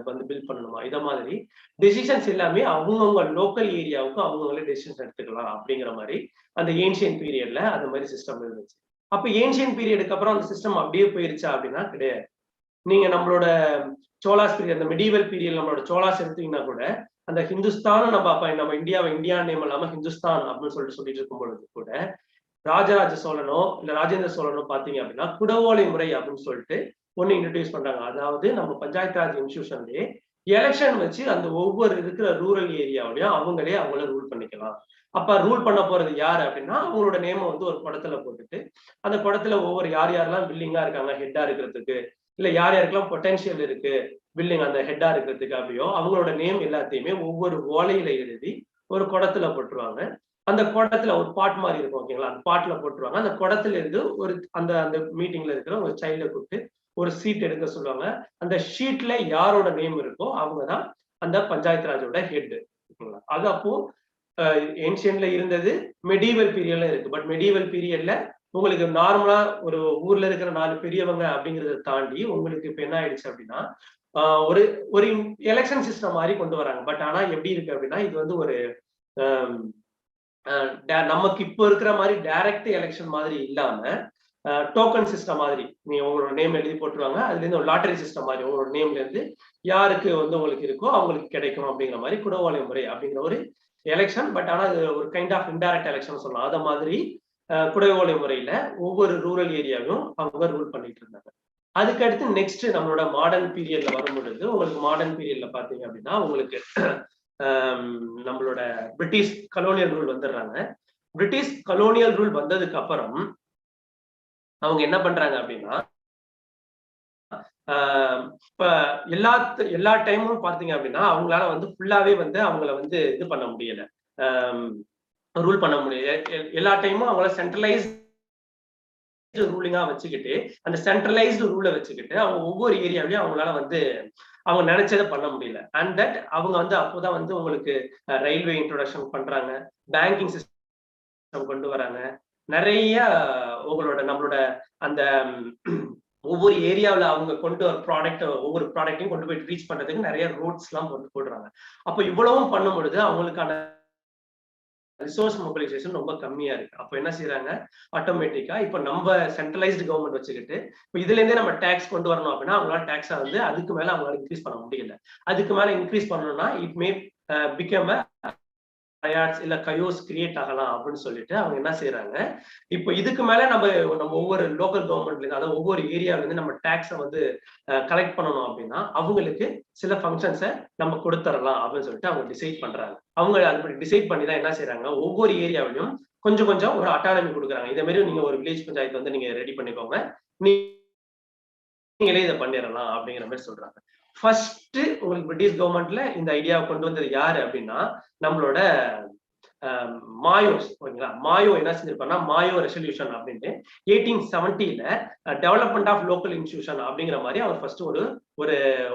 வந்து பில்ட் பண்ணணுமா, இத மாதிரி டெசிஷன்ஸ் எல்லாமே அவங்கவுங்க லோக்கல் ஏரியாவுக்கு அவங்கவுங்களே டெசிஷன்ஸ் எடுத்துக்கலாம் அப்படிங்கிற மாதிரி அந்த ஏன்ஷியன் பீரியட்ல அந்த மாதிரி சிஸ்டம் இருந்துச்சு. அப்ப ஏன்ஷியன் பீரியடுக்கு அப்புறம் அந்த சிஸ்டம் அப்படியே போயிருச்சா அப்படின்னா கிடையாது. நீங்க நம்மளோட சோலாஸ் பீரியட், அந்த மெடிவல் பீரியட் நம்மளோட சோலாஸ் எடுத்தீங்கன்னா கூட அந்த ஹிந்துஸ்தானும் நம்ம இந்தியாவை இந்தியா நேம் இல்லாம ஹிந்துஸ்தான் அப்படின்னு சொல்லிட்டு இருக்கும் பொழுது கூட ராஜராஜ சோழனோ இல்ல ராஜேந்திர சோழனோ பாத்தீங்க அப்படின்னா குடவோலை முறை அப்படின்னு சொல்லிட்டு ஒண்ணு இன்ட்ரடியூஸ் பண்றாங்க. அதாவது நம்ம பஞ்சாயத்து ராஜ் இன்ஸ்டிடியூஷன்லயே எலெக்ஷன் வச்சு அந்த ஒவ்வொரு இருக்கிற ரூரல் ஏரியாவிலையும் அவங்கள ரூல் பண்ணிக்கலாம். அப்ப ரூல் பண்ண போறது யாரு அப்படின்னா அவங்களோட நேம வந்து ஒரு குடத்துல போட்டுட்டு அந்த குடத்துல ஒவ்வொரு யாரெல்லாம் வில்லிங்கா இருக்காங்க ஹெட்டா இருக்கிறதுக்கு, இல்ல யாருக்கெல்லாம் பொட்டன்ஷியல் இருக்கு வில்லிங் அந்த ஹெட்டா இருக்கிறதுக்கு அப்படியோ அவங்களோட நேம் எல்லாத்தையுமே ஒவ்வொரு ஓலையில எழுதி ஒரு குடத்துல போட்டுருவாங்க. அந்த குடத்துல ஒரு பாட் மாதிரி இருக்கும் ஓகேங்களா, அந்த பாட்டுல போட்டுருவாங்க. அந்த குடத்துல இருந்து ஒரு அந்த மீட்டிங்ல இருக்கிற ஒரு சைல்ட கூப்பிட்டு ஒரு சீட் எடுக்க சொல்லுவாங்க. அந்த ஷீட்ல யாரோட நேம் இருக்கோ அவங்கதான் அந்த பஞ்சாயத்து ராஜோட ஹெட். அது அப்போ ஏன்ஷியன்ல இருந்தது, மெடிவல் பீரியட்ல இருக்கு. பட் மெடிவல் பீரியட்ல உங்களுக்கு நார்மலா ஒரு ஊர்ல இருக்கிற 4 பெரியவங்க அப்படிங்கிறத தாண்டி உங்களுக்கு இப்ப என்ன ஆயிடுச்சு அப்படின்னா ஒரு ஒரு எலெக்ஷன் சிஸ்டம் மாதிரி கொண்டு வராங்க. பட் ஆனா எப்படி இருக்கு அப்படின்னா இது வந்து ஒரு நமக்கு இப்போ இருக்கிற மாதிரி டைரக்ட் எலெக்ஷன் மாதிரி இல்லாம டோக்கன் சிஸ்டம் மாதிரி நீங்க உங்களோட நேம் எழுதி போட்டுருவாங்க. அதுல இருந்து ஒரு லாட்டரி சிஸ்டம் மாதிரி உங்களோட நேம்ல இருந்து யாருக்கு வந்து உங்களுக்கு இருக்கோ அவங்களுக்கு கிடைக்கும் அப்படிங்கிற மாதிரி குடவோலை முறை அப்படிங்கிற ஒரு எலெக்ஷன். பட் ஆனா அது ஒரு கைண்ட் ஆஃப் இன்டைரக்ட் எலெக்ஷன் சொல்லலாம். அத மாதிரி குடவோலை முறையில ஒவ்வொரு ரூரல் ஏரியாவும் அவங்க ரூல் பண்ணிட்டு இருந்தாங்க. அதுக்கடுத்து நெக்ஸ்ட் நம்மளோட மாடர்ன் பீரியட்ல வரும் பொழுது உங்களுக்கு மாடர்ன் பீரியட்ல பாத்தீங்க அப்படின்னா உங்களுக்கு நம்மளோட பிரிட்டிஷ் கலோனியல் ரூல் வந்துடுறாங்க. பிரிட்டிஷ் கலோனியல் ரூல் வந்ததுக்கு அப்புறம் அவங்க என்ன பண்றாங்க அப்படின்னா இப்ப எல்லா டைமும் பாத்தீங்க அப்படின்னா அவங்களால வந்து ஃபுல்லாவே வந்து அவங்கள வந்து இது பண்ண முடியல, ரூல் பண்ண முடியல. எல்லா டைமும் அவங்கள சென்ட்ரலைஸ்ட் ரூலிங்கா வச்சுக்கிட்டு அந்த சென்ட்ரலைஸ்டு ரூலை வச்சுக்கிட்டு அவங்க ஒவ்வொரு ஏரியாவிலையும் அவங்களால வந்து அவங்க நினைச்சதை பண்ண முடியல. அண்ட் தட் அவங்க வந்து அப்போதான் வந்து உங்களுக்கு ரயில்வே இன்ட்ரோடக்ஷன் பண்றாங்க, பேங்கிங் சிஸ்டம் கொண்டு வராங்க, நிறைய நம்மளோட அந்த ஒவ்வொரு ஏரியாவில் அவங்க கொண்டு வர ஒவ்வொரு ப்ராடக்டையும் கொண்டு போய் ரீச் பண்றதுக்கு நிறைய ரோட்ஸ் எல்லாம் போடுறாங்க. அப்ப இவ்வளவும் பண்ணும் பொழுது அவங்களுக்கான ரிசோர்ஸ் மொபிலைசேஷன் ரொம்ப கம்மியா இருக்கு. அப்ப என்ன செய்யறாங்க, ஆட்டோமேட்டிக்கா இப்ப நம்ம சென்ட்ரலைஸ்டு கவர்மெண்ட் வச்சுக்கிட்டு இப்ப இதுல இருந்தே நம்ம டாக்ஸ் கொண்டு வரணும் அப்படின்னா அவங்களால டாக்ஸா வந்து அதுக்கு மேல அவங்களால இன்க்ரீஸ் பண்ண முடியல. அதுக்கு மேல இன்க்ரீஸ் பண்ணணும்னா இட் மே பிகம் இல்ல கயோஸ் கிரியேட் ஆகலாம் அப்படின்னு சொல்லிட்டு அவங்க என்ன செய்யறாங்க, இப்போ இதுக்கு மேல நம்ம ஒவ்வொரு லோக்கல் கவர்மெண்ட்ல அதாவது ஒவ்வொரு ஏரியால இருந்து நம்ம டாக்ஸை வந்து கலெக்ட் பண்ணணும் அப்படின்னா அவங்களுக்கு சில ஃபங்க்ஷன்ஸை நம்ம கொடுத்துடலாம் அப்படின்னு சொல்லிட்டு அவங்க டிசைட் பண்றாங்க. அவங்க அது டிசைட் பண்ணி தான் என்ன செய்யறாங்க, ஒவ்வொரு ஏரியாவிலையும் கொஞ்சம் கொஞ்சம் ஒரு அட்டானமி கொடுக்குறாங்க. இதே மாதிரி நீங்க ஒரு வில்லேஜ் பஞ்சாயத்து வந்து நீங்க ரெடி பண்ணிக்கோங்க, நீங்களே இதை பண்ணிடலாம் அப்படிங்கிற மாதிரி சொல்றாங்க. ஃபர்ஸ்ட் உங்களுக்கு பிரிட்டிஷ் கவர்மெண்ட்ல இந்த ஐடியாவை கொண்டு வந்தது யாரு அப்படின்னா நம்மளோட மாயோஸ். ஓகேங்களா, மாயோ என்ன செஞ்சிருப்பாருன்னா மாயோ ரெசல்யூஷன் அப்படின்ட்டு 1870ல டெவலப்மெண்ட் ஆஃப் லோக்கல் இன்ஸ்டிடியூஷன் அப்படிங்கிற மாதிரி அவர் ஃபர்ஸ்ட் ஒரு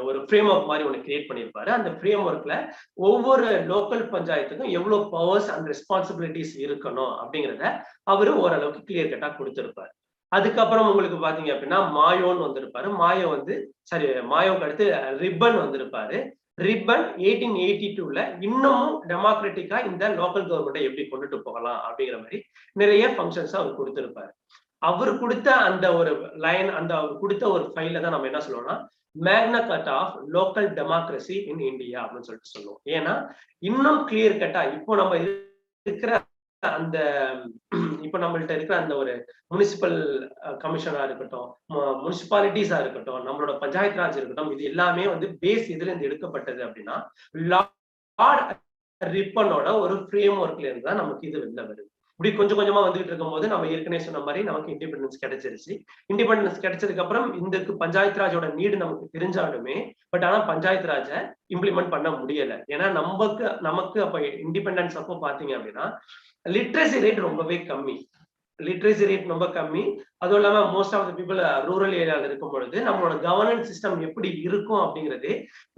ஒரு ஃப்ரேம் ஒர்க் மாதிரி ஒன்று கிரியேட் பண்ணியிருப்பாரு. அந்த ஃப்ரேம் ஒர்க்ல ஒவ்வொரு லோக்கல் பஞ்சாயத்துக்கும் எவ்வளவு பவர்ஸ் அண்ட் ரெஸ்பான்சிபிலிட்டிஸ் இருக்கணும் அப்படிங்கிறத அவரு ஓரளவுக்கு கிளியர் கட்டா கொடுத்திருப்பாரு. அதுக்கப்புறம் உங்களுக்கு பாத்தீங்க அப்படின்னா மாயோன்னு வந்திருப்பாரு. மாயோ வந்து மாயோக்கு அடுத்து ரிப்பன் வந்திருப்பாரு. ரிப்பன் 1882ல இன்னமும் டெமோக்ராட்டிக்கா இந்த லோக்கல் கவர்மெண்ட்டை எப்படி கொண்டுட்டு போகலாம் அப்படிங்கிற மாதிரி நிறைய ஃபங்க்ஷன்ஸ் அவர் கொடுத்திருப்பாரு. அவர் கொடுத்த அந்த ஒரு லைன், அந்த அவர் கொடுத்த ஒரு ஃபைல தான் நம்ம என்ன சொல்லுவோம்னா Magna Carta of local democracy in India அப்படின்னு சொல்லிட்டு சொல்லுவோம். ஏன்னா இன்னும் கிளியர் கட்டா இப்போ நம்ம இருக்கிற அந்த இப்ப நம்மள்ட்ட இருக்கிற அந்த ஒரு முனிசிபல் கமிஷனா இருக்கட்டும், முனிசிபாலிட்டிஸா இருக்கட்டும், நம்மளோட பஞ்சாயத்து ராஜ் இருக்கட்டும், இது எல்லாமே வந்து பேஸ் இதுல இருந்து எடுக்கப்பட்டது அப்படின்னா லார்ட் ரிப்பனோட ஒரு ஃப்ரேம் ஒர்க்ல இருந்து தான் நமக்கு இது வெளில வருது. இப்படி கொஞ்சம் கொஞ்சமா வந்துகிட்டு இருக்கும் போது நம்ம ஏற்கனவே சொன்ன மாதிரி நமக்கு இண்டிபெண்டன்ஸ் கிடைச்சிருச்சு. இண்டிபெண்டன்ஸ் கிடைச்சதுக்கு அப்புறம் இந்த பஞ்சாயத்து ராஜோட நீடு நமக்கு தெரிஞ்சாலுமே பட் ஆனா பஞ்சாயத்து ராஜை இம்ப்ளிமெண்ட் பண்ண முடியல. ஏன்னா நமக்கு அப்ப இண்டிபெண்டன்ஸ் அப்போ பாத்தீங்க அப்படின்னா லிட்ரஸி ரேட் ரொம்பவே கம்மி. லிட்ரஸி ரேட் ரொம்ப கம்மி. அதுவும் இல்லாம most of the people rural ஏரியாவில் இருக்கும் பொழுது நம்மளோட கவர்னன்ஸ் சிஸ்டம் எப்படி இருக்கும் அப்படிங்கிறது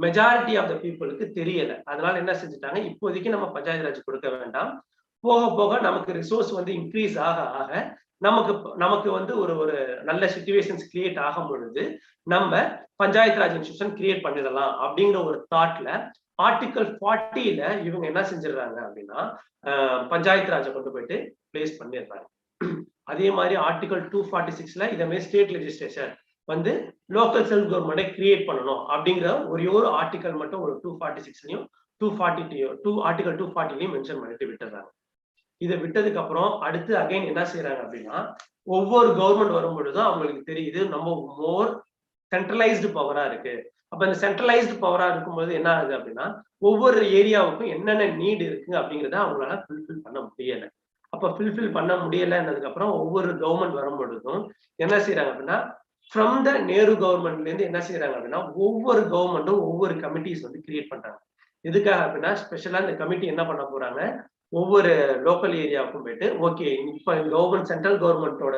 மெஜாரிட்டி ஆஃப் த பீப்புளுக்கு தெரியல. அதனால என்ன செஞ்சுட்டாங்க, இப்போதைக்கு நம்ம பஞ்சாயத்து ராஜ் கொடுக்க வேண்டாம், போக போக நமக்கு ரிசோர்ஸ் வந்து இன்க்ரீஸ் ஆக ஆக நமக்கு வந்து ஒரு நல்ல சிச்சுவேஷன்ஸ் கிரியேட் ஆகும் பொழுது நம்ம பஞ்சாயத்து ராஜ் இன்ஸ்டிடியூஷன் கிரியேட் பண்ணிடலாம் அப்படிங்கிற ஒரு தாட்ல ஆர்டிகல் 40ல இவங்க என்ன செஞ்சிடறாங்க அப்படின்னா பஞ்சாயத்து ராஜை கொண்டு போயிட்டு பிளேஸ் பண்ணிடுறாங்க. அதே மாதிரி ஆர்டிகல் 246ல இதே மாதிரி ஸ்டேட் லெஜிஸ்லேச்சர் வந்து லோக்கல் செல்ஃப் கவர்மெண்ட்டை கிரியேட் பண்ணணும் அப்படிங்கிற ஒரே ஒரு ஆர்டிகல் மட்டும் ஒரு 246லையும் 242 ஆர்டிகல் 240லையும் மென்ஷன் பண்ணிட்டு விட்டுறாங்க. இதை விட்டதுக்கு அப்புறம் அடுத்து அகைன் என்ன செய்யறாங்க அப்படின்னா ஒவ்வொரு கவர்மெண்ட் வரும்பொழுதும் அவங்களுக்கு தெரியுது நம்ம மோர் சென்ட்ரலைஸ்டு பவரா இருக்கு. அப்ப இந்த சென்ட்ரலைஸ்டு பவரா இருக்கும்போது என்ன ஆகுது அப்படின்னா ஒவ்வொரு ஏரியாவுக்கும் என்னென்ன நீட் இருக்கு அப்படிங்கிறத அவங்களால ஃபுல்ஃபில் பண்ண முடியல. அப்ப ஃபுல்ஃபில் பண்ண முடியலன்னதுக்கு அப்புறம் ஒவ்வொரு கவர்மெண்ட் வரும்பொழுதும் என்ன செய்யறாங்க அப்படின்னா ஃப்ரம் த நேரு கவர்மெண்ட்ல இருந்து என்ன செய்யறாங்க அப்படின்னா ஒவ்வொரு கவர்மெண்ட்டும் ஒவ்வொரு கமிட்டிஸ் வந்து கிரியேட் பண்றாங்க. எதுக்காக அப்படின்னா ஸ்பெஷலா இந்த கமிட்டி என்ன பண்ண போறாங்க, ஒவ்வொரு லோக்கல் ஏரியாவுக்கும் போயிட்டு ஓகே இப்ப கவர்மெண்ட் சென்ட்ரல் கவர்மெண்டோட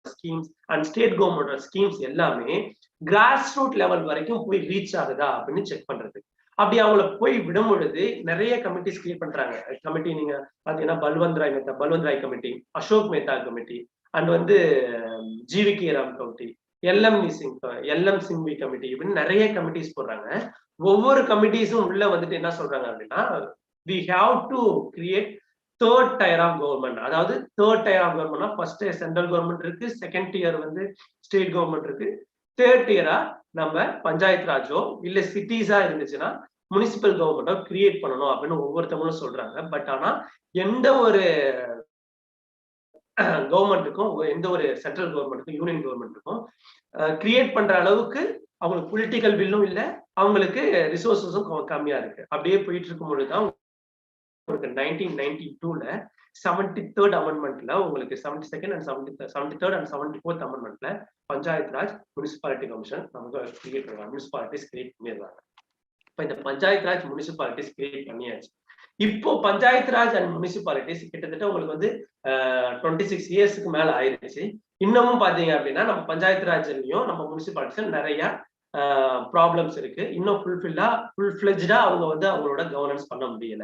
ஸ்கீம்ஸ் அண்ட் ஸ்டேட் கவர்மெண்டோட ஸ்கீம்ஸ் எல்லாமே கிராஸ் ரூட் லெவல் வரைக்கும் போய் ரீச் ஆகுதா அப்படின்னு செக் பண்றது. அப்படி அவங்கள போய் விடும் பொழுது நிறைய கமிட்டிஸ் கிரியேட் பண்றாங்க. கமிட்டி நீங்க பாத்தீங்கன்னா Balwant Rai committee, Ashok Mehta committee, and வந்து GVK. Ram committee, LM Singhvi committee, இப்படின்னு நிறைய கமிட்டிஸ் போடுறாங்க. ஒவ்வொரு கமிட்டிஸும் உள்ள வந்துட்டு என்ன சொல்றாங்க அப்படின்னா we have to create third tier of government. அதாவது third tier of government first central government இருக்கு, செகண்ட் டியர் வந்து ஸ்டேட் கவர்மெண்ட் இருக்கு, தேர்ட் டியரா நம்ம பஞ்சாயத்து ராஜோ இல்ல சிட்டிஸா இருந்துச்சுன்னா முனிசிபல் கவர்மெண்டோ கிரியேட் பண்ணணும் அப்படின்னு ஒவ்வொருத்தவங்களும் சொல்றாங்க. பட் ஆனா எந்த ஒரு கவர்மெண்ட்டுக்கும் எந்த ஒரு சென்ட்ரல் கவர்மெண்ட்டுக்கும் யூனியன் கவர்மெண்ட்டுக்கும் கிரியேட் பண்ற அளவுக்கு அவங்களுக்கு பொலிட்டிக்கல் வில்லும் இல்லை, அவங்களுக்கு ரிசோர்ஸஸும் கம்மியா இருக்கு. அப்படியே போயிட்டு இருக்கும் பொழுதுதான் 1992ல 73rd அமெண்ட்மெண்ட்ல உங்களுக்கு 72nd and 73rd and 74th அமெண்ட்மெண்ட்ல பஞ்சாயத்து ராஜ் முனிசிபாலிட்டி கமிஷன் நமக்கு கிரியேட் பண்ணுவாங்க, முனிசிபாலிட்டிஸ் கிரியேட் பண்ணிடுறாங்க. இப்ப இந்த பஞ்சாயத்து ராஜ் முனிசிபாலிட்டிஸ் கிரியேட் பண்ணியாச்சு. இப்போ பஞ்சாயத்து ராஜ் அண்ட் முனிசிபாலிட்டிஸ் கிட்டத்தட்ட உங்களுக்கு வந்து 26 இயர்ஸ்க்கு மேல ஆயிருச்சு. இன்னமும் பாத்தீங்க அப்படின்னா நம்ம பஞ்சாயத்து ராஜ்லயும் நம்ம முனிசிபாலிட்டிஸ் நிறைய ப்ராப்ளம்ஸ் இருக்கு. இன்னும் ஃபுல்-ஃபிளெஜ்டா அவங்க வந்து அவங்களோட கவர்னன்ஸ் பண்ண முடியல.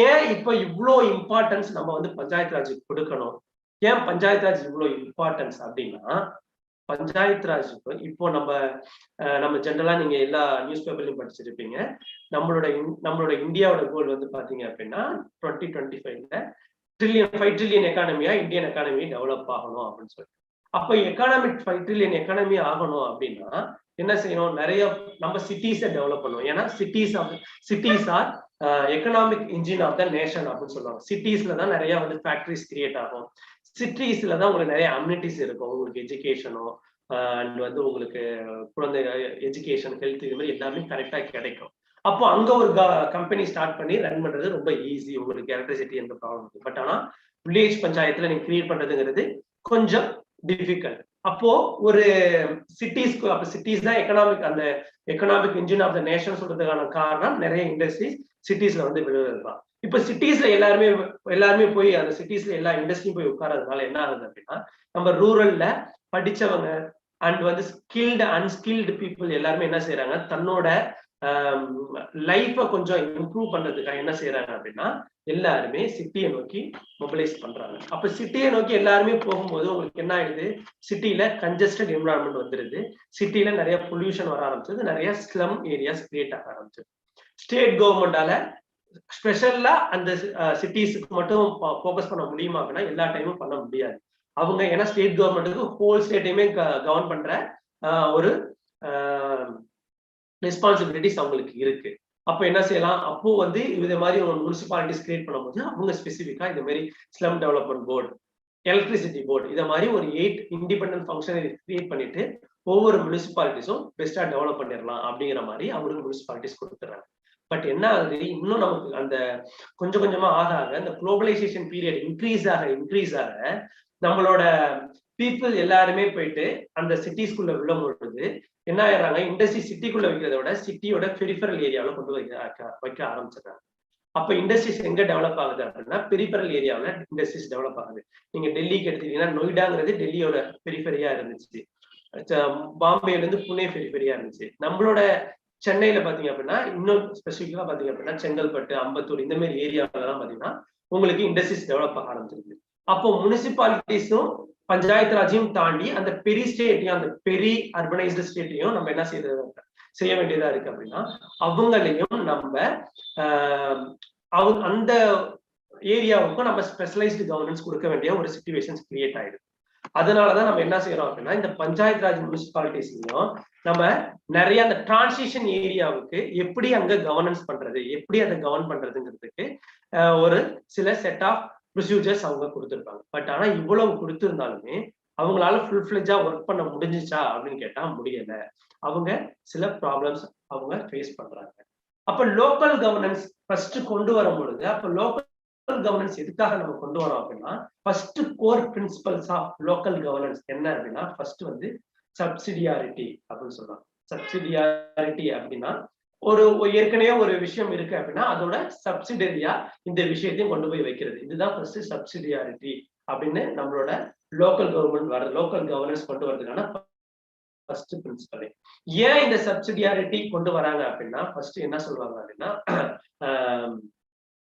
ஏன் இப்ப இவ்வளோ இம்பார்ட்டன்ஸ் நம்ம வந்து பஞ்சாயத்து ராஜுக்கு கொடுக்கணும்? ஏன் பஞ்சாயத்து ராஜ் இவ்வளோ இம்பார்ட்டன்ஸ் அப்படின்னா பஞ்சாயத்து ராஜ் இப்போ நம்ம ஜென்ரலா நீங்க எல்லா நியூஸ் பேப்பர்லயும் படிச்சிருப்பீங்க. நம்மளோட இந்தியாவோட கோல் வந்து பாத்தீங்க அப்படின்னா 2025ல 5 ட்ரில்லியன் எக்கானமியா இந்தியன் எக்கானமி டெவலப் ஆகணும் அப்படின்னு சொல்லிட்டு. அப்ப எக்கானமிக் 5 ட்ரில்லியன் எக்கானமி ஆகணும் அப்படின்னா என்ன செய்யணும், நிறைய நம்ம சிட்டிஸை டெவலப் பண்ணுவோம். ஏன்னா cities are economic engine of the nation அப்படின்னு சொல்லுவாங்க. சிட்டிஸ்ல தான் நிறைய வந்து ஃபேக்டரிஸ் கிரியேட் ஆகும். சிட்டிஸ்ல தான் உங்களுக்கு நிறைய அம்யூனிட்டிஸ் இருக்கும், உங்களுக்கு எஜுகேஷனும் அண்ட் வந்து உங்களுக்கு குழந்தை எஜுகேஷன், ஹெல்த், இது மாதிரி எல்லாமே கரெக்டா கிடைக்கும். அப்போ அங்க ஒரு கம்பெனி ஸ்டார்ட் பண்ணி ரன் பண்றது ரொம்ப ஈஸி, உங்களுக்கு எலக்ட்ரிசிட்டி எந்த ப்ராப்ளம் இருக்கு. பட் ஆனா வில்லேஜ் பஞ்சாயத்துல நீங்க கிரியேட் பண்றதுங்கிறது கொஞ்சம் டிஃபிகல்ட். அப்போ ஒரு சிட்டிஸ்க்கு, அப்ப சிட்டிஸ் தான் எக்கனாமிக், அந்த economic engine of the nation சொல்றதுக்கான காரணம் நிறைய இண்டஸ்ட்ரீஸ் சிட்டிஸ்ல வந்து விழுவதுதான். இப்ப சிட்டிஸ்ல எல்லாருமே போய் அந்த சிட்டிஸ்ல எல்லா இண்டஸ்ட்ரியும் போய் உட்கார்றதுனால என்ன ஆகுது அப்படின்னா, நம்ம ரூரல்ல படிச்சவங்க அண்ட் வந்து ஸ்கில்டு அன்ஸ்கில்டு பீப்புள் எல்லாருமே என்ன செய்யறாங்க, தன்னோட லைஃபை கொஞ்சம் இம்ப்ரூவ் பண்றதுக்காக என்ன செய்யறாங்க அப்படின்னா எல்லாருமே சிட்டியை நோக்கி மொபிலைஸ் பண்றாங்க. அப்ப சிட்டியை நோக்கி எல்லாருமே போகும்போது உங்களுக்கு என்ன ஆயிடுது, சிட்டில கன்ஜஸ்டட் என்விரான்மெண்ட் வந்துருது, சிட்டில நிறைய பொல்யூஷன் வர ஆரம்பிச்சது, நிறைய ஸ்லம் ஏரியாஸ் கிரியேட் ஆக ஆரம்பிச்சது. ஸ்டேட் கவர்மெண்டால ஸ்பெஷலா அந்த சிட்டிஸ்க்கு மட்டும் ஃபோக்கஸ் பண்ண முடியுமா அப்படின்னா எல்லா டைமும் பண்ண முடியாது. அவங்க ஏன்னா ஸ்டேட் கவர்மெண்ட்டுக்கு ஹோல் ஸ்டேட்டையுமே கவர்ன் பண்ற ஒரு ரெஸ்பான்சிபிலிட்டிஸ் அவங்களுக்கு இருக்கு. அப்ப என்ன செய்யலாம், அப்போ வந்து இது மாதிரி ஒரு முனிசிபாலிட்டிஸ் கிரியேட் பண்ணும்போது அவங்க ஸ்பெசிஃபிக்கா இந்த மாதிரி slum development board, electricity board, இதை மாதிரி ஒரு 8 இண்டிபெண்டன்ட் ஃபங்க்ஷனை கிரியேட் பண்ணிட்டு ஒவ்வொரு முனிசிபாலிட்டிஸும் பெஸ்டா டெவலப் பண்ணிடலாம் அப்படிங்கிற மாதிரி அவங்களுக்கு முனிசிபாலிட்டிஸ் கொடுத்துறாங்க. பட் என்ன ஆகுது, இன்னும் நமக்கு அந்த கொஞ்சம் கொஞ்சமா ஆக இந்த குளோபலைசேஷன் பீரியட் இன்க்ரீஸ் ஆக நம்மளோட பீப்புள் எல்லாருமே போயிட்டு அந்த சிட்டிஸ்குள்ள விழும் பொழுது என்ன ஆயிடுறாங்க, இண்டஸ்ட்ரி சிட்டிக்குள்ள வைக்கிறத விட சிட்டியோட பெரிஃபரல் ஏரியாவில் கொண்டு வைக்க ஆரம்பிச்சிடுறாங்க. அப்ப இண்டஸ்ட்ரீஸ் எங்க டெவலப் ஆகுது அப்படின்னா பெரிஃபரல் ஏரியாவில் இண்டஸ்ட்ரீஸ் டெவலப் ஆகுது. நீங்க டெல்லிக்கு எடுத்துட்டீங்கன்னா நொய்டாங்கிறது டெல்லியோட பெரிஃபரியா இருந்துச்சு, பாம்பேல இருந்து புனே பெரிஃபரியா இருந்துச்சு. நம்மளோட சென்னையில பாத்தீங்க அப்படின்னா இன்னும் ஸ்பெசிஃபிக்கா பாத்தீங்க அப்படின்னா செங்கல்பட்டு, அம்பத்தூர் இந்த மாதிரி ஏரியாவிலாம் பாத்தீங்கன்னா உங்களுக்கு இண்டஸ்ட்ரீஸ் டெவலப் ஆக ஆரம்பிச்சிருக்கு. அப்போ முனிசிபாலிட்டிஸும் பஞ்சாயத்து ராஜையும் தாண்டி அந்த பெரிய ஸ்டேட்டையும், அந்த பெரிய அர்பனைஸ்டு ஸ்டேட்டையும் நம்ம என்ன செய்ய வேண்டியதா இருக்கு அப்படின்னா அவங்களையும் நம்ம அந்த ஏரியாவுக்கும் நம்ம ஸ்பெஷலைஸ்டு கவர்னன்ஸ் கொடுக்க வேண்டிய ஒரு சிச்சுவேஷன்ஸ் கிரியேட் ஆயிடுது. அதனாலதான் நம்ம என்ன செய்யறோம் அப்படின்னா இந்த பஞ்சாயத்து ராஜ் முனிசிபாலிட்டிஸ்லயும் நம்ம நிறைய அந்த டிரான்சிஷன் ஏரியாவுக்கு எப்படி அங்க கவர்னன்ஸ் பண்றது, எப்படி அதை கவர்ன் பண்றதுங்கிறதுக்கு ஒரு சில செட் ஆஃப் ப்ரொசீஜர்ஸ் அவங்க கொடுத்துருப்பாங்க. பட் ஆனா இவ்வளவு கொடுத்திருந்தாலுமே அவங்களால ஃபுல் ஃபிளெஜ்ஜா ஒர்க் பண்ண முடிஞ்சிச்சா அப்படின்னு கேட்டா முடியல. அவங்க சில ப்ராப்ளம்ஸ் அவங்க ஃபேஸ் பண்றாங்க. அப்ப லோக்கல் கவர்னன்ஸ் ஃபர்ஸ்ட் கொண்டு வரும் பொழுது, அப்ப லோக்கல் கவர்னன்ஸ் எதுக்காக நம்ம கொண்டு வரோம் அப்படின்னா first core principles of local governance என்ன அப்படின்னா ஃபர்ஸ்ட் வந்து சப்சிடியாரிட்டி அப்படின்னு சொல்லலாம். சப்சிடியாரிட்டி அப்படின்னா ஒரு ஏற்கனவே ஒரு விஷயம் இருக்கு அப்படின்னா அதோட சப்சிடரியா இந்த விஷயத்தையும் கொண்டு போய் வைக்கிறது, இதுதான் ஃபர்ஸ்ட் சப்சிடியாரிட்டி அப்படின்னு நம்மளோட லோக்கல் கவர்னன்ஸ் கொண்டு வரதுக்கான ஃபர்ஸ்ட் பிரின்சிபல். ஏன் இந்த சப்சிடியாரிட்டி கொண்டு வராங்க அப்படின்னா ஃபர்ஸ்ட் என்ன சொல்லுவாங்க அப்படின்னா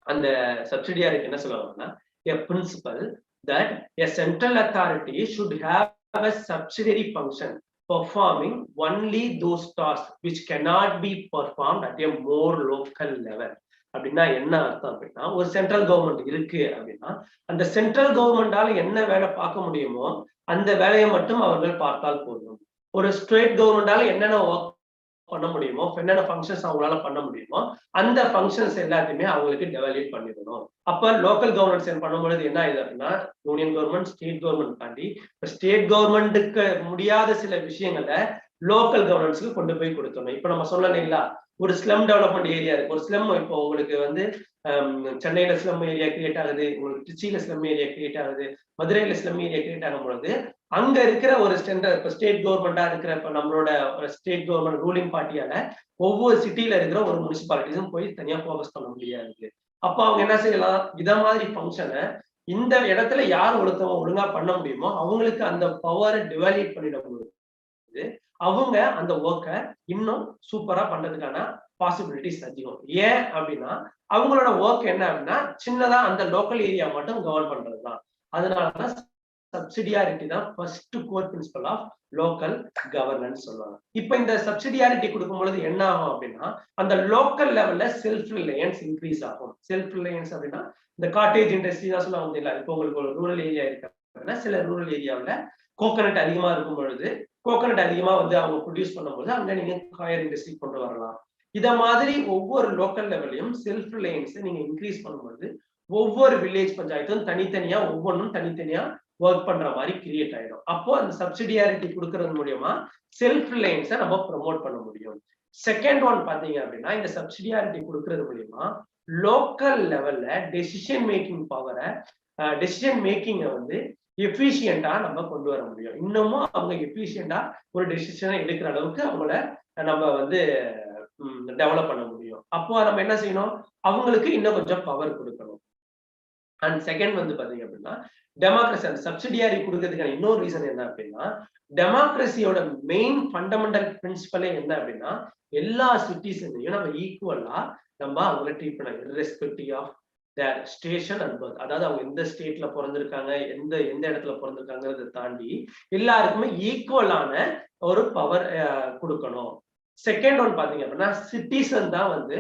அந்த சப்சிடியாரிட்டி என்ன சொல்லுவாங்கன்னா a principle that a central authority should have a subsidiary function performing only those tasks which cannot be performed at a more local level. அப்படின்னா என்ன அர்த்தம் அப்படின்னா ஒரு சென்ட்ரல் கவர்மெண்ட் இருக்கு அப்படின்னா அந்த சென்ட்ரல் கவர்மெண்டால என்ன வேலை பார்க்க முடியுமோ அந்த வேலையை மட்டும் அவர்கள் பார்த்தால் போதும். ஒரு ஸ்டேட் கவர்மெண்டால என்னென்ன ஒர்க் பண்ண முடியுமோ, என்னென்ன ஃபங்க்ஷன்ஸ் அவங்களால பண்ண முடியுமோ அந்த ஃபங்க்ஷன்ஸ் எல்லாத்தையுமே அவங்களுக்கு டெவலப் பண்ணிடணும். அப்ப லோக்கல் கவர்னன்ஸ் பண்ணும்பொழுது என்ன ஆகுது அப்படின்னா யூனியன் கவர்மெண்ட் ஸ்டேட் கவர்மெண்ட் தாண்டி ஸ்டேட் கவர்மெண்ட்டுக்கு முடியாத சில விஷயங்களை லோக்கல் கவர்னன்ஸ்க்கு கொண்டு போய் கொடுத்தணும். இப்ப நம்ம சொல்லலைங்களா ஒரு ஸ்லம் டெவலப்மெண்ட் ஏரியா இருக்கு, ஒரு ஸ்லம் இப்போ உங்களுக்கு வந்து சென்னையில ஸ்லம் ஏரியா கிரியேட் ஆகுது, உங்களுக்கு திருச்சியில ஸ்லம் ஏரியா கிரியேட் ஆகுது, மதுரையில ஸ்லம் ஏரியா கிரியேட் ஆகும் பொழுது அங்க இருக்கிற ஒரு ஸ்டேட் கவர்மெண்டா இருக்கிற இப்ப நம்மளோட ஸ்டேட் கவர்மெண்ட் ரூலிங் பார்ட்டியால ஒவ்வொரு சிட்டியில இருக்கிற ஒரு முனிசிபாலிட்டிஸும் போய் தனியா ஃபோக்கஸ் பண்ண முடியாது. அப்ப அவங்க என்ன செய்யலாம், இத மாதிரி ஃபங்க்ஷனை இந்த இடத்துல யார் ஒழுங்கா பண்ண முடியுமோ அவங்களுக்கு அந்த பவரை டெவலப் பண்ணிடும்போது அவங்க அந்த ஒர்க்கை இன்னும் சூப்பரா பண்றதுக்கான பாசிபிலிட்டிஸ் அதிகம். ஏன் அப்படின்னா அவங்களோட ஒர்க் என்ன அப்படின்னா சின்னதா அந்த லோக்கல் ஏரியா மட்டும் கவர்ன் பண்றதுதான். அதனாலதான் சப்சிடியாரிட்டி தான் first core principle of local governance சொல்லுவாங்க. இப்ப இந்த சப்சிடியாரிட்டி கொடுக்கும் பொழுது என்ன ஆகும் அப்படின்னா அந்த லோக்கல் லெவல்ல செல்ஃப் ரிலையன்ஸ் இன்க்ரீஸ் ஆகும். செல்ஃப் ரிலையன்ஸ் அப்படின்னா இந்த காட்டேஜ் இண்டஸ்ட்ரி தான் சொல்லுவாங்க இல்ல. இப்போ உங்களுக்கு ஒரு ரூரல் ஏரியா இருக்கு அப்படின்னா சில ரூரல் ஏரியாவில் கோகனட் அதிகமா இருக்கும் பொழுது கோகனட் அதிகமா வந்து அவங்க ப்ரொடியூஸ் பண்ணும்போது அங்க நீங்க காயர் இண்டஸ்ட்ரி கொண்டு வரலாம். இத மாதிரி ஒவ்வொரு லோக்கல் லெவலையும் செல்ஃப் ரிலையன்ஸ் நீங்க இன்க்ரீஸ் பண்ணும்போது ஒவ்வொரு வில்லேஜ் பஞ்சாயத்தும் தனித்தனியா ஒவ்வொன்றும் தனித்தனியா ஒர்க் பண்ற மாதிரி கிரியேட் ஆயிடும். அப்போ அந்த சப்சிடியாரிட்டி கொடுக்கறது மூலியமா செல்ஃப் ரிலையன்ஸை நம்ம ப்ரமோட் பண்ண முடியும். செகண்ட் ஒன் பாத்தீங்க அப்படின்னா இந்த சப்சிடியாரிட்டி கொடுக்கறது மூலியமா லோக்கல் லெவல்ல டெசிஷன் மேக்கிங் பவரை டெசிஷன் மேக்கிங்கை வந்து எஃபிஷியண்டா நம்ம கொண்டு வர முடியும். இன்னமும் அவங்க எஃபிஷியண்டா ஒரு டெசிஷனை எடுக்கிற அளவுக்கு அவங்கள நம்ம வந்து டெவலப் பண்ண முடியும். அப்போ நம்ம என்ன செய்யணும், அவங்களுக்கு இன்னும் கொஞ்சம் பவர் கொடுக்கணும். அண்ட் செகண்ட் வந்து பாத்தீங்க அப்படின்னா டெமோக்ரஸி, அந்த சப்சிடியாரி கொடுக்கறதுக்கான இன்னொரு ரீசன் என்ன அப்படின்னா டெமோக்ரஸியோட மெயின் ஃபண்டமெண்டல் பிரின்சிபலே என்ன அப்படின்னா எல்லா சிட்டிசனையும் நம்ம ஈக்குவலா நம்ம அவங்கள ட்ரீட் பண்ண irrespective of their station and birth. அதாவது அவங்க எந்த ஸ்டேட்ல பிறந்திருக்காங்க, எந்த இடத்துல பிறந்திருக்காங்கிறத தாண்டி எல்லாருக்குமே ஈக்குவலான ஒரு பவர் கொடுக்கணும். செகண்ட் ஒன் பாத்தீங்க அப்படின்னா சிட்டிசன் தான் வந்து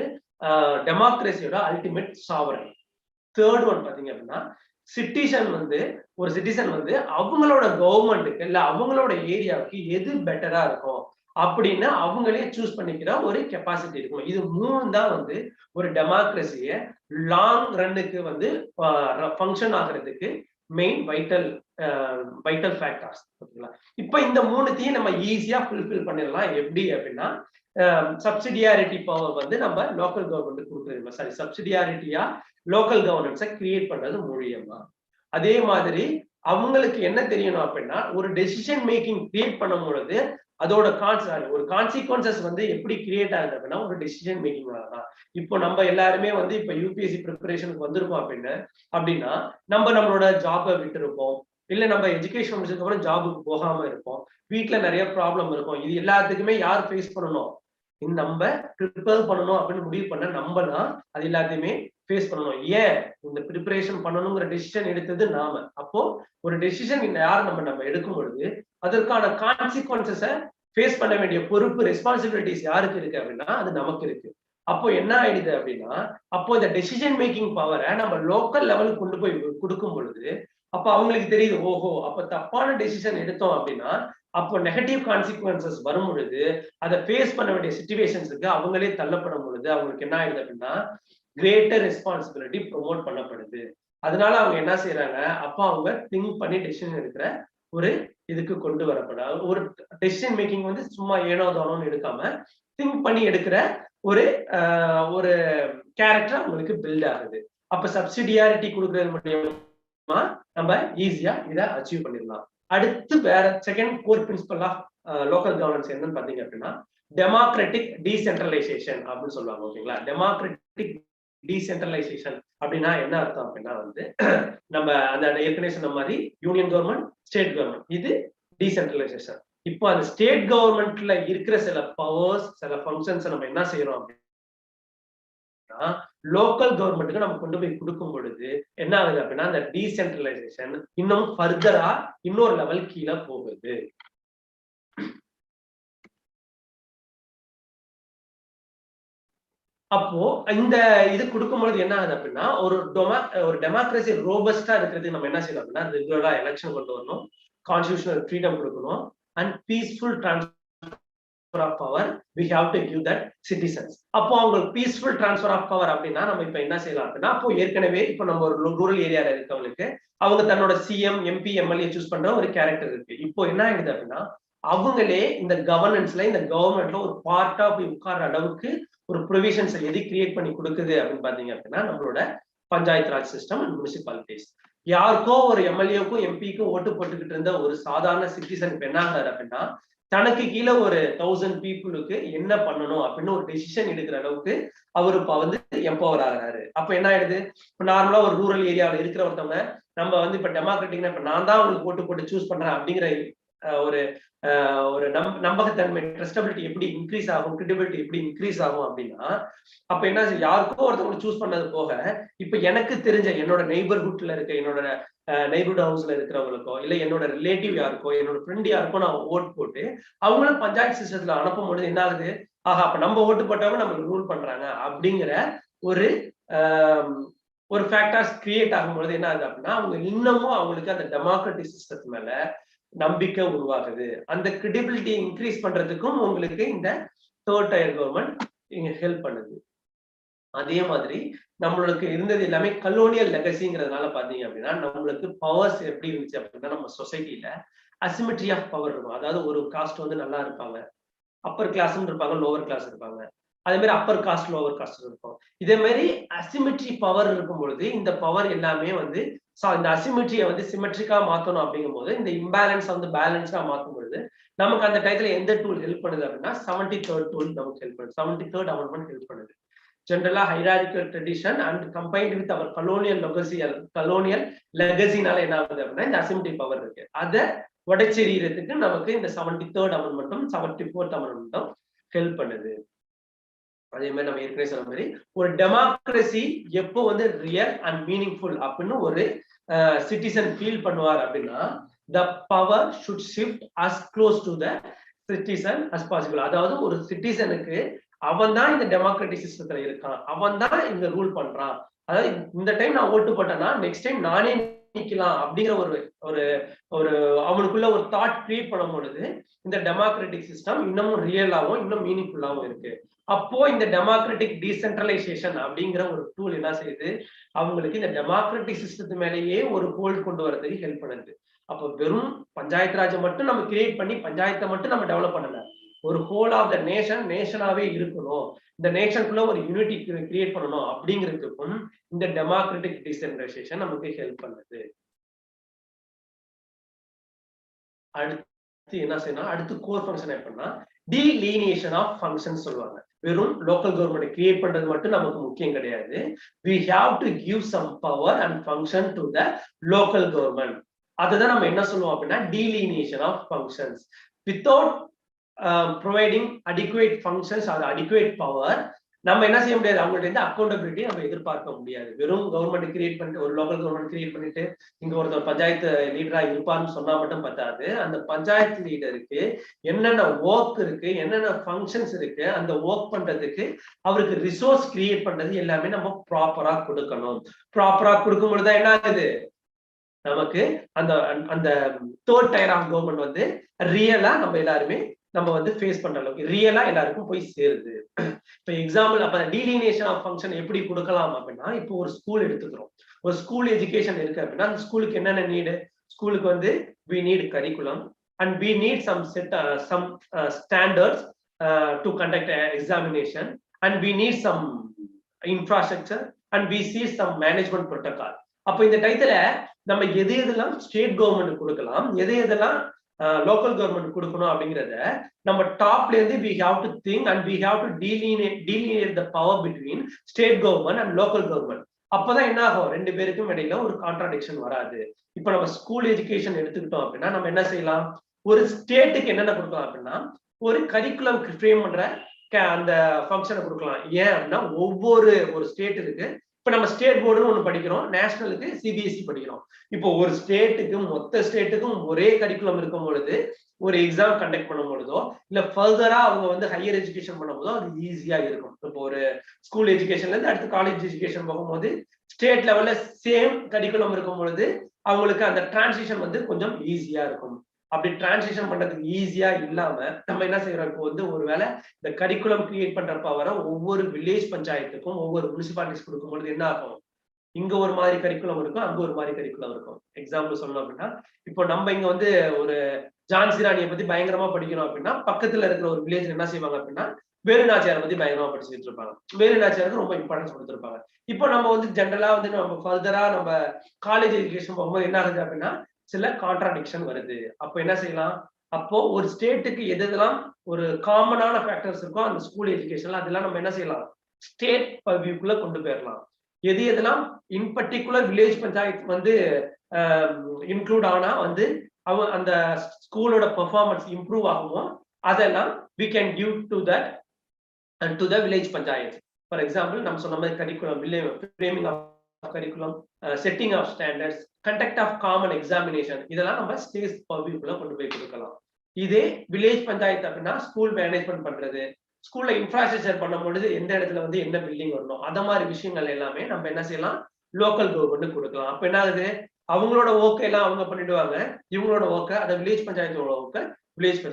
டெமோக்ரஸியோட அல்டிமேட் சாவரன். தேர்ட் ஒன் பாத்தீங்க அப்படின்னா சிட்டிசன் வந்து ஒரு சிட்டிசன் வந்து அவங்களோட கவர்மெண்ட்டுக்கு இல்ல அவங்களோட ஏரியாவுக்கு எது பெட்டரா இருக்கும் அப்படின்னு அவங்களே சூஸ் பண்ணிக்கிற ஒரு கெப்பாசிட்டி இருக்கும். இது மூணு தான் வந்து ஒரு டெமோக்ரஸிய லாங் ரன்னுக்கு வந்து ஃபங்க்ஷன் ஆகிறதுக்கு மெயின் வைட்டல் ஃபேக்டர்ஸ். ஓகேங்களா? இப்ப இந்த மூணுத்தையும் நம்ம ஈஸியா ஃபுல்ஃபில் பண்ணிடலாம். எப்படி அப்படின்னா சப்சிடியாரிட்டி பவர் வந்து நம்ம லோக்கல் கவர்மெண்ட் கொடுக்குறது, சாரி சப்சிடியாரிட்டியா லோக்கல் கவர்னன்ஸை கிரியேட் பண்றது மூலியமா. அதே மாதிரி அவங்களுக்கு என்ன தெரியணும் அப்படின்னா ஒரு டெசிஷன் மேக்கிங் கிரியேட் பண்ணும் பொழுது அதோட ஒரு கான்சிக்வன்சஸ் வந்து எப்படி கிரியேட் ஆகுது அப்படின்னா ஒரு டெசிஷன் மேக்கிங் தான். இப்போ நம்ம எல்லாருமே வந்து இப்ப யூபிஎஸ்சி ப்ரிப்பரேஷனுக்கு வந்திருக்கோம் அப்படின்னா நம்ம நம்மளோட ஜாபை விட்டு இருப்போம், இல்ல நம்ம எஜுகேஷன் முடிச்சதுக்கு அப்புறம் ஜாபுக்கு போகாம இருப்போம், வீட்டுல நிறைய ப்ராப்ளம் இருக்கும். இது எல்லாத்துக்குமே யார் ஃபேஸ் பண்ணணும், நம்ம ப்ரிப்பேர் பண்ணணும் அப்படின்னு முடிவு பண்ண நம்ம தான் அது எல்லாத்தையுமே ஃபேஸ் பண்ணணும். ஏன் இந்த ப்ரிப்பரேஷன் பண்ணணுங்கிற டெசிஷன் எடுத்தது நாம. அப்போ ஒரு டெசிஷன் யார் நம்ம எடுக்கும் பொழுது அதற்கான கான்சிக்வன்சஸை ஃபேஸ் பண்ண வேண்டிய பொறுப்பு, ரெஸ்பான்சிபிலிட்டிஸ் யாருக்கு இருக்கு அப்படின்னா அது நமக்கு இருக்கு. அப்போ என்ன ஆயிடுது அப்படின்னா அப்போ இந்த டெசிஷன் மேக்கிங் பவரை நம்ம லோக்கல் லெவலுக்கு கொண்டு போய் கொடுக்கும் பொழுது அப்ப அவங்களுக்கு தெரியுது, ஓஹோ அப்ப தப்பான டெசிஷன் எடுத்தோம் அப்படின்னா அப்போ நெகட்டிவ் கான்சிக்வன்சஸ் வரும் பொழுது அதை ஃபேஸ் பண்ண வேண்டிய சிச்சுவேஷன்ஸுக்கு அவங்களே தள்ளப்படும் பொழுது அவங்களுக்கு என்ன ஆயிடுது அப்படின்னா கிரேட்டர் ரெஸ்பான்சிபிலிட்டி ப்ரொமோட் பண்ணப்படுது. அதனால அவங்க என்ன செய்யறாங்க, அப்போ அவங்க திங்க் பண்ணி டெசிஷன் எடுக்கிற ஒரு இதுக்கு கொண்டு வரப்பட ஒரு டெசிஷன் மேக்கிங் வந்து சும்மா ஏனோ தானோன்னு எடுக்காம திங்க் பண்ணி எடுக்கிற ஒரு கேரக்டர் அவங்களுக்கு பில்ட் ஆகுது. அப்ப சப்சிடியாரிட்டி கொடுக்கறது மூலியமா நம்ம ஈஸியா இதை அச்சீவ் பண்ணிடலாம். அடுத்து வேற second core principle of local governance என்னன்னு பாத்தீங்க அப்படின்னா டெமோக்ராட்டிக் டீசென்ட்ரலைசேஷன் அப்படின்னு சொல்லுவாங்க. ஓகேங்களா? டெமோக்ராட்டிக் டீசென்ட்ரலைசேஷன் அப்படின்னா என்ன அர்த்தம் அப்படின்னா வந்து நம்ம அந்த ஏற்கனவே சொன்ன மாதிரி யூனியன் கவர்மெண்ட், ஸ்டேட் கவர்மெண்ட், இது டீசென்ட்ரலைசேஷன். இப்போ அந்த ஸ்டேட் கவர்மெண்ட்ல இருக்கிற சில பவர்ஸ், சில ஃபங்க்ஷன்ஸ் நம்ம என்ன செய்யறோம் அப்படின்னா லோக்கல் கவர்மெண்ட்டுக்கு நம்ம கொண்டு போய் கொடுக்கும் பொழுது என்ன ஆகுது அப்படின்னா அந்த டீசென்ட்ரலைசேஷன் இன்னும் ஃபர்தரா இன்னொரு லெவல் கீழே போகுது. அப்போ இந்த இது கொடுக்கும்பொழுது என்ன ஆகுது அப்படின்னா ஒரு டெமோக்ரஸி ரோபஸ்டா இருக்கிறதுக்கு நம்ம என்ன செய்யணும் அப்படின்னா ரெகுலரா எலெக்ஷன் கொண்டு வரணும், கான்ஸ்டிடியூஷனல் ஃப்ரீடம் கொடுக்கணும் and peaceful transfer of power we have to give that citizens. அப்போ அவங்களுக்கு பீஸ்ஃபுல் ட்ரான்ஸ்ஃபர் ஆஃப் பவர் அப்படின்னா நம்ம இப்ப என்ன செய்யலாம் அப்படின்னா அப்போ ஏற்கனவே இப்போ நம்ம ஒரு ரூரல் ஏரியால இருக்கவங்களுக்கு அவங்க தன்னோட சிஎம், எம்பி, எம்எல்ஏ சூஸ் பண்ற ஒரு கேரக்டர் இருக்கு. இப்போ என்ன ஆயிடுது அப்படின்னா அவங்களே இந்த கவர்னன்ஸ்ல இந்த கவர்மெண்ட்ல ஒரு பார்ட்டா போய் உட்கார்ற அளவுக்கு ஒரு ப்ரொவிஷன்ஸ் எது கிரியேட் பண்ணி கொடுக்குது அப்படின்னு பாத்தீங்க அப்படின்னா நம்மளோட panchayat Raj system and municipalities. யாருக்கோ ஒரு எம்எல்ஏக்கும் எம்பிக்கும் ஓட்டு போட்டுக்கிட்டு இருந்த ஒரு சாதாரண சிட்டிசன் இப்ப என்ன ஆகுறாரு அப்படின்னா தனக்கு கீழே ஒரு 1000 பீப்புளுக்கு என்ன பண்ணணும் அப்படின்னு ஒரு டெசிஷன் எடுக்கிற அளவுக்கு அவரு இப்ப வந்து எம்பவர் ஆகிறாரு. அப்ப என்ன ஆயிடுது, இப்ப நார்மலா ஒரு ரூரல் ஏரியாவில் இருக்கிற ஒருத்தவங்க நம்ம வந்து இப்ப டெமோக்ராட்டிக்னா இப்ப நான் தான் உங்களுக்கு ஓட்டு போட்டு சூஸ் பண்றேன் அப்படிங்கிற ஒரு நம்பகத்தன்மை, ட்ரஸ்டபிலிட்டி எப்படி இன்க்ரீஸ் ஆகும், கிரெடிபிலிட்டி எப்படி இன்க்ரீஸ் ஆகும் அப்படின்னா அப்ப என்ன யாருக்கோ ஒருத்தவங்க சூஸ் பண்ணது போக இப்ப எனக்கு தெரிஞ்ச என்னோட நெய்பர்ஹுட்ல இருக்க என்னோட நெய்பர்ஹுட் ஹவுஸ்ல இருக்கிறவங்களுக்கோ இல்ல என்னோட ரிலேட்டிவ் யாருக்கோ என்னோட ஃப்ரெண்ட் யாருக்கோ நான் ஓட் போட்டு அவங்களும் பஞ்சாயத்து சிஸ்டத்துல அனுப்பும் பொழுது என்ன ஆகுது, ஆஹா அப்ப நம்ம ஓட்டு போட்டவங்க நம்மளுக்கு ரூல் பண்றாங்க அப்படிங்கிற ஒரு ஃபேக்டர்ஸ் கிரியேட் ஆகும்பொழுது என்ன ஆகுது அப்படின்னா அவங்க இன்னமும் அவங்களுக்கு அந்த டெமோக்ராட்டிக் சிஸ்டத்து மேல நம்பிக்கை உருவாகுது. அந்த கிரெடிபிலிட்டி இன்க்ரீஸ் பண்றதுக்கும் உங்களுக்கு இந்த தேர்ட் டயர் கவர்மெண்ட் இங்க ஹெல்ப் பண்ணுது. அதே மாதிரி நம்மளுக்கு இருந்தது எல்லாமே கலோனியல் லெகசிங்கிறதுனால பாத்தீங்க அப்படின்னா நம்மளுக்கு பவர்ஸ் எப்படி இருந்துச்சு அப்படின்னா நம்ம சொசைட்டில அசிமெட்ரி ஆஃப் பவர் இருக்கும். அதாவது ஒரு காஸ்ட் வந்து நல்லா இருப்பாங்க, அப்பர் கிளாஸ்ன்னு இருப்பாங்க, லோவர் கிளாஸ் இருப்பாங்க. அதே மாதிரி அப்பர் காஸ்ட் லோவர் காஸ்ட் இருக்கும். இதே மாதிரி அசிமெட்ரி பவர் இருக்கும் பொழுது இந்த பவர் எல்லாமே வந்து இந்த அசிமெட்ரியை வந்து சிமெட்ரிக்கா மாத்தணும் அப்படிங்கும் போது இந்த இம்பேலன்ஸ் வந்து பேலன்ஸா மாற்றும் பொழுது நமக்கு அந்த டயத்துல எந்த டூல் ஹெல்ப் பண்ணுது அப்படின்னா 73rd டூல் நமக்கு ஹெல்ப் பண்ணுது. 73rd அமெண்ட்மெண்ட் ஹெல்ப் பண்ணுது. ஜென்ரலா hierarchical tradition and combined with our colonial லெகசினால என்ன ஆகுது அப்படின்னா இந்த அசிமெட்ரி பவர் இருக்கு. அதை உடைச்செறியறதுக்கு நமக்கு இந்த 73rd அமெண்ட்மெண்ட்டும் 74th அமெண்ட்மெண்ட்டும் ஹெல்ப் பண்ணுது. அதே மாதிரி நம்ம ஏற்கனவே சொன்ன மாதிரி ஒரு டெமோக்ரஸி எப்போ வந்து ரியல் அண்ட் மீனிங்ஃபுல் அப்படின்னு ஒரு சிட்டிசன் ஃபீல் பண்ணுவார் அப்படின்னா the power should shift as close to the citizen as possible. அதாவது ஒரு சிட்டிசனுக்கு அவன் தான் இந்த டெமோக்ராட்டிக் சிஸ்டத்துல இருக்கான், அவன் தான் இங்க ரூல் பண்றான். அதாவது இந்த டைம் நான் ஓட்டு போட்டேன்னா நெக்ஸ்ட் டைம் நானே நிக்கலாம் அப்படிங்கிற ஒரு அவனுக்குள்ள ஒரு தாட் கிரியேட் பண்ணும் பொழுது இந்த டெமோக்ராட்டிக் சிஸ்டம் இன்னமும் ரியலாகவும் இன்னும் மீனிங்ஃபுல்லாகவும் இருக்கு. அப்போ இந்த டெமோக்ராட்டிக் டீசென்ட்ரலைசேஷன் அப்படிங்கிற ஒரு டூல் என்ன செய்யுது, அவங்களுக்கு இந்த டெமோக்ராட்டிக் சிஸ்டத்து மேலேயே ஒரு ஹோல்ட் கொண்டு வரதுக்கு ஹெல்ப் பண்ணுது. அப்போ வெறும் பஞ்சாயத்து ராஜை மட்டும் நம்ம கிரியேட் பண்ணி பஞ்சாயத்தை மட்டும் நம்ம டெவலப் பண்ணல, ஒரு ஹோல் ஆஃப் த நேஷனாவே இருக்கணும், இந்த நேஷனுக்குள்ள ஒரு யூனிட்டி கிரியேட் பண்ணணும் அப்படிங்கிறதுக்கும் இந்த டெமோக்ராட்டிக் டீசென்ட்ரலைசேஷன் நமக்கு ஹெல்ப் பண்ணுது. அடுத்து என்ன செய்யணும், அடுத்து கோர் ஃபங்க்ஷன் எப்படின்னா டீலீனியேஷன் ஆஃப் ஃபங்க்ஷன் சொல்லுவாங்க. வெறும் லோக்கல் கவர்மெண்ட் கிரியேட் பண்றது மட்டும் நமக்கு முக்கியம் கிடையாது. we have to give some power and function to the local government. அதுதான் நம்ம என்ன சொல்லுவோம் அப்படின்னா delineation of functions. Without providing adequate functions or adequate power, நம்ம என்ன செய்ய முடியாது, அவங்கள்ட்ட இருந்து அக்கௌண்டபிலிட்டி நம்ம எதிர்பார்க்க முடியாது. வெறும் கவர்மெண்ட் கிரியேட் பண்ணிட்டு ஒரு லோக்கல் கவர்மெண்ட் கிரியேட் பண்ணிட்டு இங்க ஒருத்தர் பஞ்சாயத்து லீடரா இருப்பார்னு சொன்னா மட்டும் பத்தாது. அந்த பஞ்சாயத்து லீடருக்கு என்னென்ன ஒர்க் இருக்கு, என்னென்ன ஃபங்க்ஷன்ஸ் இருக்கு, அந்த ஒர்க் பண்றதுக்கு அவருக்கு ரிசோர்ஸ் கிரியேட் பண்றது எல்லாமே நம்ம ப்ராப்பரா கொடுக்கணும். ப்ராப்பரா கொடுக்கும் பொழுதுதான் என்ன ஆகுது, நமக்கு அந்த தேர்ட் டயர் ஆஃப் கவர்மெண்ட் வந்து ரியலா நம்ம எல்லாருமே நம்ம வந்து ஃபேஸ் பண்ற அளவுக்கு ரியலா எல்லாருக்கும் போய் சேருது. இப்போ எக்ஸாம்பிள் அப்ப டீலினியேஷன் ஆஃப் ஃபங்க்ஷன் எப்படி கொடுக்கலாம் அப்படின்னா, இப்போ ஒரு ஸ்கூல் எடுத்துக்கிறோம், ஒரு ஸ்கூல் எஜுகேஷன் இருக்கு அப்படின்னா அந்த ஸ்கூலுக்கு என்னென்ன நீடு, ஸ்கூலுக்கு வந்து we need curriculum and we need some standards to conduct an examination and we need some infrastructure and we see some management protocol. அப்போ இந்த டைத்துல நம்ம எது எதெல்லாம் ஸ்டேட் கவர்மெண்ட் கொடுக்கலாம், எது எதெல்லாம் லோக்கல் கவர்மெண்ட் கொடுக்கணும் அப்படிங்கிறத நம்ம டாப்ல இருந்து we have to think and we have to delineate the power between state government and local government. அப்பதான் என்ன ஆகும், ரெண்டு பேருக்கும் இடையில ஒரு கான்ட்ராடிக்ஷன் வராது. இப்ப நம்ம ஸ்கூல் எஜுகேஷன் எடுத்துக்கிட்டோம் அப்படின்னா நம்ம என்ன செய்யலாம், ஒரு ஸ்டேட்டுக்கு என்னென்ன கொடுக்கலாம் அப்படின்னா ஒரு கரிக்குலம் ஃப்ரேம் பண்ற அந்த ஃபங்க்ஷனை கொடுக்கலாம். ஏன் அப்படின்னா ஒரு ஸ்டேட் இருக்கு. இப்ப நம்ம ஸ்டேட் போர்டுன்னு ஒண்ணு படிக்கிறோம், நேஷனலுக்கு சிபிஎஸ்இ படிக்கிறோம். இப்போ ஒரு ஸ்டேட்டுக்கும் மொத்த ஸ்டேட்டுக்கும் ஒரே கரிக்குலம் இருக்கும் பொழுது ஒரு எக்ஸாம் கண்டக்ட் பண்ணும் பொழுதோ இல்ல ஃபர்தரா அவங்க வந்து ஹையர் எஜுகேஷன் பண்ணும் போதோ அது ஈஸியா இருக்கும். இப்போ ஒரு ஸ்கூல் எஜுகேஷன்ல இருந்து அடுத்து காலேஜ் எஜுகேஷன் போகும்போது ஸ்டேட் லெவல்ல சேம் கரிக்குலம் இருக்கும் பொழுது அவங்களுக்கு அந்த டிரான்சிஷன் வந்து கொஞ்சம் ஈஸியா இருக்கும். அப்படி டிரான்சிஷன் பண்றதுக்கு ஈஸியா இல்லாம நம்ம என்ன செய்யறோம், இப்போ வந்து ஒருவேளை இந்த கரிக்குலம் கிரியேட் பண்ற பவரை ஒவ்வொரு வில்லேஜ் பஞ்சாயத்துக்கும் ஒவ்வொரு முனிசிபாலிட்டிஸ் கொடுக்கும்போது என்ன ஆகும், இங்க ஒரு மாதிரி கரிக்குலம் இருக்கும், அங்க ஒரு மாதிரி கரிக்குலம் இருக்கும். எக்ஸாம்பிள் சொல்லணும் அப்படின்னா இப்போ நம்ம இங்க வந்து ஒரு ஜான்சி ராணியை பத்தி பயங்கரமா படிக்கணும் அப்படின்னா பக்கத்துல இருக்கிற ஒரு வில்லேஜ் என்ன செய்வாங்க அப்படின்னா வேலுநாச்சியாரை பத்தி பயங்கரமா படிச்சுட்டு இருப்பாங்க. வேலுநாச்சியாருக்கு ரொம்ப இம்பார்ட்டன்ஸ் கொடுத்துருப்பாங்க. இப்போ நம்ம வந்து ஜென்ரலா வந்து நம்ம ஃபர்தரா நம்ம காலேஜ் எஜுகேஷன் போகும்போது என்ன ஆகுது அப்படின்னா சில கான்ட்ராடிக்ஷன் வருது. அப்போ என்ன செய்யலாம், அப்போ ஒரு ஸ்டேட்டுக்கு எதெல்லாம் ஒரு காமனான ஃபேக்டர்ஸ் இருக்கோ அந்த ஸ்கூல் எஜுகேஷன்ல அதெல்லாம் நம்ம என்ன செய்யலாம், ஸ்டேட் பர்வியூக்குள்ள கொண்டு போயிடலாம். எதெல்லாம் இன் பர்டிகுலர் வில்லேஜ் பஞ்சாயத்து வந்து இன்க்ளூட் ஆனா வந்து அந்த ஸ்கூலோட பெர்ஃபார்மன்ஸ் இம்ப்ரூவ் ஆகுமோ அதெல்லாம் we can give to that and to the village panchayat. For example, நம்ம சொன்ன மாதிரி curriculum, framing of curriculum, setting of standards, conduct of common examination, இதெல்லாம் நம்ம ஸ்டேட் பர்வியூக்குள்ள கொண்டு போய் கொடுக்கலாம். இதே வில்லேஜ் பஞ்சாயத்து அப்படின்னா ஸ்கூல் மேனேஜ்மெண்ட் பண்றது, ஸ்கூல்ல இன்ஃப்ராஸ்ட்ரக்சர் பண்ணும்பொழுது எந்த இடத்துல வந்து என்ன பில்டிங் வரணும் அந்த மாதிரி விஷயங்கள் எல்லாமே நம்ம என்ன செய்யலாம், லோக்கல் கவர்மெண்ட் கொடுக்கலாம். அப்ப என்ன ஆகுது, அவங்களோட ஒர்க்கை எல்லாம் அவங்க பண்ணிடுவாங்க, இவங்களோட ஒர்க்கை அந்த வில்லேஜ் பஞ்சாயத்தோட ஒர்க்கை வில்லேஜ்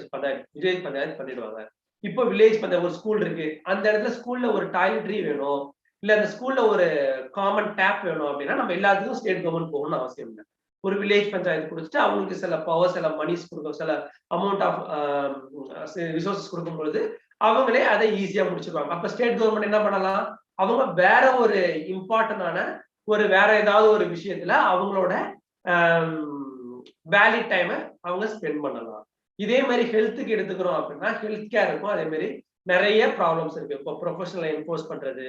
பஞ்சாயத்து பண்ணிடுவாங்க. இப்போ வில்லேஜ் பஞ்சாயத்து ஒரு ஸ்கூல் இருக்கு, அந்த இடத்துல ஸ்கூல்ல ஒரு டாய்லெட்ரி வேணும், இல்ல அந்த ஸ்கூல்ல ஒரு காமன் டேப் வேணும் அப்படின்னா நம்ம எல்லாத்துக்கும் ஸ்டேட் கவர்மெண்ட் போகணும்னு அவசியம் இல்லை. ஒரு வில்லேஜ் பஞ்சாயத்து கொடுத்துட்டு அவங்களுக்கு சில பவர், சில மணிஸ் கொடுக்கும், சில அமௌண்ட் ஆஃப் ரிசோர்சஸ் கொடுக்கும் பொழுது அவங்களே அதை ஈஸியா முடிச்சிருவாங்க. அப்ப ஸ்டேட் கவர்மெண்ட் என்ன பண்ணலாம், அவங்க வேற ஒரு இம்பார்ட்டன்டான ஒரு வேற ஏதாவது ஒரு விஷயத்துல அவங்களோட வேலிட் டைமை அவங்க ஸ்பெண்ட் பண்ணலாம். இதே மாதிரி ஹெல்த்துக்கு எடுத்துக்கிறோம் அப்படின்னா ஹெல்த் கேர் இருக்கும். அதே மாதிரி நிறைய ப்ராப்ளம்ஸ் இருக்கு. இப்போ ப்ரொஃபஷனலை என்ஃபோர்ஸ் பண்றது,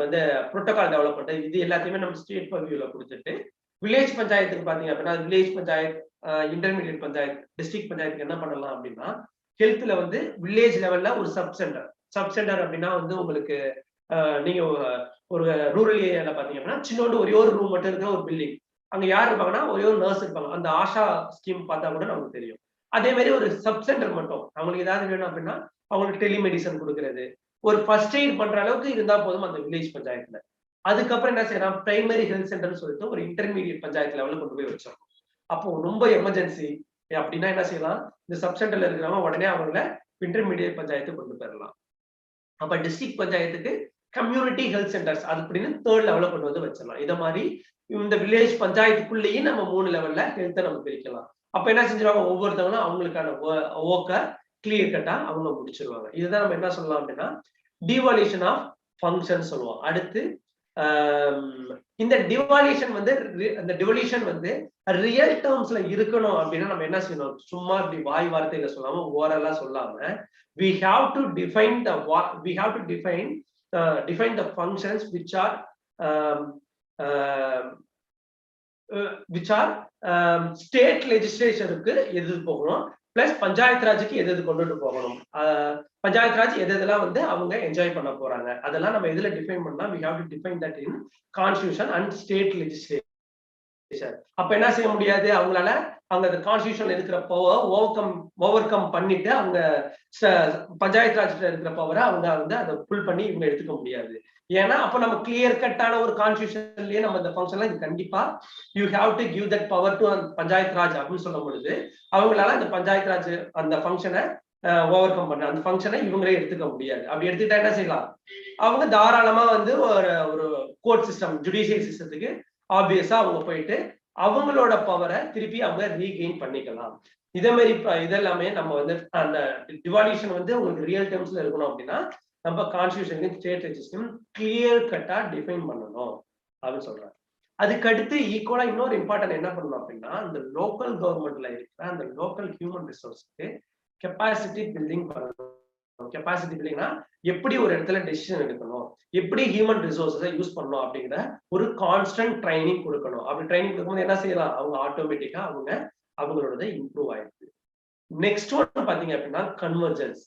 வந்து ப்ரோட்டோகால் டெவலப் பண்றது, இது எல்லாத்தையுமே நம்ம ஸ்டேட் பர்வியூல கொடுத்துட்டு வில்லேஜ் பஞ்சாயத்துக்கு பாத்தீங்க அப்படின்னா village panchayat, intermediate panchayat, district பஞ்சாயத்துக்கு என்ன பண்ணலாம் அப்படின்னா ஹெல்த்ல வந்து வில்லேஜ் லெவல்ல ஒரு சப் சென்டர் அப்படின்னா வந்து உங்களுக்கு நீங்க ஒரு ரூரல் ஏரியால பாத்தீங்க அப்படின்னா சின்னோண்டு ஒரே ஒரு ரூம் மட்டும் இருக்கிற ஒரு பில்டிங், அங்க யார் இருப்பாங்கன்னா ஒரே ஒரு நர்ஸ் இருப்பாங்க. அந்த ஆஷா ஸ்கீம் பார்த்தா கூட நமக்கு தெரியும். அதே மாதிரி ஒரு சப் சென்டர் மட்டும் அவங்களுக்கு ஏதாவது வேணும் அப்படின்னா அவங்களுக்கு டெலிமெடிசன் கொடுக்கறது, ஒரு ஃபர்ஸ்ட் எய்ட் பண்ற அளவுக்கு இருந்தா போதும் அந்த வில்லேஜ் பஞ்சாயத்துல. அதுக்கப்புறம் என்ன செய்யலாம், பிரைமரி ஹெல்த் சென்டர்னு சொல்லிட்டு ஒரு இன்டர்மீடியட் பஞ்சாயத்து லெவலில் கொண்டு போய் வச்சிடணும். அப்போ ரொம்ப எமர்ஜென்சி அப்படின்னா என்ன செய்யலாம், இந்த சப் சென்டர்ல இருக்கிறவங்க உடனே அவங்கள இன்டர்மீடியட் பஞ்சாயத்து கொண்டு போயிடலாம். அப்ப டிஸ்ட்ரிக்ட் பஞ்சாயத்துக்கு கம்யூனிட்டி ஹெல்த் சென்டர்ஸ் அது அப்படின்னு 3rd லெவலில் கொண்டு வந்து வச்சிடலாம். இதை மாதிரி இந்த வில்லேஜ் பஞ்சாயத்துக்குள்ளேயே நம்ம 3 லெவல்ல ஹெல்த்தை நம்ம பிரிக்கலாம். அப்ப என்ன செஞ்சிருவாங்க, ஒவ்வொருத்தவங்களும் அவங்களுக்கான ஒர்க்கை கிளியர் கட்டா அவங்க முடிச்சிருவாங்க. இதுதான் நம்ம என்ன சொல்லலாம் அப்படின்னா டிவால்யூஷன் ஆஃப் ஃபங்க்ஷன் சொல்லுவோம். அடுத்து இந்த டிவால்யூஷன் வந்து அந்த டிவல்யூஷன் வந்து ரியல் டேர்ம்ஸ்ல இருக்கணும் அப்படின்னா நம்ம என்ன செய்யணும், சும்மா இப்படி வாய் வார்த்தையில சொல்லாம ஓரலா சொல்லாம we have to define the functions which are state legislatureக்கு எது போகணும், பிளஸ் பஞ்சாயத்து ராஜுக்கு எது கொண்டுட்டு போகணும், பஞ்சாயத்து ராஜ் எதெல்லாம் வந்து அவங்க என்ஜாய் பண்ண போறாங்க அதெல்லாம் நம்ம எதுல டிஃபைன் பண்ணலாம். we have to define that in constitution and state legislation. அப்ப என்ன செய்ய முடியாது, அவங்களால அவங்க அந்த கான்ஸ்டிடியூஷன்ல இருக்கிற பவர் ஓவர் கம் பண்ணிட்டு அவங்க பஞ்சாயத்து ராஜ்ல இருக்கிற பவரை அவங்க வந்து அதை புல் பண்ணி இவங்க எடுத்துக்க முடியாது. ஏன்னா அப்ப நம்ம கிளியர் கட்டான ஒரு கான்ஸ்டிடியூஷன்லயே நம்ம இந்த ஃபங்க்ஷன்ல கண்டிப்பா you have to give that power to Panchayat Raj அப்படின்னு சொல்லும் பொழுது அவங்களால அந்த பஞ்சாயத்து ராஜ் அந்த ஃபங்க்ஷனை ஓவர் கம் பண்ண அந்த ஃபங்க்ஷனை இவங்களே எடுத்துக்க முடியாது. அப்படி எடுத்துக்கிட்டா என்ன செய்யலாம், அவங்க தாராளமா வந்து ஒரு கோர்ட் சிஸ்டம் ஜுடிஷியல் சிஸ்டத்துக்கு ஆப்வியஸா அவங்க போயிட்டு அவங்களோட பவரை திருப்பி அவங்க ரீகெயின் பண்ணிக்கலாம். இதே மாதிரி இதெல்லாமே நம்ம வந்து அந்த டிவால்யூஷன் வந்து உங்களுக்கு ரியல் டேர்ம்ஸ்ல இருக்கணும் அப்படின்னா நம்ம கான்ஸ்டிடியூஷன் ஸ்டேட் ரெஜிஸ்டரும் கிளியர் கட்டா டிஃபைன் பண்ணணும் அப்படின்னு சொல்றாங்க. அதுக்கடுத்து ஈக்குவலா இன்னொரு இம்பார்ட்டன்ட் என்ன பண்ணணும் அப்படின்னா அந்த லோக்கல் கவர்மெண்ட்ல இருக்கிற அந்த லோக்கல் ஹியூமன் ரிசோர்ஸ்க்கு கெப்பாசிட்டி பில்டிங் பண்ணணும். கெப்பாசிட்டி பில்டிங்னா எப்படி ஒரு இடத்துல டெசிஷன் எடுக்கணும், எப்படி ஹியூமன் ரிசோர்ஸை யூஸ் பண்ணணும் அப்படிங்கிற ஒரு கான்ஸ்டன்ட் ட்ரைனிங் கொடுக்கணும். அப்படி ட்ரைனிங் கொடுக்கும்போது என்ன செய்யலாம், அவங்க ஆட்டோமேட்டிக்கா அவங்களோட இம்ப்ரூவ் ஆயிடுது. நெக்ஸ்ட் ஒன் பாத்தீங்க அப்படின்னா கன்வர்ஜென்ஸ்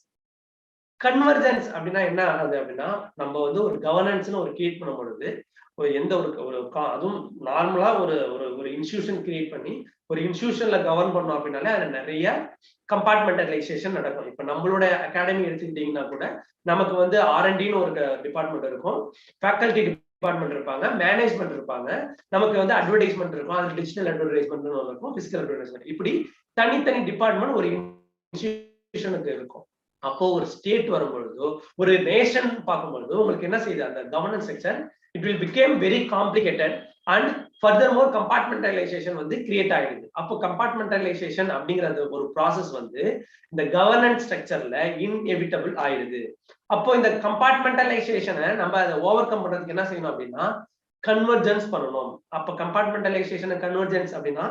அப்படின்னா என்ன ஆகுது அப்படின்னா நம்ம வந்து ஒரு கவர்னன்ஸ்னு ஒரு கிரியேட் பண்ணும் பொழுது எந்த ஒரு அதுவும் நார்மலா ஒரு இன்ஸ்டிடியூஷன் கிரியேட் பண்ணி ஒரு இன்ஸ்டிடியூஷன்ல கவர்ன் பண்ணோம் அப்படின்னாலே அதுல நிறைய கம்பார்ட்மெண்டலைசேஷன் நடக்கும். இப்ப நம்மளோட அகாடமி எடுத்துக்கிட்டீங்கன்னா கூட நமக்கு வந்து R&Dன்னு ஒரு டிபார்ட்மெண்ட் இருக்கும், ஃபேக்கல்டி டிபார்ட்மெண்ட் இருப்பாங்க, மேனேஜ்மெண்ட் இருப்பாங்க, நமக்கு வந்து அட்வர்டைஸ்மெண்ட் இருக்கும், அது டிஜிட்டல் அட்வர்டைஸ்மெண்ட் இருக்கும், பிசிக்கல் அட்வர்டைஸ்மெண்ட், இப்படி தனித்தனி டிபார்ட்மெண்ட் ஒரு இன்ஸ்டிடியூஷனுக்கு இருக்கும். அப்போ ஒரு ஸ்டேட் வரும்பொழுதோ ஒரு நேஷன் பார்க்கும்பொழுதோ உங்களுக்கு என்ன செய்யுது, அந்த governance section it will become very complicated and furthermore compartmentalization வந்து கிரியேட் ஆயிடுது. அப்போ கம்பார்ட்மெண்டலைசேஷன் அப்படிங்கிற ஒரு ப்ராசஸ் வந்து இந்த கவர்னன்ஸ் ஸ்ட்ரக்சர்ல இன்எவிட்டபிள் ஆயிடுது. அப்போ இந்த கம்பார்ட்மெண்டலைசேஷனை நம்ம அதை ஓவர் கம் பண்றதுக்கு என்ன செய்யணும் அப்படின்னா கன்வர்ஜென்ஸ் பண்ணணும். அப்ப கம்பார்ட்மெண்டலைசேஷன் கன்வர்ஜென்ஸ் அப்படின்னா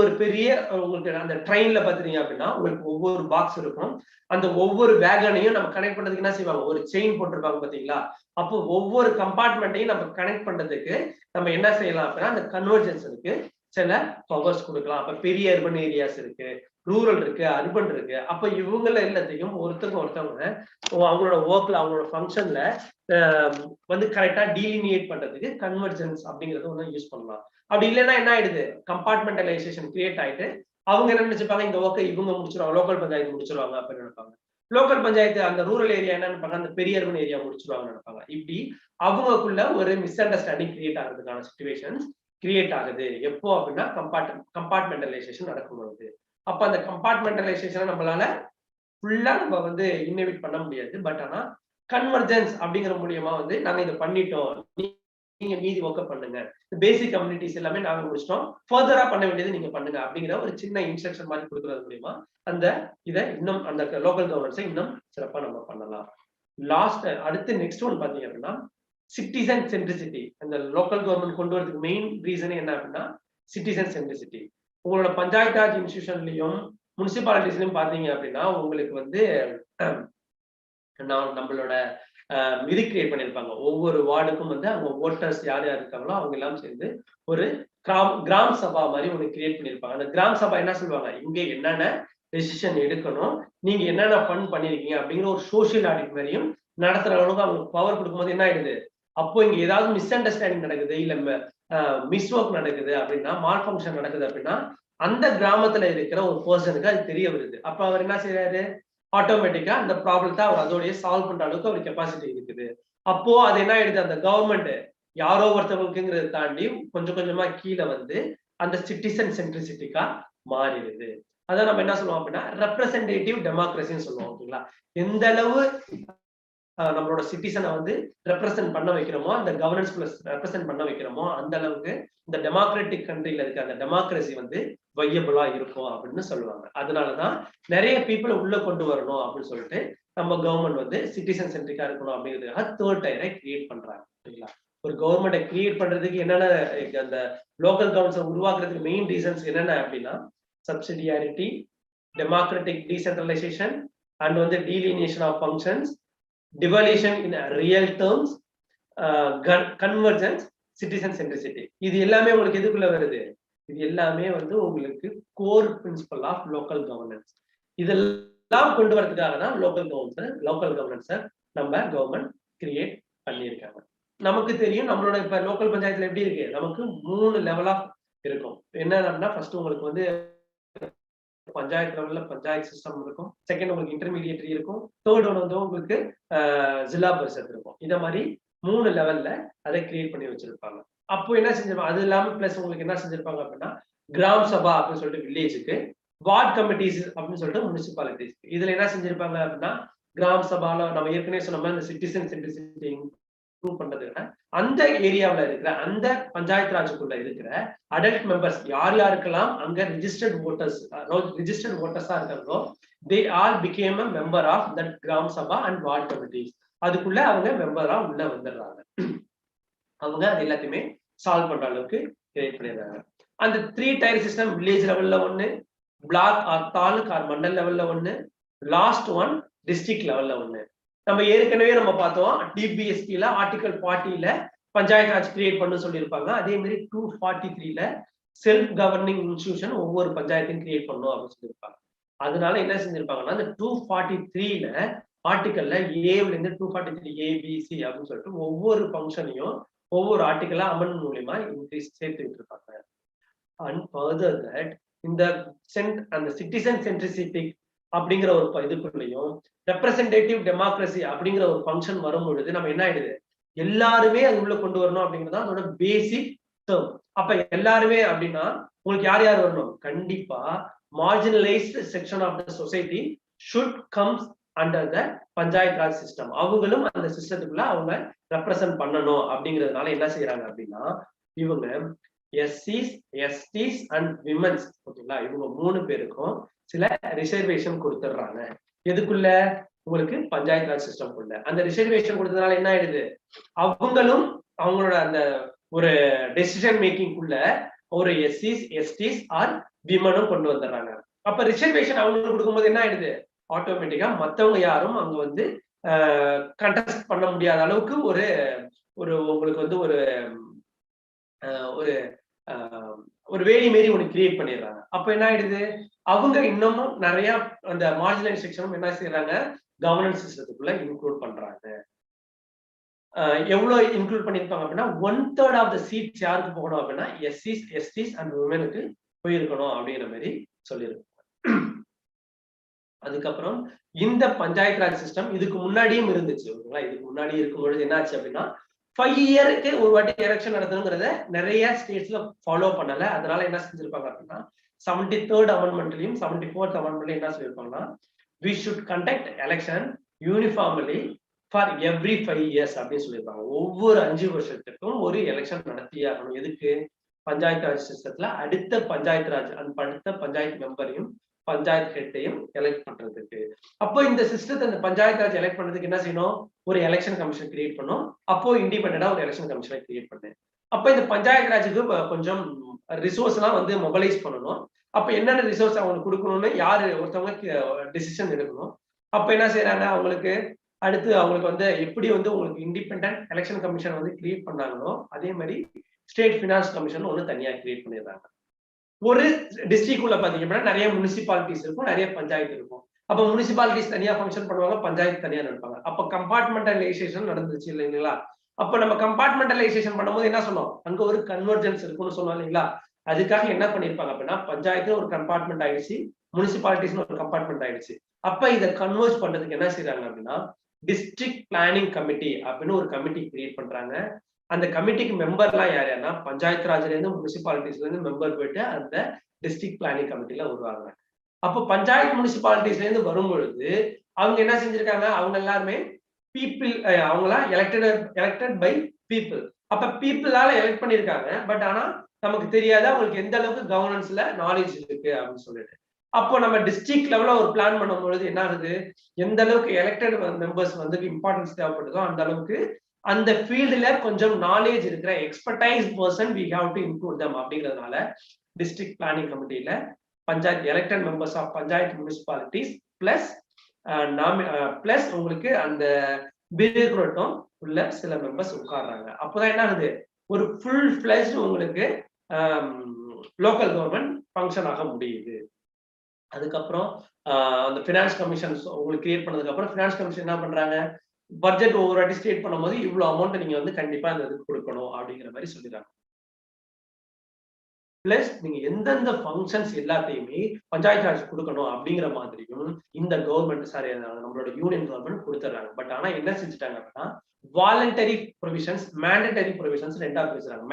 ஒரு பெரிய உங்களுக்கு அந்த ட்ரெயின்ல பாத்தீங்க அப்படின்னா உங்களுக்கு ஒவ்வொரு பாக்ஸ் இருக்கும், அந்த ஒவ்வொரு வேகனையும் நம்ம கனெக்ட் பண்றதுக்கு என்ன செய்வாங்க, ஒரு செயின் போட்டிருப்பாங்க பாத்தீங்களா. அப்போ ஒவ்வொரு கம்பார்ட்மெண்ட்டையும் நம்ம கனெக்ட் பண்றதுக்கு நம்ம என்ன செய்யலாம் அப்படின்னா அந்த கன்வர்ஜென்ஸ் இருக்கு சில பவர்ஸ் கொடுக்கலாம். அப்ப பெரிய அர்பன் ஏரியாஸ் இருக்கு, ரூரல் இருக்கு, அர்பன் இருக்கு. அப்ப இவங்கள எல்லாத்தையும் ஒருத்தவங்க அவங்களோட ஒர்க்ல அவங்களோட ஃபங்க்ஷன்ல வந்து கரெக்டா டீலினியேட் பண்றதுக்கு கன்வர்ஜென்ஸ் அப்படிங்கறது ஒண்ணு யூஸ் பண்ணலாம். அப்படி இல்லைன்னா என்ன ஆயிடுது, கம்பார்ட்மெண்டலைசேஷன் கிரியேட் ஆயிட்டு அவங்க என்ன நினைச்சுப்பாங்க, இந்த ஒர்க்கை இவங்க முடிச்சிருவாங்க, லோக்கல் பஞ்சாயத்து முடிச்சிருவாங்க அப்படின்னு நினைப்பாங்க. லோக்கல் பஞ்சாயத்து அந்த ரூரல் ஏரியா என்ன நினைப்பாங்க, அந்த பெரிய அர்பன் ஏரியா முடிச்சிருவாங்கன்னு நினைப்பாங்க. இப்படி அவங்களுக்குள்ள ஒரு மிஸ் அண்டர்ஸ்டாண்டிங் கிரியேட் ஆகிறதுக்கான சிச்சுவேஷன்ஸ் கிரியேட் ஆகுது. எப்போ அப்படின்னா கம்பார்ட்மெண்டலைசேஷன் நடக்கும்போது. அப்ப அந்த கம்பார்ட்மெண்டலைசேஷனை நம்மளால ஃபுல்லா நம்ம வந்து இன்னோவேட் பண்ண முடியாது. பட் ஆனா கன்வர்ஜென்ஸ் அப்படிங்கிற மூலியமா வந்து நாங்க இதை பண்ணிட்டோம், நீங்க மீதி ஒர்க் பண்ணுங்க, பேசிக் கம்யூனிட்டிஸ் எல்லாமே நாங்க முடிச்சிட்டோம், ஃபர்தரா பண்ண வேண்டியது நீங்க பண்ணுங்க அப்படிங்கிற ஒரு சின்ன இன்ஸ்ட்ரக்ஷன் மாதிரி கொடுக்கறது மூலியமா அந்த இதை இன்னும் அந்த லோக்கல் கவர்னன்ஸை இன்னும் சிறப்பா நம்ம பண்ணலாம். லாஸ்ட் அடுத்து நெக்ஸ்ட் ஒன் பாத்தீங்க அப்படின்னா சிட்டிசன் சென்ட்ரிசிட்டி. அந்த லோக்கல் கவர்மெண்ட் கொண்டு வரதுக்கு மெயின் ரீசனே என்ன அப்படின்னா சிட்டிசன் சென்ட்ரிசிட்டி. உங்களோட பஞ்சாயத்து ராஜ் இன்ஸ்டிடியூஷன்லயும் முனிசிபாலிட்டிஸ்லயும் பாத்தீங்க அப்படின்னா உங்களுக்கு வந்து நம்மளோட இது கிரியேட் பண்ணியிருப்பாங்க. ஒவ்வொரு வார்டுக்கும் வந்து அவங்க ஓட்டர்ஸ் யார் யார் இருக்காங்களோ அவங்க எல்லாம் சேர்ந்து ஒரு கிராம சபா மாதிரி ஒன்று கிரியேட் பண்ணியிருப்பாங்க. அந்த கிராம சபா என்ன சொல்லுவாங்க, இங்க என்னென்ன டெசிஷன் எடுக்கணும், நீங்க என்னென்ன ஃபண்ட் பண்ணிருக்கீங்க அப்படிங்கிற ஒரு சோசியல் ஆடிட் மாதிரியும் நடத்துற அளவுக்கு அவங்க பவர் கொடுக்கும்போது என்ன ஆயிடுது, அப்போ இங்க ஏதாவது மிஸ் அண்டர்ஸ்டாண்டிங் நடக்குது, இல்ல மிஸ் ஒர்க் நடக்குது அப்படின்னா, மால் ஃபங்க்ஷன் நடக்குது அப்படின்னா அந்த கிராமத்துல இருக்கிற ஒரு பர்சனுக்கு அது தெரிய வருது. அப்ப அவர் என்ன செய்யறாரு, ஆட்டோமேட்டிக்கா அந்த ப்ராப்ளத்தை அவர் அதோடய சால்வ் பண்ற அளவுக்கு அவர் கெப்பாசிட்டி இருக்குது. அப்போ அது என்ன ஆயிடுது, அந்த கவர்மெண்ட் யாரோ ஒருத்தவங்களுக்குங்கிறத தாண்டி கொஞ்சம் கொஞ்சமா கீழே வந்து அந்த சிட்டிசன் சென்ட்ரிசிட்டிக்கா மாறிடுது. அதான் நம்ம என்ன சொல்லுவோம் அப்படின்னா ரெப்ரசன்டேட்டிவ் டெமோக்ரஸின்னு சொல்லுவோம். ஓகேங்களா, எந்த அளவு நம்மளோட சிட்டிசனை வந்து ரெப்ரசென்ட் பண்ண வைக்கிறோமோ, அந்த கவர்னன்ஸ் ரெப்ரசென்ட் பண்ண வைக்கிறோமோ, அந்த அளவுக்கு இந்த டெமோக்ராட்டிக் கண்ட்ரில இருக்க அந்த டெமோக்ரஸி வந்து வையபிளா இருக்கும் அப்படின்னு சொல்லுவாங்க. அதனாலதான் நிறைய பீப்புளை உள்ள கொண்டு வரணும் அப்படின்னு சொல்லிட்டு நம்ம கவர்மெண்ட் வந்து சிட்டிசன் சென்ட்ரிக்கா இருக்கணும் அப்படிங்கிறதுக்காக தேர்ட் டயரை கிரியேட் பண்றாங்க. சரிங்களா, ஒரு கவர்மெண்ட்டை கிரியேட் பண்றதுக்கு என்னென்ன அந்த லோக்கல் கவர்னன்ஸை உருவாக்குறதுக்கு மெயின் ரீசன்ஸ் என்னென்ன அப்படின்னா சப்சிடியாரிட்டி, டெமோக்ராட்டிக் டீசென்ட்ரலைசேஷன் அண்ட் வந்து delineation of functions, devolution in real terms, convergence, citizen centricity. இது எல்லாமே உங்களுக்கு எதுக்குள்ள வருது, இது எல்லாமே வந்து உங்களுக்கு core principle of local governance. இதெல்லாம் கொண்டு வரதுக்காக தான் லோக்கல் கவர்னன்ஸை நம்ம கவர்மெண்ட் கிரியேட் பண்ணியிருக்காங்க. நமக்கு தெரியும் நம்மளோட இப்ப லோக்கல் பஞ்சாயத்துல எப்படி இருக்கு, நமக்கு 3 லெவல் ஆஃப் இருக்கும். என்னன்னா ஃபர்ஸ்ட் உங்களுக்கு வந்து பஞ்சாயத்து லெவல்ல பஞ்சாயத்து சிஸ்டம் இருக்கும், செகண்ட் உங்களுக்கு இன்டர்மீடியேட்டரி இருக்கும், தேர்ட் ஒன் வந்து உங்களுக்கு ஜில்லா பரிஷத் இருக்கும். இத மாதிரி 3 லெவல்ல அதை கிரியேட் பண்ணி வச்சிருப்பாங்க. அப்போ என்ன செஞ்சிருப்பாங்க, அது இல்லாம பிளஸ் உங்களுக்கு என்ன செஞ்சிருப்பாங்க அப்படின்னா கிராம சபா அப்படின்னு சொல்லிட்டு வில்லேஜுக்கு, வார்டு கமிட்டிஸ் அப்படின்னு சொல்லிட்டு முனிசிபாலிட்டிஸ். இதுல என்ன செஞ்சிருப்பாங்க அப்படின்னா கிராம சபால நம்ம ஏற்கனவே சொன்ன மாதிரி இந்த சிட்டிசன் சென்ட்ரிசிட்டி இம்ப்ரூவ் பண்றதுன்னா அந்த ஏரியாவில் இருக்கிற அந்த பஞ்சாயத்து ராஜுக்குள்ள இருக்கிற அடல்ட் மெம்பர்ஸ் யார் யாருக்கெல்லாம் அங்க ரிஜிஸ்டர்ட் ஓட்டர்ஸா இருக்காங்களோ they all became a member of that கிராம சபா அண்ட் வார்டு கமிட்டிஸ். அதுக்குள்ள அவங்க மெம்பரா உள்ள வந்துடுறாங்க. அவங்க அது எல்லாத்தையுமே சால்வ் பண்ற அளவுக்கு கிரியேட் பண்ணிடுறாங்க. அந்த 3 டயர் சிஸ்டம் வில்லேஜ் லெவல்ல ஒண்ணு, block or taluk or mandal லெவல்ல ஒண்ணு, லாஸ்ட் ஒன் டிஸ்ட்ரிக்ட் லெவல்ல ஒண்ணு. நம்ம ஏற்கனவே நம்ம பார்த்தோம் டிபிஎஸ்பில ஆர்டிகல் 40ல பஞ்சாயத்து ராஜ் கிரியேட் பண்ணு சொல்லியிருப்பாங்க. அதே மாதிரி 243ல செல்ஃப் கவர்னிங் இன்ஸ்டிடியூஷன் ஒவ்வொரு பஞ்சாயத்தையும் கிரியேட் பண்ணும் அப்படின்னு சொல்லியிருப்பாங்க. அதனால என்ன செஞ்சிருப்பாங்கன்னா இந்த 243ல ஆர்டிகல்ல ஏல இருந்து 243 ABC அப்படின்னு சொல்லிட்டு ஒவ்வொரு ஃபங்க்ஷனையும் ஒவ்வொரு ஆர்டிகலா அமெண்ட் மூலியமா இன்க்ரீஸ் சேர்த்துக்கிட்டு இருப்பாங்க. அண்ட் ஃபர்தர் தட் இந்த அந்த சிட்டிசன் சென்ட்ரிசிட்டி அப்படிங்கிற ஒரு இதுக்குள்ளேயும் ரெப்ரசன்டேட்டிவ் டெமோக்ரஸி அப்படிங்கிற ஒரு ஃபங்க்ஷன் வரும் பொழுது நம்ம என்ன ஆயிடுது, எல்லாருமே அது உள்ள கொண்டு வரணும் அப்படிங்கிறது அதோட பேசிக் டேர்ம். அப்ப எல்லாருமே அப்படின்னா உங்களுக்கு யார் யார் வரணும், கண்டிப்பா marginalised section of the society should comes under the panchayat Raj system. அவங்களும் அந்த சிஸ்டத்துக்குள்ள அவங்க ரெப்ரசன்ட் பண்ணணும் அப்படிங்கிறதுனால என்ன செய்யறாங்க அப்படின்னா இவங்க எஸ்சிஸ், எஸ்டிஸ் அண்ட் விமென்ஸ், ஓகேங்களா, இவங்க 3 பேருக்கும் சில ரிசர்வேஷன் கொடுத்துடுறாங்க. எதுக்குள்ள, உங்களுக்கு பஞ்சாயத்து ராஜ் சிஸ்டம்குள்ள. அந்த ரிசர்வேஷன் கொடுத்ததுனால என்ன ஆயிடுது, அவங்களும் அவங்களோட அந்த ஒரு டெசிஷன் மேக்கிங்குள்ள ஒரு எஸ்சிஸ், எஸ்டிஸ் ஆர் விமனும் கொண்டு வந்துடுறாங்க. அப்ப ரிசர்வேஷன் அவங்களுக்கு கொடுக்கும்போது என்ன ஆயிடுது, ஆட்டோமேட்டிக்கா மத்தவங்க யாரும் அங்க வந்து கண்டெஸ்ட் பண்ண முடியாத அளவுக்கு ஒரு உங்களுக்கு வந்து ஒரு வேலி மாரி ஒன்று கிரியேட் பண்ணிடுறாங்க. அப்ப என்ன ஆயிடுது, அவங்க இன்னமும் நிறைய அந்த மார்ஜினல் செக்ஷனும் என்ன செய்யறாங்க, கவர்னன்ஸ் சிஸ்டத்துக்குள்ள இன்க்ளூட் பண்றாங்க. எவ்வளவு இன்க்ளூட் பண்ணிருப்பாங்க அப்படின்னா 1/3 ஆஃப் த சீட்ஸ் யாருக்கு போகணும் அப்படின்னா எஸ்சிஸ், எஸ்டிஸ் அண்ட் விமெனுக்கு போயிருக்கணும் அப்படிங்கிற மாதிரி சொல்லியிருக்காங்க. அதுக்கப்புறம் இந்த பஞ்சாயத்து ராஜ் சிஸ்டம் இதுக்கு முன்னாடியும் இருந்துச்சு. ஓகேங்களா, இதுக்கு முன்னாடி இருக்கும்பொழுது என்னாச்சு அப்படின்னா 5 இயருக்கு ஒரு வாட்டி எலெக்ஷன் நடத்தணுங்கிறத நிறைய ஸ்டேட்ஸ்ல ஃபாலோ பண்ணல. அதனால என்ன செஞ்சிருப்பாங்க அப்படின்னா 73rd அமெண்ட்மெண்ட்லயும் 74th அமெண்ட்மெண்ட்லயும் என்ன சொல்லியிருப்பாங்கன்னா we should conduct election uniformly for every 5 years அப்படின்னு சொல்லியிருப்பாங்க. ஒவ்வொரு 5 வருஷத்துக்கும் ஒரு எலெக்ஷன் நடத்தியே ஆகணும். எதுக்கு? பஞ்சாயத்து ராஜ் சிஸ்டத்துல அடுத்த பஞ்சாயத்து ராஜ் அடுத்த பஞ்சாயத்து மெம்பரையும் பஞ்சாயத்து ஹெட்டையும் எலெக்ட் பண்றதுக்கு. அப்போ இந்த சிஸ்டத்தை அந்த பஞ்சாயத்து ராஜ் எலெக்ட் பண்றதுக்கு என்ன செய்யணும்? ஒரு எலெக்ஷன் கமிஷன் கிரியேட் பண்ணும். அப்போ இண்டிபெண்டா ஒரு எலெக்ஷன் கமிஷனை கிரியேட் பண்ணு. அப்ப இந்த பஞ்சாயத்து ராஜுக்கு கொஞ்சம் ரிசோர்ஸ் எல்லாம் வந்து மொபைலைஸ் பண்ணணும். அப்ப என்னென்ன ரிசோர்ஸ் அவங்களுக்கு கொடுக்கணும்னு யாரு ஒருத்தவங்க டிசிஷன் எடுக்கணும். அப்ப என்ன செய்யறாங்க? அவங்களுக்கு அடுத்து அவங்களுக்கு வந்து எப்படி வந்து உங்களுக்கு இண்டிபெண்டன்ட் எலெக்ஷன் கமிஷன் வந்து கிரியேட் பண்ணாங்களோ அதே மாதிரி ஸ்டேட் பினான்ஸ் கமிஷன் ஒன்று தனியா கிரியேட் பண்ணிடுறாங்க. ஒரு டிஸ்ட்ரிக்ட் உள்ள பாத்தீங்கன்னா நிறைய முனிசிபாலிட்டிஸ் இருக்கும், நிறைய பஞ்சாயத்து இருக்கும். அப்ப முனிசிபாலிட்டிஸ் தனியா ஃபங்க்ஷன் பண்ணுவாங்க, பஞ்சாயத்து தனியா நடப்பாங்க. அப்ப கம்பார்ட்மெண்டலைசேஷன் நடந்துச்சு இல்லைங்களா? அப்ப நம்ம கம்பார்ட்மெண்டலைசேஷன் பண்ணும்போது என்ன சொன்னோம்? அங்க ஒரு கன்வர்ஜென்ஸ் இருக்குன்னு சொன்னோம் இல்லைங்களா? அதுக்காக என்ன பண்ணிருப்பாங்க அப்படின்னா, பஞ்சாயத்து ஒரு கம்பார்ட்மெண்ட் ஆயிடுச்சு, முனிசிபாலிட்டிஸ் ஒரு கம்பார்ட்மெண்ட் ஆயிடுச்சு. அப்ப இதை கன்வர்ஜ் பண்றதுக்கு என்ன செய்யறாங்க அப்படின்னா, டிஸ்ட்ரிக்ட் பிளானிங் கமிட்டி அப்படின்னு ஒரு கமிட்டி கிரியேட் பண்றாங்க. அந்த கமிட்டிக்கு மெம்பர்லாம் யார் யாருன்னா, பஞ்சாயத்து ராஜ்ல இருந்து முனிசிபாலிட்டிஸ்ல இருந்து மெம்பர் போயிட்டு அந்த டிஸ்ட்ரிக்ட் பிளானிங் கமிட்டில வருவாங்க. அப்போ பஞ்சாயத்து முனிசிபாலிட்டிஸ்ல இருந்து வரும்பொழுது அவங்க என்ன செஞ்சிருக்காங்க? அவங்க எல்லாருமே பீப்புள், அவங்களாம் எலெக்டட் பை பீப்புள். அப்ப பீப்புளால எலெக்ட் பண்ணிருக்காங்க. பட் ஆனா நமக்கு தெரியாது அவங்களுக்கு எந்த அளவுக்கு கவர்னன்ஸ்ல நாலேஜ் இருக்கு அப்படின்னு சொல்லிட்டு. அப்போ நம்ம டிஸ்ட்ரிக்ட் லெவல்ல ஒரு பிளான் பண்ணும்பொழுது என்ன ஆகுது? எந்த அளவுக்கு எலெக்டட் மெம்பர்ஸ் வந்து இம்பார்ட்டன்ஸ் தேவைப்படுதோ அந்த அளவுக்கு அந்த ஃபீல்டுல கொஞ்சம் நாலேஜ் இருக்கிற expertise person we have to include them அப்படிங்கிறதுனால டிஸ்ட்ரிக்ட் பிளானிங் கமிட்டியில panchayat elected members of panchayat municipalities plus உங்களுக்கு அந்த பியூரோக்ராட்டும் உள்ள சில மெம்பர்ஸ் உட்கார்றாங்க. அப்போதான் என்ன ஆகுது? ஒரு ஃபுல் ஃபிளெஜ்ட் உங்களுக்கு லோக்கல் கவர்மெண்ட் ஃபங்க்ஷன் ஆக முடியுது. அதுக்கப்புறம் அந்த பினான்ஸ் கமிஷன் உங்களுக்கு கிரியேட் பண்ணதுக்கு அப்புறம் பினான்ஸ் கமிஷன் என்ன பண்றாங்க? பட்ஜெட் ஒவ்வொரு வாட்டி ஸ்டேட் பண்ணும்போது இவ்வளவு அமௌண்ட் நீங்க வந்து கண்டிப்பா இந்த இதுக்கு கொடுக்கணும் அப்படிங்கிற மாதிரி சொல்லிடுறாங்க. பிளஸ் நீங்க எந்தெந்த ஃபங்க்ஷன்ஸ் எல்லாத்தையுமே பஞ்சாயத்து ராஜ் கொடுக்கணும் அப்படிங்கிற மாதிரியும் இந்த கவர்மெண்ட் சாரி நம்மளோட யூனியன் கவர்மெண்ட் கொடுத்துட்றாங்க. பட் ஆனா என்ன செஞ்சுட்டாங்க அப்படின்னா, வாலண்டரி ப்ரொவிஷன்ஸ், மேண்டட்டரி ப்ரொவிஷன்ஸ் ரெண்டா பேசுறாங்க.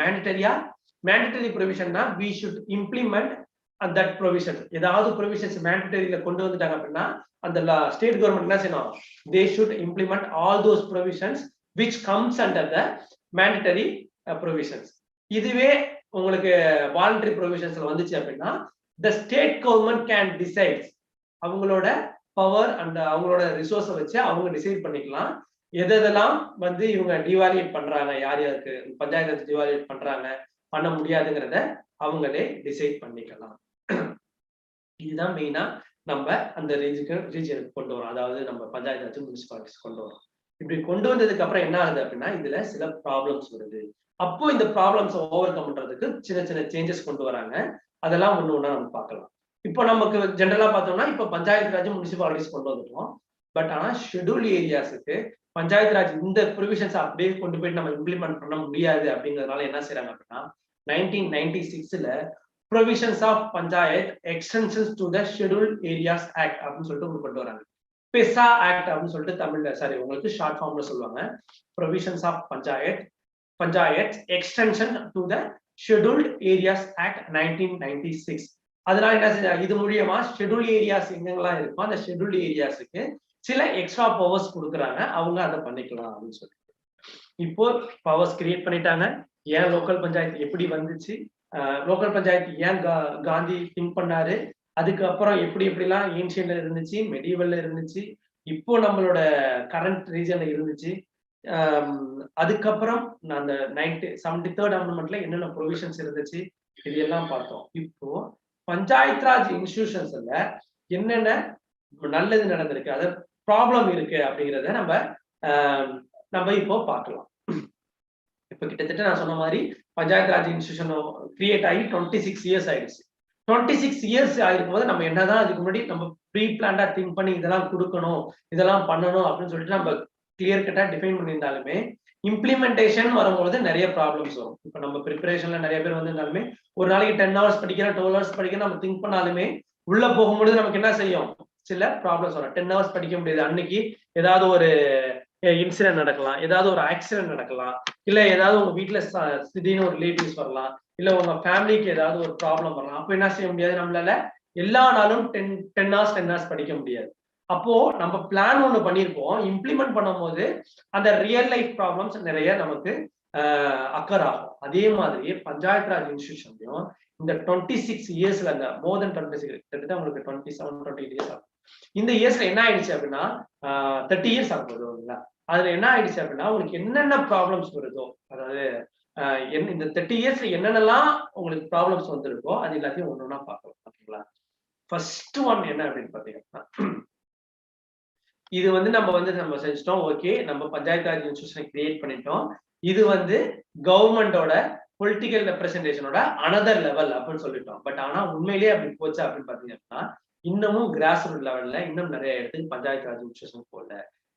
மேண்டட்டரி ப்ரொவிஷன்னா we should implement that provision. ஏதாவது ப்ரொவிஷன்ஸ் மேண்டட்டரியில கொண்டு வந்துட்டாங்க அப்படின்னா அந்த ஸ்டேட் கவர்மெண்ட் என்ன செய்யணும்? They should implement all those provisions which comes under the mandatory provisions. இதுவே உங்களுக்கு வாலண்டரி ப்ரொவிஷன்ஸ்ல வந்துச்சு அப்படின்னா the state government can decide. அவங்களோட பவர் அண்ட் அவங்களோட ரிசோர்ஸை வச்சு அவங்க டிசைட் பண்ணிக்கலாம் எதெல்லாம் வந்து இவங்க டிவாலியேட் பண்றாங்க, யார் யாருக்கு பஞ்சாயத்து டிவாலியேட் பண்றாங்க, பண்ண முடியாதுங்கிறத அவங்களே டிசைட் பண்ணிக்கலாம். இதுதான் மெயினா நம்ம அந்த ரீஜனுக்கு கொண்டு வரோம். அதாவது நம்ம பஞ்சாயத்து முனிசிபாலிட்டிஸ் கொண்டு வரோம். இப்படி கொண்டு வந்ததுக்கு அப்புறம் என்ன ஆகுது அப்படின்னா, இதுல சில ப்ராப்ளம்ஸ் வருது. அப்போ இந்த ப்ராப்ளம்ஸ் ஓவர் கம் பண்றதுக்கு சின்ன சின்ன சேஞ்சஸ் கொண்டு வராங்க. அதெல்லாம் ஒண்ணு ஒண்ணா நம்ம பார்க்கலாம். இப்போ நமக்கு ஜென்ரலா பார்த்தோம்னா இப்போ பஞ்சாயத்து ராஜ் முனிசிபாலிட்டிஸ் கொண்டு வந்துட்டோம். பட் ஆனா ஷெட்யூல் ஏரியாஸுக்கு பஞ்சாயத்து ராஜ் இந்த ப்ரொவிஷன்ஸ் அப்படியே கொண்டு போயிட்டு நம்ம இம்ப்ளிமெண்ட் பண்ண முடியாது அப்படிங்கிறதுனால என்ன செய்யறாங்க அப்படின்னா 1996ல provisions of Panchayat extensions to the schedule areas act அப்படின்னு சொல்லிட்டு கொண்டு வராங்க. பெசா ஆக்ட் அப்படின்னு சொல்லிட்டு தமிழ்ல சாரி உங்களுக்கு ஷார்ட் ஃபார்ம்ல சொல்லுவாங்க. Provisions of panchayat extension to the scheduled areas act 1996. அதனால என்ன செஞ்சாங்க? இது மூலியமா ஷெட்யூல் ஏரியாஸ் எங்கெல்லாம் இருக்கும் அந்த ஷெட்யூல்ட் ஏரியாஸுக்கு சில எக்ஸ்ட்ரா பவர்ஸ் கொடுக்குறாங்க, அவங்க அதை பண்ணிக்கலாம் அப்படின்னு சொல்லிட்டு. இப்போ பவர்ஸ் கிரியேட் பண்ணிட்டாங்க. ஏன் லோக்கல் பஞ்சாயத்து எப்படி வந்துச்சு, லோக்கல் பஞ்சாயத்து ஏன் காந்தி திங்க் பண்ணாரு, அதுக்கப்புறம் எப்படி எப்படிலாம் ஏன்ஷியன்ல இருந்துச்சு, மெடிவல்ல இருந்துச்சு, இப்போ நம்மளோட கரண்ட் ரீஜன்ல இருந்துச்சு, அதுக்கப்புறம் அந்த 73rd அமெண்ட்மெண்ட்ல என்னென்ன ப்ரொவிஷன்ஸ் இருந்துச்சு, இது எல்லாம் பார்த்தோம். இப்போ பஞ்சாயத்து ராஜ் இன்ஸ்டிடியூஷன்ஸ்ல என்னென்ன நல்லது நடந்திருக்கு, அது ப்ராப்ளம் இருக்கு அப்படிங்கிறத நம்ம இப்போ பார்க்கலாம். இப்ப கிட்டத்தட்ட நான் சொன்ன மாதிரி பஞ்சாயத்து ராஜ் இன்ஸ்டிடியூஷன் கிரியேட் ஆகி 26 இயர்ஸ் ஆயிடுச்சு. 26 இயர்ஸ் ஆயிருக்கும் போது நம்ம என்னதான் அதுக்கு முன்னாடி நம்ம ப்ரீ பிளான்டா திங்க் பண்ணி இதெல்லாம் கொடுக்கணும், இதெல்லாம் பண்ணணும் அப்படின்னு சொல்லிட்டு நம்ம கிளியர் கட்டா டிஃபைன் பண்ணியிருந்தாலுமே இம்ப்ளிமெண்டேஷன் வரும்போது நிறைய ப்ராப்ளம்ஸ் வரும். இப்ப நம்ம ப்ரிப்பரேஷன்ல நிறைய பேர் வந்திருந்தாலுமே ஒரு நாளைக்கு 10 hours படிக்கிறேன், 12 hours படிக்கிறேன் நம்ம திங்க் பண்ணாலுமே உள்ள போகும்போது நமக்கு என்ன செய்யும், சில ப்ராப்ளம்ஸ் வரும். 10 hours படிக்க முடியாது. அன்னைக்கு ஏதாவது ஒரு இன்சிடென்ட் நடக்கலாம், ஏதாவது ஒரு ஆக்சிடென்ட் நடக்கலாம், இல்ல ஏதாவது உங்க வீட்டுல திடீர்னு ஒரு ரிலேட்டிவ்ஸ் வரலாம், இல்ல உங்க ஃபேமிலிக்கு ஏதாவது ஒரு ப்ராப்ளம் வரலாம். அப்ப என்ன செய்ய முடியாது, நம்மளால எல்லா நாளும் 10 hours படிக்க முடியாது. அப்போ நம்ம பிளான் ஒண்ணு பண்ணியிருப்போம், இம்ப்ளிமெண்ட் பண்ணும்போது அந்த ரியல் லைஃப் ப்ராப்ளம்ஸ் நிறைய நமக்கு அக்கர் ஆகும். அதே மாதிரி பஞ்சாயத்து ராஜ் இன்ஸ்டிடியூஷன்லயும் இந்த 26 இயர்ஸ்ல இந்த மோர் தென் 26 கிட்டத்தட்ட உங்களுக்கு 27-28 இயர்ஸ் ஆகும். இந்த இயர்ஸ்ல என்ன ஆயிடுச்சு அப்படின்னா 30 இயர்ஸ் ஆகும் இல்லைங்களா? அதுல என்ன ஆயிடுச்சு அப்படின்னா உங்களுக்கு என்னென்ன ப்ராப்ளம்ஸ் வருதோ, அதாவது இந்த 30 இயர்ஸ்ல என்னென்னலாம் உங்களுக்கு ப்ராப்ளம்ஸ் வந்திருக்கோ அது எல்லாத்தையும் ஒன்னொன்னா பார்க்கலாம். ஓகேங்களா? ஃபர்ஸ்ட் ஒன் என்ன அப்படின்னு பாத்தீங்கன்னா, இது வந்து நம்ம செஞ்சிட்டோம். ஓகே, நம்ம பஞ்சாயத்து ராஜ் இன்ஸ்டிடியூஷனை கிரியேட் பண்ணிட்டோம். இது வந்து கவர்மெண்டோட பொலிட்டிக்கல் ரெப்ரசன்டேஷனோட அனதர் லெவல் அப்படின்னு சொல்லிட்டோம். பட் ஆனா உண்மையிலேயே அப்படி போச்சு அப்படின்னு பாத்தீங்கன்னா, இன்னமும் கிராஸ் ரூட் லெவல்ல இன்னும் நிறைய இடத்துக்கு பஞ்சாயத்து ராஜ் இன்ஸ்டிடியூஷன் போல,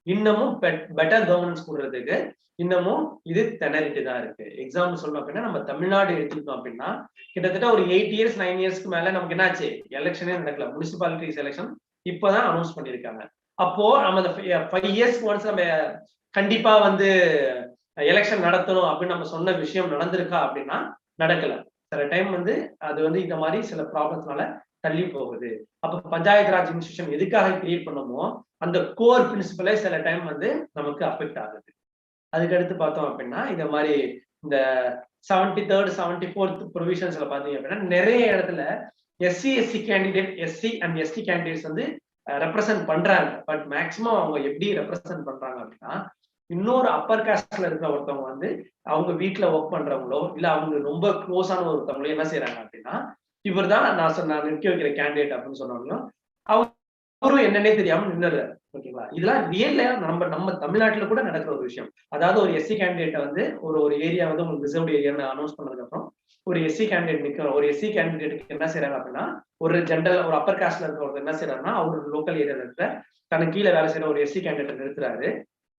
இன்னமும் பெட்டர் கவர்னன்ஸ் கொடுறதுக்கு இன்னமும் இது திணறிட்டு தான் இருக்கு. எக்ஸாம்பிள் சொல்லணும் அப்படின்னா, நம்ம தமிழ்நாடு எடுத்துக்கிட்டோம் அப்படின்னா கிட்டத்தட்ட ஒரு 8 இயர்ஸ் 9 இயர்ஸ்க்கு மேல நமக்கு என்னாச்சு, எலெக்ஷனே நடக்கல. முனிசிபாலிட்டிஸ் எலெக்ஷன் இப்பதான் அனௌன்ஸ் பண்ணிருக்காங்க. அப்போ நம்ம அந்த 5 இயர்ஸ்க்கு ஒன்ஸ் நம்ம கண்டிப்பா வந்து எலெக்ஷன் நடத்தணும் அப்படின்னு நம்ம சொன்ன விஷயம் நடந்திருக்கா அப்படின்னா நடக்கல. சில டைம் வந்து அது வந்து இந்த மாதிரி சில ப்ராப்ளம்ஸ்னால தள்ளி போகுது. அப்ப பஞ்சாயத்து ராஜ் இன்ஸ்டிடியூஷன் எதுக்காக கிரியேட் பண்ணமோ அந்த கோர் பிரின்சிபலே சில டைம் வந்து நமக்கு அஃபெக்ட் ஆகுது. அதுக்கடுத்து பார்த்தோம் அப்படின்னா இந்த மாதிரி இந்த 73rd 74th ப்ரொவிஷன்ஸ்ல பாத்தீங்க அப்படின்னா நிறைய இடத்துல SC candidate, SC and ST candidates வந்து ரெப்ரசன்ட் பண்றாங்க. பட் மேக்சிமம் அவங்க எப்படி ரெப்ரசன்ட் பண்றாங்க அப்படின்னா, இன்னொரு அப்பர் காஸ்ட்ல இருக்கிற ஒருத்தவங்க வந்து அவங்க வீட்டுல ஒர்க் பண்றவங்களோ இல்ல அவங்க ரொம்ப க்ளோஸான ஒருத்தவங்களோ என்ன செய்யறாங்க அப்படின்னா, இவர் தான் நான் நிற்க வைக்கிற கேண்டிடேட் அப்படின்னு சொன்னாலும் அவரும் என்னன்னே தெரியாம நின்னுறாரு. ஓகேவா? இதெல்லாம் ரியல்ல நம்ம தமிழ்நாட்டுல கூட நடக்கிற ஒரு விஷயம். அதாவது ஒரு எஸ்சி கேண்டிடேட்டை வந்து ஒரு ஏரியா வந்து உங்களுக்கு ரிசர்வ்டு ஏரியான்னு அனௌன்ஸ் பண்ணதுக்கு அப்புறம் ஒரு எஸ்சி கேண்டிடேட் நிற்கிற ஒரு எஸ்சி கேண்டிடேட்டுக்கு என்ன செய்யறாங்க அப்படின்னா, ஒரு ஜென்ரல் ஒரு அப்பர் காஸ்ட்ல இருக்கிறவங்க என்ன செய்யறாருன்னா, அவரு லோக்கல் ஏரியால இருக்கிற தனக்கு கீழே வேலை செய்யற ஒரு எஸ்சி கேண்டிடேட் நிறுத்துறாரு.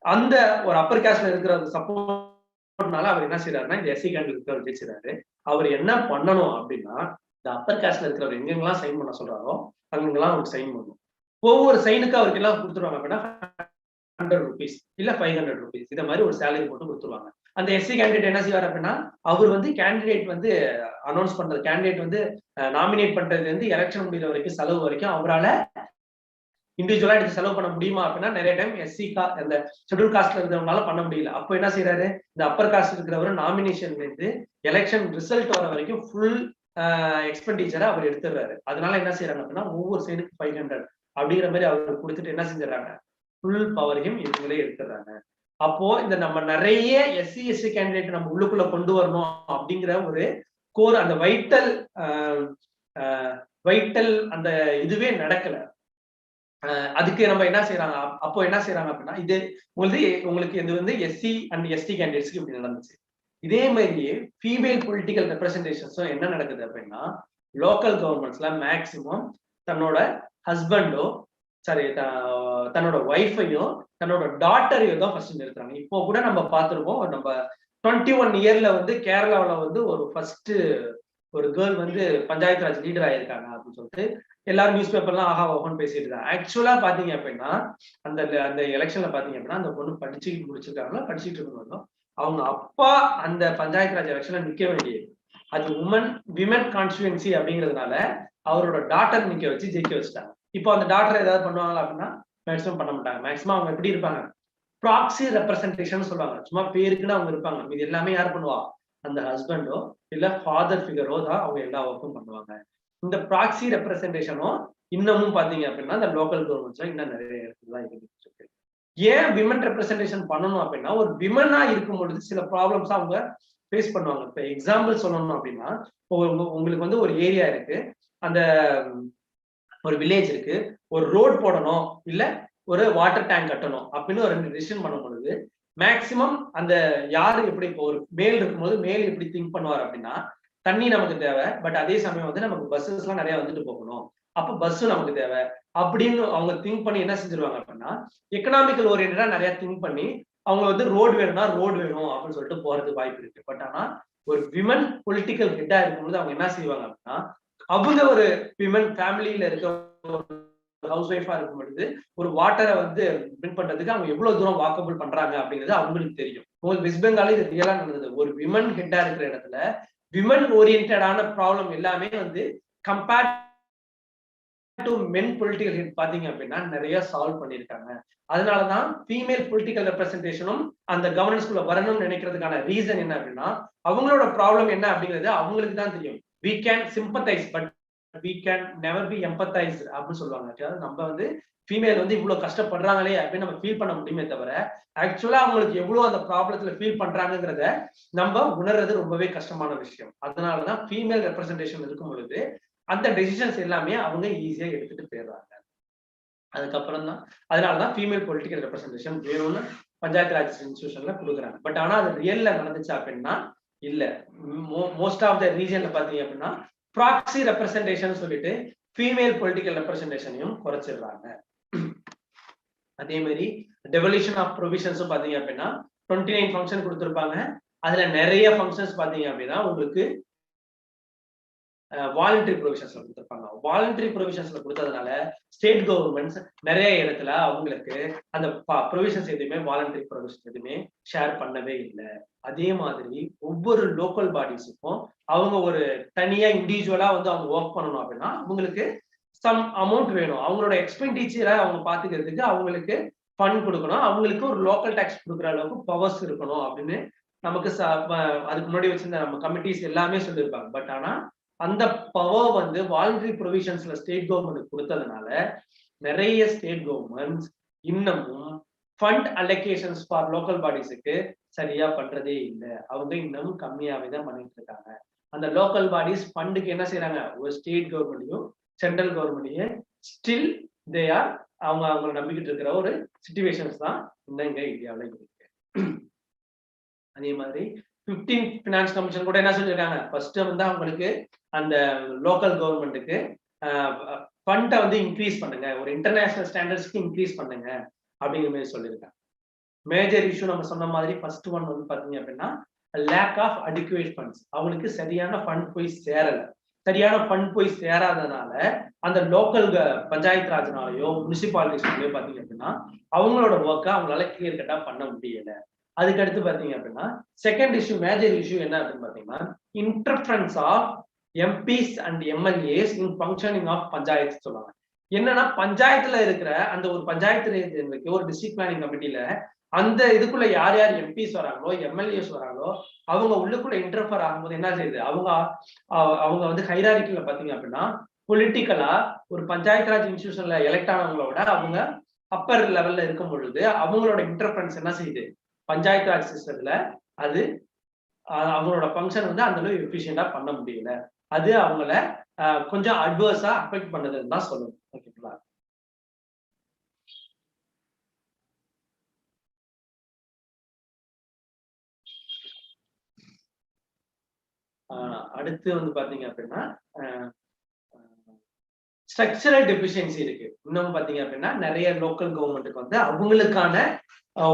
அந்த ஒரு அப்பர் காஸ்ட்ல இருக்கிற சப்போர்ட்னால அவர் என்ன செய்யறாருன்னா இந்த எஸ்சி கேண்டிடேட் இருக்கிறவர் ஜெயிச்சிடாரு. அவர் என்ன பண்ணணும் அப்படின்னா, இந்த அப்பர் காஸ்ட்ல இருக்கிறவர் எங்கெங்கெல்லாம் சைன் பண்ண சொல்றாரோ அங்கெல்லாம் அவருக்கு சைன் பண்ணணும். ஒவ்வொரு சைனுக்கு அவருக்கு எல்லாம் கொடுத்துருவாங்க அப்படின்னா 100 rupees இல்ல 500 rupees இத மாதிரி ஒரு சேலரி போட்டு கொடுத்துருவாங்க. அந்த எஸ்சி கேண்டிடேட் என்ன செய்வார் அப்படின்னா, அவர் வந்து கேண்டிடேட் வந்து அனௌன்ஸ் பண்றது, கேண்டிடேட் வந்து நாமினேட் பண்றது வந்து எலெக்ஷன் முடிகிற வரைக்கும் செலவு வரைக்கும் அவரால் இண்டிவிஜுவலா எடுத்து செலவு பண்ண முடியுமா அப்படின்னா நிறைய டைம் அந்த ஷெட்யூல் காஸ்ட்ல இருக்கிறவங்களால பண்ண முடியல. அப்போ என்ன செய்யறாரு, இந்த அப்பர் காஸ்ட் இருக்கிறவரு நாமினேஷன்ல இருந்து எலெக்ஷன் ரிசல்ட் வர வரைக்கும் ஃபுல் எக்ஸ்பெண்டிச்சரை அவர் எடுத்துடுறாரு. அதனால என்ன செய்யறாங்க அப்படின்னா, ஒவ்வொரு சைடுக்கு 500 அப்படிங்கிற மாதிரி அவர் கொடுத்துட்டு என்ன செஞ்சிடறாங்க, ஃபுல் பவரையும் இவங்களே எடுத்துடுறாங்க. அப்போ இந்த நம்ம நிறைய எஸ்சி எஸ்டி கேண்டிடேட் நம்ம உள்ளுக்குள்ள கொண்டு வரணும் அப்படிங்கிற ஒரு கோர், அந்த வைட்டல் அந்த இதுவே நடக்கல. அதுக்கு நம்ம என்ன செய்யறாங்க, அப்போ என்ன செய்யறாங்க அப்படின்னா, இது உங்களுக்கு இது வந்து எஸ்சி அண்ட் எஸ்டி கேண்டிடேட்ஸ்க்கு இப்படி நடந்துச்சு. இதே மாதிரியே ஃபீமேல் பொலிட்டிக்கல் ரெப்ரசன்டேஷன்ஸும் என்ன நடக்குது அப்படின்னா, லோக்கல் கவர்மெண்ட்ஸ்ல மேக்சிமம் தன்னோட ஹஸ்பண்டோ தன்னோட ஒய்ஃபையும் தன்னோட டாட்டரையும் தான் ஃபர்ஸ்ட் நிறுத்துறாங்க. இப்போ கூட நம்ம பார்த்துருக்கோம், நம்ம 21 இயர்ல வந்து கேரளாவில வந்து ஒரு ஃபர்ஸ்ட் ஒரு கேர்ள் வந்து பஞ்சாயத்து ராஜ் லீடர் ஆயிருக்காங்க அப்படின்னு சொல்லிட்டு எல்லாரும் நியூஸ் பேப்பர்லாம் ஆஹா ஓஹோன்னு பேசிட்டு இருக்காங்க. ஆக்சுவலா பாத்தீங்க அப்படின்னா அந்த எலெக்ஷன்ல பாத்தீங்க அப்படின்னா அந்த பொண்ணு படிச்சுட்டு முடிச்சிருக்காங்களா, படிச்சுட்டு இருக்கணும். அவங்க அப்பா அந்த பஞ்சாயத்து ராஜ் எலெக்ஷன்ல நிக்க வேண்டியது, அது விமன் கான்ஸ்டிடுவன்சி அப்படிங்கிறதுனால அவரோட டாட்டர் நிக்க வச்சு ஜெயிக்க வச்சுட்டாங்க. இப்போ அந்த டாக்டர் ஏதாவது பண்ணுவாங்களா அப்படின்னா மேக்ஸிமம் பண்ண மாட்டாங்க. மேக்ஸிமம் அவங்க எப்படி இருப்பாங்க, ப்ராக்ஸி ரெப்ரசன்டேஷன் சொல்லுவாங்க. சும்மா பேருக்குன்னு அவங்க இருப்பாங்க. இது எல்லாமே யார் பண்ணுவா, அந்த ஹஸ்பண்டோ இல்ல ஃபாதர் ஃபிகரோ தான் அவங்க எல்லா ஒர்க்கும் பண்ணுவாங்க. இந்த ப்ராக்ஸி ரெப்ரசன்டேஷனும் இன்னமும் பாத்தீங்க அப்படின்னா இந்த லோக்கல் கவர்மெண்ட்ஸ்ல இன்னும் நிறைய இடத்துல இருக்கு. ஏன் விமன் ரெப்ரசன்டேஷன் பண்ணணும் அப்படின்னா, ஒரு விமனா இருக்கும் பொழுது சில ப்ராப்ளம்ஸ் அவங்க ஃபேஸ் பண்ணுவாங்க. இப்ப எக்ஸாம்பிள் சொல்லணும் அப்படின்னா, உங்களுக்கு வந்து ஒரு ஏரியா இருக்கு, அந்த ஒரு வில்லேஜ் இருக்கு, ஒரு ரோட் போடணும் இல்ல ஒரு வாட்டர் டேங்க் கட்டணும் அப்படின்னு ஒரு 2 டிசிஷன் பண்ணும் பொழுது மேக்சிமம் அந்த யாரு எப்படி, இப்போ ஒரு மேல் இருக்கும்போது மேல் எப்படி திங்க் பண்ணுவார் அப்படின்னா, தண்ணி நமக்கு தேவை, பட் அதே சமயம் வந்து நமக்கு பஸ்ஸஸ் எல்லாம் நிறைய வந்துட்டு போகணும், அப்ப பஸ் நமக்கு தேவை அப்படின்னு அவங்க திங்க் பண்ணி என்ன செஞ்சிருவாங்க அப்படின்னா, எக்கனாமிக்கல் ஓரியன்டா நிறைய திங்க் பண்ணி அவங்க வந்து ரோடு வேணும்னா ரோடு வேணும் அப்படின்னு சொல்லிட்டு போறதுக்கு வாய்ப்பு இருக்கு. பட் ஆனா ஒரு விமன் பொலிட்டிக்கல் ஹெட்டா இருக்கும்போது அவங்க என்ன செய்வாங்க அப்படின்னா, அவங்க ஒரு விமன் ஃபேமிலியில இருக்க ஹவுஸ் ஒய்ஃபா இருக்கும் பொழுது ஒரு வாட்டரை வந்து வின் பண்றதுக்கு அவங்க எவ்வளவு தூரம் வாக்கபிள் பண்றாங்க அப்படிங்கிறது அவங்களுக்கு தெரியும். உங்களுக்கு வெஸ்ட் பெங்கால இது ரியலா நடந்தது. ஒரு விமன் ஹெட்டா இருக்கிற இடத்துல விமன் ஓரியன்டான ப்ராப்ளம் எல்லாமே வந்து compare to men political hit பாத்தீங்க அப்படின்னா நிறைய சால்வ் பண்ணியிருக்காங்க. அதனாலதான் ஃபீமேல் பொலிட்டிக்கல் ரெப்ரஸன்டேஷனும் அந்த கவர்னன்ஸ்குள்ள வரணும்னு நினைக்கிறதுக்கான ரீசன் என்ன அப்படின்னா அவங்களோட ப்ராப்ளம் என்ன அப்படிங்கிறது அவங்களுக்கு தான் தெரியும். we can sympathize but we can never be empathize அப்படின்னு சொல்லுவாங்க. நம்ம வந்து ஃபீமேல் வந்து இவ்வளவு கஷ்டப்படுறாங்களே அப்படின்னு நம்ம ஃபீல் பண்ண முடியுமே தவிர ஆக்சுவலா அவங்களுக்கு எவ்வளவு அந்த ப்ராப்ளத்துல ஃபீல் பண்றாங்கிறத நம்ம உணர்றது ரொம்பவே கஷ்டமான விஷயம். அதனாலதான் ஃபீமேல் ரெப்ரஸன்டேஷன் இருக்கும் பொழுது அந்த டெசிஷன்ஸ் எல்லாமே அவங்க ஈஸியா எடுத்துட்டு போயிடுறாங்க. அதுக்கப்புறம் தான் அதனாலதான் ஃபீமேல் பொலிட்டிக்கல் ரெப்ரஸன்டேஷன் வேணும்னு பஞ்சாயத்து ராஜ் இன்ஸ்டிடியூஷன்ல கொடுக்குறாங்க. பட் ஆனா அது ரியல்ல நடந்துச்சு அப்படின்னா இல்ல. மோஸ்ட் ஆஃப் த ரீஜன்ல பாத்தீங்க அப்படின்னா ப்ராக்சி ரெப்ரஸன்டேஷன் சொல்லிட்டு ஃபீமேல் பொலிட்டிக்கல் ரெப்ரஸன்டேஷனையும் குறைச்சிடுறாங்க. அதே மாதிரி டெவல்யூஷன் ஆஃப் ப்ரொவிஷன்ஸும் பாத்தீங்க அப்படின்னா 29 ஃபங்க்ஷன் கொடுத்துருப்பாங்க. அதுல நிறைய ஃபங்க்ஷன்ஸ் பாத்தீங்க அப்படின்னா உங்களுக்கு வாலண்டரி ப்ரொவிஷன்ஸ்ல கொடுத்துருப்பாங்க. வாலண்டரி ப்ரொவிஷன்ஸ்ல கொடுத்ததுனால ஸ்டேட் கவர்மெண்ட்ஸ் நிறைய இடத்துல அவங்களுக்கு அந்த ப்ரொவிஷன்ஸ் எதுவுமே வாலண்டரி ப்ரொவிஷன்ஸ் எதுவுமே ஷேர் பண்ணவே இல்லை. அதே மாதிரி ஒவ்வொரு லோக்கல் பாடிஸுக்கும் அவங்க ஒரு தனியா இண்டிவிஜுவலா வந்து அவங்க ஒர்க் பண்ணணும் அப்படின்னா அவங்களுக்கு சம் அமௌண்ட் வேணும். அவங்களோட எக்ஸ்பெண்டிச்சரை அவங்க பாத்துக்கிறதுக்கு அவங்களுக்கு ஃபண்ட் கொடுக்கணும். அவங்களுக்கு ஒரு லோக்கல் டாக்ஸ் கொடுக்குற அளவுக்கு பவர்ஸ் இருக்கணும் அப்படின்னு நமக்கு அதுக்கு முன்னாடி வச்சிருந்த நம்ம கமிட்டிஸ் எல்லாமே சொல்லியிருப்பாங்க. பட் ஆனா அந்த பவர் வந்து வாலண்டரி ப்ரொவிஷன்ஸ்ல ஸ்டேட் கவர்மெண்ட் கொடுத்ததுனால நிறைய ஸ்டேட் கவர்மெண்ட்ஸ் இன்னமும் ஃபண்ட் அலோகேஷன்ஸ் ஃபார் லோக்கல் பாடிஸுக்கு சரியா பண்றதே இல்லை. அவங்க இன்னமும் கம்மியாவே தான் பண்ணிட்டு இருக்காங்க. அந்த லோக்கல் பாடிஸ் ஃபண்டுக்கு என்ன செய்யறாங்க, ஒரு ஸ்டேட் கவர்மெண்ட்டையும் சென்ட்ரல் கவர்மெண்ட்டையும் ஸ்டில் தே ஆர் அவங்களை நம்பிக்கிட்டு இருக்கிற ஒரு சிச்சுவேஷன்ஸ் தான் இன்னும் இங்க இந்தியாவில் இருக்கு. அதே மாதிரி 15th ஃபினான்ஸ் கமிஷன் கூட என்ன சொல்லியிருக்காங்க, ஃபர்ஸ்ட் வந்து அவங்களுக்கு அந்த லோக்கல் கவர்மெண்ட்டுக்கு ஃபண்டை வந்து இன்க்ரீஸ் பண்ணுங்க, ஒரு இன்டர்நேஷனல் ஸ்டாண்டர்ட்ஸ்க்கு இன்க்ரீஸ் பண்ணுங்க அப்படிங்கிற மாதிரி சொல்லியிருக்காங்க. மேஜர் இஷ்யூ நம்ம சொன்ன மாதிரி ஃபர்ஸ்ட் ஒன் வந்து பாத்தீங்க அப்படின்னா லேக் ஆஃப் அடிக்குவேட் ஃபண்ட்ஸ். அவங்களுக்கு சரியான ஃபண்ட் போய் சேரல. சரியான ஃபண்ட் போய் சேராதனால அந்த லோக்கல் பஞ்சாயத்து ராஜ்னாலையோ முனிசிபாலிட்டிஸ்னாலையோ பாத்தீங்க அப்படின்னா அவங்களோட ஒர்க்கை அவங்களால கிளியர் கட்டா பண்ண முடியல. அதுக்கடுத்து பாத்தீங்க அப்படின்னா செகண்ட் இஷ்யூ, மேஜர் இஷ்யூ என்ன அப்படின்னு பாத்தீங்கன்னா interference of MPs and MLAs in functioning of panchayat சொல்லுவாங்க. என்னன்னா பஞ்சாயத்துல இருக்கிற அந்த ஒரு பஞ்சாயத்து ஒரு டிஸ்ட்ரிக்ட் பிளானிங் கமிட்டியில அந்த இதுக்குள்ள யார் யார் எம்பிஸ் வராங்களோ எம்எல்ஏஸ் வராங்களோ அவங்க உள்ளுக்குள்ள இன்டர்ஃபர் ஆகும்போது என்ன செய்யுது, அவங்க வந்து ஹைராரிக்கில பாத்தீங்க அப்படின்னா பொலிட்டிக்கலா ஒரு பஞ்சாயத்து ராஜ் இன்ஸ்டிடியூஷன்ல எலெக்ட் ஆனவங்களோட அவங்க அப்பர் லெவல்ல இருக்கும் பொழுது அவங்களோட இன்டர்ஃபரன்ஸ் என்ன செய்யுது, பஞ்சாயத்து ராஜ் சிஸ்டத்துல அது அவங்களோட ஃபங்க்ஷன் வந்து அந்த அளவு எஃபிஷியண்டா பண்ண முடியல. அது அவங்கள கொஞ்சம் அட்வர்ஸா அஃபெக்ட் பண்ணதுன்னு தான் சொல்லணும். ஓகேங்களா. அடுத்து வந்து பாத்தீங்க அப்படின்னா ஸ்ட்ரக்சரல் டெபிஷியன்சி இருக்கு. இன்னும் பாத்தீங்க அப்படின்னா நிறைய லோக்கல் கவர்மெண்ட்டுக்கு வந்து அவங்களுக்கான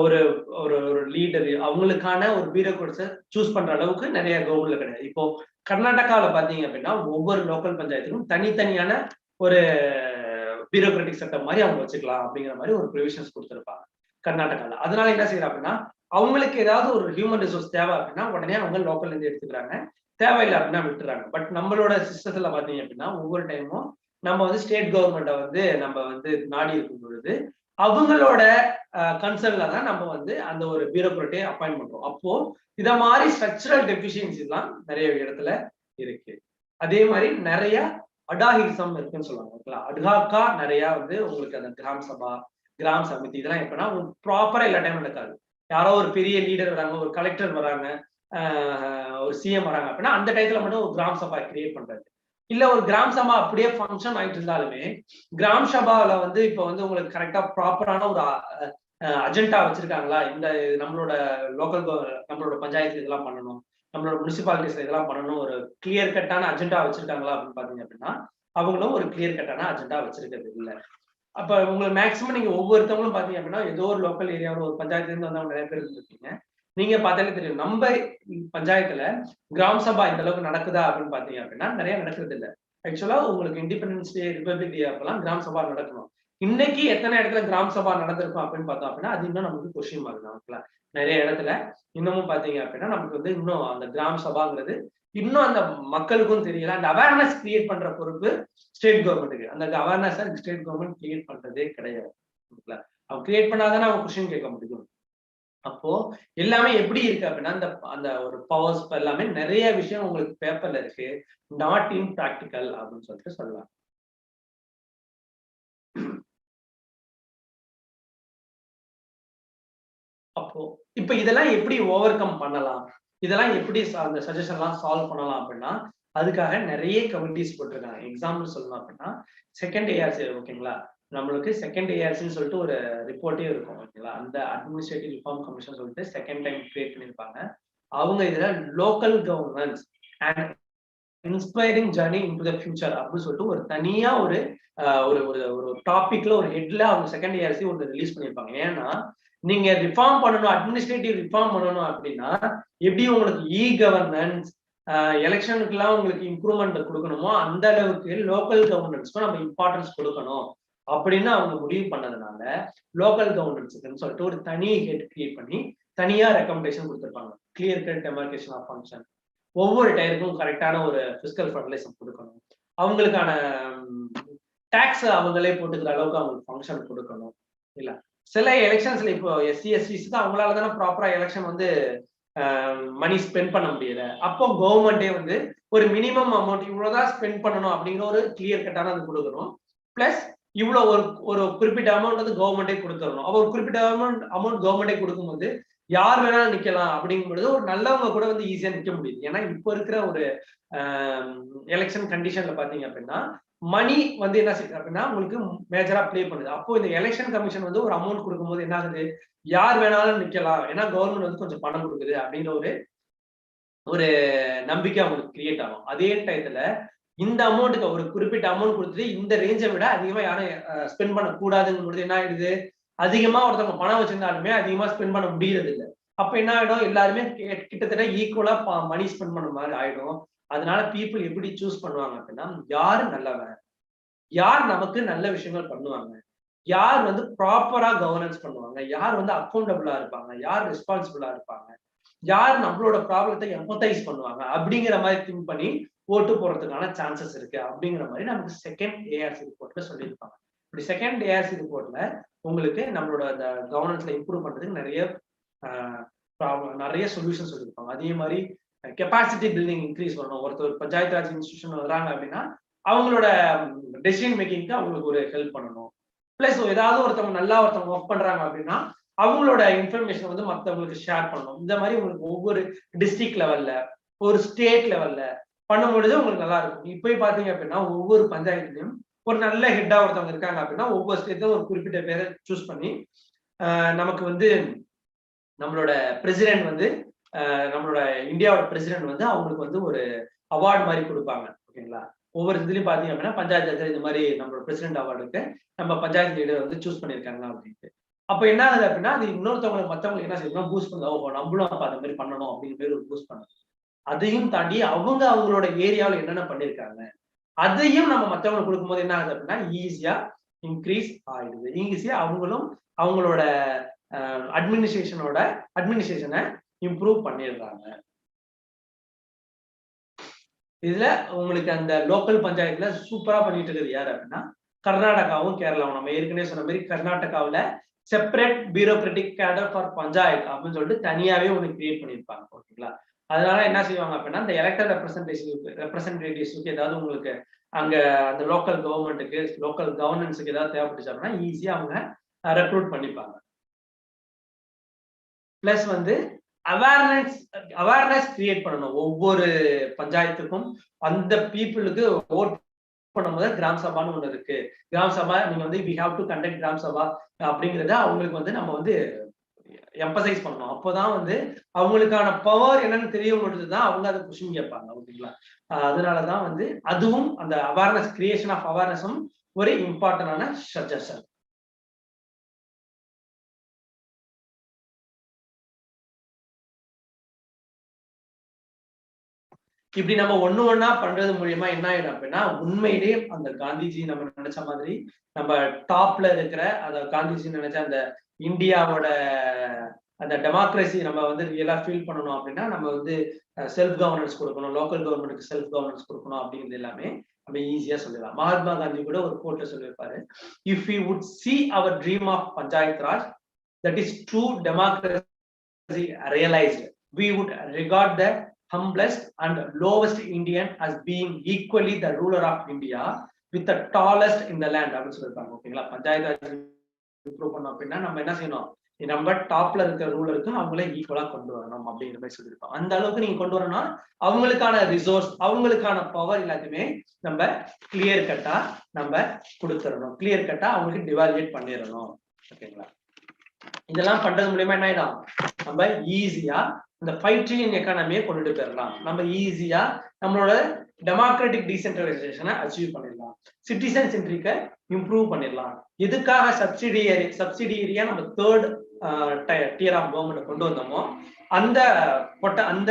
ஒரு ஒரு லீடர், அவங்களுக்கான ஒரு பியூரோக்ராட்ஸை சூஸ் பண்ற அளவுக்கு நிறைய கவர்மெண்ட்ல கிடையாது. இப்போ கர்நாடகாவில் பாத்தீங்க அப்படின்னா ஒவ்வொரு லோக்கல் பஞ்சாயத்துக்கும் தனித்தனியான ஒரு பியூரோக்ராட்டிக் செட்டப் மாதிரி அவங்க வச்சுக்கலாம் அப்படிங்கிற மாதிரி ஒரு ப்ரொவிஷன்ஸ் கொடுத்துருப்பாங்க கர்நாடகாவில். அதனால என்ன செய்யறாங்க அப்படின்னா அவங்களுக்கு ஏதாவது ஒரு ஹியூமன் ரிசோர்ஸ் தேவை அப்படின்னா உடனே அவங்க லோக்கல்ல இருந்து எடுத்துக்கிறாங்க, தேவையில்லை அப்படின்னா விட்டுறாங்க. பட் நம்மளோட சிஸ்டத்துல பாத்தீங்க அப்படின்னா ஒவ்வொரு டைமும் நம்ம வந்து ஸ்டேட் கவர்மெண்ட்டை வந்து நம்ம வந்து நாடி இருக்கும் பொழுது அவங்களோட கன்சர்ன்ல தான் நம்ம வந்து அந்த ஒரு பியூரோக்ராட்டியை அப்பாயிண்ட் பண்றோம். அப்போ இத மாதிரி ஸ்ட்ரக்சரல் டெபிஷியன்சி எல்லாம் நிறைய இடத்துல இருக்கு. அதே மாதிரி நிறைய அடாஹிசம் இருக்குன்னு சொல்லுவாங்க. அட்ஹாக்கா நிறைய வந்து உங்களுக்கு அந்த கிராம சபா, கிராம சமிதி இதெல்லாம் எப்படின்னா ப்ராப்பரா எல்லா டைமும் நடக்காது. யாரோ ஒரு பெரிய லீடர் வராங்க, ஒரு கலெக்டர் வராங்க, ஒரு சிஎம் வராங்க அப்படின்னா அந்த டயத்துல மட்டும் ஒரு கிராம சபா கிரியேட் பண்றது. இல்ல ஒரு கிராம சபா அப்படியே ஃபங்க்ஷன் ஆயிட்டு இருந்தாலுமே கிராம சபால வந்து இப்ப வந்து உங்களுக்கு கரெக்டா ப்ராப்பரான ஒரு அஜெண்டா வச்சிருக்காங்களா, இந்த நம்மளோட லோக்கல் நம்மளோட பஞ்சாயத்து இதெல்லாம் பண்ணணும், நம்மளோட முனிசிபாலிட்டிஸ்ல இதெல்லாம் பண்ணணும், ஒரு கிளியர் கட்டான அஜெண்டா வச்சிருக்காங்களா அப்படின்னு பாத்தீங்க அப்படின்னா அவங்களும் ஒரு கிளியர் கட்டான அஜெண்டா வச்சிருக்கிறது இல்லை. அப்ப உங்களுக்கு மேக்சிமம் நீங்க ஒவ்வொருத்தவங்களும் பாத்தீங்க அப்படின்னா ஏதோ ஒரு லோக்கல் ஏரியாவில் ஒரு பஞ்சாயத்துல இருந்து வந்தவங்க நிறைய பேர் இருந்திருக்கீங்க. நீங்க பார்த்தாலே தெரியும் நம்ம பஞ்சாயத்துல கிராம சபா இந்த அளவுக்கு நடக்குதா அப்படின்னு பாத்தீங்க அப்படின்னா நிறைய நடக்கிறது இல்லை. ஆக்சுவலா உங்களுக்கு இண்டிபெண்டன்ஸ் டே, ரிபப்ளிக் டே அப்பெல்லாம் கிராம சபா நடக்கணும். இன்னைக்கு எத்தனை இடத்துல கிராம சபா நடந்திருக்கும் அப்படின்னு பார்த்தோம் அப்படின்னா அது இன்னும் நமக்கு கொஸ்டின் மார்க் நமக்குல நிறைய இடத்துல இன்னமும் பாத்தீங்க அப்படின்னா நமக்கு வந்து இன்னும் அந்த கிராம சபாங்கிறது இன்னும் அந்த மக்களுக்கும் தெரியல. அந்த அவேர்னஸ் கிரியேட் பண்ற பொறுப்பு ஸ்டேட் கவர்மெண்ட்டுக்கு. அந்த அவேர்னஸ் ஸ்டேட் கவர்மெண்ட் கிரியேட் பண்றதே கிடையாது. அவங்க கிரியேட் பண்ணாதானே அவங்க கொஸ்டின் கேட்க முடியும். அப்போ எல்லாமே எப்படி இருக்கு அப்படின்னா அந்த அந்த ஒரு பவர்ஸ் எல்லாமே நிறைய விஷயம் உங்களுக்கு பேப்பர்ல இருக்கு, நாட் இன் பிராக்டிக்கல் அப்படின்னு சொல்லிட்டு சொல்லலாம். அப்போ இப்ப இதெல்லாம் எப்படி ஓவர் கம் பண்ணலாம், இதெல்லாம் எப்படி அந்த சஜஷன் எல்லாம் சால்வ் பண்ணலாம் அப்படின்னா அதுக்காக நிறைய கமிட்டிஸ் போட்டிருக்காங்க. எக்ஸாம்பிள் சொல்லணும் அப்படின்னா செகண்ட் ஏஆர்சி ஓகேங்களா, நம்மளுக்கு செகண்ட் ஏஆர்சின்னு சொல்லிட்டு ஒரு ரிப்போர்ட்டே இருக்கும் ஓகேங்களா. அந்த அட்மினிஸ்ட்ரேட்டிவ் ரிஃபார்ம் கமிஷன் சொல்லிட்டு செகண்ட் டைம் கிரியேட் பண்ணியிருப்பாங்க. அவங்க இதுல local governance and inspiring journey into the future அப்படின்னு சொல்லிட்டு ஒரு தனியா ஒரு ஒரு டாபிக்ல ஒரு ஹெட்ல அவங்க செகண்ட் ஏஆர்சி ஒன்று ரிலீஸ் பண்ணியிருப்பாங்க. ஏன்னா நீங்க ரிஃபார்ம் பண்ணணும், அட்மினிஸ்ட்ரேட்டிவ் ரிஃபார்ம் பண்ணணும் அப்படின்னா எப்படி உங்களுக்கு இ கவர்னன்ஸ் எலெக்ஷனுக்குலாம் உங்களுக்கு இம்ப்ரூவ்மெண்ட் கொடுக்கணுமோ அந்த அளவுக்கு லோக்கல் கவர்னன்ஸ்க்கும் நம்ம இம்பார்ட்டன்ஸ் கொடுக்கணும் அப்படின்னு அவங்க முடிவு பண்ணதுனால லோக்கல் கவர்னன்ஸுக்குன்னு சொல்லிட்டு ஒரு தனி ஹெட் கிரியேட் பண்ணி தனியா ரெக்கமெண்டேஷன் கொடுத்துருப்பாங்க. கிளியர் கட் டெமார்கேஷன் ஆஃப் ஃபங்க்ஷன், ஒவ்வொரு டயருக்கும் கரெக்டான ஒரு பிசிக்கல் ஃபெடரலிசம் கொடுக்கணும், அவங்களுக்கான டாக்ஸ் அவங்களே போட்டுக்கிற அளவுக்கு அவங்களுக்கு ஃபங்க்ஷன் கொடுக்கணும். இல்ல சில எலெக்ஷன்ஸ்ல இப்போ எஸ்சி எஸ்டிஸ்க்கு அவங்களால தானே ப்ராப்பரா எலெக்ஷன் வந்து மணி ஸ்பெண்ட் பண்ண முடியல. அப்போ கவர்மெண்டே வந்து ஒரு மினிமம் அமௌண்ட் இவ்வளவுதான் ஸ்பெண்ட் பண்ணணும் அப்படிங்கிற ஒரு கிளியர் கட்டான அது கொடுக்கணும். பிளஸ் இவ்வளவு ஒரு குறிப்பிட்ட அமௌண்ட் வந்து கவர்மெண்டே கொடுத்துடணும். அப்போ ஒரு குறிப்பிட்ட அமௌண்ட் கவர்மெண்டே கொடுக்கும்போது யார் வேணாலும் நிக்கலாம் அப்படிங்கும்பொழுது ஒரு நல்லவங்க கூட வந்து ஈஸியா நிக்க முடியுது. ஏன்னா இப்போ இருக்கிற ஒரு எலெக்ஷன் கண்டிஷன்ல பாத்தீங்க அப்படின்னா மணி வந்து என்ன செய்யுது அப்படின்னா உங்களுக்கு மேஜரா பிளே பண்ணுது. அப்போ இந்த எலெக்ஷன் கமிஷன் வந்து ஒரு அமௌண்ட் கொடுக்கும்போது என்ன ஆகுது, யார் வேணாலும் நிக்கலாம், ஏன்னா கவர்மெண்ட் வந்து கொஞ்சம் பணம் கொடுக்குது அப்படிங்கிற ஒரு நம்பிக்கை அவங்களுக்கு கிரியேட் ஆகும். அதே டயத்துல இந்த அமௌண்ட்டுக்கு ஒரு குறிப்பிட்ட அமௌண்ட் கொடுத்துட்டு இந்த ரேஞ்சை விட அதிகமா யாரும் ஸ்பெண்ட் பண்ண கூடாதுங்கும் பொழுது என்ன ஆயிடுது, அதிகமா ஒருத்தவங்க பணம் வச்சிருந்தாலுமே அதிகமா ஸ்பெண்ட் பண்ண முடியறது இல்லை. அப்ப என்ன ஆயிடும், எல்லாருமே கிட்டத்தட்ட ஈக்குவலா மணி ஸ்பெண்ட் பண்ண மாதிரி ஆயிடும். அதனால பீப்புள் எப்படி சூஸ் பண்ணுவாங்க அப்படின்னா யாரு நல்லவன், யார் நமக்கு நல்ல விஷயங்கள் பண்ணுவாங்க, யார் வந்து ப்ராப்பரா கவர்னன்ஸ் பண்ணுவாங்க, யார் வந்து அக்கௌண்டபிளா இருப்பாங்க, யார் ரெஸ்பான்சிபிளா இருப்பாங்க, யார் நம்மளோட ப்ராப்ளத்தை எம்பத்தைஸ் பண்ணுவாங்க அப்படிங்கிற மாதிரி திங்க் பண்ணி ஓட்டு போறதுக்கான சான்சஸ் இருக்கு அப்படிங்கிற மாதிரி நமக்கு செகண்ட் ஏஆர்சி ரிப்போர்ட்ல சொல்லியிருப்பாங்க. இப்படி செகண்ட் ஏஆர்சி ரிப்போர்ட்ல உங்களுக்கு நம்மளோட அந்த கவர்னன்ஸ்ல இம்ப்ரூவ் பண்றதுக்கு நிறைய சொல்யூஷன் சொல்லியிருப்பாங்க. அதே மாதிரி கெப்பாசிட்டி பில்டிங் இன்க்ரீஸ் பண்ணணும். ஒருத்தர் பஞ்சாயத்து ராஜ் இன்ஸ்டிடியூஷன் வர்றாங்க அப்படின்னா அவங்களோட டெசிஷன் மேக்கிங்க்கு அவங்களுக்கு ஒரு ஹெல்ப் பண்ணணும். பிளஸ் ஏதாவது ஒருத்தவங்க ஒர்க் பண்றாங்க அப்படின்னா அவங்களோட இன்ஃபர்மேஷன் வந்து மற்றவங்களுக்கு ஷேர் பண்ணணும். இந்த மாதிரி உங்களுக்கு ஒவ்வொரு டிஸ்ட்ரிக்ட் லெவல்ல ஒரு ஸ்டேட் லெவல்ல பண்ணும்பொழுது உங்களுக்கு நல்லா இருக்கும். இப்போயே பாத்தீங்க அப்படின்னா ஒவ்வொரு பஞ்சாயத்துலையும் ஒரு நல்ல ஹெட்டா ஒருத்தவங்க இருக்காங்க அப்படின்னா ஒவ்வொரு ஸ்டேட்டும் ஒரு குறிப்பிட்ட பேரை சூஸ் பண்ணி நமக்கு வந்து நம்மளோட பிரசிடென்ட் வந்து நம்மளோட இந்தியாவோட பிரசிடென்ட் வந்து அவங்களுக்கு வந்து ஒரு அவார்டு மாதிரி கொடுப்பாங்க ஓகேங்களா. ஒவ்வொரு இதுலயும் பாத்தீங்க அப்படின்னா பஞ்சாயத்து இந்த மாதிரி நம்மளோட பிரசிடென்ட் அவார்டுக்கு நம்ம பஞ்சாயத்து லீடர் வந்து சூஸ் பண்ணியிருக்காங்க அப்படின்ட்டு. அப்ப என்ன ஆகுது அப்படின்னா அது இன்னொருத்தவங்களுக்கு மற்றவங்களுக்கு என்ன செய்யணும், பூஸ்ட் பண்ணுங்க, நம்மளும் அப்ப அந்த மாதிரி பண்ணணும் அப்படிங்கிற மாதிரி ஒரு பூஸ்ட் பண்ணணும். அதையும் தாண்டி அவங்களோட ஏரியாவில் என்னென்ன பண்ணியிருக்காங்க அதையும் நம்ம மற்றவங்களுக்கு கொடுக்கும்போது என்ன ஆகுது அப்படின்னா ஈஸியா இன்க்ரீஸ் ஆயிடுது. ஈஸியா அவங்களும் அவங்களோட அட்மினிஸ்ட்ரேஷனை இம்ப்ரூவ் பண்ணிடுறாங்க. இதுல உங்களுக்கு அந்த லோக்கல் பஞ்சாயத்துல சூப்பரா பண்ணிட்டு இருக்குது யாரு அப்படின்னா கர்நாடகாவும் கேரளாவும். நம்ம ஏற்கனவே சொன்ன மாதிரி கர்நாடகாவில separate bureaucratic cadre for panchayat அப்படின்னு சொல்லிட்டு தனியாவே ஒன்று கிரியேட் பண்ணியிருப்பாங்க ஓகேங்களா. அதனால என்ன செய்வாங்க அப்படின்னா இந்த எலெக்டட் ரெப்ரசன்டேட்டிவ்ஸ்க்கு ஏதாவது உங்களுக்கு அங்க அந்த லோக்கல் கவர்மெண்ட்டுக்கு லோக்கல் கவர்னன்ஸுக்கு ஏதாவது தேவைப்பட்டுச்சு அப்படின்னா ஈஸியா அவங்க ரெக்ரூட் பண்ணிப்பாங்க. பிளஸ் வந்து அவேர்னஸ் கிரியேட் பண்ணணும். ஒவ்வொரு பஞ்சாயத்துக்கும் அந்த பீப்புளுக்கு ஓட் பண்ணும்போது கிராம சபான்னு ஒண்ணு இருக்கு, கிராம சபா நீங்க வந்து வி ஹாவ் டு கண்டக்ட் கிராம சபா அப்படிங்கறத அவங்களுக்கு வந்து நம்ம வந்து எம்பசைஸ் பண்ணணும். அப்போதான் வந்து அவங்களுக்கான பவர் என்னன்னு தெரிய பொழுதுதான் அவங்க அதை கொஸ்டின் கேட்பாங்க ஓகேங்களா. அதனாலதான் வந்து அதுவும் அந்த அவேர்னஸ் கிரியேஷன் ஆஃப் அவேர்னஸும் ஒரு இம்பார்ட்டன்டான சஜஷன். இப்படி நம்ம ஒண்ணா பண்றது மூலியமா என்ன ஆயிடும் அப்படின்னா உண்மையிலேயே அந்த காந்திஜி நம்ம நினைச்ச மாதிரி நம்ம டாப்ல இருக்கிற அத காந்திஜி நினைச்ச அந்த இந்தியாவோட அந்த டெமோக்ரஸி நம்ம வந்து ரியலா ஃபீல் பண்ணணும் அப்படின்னா நம்ம வந்து செல்ஃப் கவர்னன்ஸ் கொடுக்கணும், லோக்கல் கவர்மெண்ட்டுக்கு செல்ஃப் கவர்னன்ஸ் கொடுக்கணும் அப்படிங்கிறது எல்லாமே நம்ம ஈஸியா சொல்லிடலாம். மகாத்மா காந்தி கூட ஒரு கோட்டை சொல்லியிருப்பாரு, if you would see our dream of Panchayat Raj, that is true democracy realized, we would regard the humblest and lowest Indian as being equally the ruler of India with the tallest in the land அப்படின்னு சொல்லியிருப்பாங்க. ஓகேங்களா, panchayat Raj improve பண்ணோம் அப்படின்னா நம்ம என்ன செய்யணும், நம்ம டாப்ல இருக்கிற ரூலருக்கு அவங்களே ஈக்குவலா கொண்டு வரணும் அப்படிங்கிற மாதிரி சொல்லியிருப்பாங்க. அந்த அளவுக்கு நீங்க கொண்டு வரணும்னா அவங்களுக்கான ரிசோர்ஸ், அவங்களுக்கான பவர் எல்லாத்தையுமே நம்ம கிளியர் கட்டா நம்ம கொடுத்துடணும், கிளியர் கட்டா அவங்களுக்கு டிவாலுவேட் பண்ணிடணும். ஓகேங்களா, இதெல்லாம் பண்றது மூலியமா என்ன ஆயிடும், நம்ம ஈஸியா இந்த 5 ட்ரில்லியன் எக்கானமியை கொண்டுட்டு போயிடலாம். நம்ம ஈஸியா நம்மளோட டெமோக்ராட்டிக் டீசென்ட்ரலைசேஷனை அச்சீவ் பண்ணிடலாம், சிட்டிசன் சென்ட்ரிக்க இம்ப்ரூவ் பண்ணிடலாம். எதுக்காக சப்சிடியரியா நம்ம தேர்ட் டியர் ஆஃப் கவர்மெண்ட் கொண்டு வந்தோமோ அந்த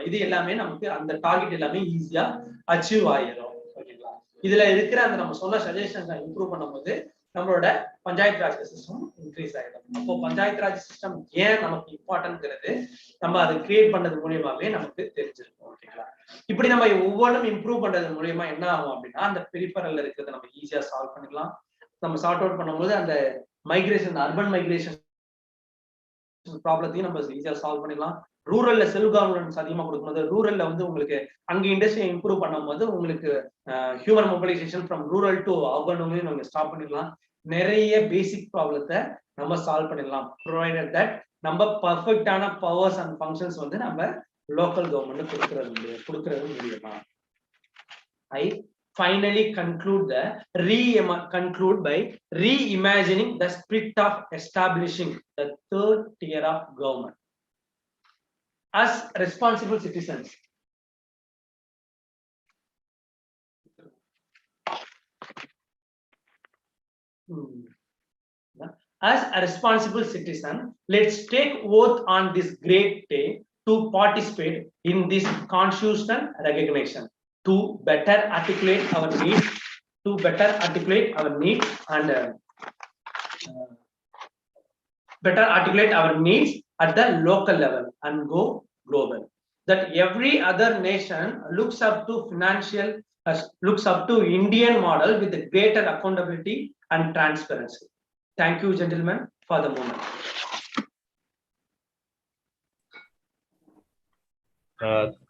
இது எல்லாமே நமக்கு அந்த டார்கெட் எல்லாமே ஈஸியா அச்சீவ் ஆயிடும். ஓகேங்களா, இதுல இருக்கிற அந்த நம்ம சொன்ன சஜஷன்ஸை இம்ப்ரூவ் பண்ணும்போது நம்மளோட பஞ்சாயத்து ராஜ் சிஸ்டம் இன்க்ரீஸ் ஆகிடும். அப்போ பஞ்சாயத்து ராஜ் சிஸ்டம் ஏன் நமக்கு இம்பார்ட்டன்ட்ங்கிறது நம்ம அதை கிரியேட் பண்ணது மூலியமாவே நமக்கு தெரிஞ்சிருக்கும். ஓகேங்களா, இப்படி நம்ம ஒவ்வொன்றும் இம்ப்ரூவ் பண்றது மூலியமா என்ன ஆகும் அப்படின்னா அந்த பெரிஃபரல்ல இருக்கிறத நம்ம ஈஸியா சால்வ் பண்ணிக்கலாம். நம்ம சார்ட் அவுட் பண்ணும்போது அந்த மைக்ரேஷன், அர்பன் மைக்ரேஷன் ப்ராப்ளத்தையும் நம்ம ஈஸியா சால்வ் பண்ணிடலாம். ரூரல்ல செல்ஃப் கவர்னன்ஸ் அதிகமா கொடுக்கும்போது ரூரல்ல வந்து உங்களுக்கு அங்க இண்டஸ்ட்ரியை இம்ப்ரூவ் பண்ணும்போது உங்களுக்கு human mobilisation from rural to urban நீங்க ஸ்டாப் பண்ணிடலாம். நிறைய பேசிக் ப்ராப்ளத்தை நம்ம சால்வ் பண்ணிடலாம், ப்ரொவைடட் தட் நம்ம பர்ஃபெக்டான பவர்ஸ் அண்ட் ஃபங்க்ஷன்ஸ் வந்து நம்ம லோக்கல் கவர்மெண்ட் கொடுக்கறது மூலியமா. I finally conclude by reimagining the spirit of establishing the third tier of government as responsible citizens. As a responsible citizen, let's take oath on this great day to participate in this constitutional recognition, to better articulate our needs, and better articulate our needs at the local level and go global. That every other nation looks up to Indian model with a greater accountability and transparency. Thank you, gentlemen, for the moment.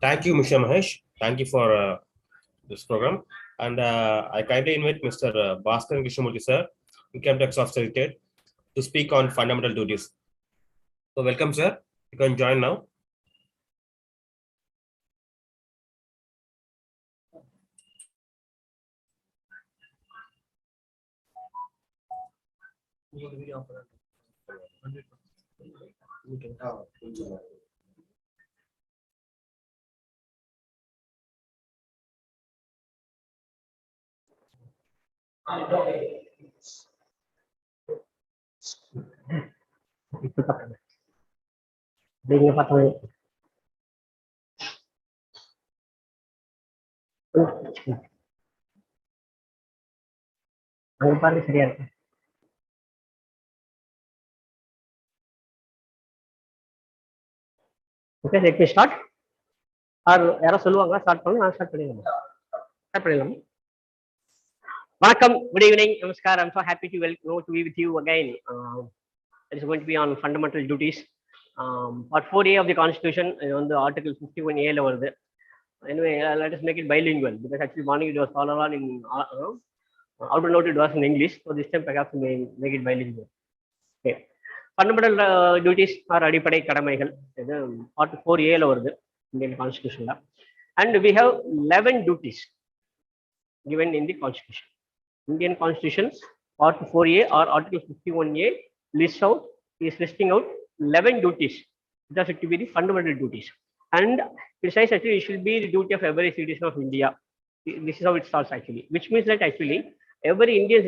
Thank you, Mr. Mahesh. Thank you for this program. And I kindly invite Mr. Baskaran Krishnamoorthy, sir, Income Tax Officer State, to speak on fundamental duties. So welcome, sir. You can join now. சரியா இருக்கு. Okay, let me start. யாரோ சொல்லுவாங்க start பண்ணலாம், நான் start பண்ணிடலாம். வணக்கம், good evening, namaskar. I'm so happy to be with you again. It is going to be on fundamental duties. Part 4A of the Constitution, on the Article 51A la varudhu. Anyway, let us make it bilingual because actually morning it was all around in out and out it was in English, so this time perhaps we may make it bilingual. Okay. Fundamental duties are அடிப்படை கடமைகள். இது Part 4A la வருது Indian Constitution la, and we have 11 duties given in the Constitution. Indian Constitution Part 4A or Article 51A is listing out 11 duties. That should be the fundamental duties, and besides actually it should be the duty of every citizen of India. This is how it starts actually, which means that actually every Indian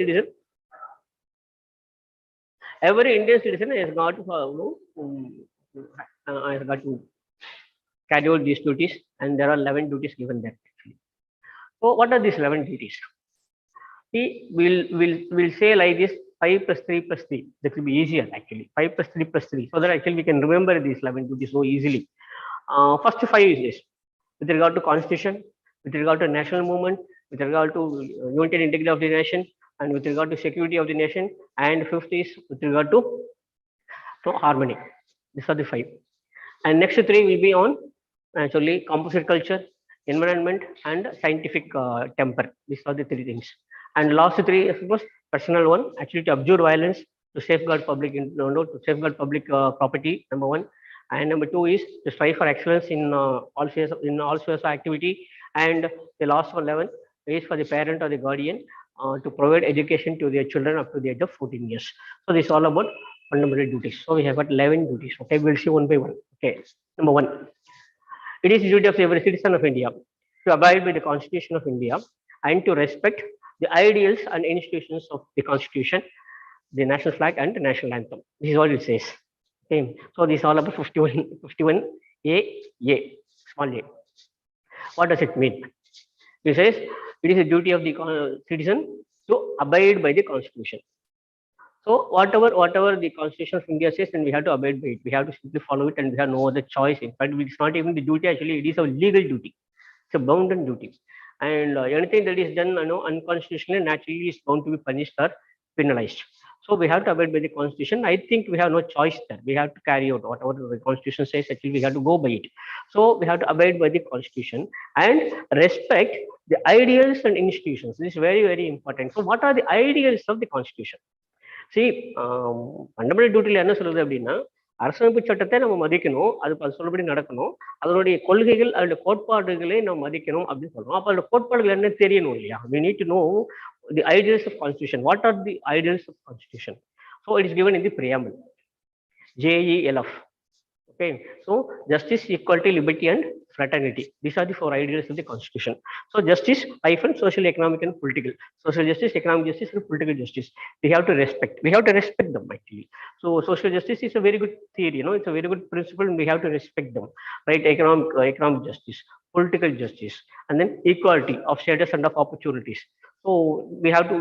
citizen has got to carry out these duties, and there are 11 duties given there. So what are these 11 duties? See, we'll say like this: 5 plus 3 plus 3. That will be easier actually. 5 plus 3 plus 3. So that actually we can remember these 11 duties so easily. First 5 is this: with regard to constitution, with regard to national movement, with regard to unity and integrity of the nation, and with regard to security of the nation, and fifth is with regard to harmony. These are the 5. And next 3 will be on actually composite culture, environment, and scientific temper. These are the 3 things. And last 3 is suppose personal one, actually to observe violence, to safeguard public, to safeguard public property, number 1. And number 2 is to strive for excellence in all spheres of activity. And the last one, 11, is for the parent or the guardian to provide education to their children up to the age of 14 years. So this is all about fundamental duties. So we have got 11 duties. Okay, we'll see one by one. Okay, number 1, it is the duty of every citizen of India to abide by the Constitution of India and to respect the ideals and institutions of the Constitution, the national flag, and the national anthem. This is what it says. Okay, so this is all about 51A, small a. What does it mean? It says it is a duty of the citizen to abide by the Constitution. So whatever the Constitution of India says, then we have to abide by it. We have to simply follow it, and we have no other choice. In fact, it's not even the duty. Actually, it is a legal duty. It's a bounden duty, and anything that is done, unconstitutionally, naturally is bound to be punished or penalized. So we have to abide by the Constitution. I think we have no choice there. We have to carry out whatever the Constitution says. Actually, we have to go by it. So we have to abide by the Constitution and respect the ideals and institutions. This is very, very important. So what are the ideals of the Constitution? See, fundamental duty என்ன சொல்லுது அப்படின்னா, அரசமைப்பு சட்டத்தை நம்ம மதிக்கணும், அது சொல்லபடி நடக்கணும், அதனுடைய கொள்கைகள் அதோட கோட்பாடுகளை நம்ம மதிக்கணும் அப்படின்னு சொல்றோம். அப்ப அதோட கோட்பாடுகள் என்ன தெரியணும் இல்லையா? We need to know the ideals of Constitution. What are the ideals of Constitution? So it is given in the preamble, JELF. Okay, so justice, equality, liberty, and fraternity. These are the 4 ideals of the Constitution. So justice, social, economic, and political. Social justice, economic justice, and political justice. We have to respect. We have to respect them actually. So social justice is a very good theory. It's a very good principle, and we have to respect them. Right? Economic justice, political justice, and then equality of status and of opportunities. So we have to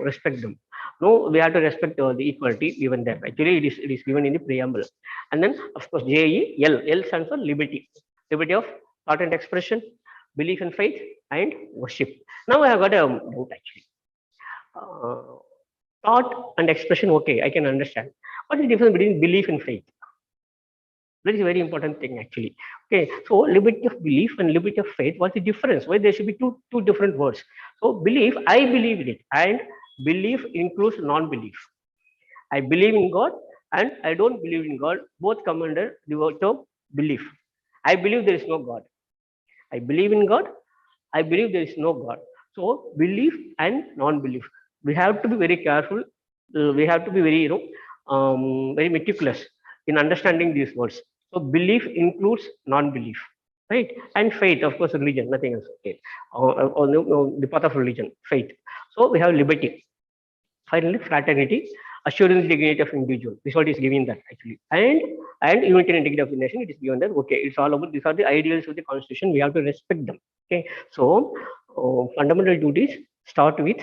respect them. No, we have to respect the equality given there. Actually, it is given in the preamble. And then, of course, JEL. L stands for liberty. Liberty of thought and expression, belief and faith, and worship. Now I have got a doubt actually. Thought and expression, okay, I can understand. What is the difference between belief and faith? That is a very important thing actually. Okay, so liberty of belief and liberty of faith, what's the difference? Why there should be two different words? So belief, I believe in it, and belief includes non-belief. I believe in God and I don't believe in God. Both come under the word of belief. I believe there is no God. I believe in God. I believe there is no God. So belief and non-belief. We have to be very careful. We have to be very, very meticulous in understanding these words. So belief includes non-belief, right? And faith, of course, religion, nothing else. Okay. The path of religion, faith. So we have liberty. Finally, fraternity, assuring the dignity of individual. This is what is given that actually. And unity and integrity of the nation, it is given that. Okay, it's all about, these are the ideals of the Constitution. We have to respect them. Okay. So fundamental duties start with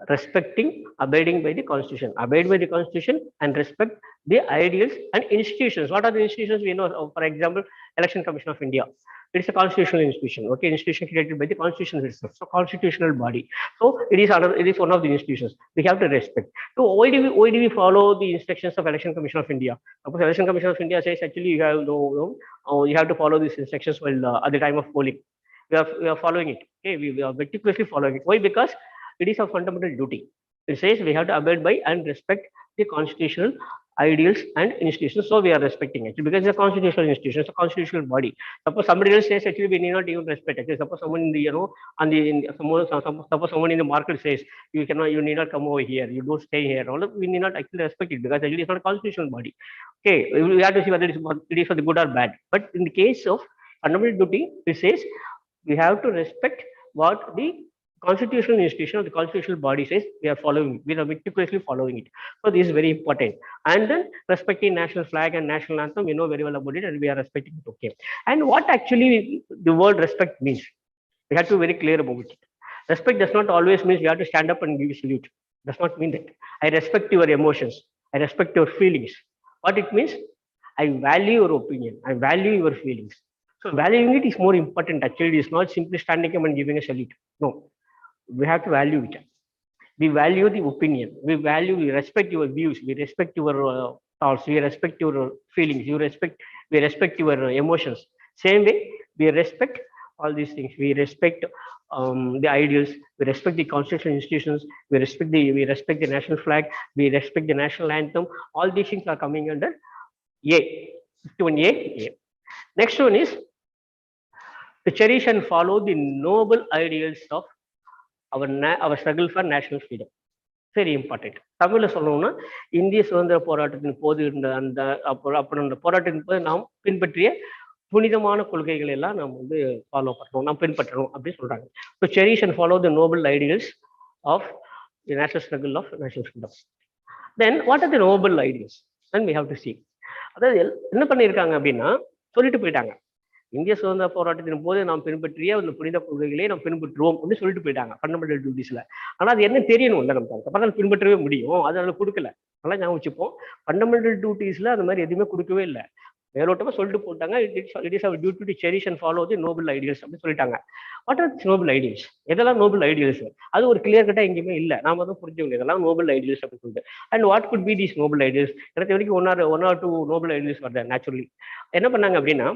respecting, abiding by the Constitution. Abide by the Constitution and respect the ideals and institutions. What are the institutions? We know, for example, Election Commission of India. It is a constitutional institution. Okay, institution created by the Constitution itself. So constitutional body. So it is one of the institutions we have to respect. So why do we follow the instructions of Election Commission of India? Suppose Election Commission of India says actually you have to follow these instructions while at the time of polling. We are following it. Okay, we are meticulously following it. Why? Because it is a fundamental duty. It says we have to abide by and respect the constitutional ideals and institutions. So we are respecting it because it's a constitutional institution, it's a constitutional body. Suppose somebody else says actually we need not even respect it. Suppose someone in the suppose someone in the market says you need not come over here, you don't stay here. All we need not actually respect it because actually it's not a constitutional body. Okay, we have to see whether it is for the good or bad. But in the case of fundamental duty, it says we have to respect what the constitutional institution or the constitutional body says we are following, we are meticulously following it. So this is very important. And then respecting national flag and national anthem, we know very well about it and we are respecting it. Okay. And what actually the word respect means, we have to be very clear about it. Respect does not always mean you have to stand up and give a salute. Does not mean that. I respect your emotions. I respect your feelings. What it means, I value your opinion. I value your feelings. So valuing it is more important. Actually, it is not simply standing up and giving a salute. No, we have to value it. We value the opinion. We respect your views. We respect your thoughts. We respect your feelings. We respect your emotions. Same way, we respect all these things. We respect the ideals. We respect the constitutional institutions. We respect the national flag. We respect the national anthem. All these things are coming under A. 51A. Next one is to cherish and follow the noble ideals of our struggle for national freedom. Very important. தமிழ்ல சொல்லணும்னா இந்திய சுதந்திர போராட்டத்தின் போது இருந்த அந்த போராட்டத்தின் போது நாம் பின்பற்றிய புனிதமான கொள்கைகள் எல்லாம் நாம் வந்து ஃபாலோ பண்ணணும், நாம் பின்பற்றணும் அப்படின்னு சொல்றாங்க. So cherish and follow the noble ideals of the national struggle of national freedom. Then what are the noble ideals and we have to see. அதாவது என்ன பண்ணியிருக்காங்க அப்படின்னா சொல்லிட்டு போயிட்டாங்க, இந்திய சுதந்திர போராட்டத்தின் போது நாம் பின்பற்றிய அந்த புனித கொள்கைகளை நாம் பின்பற்றுவோம் அப்படின்னு சொல்லிட்டு போயிட்டாங்க ஃபண்டமெண்டல் டியூட்டிஸ்ல. ஆனா அது என்ன தெரியணும் இல்லை நமக்கு, அப்பதான் பின்பற்றவே முடியும். அதனால கொடுக்கல. நல்லா ஞாபகம் வச்சுப்போம், ஃபண்டமெண்டல் டியூட்டிஸ்ல அந்த மாதிரி எதுவுமே கொடுக்கவே இல்லை. மேலோட்டமா சொல்லிட்டு போட்டாங்க, it is our duty to cherish and follow the noble ideals அப்படின்னு சொல்லிட்டாங்க. What are this noble ideals? எதெல்லாம் நோபல் ஐடியல்ஸ்? அது ஒரு கிளியர் கட்டா எங்கேயுமே இல்லை. நாம தான் புரிஞ்சுக்கணும் இதெல்லாம் நோபல் ஐடியல்ஸ் அப்படின்னு சொல்லிட்டு. And what could be these noble ideals? எனக்கு வரைக்கும் one or two noble ideals வருது நேச்சுரலி. என்ன பண்ணாங்க அப்படின்னா,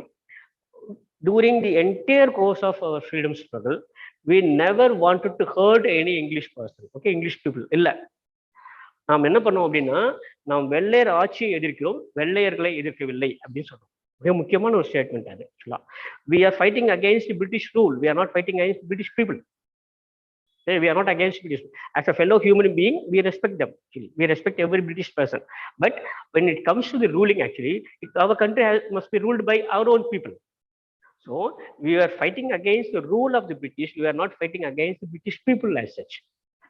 during the entire course of our freedom struggle, we never wanted to hurt any English person. Okay, English people. இல்ல, நாம் என்ன பண்ணோம் அப்படின்னா, நாம் வெள்ளையர் ஆட்சியை எதிர்க்கிறோம், வெள்ளையர்களை எதிர்க்கவில்லை அப்படின்னு சொல்றோம். மிக முக்கியமான ஒரு ஸ்டேட்மெண்ட் அது. We are fighting against the British rule. We are not fighting against British people. We are not against British. As a fellow human being, we respect them. Actually, we respect every British person. But when it comes to the ruling, actually, our country must be ruled by our own people. So we are fighting against the rule of the British. We are not fighting against the British people as such.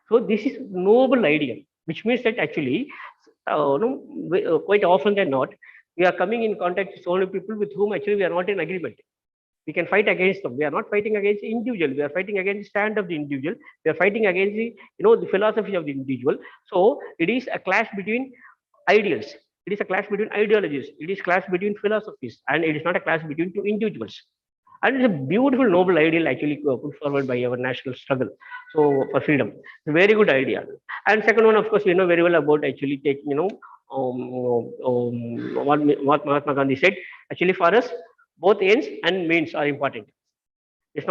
So this is noble ideal, which means that actually, quite often than not, we are coming in contact with so many people with whom actually we are not in agreement. We can fight against them. We are not fighting against the individual. We are fighting against the stand of the individual. We are fighting against the, the philosophy of the individual. So it is a clash between ideals. It is a clash between ideologies. It is a clash between philosophies, and it is not a clash between two individuals. And it's a beautiful, noble ideal actually put forward by our national struggle. So for freedom, it's a very good idea. And second one, of course, we know very well about actually taking, what Mahatma Gandhi said. Actually, for us, both ends and means are important. It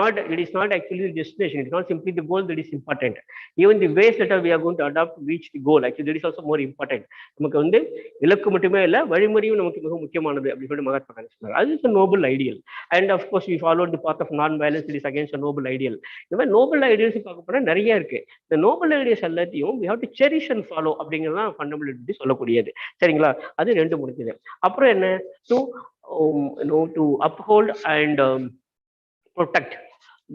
is not actually the destination. It's not simply the goal that is important. Even the ways that we are going to adopt to reach the goal, actually, that is also more important. நமக்கு வந்து இலக்கு மட்டுமே இல்ல, வழிமுறையும் நமக்கு மிக முக்கியமானது அப்படி சொல்லிட்டு மகாத்மா காந்தி சொன்னார். அது is a noble ideal. And of course, we followed the path of non-violence. It is against a noble ideal. இந்த மாதிரி noble ideals பார்க்க போனா நிறைய இருக்கு. இந்த noble ideals எல்லாத்தையும் we have to cherish and follow அப்படிங்கிறது தான் ஃபண்டமெண்டல் டியூட்டி சொல்லக்கூடியது. சரிங்களா? அது ரெண்டு முடிஞ்சது. அப்புறம் என்ன, to uphold and protect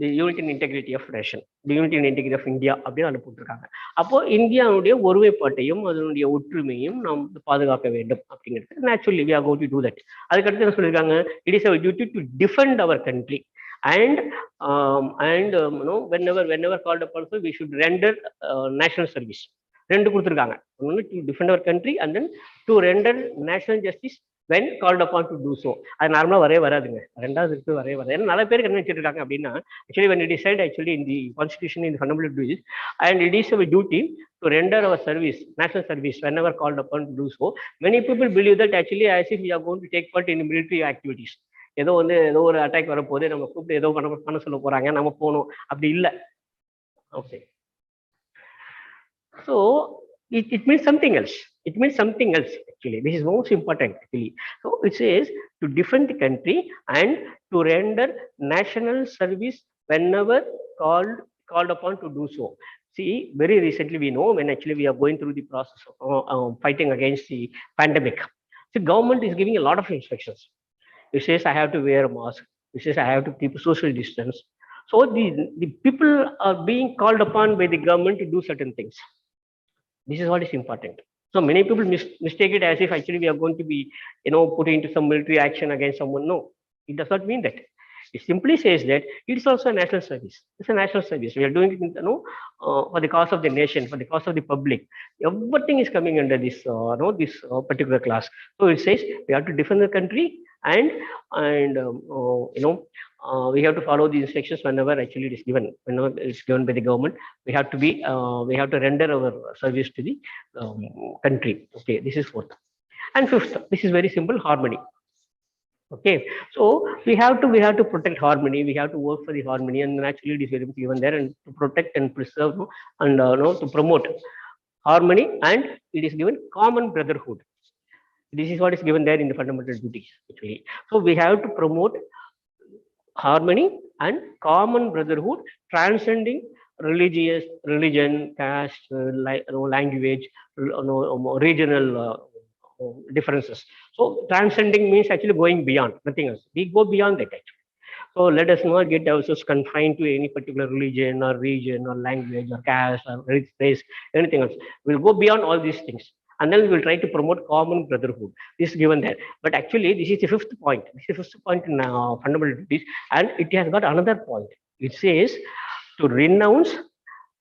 the unity and integrity of nation, the unity and integrity of India அப்படின்னு அதில் போட்டிருக்காங்க. அப்போ இந்தியாவுடைய ஒருமைப்பாட்டையும் அதனுடைய ஒற்றுமையும் நாம் பாதுகாக்க வேண்டும் அப்படிங்கிறது naturally we are going to do that. அதுக்கடுத்து என்ன சொல்லியிருக்காங்க, it is our duty to defend our country and whenever called upon, so we should render national service. ரெண்டு கொடுத்துருக்காங்க, ஒன்று to defend our country and then to render national justice when called upon to do so. அது நார்மலா வரவே வராதுங்க, ரெண்டாவது இருக்கு வரவே வராது. ஏன்னா நிறைய பேருக்கு என்ன வச்சிருக்காங்க அப்படின்னா, actually when it is said actually in the constitution, in the fundamental duties, and it is our duty to render our service, national service, whenever called upon to do so. Many people believe that actually as if we are going to take part in military activities. ஏதோ ஒரு attack வரப்போது, நம்ம கூப்பிட்டு ஏதோ பண்ண சொல்ல போறாங்க, நம்ம போகணும், அப்படி இல்லை. Okay, so it means something else. It means something else actually. This is most important actually. So it says to defend the country and to render national service whenever called upon to do so. See, very recently we know when actually we are going through the process of fighting against the pandemic. The government is giving a lot of instructions. It says I have to wear a mask. It says I have to keep a social distance. So the people are being called upon by the government to do certain things. This is what is important. So many people mistake it as if actually we are going to be, put into some military action against someone. No, it does not mean that. It simply says that it is also a national service. It's a national service. We are doing it, for the cause of the nation, for the cause of the public. Everything is coming under this, this particular class. So it says we have to defend the country, and we have to follow the instructions whenever actually it is given. Whenever it's given by the government, we have to be, we have to render our service to the country. Okay, this is fourth. And fifth, this is very simple, harmony. Okay, so we have to protect harmony. We have to work for the harmony, and naturally it is very much given there, and to protect and preserve, and to promote harmony, and it is given common brotherhood. This is what is given there in the fundamental duties actually. So we have to promote harmony and common brotherhood, transcending religion, caste, language, regional differences. So transcending means actually going beyond, nothing else. We go beyond that actually. So let us not get ourselves confined to any particular religion or region or language or caste or race, anything else. We'll go beyond all these things. And then we will try to promote common brotherhood. This is given there. But actually, this is the fifth point. This is the fifth point in fundamental duties. And it has got another point. It says to renounce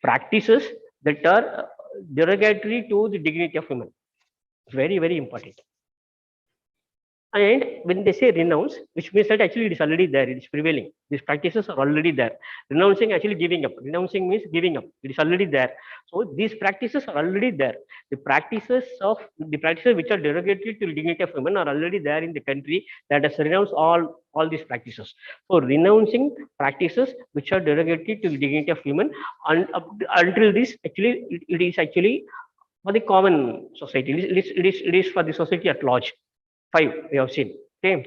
practices that are derogatory to the dignity of women. Very, very important. And when they say renounce, which means that actually it is already there, it is prevailing. These practices are already there. Renouncing actually giving up. Renouncing means giving up. It is already there. So these practices are already there. The practices which are derogatory to the dignity of women are already there in the country. That has renounced all these practices. So renouncing practices which are derogatory to the dignity of women, and until this actually it is actually for the common society. It is for the society at large. 5 we have seen. Okay,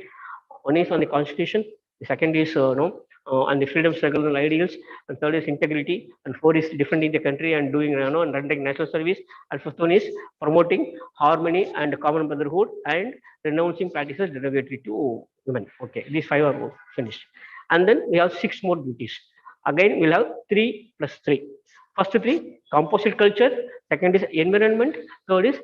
one is on the constitution, the second is on the freedom struggle and ideals, and third is integrity, and fourth is defending the country and doing and rendering national service, and fifth one is promoting harmony and common brotherhood and renouncing practices derogatory to women. Okay, these 5 are finished, and then we have 6 more duties. Again we'll have 3 plus 3. First 3 composite culture, second is environment, third is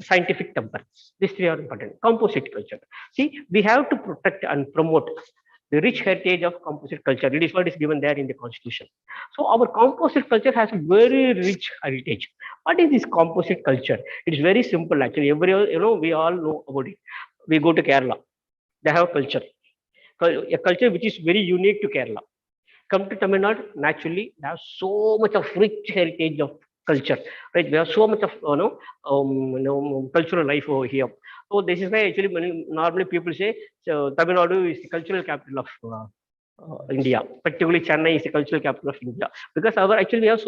scientific temper. These 3 are important. Composite culture. See, we have to protect and promote the rich heritage of composite culture. It is what is given there in the constitution. So our composite culture has a very rich heritage. What is this composite culture? It is very simple actually. We all know about it. We go to Kerala. They have a culture. A culture which is very unique to Kerala. Come to Tamil Nadu, naturally, they have so much of rich heritage of culture, right? We have so much of cultural life over here. So this is why actually normally people say Tamil Nadu is the cultural capital of India. Particularly Chennai is the cultural capital of India, because we have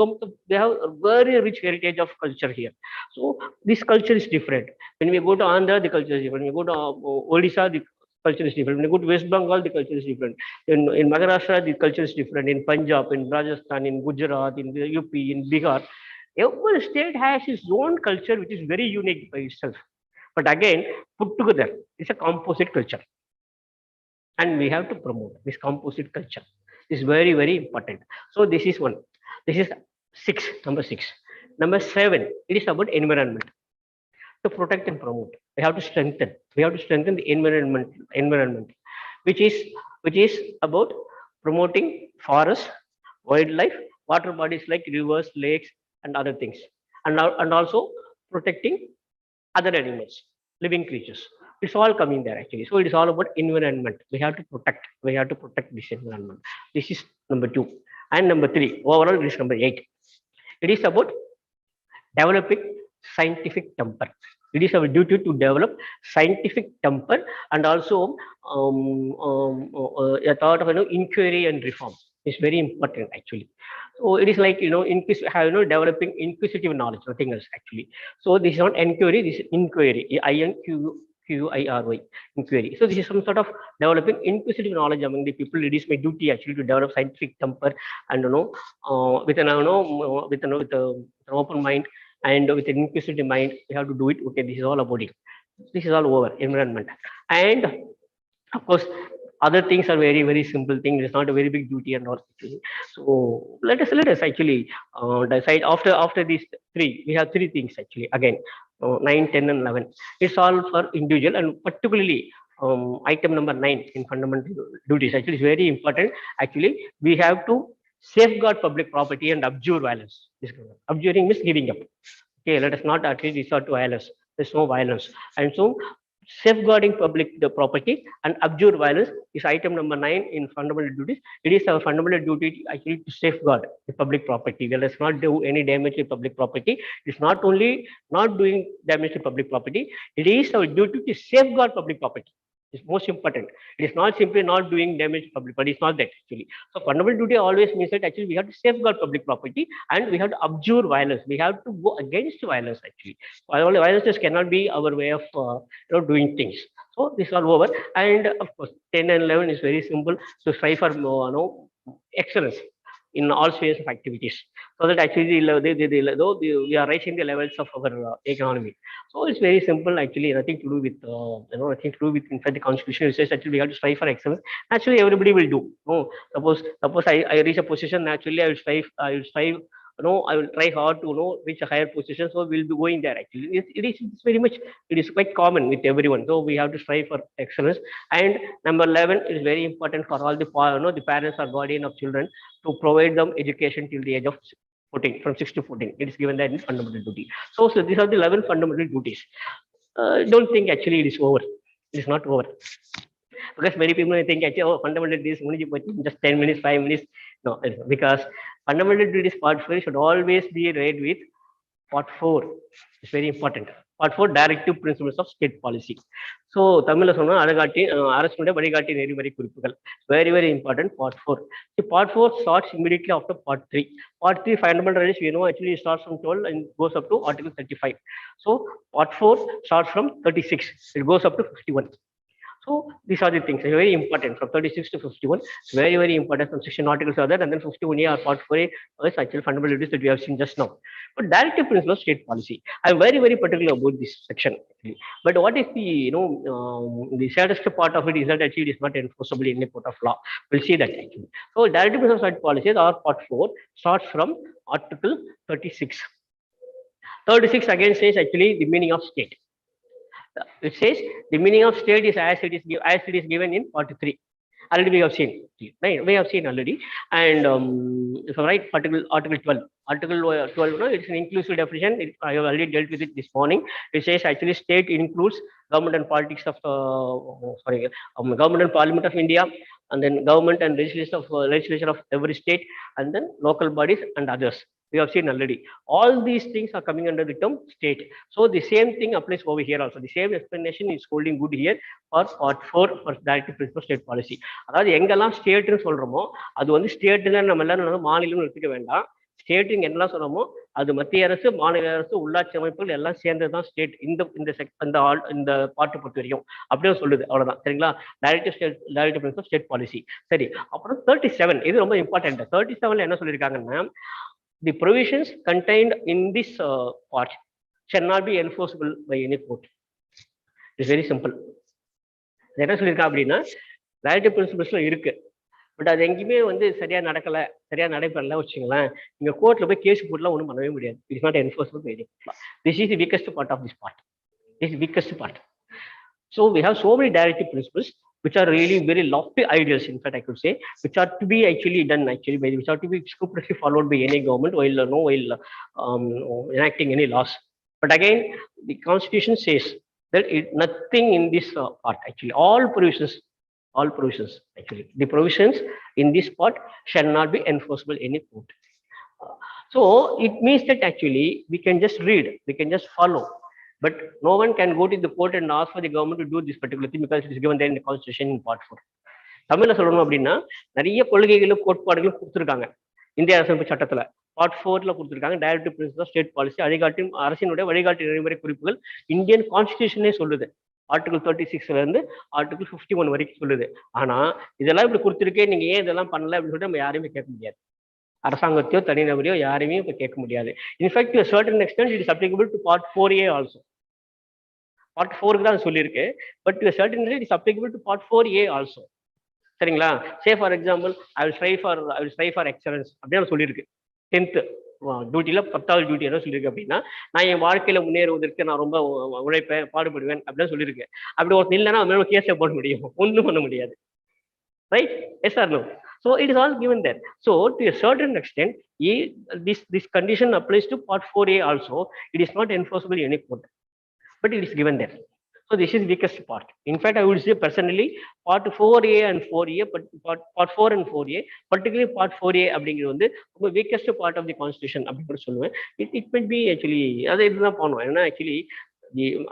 they have a very rich heritage of culture here. So this culture is different. When we go to Andhra, the culture is different. When we go to Odisha, the culture is different. When you go to West Bengal, the culture is different. In Maharashtra, the culture is different. In Punjab, in Rajasthan, in Gujarat, in the UP, in Bihar, every state has its own culture, which is very unique by itself. But again, put together, it's a composite culture. And we have to promote this composite culture. It's very, very important. So this is one. This is 6, number 6. Number 7, it is about environment. To protect and promote, we have to strengthen. We have to strengthen the environment, which is about promoting forests, wildlife, water bodies like rivers, lakes, and other things, and also protecting other animals, living creatures. It's all coming there actually. So it is all about environment. We have to protect. We have to protect this environment. This is number 2, and number 3. Overall, it is number 8. It is about developing scientific temper. It is our duty to develop scientific temper, and also a thought of inquiry and reform is very important actually. So it is like developing inquisitive knowledge, nothing else actually. So this is not inquiry, this is inquiry. INQUIRY, inquiry. So this is some sort of developing inquisitive knowledge among the people. It is my duty actually to develop scientific temper, and with an open mind and with an inquisitive mind, we have to do it. Okay, this is all about it. This is all over environment, and of course Other things are very, very simple things. It's not a very big duty and all actually. So let us actually decide after these three. We have three things actually. Again, 9, 10, and 11. It's all for individual, and particularly item number 9 in fundamental duties. Actually, it's very important. Actually, we have to safeguard public property and abjure violence. Abjuring means giving up. Okay, let us not actually resort to violence. There's no violence, and so safeguarding public property and abjure violence is item number 9 in fundamental duties. It is our fundamental duty actually to safeguard the public property. Let us not do any damage to public property. It's not only not doing damage to public property, it is our duty to safeguard public property. It's most important. It is not simply not doing damage to public property. It's not that actually. So fundamental duty always means that actually we have to safeguard public property and we have to abjure violence. We have to go against violence actually. Violence just cannot be our way of doing things. So this is all over. And of course, 10 and 11 is very simple. So strive for excellence in all spheres of activities, so that actually we are raising the levels of our economy. So it's very simple actually, nothing to do with nothing to do with in fact the constitution. It says actually we have to strive for excellence. Actually, everybody will do. Suppose I reach a position, naturally I will strive. I will try hard to reach a higher position. So we'll be going there. Actually, it's very much. It is quite common with everyone. So we have to strive for excellence. And number 11 is very important for all the the parents or guardian of children to provide them education till the age of 14, from 6 to 14. It is given that in fundamental duty. So these are the 11 fundamental duties. Don't think actually it is over. It is not over. Because many people think actually, oh, fundamental duties just 10 minutes, 5 minutes. No, because fundamental duties part 4 should always be read with part 4. It's very important. Part 4, directive principles of state policy. So Tamil very, very important. Part 4. So part 4 starts immediately after part 3. Part 3 fundamental rights, actually starts from 12 and goes up to Article 35. So part 4 starts from 36. It goes up to 51. So these are the things very important from 36 to 51. It's very, very important. Some section articles are there, and then 51A or part 4A is actual fundamental duties that we have seen just now. But directive principle of state policy, I'm very, very particular about this section. Actually. But what is the the saddest part of it is that actually it is not enforceable in a court of law. We'll see that actually. So directive principle of state policies or part 4 starts from Article 36. 36 again says actually the meaning of state. It says the meaning of state is as it is given in part 3. Already we have seen, right? We have seen already. And if I write Article 12, Article 12, it's an inclusive definition. I have already dealt with it this morning. It says actually state includes government and politics of government and parliament of India, and then government and legislature of every state, and then local bodies and others. We have seen already. All these things are coming under the term state. So the same thing applies over here also. The same explanation is holding good here for part 4 for directive principle of state policy. அதாவது எங்கெல்லாம் ஸ்டேட்னு சொல்றோமோ அது வந்து ஸ்டேட்ல நம்ம எல்லாரும் மாநிலம் எடுத்துக்க வேண்டாம். ஸ்டேட் இங்க என்னெல்லாம் சொல்றோமோ அது மத்திய அரசு, மாநில அரசு, உள்ளாட்சி அமைப்புகள் எல்லாம் சேர்ந்ததுதான் ஸ்டேட். இந்த பாட்டு பொறுத்த வரைக்கும் அப்படியே சொல்லுது. அவ்வளவுதான். சரிங்களா? Directive principal state policy. சரி, அப்புறம் 37 இது ரொம்ப இம்பார்ட்டன்ட். 37ல என்ன சொல்லியிருக்காங்கன்னா, the provisions contained in this part shall not be enforceable by any court. It's very simple. என்ன சொல்லியிருக்கா அப்படின்னா, டைரக்டிவ் பிரின்சிபல்ஸ்ல இருக்கு, பட் அது எங்கேயுமே வந்து சரியா நடைபெறல வச்சுங்களேன், நீங்க கோர்ட்ல போய் கேஸ் போட்டுலாம் ஒன்றும் பண்ணவே முடியாது. It is not enforceable by any court. This is the weakest part of this part. This is weakest part. So we have so many directive principles which are really very lofty ideals, in fact I could say, which are to be actually done which are to be scrupulously followed by any government while enacting any laws. But again, the constitution says that nothing in this part actually, all provisions actually, the provisions in this part shall not be enforceable in any court. So it means that actually we can just read, we can just follow, but no one can go to the court and ask for the government to do this particular thing because it is given there in the constitution in part 4. தமிழ்ல சொல்லணும் அப்படின்னா நிறைய கொள்கைகளும் கோட்பாடுகளும் கொடுத்துருக்காங்க இந்திய அரசமைப்பு சட்டத்துல. பார்ட் 4ல கொடுத்துருக்காங்க directive principle of state policy, வழிகாட்டும் அரசினுடைய வழிகாட்டு நெறிமுறை குறிப்புகள் இந்தியன் கான்ஸ்டிடியூஷனே சொல்லுது. ஆர்டிகல் 36ல இருந்து ஆர்டிகல் 51 வரைக்கும் சொல்லுது. ஆனா இதெல்லாம் இப்படி கொடுத்துருக்கேன், நீங்க ஏன் இதெல்லாம் பண்ணல அப்படின்னு சொல்லிட்டு நம்ம யாரையுமே கேட்க முடியாது. அரசாங்கத்தையோ தனிநபரையோ யாரையுமே இப்ப கேட்க முடியாது. In fact to certain extent it is applicable to part 4A also. Part 4க்கு தான் சொல்லியிருக்கு, but to certain it is applicable to part 4A also. சரிங்களா? Say for example I will strive for excellence அப்படின்னு சொல்லியிருக்கு. 10th டியூட்டியில் 10வது duty என்ன சொல்லியிருக்கு அப்படின்னா, நான் என் வாழ்க்கையில முன்னேறுவதற்கு நான் ரொம்ப உழைப்பேன், பாடுபடுவேன் அப்படின்னு சொல்லியிருக்கு. அப்படி ஒருத்தர் இல்லைன்னா அவன் கேஸை போட முடியும், ஒன்றும் பண்ண முடியாது. Right? Yes or no? So it is all given there. So to a certain extent, this condition applies to part 4A also. It is not enforceable in any court, but it is given there. So this is weakest part. In fact, I would say personally, part 4A and 4A, but part 4 and 4A, particularly part 4A, அப்படிங்கிறது வந்து ரொம்ப weakest part of the constitution அப்படின்னு சொல்லுவேன். It might be actually அதை இதுதான் பண்ணுவோம். ஏன்னா actually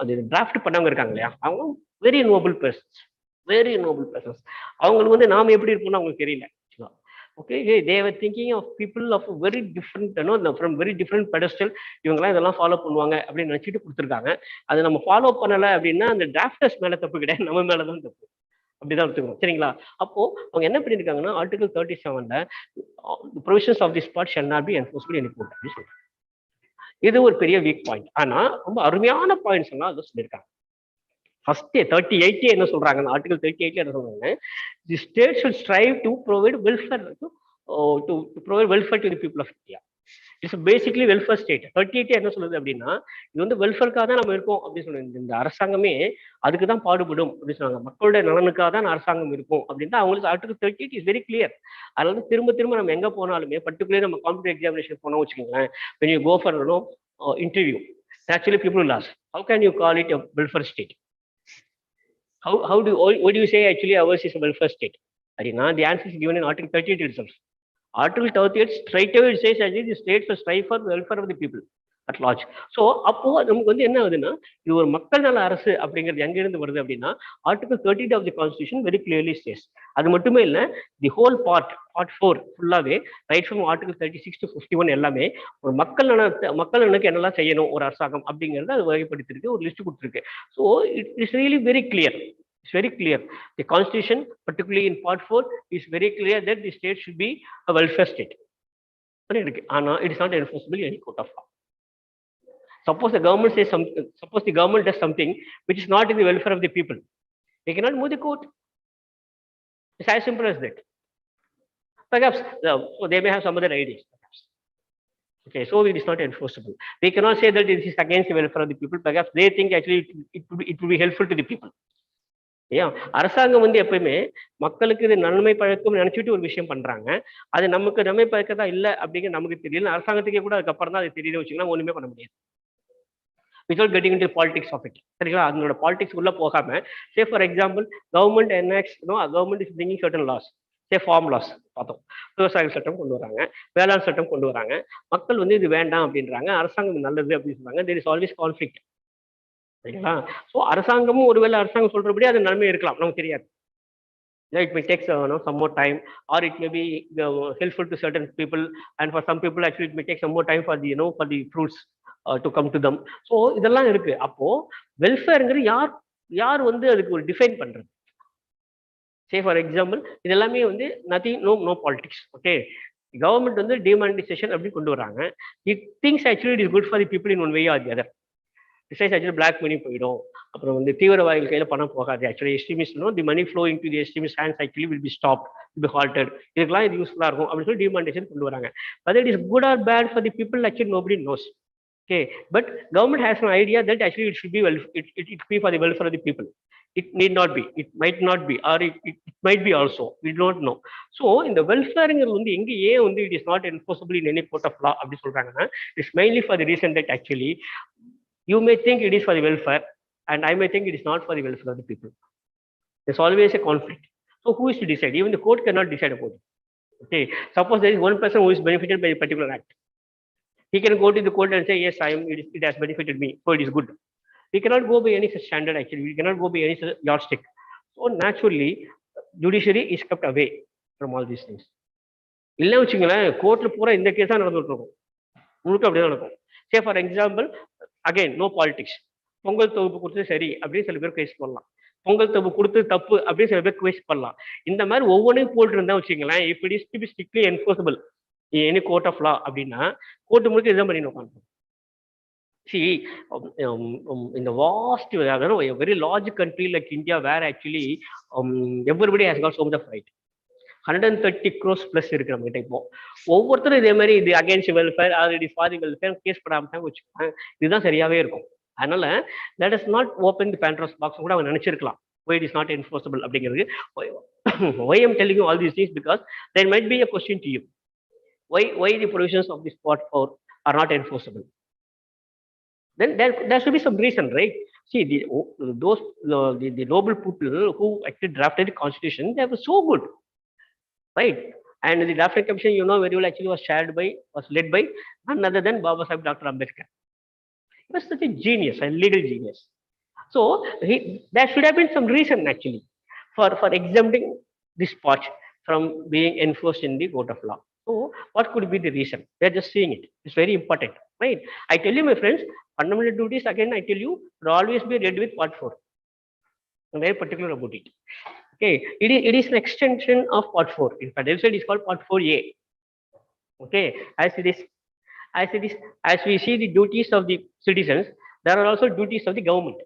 அது டிராஃப்ட் பண்ணவங்க இருக்காங்க இல்லையா, அவங்க very Nobel persons, very Nobel persons. அவங்களுக்கு வந்து நாம எப்படி இருக்கணும்னு அவங்களுக்கு தெரியல. Okay, they were thinking of people of very different, from very different pedestal. இவங்கெல்லாம் இதெல்லாம் ஃபாலோ பண்ணுவாங்க அப்படின்னு நினைச்சிட்டு கொடுத்துருக்காங்க. அதை நம்ம ஃபாலோ பண்ணலை அப்படின்னா அந்த டிராஃப்டர்ஸ் மேல தப்பு கிடையாது, நம்ம மேலதான் தப்பு. அப்படிதான் எடுத்துக்கணும். சரிங்களா? அப்போ அவங்க என்ன பண்ணியிருக்காங்கன்னா, ஆர்டிகல் 37ல provisions of this part shall not be enforceable in court அப்படின்னு சொல்றாங்க. இது ஒரு பெரிய வீக் பாயிண்ட். ஆனா ரொம்ப அருமையான பாயிண்ட்ஸ் எல்லாம் அதை சொல்லியிருக்காங்க. ஃபர்ஸ்ட் 38 என்ன சொல்றாங்க, ஆர்டிகல் 38 என்ன சொல்றாங்க, the state should strive to provide welfare to provide welfare to the people of India. It's basically welfare state. 38 என்ன சொல்லுது அப்படின்னா, இது வந்து வெல்ஃபேருக்காக தான் நம்ம இருக்கோம் அப்படின்னு சொல்லுவாங்க. இந்த அரசாங்கமே அதுக்கு தான் பாடுபடும் அப்படின்னு சொன்னாங்க, மக்களுடைய நலனுக்காக தான் அரசாங்கம் இருக்கும் அப்படின்னு அவங்களுக்கு ஆர்டிகல் 38 இஸ் வெரி கிளியர். அதுல வந்து திரும்ப திரும்ப நம்ம எங்க போனாலுமே, பர்டிகுலர் நம்ம காம்படிட்டிவ் எக்ஸாமினேஷன் போனோம் வச்சுக்கோங்களேன், when you go for interview, actually people will ask, how can you call it a welfare state? What do you say actually ours is a welfare state? The answer is given in Article 38 itself. Article 38 straight away it says actually the states will strive for the welfare of the people at large. So அப்போ நமக்கு வந்து என்ன ஆகுதுன்னா, இது ஒரு மக்கள் நல அரசு அப்படிங்கிறது எங்க இருந்து வருது அப்படின்னா, Article 38 of the Constitution very clearly says. அது மட்டுமே இல்ல, the whole part 4 ஃபுல்லாவே ரைட் ஃப்ரம் Article 36 to 51 எல்லாமே ஒரு மக்கள் நலனுக்கு என்னெல்லாம் செய்யணும் ஒரு அரசாங்கம் அப்படிங்கிறது அது வகைப்படுத்திருக்கு, ஒரு லிஸ்ட் கொடுத்துருக்கு. So it is really very clear. It's very clear. The Constitution, particularly in part 4, is very clear that the state should be a welfare state. It is not enforceable in any court of law. Suppose the government does something which is not in the welfare of the people, they cannot move the court. It's as simple as that. Perhaps they may have some other ideas. Okay, so it is not enforceable. We cannot say that this is against the welfare of the people. Perhaps they think actually it would be helpful to the people. அரசாங்கம் வந்து எப்பயுமே மக்களுக்கு இது நன்மை பழக்கம் நினைச்சிட்டு ஒரு விஷயம் பண்றாங்க. அது நமக்கு நன்மை பழக்கதான் இல்லை அப்படிங்கிற நமக்கு தெரியல, அரசாங்கத்துக்கே கூட அதுக்கப்புறம் தான் அது தெரியல வச்சுக்கலாம், ஒண்ணுமே பண்ண முடியாது. without getting into politics of it. சரிங்களா? அதனோட பாலிடிக்ஸ் உள்ள போகாம, say for example, government enacts, government is bringing certain laws, say farm laws பார்த்தோம், விவசாய சட்டம் கொண்டு வராங்க, வேளாண் சட்டம் கொண்டு வராங்க, மக்கள் வந்து இது வேண்டாம் அப்படின்றாங்க, அரசாங்கம் நல்லது அப்படின்னு சொல்றாங்க. there is always conflict. சரிங்களா? ஸோ அரசாங்கமும் ஒருவேளை அரசாங்கம் சொல்றபடி அது நன்மை இருக்கலாம், நமக்கு தெரியாது. It may take some more time, or it may be helpful to certain people, and for some people actually it may take some more time for the for the fruits to come to them. So இதெல்லாம் இருக்கு. அப்போ வெல்ஃபேர்ங்கிறது யார் வந்து அதுக்கு ஒரு define பண்றது? Say for example, இதெல்லாமே வந்து nothing, no politics. Okay, government வந்து டிமானிட்டைசேஷன் அப்படி கொண்டு வராங்க. It thinks actually it is good for the people in one way or the other. Actually black money போயிடும், அப்புறம் வந்து தீவிரவாதிகள் கையில பணம் போகாது. Actually extremist the money flowing to the extremist hands actually will be stopped, will be halted. இதுக்கெல்லாம் இது யூஸ்ஃபுல்லா இருக்கும் அப்படின்னு சொல்லி டிமானிட்டேஷன் கொண்டு வராங்க. Whether it is good or bad for the people, actually nobody knows. Okay, but government has an idea that actually it should be it be for the welfare of the people. It need not be, it might not be, or it might be also, we don't know. So in the welfareங்கிறது வந்து எங்க ஏன் வந்து it is not enforceable in any court of law அப்படி சொல்றாங்கன்னா, it's mainly for the reason that actually you may think it is for the welfare, and I may think it is not for the welfare of the people. There's always a conflict. So who is to decide? Even the court cannot decide about it. Okay, suppose there is one person who is benefited by a particular act. He can go to the court and say, yes, it has benefited me, so it is good. We cannot go by any such standard actually. We cannot go by any such yardstick. So naturally, judiciary is kept away from all these things. இல்லை வச்சுங்களேன், கோர்ட்ல பூரா இந்த கேஸா நடந்துட்டு இருக்கும், உங்களுக்கு அப்படியே நடக்கும். Say for example, again no politics, Pongal தொகுப்பு கொடுத்து சரி அப்படின்னு சில பேர் கேஸ் பண்ணலாம், பொங்கல் தொகுப்பு கொடுத்து தப்பு அப்படின்னு சில பேர் கேஸ் பண்ணலாம். இந்த மாதிரி ஒவ்வொன்றையும் போட்டு இருந்தா வச்சுங்களேன், if it is to be strictly enforceable in any court of law அப்படின்னா கோர்ட்டு முழுக்க இதான் பண்ணி உட்காந்து. See, in the vast, I don't know, a very large country like India, where actually everybody has got so much of right. 130 crores plus இருக்கு நம்ம கிட்ட இப்போ. ஒவ்வொருத்தரும் இதே மாதிரி இது against welfare already for welfare case போடாம வச்சுக்கோங்க, இதுதான் சரியாவே இருக்கும். அதனால let us not open the Pandora's box கூட அவங்க நினைச்சிருக்கலாம். Why it is not enforceable அப்படிங்கிறது. Why I am telling you all these things, because there might be a question to you. Why the provisions of this part 4 are not enforceable? Then there should be some reason, right? See, the noble people who actually drafted the constitution, they were so good, right? And the drafting commission, you know very well, actually was led by none other than Baba Sahib Dr. Ambedkar. He was such a genius, a legal genius. So there should have been some reason actually for exempting this part from being enforced in the court of law. So what could be the reason? We are just seeing it. It's very important, right? I tell you, my friends, fundamental duties, again I tell you, will always be read with part 4. I'm very particular about it. Okay, it is an extension of part 4. In fact, it is called part 4A. Okay, as we see the duties of the citizens, there are also duties of the government.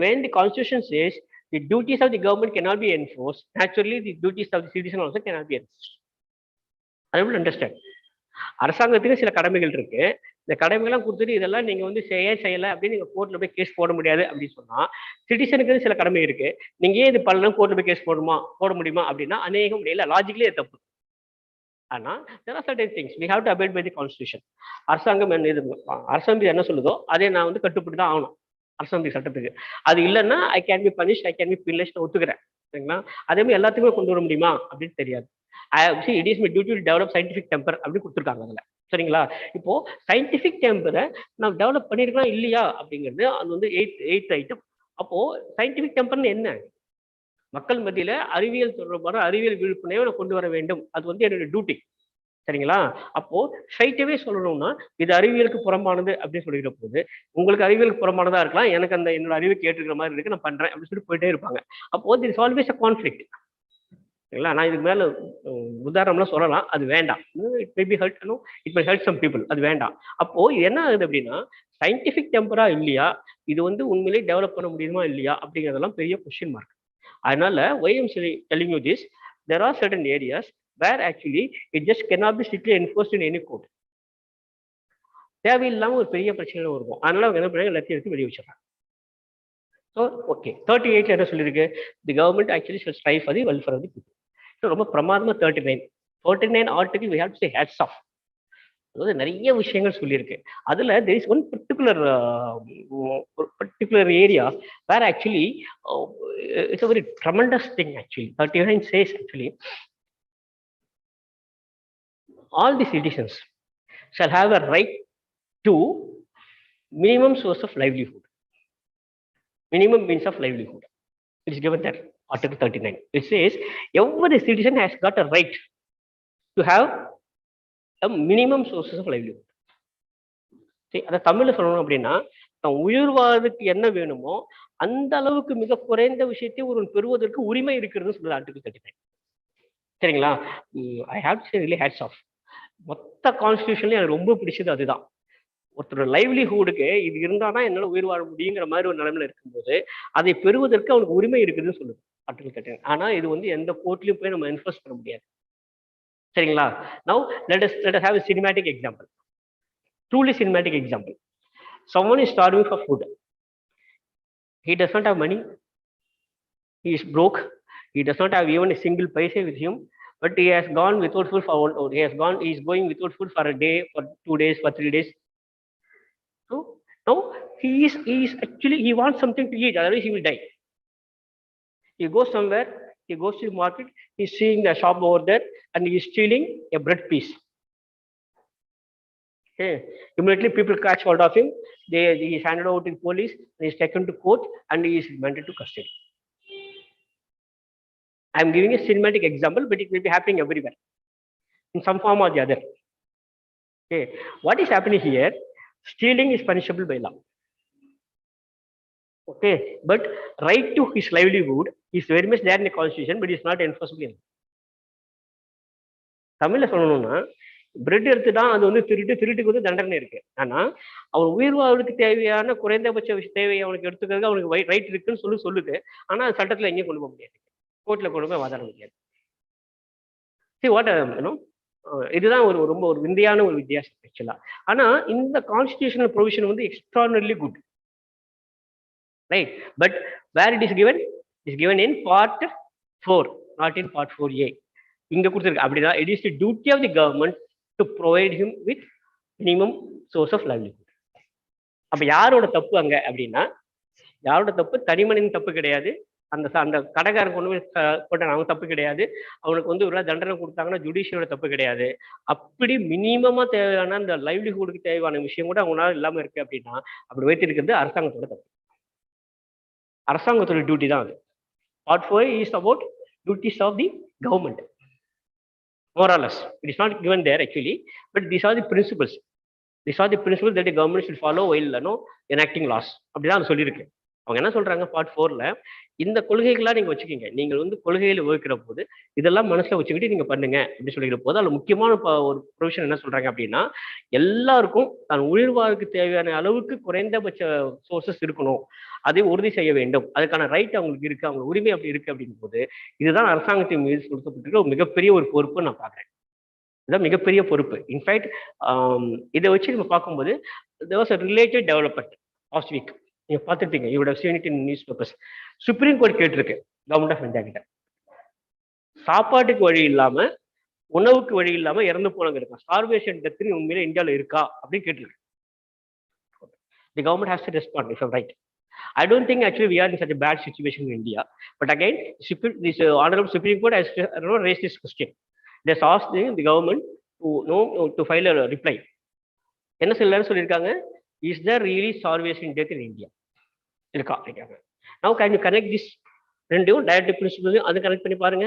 When the constitution says the duties of the government cannot be enforced, naturally the duties of the citizen also cannot be enforced. I will understand. அரசாங்கத்துக்கு சில கடமைகள் இருக்கு. இந்த கடமைகள்லாம் கொடுத்துட்டு இதெல்லாம் நீங்க வந்து செய்யல அப்படின்னு நீங்க கோர்ட்ல போய் கேஸ் போட முடியாது அப்படின்னு சொன்னா, சிட்டிசனுக்கு சில கடமை இருக்கு. நீங்க ஏன் இது பண்ணலாம், கோர்ட்ல போய் கேஸ் போட முடியுமா அப்படின்னா அநேகம் முடியல. லாஜிக்கலி தப்பு. ஆனா there are certain things we have to abide by the constitution. அரசாங்கம் என்ன சொல்லுதோ அதை நான் வந்து கட்டுப்பட்டு தான் ஆகணும் அரசாங்க சட்டத்துக்கு. அது இல்லைன்னா I can be punished, I can be finished ஒத்துக்கிறேன், சரிங்களா? அதே மாதிரி எல்லாத்துக்குமே கொண்டு வர முடியுமா அப்படின்னு தெரியாது. It is my duty to develop scientific temper அப்படின்னு கொடுத்துருக்காங்க அதுல, சரிங்களா? இப்போ சயின்டிஃபிக் டெம்பரை நான் டெவலப் பண்ணிருக்கலாம் இல்லையா அப்படிங்கிறது அது வந்து எய்த் ஐட்டம். அப்போ சயின்டிஃபிக் டெம்பர்னு என்ன? மக்கள் மத்தியில அறிவியல் தொடர்பான அறிவியல் விழிப்புணர்வை கொண்டு வர வேண்டும், அது வந்து என்னோட டியூட்டி, சரிங்களா? அப்போ ஸ்ட்ரைட்டாவே சொல்லணும்னா இது அறிவியலுக்கு புறம்பானது அப்படின்னு சொல்லிக்கிற போது, உங்களுக்கு அறிவியலுக்கு புறம்பானதா இருக்கலாம், எனக்கு அந்த என்னோட அறிவு கேட்டுக்கிற மாதிரி இருக்கு, நான் பண்றேன் அப்படின்னு சொல்லி போயிட்டே இருப்பாங்க. அப்போ there is always a conflict. சரிங்களா? நான் இதுக்கு மேல உதாரணம்லாம் சொல்லலாம், அது வேண்டாம். It may be hurt, it may hurt some people, அது வேண்டாம். அப்போ என்ன ஆகுது அப்படின்னா, சயின்டிபிக் டெம்பரா இல்லையா, இது வந்து உண்மையிலேயே டெவலப் பண்ண முடியுமா இல்லையா அப்படிங்கிறதெல்லாம் பெரிய கொஸ்டின் மார்க். அதனால why I am telling you this, there are certain areas where actually it just cannot be strictly enforced in any court. தேவையில்லாம ஒரு பெரிய பிரச்சனை இருக்கும். அதனால அவங்க என்ன பண்ணுறாங்க, எல்லாத்தையும் எடுத்து வெளியே வச்சிடறாங்க. ஸோ ஓகே, 38 என்ன சொல்லியிருக்கு, the government actually shall strive for the welfare of the people. ரொம்ப பிரமாதமா 39 article we have to say hats off. அதாவது நிறைய விஷயங்கள் சொல்லியிருக்கு. அதுல there is one particular area where actually it's a very tremendous thing actually. 39 says actually all the citizens shall have a right to minimum source of livelihood, minimum means of livelihood. It is given there, Article 39. It says every citizen has got a right to have a minimum sources of livelihood. சரி, அதை தமிழ்ல சொல்லணும் அப்படின்னா, உயிர் வாழ்றதுக்கு என்ன வேணுமோ அந்த அளவுக்கு மிக குறைந்த விஷயத்தை ஒரு பெறுவதற்கு உரிமை இருக்கிறது சொல்லுது ஆர்டிகல் 39. சரிங்களா? I have to say really hats off. மொத்த கான்ஸ்டிடியூஷன்லயும் எனக்கு ரொம்ப பிடிச்சது அதுதான். ஒருத்தரோட லைவ்லிஹுடுக்கு இது இருந்தாதான் என்னால உயிர் வாழ முடியுங்கிற மாதிரி ஒரு நிலைமையில இருக்கும்போது அதை பெறுவதற்கு அவனுக்கு உரிமை இருக்குதுன்னு சொல்லுது ஆர்டிகல் 39. ஆனா இது வந்து எந்த கோர்ட்லயும் போய் நம்ம என்ஃபோர்ஸ் பண்ண முடியாது, சரிங்களா? Now let us have a cinematic example, truly cinematic example. Someone is starving for food. He does not have money, he is broke, he does not have even a single paisa with him, but he has gone without food for one hour. He is going without food for a day, for 2 days, for 3 days. So now he is actually, he wants something to eat, otherwise he will die. He goes somewhere, he goes to the market, he's seeing the shop over there and he is stealing a bread piece. Okay. Immediately people catch hold of him, he is handed over to the police, and he is taken to court and he is remanded to custody. I am giving a cinematic example, but it may be happening everywhere in some form or the other. Okay. What is happening here? Stealing is punishable by law. Okay, but right to his livelihood is very much there in the constitution, but it's not enforceable. தமிழ்ல சொல்லணும்னா, bread எடுத்துட்டா அது வந்து திருட்டுக்கு வந்து தண்டனை இருக்கு. ஆனா அவன் உயிர் வாழ்வுக்கு தேவையான குறைந்தபட்ச தேவையை அவனுக்கு எடுத்துக்கிறது அவனுக்கு ரைட் இருக்குன்னு சொல்லுது. ஆனா அது சட்டத்துல எங்கேயும் கொண்டு போக முடியாது, கோர்ட்ல கொண்டு போய் வாதாட முடியாது. இதுதான் ரொம்ப ஒரு விந்தையான ஒரு வித்தியாசம் ஆக்சுவலா. ஆனா இந்த கான்ஸ்டிடியூஷனல் ப்ரொவிஷன் வந்து extraordinarily good, right? But where it is given, is given in part 4, not in part 4A. இங்க கொடுத்துருக்கு அப்படின்னா it is the duty of the government to provide him with minimum source of livelihood. அப்ப யாரோட தப்பு அங்க அப்படின்னா, யாரோட தப்பு? தனிமனின் தப்பு கிடையாது. அந்த கடைக்காரன் கொண்டு போய் போட்டான், அவன் தப்பு கிடையாது. அவனுக்கு வந்து ஒரு தண்டனை கொடுத்தாங்கன்னா ஜுடிஷியலோட தப்பு கிடையாது. அப்படி மினிமமா தேவையான அந்த லைவ்லிஹுடுக்கு தேவையான விஷயம் கூட அவங்களால இல்லாம இருக்கு அப்படின்னா அப்படி வைத்திருக்கிறது அரசாங்கத்தோட தப்பு. அரசாங்கத்தோட டியூட்டி தான் அது. Part 4 is about duties of the government. More or less. It is not given there actually, but these are the principles. These are the principles that the government should follow while enacting laws. அப்படிதான் சொல்லியிருக்கு. அவங்க என்ன சொல்றாங்க part 4ல, இந்த கொள்கைகள்லாம் நீங்க வச்சுக்கீங்க, நீங்கள் வந்து கொள்கையில வகுக்கிற போது இதெல்லாம் மனசுல வச்சுக்கிட்டு நீங்க பண்ணுங்க அப்படின்னு சொல்லிக்கிற போது அதுல முக்கியமான ஒரு ப்ரொவிஷன் என்ன சொல்றாங்க அப்படின்னா, எல்லாருக்கும் தன் உயிர் வாழ்வுக்கு தேவையான அளவுக்கு குறைந்தபட்ச சோர்சஸ் இருக்கணும், அதை உறுதி செய்ய வேண்டும், அதுக்கான ரைட் அவங்களுக்கு இருக்கு, அவங்க உரிமை அப்படி இருக்கு அப்படிங்கும் போது இதுதான் அரசாங்கத்தின் மீது கொடுக்கப்பட்டிருக்க ஒரு மிகப்பெரிய ஒரு பொறுப்பு நான் பாக்குறேன். இதுதான் மிகப்பெரிய பொறுப்பு. இன்ஃபேக்ட் இதை வச்சு நம்ம பார்க்கும்போது there was a related development last week. நீங்க பார்த்துருப்பீங்க, you would have seen it in newspapers. Supreme court கேட்டிருக்கு கவர்மெண்ட் ஆஃப் இந்தியா கிட்ட, சாப்பாட்டுக்கு வழி இல்லாம உணவுக்கு வழி இல்லாம இறந்து போனவங்க இருக்கா, ஸ்டார்வேஷன் டெத் உண்மையில இந்தியாவில் இருக்கா அப்படின்னு கேட்டிருக்கு. The government has to respond, if I'm right. I don't think actually we are in such a bad situation in India, but again this honorable Supreme Court has raised this question. They asked the government to file a reply. என்ன சொல்லியிருக்காங்க, is there really starvation death in India? இருக்கா? Now can you connect this ரெண்டும் direct principal, அது connect பண்ணி பாருங்க.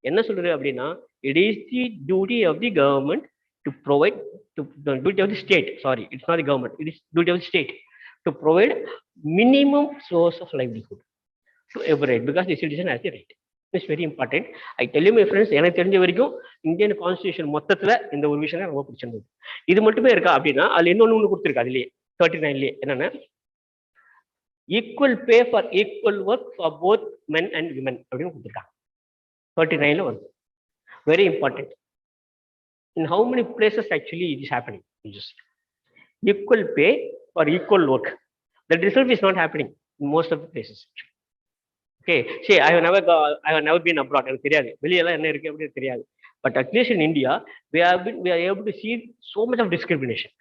என்ன சொல்றது அப்படின்னா, it is the duty of the government to provide, the duty of the state, sorry, it's not the government, it is duty of the state to provide minimum source of livelihood to every, because the citizen has the right. It's very important. I tell you my friends, எனக்கு தெரிஞ்ச வரைக்கும் Indian constitution மொத்தத்துல இந்த ஒரு விஷயம் ரொம்ப பிடிச்சிருந்தது. இது மட்டுமே இருக்கா அப்படின்னா அதுல இன்னொன்னு கொடுத்துருக்கு, அதுலயே 39லயே என்னன்னா, equal pay for equal work for both men and women அப்படின்னு கொடுத்துருக்காங்க. 39ல வருது. Very important. In how many places actually it is happening? Just equal pay for equal work. That result is not happening in most of the places. Okay, see, I have never been abroad. எனக்கு தெரியாது வெளியெல்லாம் என்ன இருக்கு அப்படின்னு தெரியாது. But at least in India, we are able to see so much of discrimination.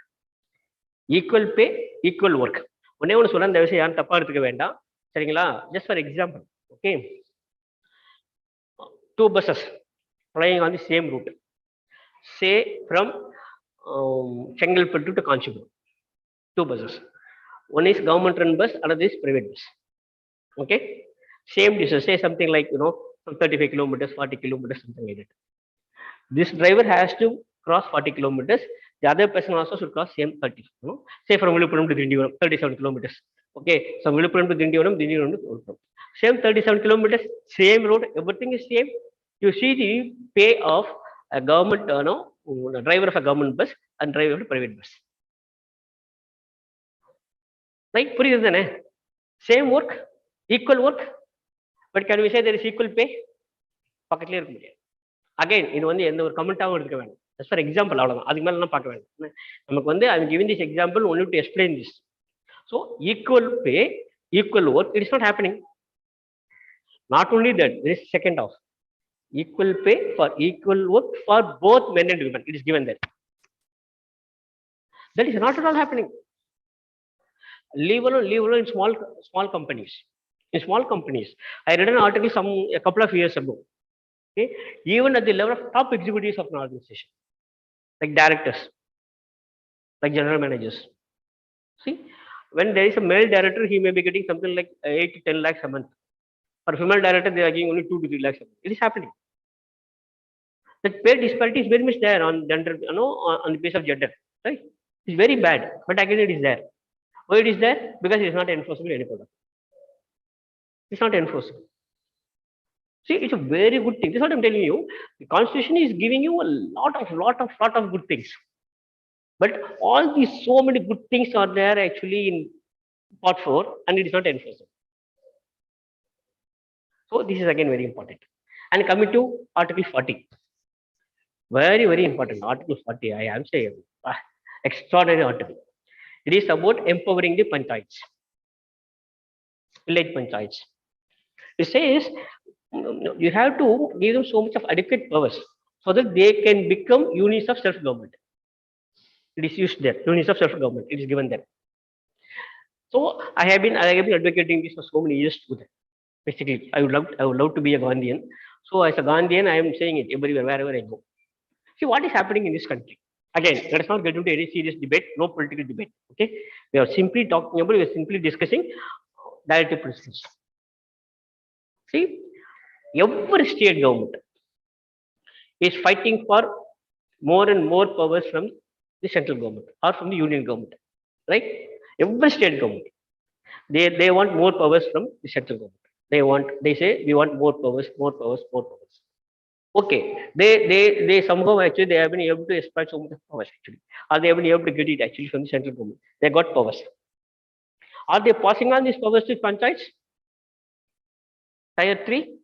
Equal pay, equal work. ஒன்னே ஒன்று சொல்ல, இந்த விஷயம் யாரும் தப்பா எடுத்துக்க வேண்டாம், சரிங்களா? Just for example, okay, 2 buses flying on the same route, say from Chengalpattu to Kanchipuram. 2 buses. One is government run bus, another is private bus. Okay, same distance, say something like from 35 kilometers, 40 kilometers, something like that. This driver has to cross 40 kilometers. The other person also should cross same 30. Say from Viluppuram to Dindivaram, 37 kilometers. Okay, so Viluppuram to Dindivaram to Viluppuram. Same 37 kilometers, same road, everything is same. You see the pay of a government, driver of a government bus and driver of a private bus. Right? புரியுது தானே? Same work, equal work, but can we say there is equal pay? பக்கத்துலேயே இருக்க முடியாது. Again இது வந்து எந்த ஒரு கமெண்டாகவும் எடுக்க வேண்டாம். Just for example, அவ்வளவுதான், அதுக்கு மேல பார்க்க வேண்டாம். நமக்கு வந்து I'm giving this example only to explain this. So equal pay, equal work, it is not happening. Not only that, there is second half. Equal pay for equal work for both men and women. It is given there. That is not at all happening. Leave alone in small companies. In small companies, I read an article a couple of years ago. Okay, even at the level of top executives of an organization, like directors, like general managers. See, when there is a male director, he may be getting something like 8 to 10 lakhs a month. For a female director, they are getting only 2 to 3 lakhs a month. It is happening. That pay disparity is very much there on gender, on the basis of gender, right? It's very bad, but again it is there. Why it is there? Because it is not enforceable any further. It's not enforceable. See, it's a very good thing. This is what I'm telling you. The Constitution is giving you a lot of good things. But all these so many good things are there actually in part 4, and it is not enforced. So this is again very important. And coming to Article 40. Very important. Article 40, I am saying, extraordinary article. It is about empowering the panchayats, village panchayats. It says you have to give them so much of adequate powers so that they can become units of self-government. It is used there, units of self-government. It is given there. So I have been advocating this for so many years to them. Basically, I would love to be a Gandhian. So as a Gandhian, I am saying it everywhere, wherever I go. See what is happening in this country. Again, let us not get into any serious debate, no political debate. Okay, we are simply talking about, we are simply discussing directive principles. See, every state government is fighting for more and more powers from the central government or from the union government, right? Every state government, they want more powers from the central government. They say we want more powers. Okay, they somehow actually they have been able to exploit so much of powers actually, or they have been able to get it actually from the central government. They got powers. Are they passing on these powers to panchayats? Tier 3?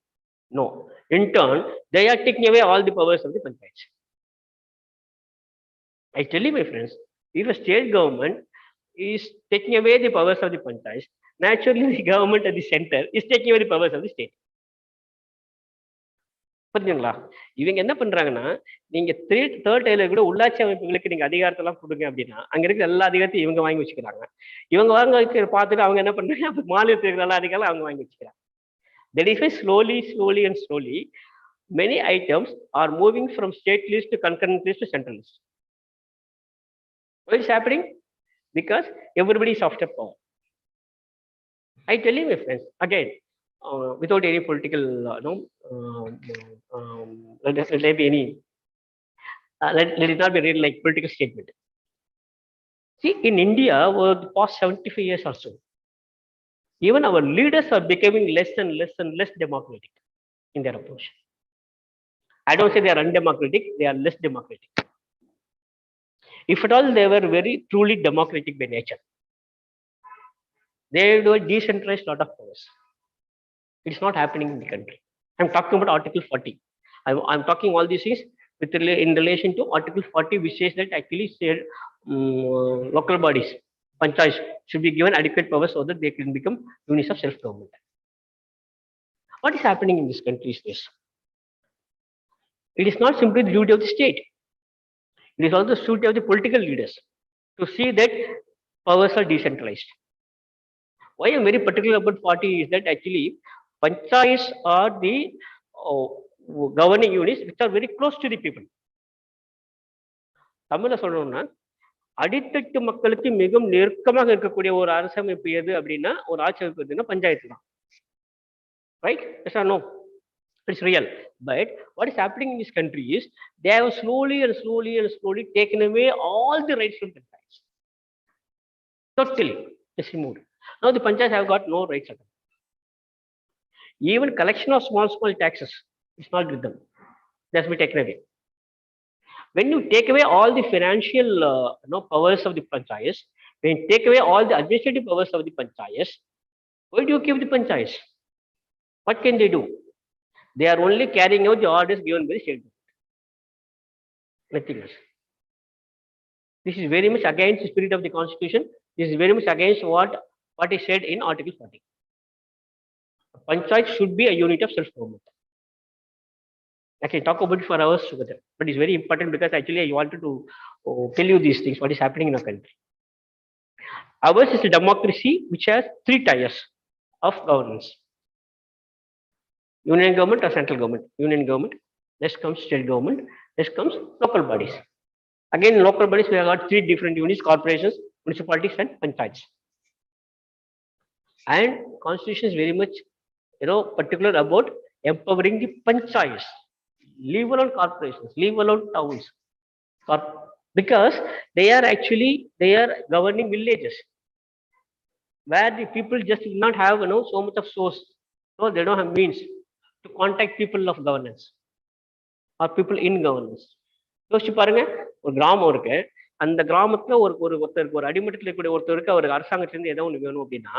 No. In turn, they are taking away all the powers of the panchayats. I tell you, my friends, if a state government is taking away the powers of the panchayats, naturally the government at the center is taking away the powers of the state. புரிஞ்சுங்களா? இவங்க என்ன பண்றாங்கன்னா, நீங்க third tailor கூட உள்ளாட்சி அமைப்புகளுக்கு நீங்க அதிகாரத்தெல்லாம் கொடுங்க அப்படின்னா, அங்க இருக்கிற எல்லா அதிகாரத்தையும் இவங்க வாங்கி வச்சுக்கிறாங்க. இவங்க வாங்க வச்சு பார்த்துட்டு அவங்க என்ன பண்றாங்க, மாநிலத்தில் இருக்கிற எல்லா அதிகாரம் அவங்க வாங்கி வச்சுக்கிறாங்க. That is why slowly, many items are moving from state list to concurrent list to central list. What is happening? Because everybody is after power. I tell you, my friends, again, without any political, let it not be read like political statement. See, in India, over the past 75 years or so, even our leaders are becoming less and less democratic in their approach. I don't say they are undemocratic, they are less democratic. If at all they were very truly democratic by nature, they do a decentralized lot of powers. It's not happening in the country. I'm talking about Article 40. I'm talking all these things in relation to Article 40, which says that actually said local bodies, panchayats, should be given adequate powers so that they can become units of self-government. What is happening in this country is this. It is not simply the duty of the state. It is also the duty of the political leaders to see that powers are decentralized. Why I'm very particular about 40 is that actually panchayats are the governing units which are very close to the people. தமிழ்ல சொல்லணும்னா அடித்தட்டு மக்களுக்கு மிகவும் நெருக்கமாக இருக்கக்கூடிய ஒரு அரசமைப்பு எது அப்படின்னா, ஒரு ஆட்சி அமைப்பு எதுன்னா பஞ்சாயத்து தான். Right? Yes or no? It's real. But what is happening in this country is they have slowly taken away all the rights from panchayats. Totally removed. Now the panchayats have got no rights at all. Even collection of small taxes is not with them. That's been taken away. When you take away all the financial powers of the panchayats, when you take away all the administrative powers of the panchayats, why do you keep the panchayats? What can they do? They are only carrying out the orders given by the state government. Nothing else. This is very much against the spirit of the constitution. This is very much against what is said in Article 40. Panchayat should be a unit of self-government. I can talk about it for hours together, but it's very important because actually I wanted to tell you these things, what is happening in our country. Ours is a democracy which has 3 tiers of governance. Union government or central government. Union government, next comes state government, next comes local bodies. Again, in local bodies, we have got 3 different units: corporations, municipalities, and panchayats. And constitution is very much particular about empowering the panchayats. Leave alone corporations, leave alone towns, because they are governing villages where the people just do not have so much of source, so they don't have means. to contact people of governance or people in governance. யோசிச்சு பாருங்க, ஒரு கிராமம் இருக்கு, அந்த கிராமத்துல ஒருத்தருக்கு ஒரு அடிமட்டத்தில் இருக்கக்கூடிய ஒருத்தருக்கு அவர் அரசாங்கத்திலிருந்து ஏதோ ஒன்று வேணும் அப்படின்னா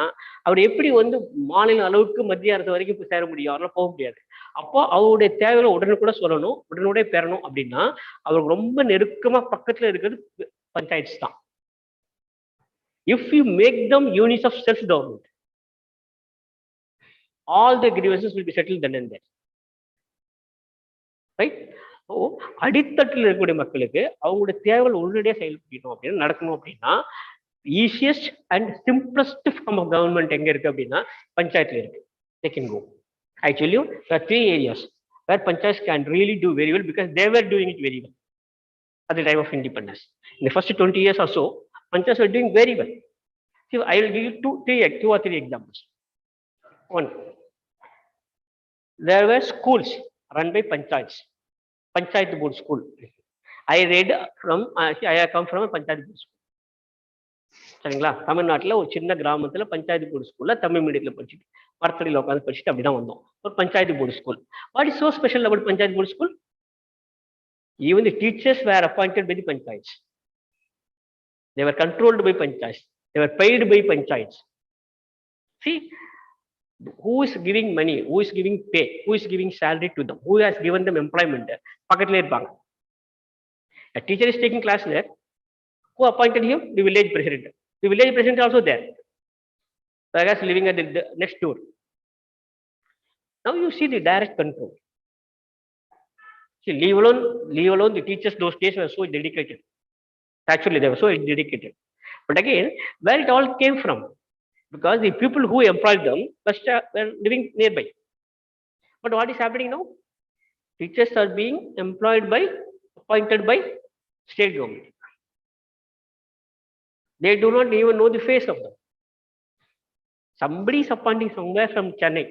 அவர் எப்படி மாநில அளவுக்கு மத்திய அரசு வரைக்கும் போய் சேர முடியும்? அவரால் போக முடியாது. அப்போ அவருடைய தேவைகளை உடனுக்குட சொல்லணும், உடனுடைய பெறணும் அப்படின்னா அவருக்கு ரொம்ப நெருக்கமா பக்கத்துல இருக்கிறது பஞ்சாயத்து தான். If you make them units of self-government, all the grievances will be settled then and there. Right? So, அடித்தட்டில் இருக்கக்கூடிய மக்களுக்கு அவங்களுடைய தேவைகள் உடனடியாக செயல்படணும் அப்படின்னு நடக்கணும் அப்படின்னா easiest and simplest form of government எங்க இருக்கு அப்படின்னா பஞ்சாயத்துல இருக்கு. They can go. I tell you, there are 3 areas where panchayats can really do very well because they were doing it very well at the time of independence. In the first 20 years or so, panchayats were doing very well. So, I will give you two or three examples. One, there were schools run by panchayats. Panchayat board school. I come from a panchayat board school. சரிங்களா? தமிழ்நாட்டில் ஒரு சின்ன கிராமத்தில் panchayat board ஸ்கூல்ல தமிழ் மீடியத்தில் படிச்சுட்டு மரத்தடியில் உட்காந்து படிச்சுட்டு அப்படிதான் வந்தோம். ஒரு panchayat board school. What is so special about panchayat board school? Even the teachers were appointed by the panchayats. They were controlled by panchayats. They were paid by panchayats. See, who is giving money, who is giving pay, who is giving salary to them, who has given them employment? Pakatla irpaanga. A teacher is taking class there. Who appointed him? The village president. The village president is also there. Whereas living at the next door. Now you see the direct control. See, leave alone the teachers those days were so dedicated. Actually, they were so dedicated. But again, where it all came from? Because the people who employed them were living nearby. But what is happening now? Teachers are being appointed by state government. They do not even know the face of them. Somebody is appointing somewhere from Chennai.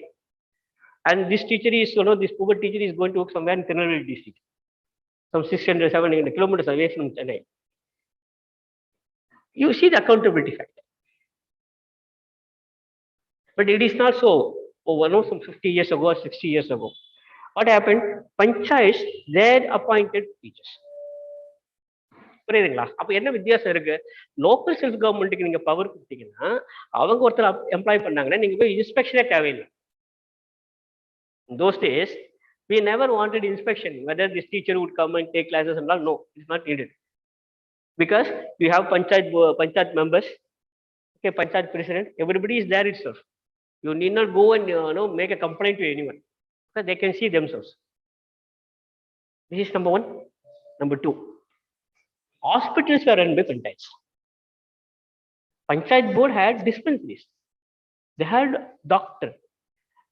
And this teacher is, this poor teacher is going to work somewhere in Canara district. Some 600, 700 kilometers away from Chennai. You see the accountability factor. But it is not so. Some 50 years ago or 60 years ago. What happened? Panchayats, they appointed teachers. புரியுதுங்களா? அப்ப என்ன வித்தியாசம் இருக்கு? Local self கவர்மெண்ட்டுக்கு நீங்க power கொடுத்தீங்கன்னா அவங்க ஒருத்தர் எம்ப்ளாய் பண்ணாங்கன்னா நீங்க போய் இன்ஸ்பெக்ஷனே தேவையில்லை. Those days, we never wanted inspection, whether this teacher would come and take classes and all. No, it's not needed. Because we have panchayat members, okay, panchayat president, everybody is there itself. You need not go and make a complaint to anyone because they can see themselves. This is number one. Number two, hospitals were run by panchayats. Panchayat board had dispensaries. They had doctor.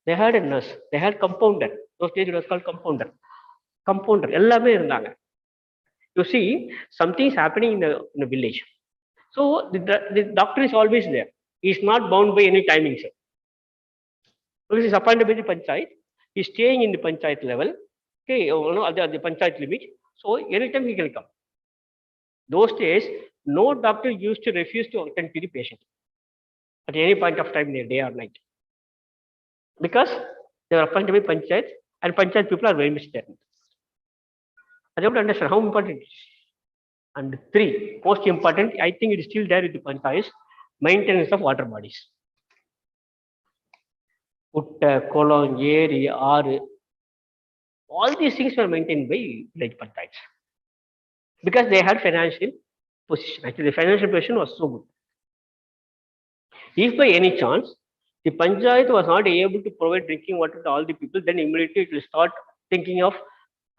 They had a nurse. They had compounder. Those days it was called compounder. Compounder. எல்லாமே இருந்தாங்க. You see, something is happening in a village. So the doctor is always there. He is not bound by any timings. So he is appointed by the panchayat. He is staying in the panchayat level. Okay, at the panchayat limit. So anytime he can come. Those days, no doctor used to refuse to attend to the patient at any point of time, day or night. Because they are appointed by panchayat and panchayat people are very much there. I don't understand how important it is. And three, most important, I think it is still there with the panchayats, maintenance of water bodies. Putta, Kolon, Yeri, Aru, all these things were maintained by village panchayats. Because they had financial position. Actually, the financial position was so good. If by any chance, the panchayat was not able to provide drinking water to all the people, then immediately it will start thinking of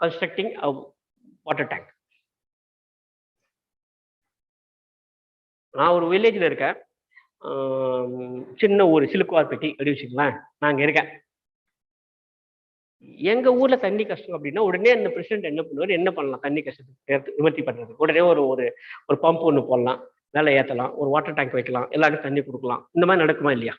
constructing a water tank. நான் ஒரு வில்லேஜில் இருக்கேன், சின்ன ஊர் சிலுக்குவார்பட்டி அப்படி வச்சுக்கலாம். நான் அங்கே இருக்கேன். எங்க ஊர்ல தண்ணி கஷ்டம் அப்படின்னா உடனே அந்த பிரசிடென்ட் என்ன பண்ணுவார், என்ன பண்ணலாம் தண்ணி கஷ்டத்துக்கு நிவர்த்தி பண்றது? உடனே ஒரு பம்ப் ஒன்று போடலாம், மேலே ஏற்றலாம், ஒரு வாட்டர் டேங்க் வைக்கலாம், எல்லாருக்கும் தண்ணி கொடுக்கலாம். இந்த மாதிரி நடக்குமா இல்லையா?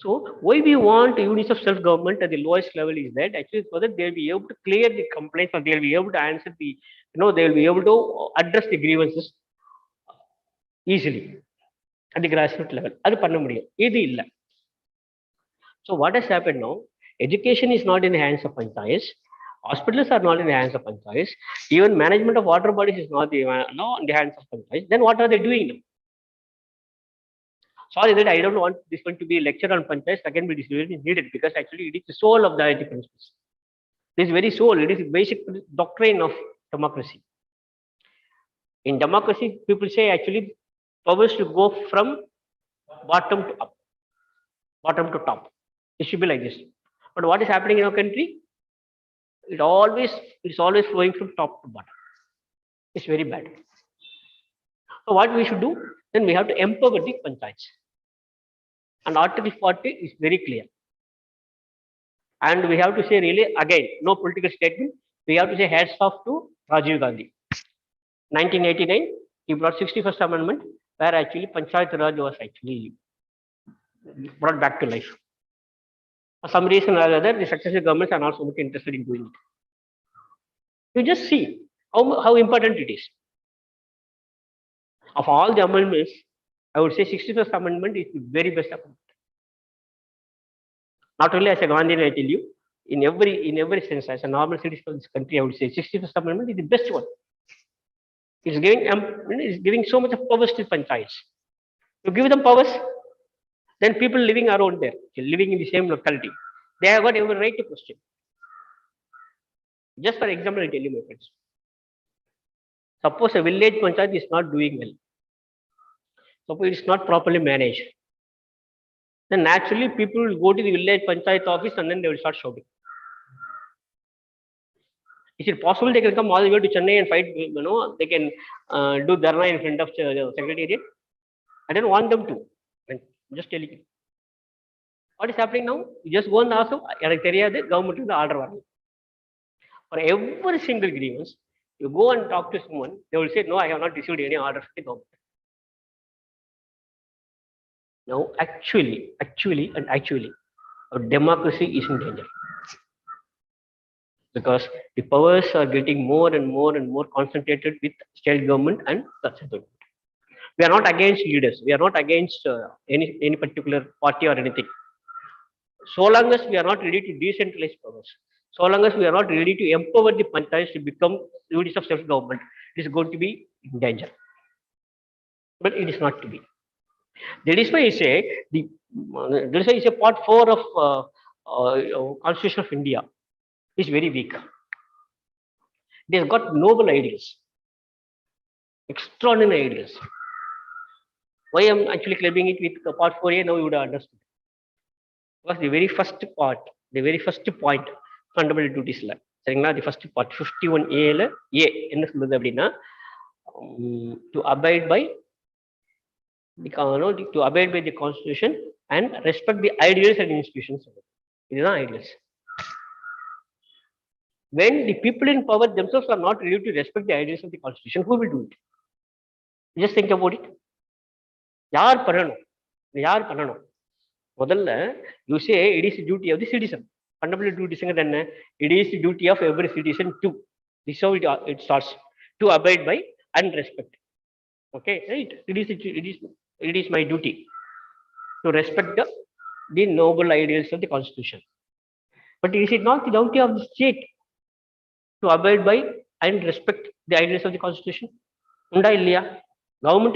So why we want units of self-government at the lowest level is that actually so that they will be able to clear the complaints or they will be able to answer the, they will be able to address the grievances easily at the grassroots level. அது பண்ண முடியும். இது இல்லை. So what has happened now? Education is not in the hands of panchayats. Hospitals are not in the hands of panchayats. Even management of water bodies is not in the hands of panchayats. Then what are they doing now? Sorry that I don't want this one to be a lecture on panchayats. Again, it is really needed because actually it is the soul of the IT principles. This very soul, it is the basic doctrine of democracy. In democracy, people say actually powers to go from bottom to up, bottom to top. It should be like this. But what is happening in our country? It's always flowing from top to bottom. It's very bad. So what we should do? Then we have to empower the panchayats. And Article 40 is very clear. And we have to say really again, no political statement. We have to say hats off to Rajiv Gandhi. 1989, he brought 61st Amendment, where actually Panchayat Raj was actually brought back to life. For some reason or other, the successive governments are not so much interested in doing it. You just see how important it is. Of all the amendments, I would say 61st Amendment is the very best amendment. Not only as a Gandhian, I tell you, in every sense, as a normal citizen of this country, I would say 61st Amendment is the best one. It's giving so much of powers to panchayats. To give them powers, then people living around there, living in the same locality, they have got every right to question. Just for example, I tell you, my friends. Suppose a village panchayat is not doing well. Suppose it is not properly managed. Then naturally people will go to the village panchayat office and then they will start shouting. Is it possible they can come all the way to Chennai and fight? They can do dharna in front of the secretariat? I don't want them to. I'm just telling you. What is happening now? You just go and ask them, the government is the order. For every single grievance, you go and talk to someone, they will say, no, I have not received any order from the government. Now, actually, our democracy is in danger. Because the powers are getting more and more concentrated with state government and central government. We are not against leaders. We are not against any particular party or anything. So long as we are not ready to decentralize powers, so long as we are not ready to empower the panchayats to become units of self-government, it is going to be in danger. But it is not to be. That is why I say part 4 of Constitution of India is very weak. They have got noble ideas, extraordinary ideas. Why I am actually claiming it with part 4A, now you would have understood. Because the very first part, the very first point, fundamental duties, the first part, 51A, to abide by the Constitution and respect the ideals and institutions. These are ideals. When the people in power themselves are not ready to respect the ideals of the Constitution, who will do it? Just think about it. Yaar panano. You say it is the duty of the citizen. Fundamental duty, it is the duty of every citizen to. This is how it starts. To abide by and respect. Okay, right? It is my duty to respect the noble ideals of the Constitution. But is it not the duty of the state to abide by and respect the ideals of the Constitution? Government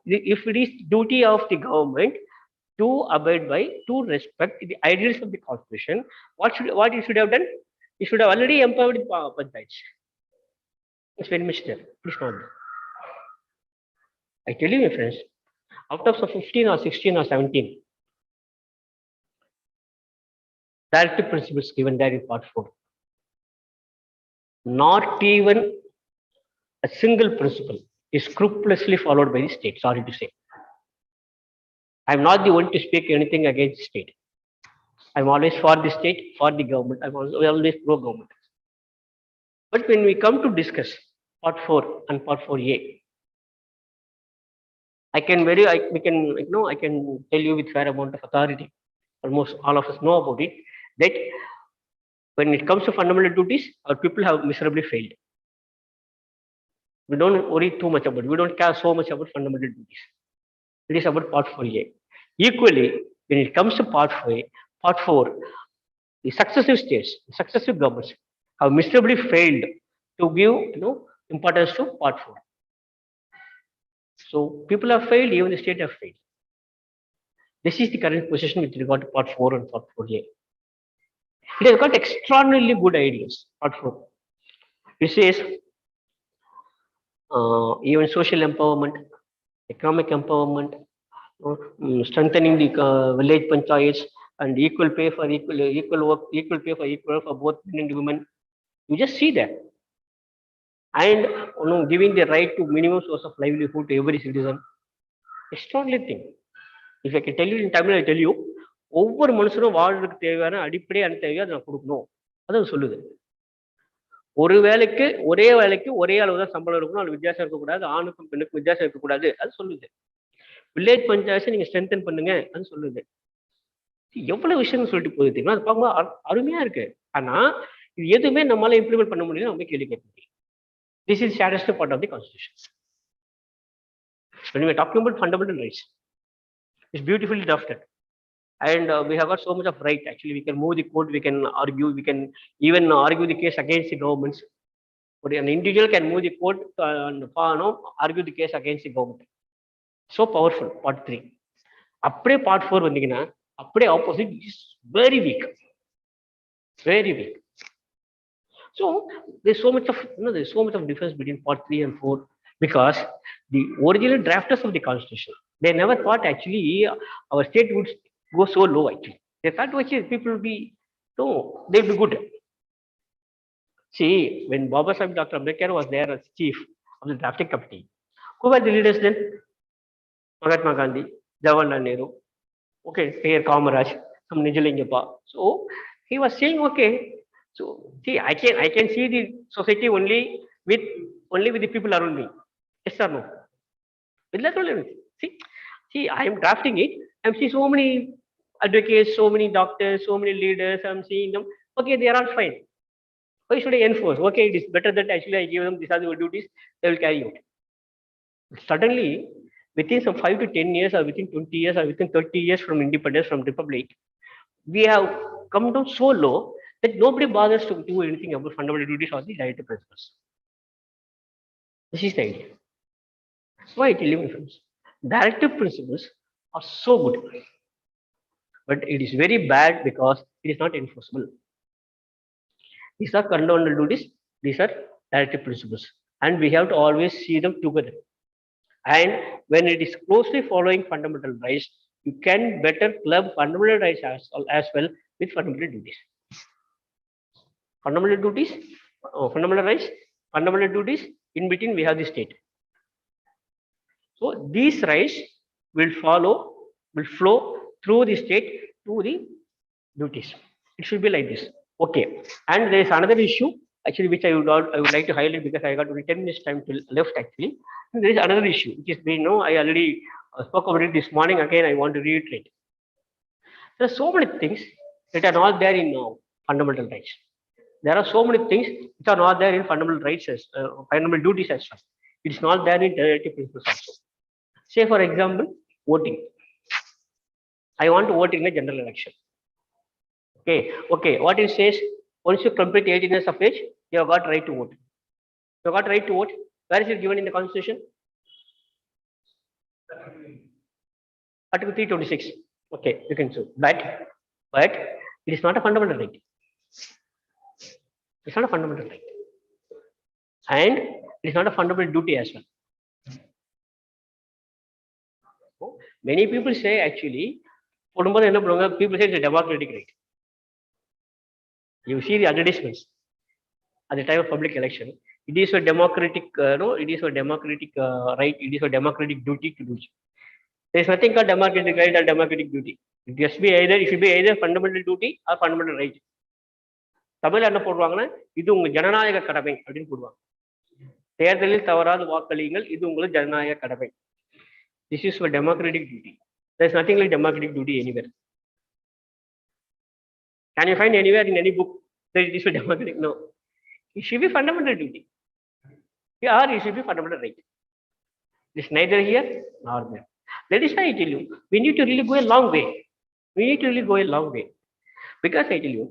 if it is duty of the government to abide by, to respect the ideals of the Constitution, what it should have done? It should have already empowered the panchayats. It's very much there. It's not there. I tell you, my friends, out of 15 or 16 or 17 directive principles given there in part 4, not even a single principle is scrupulously followed by the state. Sorry to say. I'm not the one to speak anything against the state. I'm always for the state, for the government. I'm always pro-government. But when we come to discuss part 4 and part 4A, I can tell you with fair amount of authority, almost all of us know about it, that when it comes to fundamental duties, our people have miserably failed. We don't worry too much about it. We don't care so much about fundamental duties. It is about part 4A. Equally, when it comes to part 4, the successive states, successive governments have miserably failed to give importance to part 4. So people have failed, even the state have failed. This is the current position with regard to part 4 and part 4A. It has got extraordinarily good ideas. Part 4. It says even social empowerment, economic empowerment, strengthening the village panchayats, and equal pay for equal work, equal pay for equal work for both men and women. You just see that, and giving the right to minimum source of livelihood to every citizen. Extraordinary thing. If I can tell you in Tamil, I tell you, ஒவ்வொரு மனுஷனும் வாழ்றதுக்கு தேவையான அடிப்படையான தேவையை அதை நான் கொடுக்கணும். அதை சொல்லுது. ஒரே வேலைக்கு ஒரே அளவு தான் சம்பளம் இருக்கணும், அது வித்தியாசம் இருக்கக்கூடாது, ஆணுக்கும் பெண்ணுக்கும் வித்தியாசம் இருக்கக்கூடாது, அது சொல்லுது. வில்லேஜ் பஞ்சாயத்தை நீங்க ஸ்ட்ரென்தன் பண்ணுங்க, அது சொல்லுது. எவ்வளவு விஷயம் சொல்லிட்டு போகுது தெரியுமா? அது பார்க்கும்போது அருமையா இருக்கு. ஆனா இது எதுவுமே நம்மளால இம்ப்ளிமெண்ட் பண்ண முடியல, நம்ம கேள்வி கேட்க முடியும். This is the saddest part of the constitution. When we are talking about fundamental rights, it's beautifully drafted, and we have got so much of right. Actually, we can move the court, we can argue, we can even argue the case against the governments. But an individual can move the court and argue the case against the government. So powerful. Part 3. அப்படியே part 4 வந்தீங்கன்னா அப்படியே opposite is very weak, very weak. So there's so much of difference between part 3 and 4, because the original drafters of the constitution, they never thought actually our state would go so low. Actually, they thought actually people will be they'll be good. See, when Dr. Ambedkar was there as chief of the drafting committee, who were the leaders then? Mahatma Gandhi, Jawaharlal Nehru, okay, here Kamaraj, some Nijalingappa. So he was saying, okay, so see, I can see the society only with the people around me. Yes or no? See, I am drafting it. I'm seeing so many advocates, so many doctors, so many leaders. I'm seeing them. Okay, they are all fine. Why should I enforce? Okay, it is better that actually I give them these are the duties, they will carry out. Suddenly, within some 5 to 10 years, or within 20 years, or within 30 years from independence, from republic, we have come down so low that nobody bothers to do anything about fundamental duties or the directive principles. This is the idea. Why I tell you, my friends, directive principles are so good, but it is very bad because it is not enforceable. These are fundamental duties, these are directive principles, and we have to always see them together. And when it is closely following fundamental rights, you can better club fundamental rights as well with fundamental duties. Fundamental duties, fundamental rights, fundamental duties, in between we have the state. So these rights will flow through the state to the duties. It should be like this. Okay. And there is another issue actually which I would like to highlight, because I got only 10 minutes time till left actually. And there is another issue which is I already spoke about it this morning. Again, I want to reiterate. There are so many things that are not there in fundamental rights. There are so many things which are not there in fundamental rights as fundamental duties as well. It is not there in directive principles also. Say for example, voting. I want to vote in a general election. Okay. What it says, once you complete 18 years of age, you have got right to vote. You have got right to vote. Where is it given in the constitution? Article 326. Okay, you can see. But it is not a fundamental right. It's not a fundamental right. And it is not a fundamental duty as well. Many people say actually, people say it's a democratic right. You see the advertisements at the time of public election. It is a democratic, it is a democratic right. It is a democratic duty to do so. There is nothing called democratic right or democratic duty. It should be either fundamental duty or fundamental right. தமிழ்ல என்ன போடுவாங்கன்னா, இது உங்க ஜனநாயக கடமை அப்படின்னு போடுவாங்க. தேர்தலில் தவறாத வாக்களியுங்கள், இது உங்களுக்கு ஜனநாயக கடமை. This is for democratic duty. There is nothing like democratic duty anywhere. Can you find anywhere in any book that it is a democratic? No. It should be fundamental duty. Or it should be fundamental right. It is neither here nor there. That is why I tell you, we need to really go a long way. We need to really go a long way. Because I tell you,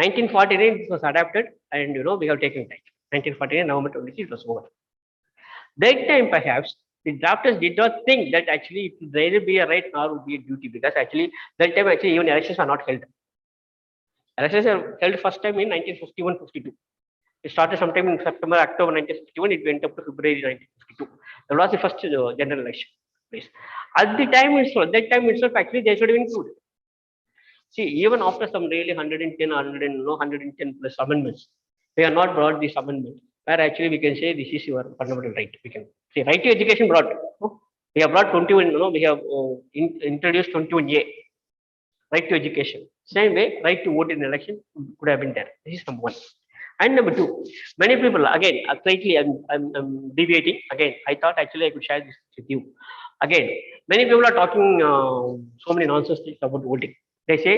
1949 it was adapted, and we have taken time. 1949 November 23 it was over. That time perhaps the drafters did not think that actually it would either be a right nor would be a duty, because actually that time actually even elections are not held. Elections are held first time in 1951-52. It started sometime in September, October 1951. It went up to February 1952. That was the first general election. Please. At the time itself, actually they should have included. See, even after some really 110 or 110 plus amendments, they are not brought this amendment, where actually we can say this is your fundamental right. We can say right to education brought. We have brought 21. We have introduced 21A, right to education. Same way, right to vote in election could have been there. This is number one. And number two, many people, again, slightly I'm deviating. Again, I thought actually I could share this with you. Again, many people are talking so many nonsense things about voting. They say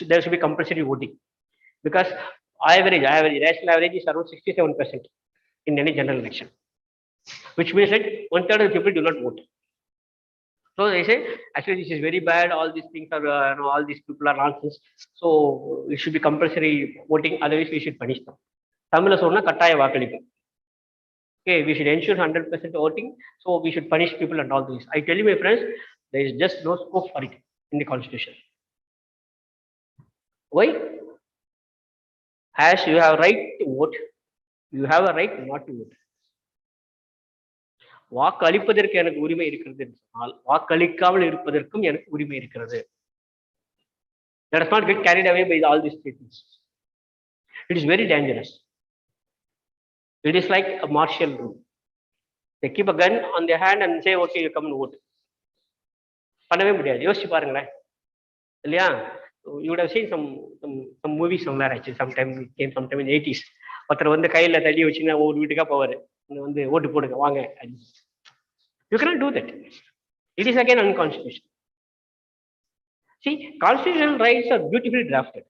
there should be compulsory voting, because national average is around 67% in any general election, which means that 1/3 of the people do not vote. So they say actually this is very bad. All these things are all these people are nonsense. So it should be compulsory voting. Otherwise we should punish them. Tamil சொன்னா கட்டாய வாக்களிப்பு. Okay, we should ensure 100% voting. So we should punish people and all this. I tell you, my friends, there is just no scope for it in the constitution. Why? As you have right to vote, you have a right not to vote. வாக்கு அளிப்பதற்கு எனக்கு உரிமை இருக்கிறது என்று சொன்னால் வாக்களிக்காமல் இருப்பதற்கும் எனக்கு உரிமை இருக்கிறது. Let us not get carried away by all these statements. It is very dangerous. It is like a martial rule. They keep a gun on their hand and say, okay, you come and vote. பண்ணவே முடியாது. யோசிச்சு பாருங்களேன், இல்லையா? You would have seen some movies somewhere actually. Sometime it came sometime in 80s. ஒருத்தர் வந்து கையில தள்ளி வச்சுன்னா ஒவ்வொரு வீட்டுக்கா போவாரு, வந்து ஓட்டு போடுங்க வாங்க. You cannot do that. It is again unconstitutional. See, constitutional rights are beautifully drafted.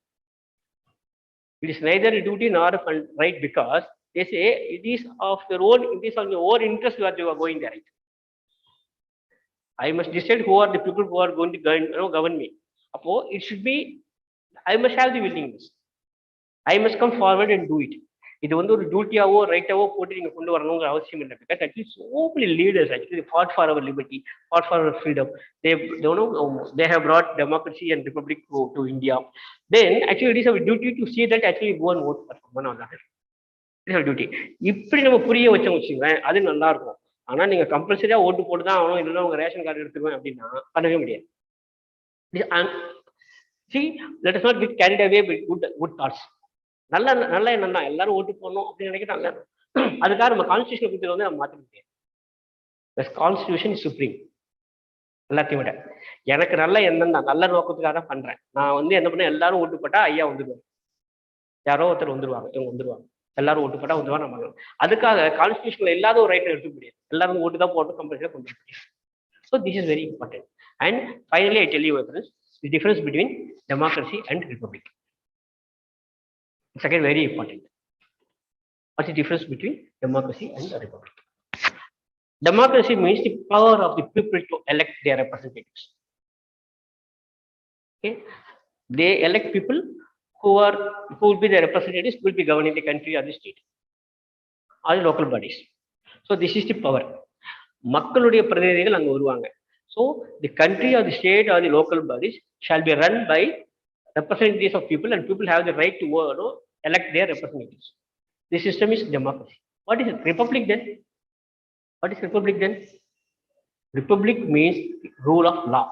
It is neither a duty nor a right, because they say it is of your own, it is on your own interest you are going there. Right? I must decide who are the people who are going to govern me. It should be, I must have the willingness. I must come forward and do it. இது வந்து ஒரு டியூட்டியாவோ ரைட்டாவோ போட்டு நீங்க கொண்டு வரணுங்கிற அவசியம் இல்லை. Because actually so many leaders actually fought for our liberty, fought for our freedom. They have brought democracy and republic to India. Then actually it is our duty to see that actually go and vote for someone or another. It is our duty. இப்படி நம்ம புரிய வச்சோம் வச்சுங்களேன், அது நல்லா இருக்கும். ஆனா நீங்க கம்பல்சரியா ஓட்டு போட்டு தான் ஆகணும், இல்லைன்னா உங்க ரேஷன் கார்டு எடுத்துக்குவேன் அப்படின்னா பண்ணவே முடியாது. See, let us not get carried away with good thoughts. நல்ல எண்ணம் தான், எல்லாரும் ஓட்டு போடணும் அப்படின்னு நினைக்கிறாங்க. அதுக்காக நம்ம கான்ஸ்டியூஷன் கொடுத்தது வந்து நம்ம மாற்ற முடியாது. Constitution is supreme. எல்லாத்தையும் விட எனக்கு நல்ல எண்ணம் தான், நல்ல நோக்கத்துக்காக தான் பண்றேன். நான் வந்து என்ன பண்ண, எல்லாரும் ஓட்டு போட்டா ஐயா வந்துடுவாங்க, யாரோ ஒருத்தர் வந்துருவாங்க, இவங்க வந்துருவாங்க, எல்லாரும் ஓட்டு போட்டா வந்துருவாங்க. நம்ம அதுக்காக கான்ஸ்டியூஷன்ல இல்லாத ஒரு ரைட்டை எடுக்க முடியாது. எல்லாரும் ஓட்டு தான் போட்டு கம்பல்சரியா கொண்டு வர முடியும். So this is very important. And finally I tell you the difference between democracy and republic. It's again very important. What's the difference between democracy and a republic? Democracy means the power of the people to elect their representatives. Okay, they elect people who will be their representatives, who will be governing the country or the state or the local bodies. So this is the power. மக்களுடைய பிரதிநிதிகள் அங்க வருவாங்க. So the country or the state or the local bodies shall be run by representatives of people, and people have the right to elect their representatives. This system is democracy. What is republic then? What is republic then? Republic means rule of law.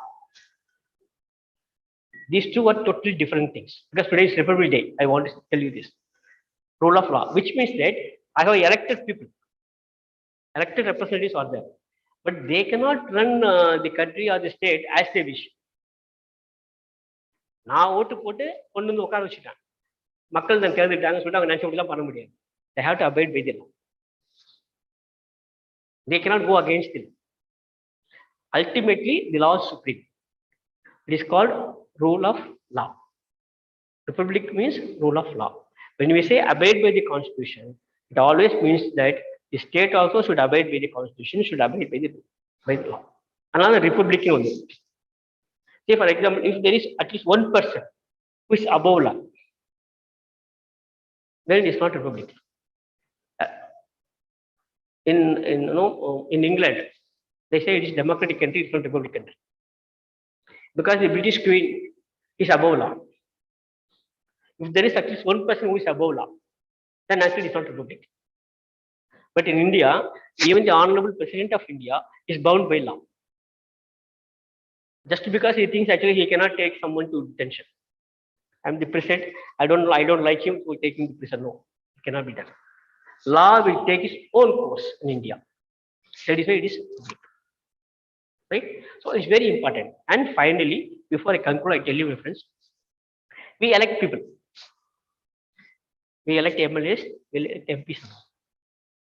These two are totally different things. Because today is Republic Day, I want to tell you this. Rule of law, which means that I have elected people. Elected representatives are there. But they cannot run the country or the state as they wish. நான் ஓட்டு போட்டு கொண்டு வந்து உட்கார வச்சுட்டேன், மக்கள் தான் தேர்ந்தெடுத்தாங்கன்னு சொல்லிட்டு அவங்க நினைச்சபடிலாம் பண்ண முடியாது. They have to abide by the law. They cannot go against the law. Ultimately, the law is supreme. It is called rule of law. Republic means rule of law. When we say abide by the constitution, it always means that the state also should abide by the constitution, should abide by the law. Another republic only. Say for example, if there is at least one person who is above law, then it is not republic. In England, they say it is democratic country, it's not republic country. Because the British Queen is above law. If there is at least one person who is above law, then actually it's not republic. But in India, even the Honorable President of India is bound by law. Just because he thinks actually he cannot take someone to detention. I'm the president, I don't like him, so take him to prison. No, it cannot be done. Law will take its own course in India. That is why it is republic. Right? So it's very important. And finally, before I conclude, I tell you, my friends, we elect people. We elect MLAs, we elect MPs.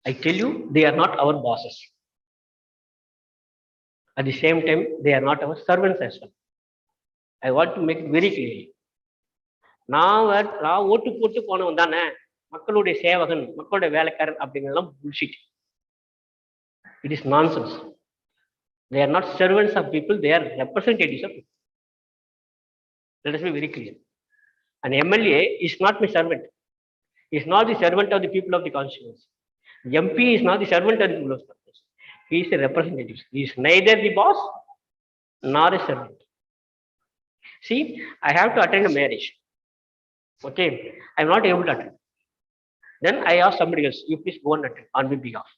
I tell you, they are not our bosses. At the same time, they are not our servants as well. I want to make it very clearly. நான் ஓட்டு போட்டு போனவன் தானே மக்களுடைய சேவகன் மக்களுடைய வேலைக்காரன் அப்படிங்கலாம் bullshit. It is nonsense. They are not servants of people, they are representatives of people. Let us be very clear. An MLA is not my servant. He is not the servant of the people of the constituency. MP is not the servant of the people of the constituency. He is a representative. He is neither the boss nor a servant. See, I have to attend a marriage. Okay, I am not able to attend. Then I ask somebody else, you please go and attend on my behalf.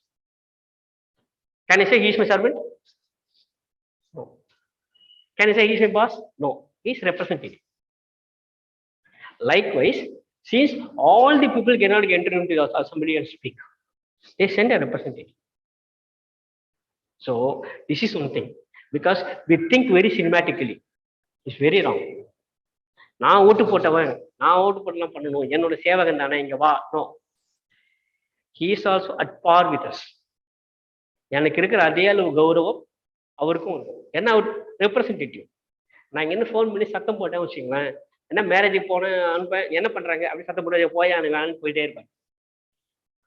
Can I say he is my servant? No. Can I say he is my boss? No. He is representative. Likewise, since all the people cannot enter into the assembly and speak, they send a representative. So this is one thing, because we think very cinematically. It's very wrong. நான் ஓட்டு போட்டவன், நான் ஓட்டு போட்டலாம் பண்ணணும், என்னோட சேவகன் தானே இங்க வா. No. He is also at par with us. எனக்கு இருக்கிற அதே அளவு கௌரவம் அவருக்கும் என்ன அவர் ரெப்ரசன்டேட்டிவ். நான் இங்க இருந்து ஃபோன் பண்ணி சத்தம் போட்டேன் வச்சுக்கோங்களேன், என்ன மேரேஜுக்கு போனேன் அனுப்ப என்ன பண்றாங்க அப்படி சத்தம் போட போய் வேணும்னு போயிட்டே இருப்பாங்க.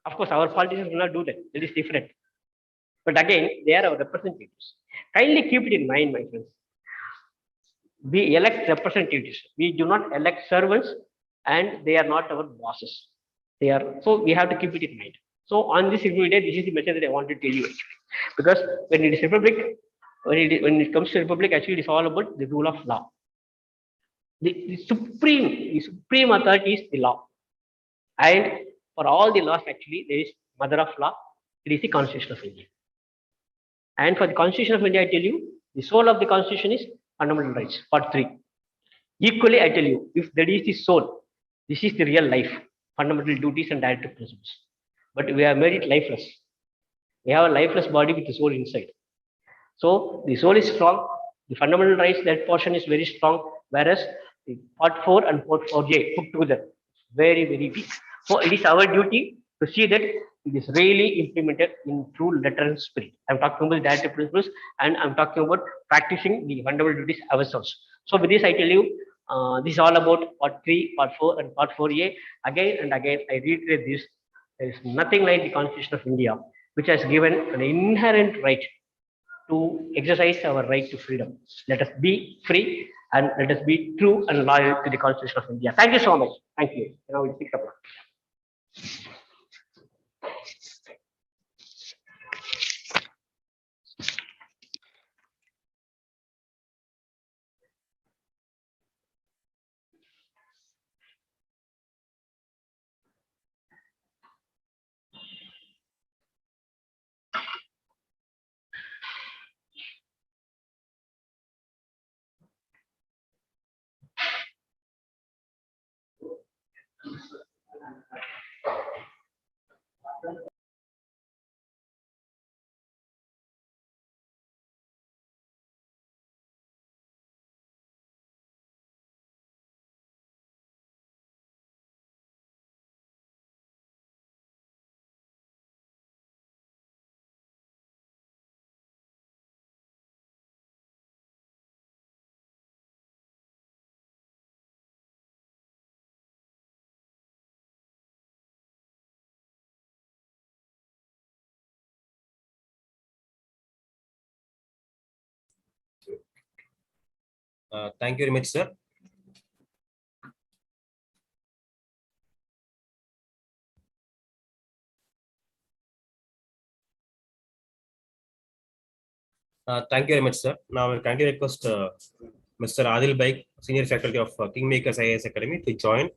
Of course, our politicians will not do that. That is different. But again, they are our representatives. Kindly keep it in mind, my friends. We elect representatives. We do not elect servants, and they are not our bosses. They are, so we have to keep it in mind. So on this day, this is the message that I want to tell you actually. Because when it is republic, when it comes to republic, actually it is all about the rule of law. The supreme authority is the law. And for all the laws, actually, there is mother of law. It is the Constitution of India. And for the Constitution of India, I tell you, the soul of the Constitution is fundamental rights, part 3. Equally, I tell you, if that is the soul, this is the real life, fundamental duties and directive principles. But we have made it lifeless. We have a lifeless body with the soul inside. So the soul is strong, the fundamental rights, that portion is very strong, whereas the part 4 and part 4A put together, very, very weak. So it is our duty to see that it is really implemented in true letter and spirit. I'm talking about directive principles, and I'm talking about practicing the fundamental duties ourselves. So with this, I tell you, this is all about part 3, part 4, and part 4A. Again and again, I reiterate this. There is nothing like the Constitution of India, which has given an inherent right to exercise our right to freedom. Let us be free, and let us be true and loyal to the Constitution of India. Thank you so much. Thank you. Now we'll pick up. Thank you very much, sir. Thank you very much, sir. Now I will kindly request Mr.Adil Baig, Senior Faculty of KingMakers IAS Academy, to join,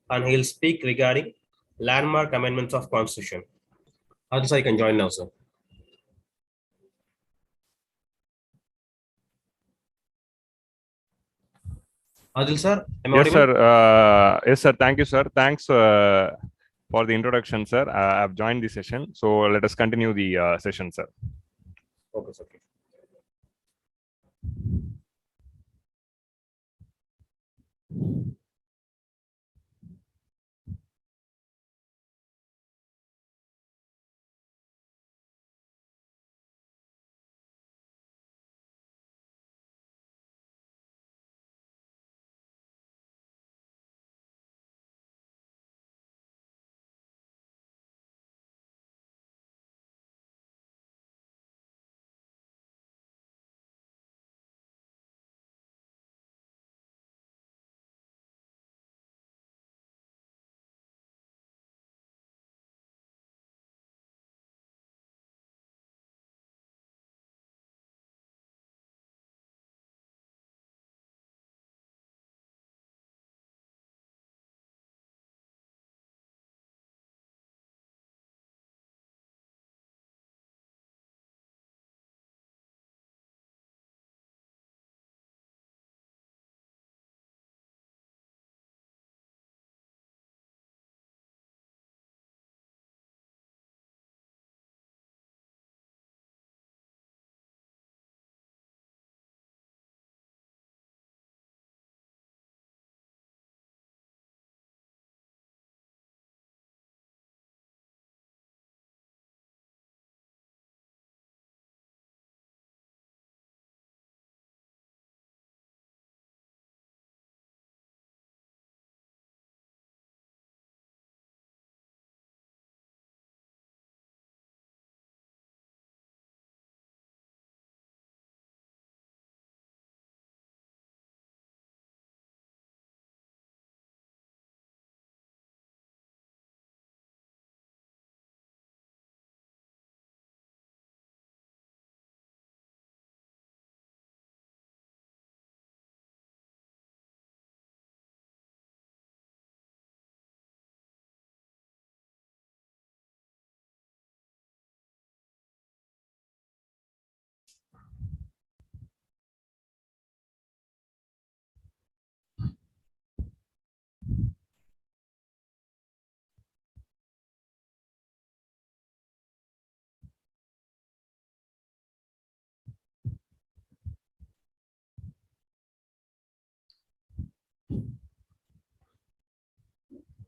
and he will speak regarding landmark amendments of Constitution. Adil, sir, you can join now, sir. Adil, sir, am I Yes, audible? sir. Yes, sir. Thank you, sir. Thanks for the introduction, sir. I've joined the session. So let us continue the session, sir. Okay, sir. Okay.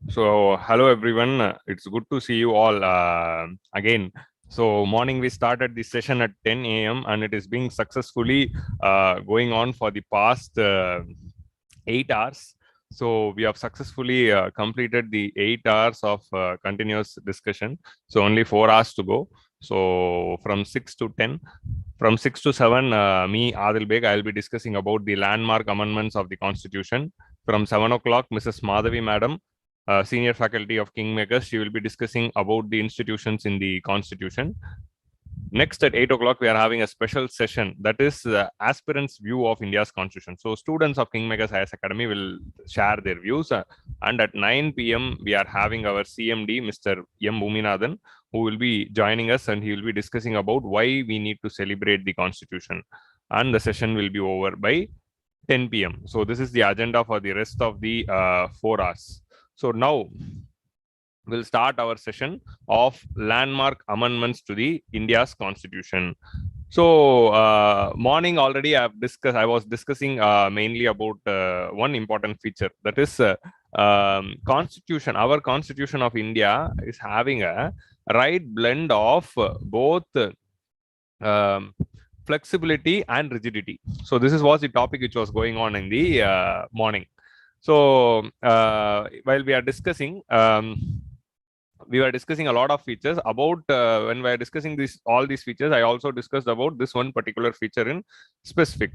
So, hello everyone. It's good to see you all again. So, morning we started this session at 10 a.m. and it is being successfully going on for the past 8 hours. So, we have successfully completed the 8 hours of continuous discussion. So, only 4 hours to go. So, from 6 to 10. From 6 to 7, me, Adil Baig, I will be discussing about the landmark amendments of the Constitution. From 7 o'clock, Mrs.Madhavi, Madam, Senior Faculty of KingMakers, she will be discussing about the institutions in the Constitution. Next at 8 o'clock, we are having a special session that is aspirants' view of India's Constitution. So students of KingMakers IAS Academy will share their views. And at 9 p.m., we are having our CMD, Mr.M.Boominathan, who will be joining us and he will be discussing about why we need to celebrate the Constitution. And the session will be over by 10 p.m. So this is the agenda for the rest of the 4 hours. So now we'll start our session of landmark amendments to the India's Constitution. So morning already I was discussing mainly about one important feature, that is Constitution. Our Constitution of India is having a right blend of both flexibility and rigidity. So this was the topic which was going on in the morning. So while we are discussing, we were discussing a lot of features about when we are discussing all these features. I also discussed about this one particular feature in specific.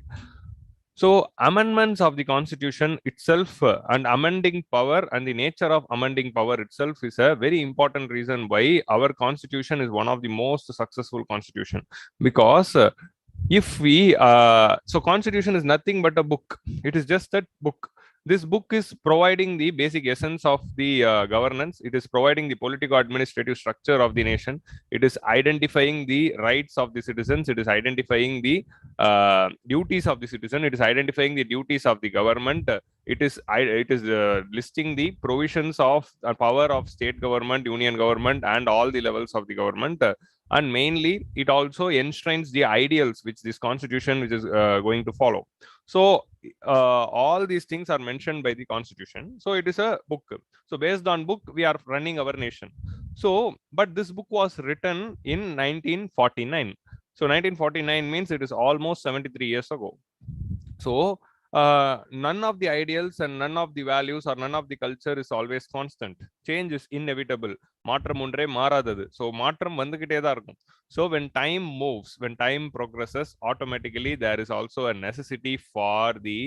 So amendments of the constitution itself and amending power and the nature of amending power itself is a very important reason why our constitution is one of the most successful constitution. Because if we so constitution is nothing but a book. It is just a book. This book is providing the basic essence of the governance. It is providing the political administrative structure of the nation. It is identifying the rights of the citizens. It is identifying the duties of the citizen. It is identifying the duties of the government. It is listing the provisions of power of state government, union government, and all the levels of the government. And mainly, it also enshrines the ideals which this constitution which is going to follow. So all these things are mentioned by the constitution. So it is a book. So based on book, we are running our nation. So, but this book was written in 1949. So 1949 means it is almost 73 years ago. So none of the ideals and none of the values or none of the culture is always constant. Change is inevitable. மாற்றம் ஒன்றே மாறாதது. So மாற்றம் வந்துகிட்டே தான் இருக்கும். So when time moves, when time progresses, automatically there is also a necessity for the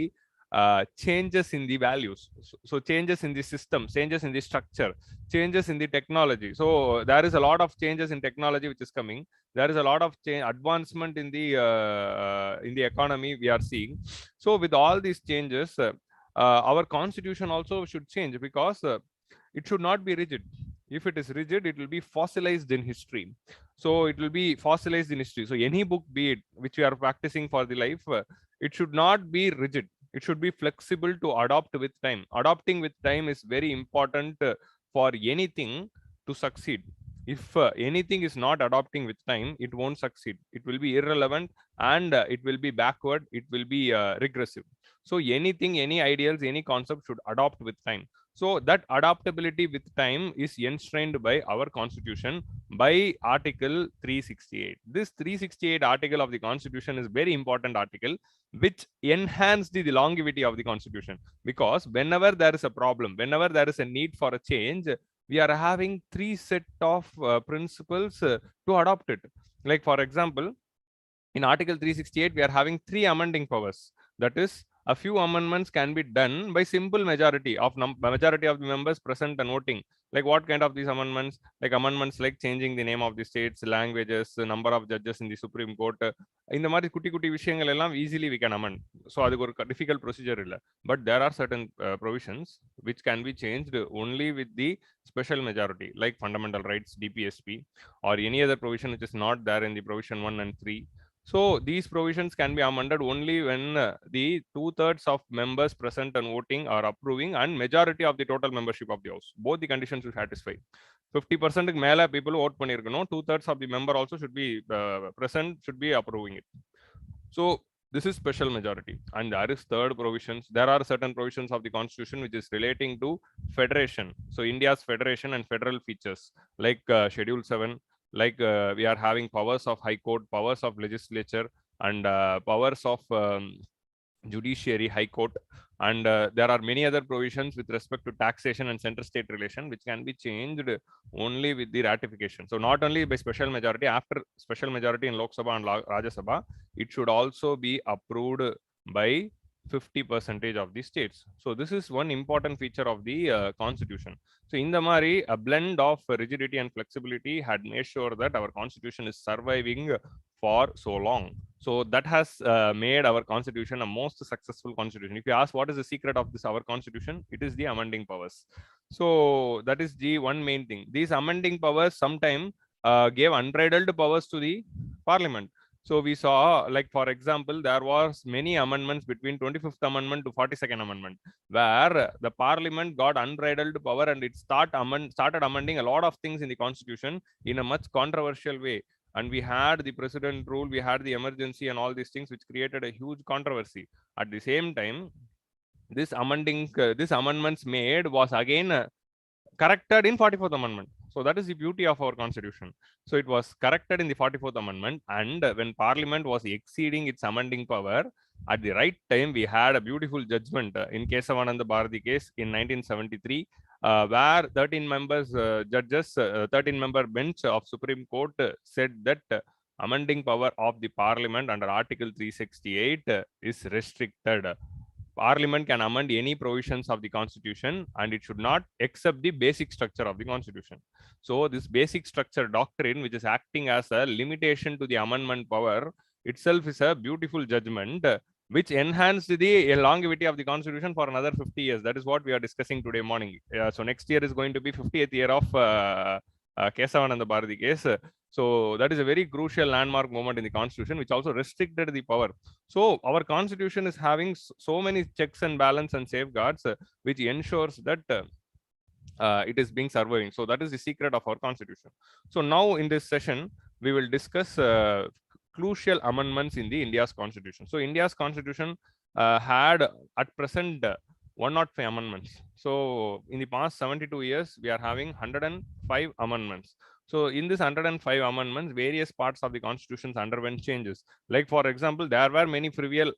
changes in the values. So changes in the system, changes in the structure, changes in the technology. So there is a lot of changes in technology which is coming. There is a lot of advancement in the economy we are seeing. So with all these changes, our constitution also should change, because it should not be rigid. If it is rigid, it will be fossilized in history. So it will be fossilized in history. So any book, be it which we are practicing for the life, it should not be rigid. It should be flexible to adopt with time. Adopting with time is very important for anything to succeed. If anything is not adopting with time, it won't succeed. It will be irrelevant, and it will be backward. It will be regressive. So anything, any ideals, any concept should adopt with time. So that adaptability with time is enshrined by our constitution by Article 368. This 368 article of the constitution is very important article, which enhanced the longevity of the constitution. Because whenever there is a problem, whenever there is a need for a change, we are having three set of principles to adopt it. Like for example, in Article 368, we are having three amending powers. That is, a few amendments can be done by simple majority of majority of the members present and voting. Like what kind of these amendments? Like amendments like changing the name of the states, languages, number of judges in the Supreme Court. In the மாதிரி குட்டி குட்டி விஷயங்கள் எல்லாம் easily we can amend. So அதுக்கு ஒரு difficult procedure இல்ல. But there are certain provisions which can be changed only with the special majority, like fundamental rights, DPSP, or any other provision which is not there in the provision 1 and 3. So these provisions can be amended only when the 2/3 of members present and voting are approving, and majority of the total membership of the house. Both the conditions should satisfy. 50% மேல people vote பண்ணிருக்கணும். 2/3 of the member also should be present, should be approving it. So this is special majority. And there is third provisions. There are certain provisions of the constitution which is relating to federation. So India's federation and federal features, like Schedule 7. Like we are having powers of high court, powers of legislature, and powers of judiciary, high court, and there are many other provisions with respect to taxation and center state relation which can be changed only with the ratification. So not only by special majority, after special majority in Lok Sabha and Rajya Sabha, it should also be approved by 50% of the states. So this is one important feature of the constitution. So in the mari, a blend of rigidity and flexibility had made sure that our constitution is surviving for so long. So that has made our constitution a most successful constitution. If you ask what is the secret of this our constitution, it is the amending powers. So that is the one main thing. These amending powers sometime gave unbridled powers to the parliament. So we saw, like for example, there was many amendments between 25th Amendment to 42nd Amendment, where the Parliament got unbridled power and it started amending a lot of things in the Constitution in a much controversial way. And we had the president rule, we had the emergency and all these things, which created a huge controversy. At the same time, this amendments made was again corrected in 44th Amendment. So that is the beauty of our constitution. So it was corrected in the 44th Amendment, and when Parliament was exceeding its amending power, at the right time, we had a beautiful judgment in Kesavananda Bharati case in 1973, where 13 members judges, 13-member bench of Supreme Court said that amending power of the Parliament under Article 368 is restricted. Parliament can amend any provisions of the Constitution and it should not accept the basic structure of the Constitution. So this basic structure doctrine, which is acting as a limitation to the amendment power, itself is a beautiful judgment which enhanced the longevity of the Constitution for another 50 years. That is what we are discussing today morning. So next year is going to be 50th year of Kesavan and the Bharathi case. So that is a very crucial landmark moment in the Constitution, which also restricted the power. So our Constitution is having so many checks and balance and safeguards, which ensures that it is being surviving. So that is the secret of our Constitution. So now in this session, we will discuss crucial amendments in the India's Constitution. So India's Constitution had at present 105 amendments. So in the past 72 years, we are having 105 amendments. So in this 105 amendments, various parts of the Constitution underwent changes. Like for example, there were many frivolous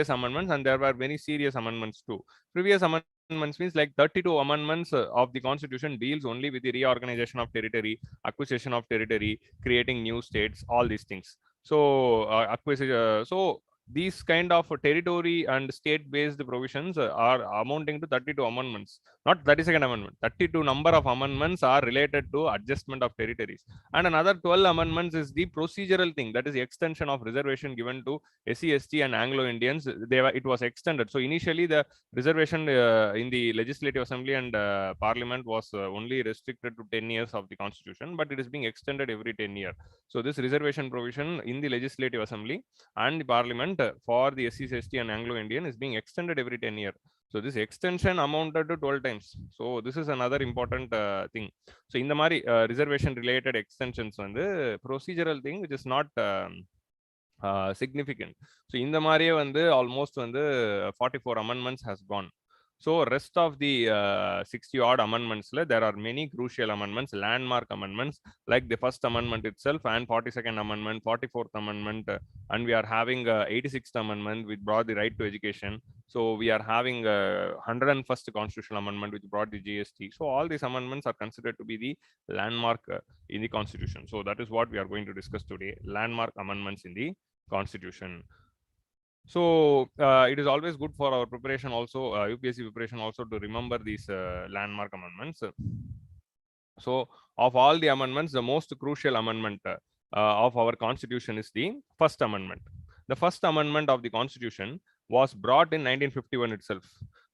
amendments and there were many serious amendments too. Frivolous amendments means like 32 amendments of the Constitution deals only with the reorganization of territory, acquisition of territory, creating new states, all these things. So these kind of territory and state-based provisions are amounting to 32 amendments, not 32nd amendment. 32 number of amendments are related to adjustment of territories. And another 12 amendments is the procedural thing, that is the extension of reservation given to SC, ST and Anglo-Indians. It was extended. So initially the reservation in the Legislative Assembly and Parliament was only restricted to 10 years of the Constitution, but it is being extended every 10 years. So this reservation provision in the Legislative Assembly and the Parliament for the SC, ST and Anglo-Indian is being extended every 10 years. So this extension amounted to 12 times. So this is another important thing. So in the Mari reservation related extensions on the procedural thing, which is not significant. So in the Mari almost 44 amendments has gone. So rest of the 60 odd amendments, there are many crucial amendments, landmark amendments, like the first amendment itself and 42nd amendment, 44th amendment, and we are having 86th amendment which brought the right to education. So we are having 101st constitutional amendment which brought the GST. So all these amendments are considered to be the landmark in the Constitution. So that is what we are going to discuss today, landmark amendments in the Constitution. So it is always good for our preparation also, UPSC preparation also, to remember these landmark amendments. So of all the amendments, the most crucial amendment of our Constitution is the First Amendment. The First Amendment of the Constitution was brought in 1951 itself.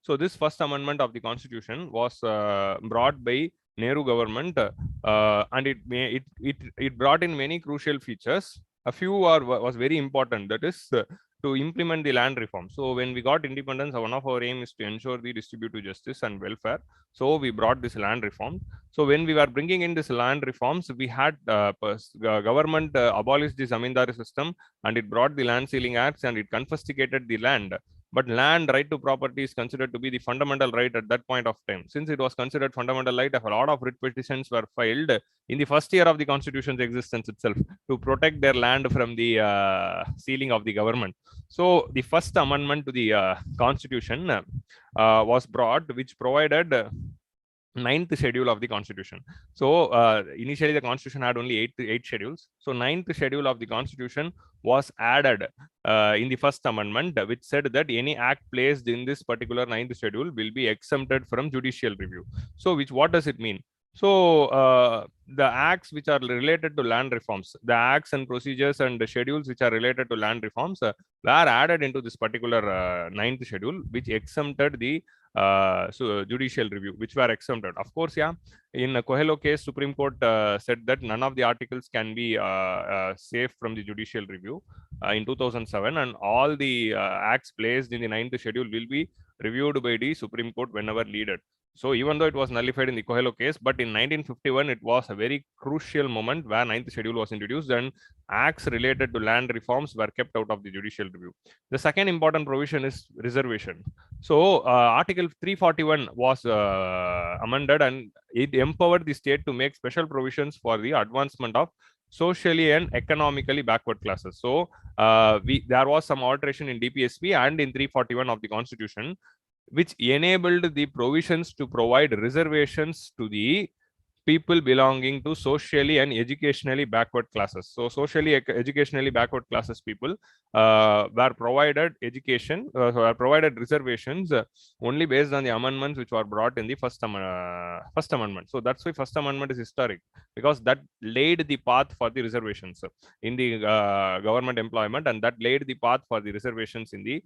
So this First Amendment of the Constitution was brought by Nehru government, and it brought in many crucial features. A few was very important, that is to implement the land reform. So when we got independence, one of our aim is to ensure the distributive justice and welfare. So we brought this land reform. So when we were bringing in this land reforms, we had government abolished the zamindari system and it brought the land ceiling acts and it confiscated the land. But land right to property is considered to be the fundamental right at that point of time. Since it was considered fundamental right, a lot of writ petitions were filed in the first year of the Constitution's existence itself to protect their land from the ceiling of the government. So the First Amendment to the Constitution was brought, which provided 9th schedule of the Constitution. So initially the Constitution had only eight schedules. So 9th schedule of the Constitution was added in the First Amendment, which said that any act placed in this particular 9th schedule will be exempted from judicial review. So what does it mean? So the acts which are related to land reforms, the acts and procedures and the schedules which are related to land reforms were added into this particular 9th schedule, which exempted the judicial review, which were exempted. Of course, yeah, in a Coelho case, Supreme Court said that none of the articles can be safe from the judicial review in 2007, and all the acts placed in the 9th schedule will be reviewed by the Supreme Court whenever needed. So even though it was nullified in the Coelho case, but in 1951, it was a very crucial moment where 9th schedule was introduced and acts related to land reforms were kept out of the judicial review. The second important provision is reservation. So Article 341 was amended and it empowered the state to make special provisions for the advancement of socially and economically backward classes. So there was some alteration in DPSP and in 341 of the Constitution, which enabled the provisions to provide reservations to the people belonging to socially and educationally backward classes. So socially educationally backward classes people were provided education, were provided reservations only based on the amendments which were brought in the first amendment. So that's why first amendment is historic, because that laid the path for the reservations in the government employment, and that laid the path for the reservations in the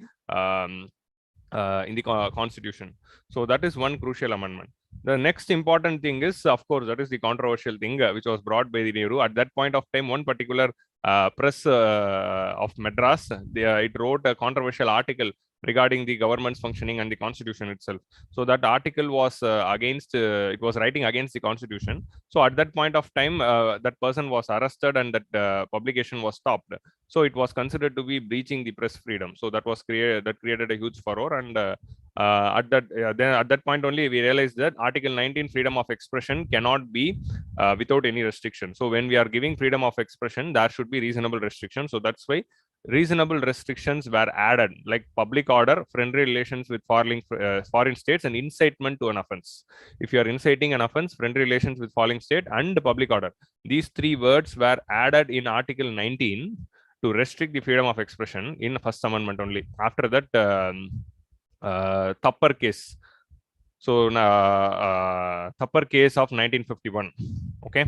constitution. So that is one crucial amendment. The next important thing is, of course, that is the controversial thing which was brought by the Nehru. At that point of time, one particular press of Madras, it wrote a controversial article regarding the government's functioning and the constitution itself. So that article was it was writing against the constitution. So at that point of time, that person was arrested and that publication was stopped. So it was considered to be breaching the press freedom. So that was created a huge furore, and at that point only we realized that Article 19 freedom of expression cannot be without any restriction. So when we are giving freedom of expression, there should be reasonable restrictions. So that's why reasonable restrictions were added, like public order, friendly relations with foreign states, and incitement to an offense. If you are inciting an offense, friendly relations with foreign state, and public order, these three words were added in Article 19 to restrict the freedom of expression in First Amendment only. After that, Thapar case. So Thapar case of 1951. Okay.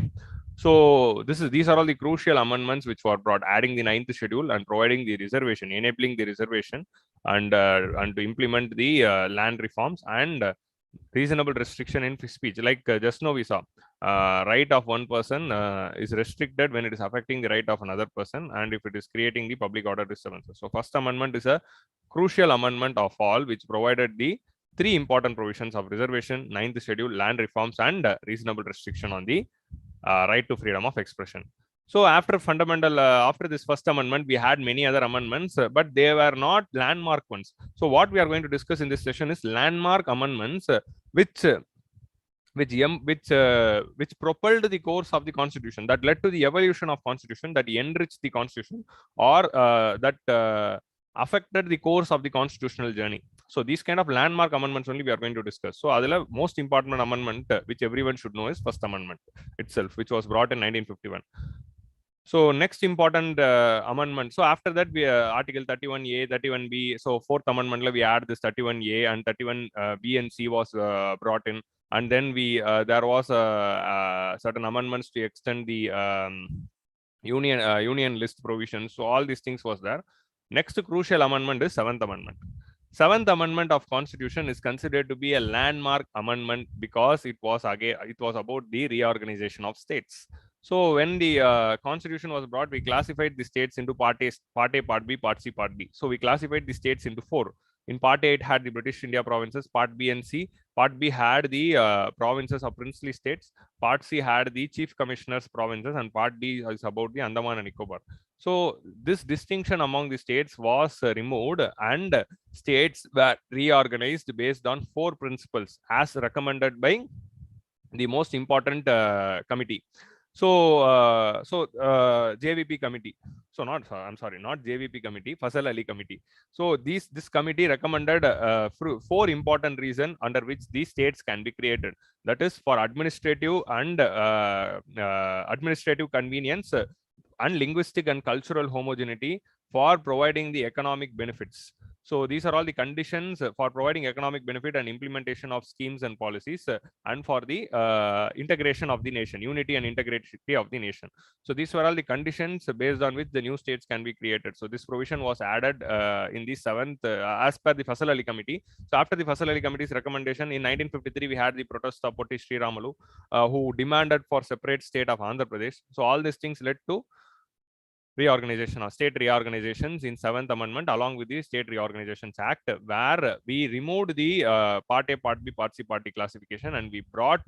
So these are all the crucial amendments which were brought, adding the 9th schedule and providing the reservation, enabling the reservation, and to implement the land reforms and reasonable restriction in speech. Like just now we saw, right of one person is restricted when it is affecting the right of another person, and if it is creating the public order disturbances. So First Amendment is a crucial amendment of all, which provided the three important provisions of reservation, 9th schedule, land reforms, and reasonable restriction on the right to freedom of expression. So after this First Amendment, we had many other amendments, but they were not landmark ones. So what we are going to discuss in this session is landmark amendments, which propelled the course of the constitution, that led to the evolution of constitution, that enriched the constitution, or that affected the course of the constitutional journey. So these kind of landmark amendments only we are going to discuss. So adala most important amendment which everyone should know is First Amendment itself, which was brought in 1951. So next important amendment. So after that, we Article 31A, 31B. So Fourth Amendment, we add this 31A, and 31B and C was brought in, and then there was certain amendments to extend the union list provisions. So all these things was there. Next crucial amendment is Seventh Amendment. Seventh Amendment of Constitution is considered to be a landmark amendment because it was about the reorganization of states. So when the Constitution was brought, we classified the states into Part A, Part B, Part C, Part D. So we classified the states into 4. In Part A, it had the British India provinces. Part B and C. Part B had the provinces of princely states. Part C had the chief commissioners provinces, and Part D is about the Andaman and Nicobar. So this distinction among the states was removed, and states were reorganized based on 4 principles as recommended by the most important committee. So JVP committee. So not JVP committee, Fasal Ali committee. So this committee recommended 4 important reasons under which these states can be created. That is for administrative and administrative convenience, and linguistic and cultural homogeneity, for providing the economic benefits. So these are all the conditions for providing economic benefit and implementation of schemes and policies, and for the integration of the nation, unity and integrity of the nation. So these were all the conditions based on which the new states can be created. So this provision was added in the 7th as per the Fasal Ali committee. So after the Fasal Ali committee's recommendation in 1953, we had the protest of Potti Sriramalu, who demanded for separate state of Andhra Pradesh. So all these things led to reorganization or state reorganizations in 7th Amendment, along with the State Reorganizations Act, where we removed the Part A, Part B, Part C, Part D classification, and we brought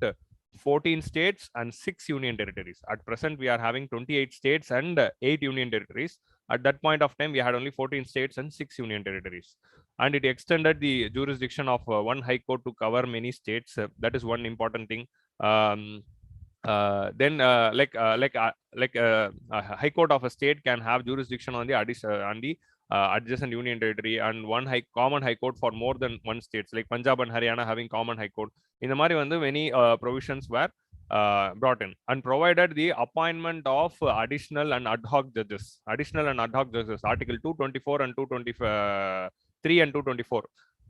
14 states and 6 union territories. At present, we are having 28 states and 8 union territories. At that point of time, we had only 14 states and 6 union territories. And it extended the jurisdiction of one high court to cover many states. That is one important thing. Then high court of a state can have jurisdiction on the adjacent union territory, and one common high court for more than one states, like Punjab and Haryana having common high court. In the many provisions were brought in, and provided the appointment of additional and ad hoc judges. Additional and ad hoc judges, Article 224 and 223 and 224.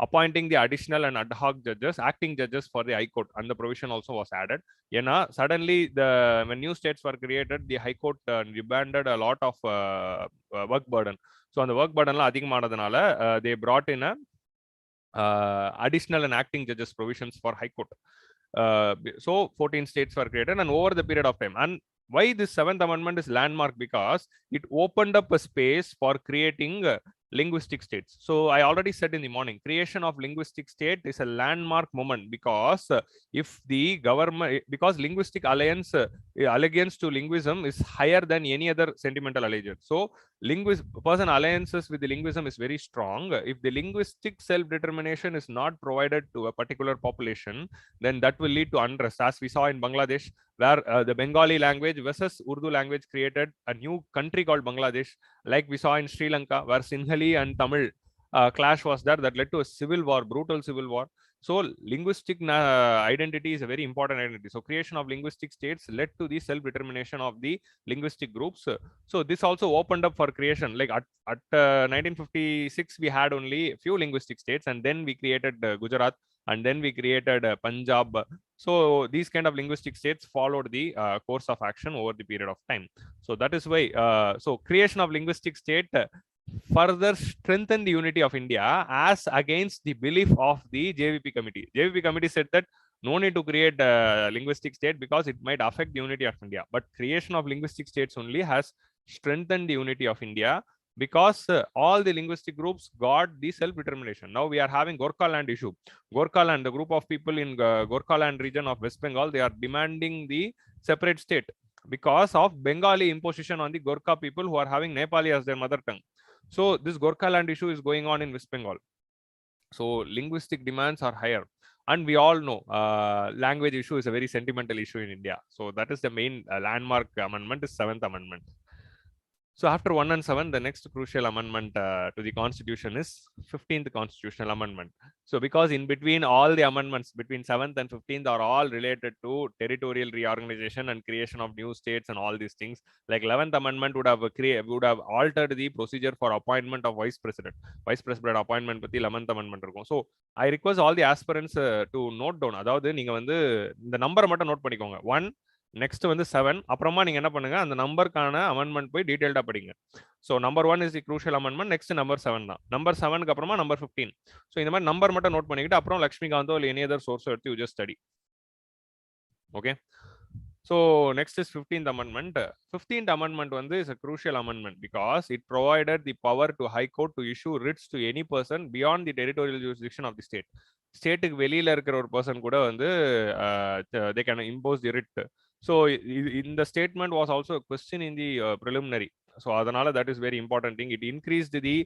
Appointing the additional and ad hoc judges, acting judges for the High Court, and the provision also was added. Suddenly, when new states were created, the High Court demanded a lot of work burden. So on the work burden, they brought in a additional and acting judges provisions for High Court. So 14 states were created, and over the period of time. And why this 7th Amendment is landmark? Because it opened up a space for creating linguistic states. So I already said in the morning, creation of linguistic state is a landmark moment, because if the government, because linguistic allegiance to linguism is higher than any other sentimental allegiance. So person alliances with the linguism is very strong. If the linguistic self-determination is not provided to a particular population, then that will lead to unrest, as we saw in Bangladesh, where the Bengali language versus Urdu language created a new country called Bangladesh, like we saw in Sri Lanka, where Sinhali and Tamil clash was there, that led to a civil war, brutal civil war. So linguistic identity is a very important identity. So creation of linguistic states led to the self-determination of the linguistic groups. So this also opened up for creation. Like at 1956, we had only a few linguistic states, and then we created Gujarat, and then we created Punjab. So these kind of linguistic states followed the course of action over the period of time. So that is why, so creation of linguistic state further strengthen the unity of India as against the belief of the JVP committee. JVP committee said that no need to create a linguistic state because it might affect the unity of India. But creation of linguistic states only has strengthened the unity of India, because all the linguistic groups got the self-determination. Now we are having Gorkha land issue. Gorkha land, the group of people in Gorkha land region of West Bengal, they are demanding the separate state because of Bengali imposition on the Gorkha people who are having Nepali as their mother tongue. So this Gorkha land issue is going on in West Bengal. So linguistic demands are higher. And we all know language issue is a very sentimental issue in India. So that is the main landmark amendment, is 7th Amendment. So after 1 and 7, the next crucial amendment to the Constitution is 15th Constitutional Amendment. So because in between all the amendments between 7th and 15th are all related to territorial reorganization and creation of new states and all these things. Like 11th Amendment would have altered the procedure for appointment of Vice President. Vice President appointment with the 11th Amendment. So I request all the aspirants to note down. அதாவது நீங்க வந்து இந்த நம்பரை மட்டும் note பண்ணிக்கோங்க. 1 next வந்து 7, அப்புறமா நீங்க என்ன பண்ணுங்க, அந்த நம்பருக்கான அமெண்ட்மெண்ட் போய் டீடைல்டா படிங்க. So number 1 is the crucial amendment, next number 7 தான். நம்பர் 7க்கு அப்புறமா நம்பர் 15. ஸோ இந்த மாதிரி நம்பர் மட்டும் நோட் பண்ணிக்கிட்டு அப்புறம் லக்ஷ்மிகாந்தோ இல்லை எனி அதர் சோர்ஸோ எடுத்து you just study. Okay. So next is 15th Amendment. 15th Amendment is a crucial amendment because it provided the power to High Court to issue writs to any person beyond the territorial jurisdiction of the state. State வெளியில இருக்கிற ஒரு person கூட வந்து they can impose the writ. So in the statement was also a question in the preliminary. So adanala that is very important thing. It increased the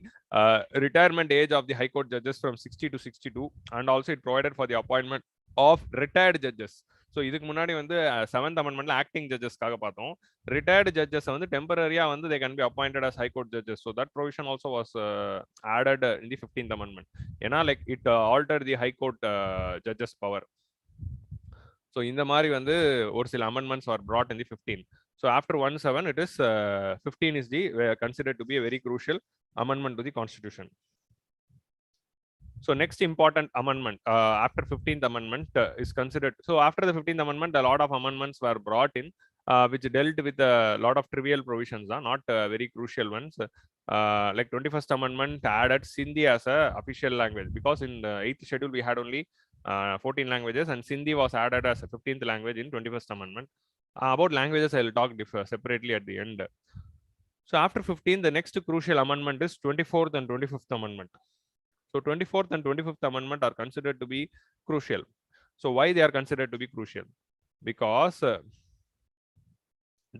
retirement age of the High Court judges from 60 to 62, and also it provided for the appointment of retired judges. So இதுக்கு முன்னாடி வந்து 7th Amendmentல acting ஜட்ஜஸ்க்காக பார்த்தோம். Retired judges வந்து டெம்பரரியா வந்து they can be appointed as High Court judges. So that provision also was added in the 15th Amendment. ஏன்னா like it altered the High Court judges power. So இந்த மாதிரி வந்து ஒரு சில amendments are brought in the 15. So after 1-7 it is 15 is the considered to be a very crucial amendment to the Constitution. So next important amendment after 15th Amendment is considered. So after the 15th Amendment, a lot of amendments were brought in which dealt with a lot of trivial provisions, not very crucial ones. Like 21st Amendment added Sindhi as a official language, because in the 8th schedule we had only 14 languages, and Sindhi was added as a 15th language in 21st Amendment. About languages I will talk separately at the end. So after 15, the next crucial amendment is 24th and 25th Amendment. So 24th and 25th Amendment are considered to be crucial. So why they are considered to be crucial? Because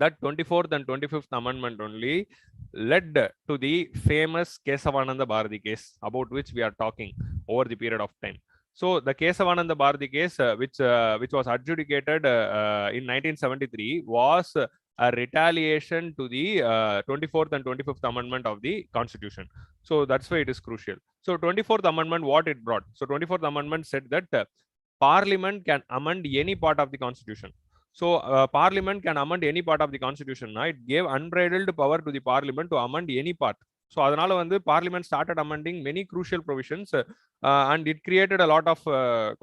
that 24th and 25th Amendment only led to the famous Kesavananda Bharathi case, about which we are talking over the period of time. So the Kesavananda Bharathi case, which was adjudicated in 1973, was a retaliation to the 24th and 25th Amendment of the Constitution. So that's why it is crucial. So 24th Amendment, what it brought? So 24th Amendment said that Parliament can amend any part of the Constitution. So Parliament can amend any part of the Constitution. It gave unbridled power to the Parliament to amend any part. So அதனால வந்து Parliament started amending many crucial provisions and it created a lot of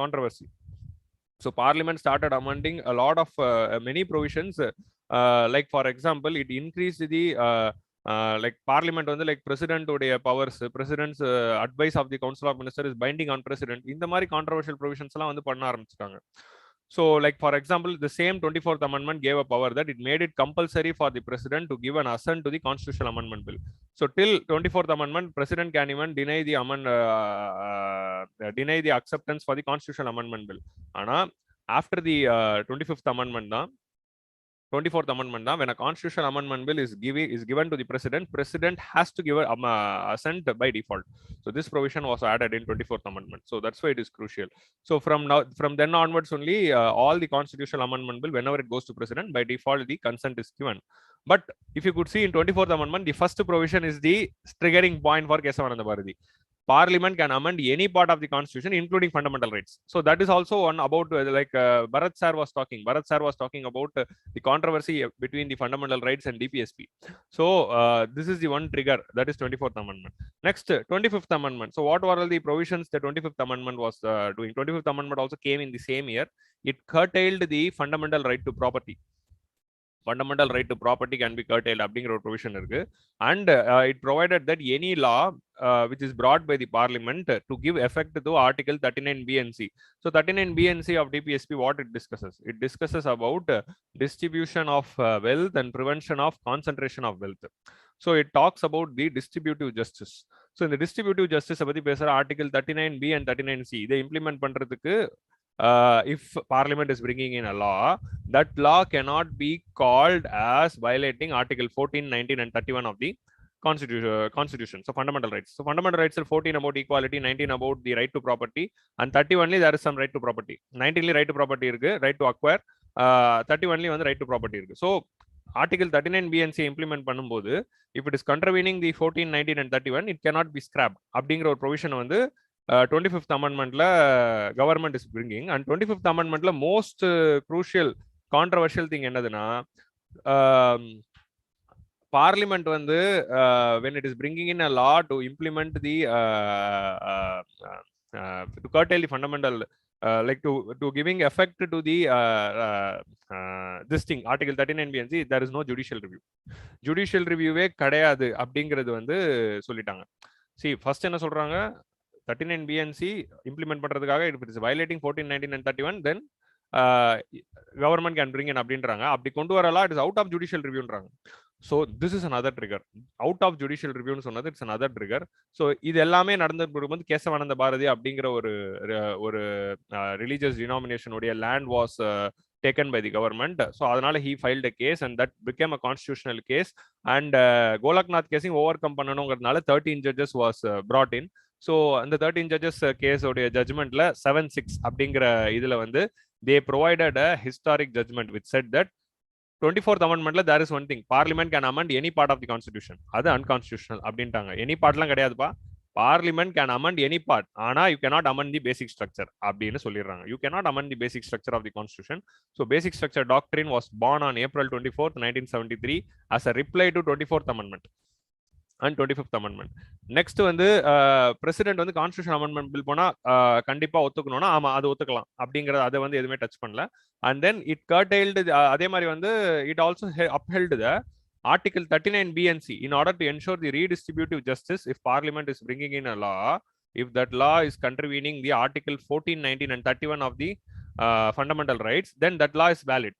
controversy. So Parliament started amending a lot of many provisions. Like for example, it increased the like Parliament வந்து like President உடைய powers, President's advice of the Council of Ministers is binding on President. இந்த மாதிரி controversial provisions எல்லாம் வந்து பண்ண ஆரம்பிச்சிட்டாங்க. So like for example, the same 24th Amendment gave a power that it made it compulsory for the President to give an assent to the Constitutional Amendment Bill. So till 24th Amendment, President can even deny the acceptance for the Constitutional Amendment Bill. Ana after the 25th Amendment, 24th Amendment, when a constitutional amendment bill is given to the president has to give assent by default. So this provision was added in 24th Amendment. So that's why it is crucial. So from then onwards only, all the constitutional amendment bill, whenever it goes to president, by default the consent is given. But if you could see in 24th Amendment, the first provision is the triggering point for Mr.Bharathi. Parliament can amend any part of the Constitution, including fundamental rights. So that is also one about like Bharath sir was talking. Bharath sir was talking about the controversy between the fundamental rights and DPSP. So this is the one trigger, that is 24th Amendment. Next, 25th Amendment. So what were all the provisions the 25th Amendment was doing? 25th Amendment also came in the same year. It curtailed the fundamental right to property. Fundamental right to property can be curtailed அப்படிங்கிற ஒரு provision இருக்கு. And it provided that any law which is brought by the Parliament to give effect to Article 39B and C. So 39B and C of DPSP, what it discusses? It discusses about distribution of wealth and prevention of concentration of wealth. So it talks about the distributive justice. So in the distributive justice பத்தி பேசுற Article 39B and 39C இதை implement பண்றதுக்கு if Parliament is bringing in a law, that law cannot be called as violating Article 14, 19 and 31 of the Constitution. So fundamental rights. So fundamental rights are 14 about equality, 19 about the right to property, and 31 there is some right to property. 19 right to property irukku, right to acquire, 31 வந்து right to property irukku. So Article 39B and C implement பண்ணும்போது, if it is contravening the 14, 19 and 31, it cannot be scrapped. அப்படிங்கிற ஒரு provision வந்து 25th Amendment government is bringing. And 25th Amendment most crucial controversial thing என்னதுன்னா, Parliament வந்து when it is bringing in a law to implement the to curtail the fundamental like to giving effect to the this thing Article 39B and C, there is no judicial review. Judicial reviewவே கிடையாது அப்படிங்கிறது வந்து சொல்லிட்டாங்க. See, first என்ன சொல்றாங்க, 39B and C implement பண்றதுக்காக if it is violating 14, 19 and 31, then government can bring in அப்படின்றாங்க. அப்படி கொண்டு வரலாம், it is out of judicial reviewன்றாங்க. So this is another trigger. Out of judicial review னு சொன்னது it's another trigger. So இது எல்லாமே நடந்துட்டு கேசவானந்த பாரதி அப்படிங்கிற ஒரு religious denomination உடைய land was taken by the government. So அதனால he filed a case and that became a constitutional case. And Golaknath கேஸையும் overcome பண்ணணுங்கிறதுனால 13 judges was brought in. So அந்த 13 judges case உடைய judgmentல 7-6 அப்படிங்கிற இதுல வந்து they provided a historic judgment which said that 24th Amendment there is one thing, Parliament can amend any part of the Constitution. அது unconstitutional அப்படின்ட்டாங்க. Any partலாம் கிடையாதுப்பா, Parliament can amend any part, ஆனா you cannot amend the basic structure அப்படின்னு சொல்லிடுறாங்க. You cannot amend the basic structure of the Constitution. So basic structure doctrine was born on April 24th, 1973 as a reply to 24th Amendment and 25th Amendment. Next வந்து president வந்து constitution amendment bill போனா கண்டிப்பா ஒத்துக்கணும்னா ஆமா அது ஒத்துக்கலாம் அப்படிங்கறது அதை வந்து எதுவுமே டச் பண்ணல. And then it curtailed அதே மாதிரி வந்து it also upheld the Article 39B and C in order to ensure the redistributive justice if Parliament is bringing in a law, if that law is contravening the Article 14, 19 and 31 of the fundamental rights, then that law is valid.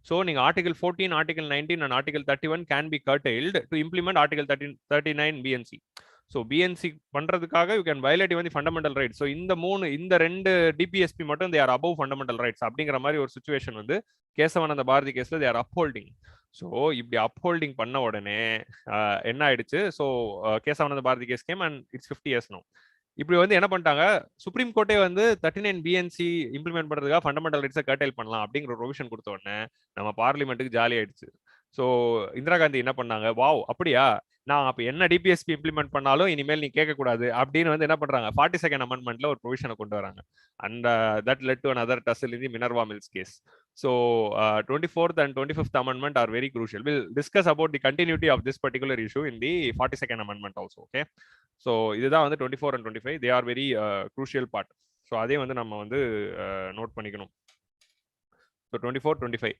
So Article 14, Article 19 and Article 31 can be curtailed to implement Article 39B and C. So B and C பண்றதுக்காக you can violate even the fundamental rights. So இந்த ரெண்டு DPSP மட்டும் they are above fundamental rights அப்படிங்கிற மாதிரி ஒரு situation வந்து கேசவானந்த பாரதி கேஸ்ல they are upholding. So இப்படி upholding பண்ண உடனே என்ன ஆயிடுச்சு, so Kesavananda Bharati case came and it's 50 years now. இப்படி வந்து என்ன பண்ணிட்டாங்க, சுப்ரீம் கோர்ட்டே வந்து 39B and C இம்ப்ளிமெண்ட் பண்றதுக்காக ஃபண்டமெண்டல் ரைட்ஸை கர்டைல் பண்ணலாம் அப்படிங்கிற ஒரு ப்ரொவிஷன் கொடுத்த உடனே நம்ம பார்லிமெண்ட்டுக்கு ஜாலி ஆயிடுச்சு. ஸோ இந்திரா காந்தி என்ன பண்ணாங்க, வாவ் அப்படியா, நான் அப்ப என்ன டிபிஎஸ்பி இம்ப்ளிமெண்ட் பண்ணாலும் இனிமேல் நீ கேட்கக்கூடாது அப்படின்னு வந்து என்ன பண்றாங்க, 42nd அமெண்ட்மெண்ட்ல ஒரு ப்ரொவிஷனை கொண்டு வராங்க. And that led to another tussle in the Minerva Mills case. So 24th and 25th amendment are very crucial. We'll discuss about the continuity of this particular issue in the 42nd amendment also. Okay, so இதுதான் வந்து 24 and 25, they are very crucial part. So அதே வந்து நம்ம வந்து note பண்ணிக்கணும். So 24, 25.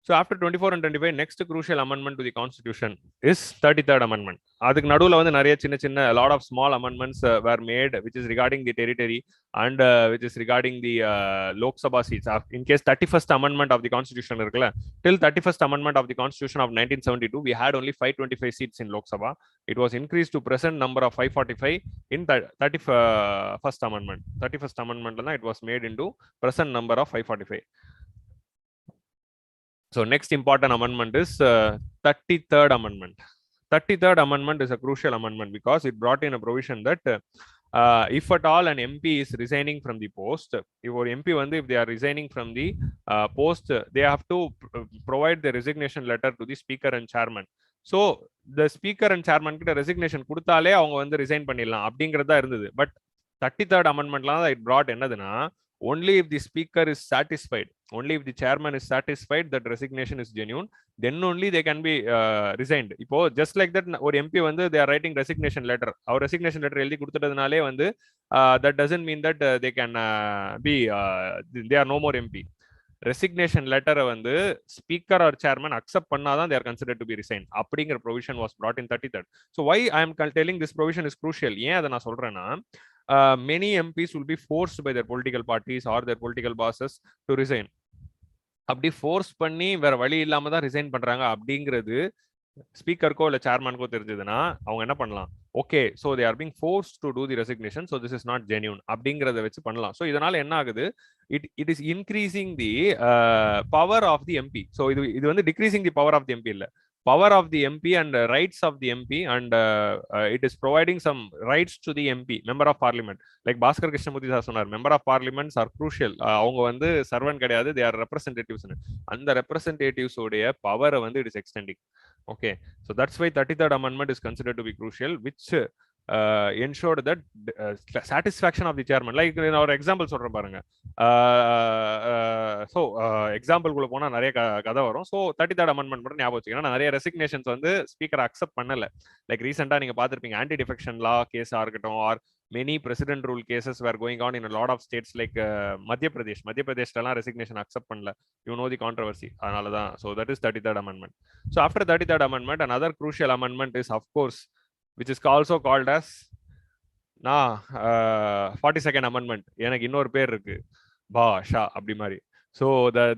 So after 24 and 25, next crucial amendment to the constitution is 33rd amendment. அதுக்கு நடுவுல வந்து நிறைய சின்ன சின்ன lot of small amendments were made, which is regarding the territory and which is regarding the Lok Sabha seats. In case 31st amendment of the constitution இருக்குல்ல, till 31st amendment of the constitution of 1972, we had only 525 seats in Lok Sabha. It was increased to present number of 545 in 31st amendment. 31st amendment it was made into present number of 545. So next important amendment is 33rd amendment. 33rd amendment is a crucial amendment because it brought in a provision that if at all an MP is resigning from the post, if or MP if they are resigning from the post, they have to provide the resignation letter to the speaker and chairman. So the speaker and chairman கிட்ட resignation கொடுத்தாலே அவங்க வந்து resign பண்ணிடலாம் அப்படிங்கிறதா இருந்தது. But 33rd amendmentலாம் it brought என்னதுன்னா, only if the speaker is satisfied, only if the chairman is satisfied that resignation is genuine, then only they can be resigned. இப்போ just like that ஒரு MP வந்து they are writing resignation letter, our resignation letter எழுதி கொடுத்துட்டதுனாலே வந்து that doesn't mean that they can be they are no more MP. Resignation letter வந்து speaker or chairman accept பண்ணாதான் they are considered to be resigned. அப்படிங்கிற provision was brought in 33rd. So why I am telling this provision is crucial, ஏன் அதை நான் சொல்றேன்னா, many MPs will be forced by their political parties or their political bosses to resign. அப்படி force பண்ணி வேற வழி இல்லாம தான் ரிசைன் பண்றாங்க அப்படிங்கிறது ஸ்பீக்கருக்கோ இல்ல சேர்மனுக்கோ தெரிஞ்சதுன்னா அவங்க என்ன பண்ணலாம், okay so they are being force to do the resignation, so this is not genuine அப்படிங்கிறத வச்சு பண்ணலாம். ஸோ இதனால என்ன ஆகுது, it is increasing the power of the MP. So இது வந்து decreasing the power of the MP இல்ல, power of the MP and rights of the MP, and it is providing some rights to the MP, member of parliament. Like Baskaran Krishnamoorthy sir சொன்னார், member of parliaments are crucial. அவங்க வந்து servant கிடையாது, they are representatives. அந்த representatives உடைய பவரை வந்து it is extending. Okay, so that's why 33rd amendment is considered to be crucial, which ensured that satisfaction of the chairman. Like in our example சொல்றேன் பாருங்க, so example குள்ள போனா நிறைய கதை வரும். So 33rd amendment மட்டும் ஞாபகம் வச்சுக்கணும். நிறைய ரெசிக்னேஷன்ஸ் வந்து ஸ்பீக்கர் அக்செப்ட் பண்ணல. லைக் ரீசெண்டா நீங்க பார்த்திருப்பீங்க, ஆன்டி டிஃபெக்ஷன் லா கேஸா இருக்கட்டும், R many president rule cases were going on in a lot of states like Madhya Pradesh resignation accept பண்ணல. You know the controversy. அதனால தான். So that is 33rd amendment. So after 33rd amendment, another crucial amendment is of course, which is also called as 42nd amendment. எனக்கு இன்னொரு பேர் இருக்கு, பாஷா அப்படி மாதிரி. So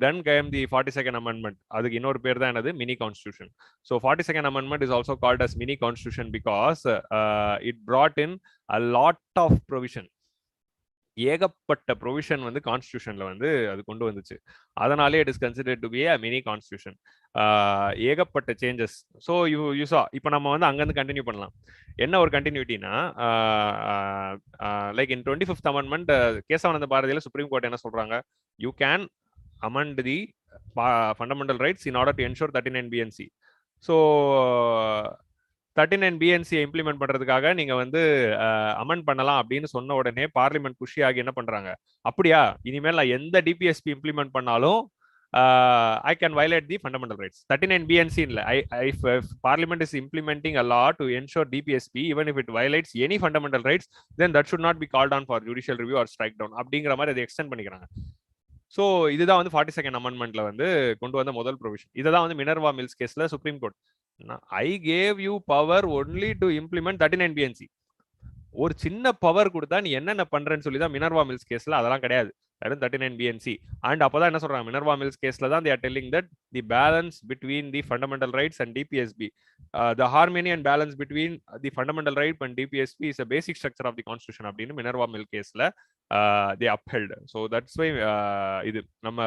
then came the 42nd amendment. அதுக்கு இன்னொரு பேர் தான் என்னது, mini constitution. So 42nd amendment is also called as mini constitution because it brought in a lot of provision. ஏகப்பட்ட ப்ரொவிஷன் வந்து கான்ஸ்டியூஷன்ல வந்து அது கொண்டு வந்துச்சு. அதனாலே it is considered to be a mini constitution. ஏகப்பட்ட சேஞ்சஸ். ஸோ யூ சா, இப்போ நம்ம வந்து அங்கேருந்து கண்டினியூ பண்ணலாம். என்ன ஒரு கண்டினியூட்டினா, like in 25th amendment Kesavananda பாரதியில சுப்ரீம் கோர்ட் என்ன சொல்றாங்க, you can amend the fundamental rights in order to ensure 39BNC. So 39BNC implement பண்றதுக்காக நீங்க வந்து அமெண்ட் பண்ணலாம் அப்படின்னு சொன்ன உடனே பார்லிமெண்ட் குஷி ஆகி என்ன பண்றாங்க, அப்படியா இனிமேல் நான் எந்த டிபிஎஸ்பி இம்ப்ளிமெண்ட் பண்ணாலும் I can violate the fundamental rights. 39BNC இல்ல, if parliament is implementing a law to ensure DPSP, even if it violates any fundamental rights, then that should not be called on for judicial review or strike down அப்படிங்கிற மாதிரி அதை extend பண்ணிக்கிறாங்க. So இதுதான் வந்து 42nd amendmentல வந்து கொண்டு வந்த முதல் ப்ரொவிஷன். இதான் வந்து மினர்வா மில்ஸ் கேஸ்ல supreme court, I gave you power only to implement 39BNC. ஒரு சின்ன பவர் கொடுத்தா நீ என்னென்ன பண்றேன்னு சொல்லி தான் மினர்வா மில்ஸ் கேஸ்ல அதெல்லாம் கிடையாது, 39BNC. அண்ட் அப்பதான் என்ன சொல்றாங்க, மினர்வா மில்ஸ் கேஸ்ல தான் they are telling that the balance between the fundamental rights and DPSP, the harmony and balance between the fundamental right and DPSP is a basic structure of the constitution அப்படின்னு Minerva mill கேஸ்ல they upheld. So that's why இது நம்ம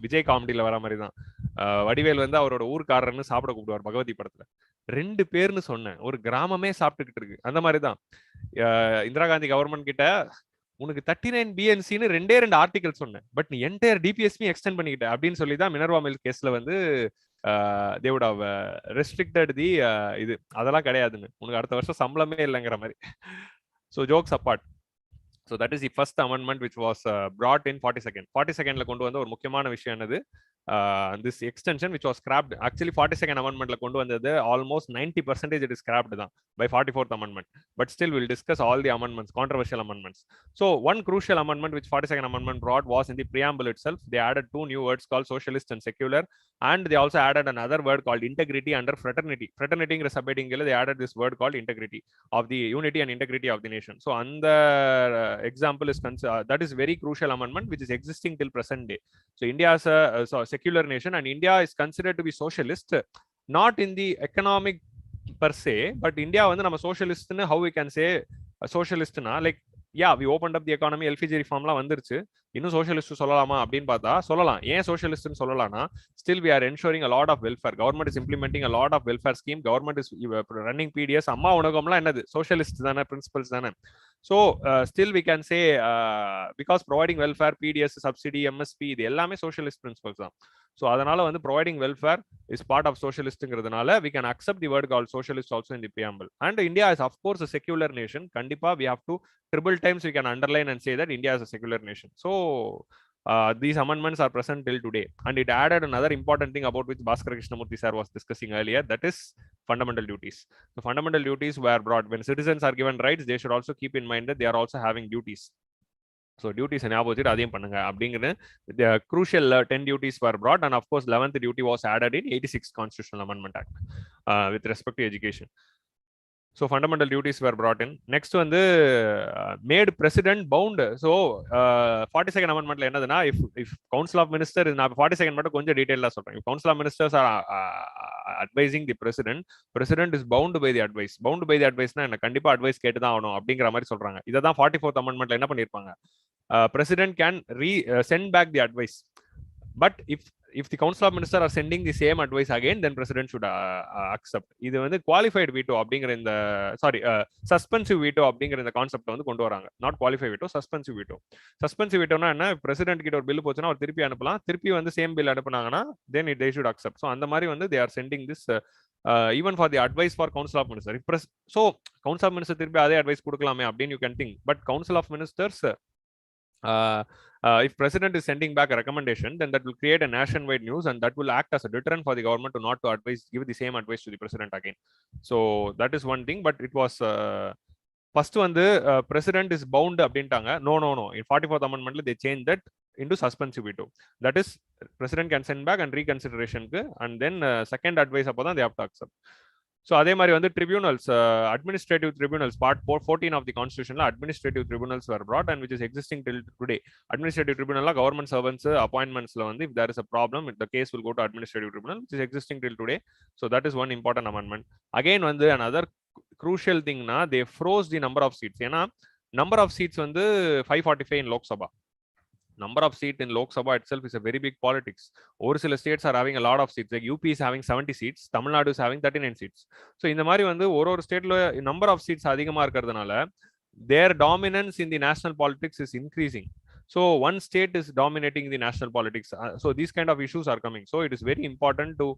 விஜய் காமெடியில வர மாதிரி தான், வடிவேல் வந்து அவரோட ஊர்க்காரர்னு சாப்பிட கூப்பிடுவார் பகவதி படத்துல. 2 பேர்னு சொன்னேன், ஒரு கிராமமே சாப்பிட்டுக்கிட்டு இருக்கு. அந்த மாதிரிதான் இந்திரா காந்தி கவர்மெண்ட் கிட்ட உனக்கு 39BNCன்னு 2 ஆர்டிகல் சொன்னேன், பட் நீ என்டையர் டிபிஎஸ்பி எக்ஸ்டெண்ட் பண்ணிக்கிட்ட அப்படின்னு சொல்லி தான் மினர்வா மில் கேஸ்ல வந்து they would have restricted the இது அதெல்லாம் கிடையாதுன்னு, உனக்கு அடுத்த வருஷம் சம்பளமே இல்லைங்கிற மாதிரி. So jokes apart, so that is the first amendment which was brought in 42nd. 42nd கொண்டு வந்த ஒரு முக்கியமான விஷயம் என்னது, this extension which was scrapped. Actually 42nd amendment கொண்டு வந்தது almost 90% it is scrapped தான் by 44th amendment, but still we'll discuss all the amendments, controversial amendments. So one crucial amendment which 42nd amendment brought was in the preamble itself. They added two new words called socialist and secular, and they also added another word called integrity under fraternity. Fraternity in subheading they added this word called integrity, of the unity and integrity of the nation. So on the example is that is very crucial amendment which is existing till present day. So India is a secular nation, and India is considered to be socialist, not in the economic per se, but India வந்து நம்ம socialist ன்னு how we can say socialist னா like yeah, we opened up the economy, LPG reformலாம் வந்துருச்சு, இன்னும் socialist சொல்லலாமா அப்படின்னு பார்த்தா சொல்லலாம். ஏன் socialist ன்னு சொல்லலாம்னா still we are ensuring a lot of welfare, government is implementing a lot of welfare scheme, government is running PDS. அம்மா உணவகம்லாம் என்னது socialist தானே, principles தானே. So still we can say because providing welfare, PDS, subsidy, MSP இது எல்லாமே socialist principles தான். So அதனால வந்து providing welfare is part of socialistங்கிறதுனால we can accept the word called socialist also in the preamble. And India is of course a secular nation. கண்டிப்பா we have to triple times we can underline and say that India is a secular nation. So these amendments are present till today, and it added another important thing about which Baskaran Krishnamoorthy sir was discussing earlier, that is fundamental duties. The fundamental duties were brought. When citizens are given rights, they should also keep in mind that they are also having duties. So duties ஞாபகம் வச்சுட்டு அதையும் பண்ணுங்க அப்படிங்கிற the crucial 10 duties were brought, and of course 11th duty was added in 86 Constitutional Amendment Act with respect to education. So fundamental duties were brought in. Next வந்து made president bound. So 42nd amendmentல என்னதுன்னா, if council of ministers, நான் 42nd மட்டும் கொஞ்சம் டீடைலா சொல்றேன். If council of ministers are advising the president is bound by the advice. Bound by the adviceனா என்ன, கண்டிப்பா advice கேட்டு தான் ஆகணும் அப்படிங்கிற மாதிரி சொல்றாங்க. இதை தான் 44th amendmentல என்ன பண்ணிருப்பாங்க, president can send back the advice, but if the council of ministers are sending the same advice again, then president should accept. இது வந்து qualified veto அப்படிங்கிற இந்த suspensive veto அப்படிங்கிற இந்த கான்செப்ட் வந்து கொண்டு வராங்க. not qualified veto, suspensive veto. suspensive veto-னா என்ன, president கிட்ட ஒரு பில் போச்சுன்னா அவர் திருப்பி அனுப்பலாம், திருப்பி வந்து சேம் பில் அனுப்புனாங்கன்னா then they should accept. So அந்த மாதிரி வந்து they are sending this even for the advice for council of ministers. So council of ministers திருப்பி அதே advice கொடுக்கலாமே அப்படின்னு you can think, but council of ministers if president is sending back a recommendation, then that will create a nationwide news, and that will act as a deterrent for the government to not to give the same advice to the president again. So that is one thing, but it was first one the president is bound அப்படின்ட்டாங்க. no in 44th amendment they changed that into suspensive veto. That is president can send back and reconsideration க்கு, and then second advice அப்பதான் they have to accept. So அதே மாதிரி வந்து tribunals, administrative tribunals, part 14 of the constitution administrative tribunals were brought, and which is existing till today. Administrative tribunal government servants appointments la வந்து if there is a problem, the case will go to administrative tribunal, which is existing till today. So that is one important amendment. Again வந்து another crucial thing na, they froze the number of seats. ஏன்னா number of seats வந்து 545 in Lok Sabha. Number of seats in Lok Sabha itself is a very big politics. Or சில states are having a lot of seats, like UP is having 70 seats, Tamil Nadu is having 39 seats. So இந்த மாதிரி வந்து ஒரு ஸ்டேட்ல number of seats அதிகமா இருக்கிறதுனால their dominance in the national politics is increasing. So one state is dominating the national politics. So these kind of issues are coming. So it is very important to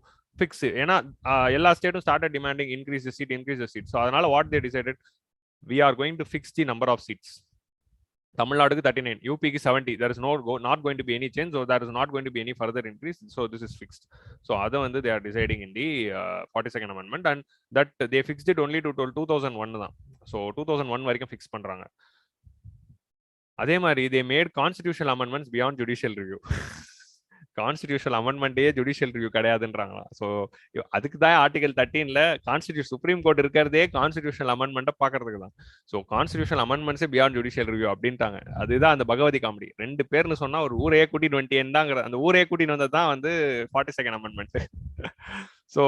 fix it. ஏன்னா எல்லா ஸ்டேட்டும் started demanding increase the seat. So அதனால what they decided, we are going to fix the number of seats. Tamil Nadu 39, UP 70. There is not going to be any change, so there is not going to be any further increase. So this is fixed. So other one they are deciding in the 42nd amendment, and that they fixed it only to 2001 தான். So 2001 வரைக்கும் fix பண்றாங்க. அதே மாதிரி they made constitutional amendments beyond judicial review. Constitutional அமெண்ட்மெண்ட்டே judicial review கிடையாதுன்றாங்களா. So அதுக்கு தான் article 13ல கான்ஸ்டிடியூஷன் சுப்ரீம் கோர்ட் இருக்கிறதே கான்ஸ்டிடியூஷனல் அமெண்ட்மெண்ட்டை பார்க்கறதுக்கு தான். ஸோ கான்ஸ்டிடியூஷனல் அமெண்ட்மெண்ட்ஸே பியாண்ட் ஜுடிஷியல் ரிவ்யூ அப்படின்ட்டாங்க. அதுதான் அந்த பகவதி காமெடி. 2 பேர்னு சொன்னா ஒரு ஊரே கூட்டிட்டு வந்துட்டேன்தாங்கிற அந்த ஊரே கூட்டிட்டு வந்தது தான் வந்து 42nd amendment. So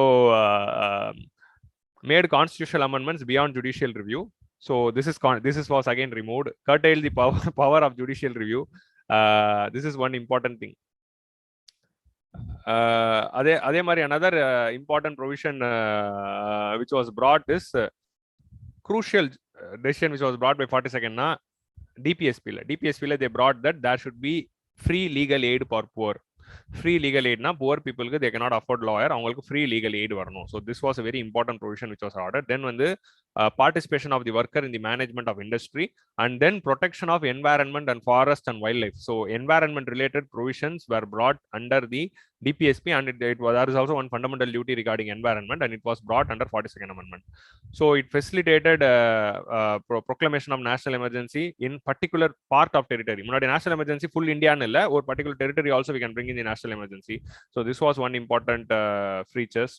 made constitutional amendments beyond judicial review. So this was again removed. Curtail the power of judicial review. This is one important thing. அதே மாதிரி another important provision which was brought is crucial decision which was brought by 42nd DPSP. DPSP they brought that there should be free legal aid for poor. Free legal எய்ட்னா poor பீப்புளுக்கு they cannot afford lawyer, அவங்களுக்கு free legal aid வரணும். So this was a very important provision which was ordered. Then வந்து participation of the worker in the management of industry, and then protection of environment and forest and wildlife. So environment related provisions were brought under the DPSP, and there is also one fundamental duty regarding environment, and it was brought under 42nd Amendment. So it facilitated proclamation of national emergency in particular part of territory. Munadi national emergency full India illa, or particular territory also we can bring in the national emergency. So this was one important features.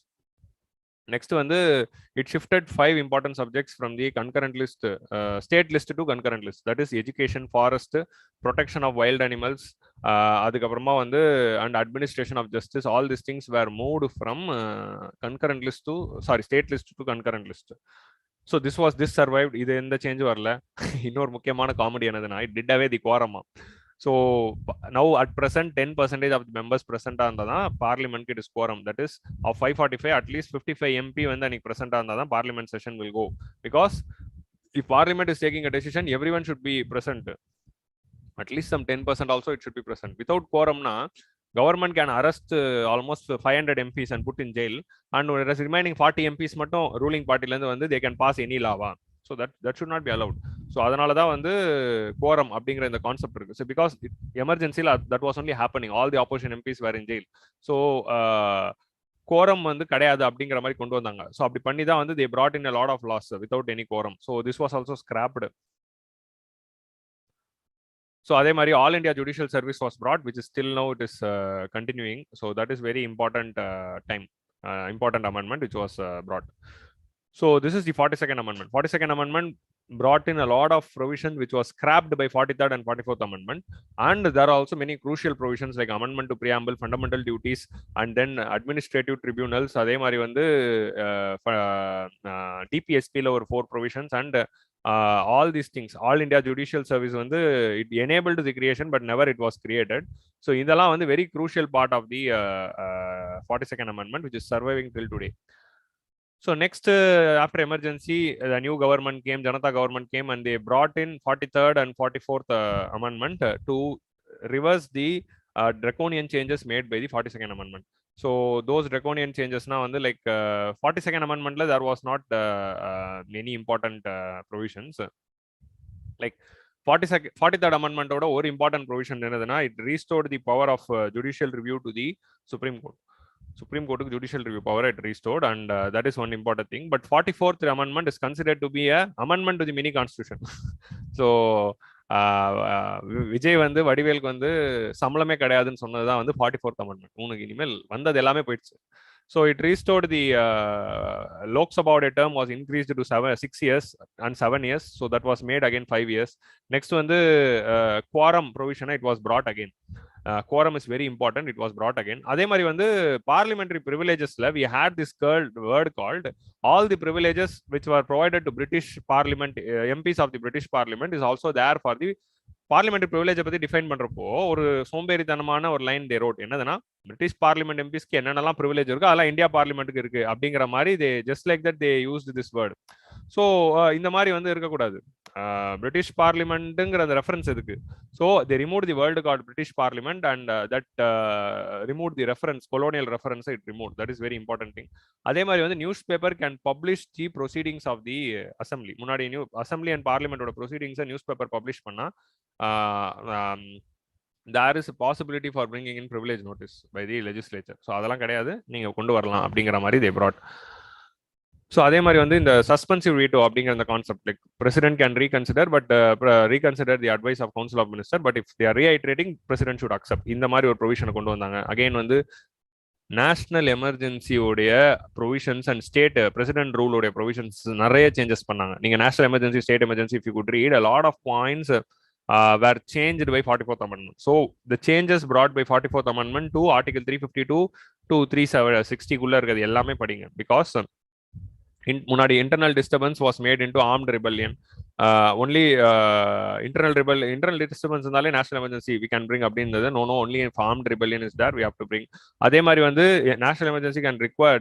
Next வந்து it shifted 5 important subjects from the concurrent list, state list to concurrent list. That is education, forest, protection of wild animals, அதுக்கப்புறமா வந்து and administration of justice. All these things were moved from concurrent list to state list to concurrent list. So this survived. இது எந்த change வரல. இன்னொரு முக்கியமான comedy என்னதுன்னா it did away the quorum. So now at present 10% of the members present ஆனதா parliament it is quorum. That is of 545 at least 55 MP வந்து அன்னைக்கு present ஆனதா parliament session will go, because if parliament is taking a decision everyone should be present. At least some 10% also it should be present. Without quorum na government can arrest almost 500 MPs and put in jail, and remaining 40 MPs மட்டும் ruling party ல இருந்து வந்து they can pass any law. So that should not be allowed. So அதனால தான் வந்து quorum அப்படிங்கிற இந்த concept இருக்கு. So because எமர்ஜென்சில that was only happening, all the opposition MPs were in jail. So quorum வந்து கிடையாது அப்படிங்கிற மாதிரி கொண்டு வந்தாங்க. So அப்படி பண்ணி தான் வந்து they brought in a lot of laws without any quorum. So this was also scrapped. So அதே மாதிரி all India judicial service was brought, which is still now it is continuing. So that is very important important amendment which was brought. So this is the 42nd Amendment. 42nd Amendment brought in a lot of provisions which was scrapped by 43rd and 44th Amendment. And there are also many crucial provisions like amendment to preamble, fundamental duties, and then administrative tribunals. அதே மாதிரி வந்து DPSP ல ஒரு 4 provisions, and all these things. All India Judicial Service வந்து it enabled the creation but never it was created. So இதெல்லாம் வந்து very crucial part of the 42nd Amendment which is surviving till today. So next, after emergency, the new government came, Janata government came, and they brought in 43rd and 44th Amendment to reverse the draconian changes made by the 42nd Amendment. So those draconian changes now, like 42nd Amendment, there was not any important provisions. Like 43rd Amendment, or important provision, it restored the power of judicial review to the Supreme Court. Supreme Court judicial review power it restored, and that is one important thing. But 44th Amendment is considered to be a amendment to the mini constitution. So Vijay வந்து வடிவேலுக்கு வந்து சம்பளமே கிடையாதுன்னு சொன்னதுதான் வந்து 44th Amendment. உனக்கு இனிமேல் வந்தது எல்லாமே போயிடுச்சு. So it restored the Lok Sabha term was increased to 6 years and 7 years. So that was made again 5 years. Next one, the quorum provision, it was brought again. Quorum is very important. It was brought again. அதே மாதிரி வந்து parliamentary privilegesல we had this word called all the privileges which were provided to British Parliament, MPs of the British Parliament is also there for the parliamentary privilege பத்தி define பண்றப்போ ஒரு சோம்பேறித்தனமான ஒரு line they wrote. என்னதுன்னா British parliament எம்பிஸ்க்கு என்னென்னலாம் privilege இருக்கோ அதெல்லாம் India பார்லிமெண்ட்டுக்கு இருக்கு அப்படிங்கிற மாதிரி they just like that they used this word. So இந்த மாதிரி வந்து இருக்கக்கூடாது. பிரிட்டிஷ் பார்லிமெண்ட்டுங்கிற அந்த ரெஃபரன்ஸ் இருக்கு. So they removed the word called British Parliament, and that removed the reference, colonial reference it removed. That is very important thing. அதே மாதிரி வந்து news paper can publish the proceedings of the assembly. முன்னாடி assembly and பார்லிமெண்டோட ப்ரொசீடிங்ஸை news paper publish பண்ணா there is a possibility for bringing in privilege notice by the legislature. So அதெல்லாம் கிடையாது, நீங்க கொண்டு வரலாம் அப்படிங்கிற மாதிரி they brought. So அதே மாதிரி வந்து இந்த சஸ்பென்சிவ் வீட்டோ அப்படிங்கிற அந்த concept, like president can reconsider but reconsider the advice of council of minister, but if they are reiterating president should accept. இந்த மாதிரி ஒரு ப்ரொவிஷனை கொண்டு வந்தாங்க. அகைன் வந்து நேஷனல் எமர்ஜென்சியோடைய ப்ரொவிஷன்ஸ் அண்ட் ஸ்டேட் பிரசிடென்ட் ரூலோடைய ப்ரொவிஷன்ஸ் நிறைய சேஞ்சஸ் பண்ணாங்க. நீங்க national emergency, state emergency, if you could read a lot of points were changed by 44th Amendment. So the changes brought by 44th Amendment to Article 352 to 360 குள்ள இருக்கிறது எல்லாமே படிங்க. Because முன்னாடி internal disturbance was made into armed rebellion. Only internal disturbance இருந்தாலே national emergency we can bring அப்படின்றது. No, only if armed rebellion is there we have to bring. அதே மாதிரி வந்து national emergency can require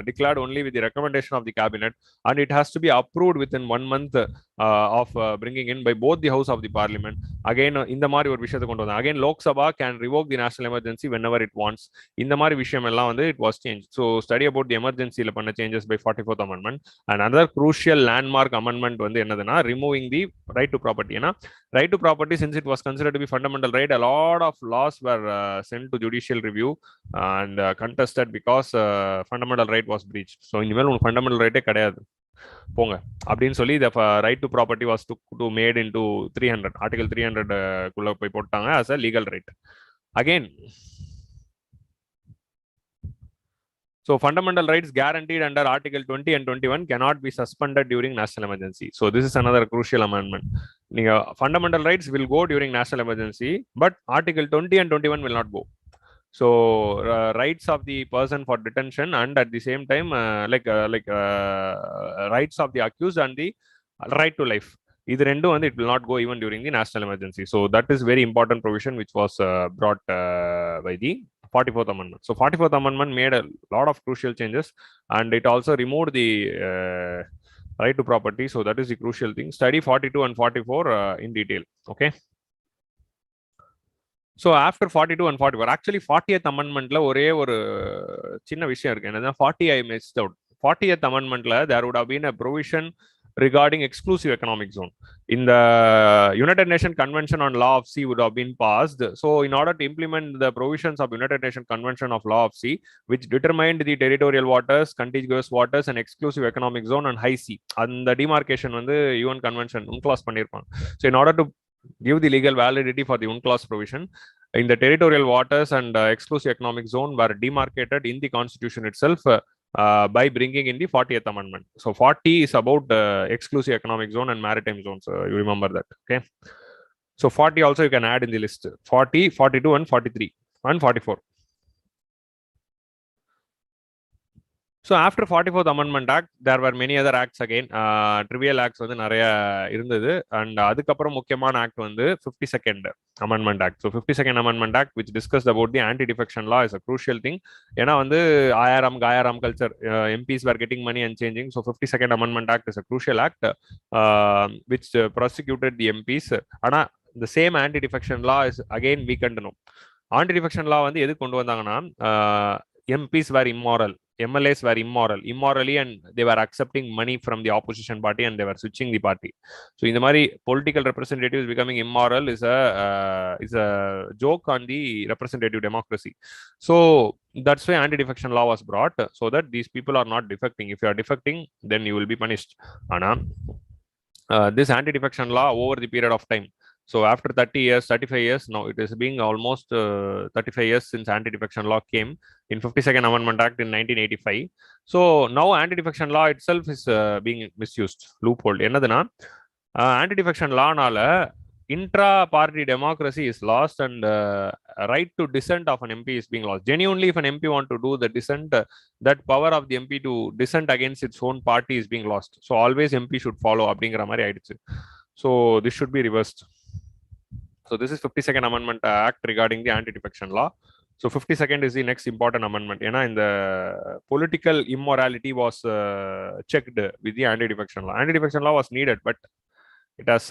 declared only with the recommendation of the cabinet, and it has to be approved within 1 month of bringing in by both the house of the parliament. Again இந்த மாதிரி ஒரு விஷயத்தை கொண்டு வந்தாங்க. Again Lok Sabha can revoke the national emergency whenever it wants. இந்த மாதிரி விஷயம் எல்லாம் வந்து it was changed. So study about the emergency ல பண்ண changes by 44th amendment. And another crucial landmark amendment வந்து என்னதுன்னா removing the right to property. ஏன்னா right to property, since it was considered to be fundamental right, a lot of laws were sent to judicial review and contested because fundamental right was breached. So இனிமேல் உங்களுக்கு fundamental right கிடையாது போங்க அப்படின்னு சொல்லி the right to property was to made into 300 article 300 குள்ள போய் போட்டாங்க as a legal right. Again, so fundamental rights guaranteed under article 20 and 21 cannot be suspended during national emergency. So this is another crucial amendment. Fundamental rights will go during national emergency, but article 20 and 21 will not go. So rights of the person for detention and at the same time rights of the accused and the right to life, either end and it will not go even during the national emergency. So that is very important provision which was brought by the 44th amendment. So 44th amendment made a lot of crucial changes and it also removed the right to property. So that is the crucial thing. Study 42 and 44 in detail. Okay. So after 42 and 44, actually 40th amendment la ஒரே ஒரு சின்ன விஷயம் இருக்கு. என்னன்னா 40 I missed out. 40th amendment la there would have been a provision regarding exclusive economic zone. In the United Nations Convention on Law of Sea would have been passed. So in order to implement the provisions of United Nations Convention of Law of Sea, which determined the territorial waters, contiguous waters and exclusive economic zone and high sea, and the demarcation வந்து UN convention unclass பண்ணிருப்பாங்க. So in order to give the legal validity for the UNCLOS provision, in the territorial waters and exclusive economic zone were demarcated in the constitution itself by bringing in the 40th amendment. So 40 is about exclusive economic zone and maritime zones. You remember that. Okay. So 40 also you can add in the list. 40, 42 and 43 and 44. So after 44th Amendment Act, there were many other acts again. Trivial acts வந்து நிறைய இருந்தது and அதுக்கப்புறம் முக்கியமான act வந்து 52nd Amendment Act. So 52nd Amendment Act which discussed about the anti-defection law is a crucial thing. ஏன்னா வந்து ஆயாரம் காயாரம் culture, MPs were getting money and changing. So 52nd Amendment Act is a crucial act which prosecuted the MPs. ஆனா the same anti-defection law is again weakened. Anti-defection law வந்து எது கொண்டு வந்தாங்கன்னா MPs were immoral. MLAs were immorally and they were accepting money from the opposition party and they were switching the party. So in the mari political representatives becoming immoral is a joke on the representative democracy. So that's why anti-defection law was brought, so that these people are not defecting. If you are defecting, then you will be punished. Ana this anti-defection law over the period of time, so after 30 years, 35 years, now it is being almost 35 years since anti-defection law came in 52nd Amendment Act in 1985. So now anti-defection law itself is being misused, loophole. Enadana anti-defection law nala intra-party democracy is lost and right to dissent of an MP is being lost. Genuinely, if an MP want to do the dissent, that power of the MP to dissent against its own party is being lost. So always MP should follow அப்படிங்கிற மாதிரி ஆயிடுச்சு. So this should be reversed. So this is 52nd Amendment Act regarding the anti-defection law. So 52nd is the next important amendment. ஏன்னா இந்த political immorality was checked with the anti-defection law. Anti-defection law was needed, but it has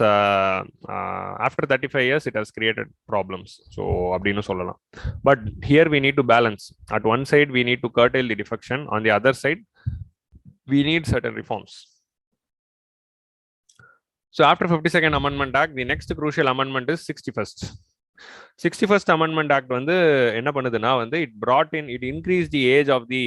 after 35 years it has created problems. So அப்படின்னு சொல்லலாம். But here we need to balance. At one side we need to curtail the defection. On the other side we need certain reforms. So after 52nd Amendment Act, the next crucial amendment is 61st. 61st Amendment Act வந்து என்ன பண்ணுதுன்னா வந்து it increased the age of the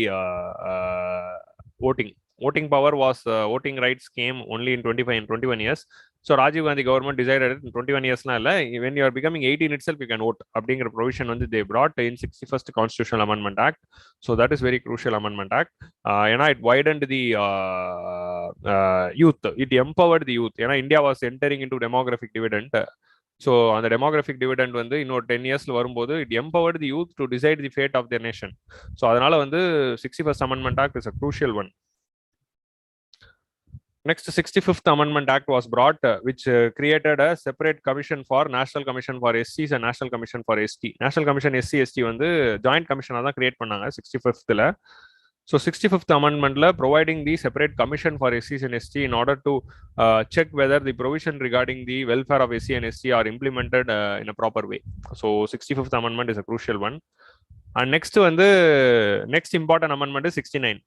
voting. Voting power was voting rights came only in 25 and 21 years. So Rajiv Gandhi government decided in 21 years na illa, when you are becoming 18 itself you can vote. அப்படிங்கிற provision வந்து they brought in 61st Constitutional Amendment Act. So that is very crucial Amendment Act. ஏன்னா it widened the youth. It empowered the youth. ஏன்னா India was entering into demographic dividend. So on the demographic dividend வந்து இன்னொரு 10 yearsல வரும்போது it empowered the youth to decide the fate of their nation. So அதனால வந்து 61st Amendment Act is a crucial one. Next, 65th Amendment Act was brought, which created a separate commission for National Commission for SCs and National Commission for ST. National Commission SC ST வந்து joint commission தான் create பண்ணாங்க 65th. So 65th amendment providing the separate commission for SCs and ST in order to check whether the provision regarding the welfare of SC and ST are implemented in a proper way. So 65th amendment is a crucial one. And next important amendment is 69.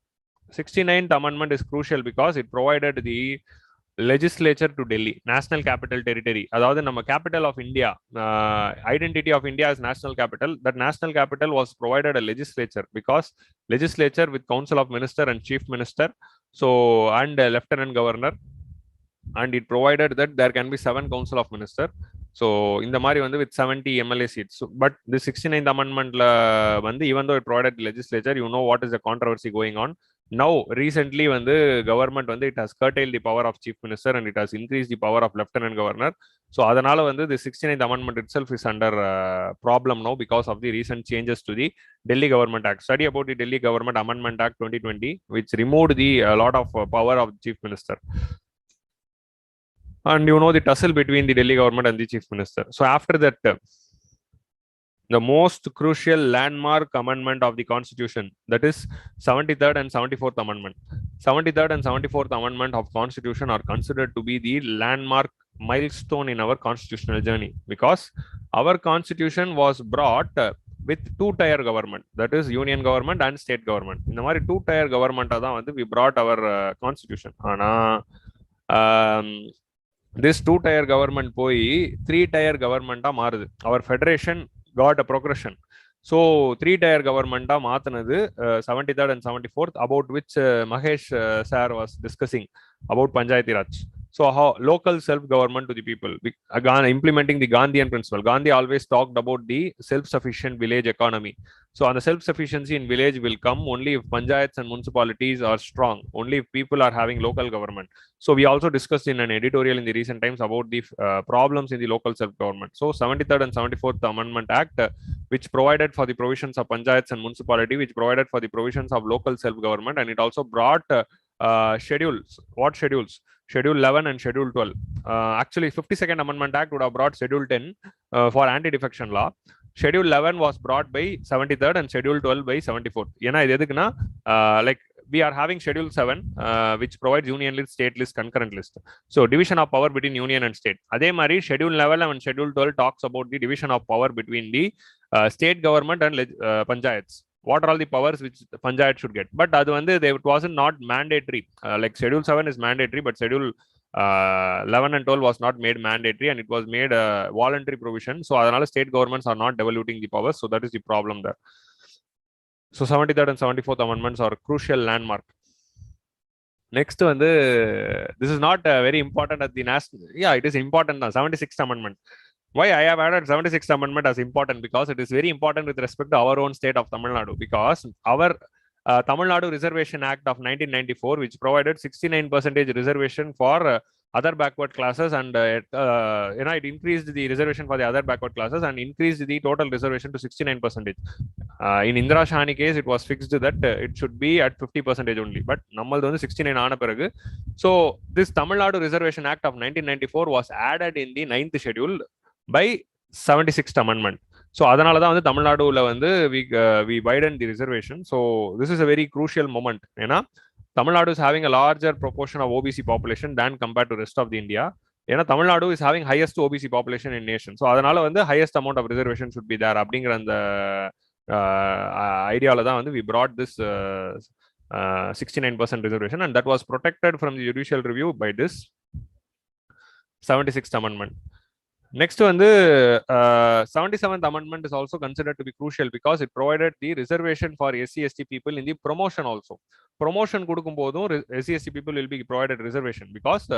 69th amendment is crucial because it provided the legislature to Delhi, national capital territory. அதாவது நம்ம capital of India, identity of India as national capital. That national capital was provided a legislature because legislature with council of minister and chief minister, so and lieutenant governor, and it provided that there can be 7 council of minister. So in the mari with 70 MLA seats. So, but the 69th amendment even though it provided the legislature, you know what is the controversy going on. Now recently government it has curtailed the power of chief minister and it has increased the power of lieutenant governor. So adanala the 69th amendment itself is under problem now because of the recent changes to the Delhi Government Act. Study about the Delhi Government Amendment Act 2020, which removed the lot of power of chief minister. And you know the tussle between the Delhi government and the chief minister. So after that, the most crucial landmark amendment of the constitution, that is 73rd and 74th amendment. 73rd and 74th amendment of constitution are considered to be the landmark milestone in our constitutional journey because our constitution was brought with 2-tier government, that is union government and state government. In the mari 2-tier government we brought our constitution. This 2-tier government poi 3-tier government marudu. Our federation got a progression. So 3-tier government maatanadu 73rd and 74th, about which Mahesh sir was discussing about Panchayat Raj. So how local self-government to the people, implementing the Gandhian principle. Gandhi always talked about the self-sufficient village economy. So on the self-sufficiency in village will come only if panchayats and municipalities are strong, only if people are having local government. So we also discussed in an editorial in the recent times about the problems in the local self-government. So 73rd and 74th Amendment Act, which provided for the provisions of panchayats and municipality, which provided for the provisions of local self-government, and it also brought schedules. What schedules? Schedule 11 and Schedule 12. Actually, 52nd Amendment Act would have brought Schedule 10 for anti-defection law. Schedule 11 was brought by 73rd and Schedule 12 by 74th. Like we are having Schedule 7, which provides union list, state list, concurrent list. So division of power between union and state. Adhe mari Schedule 11 and Schedule 12 talks about the division of power between the state government and panchayats. What are all the powers which the panchayat should get? But it wasn't not mandatory. Like Schedule 7 is mandatory, but Schedule 11 and 12 was not made mandatory, and it was made a voluntary provision. So adanal state governments are not devoluting the powers. So that is the problem there. So 73rd and 74th amendments are crucial landmark. Next this is not very important at the national. Yeah, it is important now. 76th amendment. Why I have added 76th amendment as important? Because it is very important with respect to our own state of Tamil Nadu. Because our Tamil Nadu Reservation Act of 1994, which provided 69% reservation for other backward classes, and it increased the reservation for the other backward classes and increased the total reservation to 69%. In Indira Shani case, it was fixed that it should be at 50% only, but nammaldu 69 aana piragu. So this Tamil Nadu Reservation Act of 1994 was added in the 9th schedule by 76th amendment. So adanala da Tamil Nadu la we widened the reservation. So this is a very crucial moment. Tamil Nadu is having a larger proportion of OBC population than compared to rest of the India. Tamil Nadu is having highest OBC population in nation. So adanala highest amount of reservation should be there. Abdingra and the idea la da we brought this 69% reservation, and that was protected from the judicial review by this 76th amendment. Next 77th amendment is also considered to be crucial because it provided the reservation for SC/ST people in the promotion also. Promotion kudukumbodum SC/ST people will be provided reservation because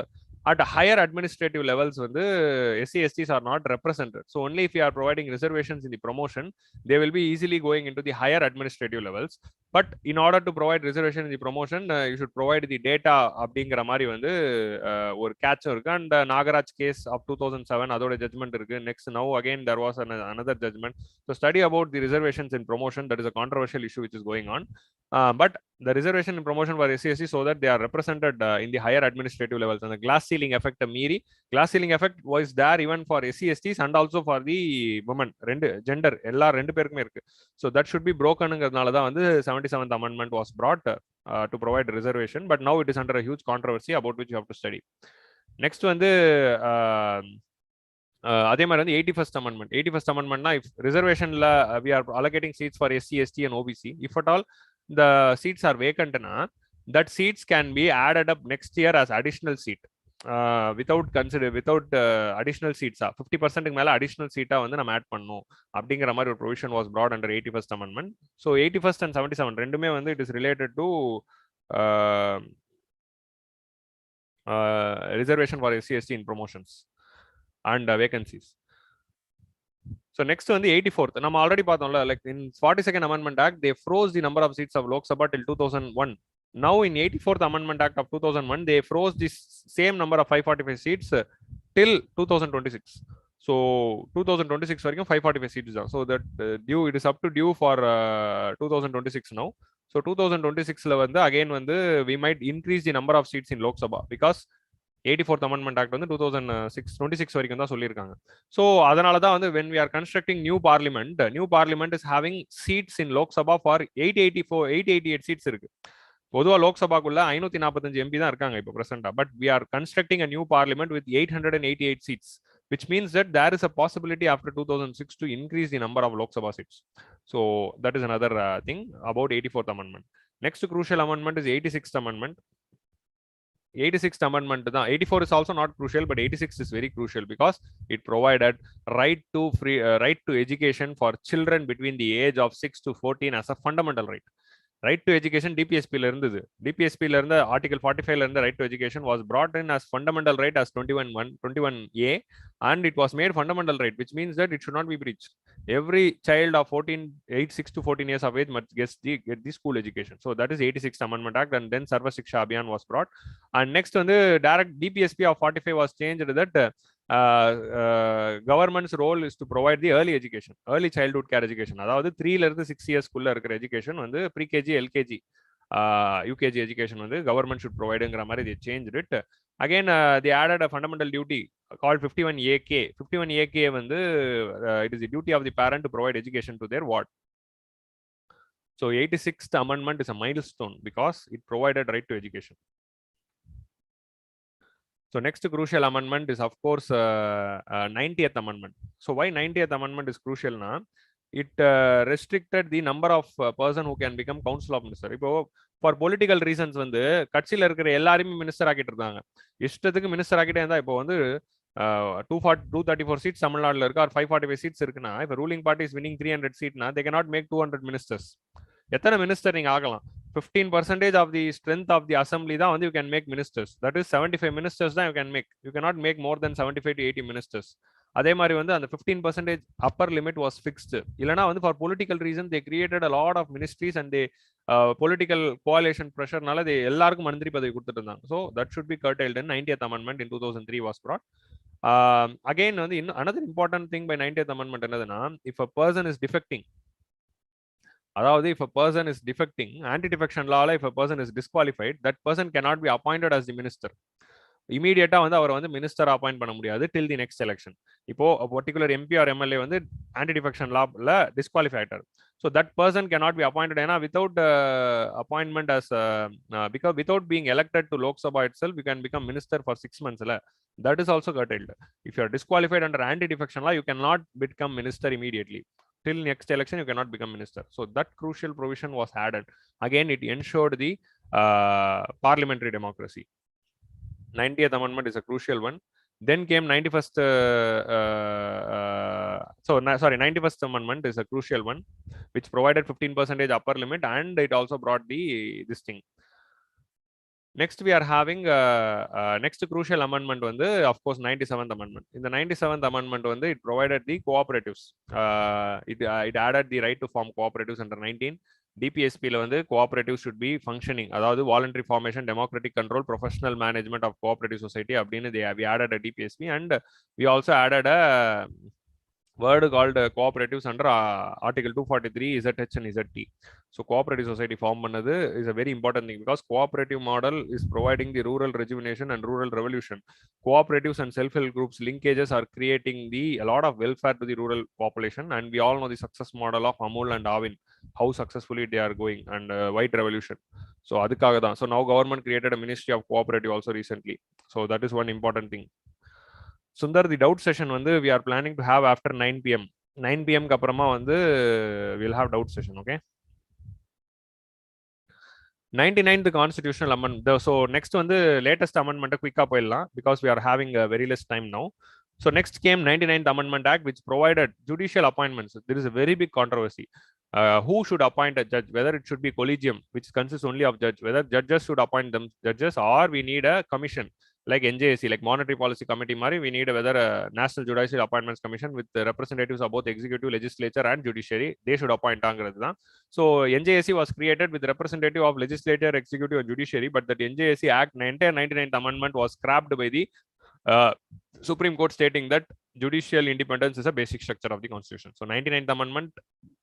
at higher administrative levels SC/STs are not represented. So only if you are providing reservations in the promotion, they will be easily going into the higher administrative levels. But in order to provide reservation in the promotion, you should provide the data abdingra mari or catch irukku. And Nagaraj case of 2007 adoda judgment irukku. Next, now again there was another judgment. So study about the reservations in promotion. That is a controversial issue which is going on. But the reservation in promotion for SC/ST so that they are represented in the higher administrative levels. And the glass ceiling effect meeri, glass ceiling effect was there even for SC/STs and also for the women, gender ella rendu perkume irukku. So that should be broken ங்கிறதுனால தான் வந்து 77th amendment was brought to provide reservation, but now it is under a huge controversy about which you have to study. Next வந்து அதே மாதிரி வந்து 81st amendment. 81st amendmentனா if reservationல we are allocating seats for SC, ST and OBC, if at all the seats are vacant na, that seats can be added up next year as additional seat without additional seats 50% மேல additional seat வந்து நம்ம add பண்ணனும் அப்படிங்கிற மாதிரி ஒரு provision was brought under 81st amendment. So 81st and 77 ரெண்டுமே வந்து it is related to reservation for SC, ST in promotions and vacancies. So next one the 84th. நம்ம already பார்த்தோம்ல, like in 42nd Amendment Act they froze the number of seats of Lok Sabha till 2001. Now in 84th Amendment Act of 2001 they froze this same number of 545 seats till 2026. So 2026 வரைக்கும் 545 seats தான். So that due it is up to due for 2026 now. So 2026ல வந்து again வந்து we might increase the number of seats in Lok Sabha because 84th Amendment Act வந்து 26 வரைக்கும் தான் சொல்லியிருக்காங்க. So அதனால தான் வந்து when we are constructing new parliament is having seats in Lok Sabha for 888 seats இருக்கு. பொதுவா லோக்சபாக்குள்ள 545 MP தான் இருக்காங்க இப்போ Prachanda. But we are constructing a new parliament with 888 seats, which means that there is a possibility after 2006 to increase the number of Lok Sabha seats. So that is another thing about 84th Amendment. Next crucial amendment is 86th Amendment. 86th amendment தான். 84 is also not crucial, but 86 is very crucial because it provided right to education for children between the age of 6 to 14 as a fundamental right. Right to education DPSP ல இருந்தது. DPSP ல இருந்த article 45 ல இருந்த right to education was brought in as fundamental right as 21A, and it was made fundamental right, which means that it should not be breached. Every child of 6 to 14 years of age must get the school education. So that is 86th Amendment Act, and then Sarva Shiksha Abhiyan was brought. And next on the direct DPSP of 45 was changed that government's role is to provide the early childhood care education. அதாவது 3 ல இருந்து 6 years குள்ள இருக்கிற education வந்து pre-KG, LKG, UKG education வந்து government should provideங்கிற மாதிரி they changed it. Again they added a fundamental duty called 51AK. 51AK வந்து it is the duty of the parent to provide education to their ward. So 86th amendment is a milestone because it provided right to education. So next crucial amendment is of course 90th amendment. So why 90th amendment is crucial na? It restricted the number of person who can become council of minister. இப்போ for political reasons வந்து கட்சியில இருக்கிற எல்லாரையுமே minister ஆக்கிட்டு இருந்தாங்க. இஷ்டத்துக்கு minister ஆக்கிட்டே இருந்தா இப்போ வந்து 234 seats தமிழ்நாடுல இருக்கு, or 545 seats இருக்குன்னா, if a ruling party is winning 300 seats na, they cannot make 200 ministers. எத்தனை மினிஸ்டர் நீங்க ஆகலாம்? 15% of the strength of the assembly தான் வந்து you can make ministers. That is 75 ministers தான் you can make. You cannot make more than 75 to 80 ministers. அதே மாதிரி வந்து அந்த 15% upper limit was fixed. இல்லனா வந்து for political reasons they created a lot of ministries and they political coalition pressureனால they எல்லாருக்கும் மந்திரி பதவி கொடுத்துட்டு இருந்தாங்க. So that should be curtailed in 90th amendment in 2003 was brought. Again வந்து another important thing by 90th amendment என்னதுன்னா, if a person is defecting, அதாவது if a person is defecting, anti-defection law if a person is disqualified, that person cannot be appointed as the minister. இமீடியட்டா வந்து அவர் வந்து minister appoint பண்ண முடியாது till the next election. இப்போ particular MP or MLA வந்து anti-defection லால disqualify ஆயிட்டார். So that person cannot be appointed ஏன்னா without appointment as because without being elected to Lok Sabha itself you can become minister for 6 months. That is also curtailed. If you are disqualified under anti-defection law you cannot become minister immediately. Till next election you cannot become minister. So that crucial provision was added. Again it ensured the parliamentary democracy. 90th amendment is a crucial one. Then came 91st 91st amendment is a crucial one, which provided 15% upper limit, and it also brought this thing. Next, we are having next crucial amendment வந்து of course 97th amendment. In the 97th amendment வந்து it provided the cooperatives. It added the right to form cooperatives under 19. DPSP ல வந்து cooperatives should be functioning. அதாவது voluntary formation, democratic control, professional management of cooperative society அப்படின்னு we added a DPSP, and we also added a word called cooperatives under article 243 ZH and ZT. So cooperative society form பண்ணது is a very important thing, because cooperative model is providing the rural rejuvenation and rural revolution. Cooperatives and self-help groups linkages are creating a lot of welfare to the rural population, and we all know the success model of Amul and Avin, how successfully they are going, and white revolution. So அதுக்காக தான். So now government created a ministry of cooperative also recently. So that is one important thing. Sundar, the doubt session வந்து we are planning to have after 9 p.m. 9 p.m. க்கு அப்புறமா வந்து we'll have doubt session, okay? 99th constitutional amendment. So next வந்து latest amendment quick-ஆ போயிடலாம், because we are having a very less time now. So next came 99th Amendment Act, which provided judicial appointments. There is a very big controversy. Who should appoint a judge, whether it should be collegium, which consists only of judge, whether judges should appoint them judges, or we need a commission like NJSC, like Monetary Policy Committee Mari, we need whether a National Judicial Appointments Commission with the representatives of both executive, legislature and judiciary, they should appoint angiradhu. So NJSC was created with representative of legislature, executive and judiciary, but that NJSC Act, entire 99th Amendment was scrapped by the Supreme Court, stating that judicial independence is a basic structure of the Constitution. So 99th Amendment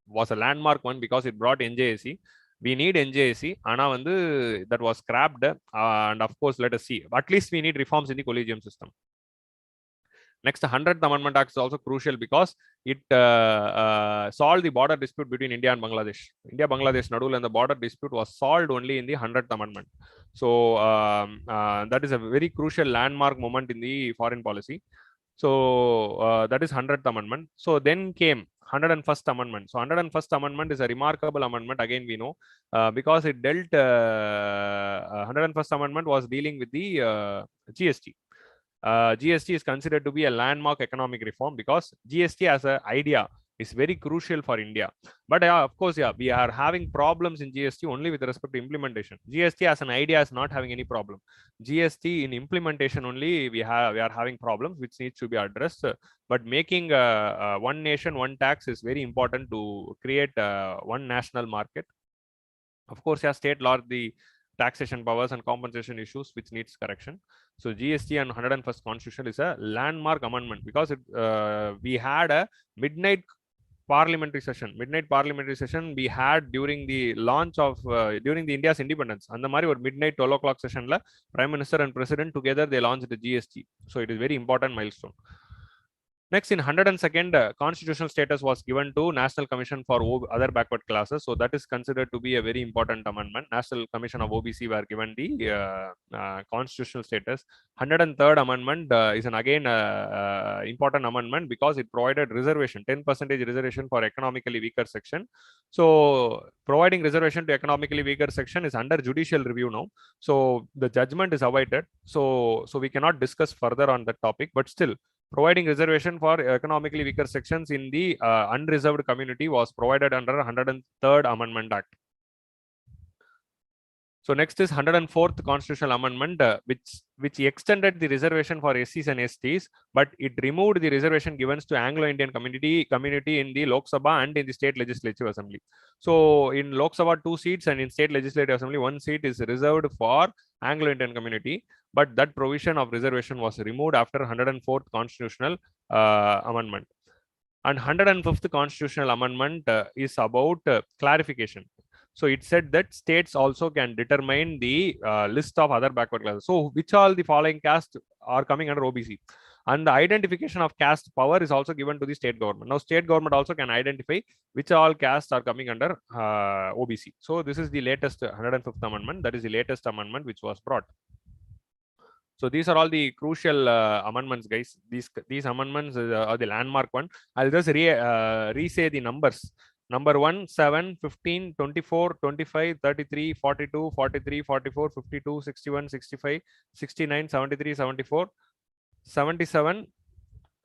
was a landmark one, because it brought NJSC. We need NJSC, Ana vandu that was scrapped, and of course let us see. At least we need reforms in the collegium system. Next, 100th Amendment Act is also crucial, because it solved the border dispute between India and Bangladesh. India-Bangladesh Nadul, and the border dispute was solved only in the 100th Amendment. So that is a very crucial landmark moment in the foreign policy. So that is 100th Amendment. So then came 101st Amendment. So 101st Amendment is a remarkable amendment, again we know, because it dealt, 101st Amendment was dealing with the GST. GST is considered to be a landmark economic reform, because GST as an idea is very crucial for India. But of course, we are having problems in GST only with respect to implementation. GST as an idea is not having any problem. GST in implementation only we are having problems, which needs to be addressed. But making one nation, one tax is very important to create one national market. Of course, state law, the taxation powers and compensation issues, which needs correction. So GST and 101st Constitution is a landmark amendment, because we had a midnight parliamentary session we had during the launch of during the India's independence. And the mari or midnight 12 o'clock session la Prime Minister and President together they launched the GST. So it is very important milestone. Next, in 102nd, constitutional status was given to National Commission for other backward classes. So that is considered to be a very important amendment. National Commission of OBC were given the constitutional status. 103rd Amendment is an again important amendment, because it provided reservation, 10% reservation for economically weaker section. So providing reservation to economically weaker section is under judicial review now. So the judgment is awaited. So we cannot discuss further on that topic, but still, providing reservation for economically weaker sections in the unreserved community was provided under 103rd Amendment Act. So next is 104th Constitutional Amendment, which extended the reservation for SCs and STs, but it removed the reservation given to Anglo-Indian community in the Lok Sabha and in the State Legislative Assembly. So in Lok Sabha 2 seats, and in State Legislative Assembly 1 seat is reserved for Anglo-Indian community, but that provision of reservation was removed after 104th Constitutional Amendment. And 105th Constitutional Amendment is about clarification. So it said that states also can determine the list of other backward classes. So which all the following castes are coming under OBC, and the identification of caste power is also given to the state government. Now state government also can identify which all castes are coming under OBC. So this is the latest 105th Amendment. That is the latest amendment which was brought. So these are all the crucial amendments, guys. These amendments are the landmark one. I'll just re-say the numbers. Number 1, 7, 15, 24, 25, 33, 42, 43, 44, 52, 61, 65, 69, 73, 74, 77,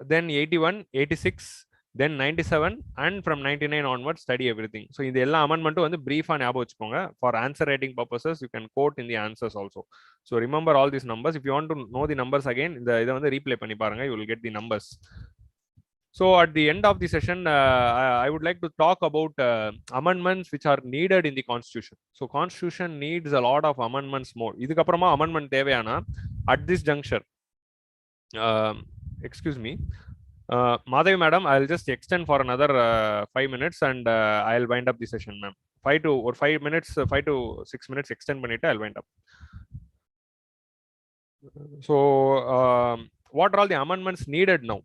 then 81, 86, then 97, and from 99 onwards study everything. So in the amendment வந்து brief and ஞாபகம் for answer writing purposes you can quote in the answers also. So remember all these numbers. If you want to know the numbers again, இதை வந்து replay பண்ணி பாருங்க, you will get the numbers. So at the end of the session, I would like to talk about amendments which are needed in the constitution. So constitution needs a lot of amendments more. இதுக்கு அப்புறமா amendment தேவையானா at this juncture, excuse me, Madhavi madam, I'll just extend for another 5 minutes and I'll wind up the session, ma'am. 5 to 6 minutes extend பண்ணிட்டு I'll wind up. So what are all the amendments needed now?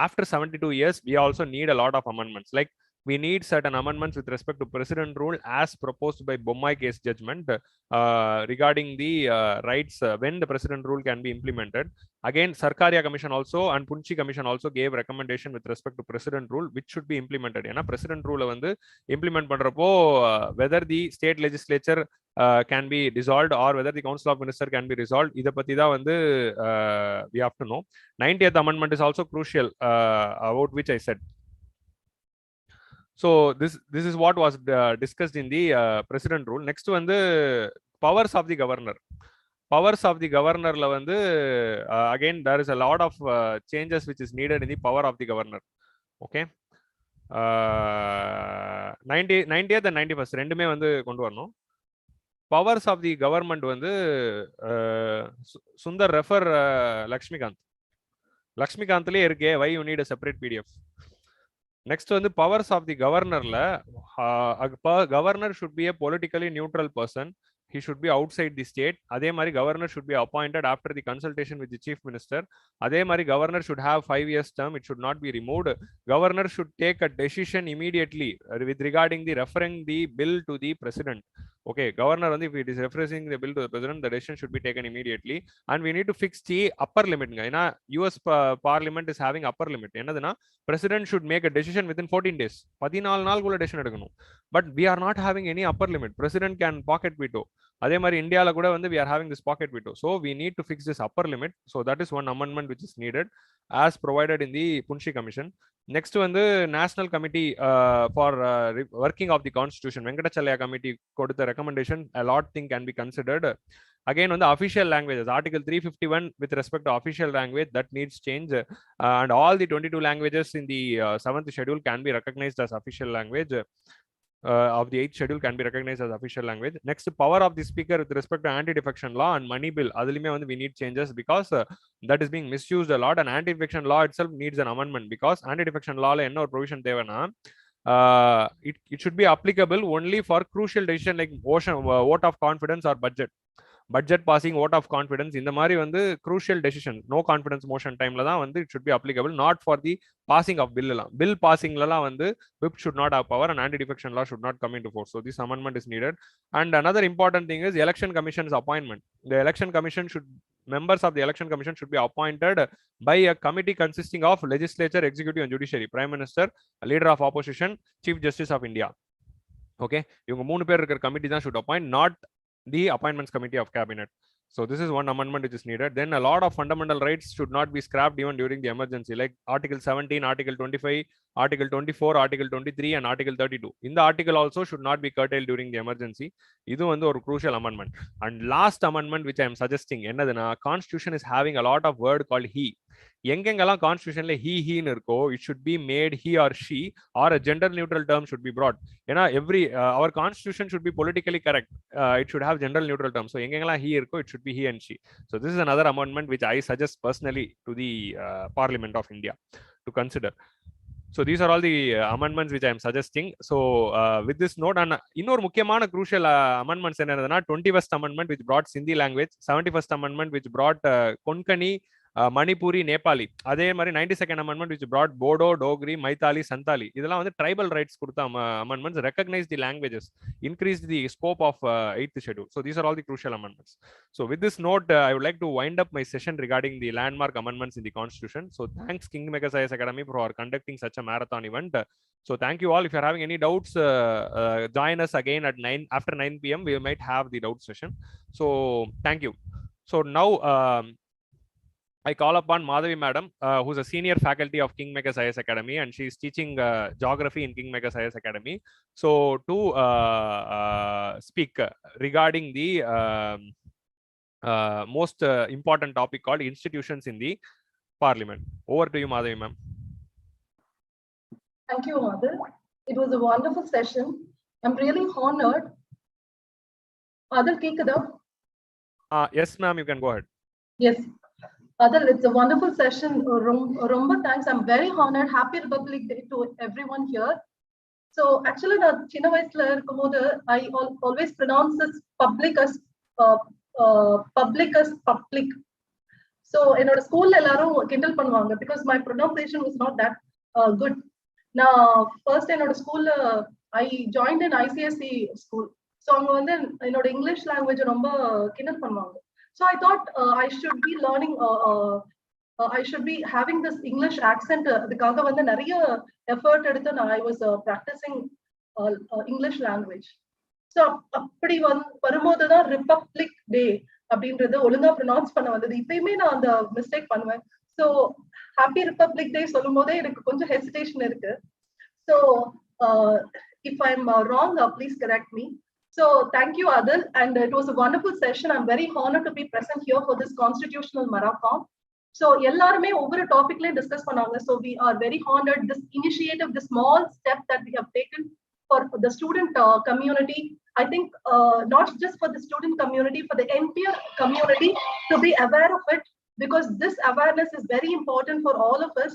After 72 years, we also need a lot of amendments. Like we need certain amendments with respect to President rule as proposed by Bommai case judgment regarding the rights when the President rule can be implemented. Again, Sarkaria Commission also and Punchi Commission also gave recommendation with respect to President rule which should be implemented. ஏன்னா President rule வந்து implement பண்றப்போ whether the state legislature can be dissolved or whether the Council of Ministers can be resolved, இதை பத்தி தான் வந்து we have to know. 90th amendment is also crucial, about which I said. So this is what was discussed in the President rule. Next வந்து powers of the governor. Powers of the governor la வந்து again there is a lot of changes which is needed in the power of the governor. Okay, 90th and 91st ரெண்டுமே வந்து கொண்டு வரணும். Powers of the government வந்து Sundar refer லக்ஷ்மிகாந்த்லயே இருக்கே, why you need a separate PDF. Next வந்து powers of the governorல governor should be a politically neutral person. He should be outside the state. அதே மாதிரி governor should be appointed after the consultation with the chief minister. அதே மாதிரி governor should have 5 years term. It should not be removed. Governor should take a decision immediately with regarding the referring the bill to the president. Okay, governor வந்து if it is referring the bill to the president, the decision should be taken immediately. And we need to fix the upper limit. ஏன்னா US parliament is having upper limit. என்னதுன்னா president should make a decision within 14 days. 14 நாளுக்குள்ள decision எடுக்கணும். But we are not having any upper limit. President can pocket veto. அதே மாதிரி இந்தியால கூட வந்து we are having this pocket veto. So we need to fix this upper limit. So that is one amendment which is needed as provided in the Punchi Commission. Next வந்து National Committee for Working of the Constitution, Venkatachalaya Committee கொடுத்த recommendation, a lot thing can be considered. Again on the official languages, Article 351 with respect to official language, that needs change, and all the 22 languages in the 7th schedule can be recognized as official language. Of the 8th schedule can be recognized as official language. Next, power of the speaker with respect to anti-defection law and money bill, adhilime வந்து we need changes because that is being misused a lot, and anti-defection law itself needs an amendment because anti-defection law la enna or provision தேவைனா it should be applicable only for crucial decision like vote of confidence or budget passing, vote of confidence, இந்த மாதிரி வந்து crucial decision, no confidence motion timeல தான் வந்து it should be applicable, not for the passing of bill எல்லாம். Bill passing லலாம் வந்து whip should not have power and anti-defection law should not come into force. So this amendment is needed. And another important thing is election commission's appointment. The election commission should, members of the election commission should be appointed by a committee consisting of legislature, executive and judiciary, prime minister, leader of opposition, chief justice of India. Okay, இவங்க மூணு பேர் இருக்கிற committee தான் should appoint, not the appointments committee of cabinet. So this is one amendment which is needed. Then a lot of fundamental rights should not be scrapped even during the emergency, like Article 17, Article 25, Article 24, Article 23 and Article 32. In the article also should not be curtailed during the emergency. This is a crucial amendment. And last amendment which I am suggesting, Constitution is having a lot of word called he. எங்கெங்கெல்லாம் கான்ஸ்டியூஷன்ல ஹீன்னு இருக்கோ it should be made he or she, or a gender neutral term should be brought. ஏன்னா our constitution should be politically correct, it should have gender neutral terms. So எங்கெங்கெல்லாம் he இருக்கோ it should be he and she. So this is another amendment which I suggest personally to the Parliament of India to consider. So these are all the amendments which I am suggesting. So with this note, and இன்னொரு முக்கியமான crucial amendments என்னதுன்னா 21st amendment which brought Sindhi language, 71st amendment which brought Konkani, Manipuri, Nepali. அதே மாதிரி 92nd amendment which brought Bodo, Dogri, Maithali, Santali. இதெல்லாம் வந்து tribal rights கொடுத்த amendments, recognize the languages, increase the scope of 8th schedule. So these are all the crucial amendments. So with this note, I would like to wind up my session regarding the landmark amendments in the constitution. So thanks KingMakers IAS Academy for conducting such a marathon event. So thank you all. If you're having any doubts, join us again at 9 after 9 PM. We might have the doubt session. So thank you. So now I call upon Madhavi Madam, who's a senior faculty of KingMakers IAS Academy, and she's teaching geography in KingMakers IAS Academy. So to speak regarding the most important topic called institutions in the Parliament. Over to you, Madhavi Ma'am. Thank you, Adil. It was a wonderful session. I'm really honored. Adil, keekada? Yes, ma'am, you can go ahead. Yes. Adil, it's a wonderful session. Romba thanks. I'm very honored. Happy Republic Day to everyone here. So actually, I always pronounce this public as public. So in our school, kindle panvanga because my pronunciation was not that good. Now, first in our school, I joined in ICSE school. So in our English language, kindle panvanga. So I thought I should be learning. I should be having this English accent. Because of the effort, I was practicing English language. So, Republic Day. pronounce the mistake. So, Happy Republic Day. Hesitation. So, if I'm wrong, please correct me. So, thank you, Adil. And it was a wonderful session. I'm very honored to be present here for this constitutional marathon. So, எல்லாருமே ஒவ்வொரு டாபிக்லயே discuss பண்ணாங்க. So, we are very honored. This initiative, the small step that we have taken for the student community, I think not just for the student community, for the entire community to be aware of it, because this awareness is very important for all of us.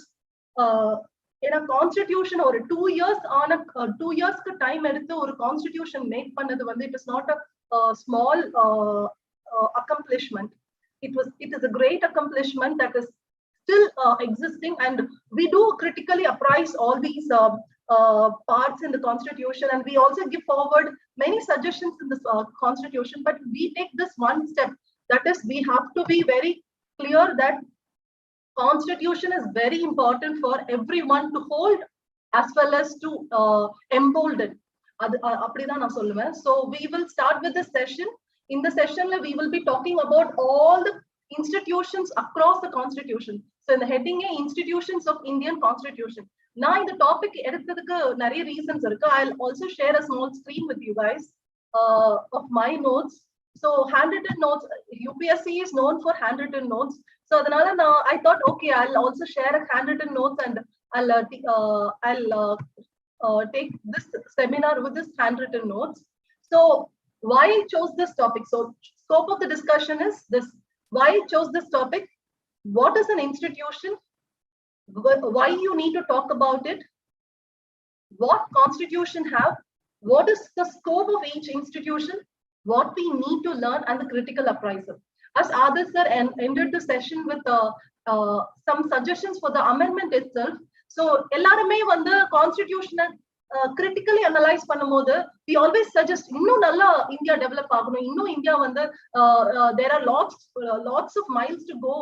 In a constitution or 2 years on a 2 years time eduthu or constitution make pannadhu vandu it is not a small accomplishment. It is a great accomplishment that is still existing, and we do critically appraise all these parts in the constitution, and we also give forward many suggestions in this constitution, but we take this one step, that is we have to be very clear that constitution is very important for everyone to hold as well as to embolden. So we will start with this session. In the session, we will be talking about all the institutions across the constitution. So in the heading, institutions of Indian constitution. Now in the topic, reasons. I'll also share a small screen with you guys of my notes. So handwritten notes, UPSC is known for handwritten notes. So I thought, okay, I'll also share a handwritten notes, and I'll take this seminar with this handwritten notes. So why I chose this topic? So scope of the discussion is this: why I chose this topic, what is an institution, why you need to talk about it, what constitution have, what is the scope of each institution, what we need to learn, and the critical appraisal. As Adil sir ended the session with some suggestions for the amendment itself. So ellarume vandu constitution critically analyze பண்ணும்போது we always suggest இன்னும் நல்லா India develop ஆகணும், இன்னும் India வந்து there are lots of miles to go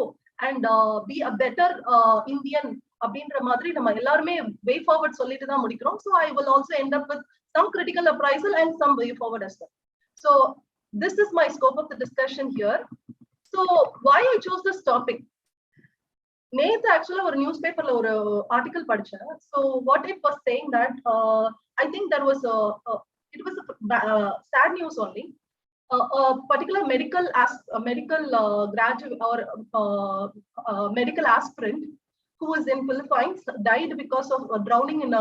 and be a better Indian அப்படின்ற மாதிரி நம்ம எல்லாருமே way forward சொல்லிட்டு தான் முடிக்கிறோம். So I will also end up with some critical appraisal and some way forward as well. So this is my scope of the discussion here. So why I chose this topic? Nathan actually ஒரு newspaperல ஒரு article படிச்சேன். So what it was saying that I think there was it was a sad news only. A particular medical graduate or medical aspirant who was in Philippines died because of drowning in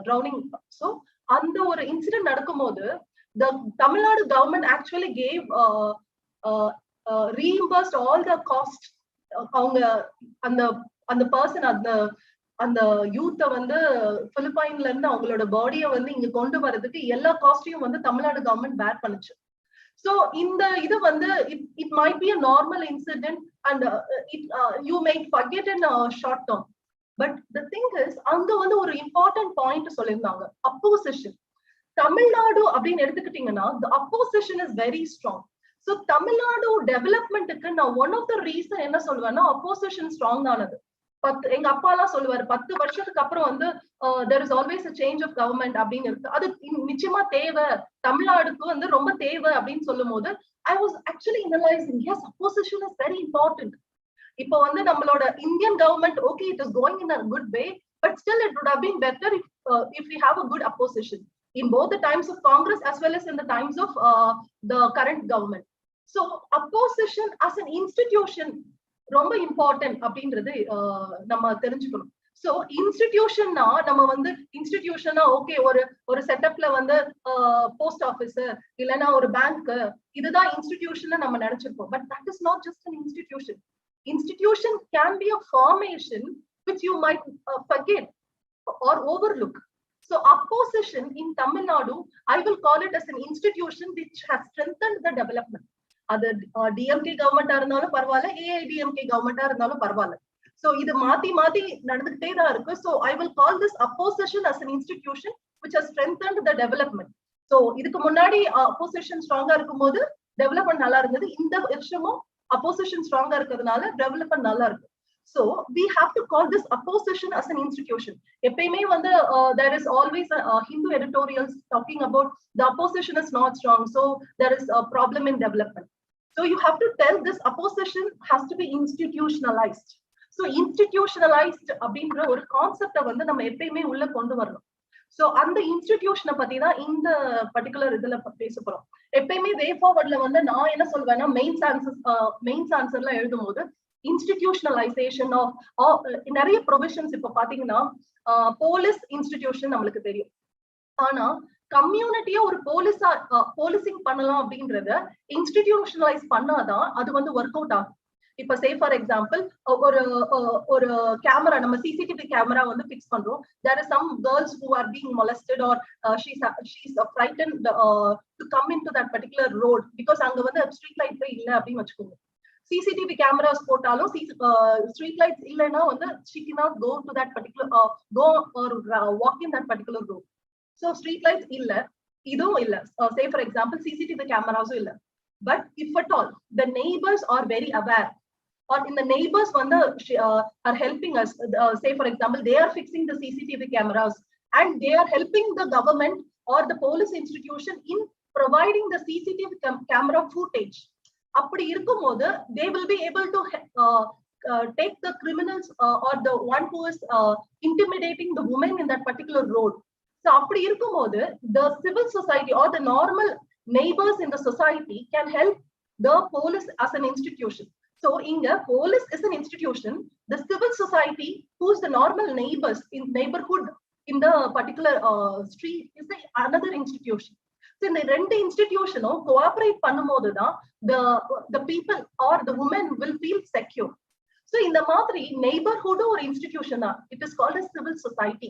drowning. So அந்த ஒரு incident நடக்கும்போது the Tamil Nadu government actually gave reimbursed all the cost. அவங்க அந்த person அந்த யூத்த வந்து பிலிப்பைன்ல இருந்து அவங்களோட பாடியை வந்து இங்க கொண்டு வரதுக்கு எல்லா காஸ்டையும் வந்து தமிழ்நாடு கவர்மெண்ட் பேர் பண்ணுச்சு. So இந்த இது வந்து it might be a normal incident and you may forget in a short term, but the thing is அங்க வந்து ஒரு important point சொல்லியிருந்தாங்க, opposition. தமிழ்நாடு அப்படின்னு எடுத்துக்கிட்டீங்கன்னா the opposition is very strong. So Tamil Nadu டெவலப்மெண்ட்டுக்கு நான் ஒன் ஆஃப் த ரீசன் என்ன சொல்லுவேன்னா opposition strong ஆனது. எங்க அப்பா எல்லாம் சொல்லுவாரு 10 வருஷத்துக்கு அப்புறம் வந்து there is always a change of government அப்படின்னு இருக்கு. அது நிச்சயமா தேவை, தமிழ்நாடுக்கு வந்து ரொம்ப தேவை அப்படின்னு சொல்லும் போது I was actually analyzing, yes, opposition is very important. இப்போ வந்து நம்மளோட Indian government okay it is going in a good way, but still it would have been better if we have a good opposition in both the times of Congress as well as in the times of the current government. So opposition as an institution ரொம்ப important அப்படின்றது நம்ம தெரிஞ்சுக்கணும். So இன்ஸ்டிடியூஷன்னா நம்ம வந்து இன்ஸ்டிடியூஷனா okay ஒரு செட்டப்ல வந்து post office இல்லைன்னா ஒரு பேங்க் இதுதான் இன்ஸ்டிடியூஷன் நம்ம நினைச்சிருப்போம். But that is not just an institution. Institution can be a formation which you might forget or overlook. So opposition in Tamil Nadu, I will call it as an institution which has strengthened the development. அது DMK கவர்மெண்டா இருந்தாலும் பரவாயில்ல, AIDMK கவர்மெண்டா இருந்தாலும் பரவாயில்ல. So இது மாத்தி மாத்தி நடந்துகிட்டே தான் இருக்கு. So I will call this opposition as an institution which has strengthened the development. So இதுக்கு முன்னாடி opposition ஸ்ட்ராங்கா இருக்கும்போது டெவலப்மெண்ட் நல்லா இருந்தது. இந்த வருஷமும் opposition ஸ்ட்ராங்கா இருக்கிறதுனால டெவலப்மெண்ட் நல்லா இருக்கு. So we have to call this opposition as an institution. எப்பயுமே வந்து there is always Hindu editorials talking about the opposition is not strong, so there is a problem in development. So you have to tell this opposition has to be institutionalized. So institutionalized அப்படின்ற ஒரு கான்செப்டை வந்து நம்ம எப்பயுமே உள்ள கொண்டு வரணும். So அந்த இன்ஸ்டிடியூஷனை பத்தி தான் இந்த பர்டிகுலர் இதுல பேச போறோம். எப்பயுமே வே ஃபார்வர்ட்ல வந்து நான் என்ன சொல்வேன்னா மெயின்ஸ் ஆன்சர்ல எழுதும் போது இன்ஸ்டிடியூஷனலைசேஷன் ஆஃப் நிறைய ப்ரொவிஷன்ஸ் இப்ப பாத்தீங்கன்னா போலீஸ் இன்ஸ்டிடியூஷன் நம்மளுக்கு தெரியும். ஆனா கம்யூனிட்டியா ஒரு போலீசிங் பண்ணலாம் அப்படின்றத இன்ஸ்டிடியூஷனலைஸ் பண்ணாதான் அது வந்து ஒர்க் அவுட் ஆகும். இப்ப சே ஃபார் எக்ஸாம்பிள் ஒரு கேமரா நம்ம சிசிடிவி கேமரா வந்து பிக்ஸ் பண்றோம். There are some girls who are being molested or she's frightened to come into that particular road because அங்க வந்து ஸ்ட்ரீட் லைட் இல்ல அப்படின்னு வச்சுக்கோங்க. சிசிடிவி கேமராஸ் போட்டாலும் ஸ்ட்ரீட் லைட்ஸ் இல்லைன்னா வந்து she cannot go to that particular go or walk in that particular road. So street lights இல்ல, இதுவும் இல்ல. Say for example CCTV cameras இல்ல. But if at all the neighbors are very aware or in the neighbors வந்து are helping us, say for example they are fixing the CCTV cameras and they are helping the government or the police institution in providing the CCTV camera footage. அப்படி இருக்கும்போது they will be able to take the criminals or the one who is intimidating the women in that particular road. So அப்படி இருக்கும்போது the civil society or the normal neighbors in the society can help the police as an institution. So inga police is an institution, the civil society who is the normal neighbors in neighborhood in the particular street is another institution. So இந்த ரெண்டு இன்ஸ்டிடியூஷனும் cooperate பண்ணும்போது தான் the people or the women will feel secure. So இந்த மாதிரி neighbourhood ஒரு institution தான். It is called as civil society.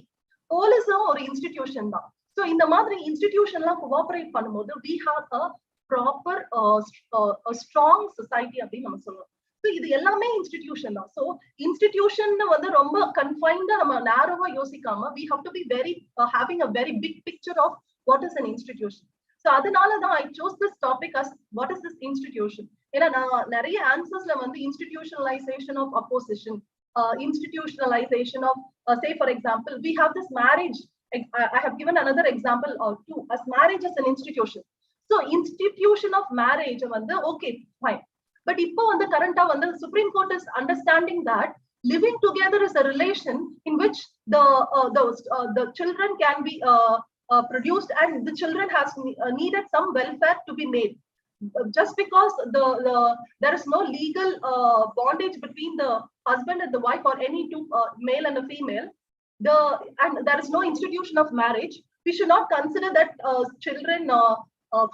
போலீஸும் ஒரு இன்ஸ்டிடியூஷன் தான். So இந்த மாதிரி இன்ஸ்டிடியூஷன்லாம் கோஆபரேட் பண்ணும்போது we have a proper a strong society அப்படின்னு நம்ம சொல்லுவோம். So இது எல்லாமே இன்ஸ்டிடியூஷன் தான். So இன்ஸ்டிடியூஷன் வந்து ரொம்ப கன்ஃபைன்டா நம்ம நேரோவா யோசிக்காம we have to be very having a very big picture of what is an institution. So அதனால தான் I chose this topic as what is this institution. ஏன்னா நான் நிறைய ஆன்சர்ஸ்ல வந்து institutionalization of opposition, institutionalization of say for example we have this marriage. I have given another example or two as marriage as an institution. So institution of marriage வந்து okay fine, but இப்போ வந்து current வந்து Supreme Court is understanding that living together is a relation in which the children can be produced and the children has needed some welfare to be made. Just because there is no legal bondage between the husband and the wife or any two male and a female, and there is no institution of marriage, we should not consider that children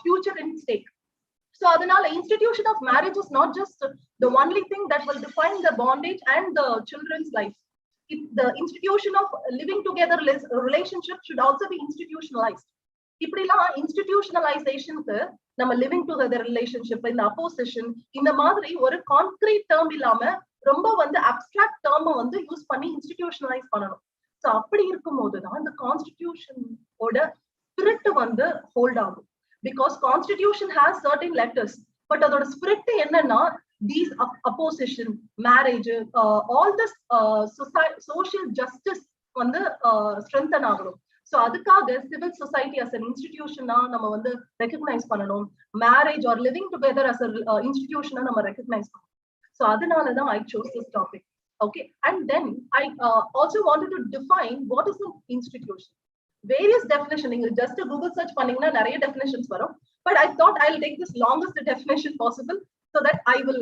future in stake. So adanal institution of marriage is not just the only thing that will define the bondage and the children's life. The institution of living together relationship should also be institutionalized. இப்படிலாம் இன்ஸ்டிடியூஷனலைசேஷனுக்கு நம்ம living together relationship இந்த opposition இந்த மாதிரி ஒரு concrete term இல்லாம ரொம்ப வந்து abstract டேர்மை வந்து யூஸ் பண்ணி இன்ஸ்டிடியூஷனலைஸ் பண்ணணும். ஸோ அப்படி இருக்கும்போது தான் இந்த கான்ஸ்டிடியூஷனோட ஸ்பிரிட் வந்து ஹோல்ட் ஆகும். Because constitution has certain letters, but அதோட ஸ்பிரிட் என்னன்னா these opposition, marriage, all this social justice வந்து strengthen ஆகணும். So அதுக்காக civil society as an institution நம்ம வந்து recognize பண்ணணும். Marriage or living together as a institution நம்ம recognize பண்ணணும். So adanala I chose this topic. Okay, and then I also wanted to define what is an institution. Various definitions, just a Google search panningna nariya definitions varum, but I thought I'll take this longest definition possible so that I will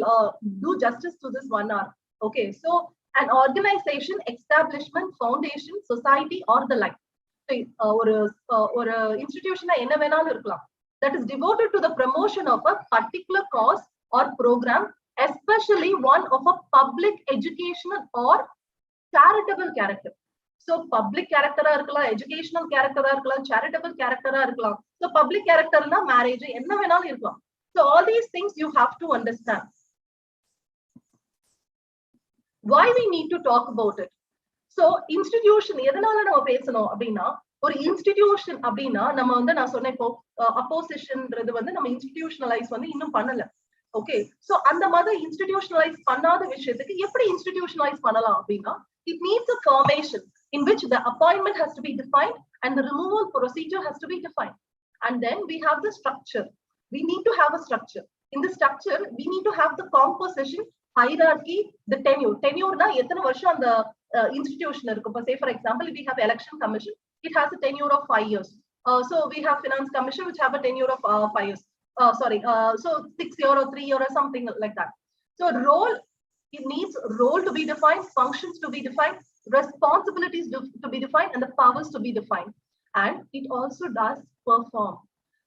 do justice to this 1 hour. Okay, so an organization, establishment, foundation, society, or the like. Or institution enna venalum irukkalam that is devoted to the promotion of a particular cause or program, especially one of a public, educational, or charitable character. So public character irukkalam, educational character irukkalam, charitable character irukkalam. So public character na marriage enna venalum irukkalam. So all these things you have to understand. Why we need to talk about it? So institution எதனால நம்ம பேசணும் அப்படின்னா, ஒரு institution அப்படின்னா நம்ம வந்து நான் சொன்னேன் இப்போ அப்போசிஷன்ன்றது வந்து நம்ம இன்ஸ்டிடியூஷனலைஸ் வந்து இன்னும் பண்ணல. ஓகே, சோ அந்த மாதிரி இன்ஸ்டிடியூஷனலைஸ் பண்ணாத விஷயத்துக்கு எப்படி இன்ஸ்டிடியூஷனலைஸ் பண்ணலாம் அப்படின்னா, it needs a formation in which the appointment has to be defined and the removal procedure has to be defined, and then we have the structure. We need to have a structure. In the structure we need to have the composition, hierarchy, the tenure. Tenure na எத்தனை வருஷம் அந்த institution irukku. Say for example, we have election commission, it has a tenure of 5 years. So we have finance commission which have a tenure of 5 years. So 6 year or 3 year or something like that. So role, it needs role to be defined, functions to be defined, responsibilities to be defined, and the powers to be defined. And it also does perform.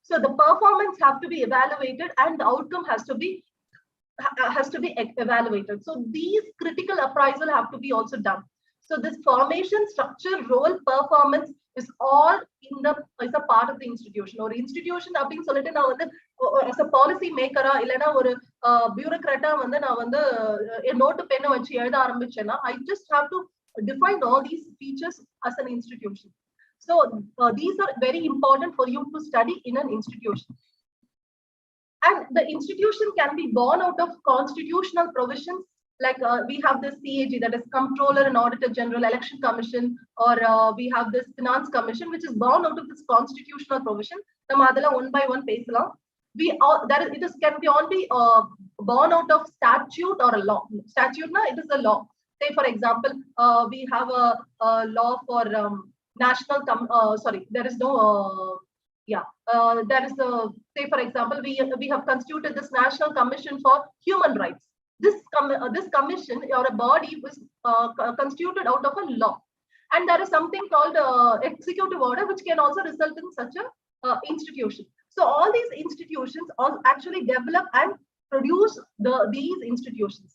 So the performance have to be evaluated and the outcome has to be evaluated. So these critical appraisal have to be also done. So this formation, structure, role, performance is all is a part of the institution. Or institution அப்படினு சொல்லிட்டு நான் வந்து as a policy maker இல்லனா ஒரு bureaucrat வந்து நான் வந்து note pen வச்சு எழுத ஆரம்பிச்சேனா, I just have to define all these features as an institution. So these are very important for you to study in an institution. And the institution can be born out of constitutional provisions, like we have this CAG, that is Comptroller and Auditor General, Election Commission, or we have this Finance Commission, which is born out of this constitutional provision. Nama adala one by one pesalam. Can be only born out of statute or a law. Statute na, it is a law. Say for example, we have a law for national. There is no. There is a, say for example, we have constituted this National Commission for Human Rights. This commission or a body was constituted out of a law, and there is something called executive order which can also result in such a institution. So all these institutions all actually develop and produce these institutions.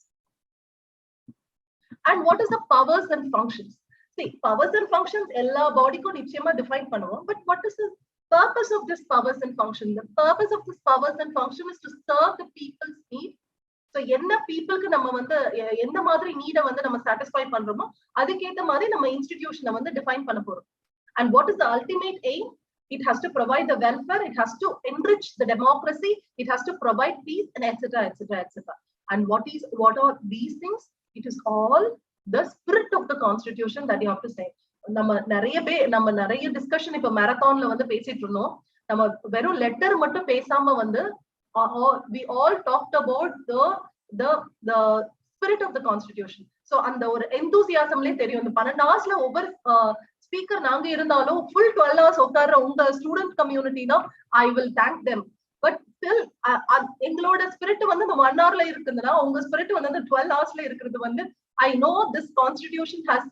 And what is the powers and functions? See, powers and functions ella body ko nichayama define பண்ணுவோம், but what is the purpose of this powers and function? The purpose of this powers and function is to serve the people's need. So என்ன people க்கு நம்ம வந்து எந்த மாதிரி நீட வந்து நம்ம satisfy பண்றோமோ அதுக்கேத்த மாதிரி நம்ம இன்ஸ்டிடியூஷனை வந்து define பண்ண போறோம். And what is the ultimate aim? It has to provide the welfare, it has to enrich the democracy, it has to provide peace, and etc, etc, etc. And what are these things? It is all the spirit of the constitution that you have to say. நம்ம நிறைய discussion இப்ப மேரத்தான்ல வந்து பேசிட்டு இருந்தோம். நம்ம வெறும் letter மட்டும் பேசாம வந்து we all talked about the spirit of the constitution. So அந்த ஒரு enthusiasmலே தெரியும். இந்த 12 hours ஒவ்வொரு ஸ்பீக்கர் நாங்க இருந்தாலும் full 12 hours உட்கார்ற உங்க ஸ்டூடெண்ட் கம்யூனிட்டி தான், I will thank them. But still எங்களோட ஸ்பிரிட் வந்து இந்த 1 hourல இருக்குதுன்னா உங்க ஸ்பிரிட் வந்து அந்த 12 hoursல இருக்கிறது வந்து I know this constitution has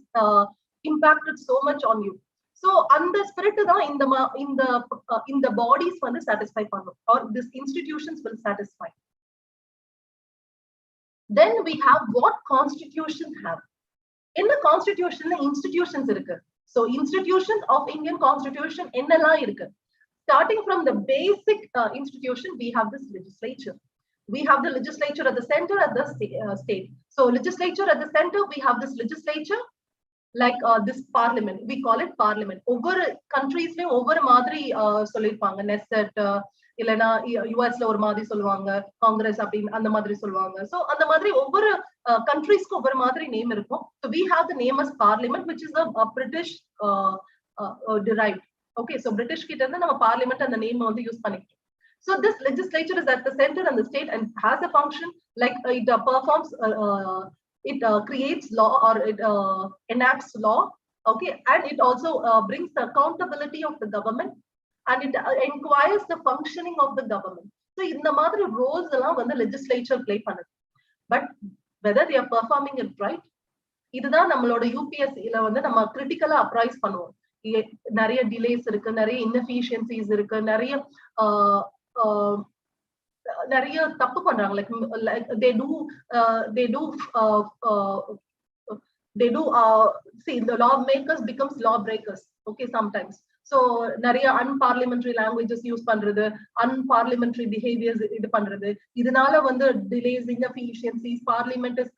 impacted so much on you. So and the spirit da in the bodies வந்து satisfy பண்ணும், or these institutions will satisfy. Then we have what constitution have. In the constitution institutions irukku. So institutions of Indian constitution ennala irukku. Starting from the basic institution, we have this legislature. We have the legislature at the center, at the state. So legislature at the center, we have this legislature, like this parliament, we call it parliament. Over countries le over madri sollirpaanga, Knesset illana US la or madri solluvaanga, Congress appdi and madri solluvaanga. So and madri over countries ku over madri name irukum. So we have the name as parliament, which is a British derived. Okay, so British kitta nama parliament and the name only use pannikkom. So this legislature is at the center and the state and has a function like it performs, it creates law or it enacts law, okay, and it also brings the accountability of the government and it inquires the functioning of the government. So in the mother roles when the legislature play panel, but whether they are performing it right, இதுதான் நம்மளோட யூபிஎஸ்சில வந்து நம்ம கிரிட்டிக்கலா apprise பண்ணுவோம். நிறைய delays இருக்கு, நிறைய இன்எஃபிஷியன்சிஸ் இருக்கு, நிறைய தப்பு பண்றாங்க. Like they do see the lawmakers becomes lawbreakers, okay, sometimes. So நிறைய unparliamentary languages use பண்றது, unparliamentary behaviors இது பண்றது, இதனால வந்து delays, inefficiencies, parliament is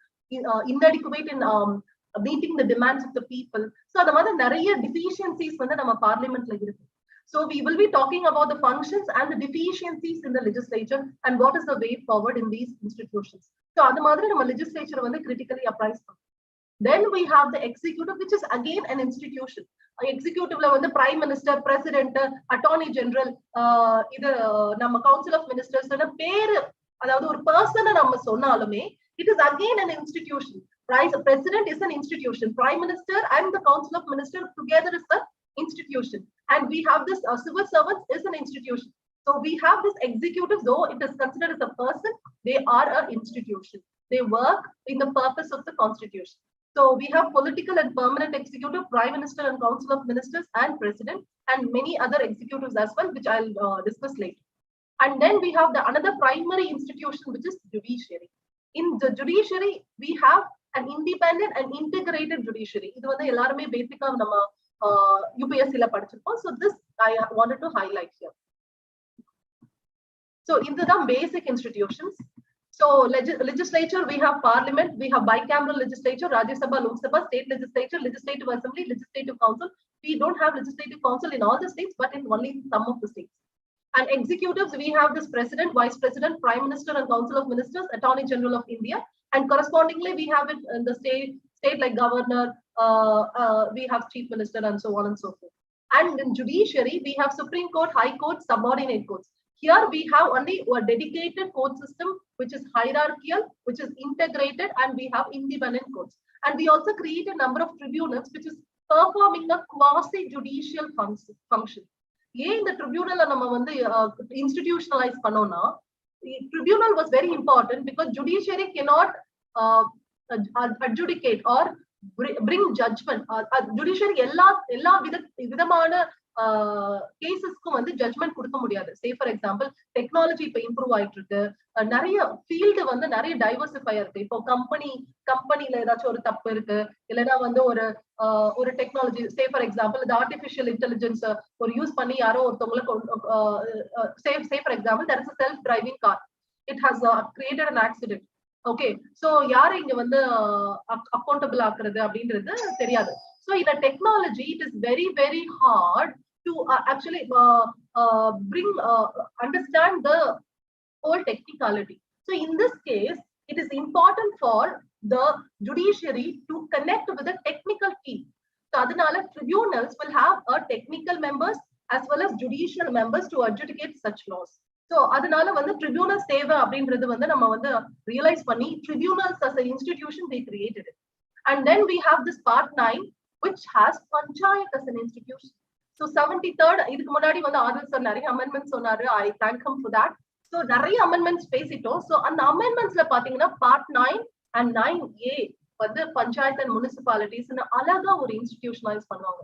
inadequate in meeting the demands of the people. So the மாதிரி நிறைய deficiencies வந்து நம்ம பார்லிமெண்ட்ல இருக்கு. So we will be talking about the functions and the deficiencies in the legislature and what is the way forward in these institutions. So அது மாதிரி நம்ம legislature வந்து critically appraise பண்ணும். Then we have the executive, which is again an institution. Executive la வந்து prime minister, president, attorney general, இது நம்ம council of ministers பேரு, அதாவது ஒரு பர்சனை நம்ம சொன்னாலுமே it is again an institution. President is an institution, prime minister and the council of ministers together is an institution, and we have this civil servants is an institution. So we have this executive, though it is considered as a person, they are an institution. They work in the purpose of the constitution. So we have political and permanent executive, prime minister and council of ministers and president, and many other executives as well, which I'll discuss later. And then we have the another primary institution, which is judiciary. In the judiciary, we have an independent and integrated judiciary. இது வந்து எல்லாருமே பேசிக்கா நம்ம UPSC ல படிச்சிருப்போம். So this I wanted to highlight here. So இதுதான் basic institutions. So legislature, we have parliament, we have bicameral legislature, Rajya Sabha, Lok Sabha, state legislature, legislative assembly, legislative council. We don't have legislative council in all the states, but in only some of the states. And executives, we have this president, vice president, prime minister and council of ministers, attorney general of India, and correspondingly we have it in the state like governor, we have chief minister and so on and so forth. And in judiciary, we have Supreme Court, High Court, subordinate courts. Here we have only a dedicated court system, which is hierarchical, which is integrated, and we have independent courts. And we also create a number of tribunals, which is performing a quasi-judicial function. ஏன் இந்த ட்ரிபியூனலை நம்ம வந்து institutionalize பண்ணோம்னா, tribunal was very important because judiciary cannot adjudicate or bring judgment. Judiciary எல்லா விதமான கேசஸ்க்கும் வந்து judgement கொடுக்க முடியாது. சே ஃபார் எக்ஸாம்பிள் டெக்னாலஜி இப்ப இம்ப்ரூவ் ஆயிட்டு இருக்கு, நிறைய ஃபீல்டு வந்து நிறைய டைவர்சிஃபை இருக்கு. இப்போ கம்பெனில ஏதாச்சும் ஒரு தப்பு இருக்கு, இல்லைன்னா வந்து ஒரு டெக்னாலஜி, சே ஃபார் எக்ஸாம்பிள் இந்த ஆர்டிபிஷியல் இன்டெலிஜென்ஸ் ஒரு யூஸ் பண்ணி யாரோ ஒருத்தவங்களுக்கு சே for example there is a self driving car, it has created an accident. Okay, so யாரை இங்க வந்து அக்கௌண்டபிள் ஆக்குறது அப்படின்றது தெரியாது. So in a technology, it is very, very hard to actually understand the whole technicality. So in this case, it is important for the judiciary to connect with the technical team. So adanala tribunals will have a technical members as well as judicial members to adjudicate such laws. So adanala வந்து tribunals தேவை அப்படின்றது வந்து நம்ம வந்து realize பண்ணி tribunals as an institution they created it. And then we have this part 9, which has Panchayat as an institution. So 73rd, இதுக்கு முன்னாடி வந்து ஆதில் சார் நிறைய அமெண்ட்மெண்ட்ஸ் சொன்னாரு. I thank him for that. So நிறைய அமெண்ட்மெண்ட்ஸ் பேசிட்டோம். So அந்த அமெண்ட்மெண்ட்ஸ்ல பாத்தீங்கன்னா part 9 and 9A வந்து பஞ்சாயத்து அண்ட் முனிசிபாலிட்டிஸ் அழகா ஒரு இன்ஸ்டிடியூஷனலைஸ் பண்ணுவாங்க.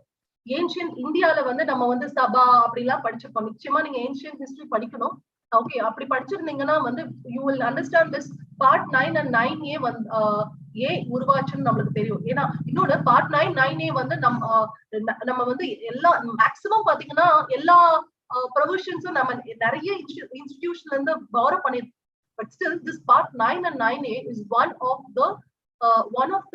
ஏன்ஷியன்ட் இந்தியால வந்து நம்ம வந்து சபா அப்படிலாம் படிச்சிருப்போம். நிச்சயமா நீங்க ஏன்ஷியன்ட் ஹிஸ்டரி படிக்கணும். ஓகே, அப்படி படிச்சிருந்தீங்கன்னா வந்து you will understand this part 9 and 9A வந்து ஏன் உருவாச்சுன்னு நம்மளுக்கு தெரியும். ஏன்னா இன்னொன்னு பார்ட் 9, 9A வந்து நம்ம வந்து எல்லா மேக்சிமம் பாத்தீங்கன்னா எல்லா ப்ரொவிஷன்ஸும் நம்ம நிறைய இன்ஸ்டிடியூஷன்ல இருந்து பாரோ பண்ணிருக்கோம். But still this part 9 and 9A is one of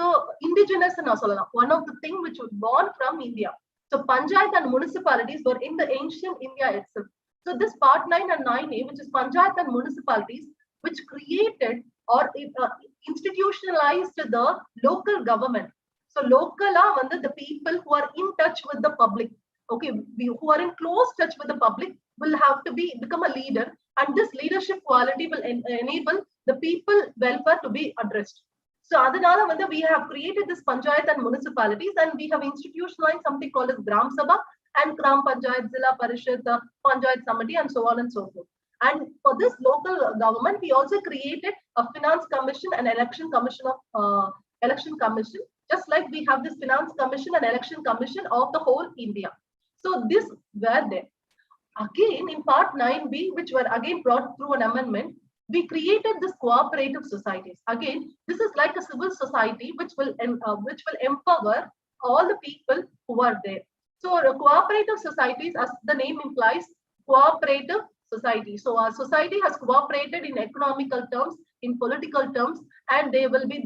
the indigenous நான் சொல்லலாம், one of the thing which was born from India. So Panchayat and municipalities were in the ancient India itself. So this part 9 and 9A, which is Panchayat and municipalities, which created or institutionalized the local government. So local are the people who are in touch with the public. okay, who are in close touch with the public will have to become a leader, and this leadership quality will enable the people welfare to be addressed. So adanala vanda we have created this panchayat and municipalities, and we have institutionalized something called as Gram Sabha and Gram Panchayat, Zilla Parishad, Panchayat Samiti, and so on and so forth. And for this local government, we also created a finance commission and election commission of just like we have this finance commission and election commission of the whole India. So this were there. Again, in part 9B, which were again brought through an amendment, we created this cooperative societies. Again, this is like a civil society which will empower all the people who are there. So cooperative societies, as the name implies, cooperative society. So our society has cooperated in economical terms, in political terms, and they will be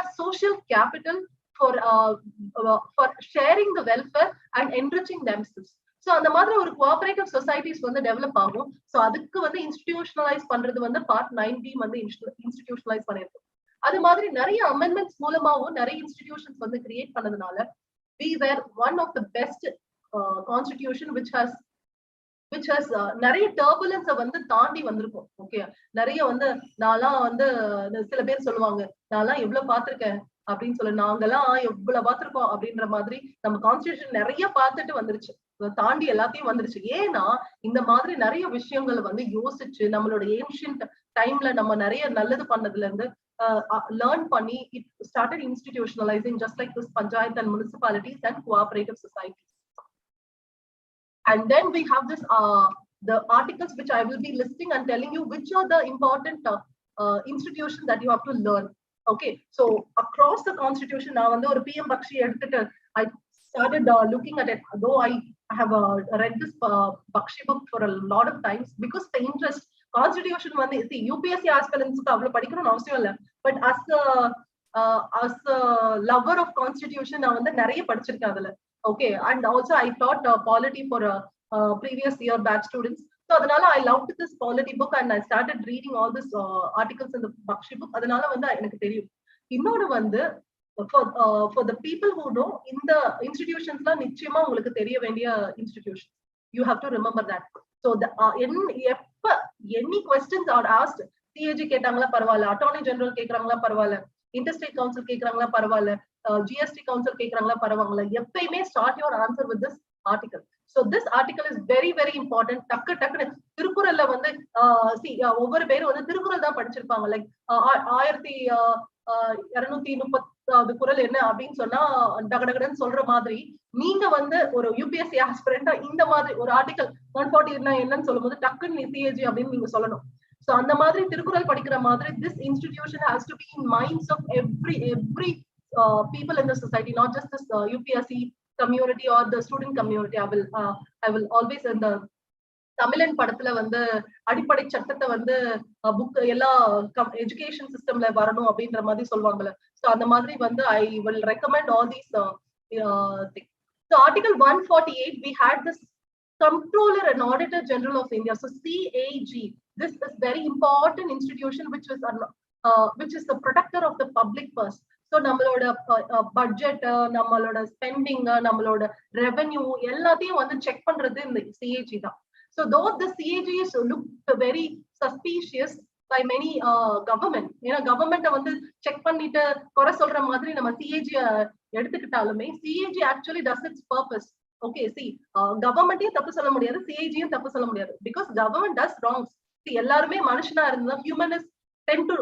a social capital for sharing the welfare and enriching themselves. So அந்த மாதிரி ஒரு cooperative societies வந்து develop ஆகும். So அதுக்கு வந்து institutionalise பண்றது வந்து part 9B வந்து இன்ஸ்டிடியூஷனலைஸ் பண்ணிருக்கோம். அது மாதிரி நிறைய அமெண்ட்மெண்ட்ஸ் மூலமாவும் நிறைய இன்ஸ்டிடியூஷன்ஸ் வந்து கிரியேட் பண்ணதுனால we were one of the best constitution which has நிறைய டர்புலன்ஸை வந்து தாண்டி வந்திருக்கும். ஓகே, நிறைய வந்து நான்லாம் வந்து சில பேர் சொல்லுவாங்க, நான்லாம் எவ்வளவு பார்த்திருக்கேன் அப்படின்னு சொல்ல, நாங்கெல்லாம் எவ்வளவு பார்த்திருக்கோம் அப்படின்ற மாதிரி நம்ம கான்ஸ்டிடியூஷன் நிறைய பார்த்துட்டு வந்துருச்சு, தாண்டி எல்லாத்தையும் வந்துருச்சு. ஏன்னா இந்த மாதிரி நிறைய விஷயங்கள் வந்து யோசிச்சு நம்மளோட ஏன்ஷியன்ட் டைம்ல நம்ம நிறைய நல்லது பண்ணதுல இருந்து learn பண்ணி it started institutionalizing just like this panchayat and municipalities and cooperative societies. And then we have this the articles which I will be listing and telling you which are the important institutions that you have to learn. Okay, so across the constitution now and the PM Bakshi editor, I started looking at it, though I have read this Bakshi book for a lot of times because the interest constitution வந்து see UPSC aspirants அவ்வளவு படிக்கணும்னு அவசியம் இல்ல, but as a lover of constitution நான் வந்து நிறைய படிச்சிருக்கேன் அதுல. Okay, and also I taught polity for previous year batch students, so adanal I loved this polity book and I started reading all this articles in the Bakshi book. Adanal வந்து எனக்கு தெரியும். இன்னொரு வந்து for the people who know in the institutions la நிச்சயமா உங்களுக்கு தெரிய வேண்டிய institution, you have to remember that. So the any questions are asked, CAG கேட்டாங்களா பரவாயில்ல, அட்டார்னி ஜெனரல் கேக்குறாங்களா பரவாயில்ல, interstate council கேக்குறாங்களா பரவாயில்ல, GST council கேக்குறாங்களா பரவாயில்ல, எப்பயுமே start your answer with this article. So this article is very very important. டக்கு டக்குனு திருக்குறள்ல வந்து ஒவ்வொரு பேரும் வந்து திருக்குறள் தான் படிச்சிருப்பாங்க. லைக் 1230 குறள் என்ன அப்படின்னு சொன்னா டகடகடன்னு சொல்ற மாதிரி நீங்க வந்து ஒரு UPSC ஆஸ்பிரண்டா இந்த மாதிரி ஒரு ஆர்டிகல் 140 என்னன்னு சொல்லும் போது டக்குன்னு CAG அப்படின்னு நீங்க சொல்லணும். So அந்த மாதிரி திருக்குறள் படிக்கிற மாதிரி this institution has to be in minds of every people in the society, not just this UPSC community or the student community. I will always in the தமிழன் படத்துல வந்து அடிப்படை சட்டத்தை வந்து புக் எல்லா எஜுகேஷன் சிஸ்டம்ல வரணும் அப்படின்ற மாதிரி சொல்லுவாங்கல்ல. சோ அந்த மாதிரி வந்து I will recommend all these things. So article 148 we had this Comptroller and Auditor General of India, so CAG. This is very important institution which is the protector of the public purse. So நம்மளோட budget, நம்மளோட spending, நம்மளோட revenue எல்லாத்தையும் வந்து check பண்றது இந்த CAG தான். So though the CAG is looked very suspicious by many government, ஏன்னா கவர்மெண்ட்டை வந்து செக் பண்ணிட்டு குறை சொல்ற மாதிரி நம்ம CAG எடுத்துக்கிட்டாலுமே CAG actually does its purpose. Okay, see, கவர்மெண்ட்டையும் தப்பு சொல்ல முடியாது, CAG-யும் தப்பு சொல்ல முடியாது, because government does wrongs. See, எல்லாருமே மனுஷனா இருந்தா humanists tend to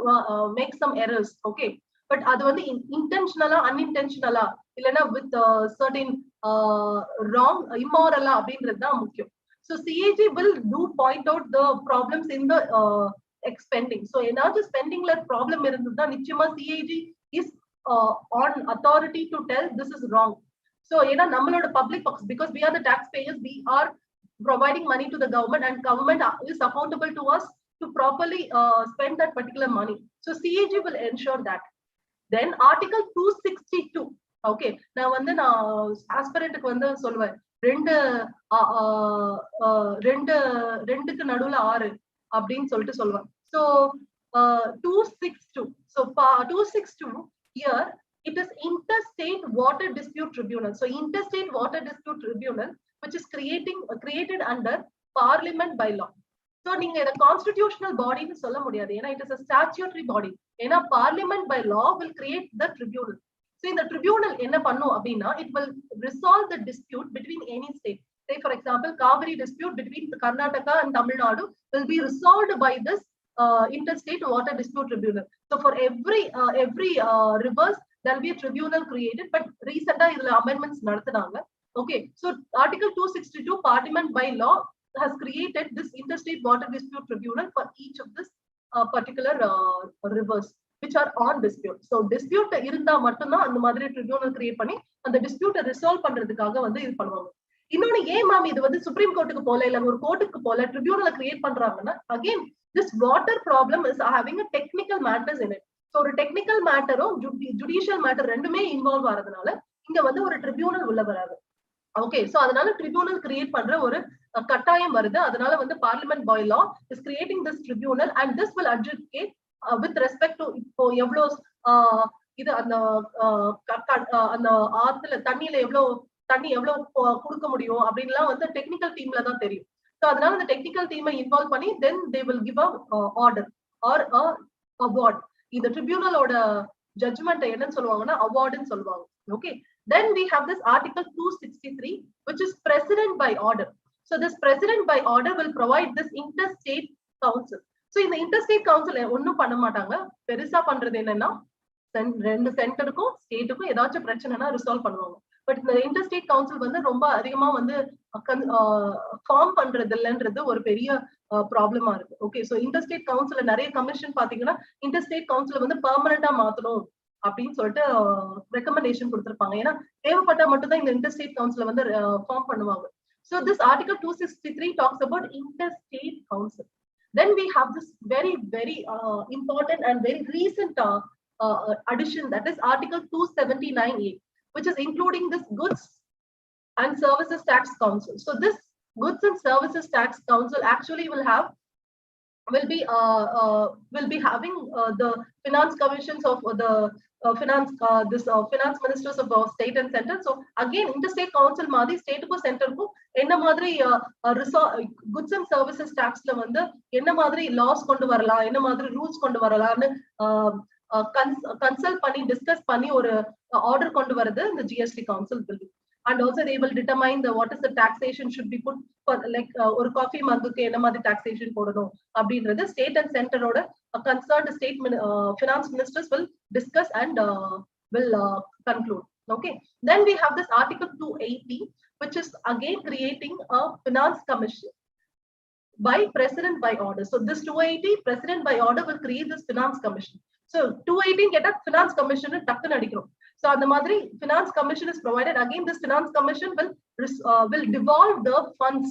make some errors. Okay, but அது வந்து intentionally unintentionally இல்லனா with certain wrong immorally அப்படின்றது தான் முக்கியம். So CAG will point out the problems in the expending. So ஏதாவது spendingல problem இருந்ததுன்னா நிச்சயமா CAG is on authority to tell this is wrong. So ஏன்னா நம்மளோட public box, because we are the taxpayers, we are providing money to the government and government is accountable to us to properly spend that particular money. So CAG will ensure that. Then article 262. Okay, நான் வந்து ஆஸ்பிரண்ட்க்கு வந்து சொல்லுவேன், ரெண்டுக்கு நடுவுல 6 அப்படின்னு சொல்லிட்டு சொல்லுவேன். So 262. So 262 here It is Interstate Water Dispute Tribunal. So Interstate Water Dispute Tribunal, which is created under Parliament by law. So நீங்க இத constitutional body னு சொல்ல முடியாது. ஏன்னா it is a statutory body. ஏன்னா Parliament by law will create the tribunal. So in the tribunal என்ன பண்ணும் அப்படின்னா, it will resolve the dispute between any state. Say for example, Kaveri dispute between Karnataka and Tamil Nadu will be resolved by this Interstate Water Dispute Tribunal. So for every rivers, there will be a tribunal created, but recently idhula amendments naduthaanga. Okay, so Article 262 Parliament by law has created this Interstate Water Dispute Tribunal for each of this particular rivers which are on dispute. So dispute இருந்தா மட்டும் தான் அந்த மாதிரி tribunal create பண்ணி அந்த dispute resolve பண்றதுக்காக வந்து இது பண்ணுவாங்க. இன்னொன்னு ஏன் மேம் இது வந்து சுப்ரீம் கோர்ட்டுக்கு போல இல்ல ஒரு கோர்ட்டுக்கு போல tribunal கிரியேட் பண்றாங்கன்னா, again this water problem is having a technical matters in it. So ஒரு டெக்னிக்கல் மேட்டரும் ஜுடிஷியல் மேட்டர் ரெண்டுமே இன்வால்வ் ஆறதுனால இங்க வந்து ஒரு ட்ரிபியூனல் உள்ள வராது. ஓகே, சோ அதனால ட்ரிபியூனல் கிரியேட் பண்ற ஒரு கட்டாயம் வருது. அதனால வந்து parliament by law is creating this tribunal and this will adjudicate with respect to இப்போ எவ்வளவு இது அந்த ஆத்துல தண்ணியில எவ்வளவு கொடுக்க முடியும் அப்படின்லாம் வந்து டெக்னிக்கல் டீம்ல தான் தெரியும். சோ அதனால அந்த டெக்னிக்கல் டீமை இன்வால்வ் பண்ணி then they will give a order or a award. இந்த ட்ரிபியூனலோட ஜட்ஜ்மெண்ட் என்னன்னு சொல்லுவாங்கன்னா அவார்டுன்னு சொல்லுவாங்க. Okay, then we have this article 263 which is president by order. So this president by order will provide this interstate council. So இந்த interstate council ஒண்ணும் பண்ண மாட்டாங்க. பெருசா பண்றது என்னன்னா ரெண்டு சென்டருக்கும் ஸ்டேட்டுக்கும் ஏதாச்சும் பிரச்சனைனா ரிசால்வ் பண்ணுவாங்க. பட் இந்த இன்டர்ஸ்டேட் கவுன்சில் வந்து ரொம்ப அதிகமா வந்து ஃபார்ம் பண்றது இல்லைன்றது ஒரு பெரிய ப்ராப்ளமா இருக்கு. ஓகே, சோ இன்டர்ஸ்டேட் கவுன்சில் நிறைய கமிஷன் பாத்தீங்கன்னா இன்டர்ஸ்டேட் கவுன்சில் வந்து பெர்மனண்டா மாத்தணும் அப்படின்னு சொல்லிட்டு ரெக்கமெண்டேஷன் கொடுத்திருப்பாங்க. ஏன்னா தேவைப்பட்டா மட்டும் தான் இந்த இன்டர்ஸ்டேட் கவுன்சில் வந்து ஃபார்ம் பண்ணுவாங்க. So this article 263 talks about interstate council. Then we have this very important and very recent addition, that is article 279A, which is including this goods and services tax council. So this goods and services tax council actually will be having the finance commissions of the finance ministers of state and center. So again interstate council மாதிரி ஸ்டேட்டுக்கும் சென்டருக்கும் என்ன மாதிரி goods and services taxல வந்து என்ன மாதிரி laws கொண்டு வரலாம், என்ன மாதிரி rules கொண்டு வரலாம்னு கன்சல்ட் பண்ணி டிஸ்கஸ் பண்ணி ஒரு ஆர்டர் கொண்டு வரது இந்த GST council will be. And also they will determine what is the taxation should be put for, like ஒரு காஃபி மங்குக்கு என்ன மாதிரி taxation போடணும் அப்படின்றது ஸ்டேட் அண்ட் சென்டரோட concerned state finance ministers will discuss and will conclude. Okay, then we have this article 280 which is again creating a finance commission by president by order. So this 280 president by order will create this finance commission. So 218 get a finance commission டக்குன்னு அடிக்கிறோம். So அந்த மாதிரி finance commission is provided. Again this finance commission will devolve the funds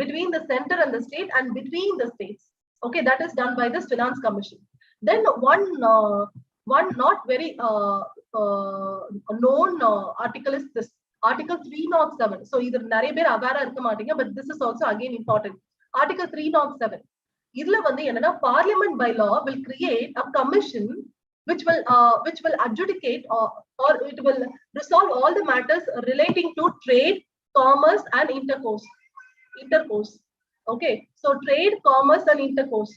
between the center and the state and between the states. Okay, that is done by this finance commission. Then one not very known article is this article 307. So either நிறைய பேர் அவேரா இருக்க மாட்டீங்க, but this is also again important. Article 307 இதுல வந்து என்னன்னா parliament by law will create a commission which will adjudicate or it will resolve all the matters relating to trade, commerce and intercourse. Okay, so trade, commerce and intercourse.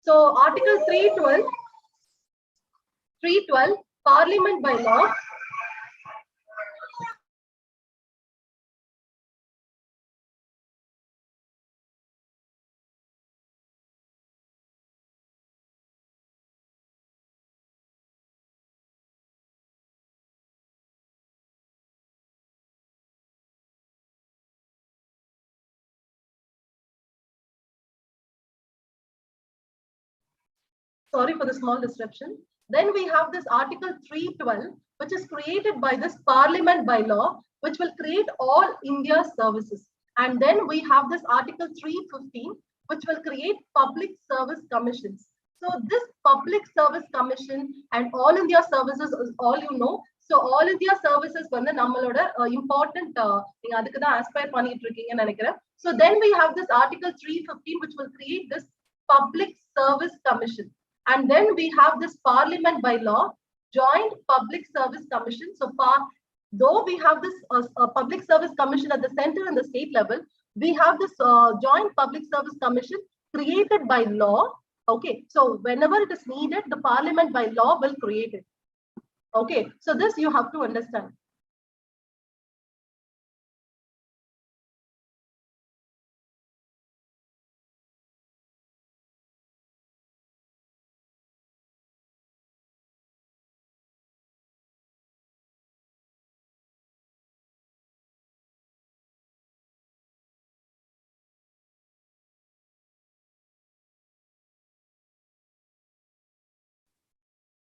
So article 312 parliament by law sorry for the small disruption. Then we have this article 312 which is created by this parliament by law which will create all India services. And then we have this article 315 which will create public service commissions. So this public service commission and all India services is all you know. So all India services வந்து நம்மளோட important நீங்க அதுக்கு தான் aspire பண்ணிட்டு இருக்கீங்கன்னு நினைக்கிறேன். So then we have this article 315 which will create this public service commission. And then we have this parliament by law Joint Public Service Commission. So though we have this Public Service Commission at the center and the state level, we have this Joint Public Service Commission created by law. Okay, so whenever it is needed, the Parliament by law will create it. Okay, so this you have to understand.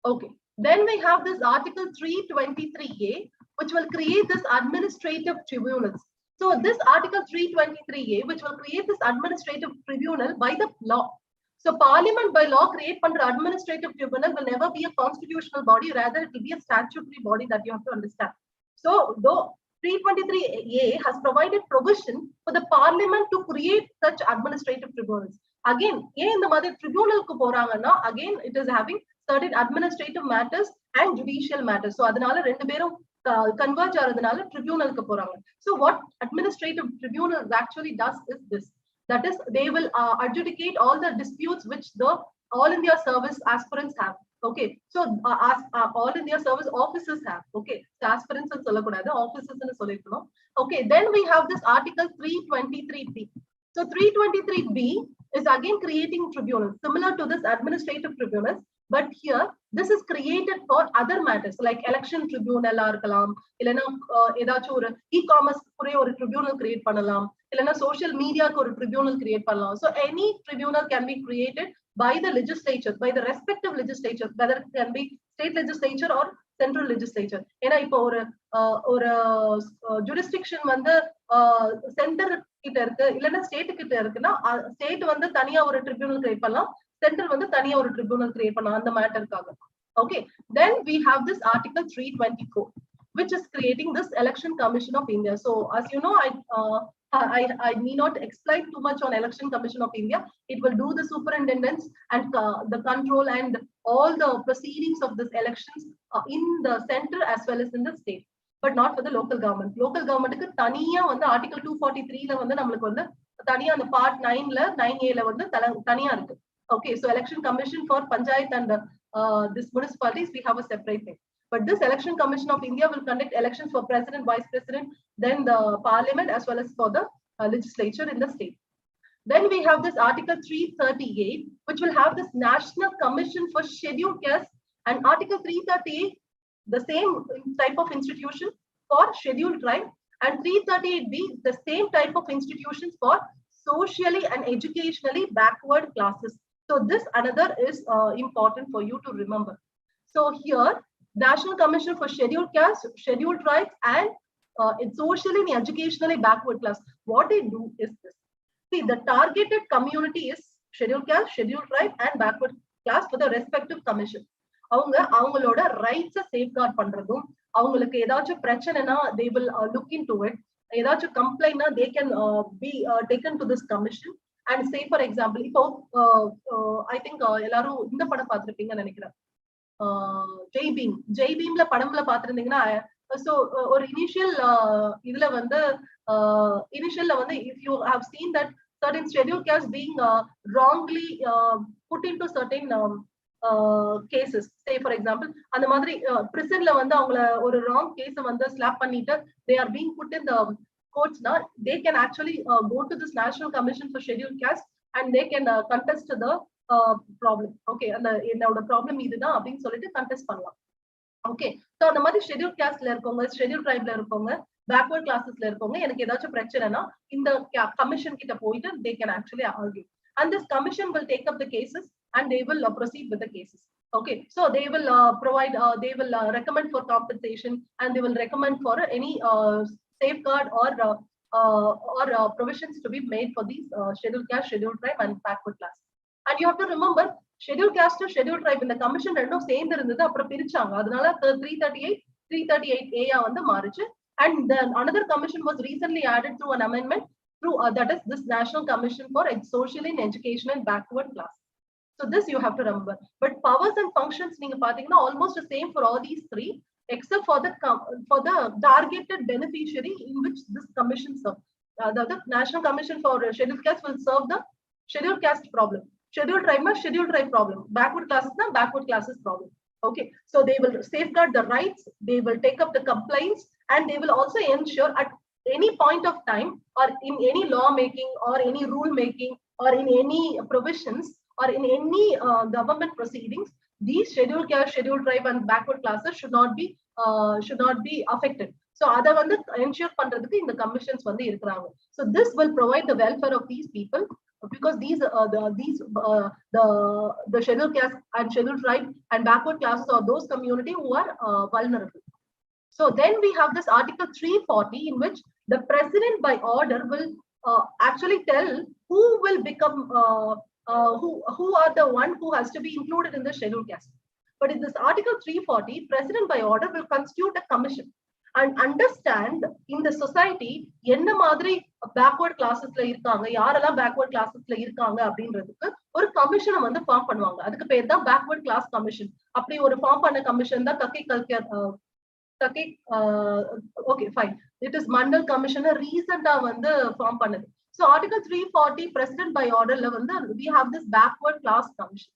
Okay, then we have this Article 323A, which will create this administrative tribunals. So this Article 323A, which will create this administrative tribunal by the law. So Parliament by law create under administrative tribunal will never be a constitutional body, rather it will be a statutory body that you have to understand. So though 323A has provided provision for the Parliament to create such administrative tribunals. Again, in the mother tribunal again it is having certain administrative matters and judicial matters. So adanala rendu perum converge aradanaala tribunal ku poranga. So what administrative tribunal actually does is this. That is, they will adjudicate all the disputes which the All India Service aspirants have. Okay, so All India Service officers have. Okay, so aspirants and officers in okay, then we have this Article 323B. So 323B is again creating tribunals similar to this administrative tribunals, but here this is created for other matters like election tribunal or kalam, e-commerce or tribunal create panalam, social media or tribunal create panalam. So any tribunal can be created by the legislature, by the respective legislature, whether it can be state legislature or central legislature. Or jurisdiction center state state tribunal create center tribunal create the matter. Okay, then we have this Article 324, which is creating this Election Commission of India. So as you know, I need not explain too much on Election Commission of India. It will do the superintendence and the control and all the proceedings of this elections in the center as well as in the state, but not for the local government. Local government ku thaniya Article 243 la namakku thaniya and part 9 la 9A la thaniya irukku. Okay, so Election Commission for Panchayat and this municipalities, we have a separate thing. But this Election Commission of India will conduct elections for President, Vice President, then the Parliament as well as for the legislature in the state. Then we have this Article 338, which will have this National Commission for Scheduled Castes, and Article 338, the same type of institution for Scheduled Tribe, and 338B, the same type of institutions for socially and educationally backward classes. So this another is important for you to remember. So here, National Commission for Scheduled Castes, Scheduled Tribes, and socially and educationally backward class. What they do is this. See, the targeted community is Scheduled Caste, Scheduled Tribe, and backward class for the respective commission. அவங்களோட ரைட்ஸை safeguard பண்றதும், அவங்களுக்கு ஏதாச்சும் பிரச்சனைனா they will look into it. ஏதாச்சும் கம்ப்ளைண்ட்னா they can be taken to this commission. And say for example, இப்போ I think எல்லாரும் இந்த படம் பார்த்திருப்பீங்கன்னு நினைக்கிறேன், ஜெய் பீம்ல படம்ல பாத்திருந்தீங்கன்னா, so ஒரு இனிஷியல் இதுல இனிஷியல்ல if you have seen that certain scheduled castes being wrongly put into certain cases, say for example அந்த மாதிரி prisonல அவங்கள ஒரு wrong case slap பண்ணிட்டு they are being put in the courts now, they can actually go to this National Commission for Scheduled Caste and they can contest the problem. Okay, and the problem இதுதான் அப்படினு சொல்லிட்டு contest பண்ணலாம். Okay, so அந்த மாதிரி scheduled casteல இருக்கவங்க, scheduled tribeல இருக்கவங்க, backward classesல இருக்கவங்க எனக்கு ஏதாச்சும் பிரச்சனைனா இந்த commission கிட்ட போயிட்டு they can actually argue, and this commission will take up the cases and they will proceed with the cases. Okay, so they will provide they will recommend for compensation, and they will recommend for any safeguard or provisions to be made for these scheduled caste, scheduled tribe, and backward class. And you have to remember, scheduled caste, scheduled tribe in the commission ரெண்டும் சேர்ந்து இருந்தது, அப்புறம் பிரிச்சாங்க. அதனால 338A மாறுச்சு. And then another commission was recently added through an amendment through that is this National Commission for Social and Educational Backward Class. So this you have to remember. But powers and functions neenga pathina almost the same for all these three, except for the targeted beneficiary in which this commission serves. The National Commission for Scheduled Caste will serve the scheduled caste problem. Scheduled tribe na scheduled tribe problem. Backward classes na backward classes problem. Okay, so they will safeguard the rights, they will take up the complaints, and they will also ensure at any point of time or in any law making or any rule making or in any provisions or in any government proceedings, these scheduled caste, scheduled tribe and backward classes should not be affected. So other வந்து ensure பண்றதுக்கு இந்த commissions வந்து இருக்குறாங்க. So this will provide the welfare of these people, because these the scheduled caste and scheduled tribe and backward classes are those community who are vulnerable. So then we have this Article 340 in which the president by order will actually tell who will become who are the one who has to be included in the scheduled caste. But in this Article 340, president by order will constitute a commission and understand in the society என்ன மாதிரி backward classesல இருக்காங்க, யாரெல்லாம் backward classesல இருக்காங்க அப்படின்றதுக்கு ஒரு கமிஷனை வந்து form பண்ணுவாங்க. அதுக்கு பேர் தான் backward class commission. அப்படி ஒரு ஃபார்ம் பண்ண கமிஷன் தான் okay fine, it is Mandal Commission recent வந்து ஃபார்ம் பண்ணுது. So Article 340 president by order la வந்து we have this backward class commission.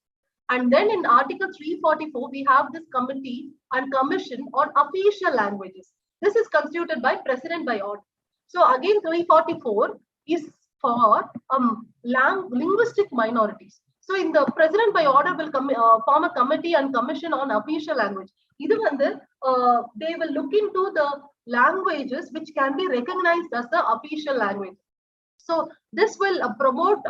And then in Article 344 we have this committee and commission on official languages. This is constituted by president by order. So again 344 is for linguistic minorities. So in the president by order will form a committee and commission on official language. Idu vandu they will look into the languages which can be recognized as the official language. So this will promote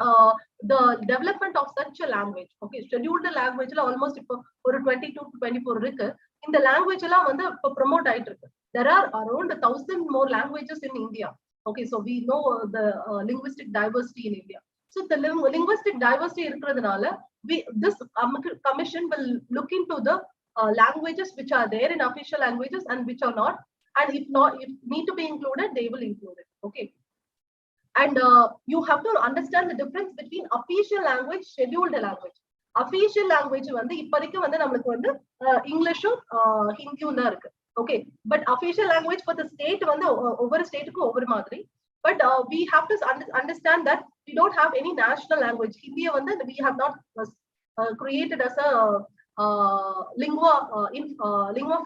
the development of such a language. Okay, scheduled language la almost ipo or 22 to 24 irukku. In the language la vandu promote aayittu irukku. There are around 1,000 more languages in India. Okay, so we know the linguistic diversity in India. So the linguistic diversity irukradanaala this commission will look into the languages which are there in official languages and which are not, and if need to be included, they will include it. Okay, and you have to understand the difference between official language, scheduled language. Official language வந்து இப்போதைக்கு வந்து நமக்கு வந்து இங்கிலீஷும் ஹிந்தியும் தான் இருக்கு. Okay, but official language for the state வந்து ஒவ்வொரு ஸ்டேட்டுக்கும் ஒவ்வொரு மாதிரி. But we have to understand that we don't have any national language. Hindi வந்து we have not created as a lingua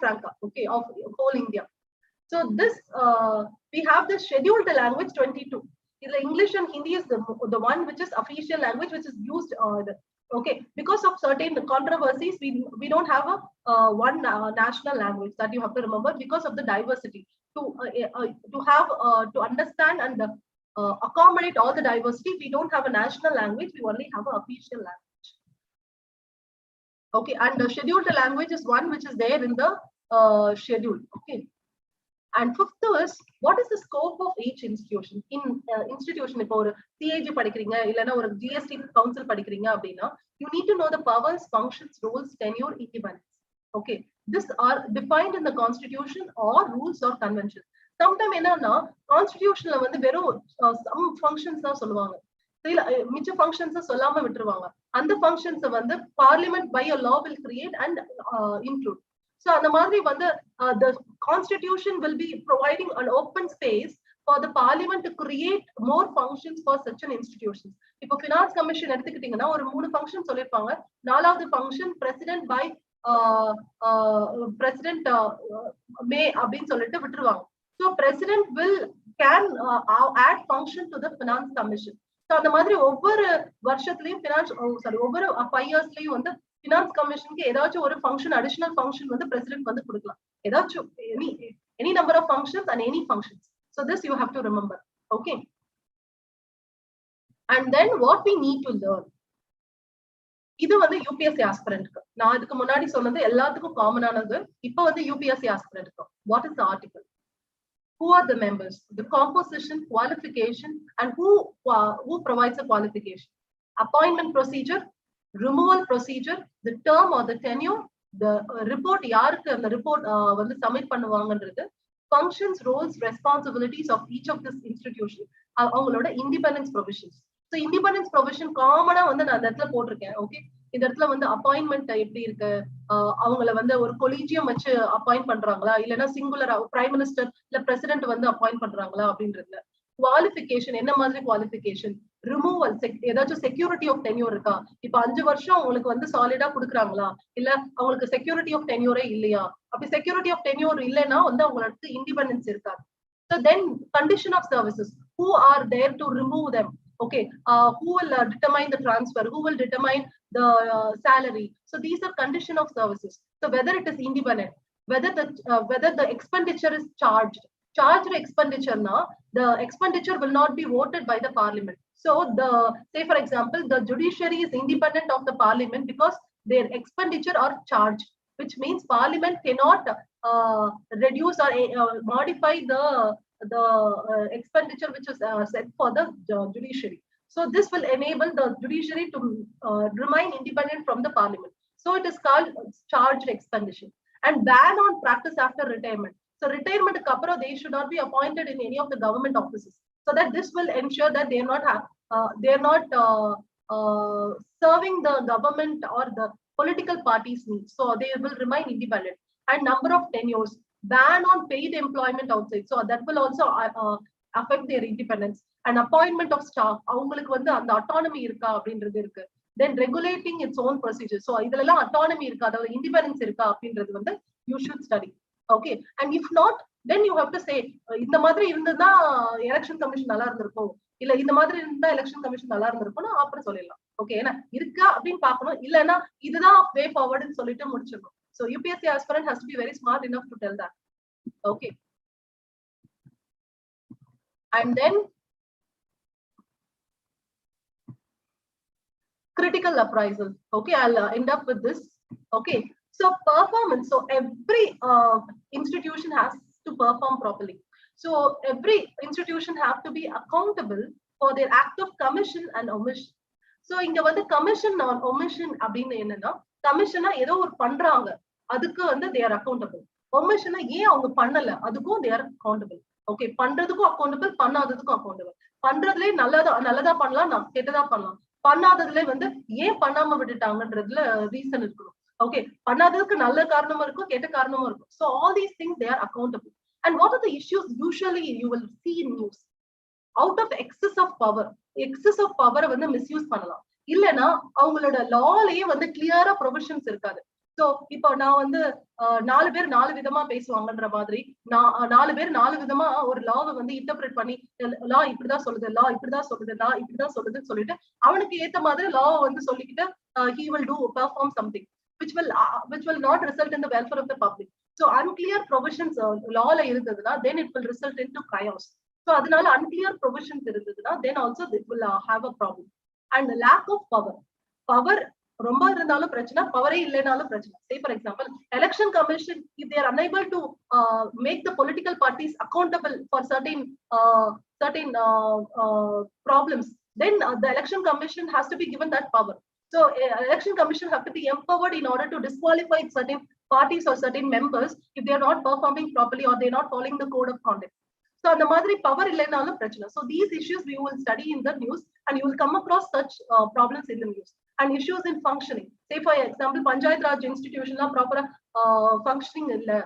franca, okay, of whole India. So this we have the scheduled language 22. The English and Hindi is the one which is official language, which is used okay, because of certain controversies we don't have a one national language, that you have to remember, because of the diversity. To have to understand and accommodate all the diversity, we don't have a national language, we only have an official language. Okay, and the scheduled language is one which is there in the schedule. Okay, and fifth is, what is the scope of each institution? In institution, ipo or CAG padikringa illana or GST council padikringa appadina, you need to know the powers, functions, roles, tenure, independence. Okay, these are defined in the constitution or rules or conventions. Sometimes enna constitution la vandu vero some functions la solluvaanga, micha functions sollama vitruvaanga. And the functions vandu parliament by a law will create and include. So அந்த மாதிரி வந்து the constitution will be providing an open space for the parliament to create more functions for such an institution. இப்போ finance commission எடுத்துக்கிட்டீங்கன்னா ஒரு 3 functions சொல்லிருப்பாங்க. 4வது function president by president may அப்படினு சொல்லிட்டு விட்டுருவாங்க. So president can add function to the finance commission. So அந்த மாதிரி ஒவ்வொரு வருஷத்துலயும் ஒவ்வொரு 5 yearsலயும் வந்து finance commission க்கு ஏதாச்சும் ஒரு function, additional function வந்து president வந்து கொடுக்கலாம். ஏதாச்சும் any number of functions and any functions. So this you have to remember. Okay, and then what we need to learn, இது வந்து UPSC aspirant க்கு நான் அதுக்கு முன்னாடி சொன்னது எல்லாத்துக்கும் காமன் ஆனது. இப்போ வந்து UPSC aspirant க்கு what is the article, who are the members, the composition, qualification, and who provides the qualification, appointment procedure, removal procedure, the term or the tenure, the report யாருக்கு அந்த report வந்து submit பண்ணுவாங்கன்றது, functions, roles, responsibilities of each of this institution, அவங்களோட independence provisions. So independence provision காமனா வந்து நான் அந்த இடத்துல போட்டிருக்கேன். Okay, இந்த இடத்துல வந்து அப்பாயின்மெண்ட் எப்படி இருக்கு, அவங்கள வந்து ஒரு கொலீஜியம் வச்சு அப்பாயிண்ட் பண்றாங்களா இல்லைன்னா சிங்குலர் பிரைம் மினிஸ்டர் இல்ல பிரசிடென்ட் வந்து அப்பாயிண்ட் பண்றாங்களா அப்படின்றதுல. குவாலிஃபிகேஷன் என்ன மாதிரி குவாலிஃபிகேஷன், ரிமூவல் ஏதாச்சும் செக்யூரிட்டி ஆஃப் டென்யூர் இருக்கா, இப்ப 5 வருஷம் உங்களுக்கு வந்து சாலிடா கொடுக்குறாங்களா இல்ல அவங்களுக்கு செக்யூரிட்டி ஆஃப் டென்யூரே இல்லையா, அப்படி செக்யூரிட்டி ஆஃப் டென்யூர் இல்லைன்னா வந்து அவங்களுக்கு இண்டிபெண்டன்ஸ் இருக்காது. So then condition of services, who are there to remove them, okay, who will determine the transfer, who will determine the salary. So these are condition of services. So whether it is independent, whether the expenditure is charged expenditure, now the expenditure will not be voted by the parliament. So say for example the judiciary is independent of the parliament because their expenditure are charged, which means parliament cannot reduce or modify the expenditure which is set for the judiciary. So this will enable the judiciary to remain independent from the parliament. So it is called charged expenditure. And ban on practice after retirement. So retirement kapra, they should not be appointed in any of the government offices. So that this will ensure that they are not serving the government or the political parties' needs. So they will remain independent. And number of tenures, ban on paid employment outside. So that will also affect their independence. And appointment of staff, avungalukku vandu and autonomy irukka அப்படின்றது இருக்கு. Then regulating its own procedures. So இதெல்லாம் autonomy இருக்கா, அதாவது independence இருக்கா அப்படின்றது வந்து you should study. Okay, and if not, then you have to say இந்த மாதிரி இருந்ததா எலெக்ஷன் கமிஷன் நல்லா இருந்திருக்கும், இல்ல இந்த மாதிரி இருந்தா எலெக்ஷன் கமிஷன் நல்லா இருந்திருக்கும்னு அப்புறம் சொல்லலாம். ஓகே, ஏன்னா இருக்கா அப்படின்னு பார்க்கணும், இல்லைன்னா இதுதான் வே ஃபார்வர்டுன்னு சொல்லிட்டு முடிச்சிடணும். So UPSC aspirant has to be very smart enough to tell that. Okay, and then critical appraisal. Okay, I'll end up with this. Okay, so performance. So every institution has to perform properly. So every institution have to be accountable for their act of commission and omission. So inga vandu commission or omission அப்படினு என்னன்னா, கமிஷனா ஏதோ ஒரு பண்றாங்க அதுக்கு வந்து they are accountable. omission ஏன் அவங்க பண்ணல அதுக்கும் they are accountable. Okay, பண்றதுக்கும் accountable, பண்ணாததுக்கும் accountable. பண்றதுலயே நல்லதா பண்ணலாம், கெட்டதா பண்ணலாம். பண்ணாததுல வந்து ஏன் பண்ணாம விட்டுட்டாங்கன்றதுல ரீசன் இருக்கணும். Okay, பண்ணாததுக்கு நல்ல காரணமும் இருக்கும், கெட்ட காரணமும் இருக்கும். So all these things they are accountable. And what are the issues usually you will see in news? Out of excess of power வந்து மிஸ்யூஸ் பண்ணலாம், இல்லைன்னா அவங்களோட லாலயே வந்து கிளியரா ப்ரொவிஷன்ஸ் இருக்காது. சோ இப்போ நான் வந்து 4 பேர் 4 விதமா பேசுவாங்கன்ற மாதிரி 4 பேர் 4 விதமா ஒரு லாவை வந்து இன்டர்பிரேட் பண்ணி லா இப்படிதான் சொல்லுது, லா இப்படிதான் சொல்லுது, லா இப்படிதான் சொல்லுதுன்னு சொல்லிட்டு அவனுக்கு ஏத்த மாதிரி லாவை வந்து சொல்லிக்கிட்டு he will do perform something which will not result in the welfare of the public. So unclear provisions law la irundaduna, then it will result into chaos. So adanaala unclear provisions irundaduna, then also it will have a problem. And the lack of power ரொம்ப இருந்தாலும் பிரச்சனை, பவரே இல்லைனாலும் பிரச்சனை. Say for example, election commission, if they are unable to make the political parties accountable for certain problems, then the election commission has to be given that power. So election commission have to be empowered in order to disqualify certain parties or certain members if they are not performing properly or they are not following the code of conduct. So அந்த மாதிரி power இல்லைனாலும் பிரச்சனை. So these issues we will study in the news and you will come across such problems in the news. And issues in functioning. Say for example, Panchayat Raj institution la proper functioning illa.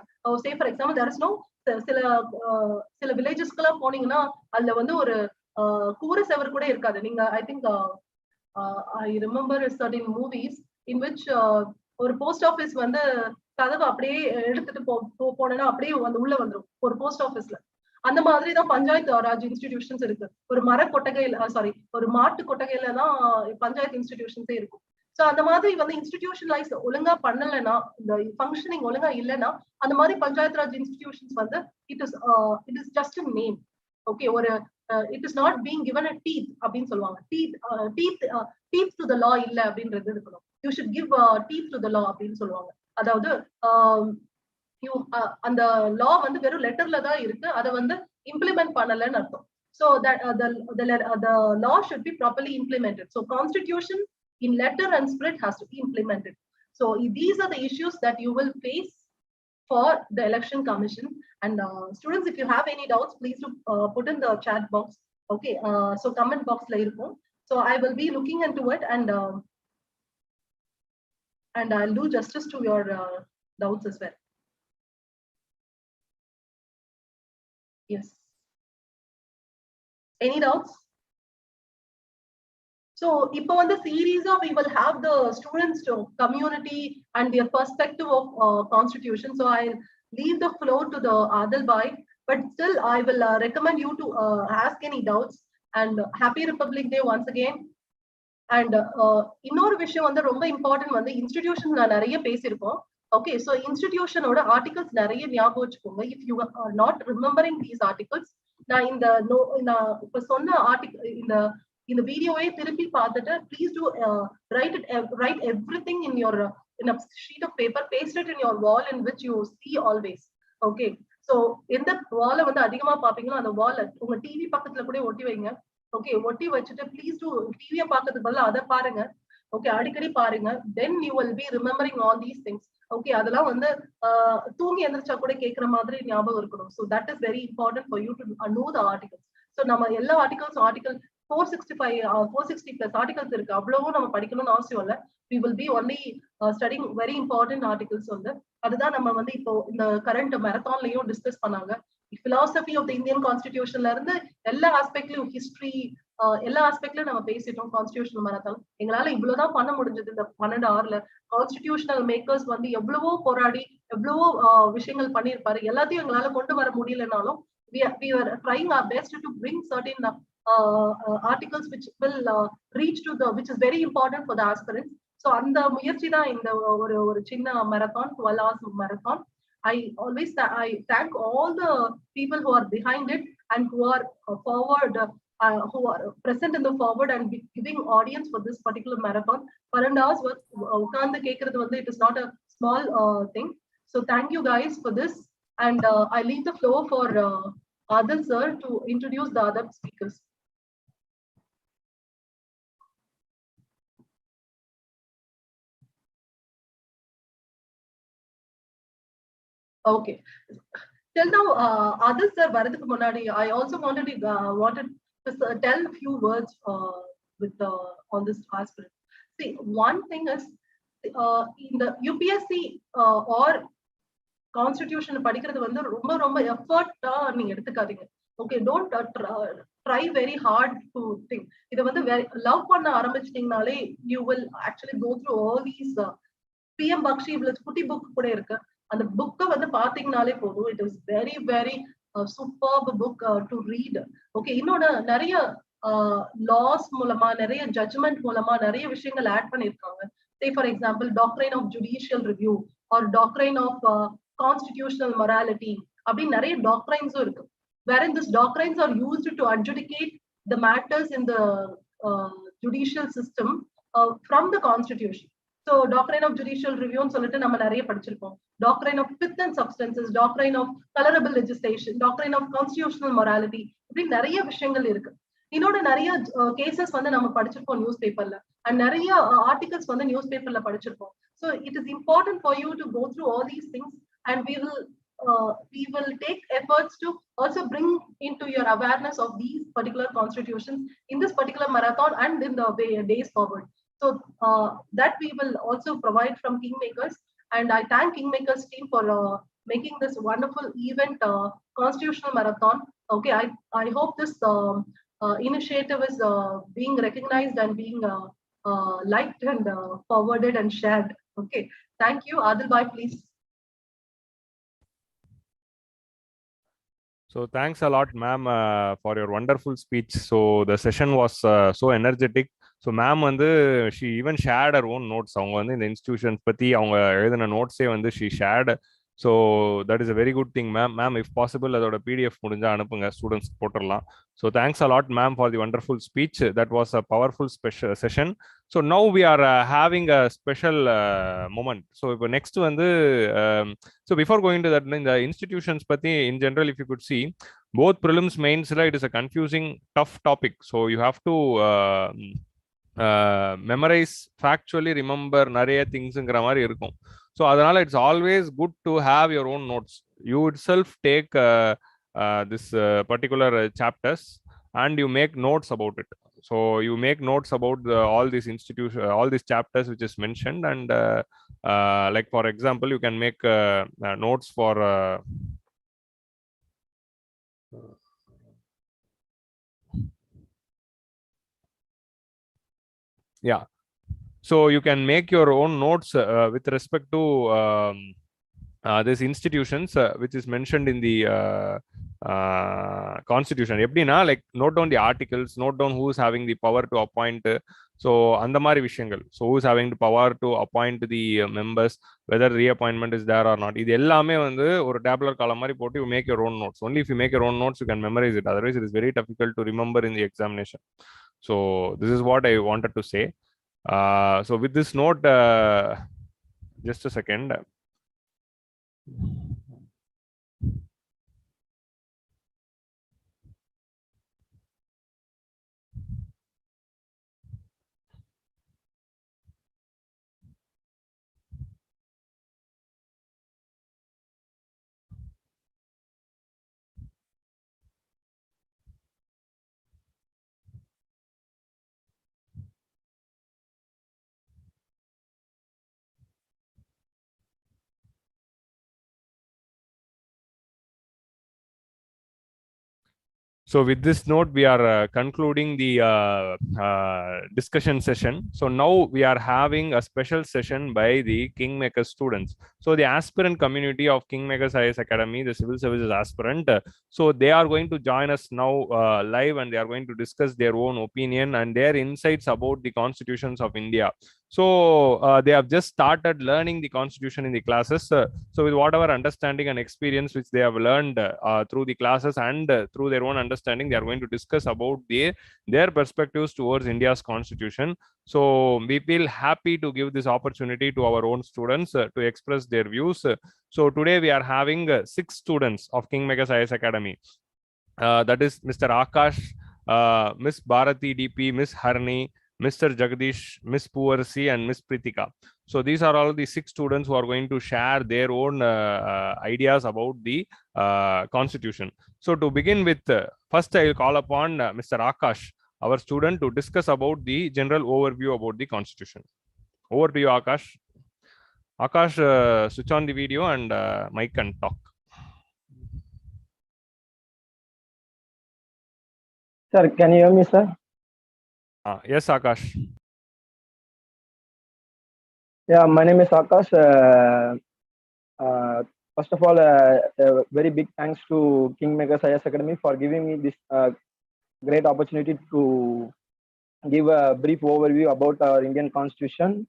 Say for example, there is no sila villages kala poningna alla vandu oru கூரை செவர் கூட இருக்காது. நீங்க I think I remember certain movies in which ஒரு post office வந்து கதவை அப்படியே எடுத்துட்டு போனா அப்படியே வந்து உள்ள வந்துரும் ஒரு போஸ்ட் ஆபீஸ்ல. அந்த மாதிரி தான் பஞ்சாயத்து ராஜ் இன்ஸ்டிடியூஷன்ஸ் இருக்கு. ஒரு மர கொட்டகையில ஒரு மாட்டு கொட்டகையில தான் பஞ்சாயத்து இன்ஸ்டிடியூஷன்ஸே இருக்கும். சோ அந்த மாதிரி வந்து இன்ஸ்டிடியூஷனலைஸ் ஒழுங்கா பண்ணலைன்னா, இந்த ஃபங்க்ஷனிங் ஒழுங்கா இல்லைன்னா, அந்த மாதிரி பஞ்சாயத்து ராஜ் இன்ஸ்டிடியூஷன்ஸ் வந்து it is just a name. Okay, ஒரு it is not being given a teeth அப்படின்னு சொல்லுவாங்க. teeth to the law இல்ல அப்படின்றது இருக்கணும். You should give teeth to the law அப்படின்னு சொல்லுவாங்க. அதாவது அந்த law வந்து வெறும் லெட்டர்ல தான் இருக்கு, அதை வந்து இம்ப்ளிமெண்ட் பண்ணலன்னு அர்த்தம். So that the law should be properly implemented. So constitution in letter and spirit has to be implemented. So these are the issues that you will face for the election commission. And students, if you have any doubts, please do put in the chat box. Okay, so comment box la irukum. So I will be looking into it and and I'll do justice to your doubts as well. Yes. Any doubts? So, இப்போ வந்து series of we will have the students to community and their perspective of constitution. So, I'll leave the floor to the Adil Baig, but still I will recommend you to ask any doubts. And happy Republic Day once again. And இன்னொரு விஷயம் வந்து ரொம்ப important வந்து institution நான் நிறைய பேசியிருக்கோம். Okay, so இன்ஸ்டிடியூஷனோட articles நிறைய ஞாபகம் வச்சுக்கோங்க. If you R not remembering these articles, நான் நான் இப்ப சொன்ன ஆர்டிகல் இந்த வீடியோவே திருப்பி பார்த்துட்டு please do right everything in your in a sheet of paper, paste it in your wall in which you see always. Okay, so எந்த வாலை வந்து அதிகமா பாப்பீங்களோ அந்த வால் உங்க டிவி பக்கத்துல கூட ஒட்டி வைங்க. ஓகே, ஒட்டி வச்சுட்டு ப்ளீஸ் டூ டிவியை பார்க்கறதுக்கு பதிலா அதை பாருங்க. ஓகே, அடிக்கடி பாருங்க. Then you will be remembering all these things. Okay, அதெல்லாம் வந்து தூங்கி எந்திரிச்சா கூட கேட்கிற மாதிரி ஞாபகம் இருக்கணும். So that is very important for you to know the articles. So நம்ம எல்லா ஆர்டிகல்ஸ் ஆர்டிகல் 460 plus ஆர்டிகல்ஸ் இருக்கு. அவ்வளவும் நம்ம படிக்கணும்னு அவசியம் இல்லை. We will be only studying very important articles வந்து அதுதான் நம்ம வந்து இப்போ இந்த கரண்ட் மேரத்தான்லயும் டிஸ்கஸ் பண்ணாங்க. philosophy of the Indian Constitutionல இருந்து எல்லா ஆஸ்பெக்ட்லயும் ஹிஸ்டரி எல்லா ஆஸ்பெக்ட்லயும் நம்ம பேசிட்டோம். கான்ஸ்டிடியூஷனல் மேரத்தான் எங்களால இவ்வளவுதான் பண்ண முடிஞ்சது இந்த 12 hourல. கான்ஸ்டிடியூஷனல் மேக்கர்ஸ் வந்து எவ்வளவோ போராடி எவ்வளவோ விஷயங்கள் பண்ணியிருப்பாரு. எல்லாத்தையும் எங்களால கொண்டு வர முடியலனாலும் we were trying our best to bring certain articles which will reach to the which is very important for the aspirants. So அந்த முயற்சி தான் இந்த ஒரு சின்ன marathon, 12 hours marathon. I thank all the people who are behind it and who are forward, who are present in the forward and giving audience for this particular marathon. 12 hours உட்கார்ந்து கேட்கறது வந்து it is not a small thing. So thank you guys for this, and I leave the floor for Adil sir to introduce the other speakers. Okay, till now Adil sir varadhukku munadi I also wanted to tell a few words with on this aspect. See, one thing is in the UPSC or constitution படிக்கிறது வந்து ரொம்ப ரொம்ப எஃபர்ட்டா நீங்க எடுத்துக்காதீங்க. Okay, don't try very hard to think. இதை வந்து love பண்ண ஆரம்பிச்சிட்டீங்கனாலே you will actually go through all these. PM Bakshi இவ்வளவு குட்டி புக் கூட இருக்கு. அந்த புக்கை வந்து பாத்தீங்கனாலே போதும். It is very very superb book to read. Okay, இன்னொன்னு நிறைய லாஸ் மூலமா நிறைய ஜட்ஜ்மெண்ட் மூலமா நிறைய விஷயங்கள் ஆட் பண்ணிருக்காங்க. say for example doctrine of judicial review or doctrine of constitutional morality அப்படி நிறைய doctrines இருக்கு. wherein these doctrines are used to adjudicate the matters in the judicial system from the constitution. So doctrine of judicial review ன்னு சொல்லிட்டு நம்ம நிறைய படிச்சிருக்கோம். doctrine of fifth and substances, doctrine of colorable legislation, doctrine of constitutional morality, இப்படி நிறைய விஷயங்கள் இருக்கு. இன்னொரு நிறைய கேசஸ் வந்து நம்ம படிச்சிருக்கோம் நியூஸ் பேப்பர்ல, அண்ட் நிறைய ஆர்டிகல்ஸ் வந்து நியூஸ் பேப்பர்ல படிச்சிருக்கோம். So it is important for you to go through all these things, and we will take efforts to also bring into your awareness of these particular constitutions in this particular marathon and in the days forward. So that we will also provide from KingMakers, and I thank KingMakers team for making this wonderful event, constitutional marathon. Okay, I hope this initiative is being recognized and being liked and forwarded and shared. Okay, thank you. Adil bhai, please. So thanks a lot, ma'am, for your wonderful speech. So the session was so energetic. So ma'am வந்து she even shared her own notes. அவங்க வந்து இந்த institutions பத்தி அவங்க எழுதின நோட்ஸே வந்து she shared. So that is a very good thing, ma'am. Ma'am, if possible அதோட PDF முடிஞ்சா அனுப்புங்க, ஸ்டூடெண்ட்ஸ் போட்டுடலாம். So thanks a lot, ma'am, for the wonderful speech. That was a powerful special session. So now we are having a special moment. So இப்போ next வந்து so before going to that, இந்த institutions பத்தி in general, if you could see both prelims mains, it is a confusing tough topic. So you have to memorize, factually remember நிறைய திங்ஸ்ங்கிற மாதிரி இருக்கும். So அதனால it's always good to have your own notes. You itself take this particular chapters and you make notes about it. So you make notes about all these institutions, all these chapters which is mentioned, and like for example, you can make notes for yeah. So you can make your own notes with respect to these institutions which is mentioned in the constitution. எப்படின்னா, like note down the articles, note down who is having the power to appoint. So அந்த மாதிரி விஷயங்கள். So who is having the power to appoint the members, whether reappointment is there or not. இது எல்லாமே வந்து ஒரு tabular column மாதிரி போட்டு you make your own notes. Only if you make your own notes you can memorize it. Otherwise it is very difficult to remember in the examination. So this is what I wanted to say. So with this note, just a second. So with this note, we are concluding the discussion session. So now we are having a special session by the KingMakers students. So the aspirant community of KingMakers IAS Academy, the civil services aspirant, so they are going to join us now live, and they are going to discuss their own opinion and their insights about the constitutions of India. So they have just started learning the constitution in the classes. So with whatever understanding and experience which they have learned through the classes and through their own understanding, they are going to discuss about their perspectives towards India's constitution. So we feel happy to give this opportunity to our own students to express their views. So today we are having 6 students of KingMakers IAS Academy. That is Mr. Akash, Ms.Bharathi DP, Ms.Harni, Mr.Jadagesh, Ms.Poovarasi, and Ms.Prithika. So these are all the 6 students who are going to share their own ideas about the constitution. So to begin with, first I will call upon Mr. Akash, our student, to discuss about the general overview about the constitution. Over to you, Akash. Akash, switch on the video and mic and talk. Sir, can you hear me, sir? Yes, Akash. Yeah, my name is Akash. First of all, a very big thanks to KingMakers IAS Academy for giving me this great opportunity to give a brief overview about our Indian Constitution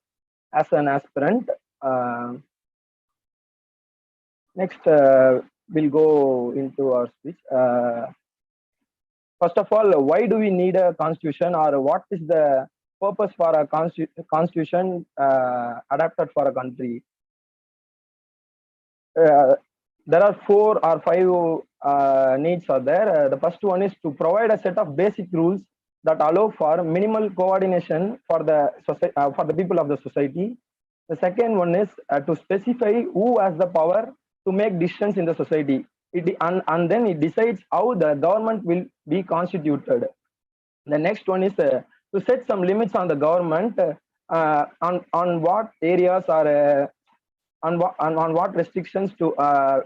as an aspirant. Next, we'll go into our speech. First of all, why do we need a constitution, or what is the purpose for a constitution adapted for a country? There are 4 or 5 needs are there. The first one is to provide a set of basic rules that allow for minimal coordination for the people of the society. The second one is to specify who has the power to make decisions in the society. And then it decides how the government will be constituted. The next one is to set some limits on the government on what areas are on what restrictions to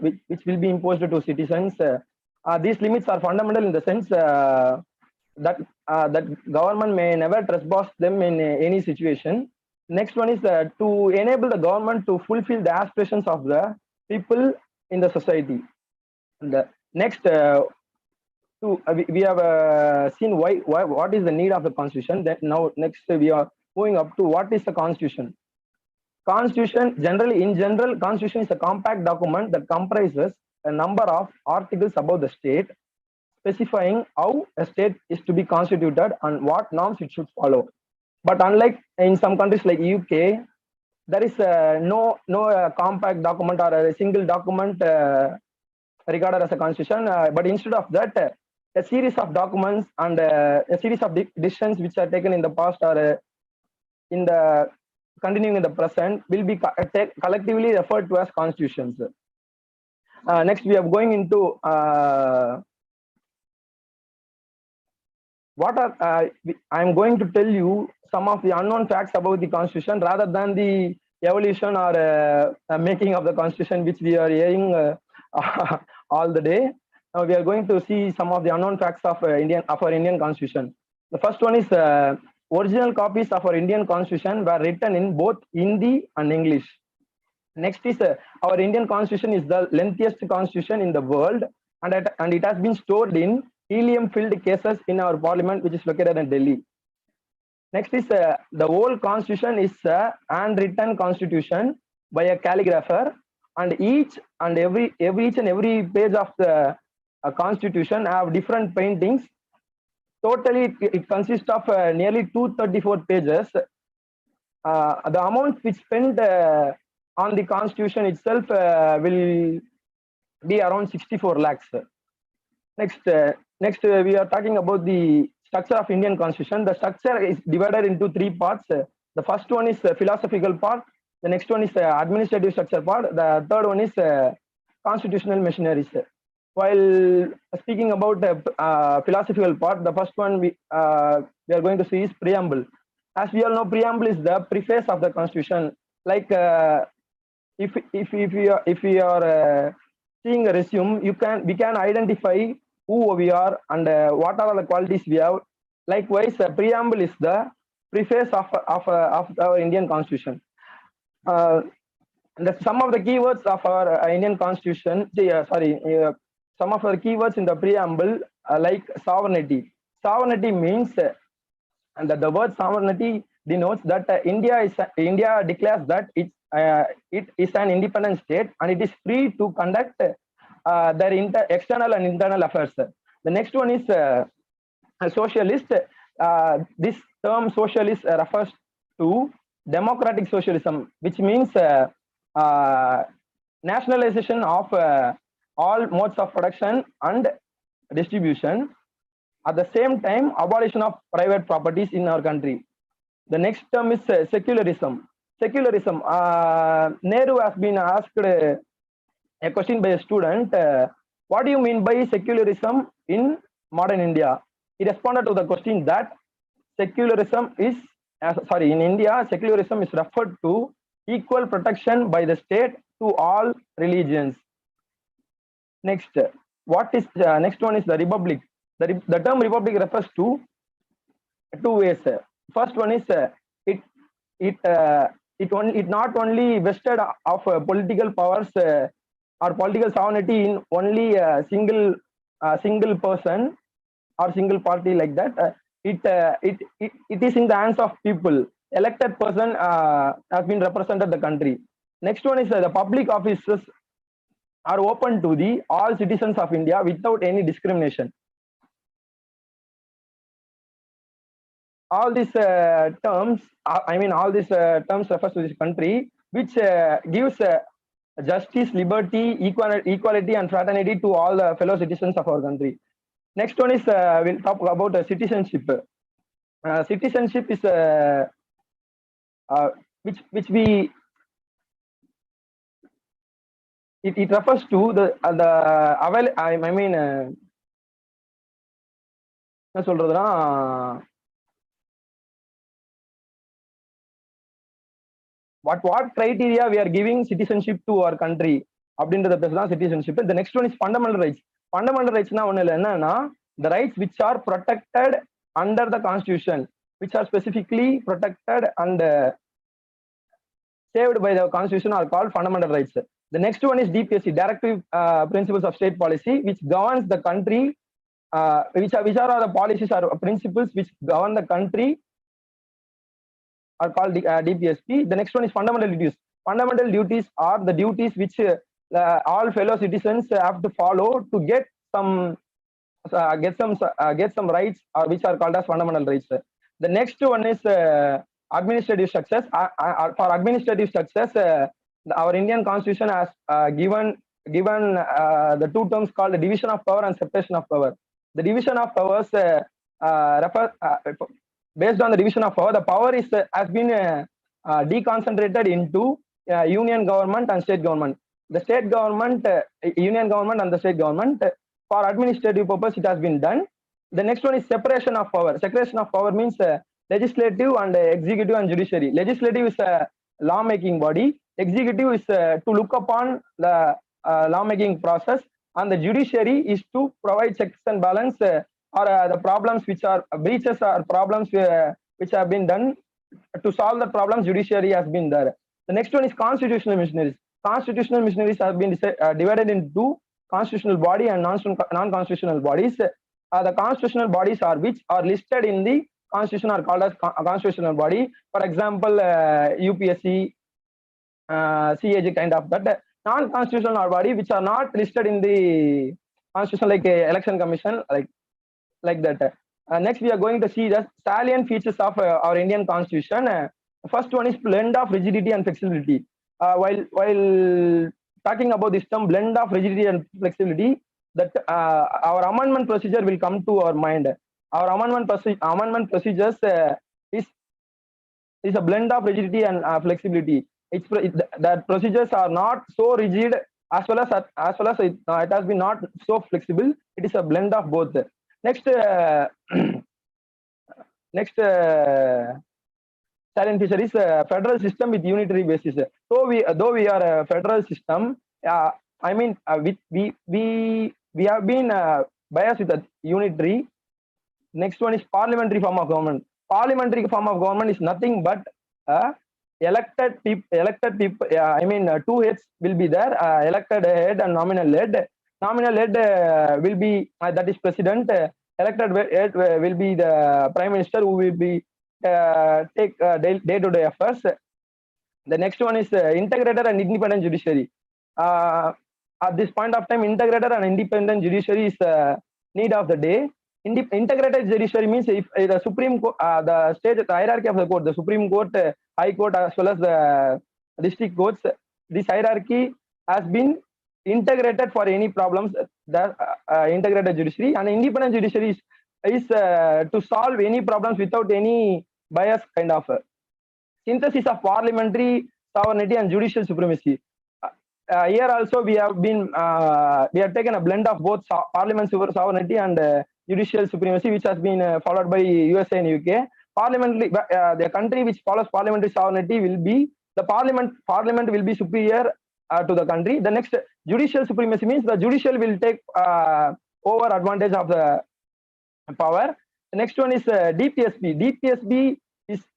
which will be imposed to citizens. These limits are fundamental in the sense that government may never trespass them in any situation. Next one is to enable the government to fulfill the aspirations of the people in the society. The next, we have seen what is the need of the constitution. Then now next we are moving up to what is the constitution. Constitution in general, constitution is a compact document that comprises a number of articles about the state, specifying how a state is to be constituted and what norms it should follow. But unlike in some countries like UK, there is no compact document or a single document regarded as a constitution, but instead of that, a series of documents and a series of decisions which are taken in the past or in the continuing in the present will be collectively referred to as constitutions. Next, we are going into I'm going to tell you some of the unknown facts about the Constitution rather than the evolution or making of the Constitution, which we are hearing all the day. Now we are going to see some of the unknown facts of our Indian Constitution. The first one is original copies of our Indian Constitution were written in both Hindi and English. Next is our Indian Constitution is the lengthiest constitution in the world, and it has been stored in helium-filled cases in our parliament, which is located in Delhi. Next is the whole constitution is a handwritten constitution by a calligrapher, and each and every page of the constitution have different paintings. Totally, it consists of nearly 234 pages. The amount which spent on the constitution itself will be around 64 lakhs. Next, we are talking about the structure of Indian Constitution. The structure is divided into three parts. The first one is philosophical part. The next one is administrative structure part. The third one is constitutional machineries. While speaking about the philosophical part, the first one we are going to see is Preamble. As we all know, Preamble is the preface of the Constitution. Like if we are seeing a resume, we can identify who we are and what are the qualities we have. Likewise, Preamble is the preface of our Indian Constitution. Some of the keywords of our Indian Constitution, some of our keywords in the Preamble like sovereignty. Sovereignty means, and the word sovereignty denotes that India declares that it is an independent state and it is free to conduct their external and internal affairs. The next one is socialist. This term socialist refers to democratic socialism, which means nationalization of all modes of production and distribution. At the same time, abolition of private properties in our country. The next term is secularism. Secularism. Nehru has been asked a question by a student, what do you mean by secularism in modern India? He responded to the question that secularism is, in India, secularism is referred to equal protection by the state to all religions. Next, next one is the republic. The term republic refers to two ways. First one is it not only vested of political powers or political sovereignty in only a single person or single party like that. It is in the hands of people. Elected person has been represented the country. Next one is the public offices are open to all citizens of India without any discrimination. All these terms, terms refers to this country, which gives justice, liberty, equality, and fraternity to all the fellow citizens of our country. Next one is we'll talk about citizenship. Citizenship is which we it refers to what criteria we are giving citizenship to our country. Citizenship. The next one is fundamental rights. Fundamental rights the rights which are protected under the Constitution, which are specifically protected and saved by the Constitution, are called fundamental rights. The next one is DPSP, Directive Principles of State Policy, which governs the country. Which are the policies or principles which govern the country are called DPSP. The next one is fundamental duties. Fundamental duties are the duties which all fellow citizens have to follow to get some rights, which are called as fundamental rights. The next one is administrative structures. For administrative structures, our Indian Constitution has given the two terms called the division of power and separation of power. The division of powers based on the division of power, the power has been deconcentrated into union government and state government. The state government, union government and the state government, for administrative purpose, it has been done. The next one is separation of power. Separation of power means legislative and executive and judiciary. Legislative is a lawmaking body. Executive is to look upon the lawmaking process, and the judiciary is to provide checks and balance or the problems which are breaches or problems which have been done. To solve the problems, judiciary has been there. The next one is constitutional missionaries. Constitutional missionaries have been divided into two: constitutional body and non-constitutional bodies. The constitutional bodies are which are listed in the constitution are called as constitutional body. For example, UPSC, CAG kind of that. Non-constitutional body which are not listed in the constitution, like election commission, like that. Next, we are going to see the salient features of our Indian constitution. First one is blend of rigidity and flexibility. While talking about this term blend of rigidity and flexibility, that our amendment procedure will come to our mind. Our amendment procedures is a blend of rigidity and flexibility. That procedures are not so rigid as well as it has been not so flexible. It is a blend of both. Next, silent feature is federal system with unitary basis. Though we are a federal system, I mean we have been biased with the unitary. Next one is parliamentary form of government. Parliamentary form of government is nothing but elected people. I mean two heads will be there: elected head and nominal head. Nominal head will be that is president. Elected head will be the prime minister, who will be take day-to-day affairs. The next one is integrated and independent judiciary. At this point of time, integrated and independent judiciary is need of the day. Integrated judiciary means if the Supreme Court, the state, the hierarchy of the court, the Supreme Court, High Court, as well as the district courts, this hierarchy has been integrated for any problems. The integrated judiciary and independent judiciary is to solve any problems without any bias kind of synthesis of parliamentary sovereignty and judicial supremacy. Here also we have taken a blend of both parliament sovereignty and judicial supremacy, which has been followed by USA and UK. Parliamentary, the country which follows parliamentary sovereignty will be the parliament will be superior to the country. The next, judicial supremacy means the judicial will take over advantage of the power. The next one is DPSP.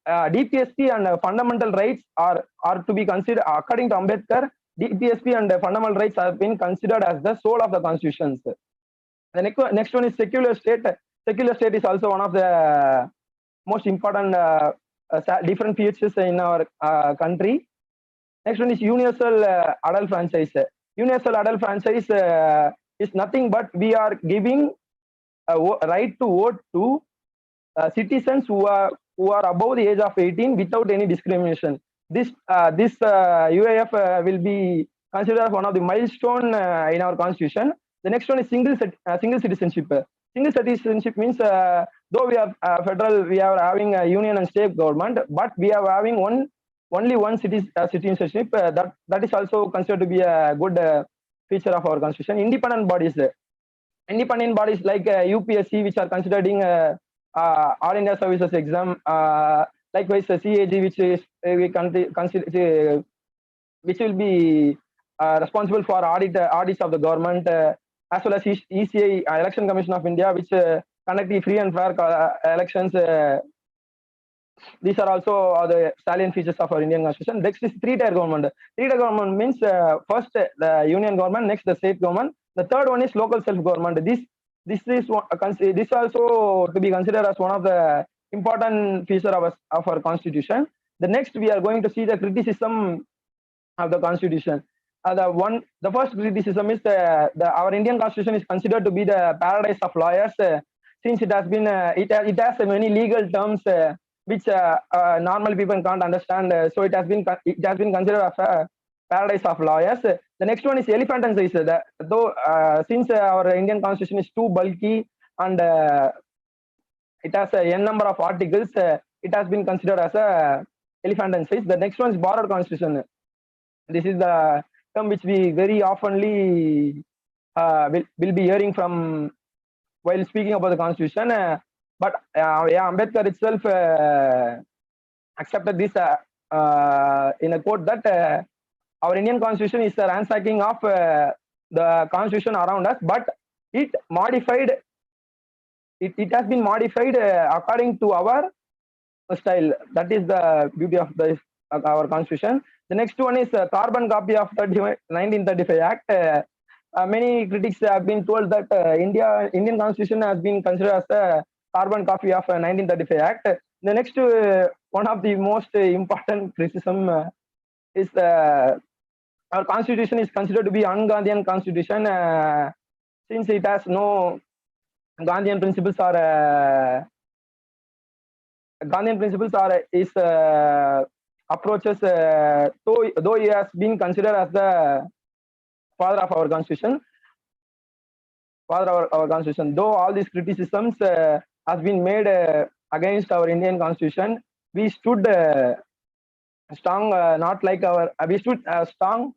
DPSP and fundamental rights are to be considered, according to Ambedkar. DPSP and fundamental rights have been considered as the soul of the constitutions. The next one is secular state. Secular state is also one of the most important different features in our country. Next one is universal adult franchise. Universal adult franchise is nothing but we are giving a right to vote to citizens who are above the age of 18 without any discrimination. This UAF will be considered as one of the milestone in our constitution. The next one is single citizenship. Single citizenship means though we are federal, we are having a union and state government, but we are having only one citizenship. That is also considered to be a good feature of our constitution. Independent bodies like UPSC, which are considering All India Services exam. Likewise, CAG, which is which will be responsible for audits of the government, as well as ECI, Election Commission of India, which conduct the free and fair elections. These are also the salient features of our Indian constitution. Next is three-tier government. Three-tier government means first the union government, next the state government. The third one is local self-government. This also to be considered as one of the important feature of our constitution. The next, we are going to see the criticism of the constitution. The first criticism is our Indian constitution is considered to be the paradise of lawyers, since it has been it has many legal terms which normal people can't understand. So it has been considered as a paradise of lawyers. The next one is elephant and size. Since our Indian constitution is too bulky and it has a n number of articles, it has been considered as a elephant and size. The next one is borrowed constitution. This is the term which we very oftenly will be hearing from while speaking about the constitution. But Ambedkar itself accepted this in a quote that our Indian constitution is a ransacking of the constitution around us, but it modified. It has been modified according to our style. That is the beauty of our constitution. The next one is a carbon copy of the 1935 Act. Many critics have been told that Indian constitution has been considered as a carbon copy of 1935 Act. The next one of the most important criticism is our constitution is considered to be un-Gandhian constitution since it has no Gandhian principles or his approaches, though he has been considered as the father of our constitution. Though all these criticisms has been made against our Indian constitution, we stood strong, we stood strong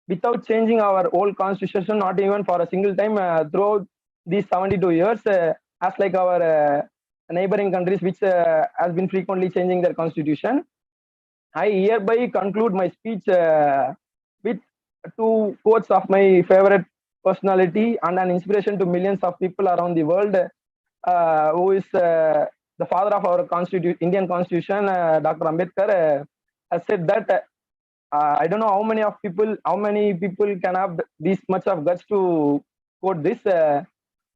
without changing our old constitution, not even for a single time throughout these 72 years, as like our neighboring countries, which has been frequently changing their constitution. I hereby conclude my speech with two quotes of my favorite personality and an inspiration to millions of people around the world, who is the father of our Indian constitution, Dr. Ambedkar, has said that I don't know how many people can have this much of guts to quote this.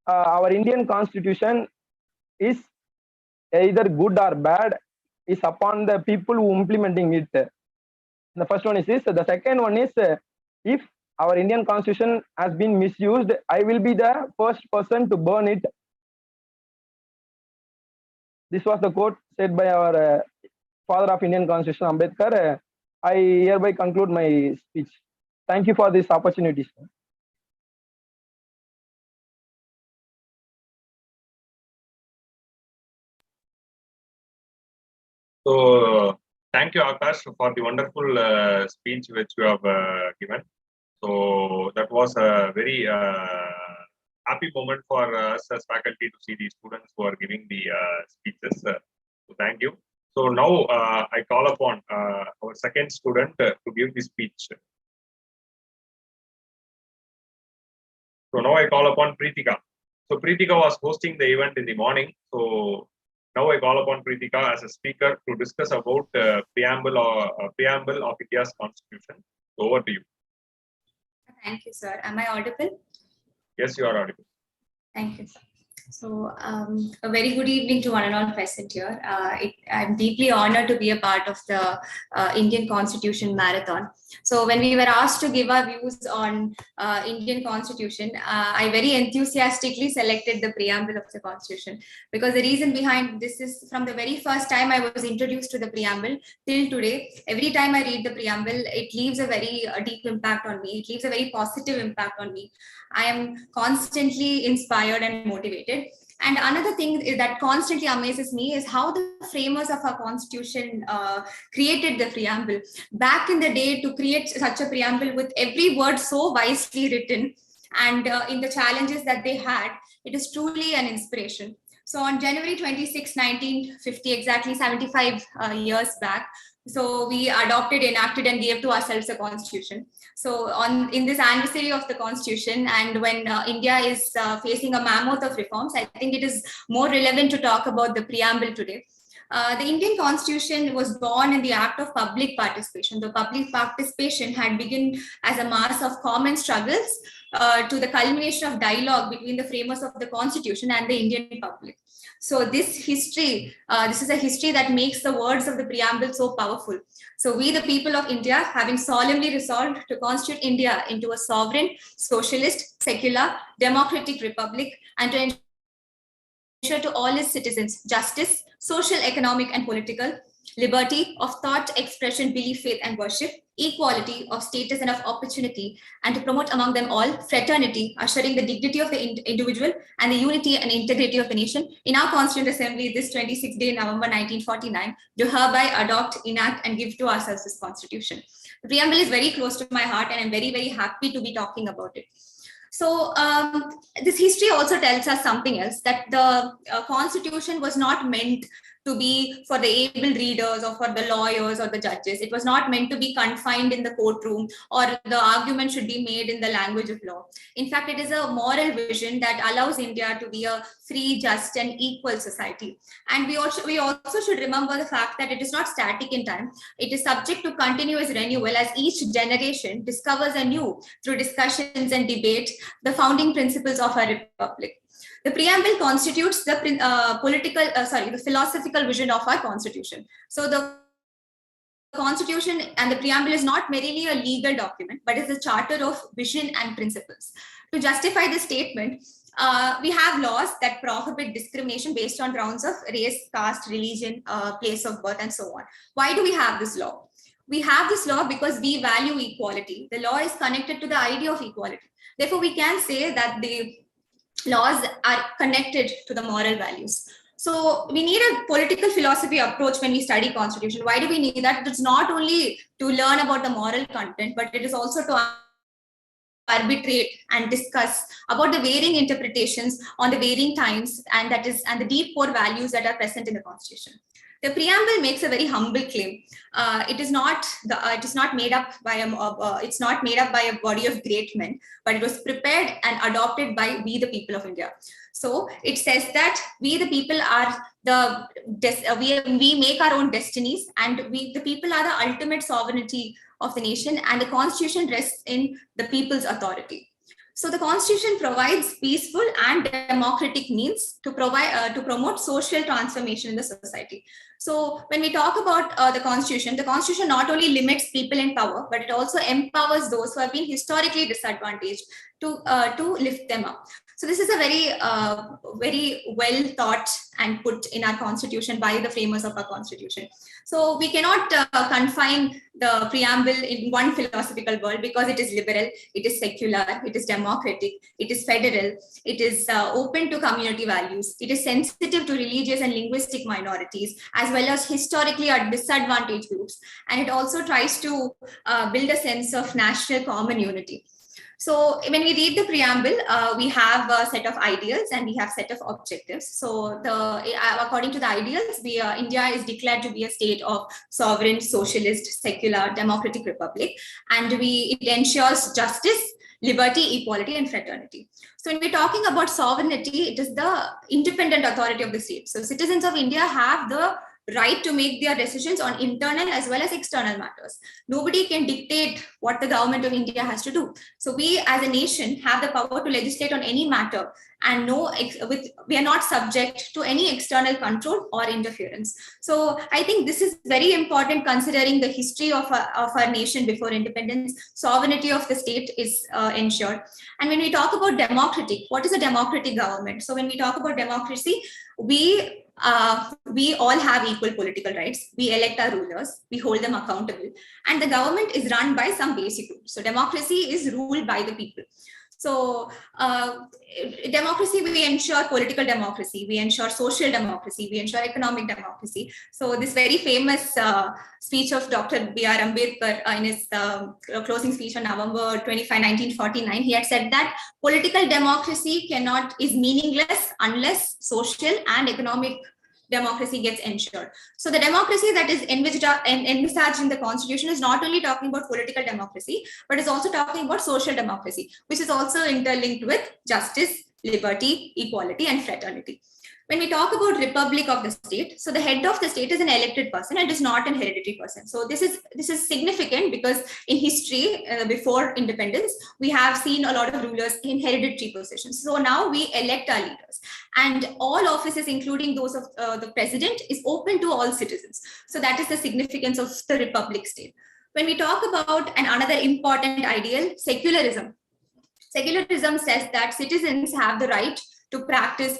Our Indian constitution is either good or bad, is upon the people who implementing it. The first one is this. The second one is, if our Indian constitution has been misused, I will be the first person to burn it. This was the quote said by our father of Indian constitution, Ambedkar. I hereby conclude my speech. Thank you for this opportunity, sir. So thank you, Akash, for the wonderful speech which you have given. So that was a very happy moment for us as faculty to see the students who are giving the speeches. So thank you. So now I call upon our second student to give the speech. So now I call upon Prithika. So Prithika was hosting the event in the morning. So now I call upon Prithika as a speaker to discuss about preamble of India's constitution. So over to you. Thank you, sir. Am I audible? Yes, you are audible. Thank you, sir. So a very good evening to one and all present here. I'm deeply honored to be a part of the Indian Constitution Marathon. So when we were asked to give our views on Indian Constitution, I very enthusiastically selected the preamble of the Constitution, because the reason behind this is from the very first time I was introduced to the preamble till today, every time I read the preamble, it leaves a very deep impact on me. It leaves a very positive impact on me. I am constantly inspired and motivated. And another thing that constantly amazes me is how the framers of our constitution created the preamble. Back in the day, to create such a preamble with every word so wisely written and in the challenges that they had, it is truly an inspiration. So on January 26, 1950, exactly 75 years back, so we adopted, enacted, and gave to ourselves a constitution. So in this anniversary of the constitution, and when India is facing a mammoth of reforms, I think it is more relevant to talk about the preamble today. The Indian Constitution was born in the act of public participation. The public participation had begun as a mass of common struggles to the culmination of dialogue between the framers of the Constitution and the Indian public. So this history, this is a history that makes the words of the preamble so powerful. So we, the people of India, having solemnly resolved to constitute India into a sovereign, socialist, secular, democratic republic, and to ensure to all its citizens justice, social, economic, and political, liberty of thought, expression, belief, faith, and worship, equality of status and of opportunity, and to promote among them all fraternity, assuring the dignity of the individual and the unity and integrity of the nation. In our Constituent Assembly, this 26th day, November 1949, do hereby adopt, enact, and give to ourselves this Constitution. The preamble is very close to my heart, and I'm very, very happy to be talking about it. So this history also tells us something else, that the constitution was not meant to be for the able readers or for the lawyers or the judges. It was not meant to be confined in the courtroom, or the argument should be made in the language of law. In fact, it is a moral vision that allows India to be a free, just and equal society. And we also should remember the fact that it is not static in time. It is subject to continuous renewal as each generation discovers anew through discussions and debate the founding principles of our republic. The preamble constitutes the the philosophical vision of our constitution. So the constitution and the preamble is not merely a legal document, but is a charter of vision and principles. To justify this statement, we have laws that prohibit discrimination based on grounds of race, caste, religion, place of birth, and so on. Why do we have this law? We have this law because we value equality. The law is connected to the idea of equality. Therefore, we can say that the laws are connected to the moral values. So we need a political philosophy approach when we study constitution. Why do we need that? It's not only to learn about the moral content, but it is also to arbitrate and discuss about the varying interpretations on the varying times, and the deep core values that are present in the constitution. The preamble makes a very humble claim. It is not made up by a body of great men, but it was prepared and adopted by we the people of India. So it says that we the people are we make our own destinies, and we the people are the ultimate sovereignty of the nation, and the constitution rests in the people's authority. So the constitution provides peaceful and democratic means to promote social transformation in the society. So when we talk about the constitution not only limits people in power, but it also empowers those who have been historically disadvantaged to lift them up. So this is a very well thought and put in our constitution by the framers of our constitution. So we cannot confine the preamble in one philosophical world, because it is liberal, it is secular, it is democratic, it is federal, it is open to community values, it is sensitive to religious and linguistic minorities, as well as historically disadvantaged groups. And it also tries to build a sense of national common unity. So when we read the preamble, we have a set of ideals and we have a set of objectives. So according to the ideals, India is declared to be a state of sovereign, socialist, secular, democratic republic, and it ensures justice, liberty, equality, and fraternity. So when we're talking about sovereignty, it is the independent authority of the state. So citizens of India have the right to make their decisions on internal as well as external matters. Nobody can dictate what the government of India has to do. So we as a nation have the power to legislate on any matter, and we are not subject to any external control or interference. So I think this is very important considering the history of our nation before independence. Sovereignty of the state is ensured. And when we talk about democratic, what is a democratic government? So when we talk about democracy, we all have equal political rights. We elect our rulers, we hold them accountable, and the government is run by some basic rules. So democracy is ruled by the people. So democracy, we ensure political democracy, we ensure social democracy, we ensure economic democracy. So this very famous speech of Dr. B.R. Ambedkar in his closing speech on November 25, 1949, he had said that political democracy is meaningless unless social and economic democracy gets ensured. So the democracy that is envisaged in the constitution is not only talking about political democracy, but is also talking about social democracy, which is also interlinked with justice, liberty, equality, and fraternity. When we talk about republic of the state, so the head of the state is an elected person and is not an hereditary person. So this is significant because in history, before independence, we have seen a lot of rulers in hereditary positions. So now we elect our leaders, and all offices, including those of the president, is open to all citizens. So that is the significance of the republic state. When we talk about another important ideal, secularism. Secularism says that citizens have the right to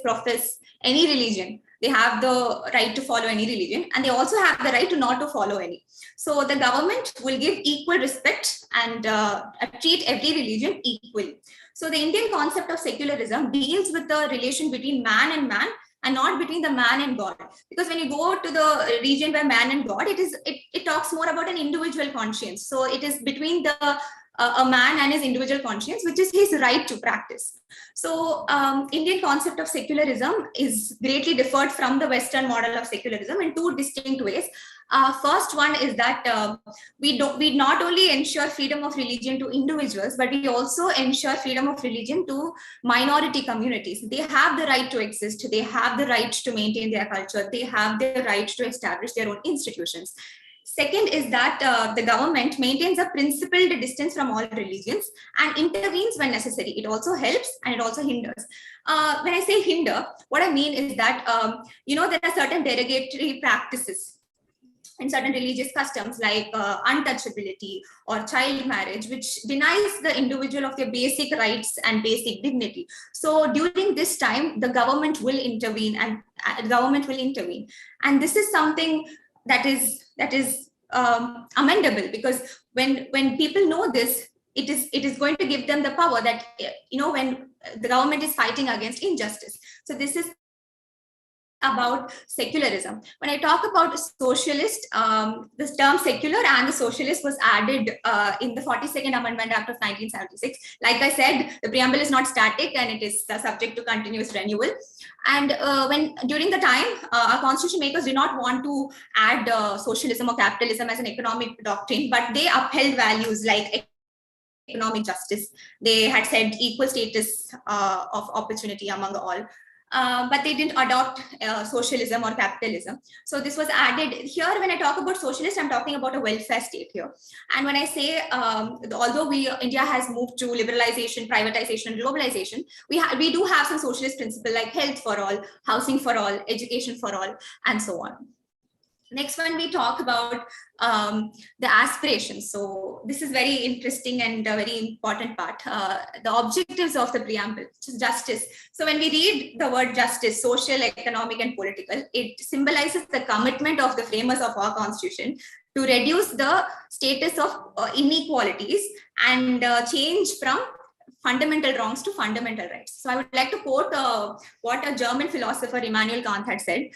profess any religion. They have the right to follow any religion, and they also have the right to not to follow any. So the government will give equal respect and treat every religion equally. So the Indian concept of secularism deals with the relation between man and not between the man and God. Because when you go to the region where man and God, it talks more about an individual conscience. So it is between the a man and his individual conscience, which is his right to practice. So Indian concept of secularism is greatly differed from the Western model of secularism in two distinct ways. First one is that we not only ensure freedom of religion to individuals, but we also ensure freedom of religion to minority communities. They have the right to exist. They have the right to maintain their culture. They have the right to establish their own institutions. Second is that the government maintains a principled distance from all religions and intervenes when necessary. It also helps and it also hinders. When I say hinder, what I mean is that, there are certain derogatory practices in certain religious customs like untouchability or child marriage, which denies the individual of their basic rights and basic dignity. So during this time, the government will intervene and this is something that is amendable, because when people know this, it is going to give them the power that, when the government is fighting against injustice. So this is about secularism. When I talk about socialist, this term secular and the socialist was added in the 42nd Amendment Act of 1976. Like I said, the preamble is not static and it is subject to continuous renewal. And during the time, our constitution makers did not want to add socialism or capitalism as an economic doctrine, but they upheld values like economic justice. They had said equal status of opportunity among all. But they didn't adopt socialism or capitalism. So this was added here. When I talk about socialist, I'm talking about a welfare state here. And when I say, although India has moved to liberalization, privatization, and globalization, we do have some socialist principles like health for all, housing for all, education for all, and so on. Next one, we talk about the aspirations. So this is very interesting and a very important part. The objectives of the preamble, which is justice. So when we read the word justice, social, economic, and political, it symbolizes the commitment of the framers of our constitution to reduce the status of inequalities and change from fundamental wrongs to fundamental rights. So I would like to quote what a German philosopher, Immanuel Kant, had said.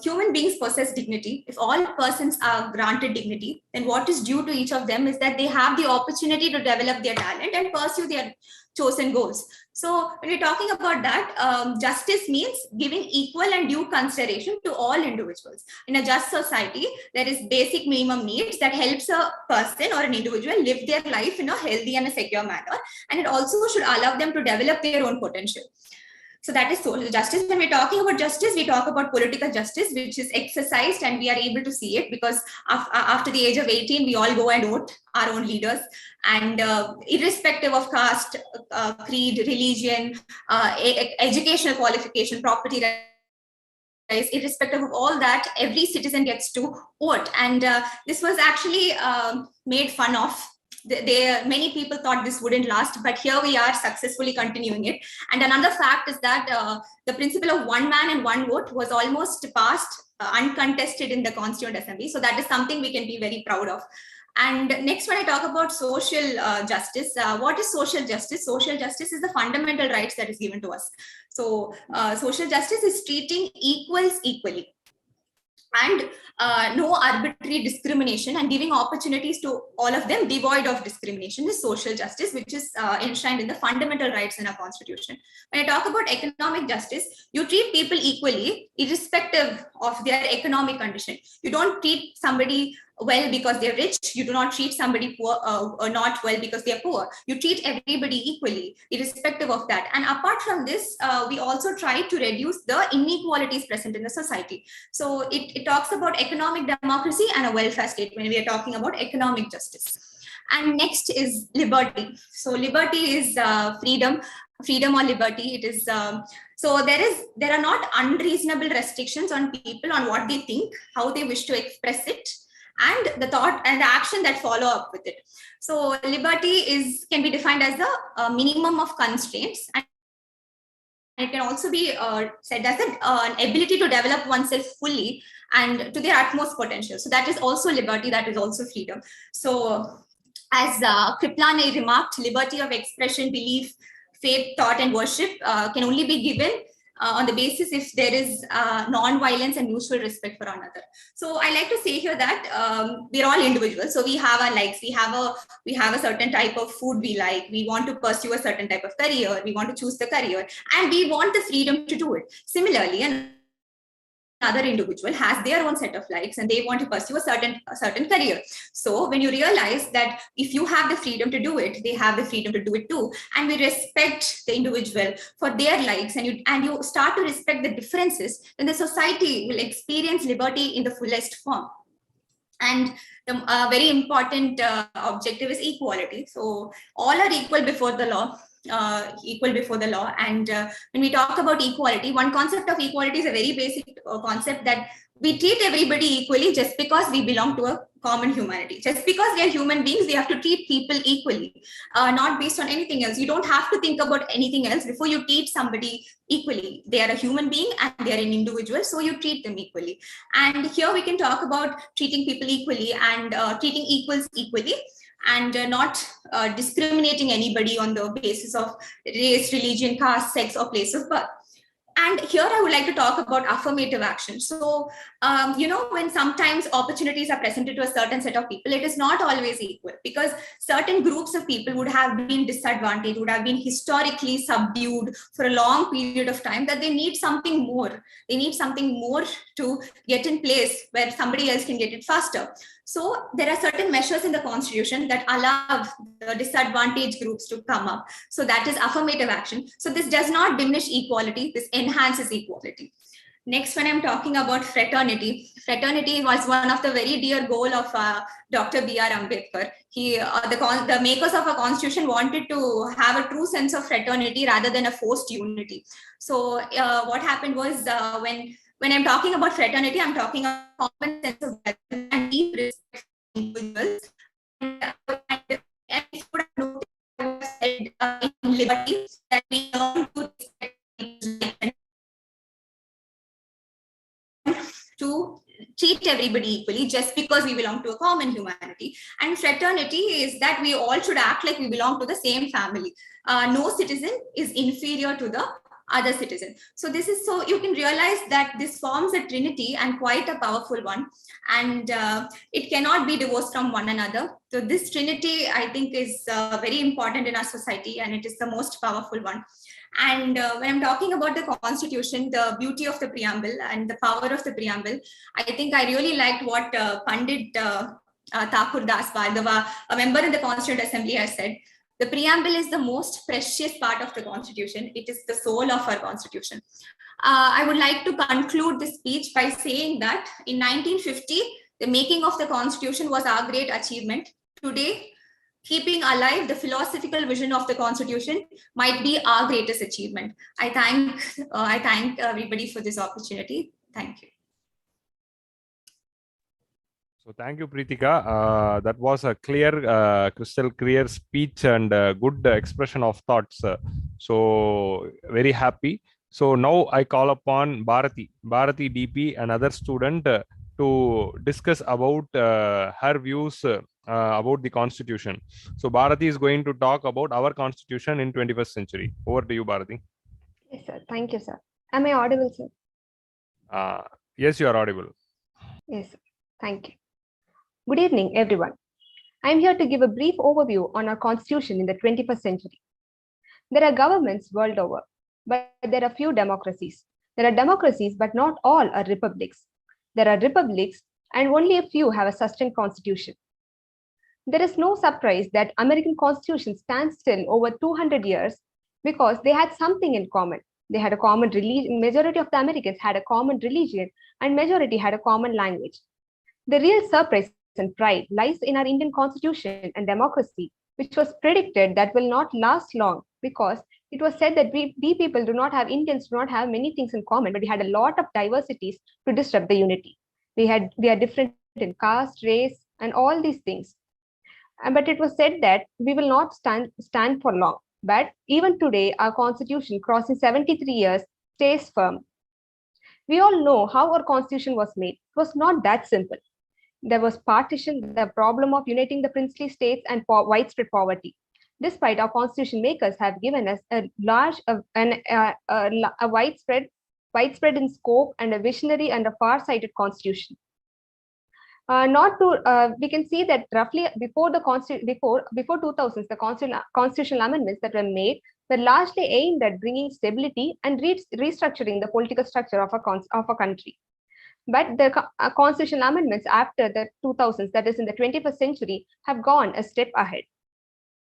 Human beings possess dignity. If all persons are granted dignity, then what is due to each of them is that they have the opportunity to develop their talent and pursue their chosen goals. So when we're talking about that, justice means giving equal and due consideration to all individuals. In a just society, there is basic minimum needs that helps a person or an individual live their life in a healthy and a secure manner. And it also should allow them to develop their own potential. So that is social justice. When we're talking about justice, we talk about political justice, which is exercised and we are able to see it because after the age of 18, we all go and vote our own leaders. And irrespective of caste, creed, religion, educational qualification, property rights, irrespective of all that, every citizen gets to vote. And this was actually made fun of. Many people thought this wouldn't last, but here we are successfully continuing it. And another fact is that the principle of one man and one vote was almost passed uncontested in the Constituent Assembly. So that is something we can be very proud of. And next, when I talk about social justice, what is social justice? Social justice is the fundamental rights that is given to us. So social justice is treating equals equally, and no arbitrary discrimination, and giving opportunities to all of them devoid of discrimination is social justice, which is enshrined in the fundamental rights in our constitution. When I talk about economic justice, you treat people equally irrespective of their economic condition. You don't treat somebody well because they're rich. You do not treat somebody poor or not well because they're poor. You treat everybody equally irrespective of that. And apart from this, we also try to reduce the inequalities present in the society. So it talks about economic democracy and a welfare state when we are talking about economic justice. And next is liberty. So liberty is freedom or liberty. It is so there are not unreasonable restrictions on people on what they think, how they wish to express it, and the thought and the action that follow up with it. So liberty can be defined as the minimum of constraints, and it can also be said as an ability to develop oneself fully and to their utmost potential. So that is also liberty, that is also freedom. So as Kriplani remarked, liberty of expression, belief, faith, thought, and worship can only be given on the basis if there is non-violence and mutual respect for another. So I like to say here that we're all individuals. So we have our likes, we have a certain type of food we like, we want to pursue a certain type of career, we want to choose the career, and we want the freedom to do it. Similarly, another individual has their own set of likes and they want to pursue a certain career. So when you realize that if you have the freedom to do it, they have the freedom to do it too, and we respect the individual for their likes, and you start to respect the differences, then the society will experience liberty in the fullest form. And the very important objective is equality. So all are equal before the law. And when we talk about equality, one concept of equality is a very basic concept that we treat everybody equally just because we belong to a common humanity. Just because we are human beings, we have to treat people equally, not based on anything else. You don't have to think about anything else before you treat somebody equally. They are a human being and they are an individual, so you treat them equally. And here we can talk about treating people equally and treating equals equally, and not discriminating anybody on the basis of race, religion, caste, sex, or place of birth. And here I would like to talk about affirmative action. So, when sometimes opportunities are presented to a certain set of people, it is not always equal, because certain groups of people would have been disadvantaged, would have been historically subdued for a long period of time, that they need something more. They need something more to get in place where somebody else can get it faster. So there are certain measures in the Constitution that allow the disadvantaged groups to come up. So that is affirmative action. So this does not diminish equality, this enhances equality. Next, when I'm talking about fraternity, fraternity was one of the very dear goal of Dr. B.R. Ambedkar. The makers of a constitution wanted to have a true sense of fraternity rather than a forced unity. So what happened was when I'm talking about fraternity, I'm talking about common sense of welcome and deep respect for individuals. And it would have said in liberty that we learn to respect to treat everybody equally just because we belong to a common humanity. And fraternity is that we all should act like we belong to the same family. No citizen is inferior to the other citizen. So this is, so you can realize that this forms a trinity and quite a powerful one, and it cannot be divorced from one another. So this trinity, I think, is very important in our society, and it is the most powerful one. And when I'm talking about the Constitution, the beauty of the preamble and the power of the preamble, I think I really liked what Pandit Thakur Das Bhargava, a member in the Constituent Assembly, has said. The preamble is the most precious part of the Constitution. It is the soul of our Constitution. I would like to conclude this speech by saying that in 1950, the making of the Constitution was our great achievement. Today, keeping alive the philosophical vision of the Constitution might be our greatest achievement. I thank everybody for this opportunity. Thank you. So thank you, Prithika. That was a clear, crystal clear speech and good expression of thoughts. So very happy. So now I call upon Bharathi DP, another student, to discuss about her views about the Constitution. So Bharathi is going to talk about our Constitution in 21st century. Over to you, Bharathi. Yes, sir. Thank you, sir. Am I audible, sir? Yes, you are audible. Yes, sir. Thank you. Good evening, everyone. I am here to give a brief overview on our Constitution in the 21st century. There are governments world over, but there are few democracies. There are democracies, but not all are republics. There are republics, and only a few have a sustained constitution. There is no surprise that American Constitution stands still over 200 years because they had something in common. They had a common religion. Majority of the Americans had a common religion, and majority had a common language. The real surprise and pride lies in our Indian Constitution and democracy, which was predicted that will not last long, because it was said that we people Indians do not have many things in common, but we had a lot of diversities to disrupt the unity. We are different in caste, race, and all these things. But it was said that we will not stand for long. But even today, our Constitution, crossing 73 years, stays firm. We all know how our Constitution was made. It was not that simple. There was partition, the problem of uniting the princely states, and widespread poverty. Despite our constitution makers have given us a large, a widespread in scope and a visionary and a far-sighted constitution. We can see that roughly before 2000s, the constitutional amendments that were made were largely aimed at bringing stability and restructuring the political structure of a country. But the constitutional amendments after the 2000s, that is in the 21st century, have gone a step ahead.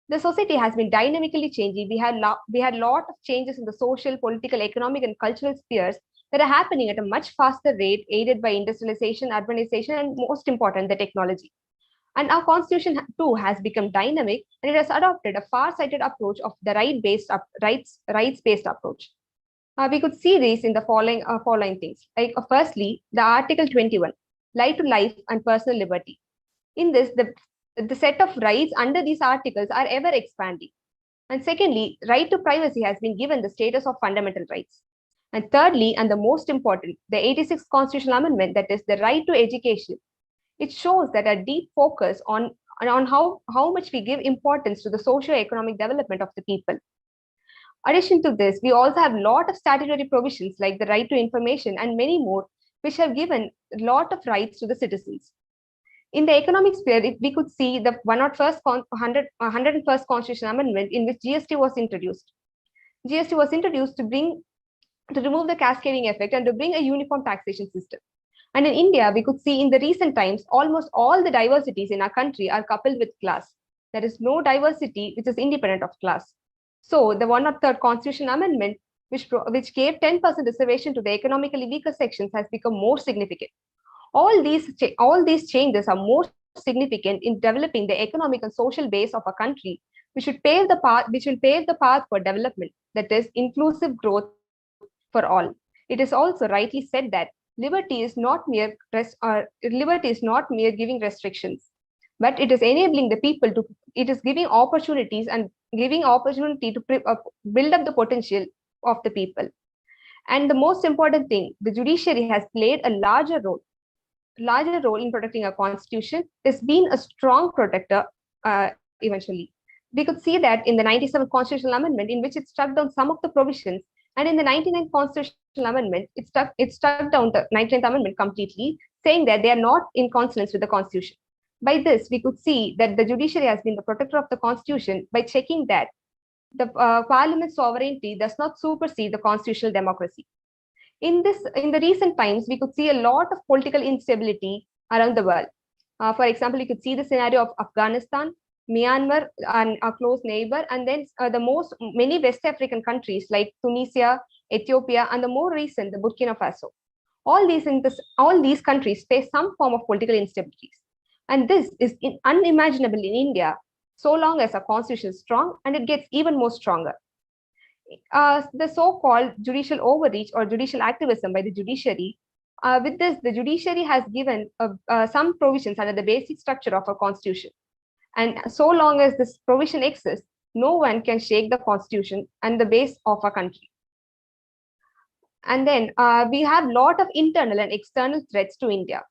The society has been dynamically changing. We had a lot of changes in the social, political, economic, and cultural spheres that are happening at a much faster rate, aided by industrialization, urbanization, and most important, the technology. And our constitution too has become dynamic, and it has adopted a far-sighted approach of the rights-based approach. We could see this in the following things. Like firstly, the Article 21, right to life and personal liberty. In this, the set of rights under these articles are ever expanding. And secondly, right to privacy has been given the status of fundamental rights. And thirdly, and the most important, the 86th Constitutional Amendment, that is the right to education. It shows that a deep focus on how much we give importance to the socio-economic development of the people. In addition to this, we also have a lot of statutory provisions like the right to information and many more, which have given a lot of rights to the citizens. In the economic sphere, we could see the 101st Constitutional Amendment in which GST was introduced. GST was introduced to remove the cascading effect and to bring a uniform taxation system. And in India, we could see in the recent times, almost all the diversities in our country are coupled with class. There is no diversity which is independent of class. So the 103rd Constitutional Amendment, which gave 10% reservation to the economically weaker sections, has become more significant. All these changes are more significant in developing the economic and social base of a country, which will pave the path for development, that is inclusive growth for all. It is also rightly said that liberty is not mere giving restrictions, but it is enabling the people to. It is giving opportunities and giving opportunity to build up the potential of the people. And the most important thing, the judiciary has played a larger role in protecting our constitution. It's been a strong protector eventually. We could see that in the 97th Constitutional Amendment, in which it struck down some of the provisions, and in the 99th Constitutional Amendment, it struck down the 99th Amendment completely, saying that they are not in consonance with the Constitution. By this, we could see that the judiciary has been the protector of the Constitution by checking that the Parliament's sovereignty does not supersede the constitutional democracy. In the recent times, we could see a lot of political instability around the world. For example, you could see the scenario of Afghanistan, Myanmar, and our close neighbor, and then many West African countries like Tunisia, Ethiopia, and the more recent, the Burkina Faso. All these countries face some form of political instabilities. And this is unimaginable in India, so long as our constitution is strong, and it gets even more stronger. The so-called judicial overreach or judicial activism by the judiciary. With this, the judiciary has given some provisions under the basic structure of our constitution. And so long as this provision exists, no one can shake the constitution and the base of our country. And then we have a lot of internal and external threats to India.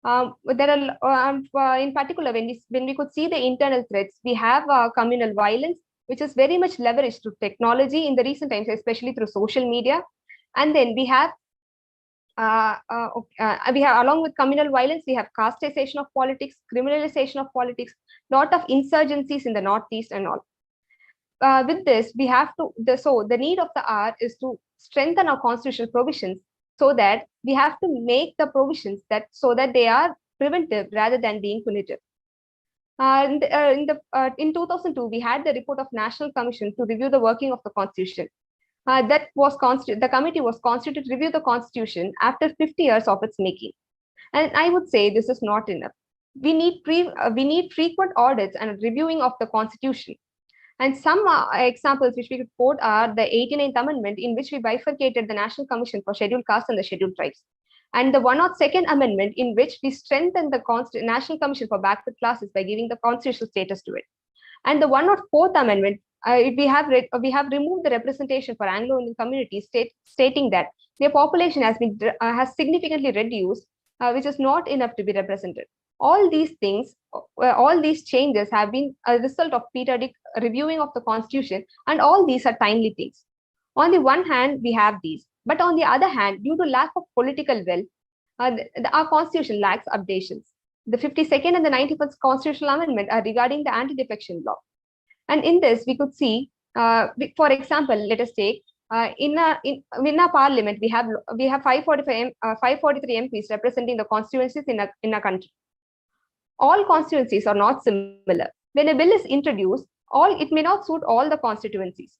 There are, in particular, when we could see the internal threats, we have communal violence, which is very much leveraged through technology in the recent times, especially through social media. And then we have, along with communal violence, we have casteization of politics, criminalization of politics, lot of insurgencies in the Northeast and all. With this, we have to, the need of the hour is to strengthen our constitutional provisions so that we have to make the provisions so that they are preventive rather than being punitive. In 2002, we had the report of National Commission to review the working of the Constitution. The committee was constituted to review the Constitution after 50 years of its making. And I would say this is not enough. We need frequent audits and reviewing of the Constitution. And some examples which we could quote are the 89th Amendment, in which we bifurcated the National Commission for Scheduled Castes and the Scheduled Tribes, and the 102nd Amendment, in which we strengthened the National Commission for Backward Classes by giving the constitutional status to it. And the 104th Amendment, we have removed the representation for Anglo-Indian communities, stating that their population has significantly reduced, which is not enough to be represented. All these things, all these changes have been a result of periodic reviewing of the constitution, and all these are timely things. On the one hand, we have these, but on the other hand, due to lack of political will, our constitution lacks updations. The 52nd and the 91st constitutional amendment are regarding the anti-defection law. And in this, we could see, for example, let us take, in our parliament, we have 543 MPs representing the constituencies in a country. All constituencies are not similar. When a bill is introduced, it may not suit all the constituencies.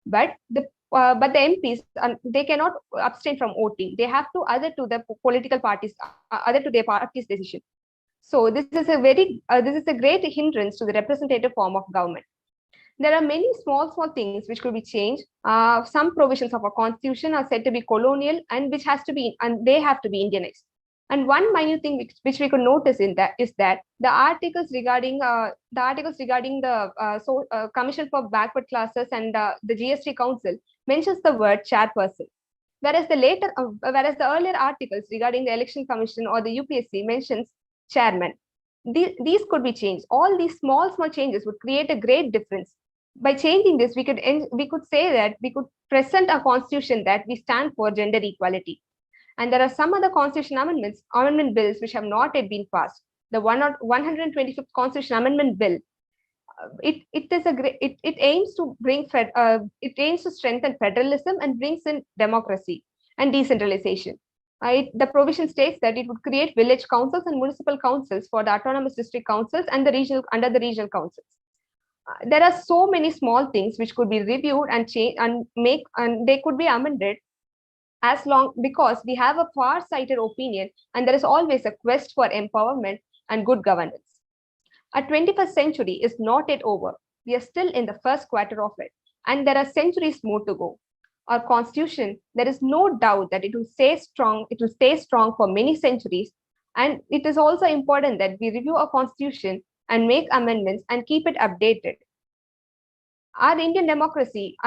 But the MPs, they cannot abstain from voting. They have to adhere to the political parties, adhere to their party's decision. So this is a great hindrance to the representative form of government. There are many small things which could be changed. Some provisions of our constitution are said to be colonial, and they have to be Indianized. And one minute thing which we could notice in that is that the articles regarding the Commission for Backward Classes and the GST Council mentions the word chairperson, whereas the earlier articles regarding the Election Commission or the UPSC mentions chairman. These could be changed. All these small changes would create a great difference. By changing this, we could say that we could present a constitution that we stand for gender equality. And there are some other constitution amendment bills which have not yet been passed. The 125th Constitution Amendment Bill, it aims to strengthen federalism and brings in democracy and decentralization. The provision states that it would create village councils and municipal councils for the autonomous district councils and under the regional councils. There are so many small things which could be reviewed and changed and they could be amended, as long because we have a far-sighted opinion and there is always a quest for empowerment and good governance. Our 21st century is not yet over. We are still in the first quarter of it, and there are centuries more to go. Our constitution, there is no doubt that it will stay strong. It will stay strong for many centuries, and it is also important that we review our constitution and make amendments and keep it updated. Our Indian democracy,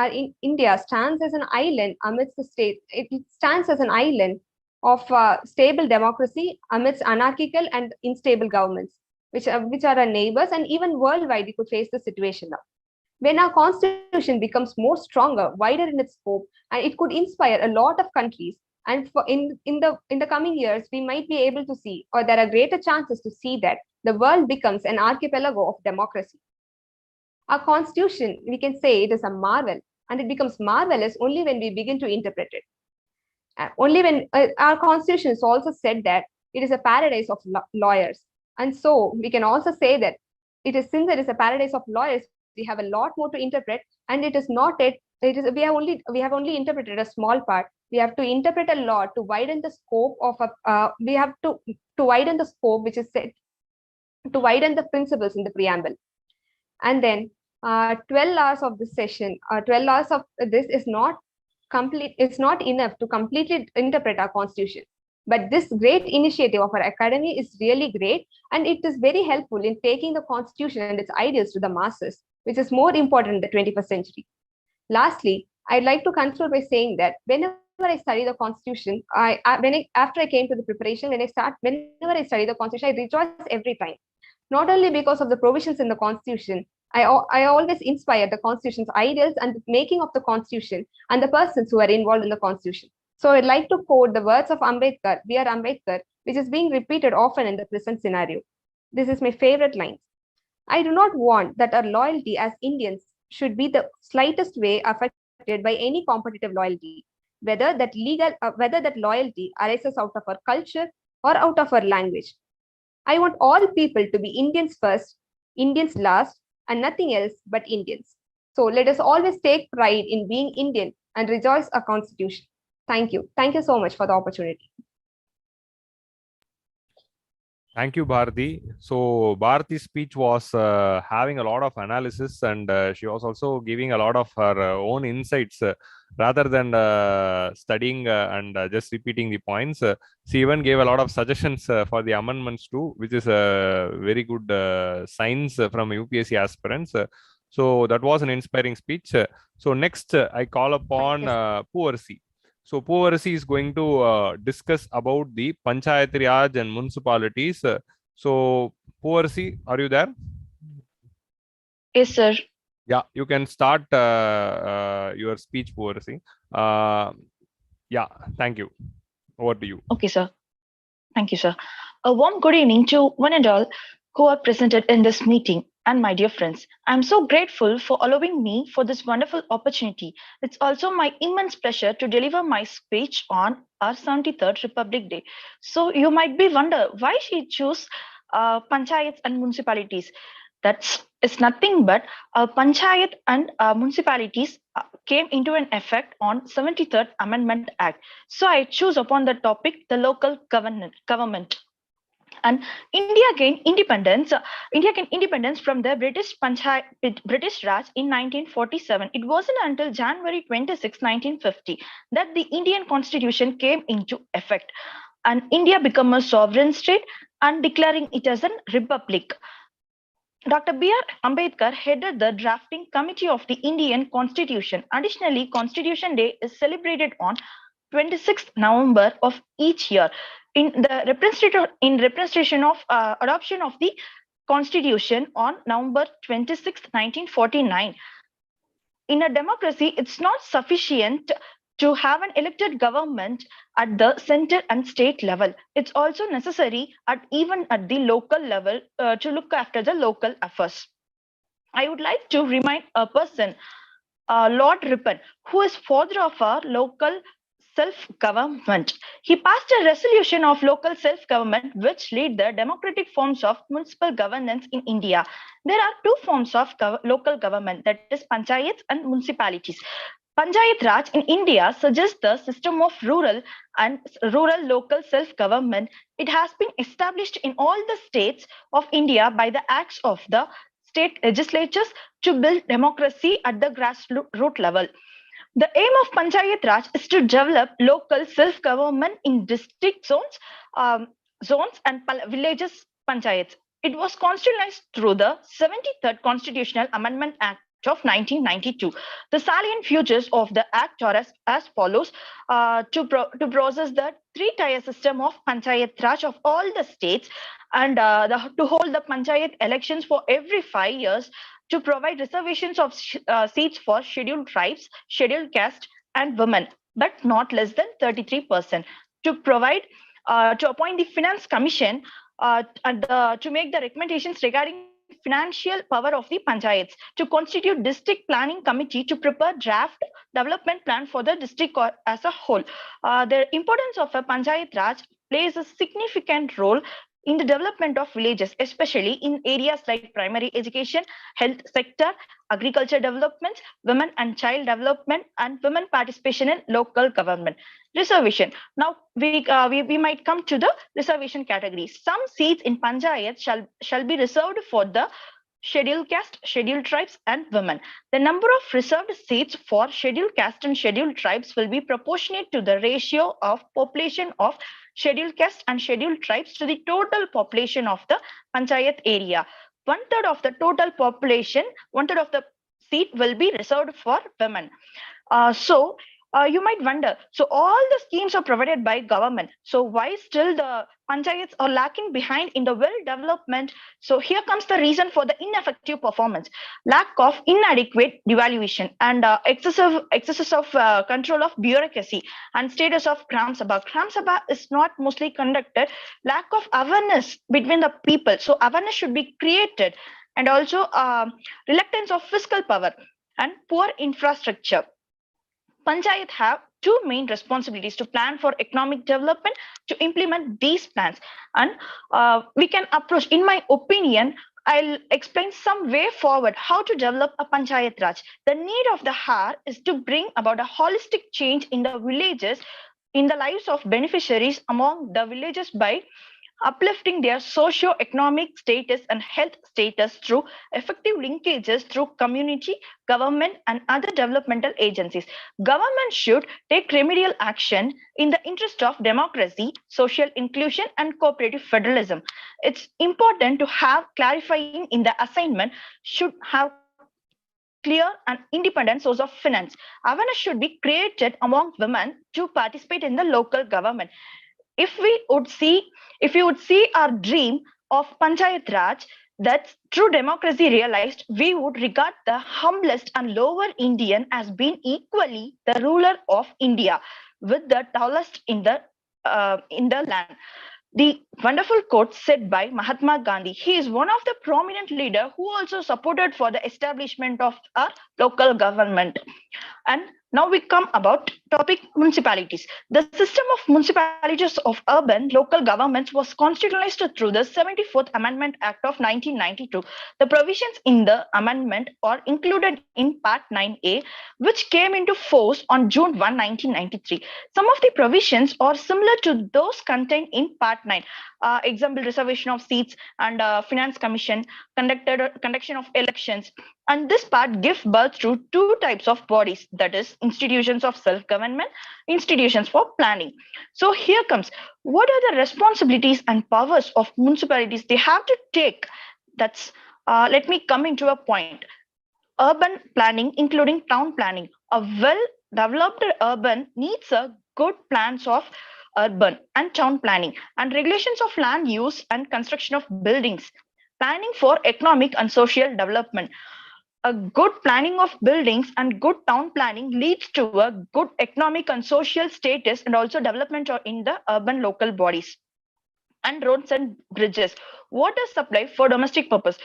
India stands as an island amidst the state. It stands as an island of stable democracy amidst anarchical and unstable governments, which are our neighbors, and even worldwide we could face the situation now. When our constitution becomes more stronger, wider in its scope, and it could inspire a lot of countries, and in the coming years, we might be able to see, or there are greater chances to see, that the world becomes an archipelago of democracy. Our constitution, we can say it is a marvel, and it becomes marvelous only when we begin to interpret it. Only when our constitution is also said that it is a paradise of lawyers. And so we can also say that since it is a paradise of lawyers, we have a lot more to interpret, and it is not it. We have only interpreted a small part. We have to interpret a lot to widen the scope of we have to widen the scope, which is set to widen the principles in the preamble. And then 12 hours of this session, 12 hours of this is not complete. It's not enough to completely interpret our constitution. But this great initiative of our academy is really great, and it is very helpful in taking the constitution and its ideas to the masses, which is more important in the 21st century. Lastly, I'd like to conclude by saying that whenever I study the constitution, after I came to the preparation, whenever I study the constitution, I rejoice every time. Not only because of the provisions in the constitution, I always inspire the constitution's ideals and the making of the constitution and the persons who are involved in the constitution. So I'd like to quote the words of Ambedkar, B.R. Ambedkar, which is being repeated often in the present scenario. This is my favorite line. I do not want that our loyalty as Indians should be the slightest way affected by any competitive loyalty, whether that loyalty arises out of our culture or out of our language. I want all people to be Indians first, Indians last, and nothing else but Indians. So let us always take pride in being Indian and rejoice our constitution. Thank you. Thank you so much for the opportunity. Thank you, Bharathi. So Bharati's speech was having a lot of analysis, and she was also giving a lot of her own insights rather than studying and just repeating the points. She even gave a lot of suggestions for the amendments too, which is a very good signs from UPSC aspirants. So that was an inspiring speech. So next, I call upon Poovarasi. So Poovarasi is going to discuss about the Panchayat Raj and municipalities. So, Poovarasi, are you there? Yes, sir. Yeah, you can start your speech, Poovarasi. Yeah, thank you. Over to you. Okay, sir. Thank you, sir. A warm good evening to one and all who are presented in this meeting, and my dear friends. I'm so grateful for allowing me for this wonderful opportunity. It's also my immense pleasure to deliver my speech on our 73rd Republic Day. So you might be wonder why she chose panchayats and municipalities. It's nothing but panchayat and municipalities came into an effect on 73rd Amendment Act. So I choose upon the topic the local government. And India gained independence. India gained independence from the British Raj in 1947. It wasn't until January 26, 1950, that the Indian Constitution came into effect, and India became a sovereign state and declaring it as a republic. Dr. B.R. Ambedkar headed the drafting committee of the Indian Constitution. Additionally, Constitution Day is celebrated on 26th November of each year in representation of adoption of the Constitution on November 26, 1949. In a democracy, it's not sufficient to have an elected government at the center and state level. It's also necessary even at the local level to look after the local affairs. I would like to remind a person, Lord Ripon, who is father of our local self-government. He passed a resolution of local self-government which lead the democratic forms of municipal governance in India. There are two forms of local government, that is panchayats and municipalities. Panchayat Raj in India suggests the system of rural local self-government. It has been established in all the states of India by the acts of the state legislatures to build democracy at the grassroots level. The aim of Panchayat Raj is to develop local self-government in district zones and villages panchayats. It was constitutionalized through the 73rd Constitutional Amendment Act of 1992. The salient features of the act are as follows: to process the three-tier system of Panchayat Raj of all the states, and to hold the Panchayat elections for every 5 years, to provide reservations of seats for scheduled tribes, scheduled caste, and women, but not less than 33%. To provide, to appoint the Finance Commission and to make the recommendations regarding financial power of the panchayats, to constitute district planning committee to prepare draft development plan for the district as a whole. The importance of a Panchayat Raj plays a significant role in the development of villages, especially in areas like primary education, health sector, agriculture development, women and child development, and women participation in local government. Reservation. Now we might come to the reservation categories. Some seats in panchayat shall be reserved for the scheduled caste, scheduled tribes, and women. The number of reserved seats for scheduled caste and scheduled tribes will be proportionate to the ratio of population of scheduled caste and scheduled tribes to the total population of the panchayat area. 1/3 of the total population, 1/3 of the seat will be reserved for women. You might wonder, so all the schemes are provided by government. So why still the panchayats are lacking behind in the well development? So here comes the reason for the ineffective performance: lack of inadequate evaluation and excesses of control of bureaucracy and status of Gram Sabha. Gram Sabha is not mostly conducted. Lack of awareness between the people. So awareness should be created, and also reluctance of fiscal power and poor infrastructure. Panchayat have two main responsibilities: to plan for economic development, to implement these plans. And we can approach, in my opinion, I'll explain some way forward how to develop a Panchayat Raj. The need of the hour is to bring about a holistic change in the villages, in the lives of beneficiaries among the villages, by uplifting their socio-economic status and health status through effective linkages through community, government, and other developmental agencies. Government should take remedial action in the interest of democracy, social inclusion, and cooperative federalism. It's important to have clarifying in the assignment should have clear and independent source of finance. Awareness should be created among women to participate in the local government. If we would see our dream of Panchayat Raj, that true democracy realized we would regard the humblest and lower Indian as being equally the ruler of India with the tallest in the land. The wonderful quote said by Mahatma Gandhi. He is one of the prominent leader who also supported for the establishment of our local government. And now we come about topic municipalities. The system of municipalities of urban local governments was constitutionalized through the 74th Amendment Act of 1992. The provisions in the amendment are included in Part 9A, which came into force on June 1, 1993. Some of the provisions are similar to those contained in Part 9. Example, reservation of seats and finance commission, conduction of elections. And this part gives birth to two types of bodies, that is institutions of self-government, institutions for planning. So here comes, what are the responsibilities and powers of municipalities they have to take? That's, let me come into a point. Urban planning, including town planning. A well-developed urban needs a good plans of urban and town planning and regulations of land use and construction of buildings, planning for economic and social development. A good planning of buildings and good town planning leads to a good economic and social status and also development in the urban local bodies. And roads and bridges. Water supply for domestic purpose.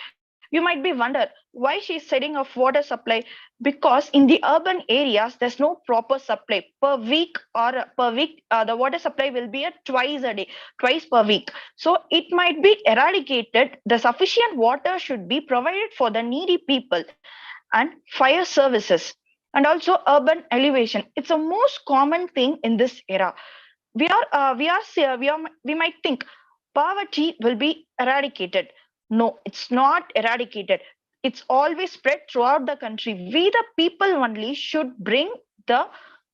You might be wonder why she's setting off water supply, because in the urban areas there's no proper supply per week the water supply will be twice a day, twice per week. So it might be eradicated. The sufficient water should be provided for the needy people. And fire services and also urban elevation. It's a most common thing in this era. We might think poverty will be eradicated. No, it's not eradicated. It's always spread throughout the country. We the people only should bring the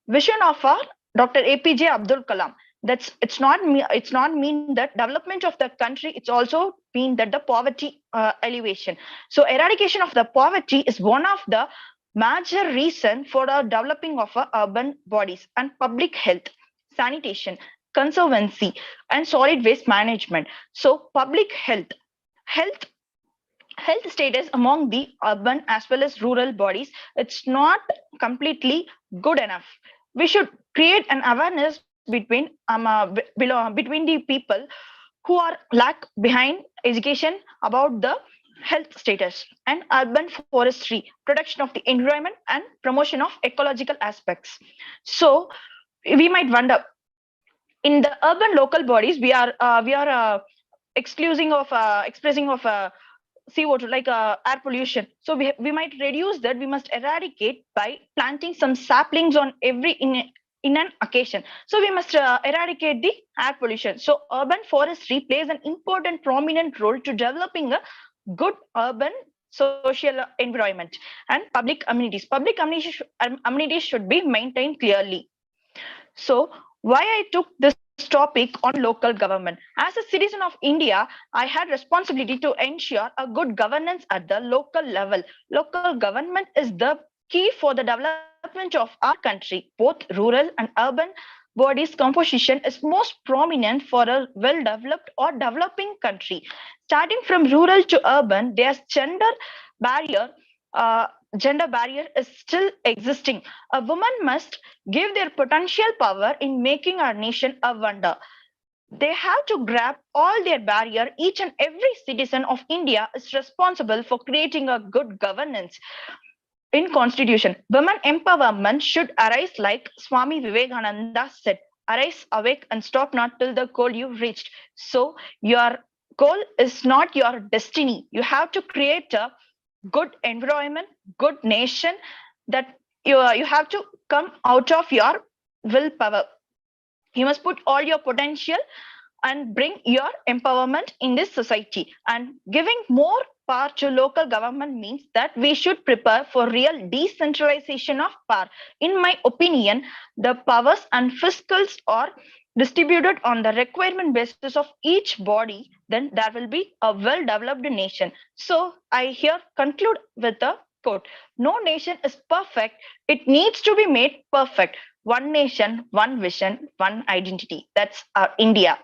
vision of our Dr. APJ Abdul Kalam. It's not mean that development of the country. It's also mean that the poverty elevation. So eradication of the poverty is one of the major reason for the developing of our urban bodies. And public health, sanitation, conservancy, and solid waste management. So public health status among the urban as well as rural bodies, it's not completely good enough. We should create an awareness between the people who are lag behind education about the health status. And urban forestry, protection of the environment and promotion of ecological aspects. So we might wonder, in the urban local bodies, we are expressing of CO2 like air pollution. So we might reduce that. We must eradicate by planting some saplings on in an occasion. So we must eradicate the air pollution. So urban forestry plays an important prominent role to developing a good urban social environment. And public amenities. Public amenities should be maintained clearly. So why I took this topic on local government. As a citizen of India, I had responsibility to ensure a good governance at the local level. Local government is the key for the development of our country. Both rural and urban bodies composition is most prominent for a well-developed or developing country. Starting from rural to urban, there's gender barrier is still existing. A woman must give their potential power in making our nation a wonder. They have to grab all their barrier. Each and every citizen of India is responsible for creating a good governance. In Constitution, women empowerment should arise like Swami Vivekananda said, arise, awake and stop not till the goal you've reached. So your goal is not your destiny. You have to create a good environment, good nation, that you have to come out of your willpower. You must put all your potential and bring your empowerment in this society. And giving more power to local government means that we should prepare for real decentralization of power. In my opinion, the powers and fiscals are distributed on the requirement basis of each body, then there will be a well-developed nation. So I here conclude with a quote. No nation is perfect. It needs to be made perfect. One nation, one vision, one identity. That's our India.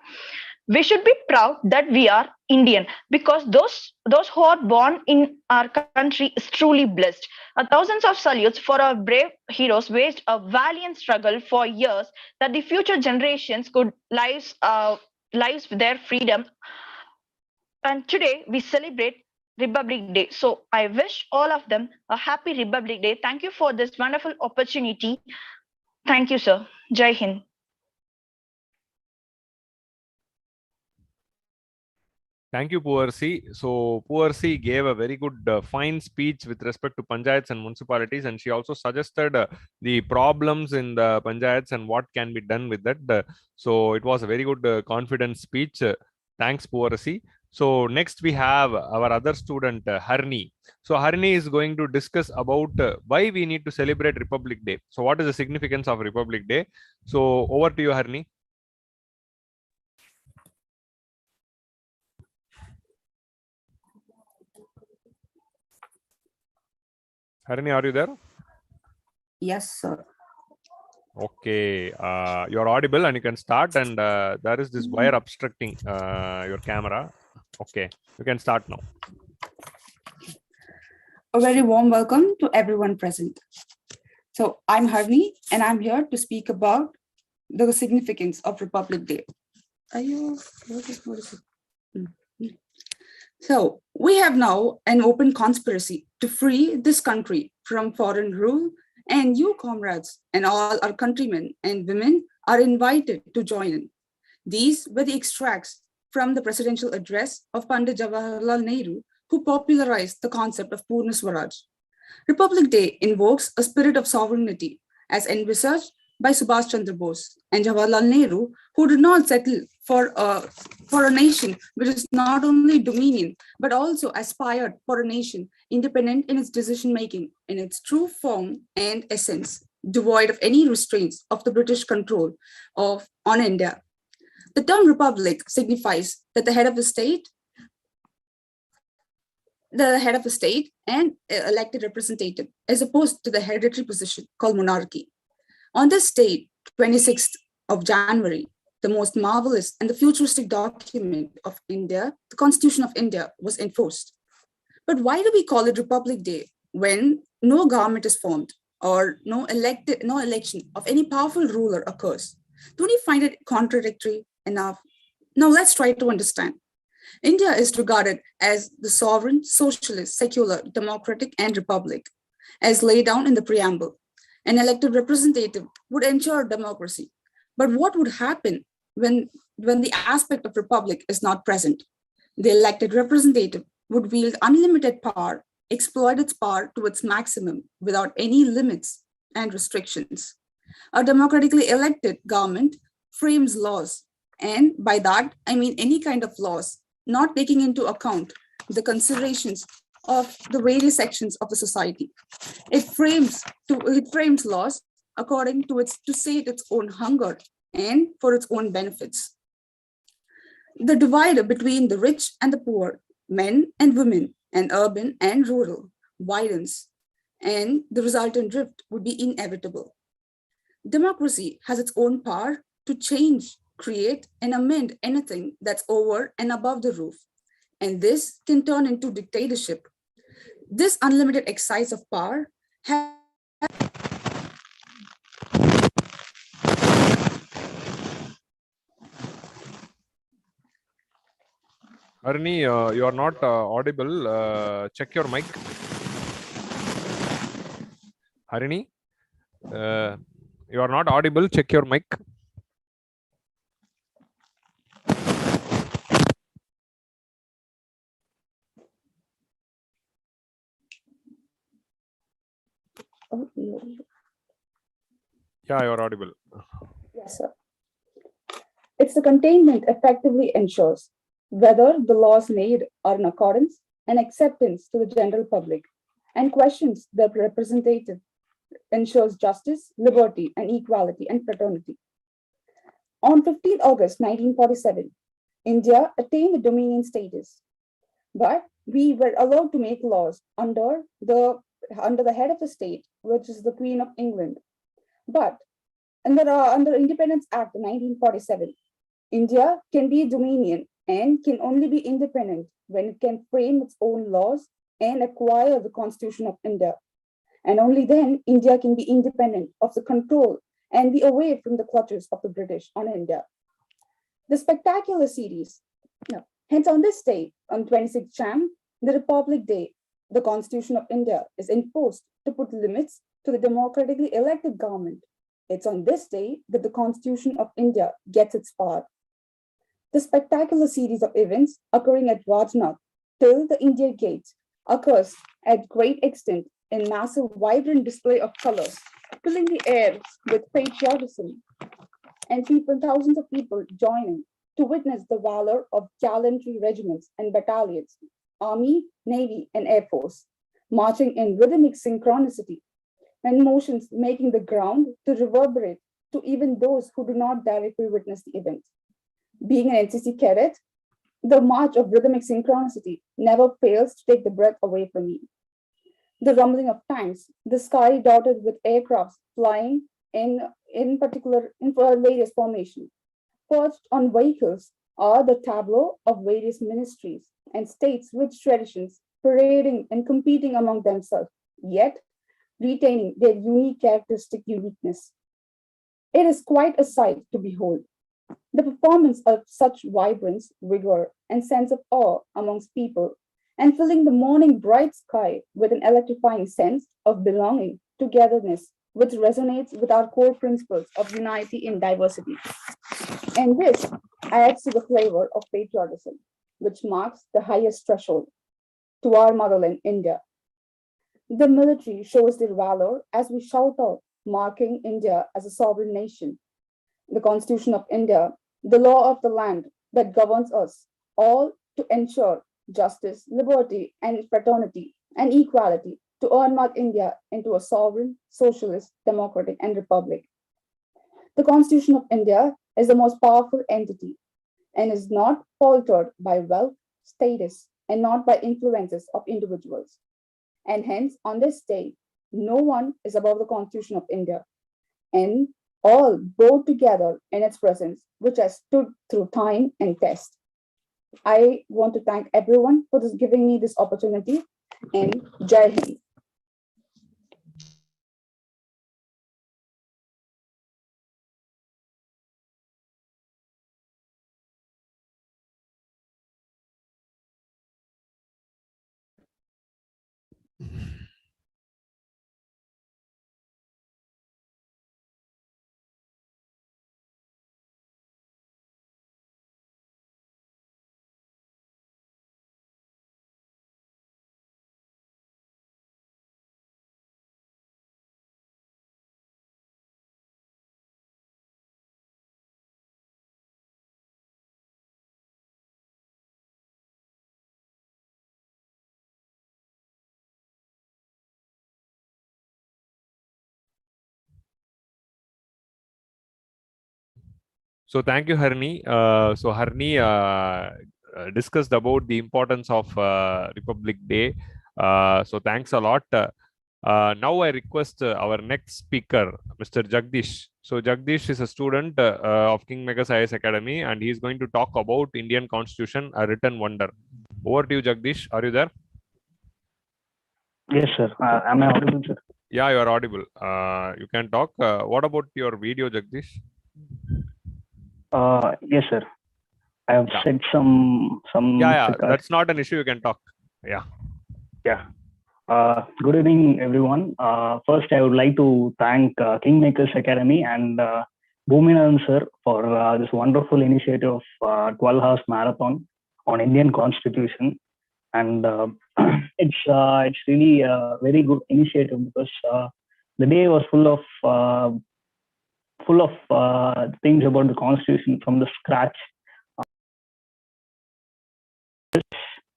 We should be proud that we are Indian, because those who are born in our country is truly blessed. Thousands of salutes for our brave heroes waged a valiant struggle for years that the future generations could lives with their freedom. And today we celebrate Republic Day. So I wish all of them a happy Republic Day. Thank you for this wonderful opportunity. Thank you, sir. Jai Hind. Thank you, Poovarasi. So Poovarasi gave a very good, fine speech with respect to panchayats and municipalities, and she also suggested the problems in the panchayats and what can be done with that. So it was a very good, confident speech. Thanks, Poovarasi. So next we have our other student, Harni. So Harni is going to discuss about why we need to celebrate Republic Day. So what is the significance of Republic Day? So over to you, Harni. Harni, are you there? Yes, sir. Okay, you're audible and you can start, and there is this wire obstructing your camera. Okay, you can start now. A very warm welcome to everyone present. So I'm Harni and I'm here to speak about the significance of Republic Day. What is it? So we have now an open conspiracy to free this country from foreign rule, and you, comrades, and all our countrymen and women are invited to join in. These were the extracts from the presidential address of Pandit Jawaharlal Nehru, who popularized the concept of Purna Swaraj. Republic Day invokes a spirit of sovereignty as envisaged by Subhash Chandra Bose and Jawaharlal Nehru, who did not settle for a nation which is not only dominion, but also aspired for a nation independent in its decision-making, in its true form and essence, devoid of any restraints of the British control on India. The term republic signifies that the head of the state and elected representative, as opposed to the hereditary position called monarchy. On this date, 26th of January, the most marvelous and the futuristic document of India, the Constitution of India, was enforced. But why do we call it Republic Day when no government is formed or no election of any powerful ruler occurs? Don't you find it contradictory enough? Now let's try to understand. India is regarded as the sovereign, socialist, secular, democratic, and republic, as laid down in the preamble. An elected representative would ensure democracy. But what would happen when the aspect of republic is not present? The elected representative would wield unlimited power, exploit its power to its maximum without any limits and restrictions. A democratically elected government frames laws, and by that, I mean any kind of laws, not taking into account the considerations of the various sections of the society. It frames laws according to sate its own hunger and for its own benefits. The divide between the rich and the poor, men and women, and urban and rural widens, and the resultant drift would be inevitable. Democracy has its own power to change, create, and amend anything that's over and above the roof. And this can turn into dictatorship. This unlimited exercise of power has Harni, you are not audible. Check your mic. Harni, you are not audible. Check your mic. Yeah, you are audible. Yes, sir. It's the containment effectively ensures whether the laws made are in accordance and acceptance to the general public, and questions the representative ensures justice, liberty, and equality and fraternity. On 15th August 1947, India attained the dominion status, but we were allowed to make laws under the head of the state, which is the Queen of England. But under Independence Act 1947, India can be a dominion and can only be independent when it can frame its own laws and acquire the Constitution of India. And only then India can be independent of the control and be away from the clutches of the British on India. The spectacular series. Hence, on this day, on 26th Jan, the Republic Day, the Constitution of India is enforced to put limits to the democratically elected government. It's on this day that the Constitution of India gets its power. The spectacular series of events occurring at Rajnath till the India Gate occurs at great extent in massive, vibrant display of colors, filling the air with patriotism, and thousands of people joining to witness the valor of gallantry regiments and battalions, Army, Navy, and Air Force, marching in rhythmic synchronicity and motions making the ground to reverberate to even those who do not directly witness the event. Being an NCC cadet, the march of rhythmic synchronicity never fails to take the breath away from me. The rumbling of tanks, the sky dotted with aircrafts flying in various formations, perched on vehicles are the tableau of various ministries and states with traditions parading and competing among themselves, yet retaining their unique characteristic uniqueness. It is quite a sight to behold. The performance of such vibrance, vigor, and sense of awe amongst people, and filling the morning bright sky with an electrifying sense of belonging, togetherness, which resonates with our core principles of unity in diversity. And this adds to the flavor of patriotism, which marks the highest threshold to our motherland, India. The military shows their valor as we shout out, marking India as a sovereign nation. The Constitution of India, the law of the land that governs us, all to ensure justice, liberty, and fraternity and equality to unmark India into a sovereign, socialist, democratic, and republic. The Constitution of India is the most powerful entity and is not faltered by wealth, status, and not by influences of individuals. And hence, on this day, no one is above the Constitution of India, and all bow together in its presence, which has stood through time and test. I want to thank everyone for giving me this opportunity, and Jai Hind. So thank you, Harni. Harni discussed about the importance of Republic Day. So thanks a lot. Now I request our next speaker, Mr. Jagdish. So Jagdish is a student of KingMakers IAS Academy, and he is going to talk about Indian Constitution, a written wonder. Over to you, Jagdish. Are you there? Yes, sir. Am I audible, sir? Yeah, you are audible. You can talk. What about your video, Jagdish? Yes, sir. I have said some. Yeah, that's not an issue. You can talk. Yeah. Yeah. Good evening, everyone. First, I would like to thank KingMakers Academy and Boominathan sir for this wonderful initiative of 12 hours marathon on Indian Constitution. And it's really a very good initiative because the day was full of things about the Constitution from the scratch,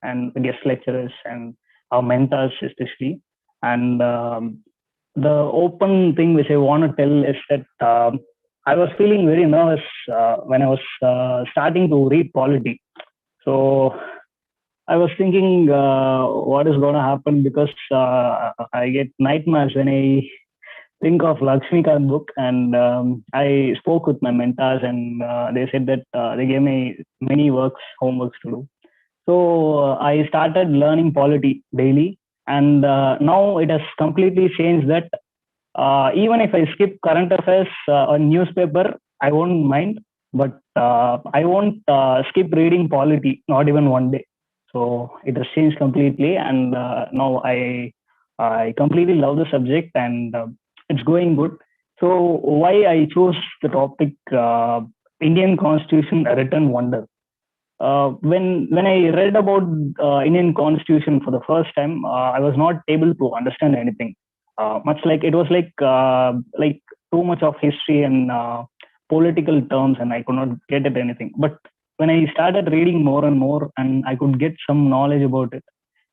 and the guest lecturers and our mentors especially. And the open thing which I want to tell is that I was feeling very nervous when I was starting to read polity. So I was thinking what is going to happen, because I get nightmares when I think of Lakshmikant book, and I spoke with my mentors, and they said that they gave me many homeworks to do. So I started learning polity daily, and now it has completely changed that even if I skip current affairs on newspaper, I won't mind, but I won't skip reading polity, not even one day. So it has changed completely, and now I completely love the subject, and it's going good. So why I chose the topic Indian Constitution, a written wonder. When I read about Indian Constitution for the first time, I was not able to understand anything. Much like it was like too much of history and political terms, and I could not get at anything. But when I started reading more and more, and I could get some knowledge about it,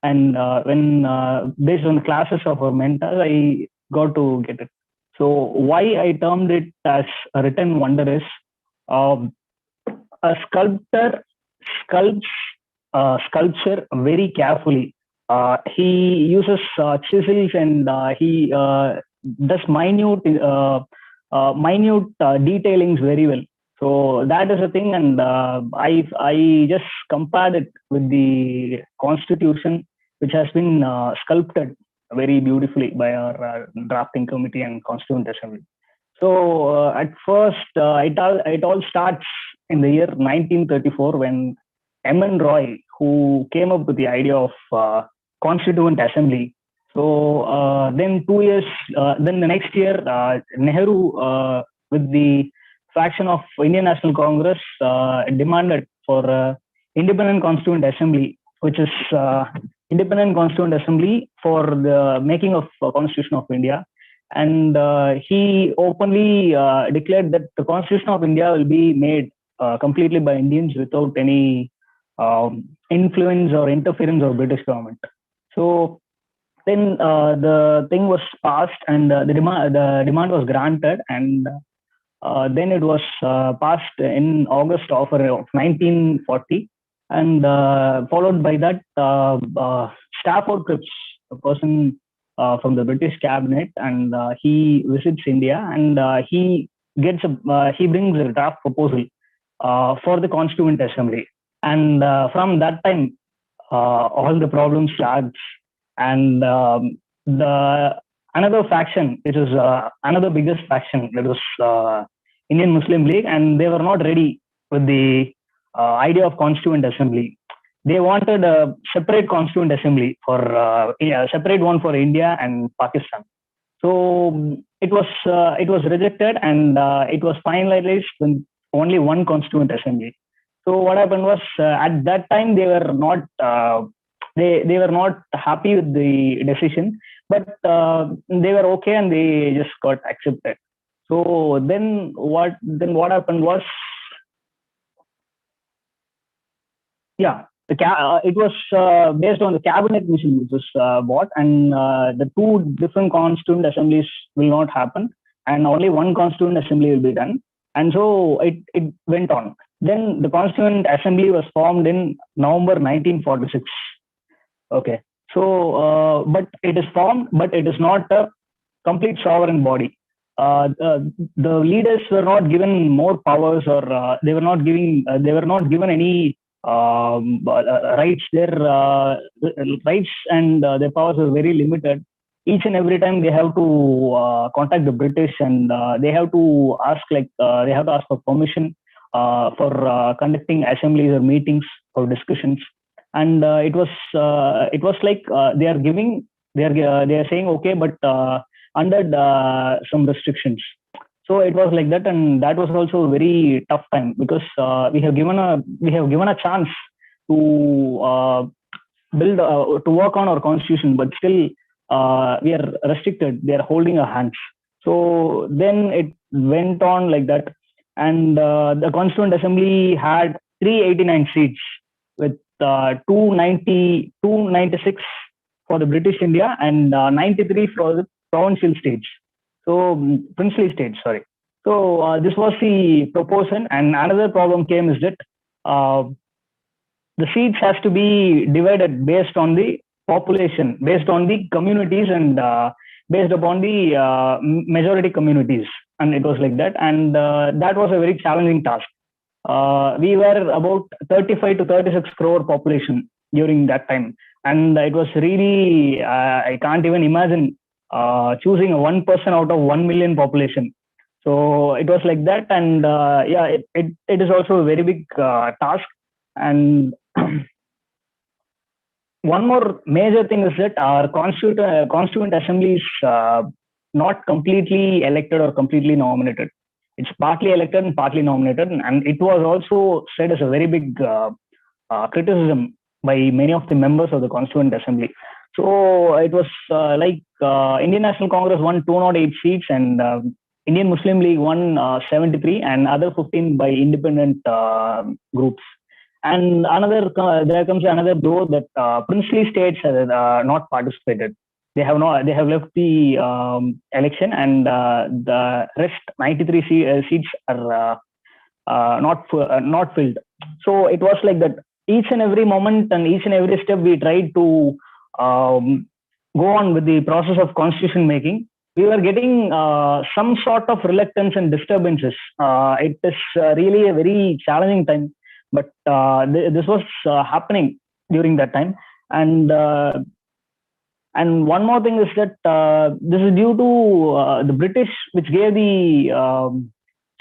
and when based on the classes of our mentors, I got to get it. So why I termed it as a written wonder is a sculptor sculpture very carefully. He uses chisels, and he does minute detailings very well. So that is a thing, and I just compared it with the Constitution, which has been sculpted very beautifully by our drafting committee and Constituent Assembly. So at first, it all starts in the year 1934 when M.N. Roy, who came up with the idea of Constituent Assembly. So then 2 years, then the next year, Nehru, with the faction of Indian National Congress, demanded for Independent Constituent Assembly, which is Independent Constituent Assembly for the making of Constitution of India. And he openly declared that the Constitution of India will be made completely by Indians without any influence or interference of British government. So then the thing was passed, and the demand was granted, and then it was passed in August of 1940, and followed by that Stafford Cripps, a person from the British cabinet, and he visits India, and he brings a draft proposal for the Constituent Assembly, and from that time all the problems starts, and another faction, which is another biggest faction, that was Indian Muslim League, and they were not ready with the idea of Constituent Assembly. They wanted a separate Constituent Assembly for a separate one for India and Pakistan. So it was rejected, and it was finalized with only one Constituent Assembly. So what happened was at that time they were not they were not happy with the decision, but they were okay, and they just got accepted. So then what happened was, yeah, it was based on the cabinet mission which was bought, and the two different Constituent Assemblies will not happen, and only one Constituent Assembly will be done. And so it went on. Then the Constituent Assembly was formed in November 1946. Okay. So, but it is formed, but it is not a complete sovereign body. The leaders were not given more powers, or they were not given any rights. Their rights and their powers were very limited. Each and every time they have to contact the British, and they have to ask for permission for conducting assemblies or meetings or discussions. And it was like they are saying okay, but under some restrictions. So it was like that, and that was also a very tough time, because we have given a chance to work on our constitution, but still we are restricted. They are holding our hands. So then it went on like that, and the Constituent Assembly had 389 seats, with 296 for the British India and 93 for the provincial states. So princely states, sorry. So this was the proposal, and another problem came is that the seats has to be divided based on the population, based on the communities, and based upon the majority communities, and it was like that, and that was a very challenging task. We were about 35 to 36 crore population during that time, and it was really I can't even imagine choosing one person out of 1 million population. So it was like that, and yeah, it is also a very big task. And one more major thing is that our constituent assembly is not completely elected or completely nominated. It's partly elected and partly nominated, and it was also said as a very big criticism by many of the members of the Constituent Assembly. So it was like Indian National Congress won 208 seats, and Indian Muslim League won 73, and other 15 by independent groups. And there comes another blow that princely states have not participated. They have left the election, and the rest 93 seats are not filled. So it was like that. Each and every moment and each and every step, we tried to go on with the process of constitution making. We were getting some sort of reluctance and disturbances. It is really a very challenging time, but this was happening during that time. And one more thing is that this is due to the British, which gave the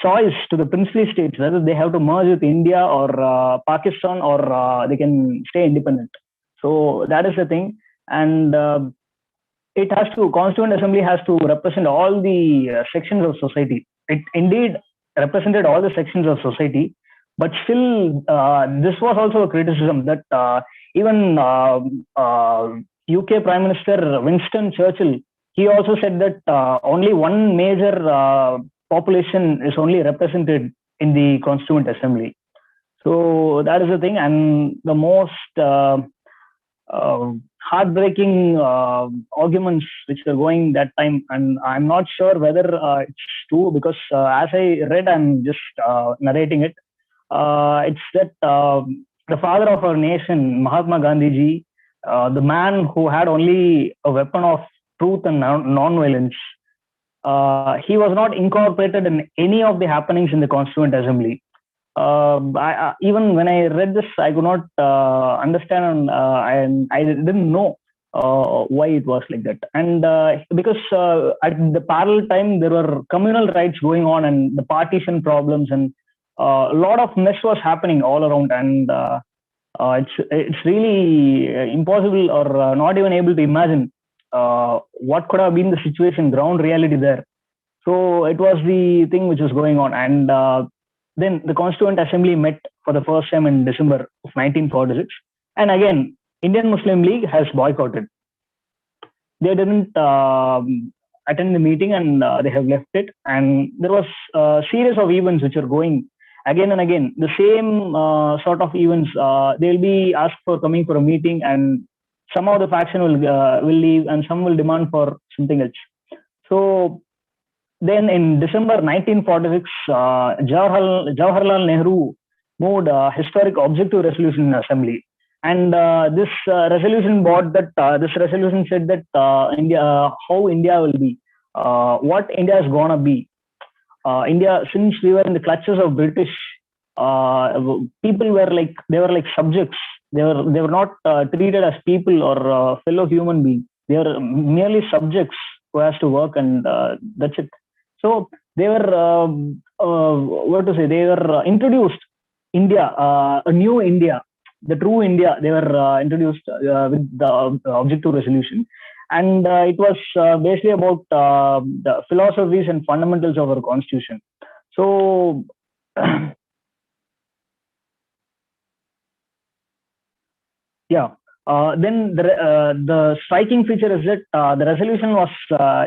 choice to the princely states whether they have to merge with India or Pakistan, or they can stay independent. So that is the thing. And Constituent Assembly has to represent all the sections of society. It indeed represented all the sections of society, but still this was also a criticism that even UK Prime Minister Winston Churchill, he also said that only one major population is only represented in the Constituent Assembly. So that is the thing. And the most heartbreaking arguments which were going that time, and I'm not sure whether it's true, because as I read, I'm just narrating it. It's that the father of our nation, Mahatma Gandhi, the man who had only a weapon of truth and non-violence, he was not incorporated in any of the happenings in the Constituent Assembly. Even when I read this, I could not understand, and I didn't know why it was like that. And because at the parallel time, there were communal rights going on, and the partition problems, and a lot of mess was happening all around. And it's really impossible, or not even able to imagine what could have been the situation, ground reality there. So it was the thing which was going on. And then the Constituent Assembly met for the first time in December of 1946. And again, Indian Muslim League has boycotted. They didn't attend the meeting, and they have left it. And there was a series of events which are going again and again. The same sort of events. They'll be asked for coming for a meeting, and some of the faction will leave, and some will demand for something else. So then in December 1946, Jawaharlal Nehru moved a historic objective resolution in Assembly. And this resolution this resolution said that India, how India will be, what India is gonna be. India, since we were in the clutches of British, people were like subjects. They were not treated as people or fellow human beings. They were merely subjects who has to work, and that's it. So they were they were introduced India, a new India, the true India. They were introduced with the objective resolution, and it was basically about the philosophies and fundamentals of our constitution. So yeah. Then the striking feature is that the resolution was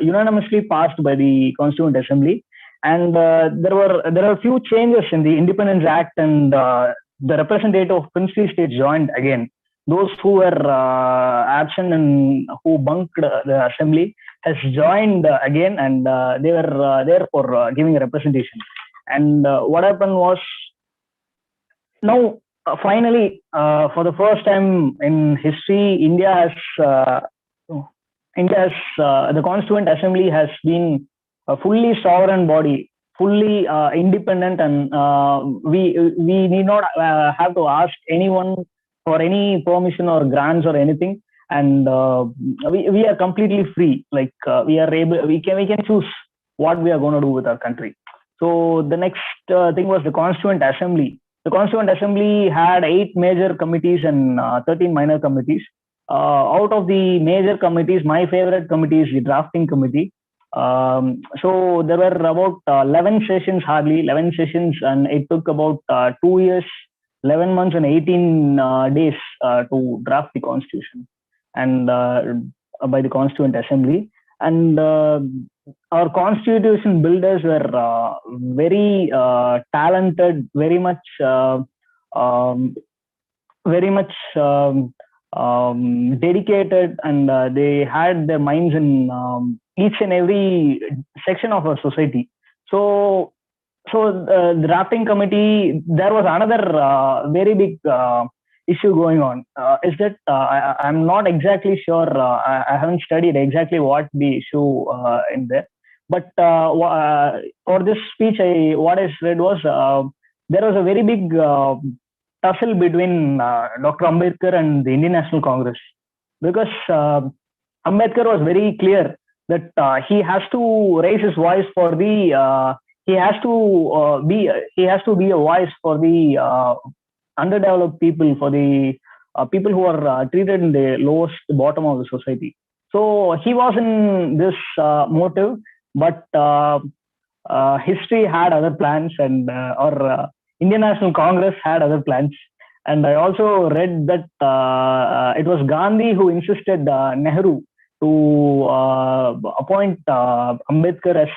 unanimously passed by the Constituent Assembly, and there were a few changes in the Independence Act, and the representative of princely states joined again. Those who were absent and who bunked the assembly has joined again, and they were there for giving representation. And what happened was, now finally, for the first time in history, India has India's the Constituent Assembly has been a fully sovereign body, fully independent, and we need not have to ask anyone for any permission or grants or anything. And we are completely free. Like we can choose what we are going to do with our country. So the next thing was the Constituent Assembly. The Constituent Assembly had 8 major committees and 13 minor committees. Out of the major committees, my favorite committee is the drafting committee. So there were about 11 sessions, hardly 11 sessions, and it took about 2 years, 11 months, and 18 days to draft the constitution, and by the Constituent Assembly. And our constitution builders were very talented, very much dedicated, and they had their minds in each and every section of our society. So the drafting committee, there was another very big issue going on. Is that I'm not exactly sure. I haven't studied exactly what the issue in there. But for this speech, what I read was there was a very big tussle between Dr. Ambedkar and the Indian National Congress, because Ambedkar was very clear that he has to raise his voice for the he has to be a voice for the underdeveloped people, for the people who are treated in the lowest bottom of the society. So he was in this motive, but history had other plans, and or Indian National Congress had other plans. And I also read that it was Gandhi who insisted Nehru to appoint Ambedkar as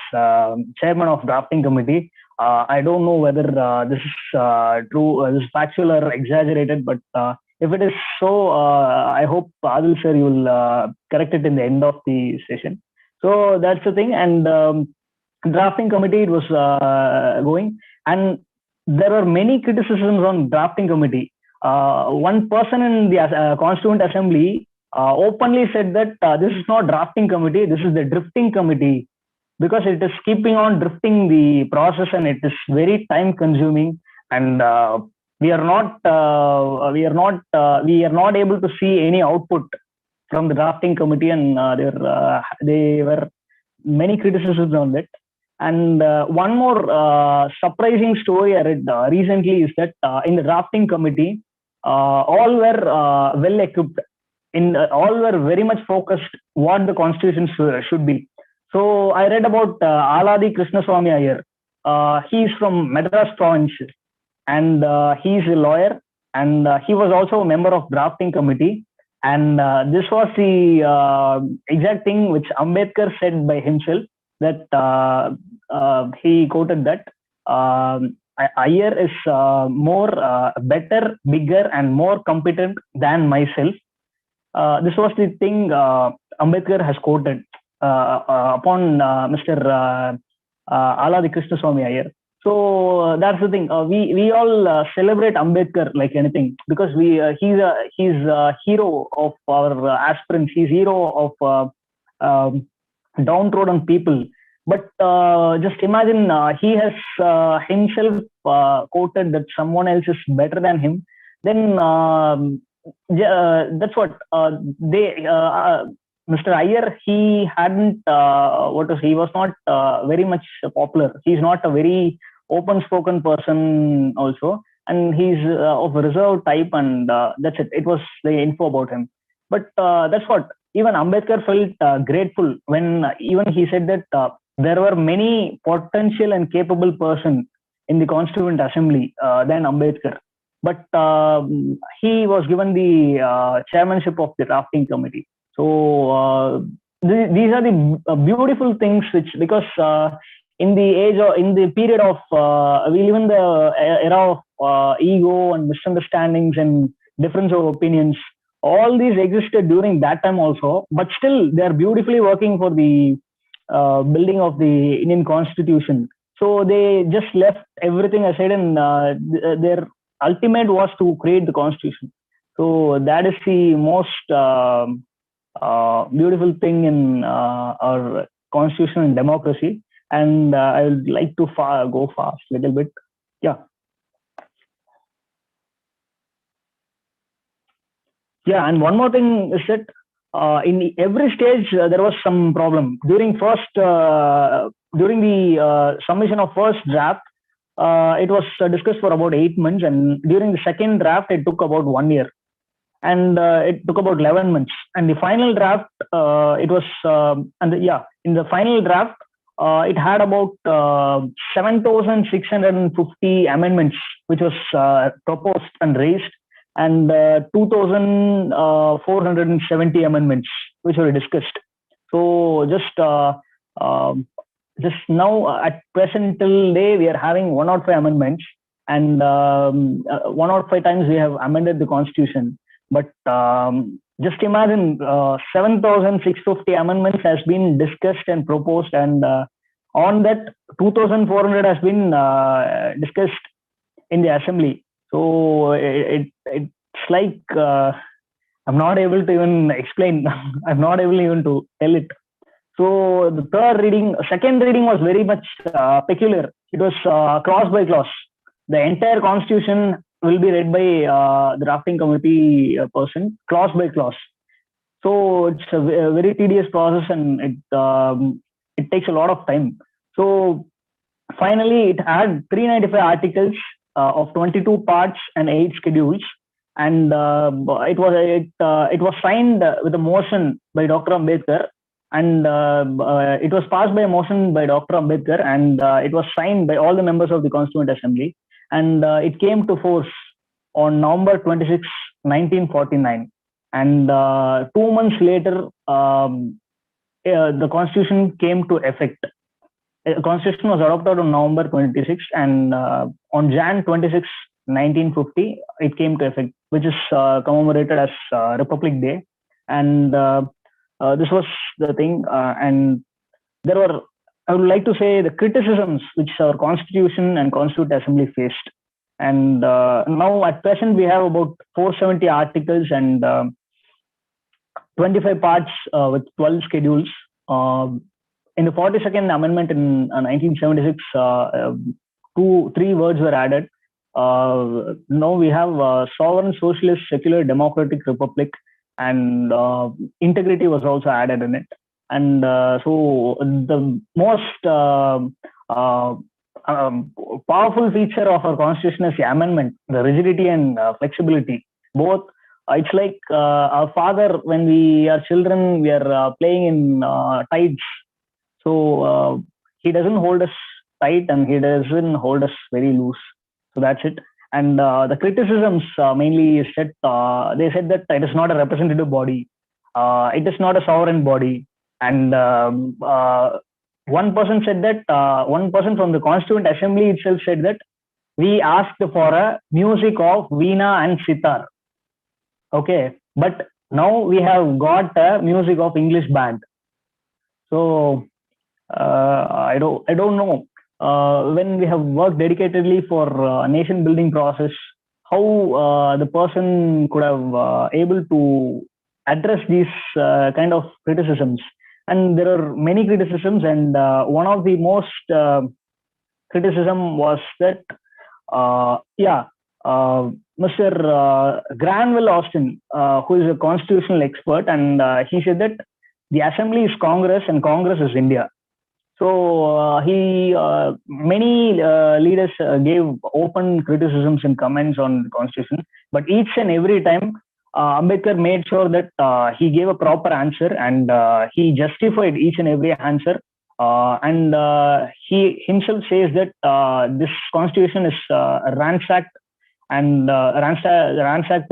chairman of drafting committee. I don't know whether this is true, this is factual or exaggerated, but if it is so, I hope Adil sir, you will correct it in the end of the session. So that's the thing. And drafting committee, it was going, and there were many criticisms on drafting committee. One person in the Constituent Assembly openly said that this is not drafting committee, this is the drifting committee, because it is keeping on drifting the process and it is very time consuming, and we are not able to see any output from the drafting committee, and there were many criticisms on that. And one more surprising story I read recently is that in the drafting committee, all were well equipped. All were very much focused what the constitution should be. So I read about Aladi Krishnaswamy Iyer. He is from Madras province, and he is a lawyer, and he was also a member of drafting committee. And this was the exact thing which Ambedkar said by himself, that he quoted that Iyer is more better, bigger, and more competent than myself. This was the thing Ambedkar has quoted upon Mr. Aladi Krishnaswamy Iyer. So that's the thing. We all celebrate Ambedkar like anything, because he's a hero of our aspirants. He's hero of downtrodden people. But just imagine, he has himself quoted that someone else is better than him. Then that's what Mr. Iyer, he hadn't he was not very much popular. He's not a very open-spoken person also, and he's of a reserved type, and that's it. It was the info about him. But that's what even Ambedkar felt grateful when even he said that there were many potential and capable persons in the Constituent Assembly than Ambedkar. But he was given the chairmanship of the drafting committee. So these are the beautiful things which, because in the age or in the period of we live in the era of ego and misunderstandings and difference of opinions. All these existed during that time also, but still they are beautifully working for the building of the Indian Constitution. So they just left everything aside, and their ultimate was to create the Constitution. So that is the most beautiful thing in our constitution and democracy. And I would like to go fast a little bit. Yeah. Yeah, and one more thing is that in every stage there was some problem. During the submission of first draft, it was discussed for about 8 months, and during the second draft, it took about 1 year, and it took about 11 months. And the final draft, in the final draft, it had about 7,650 amendments, which was proposed and raised, and 2,470 amendments which were discussed. So just now at present till day, we are having 105 amendments, and 105 times we have amended the constitution. But just imagine 7,650 amendments has been discussed and proposed, and on that 2,400 has been discussed in the assembly. So it's like I'm not able to even explain. I'm not able even to tell it. So the second reading was very much peculiar. It was clause by clause. The entire constitution will be read by the drafting committee person, clause by clause. So it's a very tedious process, and it takes a lot of time. So finally, it had 395 articles of 22 parts and 8 schedules, and it was signed with a motion by Dr. Ambedkar, and it was passed by a motion by Dr. Ambedkar, and it was signed by all the members of the Constituent Assembly, and it came to force on November 26, 1949. And 2 months later, the Constitution came to effect. The Constitution was adopted on November 26, and on Jan 26, 1950, it came to effect, which is commemorated as Republic Day. And this was the thing. And there were, I would like to say, the criticisms which our Constitution and Constituent Assembly faced. And now at present, we have about 470 articles and 25 parts with 12 schedules. In the 42nd Amendment in 1976, 3 words were added. Now we have sovereign, socialist, secular, democratic republic, and integrity was also added in it. And so the most powerful feature of our constitution is the amendment, the rigidity and flexibility. Both, it's like our father, when we are children, we are playing in tides. So he doesn't hold us tight, and he doesn't hold us very loose. So that's it. And the criticisms mainly said, they said that it is not a representative body. It is not a sovereign body. And one person said that, one person from the Constituent Assembly itself said that we asked for a music of Veena and Sitar. Okay. But now we have got a music of English band. So I don't know. When we have worked dedicatedly for nation building process, how the person could have able to address these kind of criticisms. And there are many criticisms, and one of the most criticism was that Mr. Granville Austin, who is a constitutional expert, and he said that the Assembly is Congress and Congress is India. So many leaders gave open criticisms and comments on the Constitution, but each and every time Ambedkar made sure that he gave a proper answer, and he justified each and every answer. And he himself says that this Constitution is ransacked and ransacked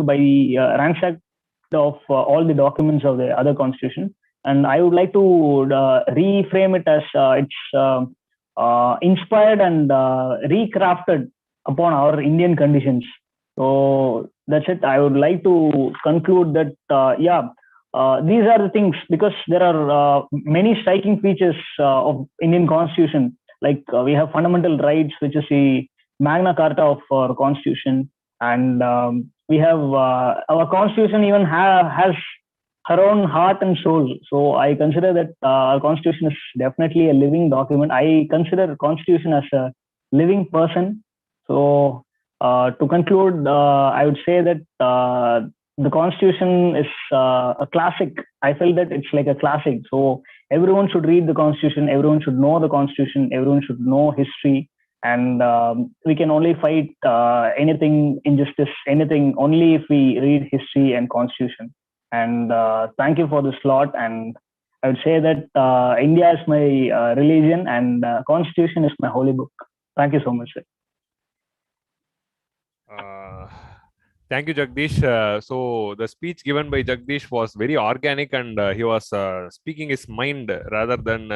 of all the documents of the other Constitution. And I would like to reframe it as it's inspired and recrafted upon our Indian conditions. So that's it. I would like to conclude that, these are the things, because there are many striking features of Indian Constitution. Like we have fundamental rights, which is the Magna Carta of our Constitution. And we have our Constitution even has her own heart and soul. So I consider that our constitution is definitely a living document. I consider constitution as a living person. So to conclude, I would say that the constitution is a classic. I feel that it's like a classic. So everyone should read the constitution. Everyone should know the constitution. Everyone should know history. And we can only fight anything, injustice, anything, only if we read history and constitution. And thank you for the slot. And I would say that India is my religion and constitution is my holy book. Thank you so much, sir. Thank you, Jagdish. So the speech given by Jagdish was very organic, and he was speaking his mind rather than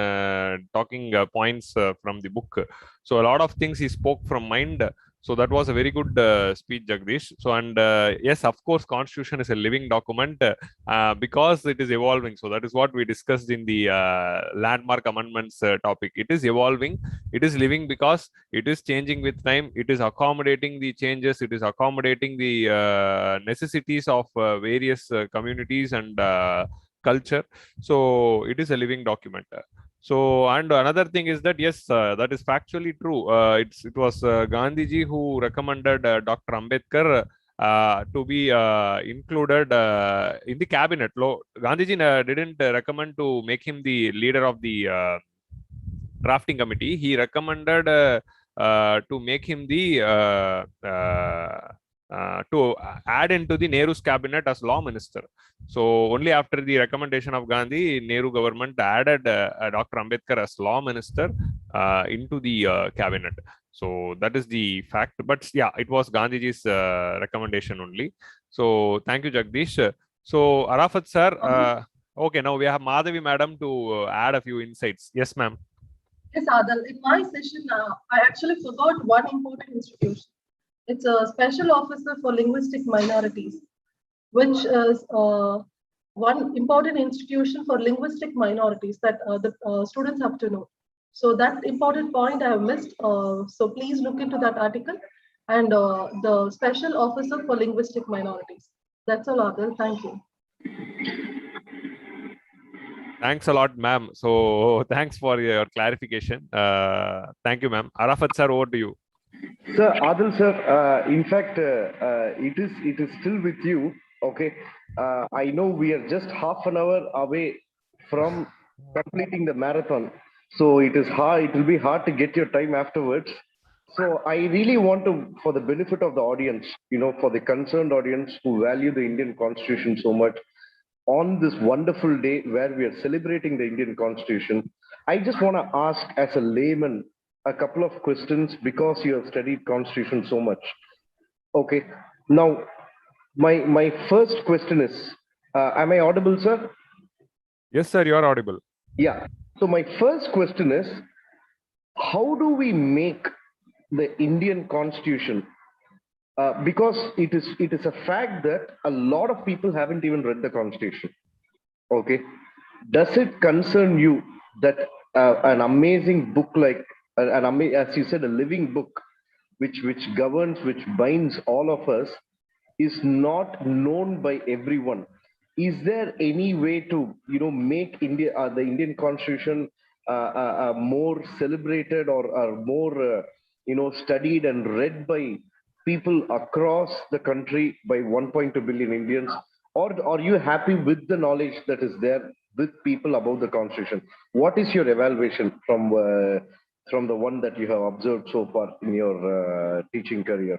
talking points from the book. So a lot of things he spoke from mind. So that was a very good speech, Jagdish. So, and yes, of course, Constitution is a living document because it is evolving. So that is what we discussed in the landmark amendments topic. It is evolving. It is living because it is changing with time. It is accommodating the changes. It is accommodating the necessities of various communities and culture. So it is a living document. So, and another thing is that, yes, that is factually true. It was Gandhiji who recommended Dr. Ambedkar to be included in the cabinet. Gandhiji didn't recommend to make him the leader of the drafting committee. He recommended to make him the to add into the Nehru's cabinet as law minister. So only after the recommendation of Gandhi, Nehru government added Dr. Ambedkar as law minister into the cabinet. So that is the fact. But yeah, it was Gandhiji's recommendation only. So thank you, Jagdish. So Arafat sir, okay, now we have Madhavi madam to add a few insights. Yes, ma'am. Yes, Adil. In my session, I actually forgot one important institution. It's a special officer for linguistic minorities, which is one important institution for linguistic minorities that the students have to know. So that important point I have missed. So please look into that article and the special officer for linguistic minorities. That's all, Adil. Thank you. Thanks a lot, ma'am. So thanks for your clarification. Thank you, ma'am. Arafat sir, over to you. Sir, Adil sir, in fact, it is still with you. Okay, I know we are just half an hour away from completing the marathon, so it is hard. It will be hard to get your time afterwards. So I really want to, for the benefit of the audience, for the concerned audience who value the Indian Constitution so much, on this wonderful day where we are celebrating the Indian Constitution, I just want to ask as a layman a couple of questions because you have studied Constitution so much. Okay, now my first question is, am I audible, sir? Yes, sir, you are audible. Yeah, so my first question is, how do we make the Indian Constitution? Because it is a fact that a lot of people haven't even read the Constitution. Okay, does it concern you that an amazing book like as you said, a living book which governs, which binds all of us, is not known by everyone? Is there any way to make India the Indian Constitution more celebrated or more studied and read by people across the country, by 1.2 billion Indians? Or are you happy with the knowledge that is there with people about the Constitution? What is your evaluation from the one that you have observed so far in your teaching career?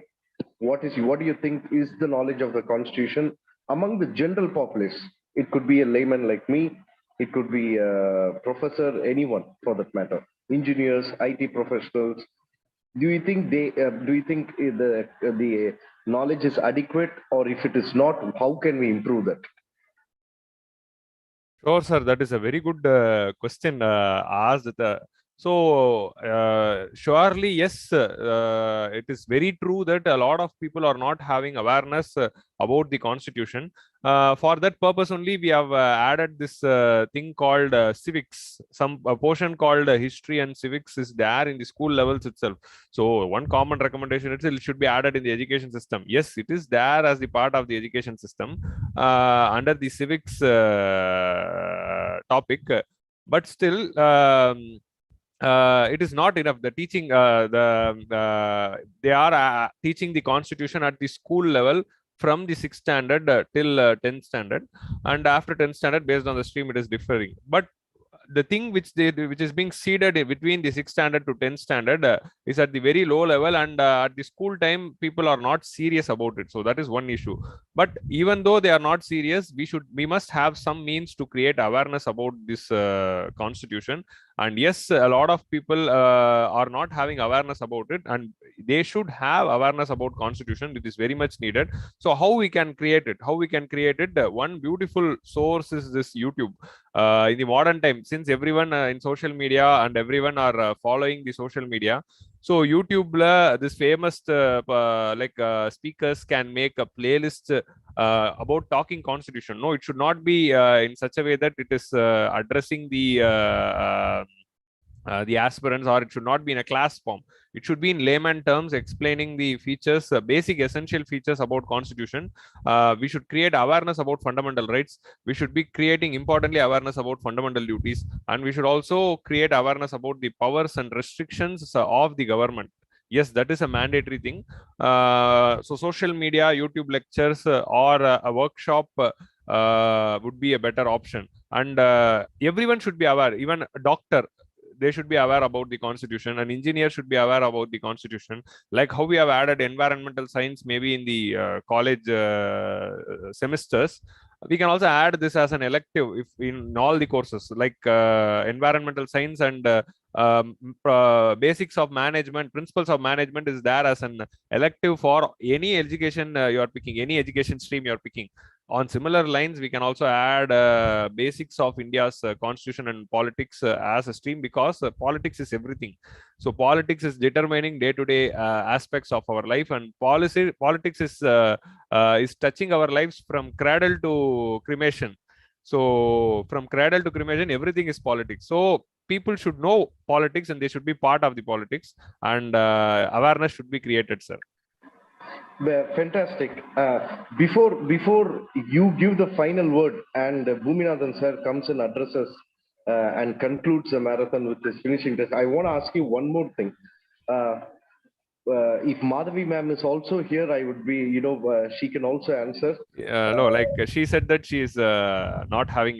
What do you think is the knowledge of the Constitution among the general populace? It could be a layman like me, it could be a professor, anyone for that matter, engineers, IT professionals. Do you think the knowledge is adequate, or if it is not, how can we improve that? Sure, sir. That is a very good question asked. So surely, yes, it is very true that a lot of people are not having awareness about the constitution. For that purpose only, we have added this thing called civics. Some portion called history and civics is there in the school levels itself. So one common recommendation is it should be added in the education system. Yes, it is there as the part of the education system under the civics topic, but still it is not enough. The teaching, they are teaching the constitution at the school level from the 6th standard till 10th standard, and after 10th standard, based on the stream, it is differing. But the thing which is being seeded between the 6th standard to 10th standard is at the very low level, and at the school time, people are not serious about it. So that is one issue. But even though they are not serious, we must have some means to create awareness about this constitution. And yes, a lot of people are not having awareness about it, and they should have awareness about constitution. It is very much needed. So how we can create it? One beautiful source is this YouTube. In the modern time, since everyone in social media and everyone are following the social media, so YouTube this famous speakers can make a playlist about talking constitution. No, it should not be in such a way that it is addressing the aspirants, or it should not be in a class form. It should be in layman terms, explaining the features, basic essential features about constitution. We should create awareness about fundamental rights. We should be creating, importantly, awareness about fundamental duties, and we should also create awareness about the powers and restrictions of the government. Yes, that is a mandatory thing. So social media, YouTube lectures, or a workshop would be a better option. And everyone should be aware. Even a doctor, they should be aware about the constitution. An engineer should be aware about the constitution. Like how we have added environmental science maybe in the college semesters, we can also add this as an elective if in all the courses, like environmental science and basics of management, principles of management is there as an elective for any education you are picking, any education stream you are picking. On similar lines, we can also add basics of India's constitution and politics as a stream, because politics is everything. So politics is determining day-to-day aspects of our life, and politics is touching our lives from cradle to cremation. So from cradle to cremation, everything is politics. So people should know politics, and they should be part of the politics, and awareness should be created, sir. Fantastic. Before you give the final word and Boominathan sir comes and addresses and concludes the marathon with his finishing test, I want to ask you one more thing. If Madhavi ma'am is also here, I would be, she can also answer. No, like she said that she is not having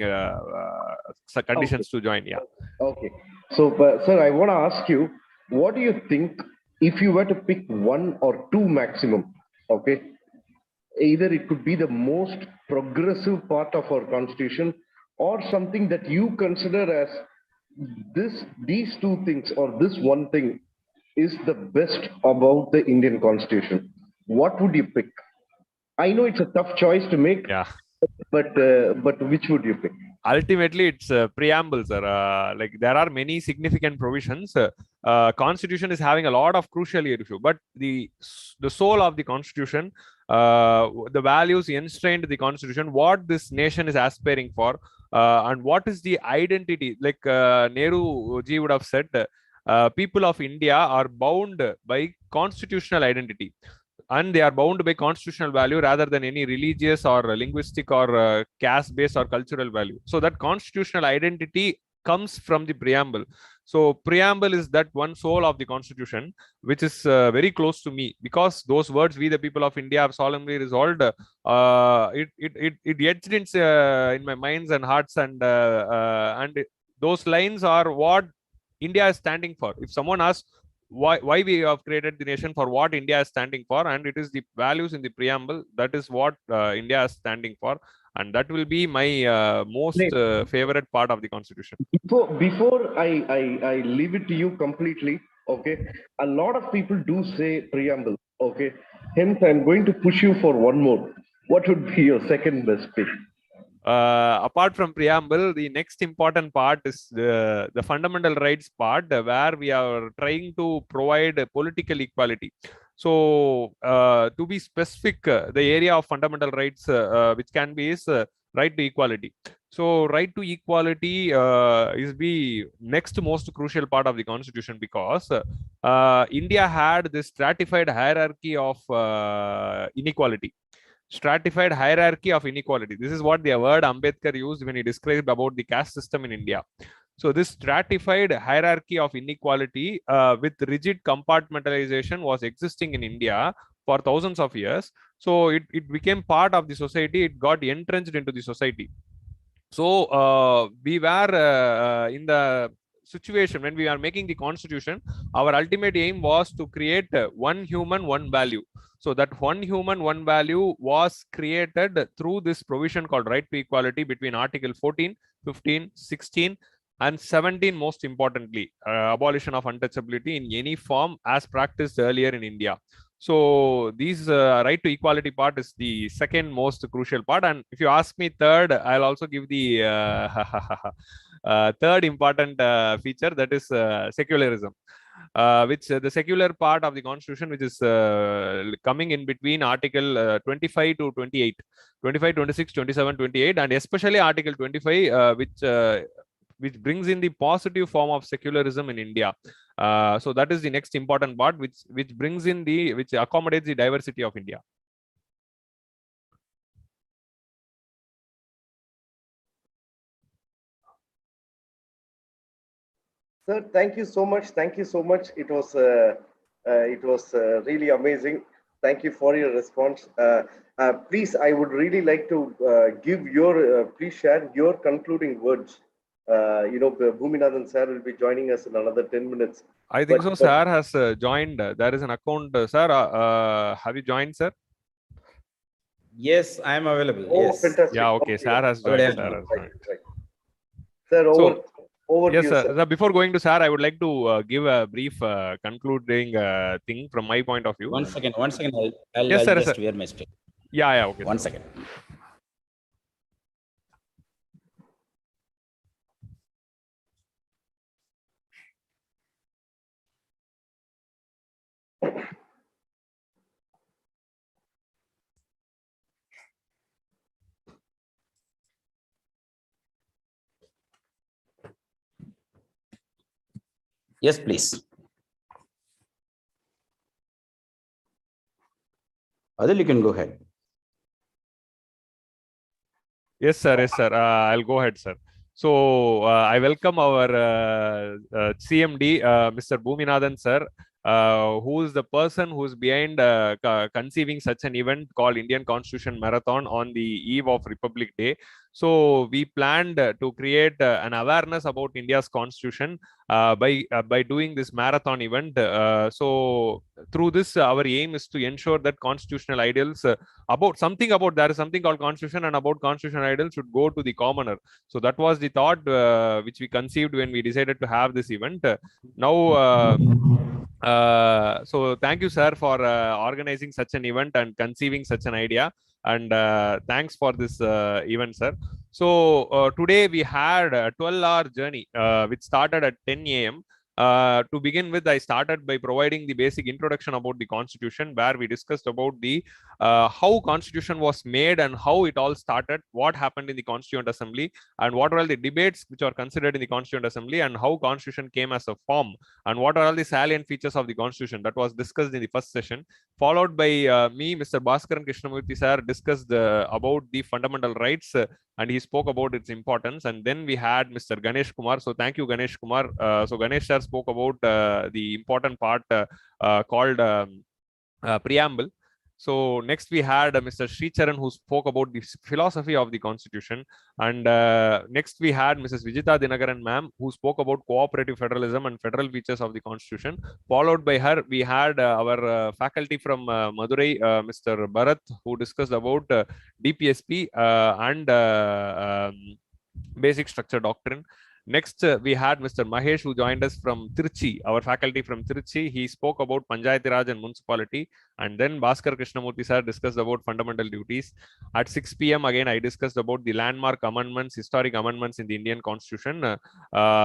conditions to join. Yeah. Okay. So, sir, I want to ask you, what do you think if you were to pick one or two maximum? Okay, either it could be the most progressive part of our constitution, or something that you consider as these two things, or this one thing is the best about the Indian constitution. What would you pick? I know it's a tough choice to make. Yeah. But which would you pick? Ultimately, it's preambles. Like there are many significant provisions. Constitution is having a lot of crucial issue, but the soul of the constitution, the values enshrined in the constitution, what this nation is aspiring for, and what is the identity. Like Nehru ji would have said, people of India are bound by constitutional identity, and they are bound by constitutional value rather than any religious or linguistic or caste-based or cultural value. So that constitutional identity comes from the preamble. So preamble is that one soul of the constitution, which is very close to me, because those words, we the people of India have solemnly resolved, it etched in my minds and hearts, and those lines are what India is standing for. If someone asks why we have created the nation, for what India is standing for, and it is the values in the preamble, that is what India is standing for, and that will be my most favorite part of the constitution. Before I leave it to you completely, okay, a lot of people do say preamble, okay, hence I'm going to push you for one more. What would be your second best pick? apart from preamble, the next important part is the fundamental rights part, where we are trying to provide political equality. So, to be specific, the area of fundamental rights which can be is right to equality. So, right to equality is the next most crucial part of the constitution, because India had this stratified hierarchy of inequality. Stratified hierarchy of inequality. This is what the word Ambedkar used when he described about the caste system in India. So this stratified hierarchy of inequality with rigid compartmentalization was existing in India for thousands of years. So it became part of the society. It got entrenched into the society. So we were in the situation when we are making the constitution, our ultimate aim was to create one human, one value. So that one human, one value was created through this provision called right to equality between Article 14, 15, 16, and 17, most importantly, abolition of untouchability in any form as practiced earlier in India. So these right to equality part is the second most crucial part. And if you ask me third, I'll also give the third important feature, that is secularism. Which the secular part of the constitution, which is coming in between article 25 to 28, 25, 26, 27, 28, and especially article 25, which brings in the positive form of secularism in India. So that is the next important part, which brings in which accommodates the diversity of India. Sir, thank you so much. Thank you so much. It was really amazing. Thank you for your response. Please, I would really like to give your, please share your concluding words. Boominathan sir will be joining us in another 10 minutes. I think so. Sir has joined. There is an account. Sir, have you joined, sir? Yes, I am available. Oh, yes. fantastic. Yeah, okay. Sir has joined. Sir has joined. Sir, over yes, to you, sir. Before going to sir, I would like to give a brief concluding thing from my point of view. One second. I'll yes, sir, just sir. wear my stick. Yeah, okay. One sir. second. Yes, please. Adil, you can go ahead. Yes, sir. Yes, sir. I'll go ahead, sir. So I welcome our CMD, Mr.Boominathan, sir, who is the person who is behind conceiving such an event called Indian Constitution Marathon on the eve of Republic Day. So we planned to create an awareness about India's constitution by doing this marathon event. So through this, our aim is to ensure that constitutional ideals there is something called constitution, and about constitutional ideals should go to the commoner. So that was the thought which we conceived when we decided to have this event. Now, so thank you, sir, for organizing such an event and conceiving such an idea. And thanks for this event, sir. So today we had a 12-hour journey which started at 10 a.m. To begin with, I started by providing the basic introduction about the constitution, where we discussed about the how constitution was made and how it all started, what happened in the Constituent Assembly, and what are all the debates which are considered in the Constituent Assembly, and how constitution came as a form, and what are all the salient features of the constitution. That was discussed in the first session, followed by me, Mr. Baskaran Krishnamoorthy sir discussed about the fundamental rights, and he spoke about its importance. And then we had Mr. Ganesh Kumar. So thank you, Ganesh Kumar. So Ganesh sir spoke about the important part called preamble. So next we had Mr. Sricharan, who spoke about the philosophy of the constitution. And next we had Mrs.Vijetha Dinakaran ma'am, who spoke about cooperative federalism and federal features of the constitution. Followed by her, we had our faculty from Madurai, Mr. Bharath, who discussed about DPSP and basic structure doctrine. Next, we had Mr. Mahesh, who joined us from Trichy, our faculty from Trichy. He spoke about Panchayat Raj and municipality. And then Bhaskar Krishnamoorthy sir discussed about fundamental duties. At 6 p.m. again, I discussed about the landmark amendments, historic amendments in the Indian Constitution,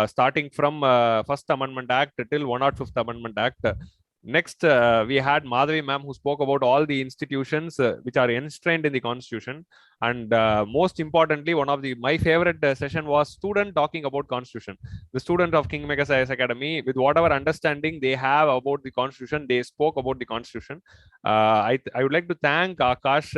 starting from First Amendment Act till 105th Amendment Act. Next, we had Madhavi ma'am, who spoke about all the institutions which are enshrined in the Constitution. And most importantly, one of my favorite session was student talking about Constitution. The student of KingMakers IAS Academy, with whatever understanding they have about the Constitution, they spoke about the Constitution. I would like to thank Akash,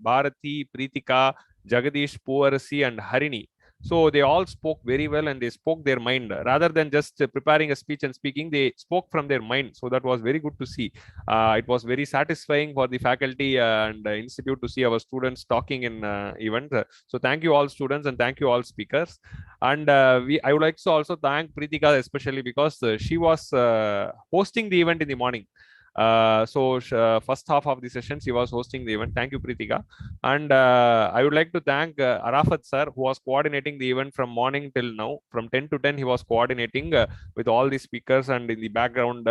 Bharathi, Prithika, Jagadesh, Poovarasi, and Harni. So they all spoke very well, and they spoke their mind rather than just preparing a speech and speaking. They spoke from their mind. So that was very good to see. It was very satisfying for the faculty and institute to see our students talking in event. So thank you all students, and thank you all speakers. And I would like to also thank Prithika especially, because she was hosting the event in the morning. First half of the session she was hosting the event. Thank you, Prithika. And I would like to thank Arafat sir, who was coordinating the event from morning till now. From 10 to 10 he was coordinating with all the speakers, and in the background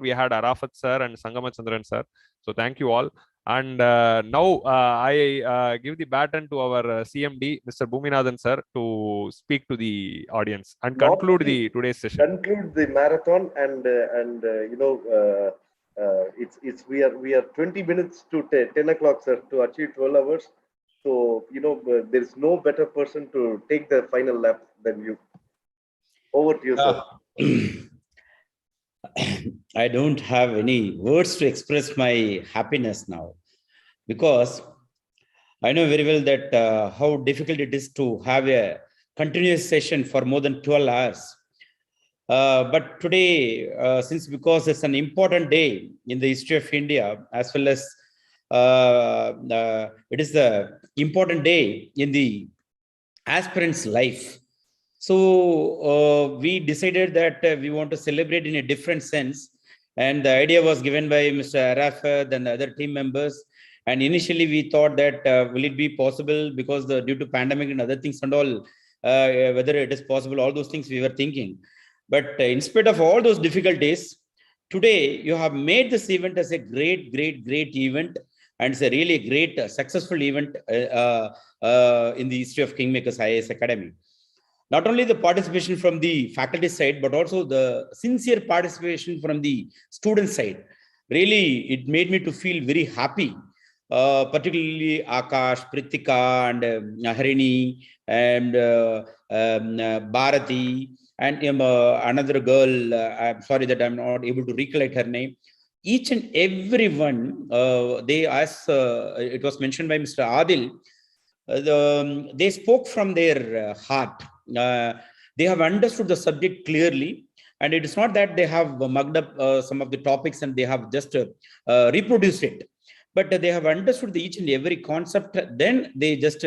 we had Arafat sir and Sangamachandran sir. So thank you all. And now I give the baton to our CMD, Mr.Boominathan sir, to speak to the audience and conclude today's session. Conclude the marathon, and we are 20 minutes to 10 o'clock, sir, to achieve 12 hours. So there is no better person to take the final lap than you. Over to you, sir. I don't have any words to express my happiness now, because I know very well that how difficult it is to have a continuous session for more than 12 hours. But today, because it's an important day in the history of India, as well as it is the important day in the aspirant's life. So we decided that we want to celebrate in a different sense. And the idea was given by Mr. Arafat and the other team members. And initially we thought that will it be possible, because due to pandemic and other things and all, whether it is possible, all those things we were thinking. But in spite of all those difficulties, today you have made this event as a great event. And it's a really great, successful event in the history of KingMakers IAS Academy. Not only the participation from the faculty side, but also the sincere participation from the student side. Really, it made me to feel very happy. Particularly Akash, Prithika, and Harni, and Bharathi, and another girl. I'm sorry that I'm not able to recollect her name. Each and every one, as it was mentioned by Mr. Adil, they spoke from their heart. They have understood the subject clearly, and it is not that they have mugged up some of the topics and they have just reproduced it, but they have understood each and every concept. Then they just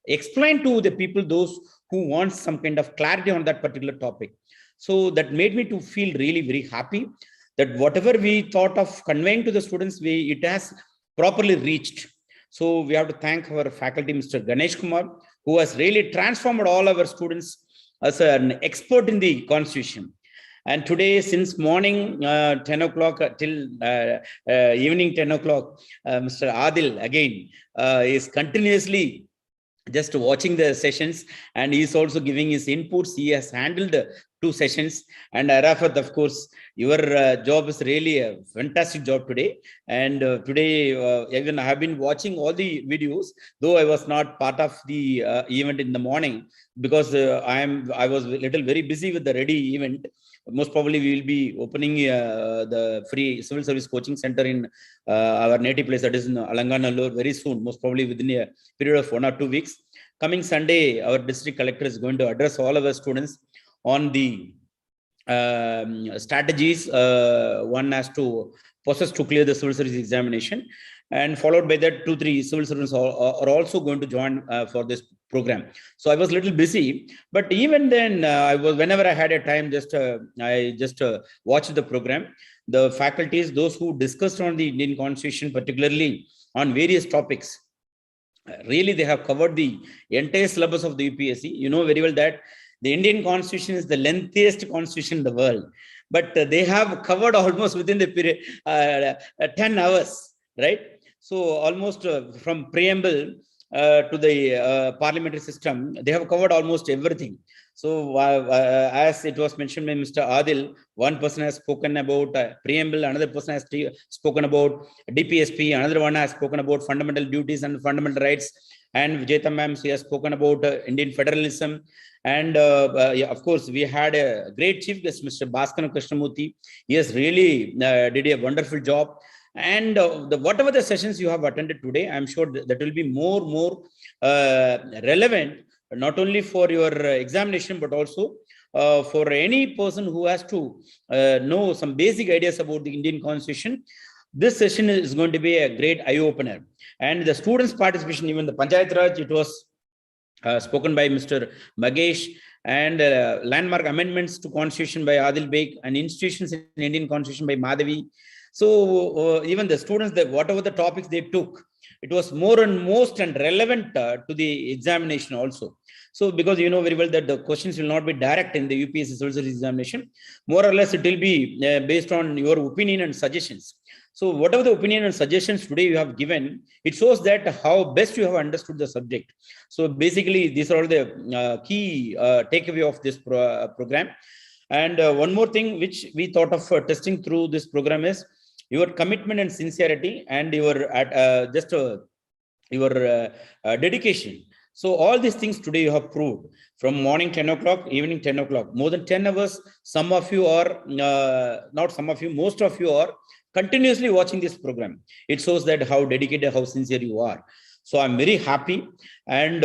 explain to the people, those who want some kind of clarity on that particular topic. So that made me to feel really very happy that whatever we thought of conveying to the students, it has properly reached. So we have to thank our faculty, Mr. Ganesh Kumar, who has really transformed all our students as an expert in the Constitution. And today, since morning 10 o'clock till evening 10 o'clock, Mr. Adil again is continuously just watching the sessions, and he is also giving his inputs. He has handled 2 sessions. And Arafat, of course, your job is really a fantastic job today. And today, even I have been watching all the videos, though I was not part of the event in the morning, because I was a little very busy with the ready event. Most probably we will be opening the free civil service coaching center in our native place, that is in Alanganallur, very soon, most probably within a period of 1 or 2 weeks. Coming Sunday, our district collector is going to address all of our students on the strategies one has to possess to clear the civil service examination, and followed by that 2-3 civil servants are also going to join for this program. So I was a little busy, but even then whenever I had a time, I just watched the program. The faculties, those who discussed on the Indian Constitution, particularly on various topics, really they have covered the entire syllabus of the UPSC. You know very well that The Indian constitution is the lengthiest constitution in the world, but they have covered almost within the period 10 hours, right? So almost from preamble to the parliamentary system, they have covered almost everything. So as it was mentioned by Mr. Adil, one person has spoken about preamble, another person has spoken about DPSP, another one has spoken about fundamental duties and fundamental rights, and Vijetha ma'am, she has spoken about Indian federalism. And yeah, of course, we had a great chief guest, Mr. Baskaran Krishnamoorthy. He has really did a wonderful job. And whatever the sessions you have attended today, I'm sure that will be more relevant, not only for your examination, but also for any person who has to know some basic ideas about the Indian Constitution. This session is going to be a great eye-opener. And the students' participation, even the Panchayat Raj, it was spoken by Mr. Mahesh, and landmark amendments to Constitution by Adil Baig, and institutions in Indian Constitution by Madhavi. So even the students, whatever the topics they took, it was more and most and relevant to the examination also. So because you know very well that the questions will not be direct in the UPSC civil service examination, more or less it will be based on your opinion and suggestions. So whatever the opinion and suggestions today you have given, it shows that how best you have understood the subject. So basically, these are all the key takeaway of this program. And one more thing which we thought of testing through this program is your commitment and sincerity, and your dedication. So all these things today you have proved, from morning 10 o'clock, evening 10 o'clock, more than 10 hours. Some of you are, not some of you, most of you are continuously watching this program. It shows that how dedicated, how sincere you are. So I'm very happy. And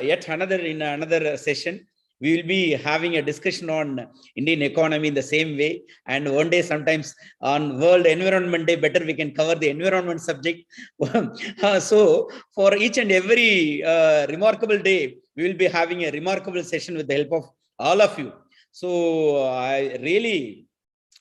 yet another session, we will be having a discussion on Indian economy in the same way. And one day, sometimes on World Environment Day, better we can cover the environment subject. So for each and every remarkable day, we will be having a remarkable session with the help of all of you. So I really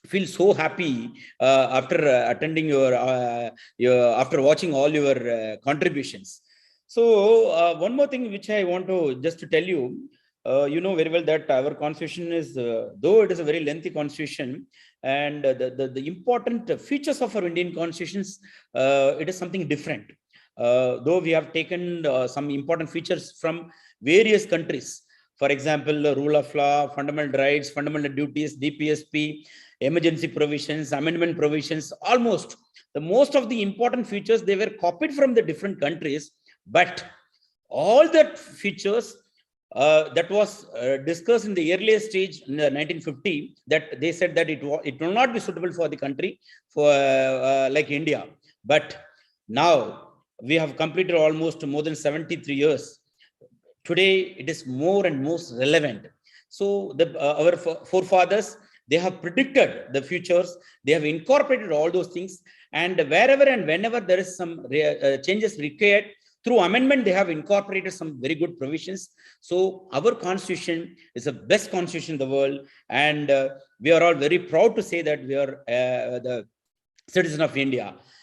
feel so happy after attending after watching all your contributions. So one more thing which I want to just to tell you, you know very well that our constitution is, though it is a very lengthy constitution, and the important features of our Indian constitutions, it is something different. Though we have taken some important features from various countries, for example, the rule of law, fundamental rights, fundamental duties, DPSP, emergency provisions, amendment provisions, almost the most of the important features, they were copied from the different countries, but all that features that was discussed in the earliest stage in 1950, that they said that it will not be suitable for the country for like India. But now we have completed almost more than 73 years. Today it is more and most relevant. So our forefathers, they have predicted the futures, they have incorporated all those things, and wherever and whenever there is some changes required, through amendment, they have incorporated some very good provisions. So our constitution is the best constitution in the world, and we are all very proud to say that we are the citizen of India.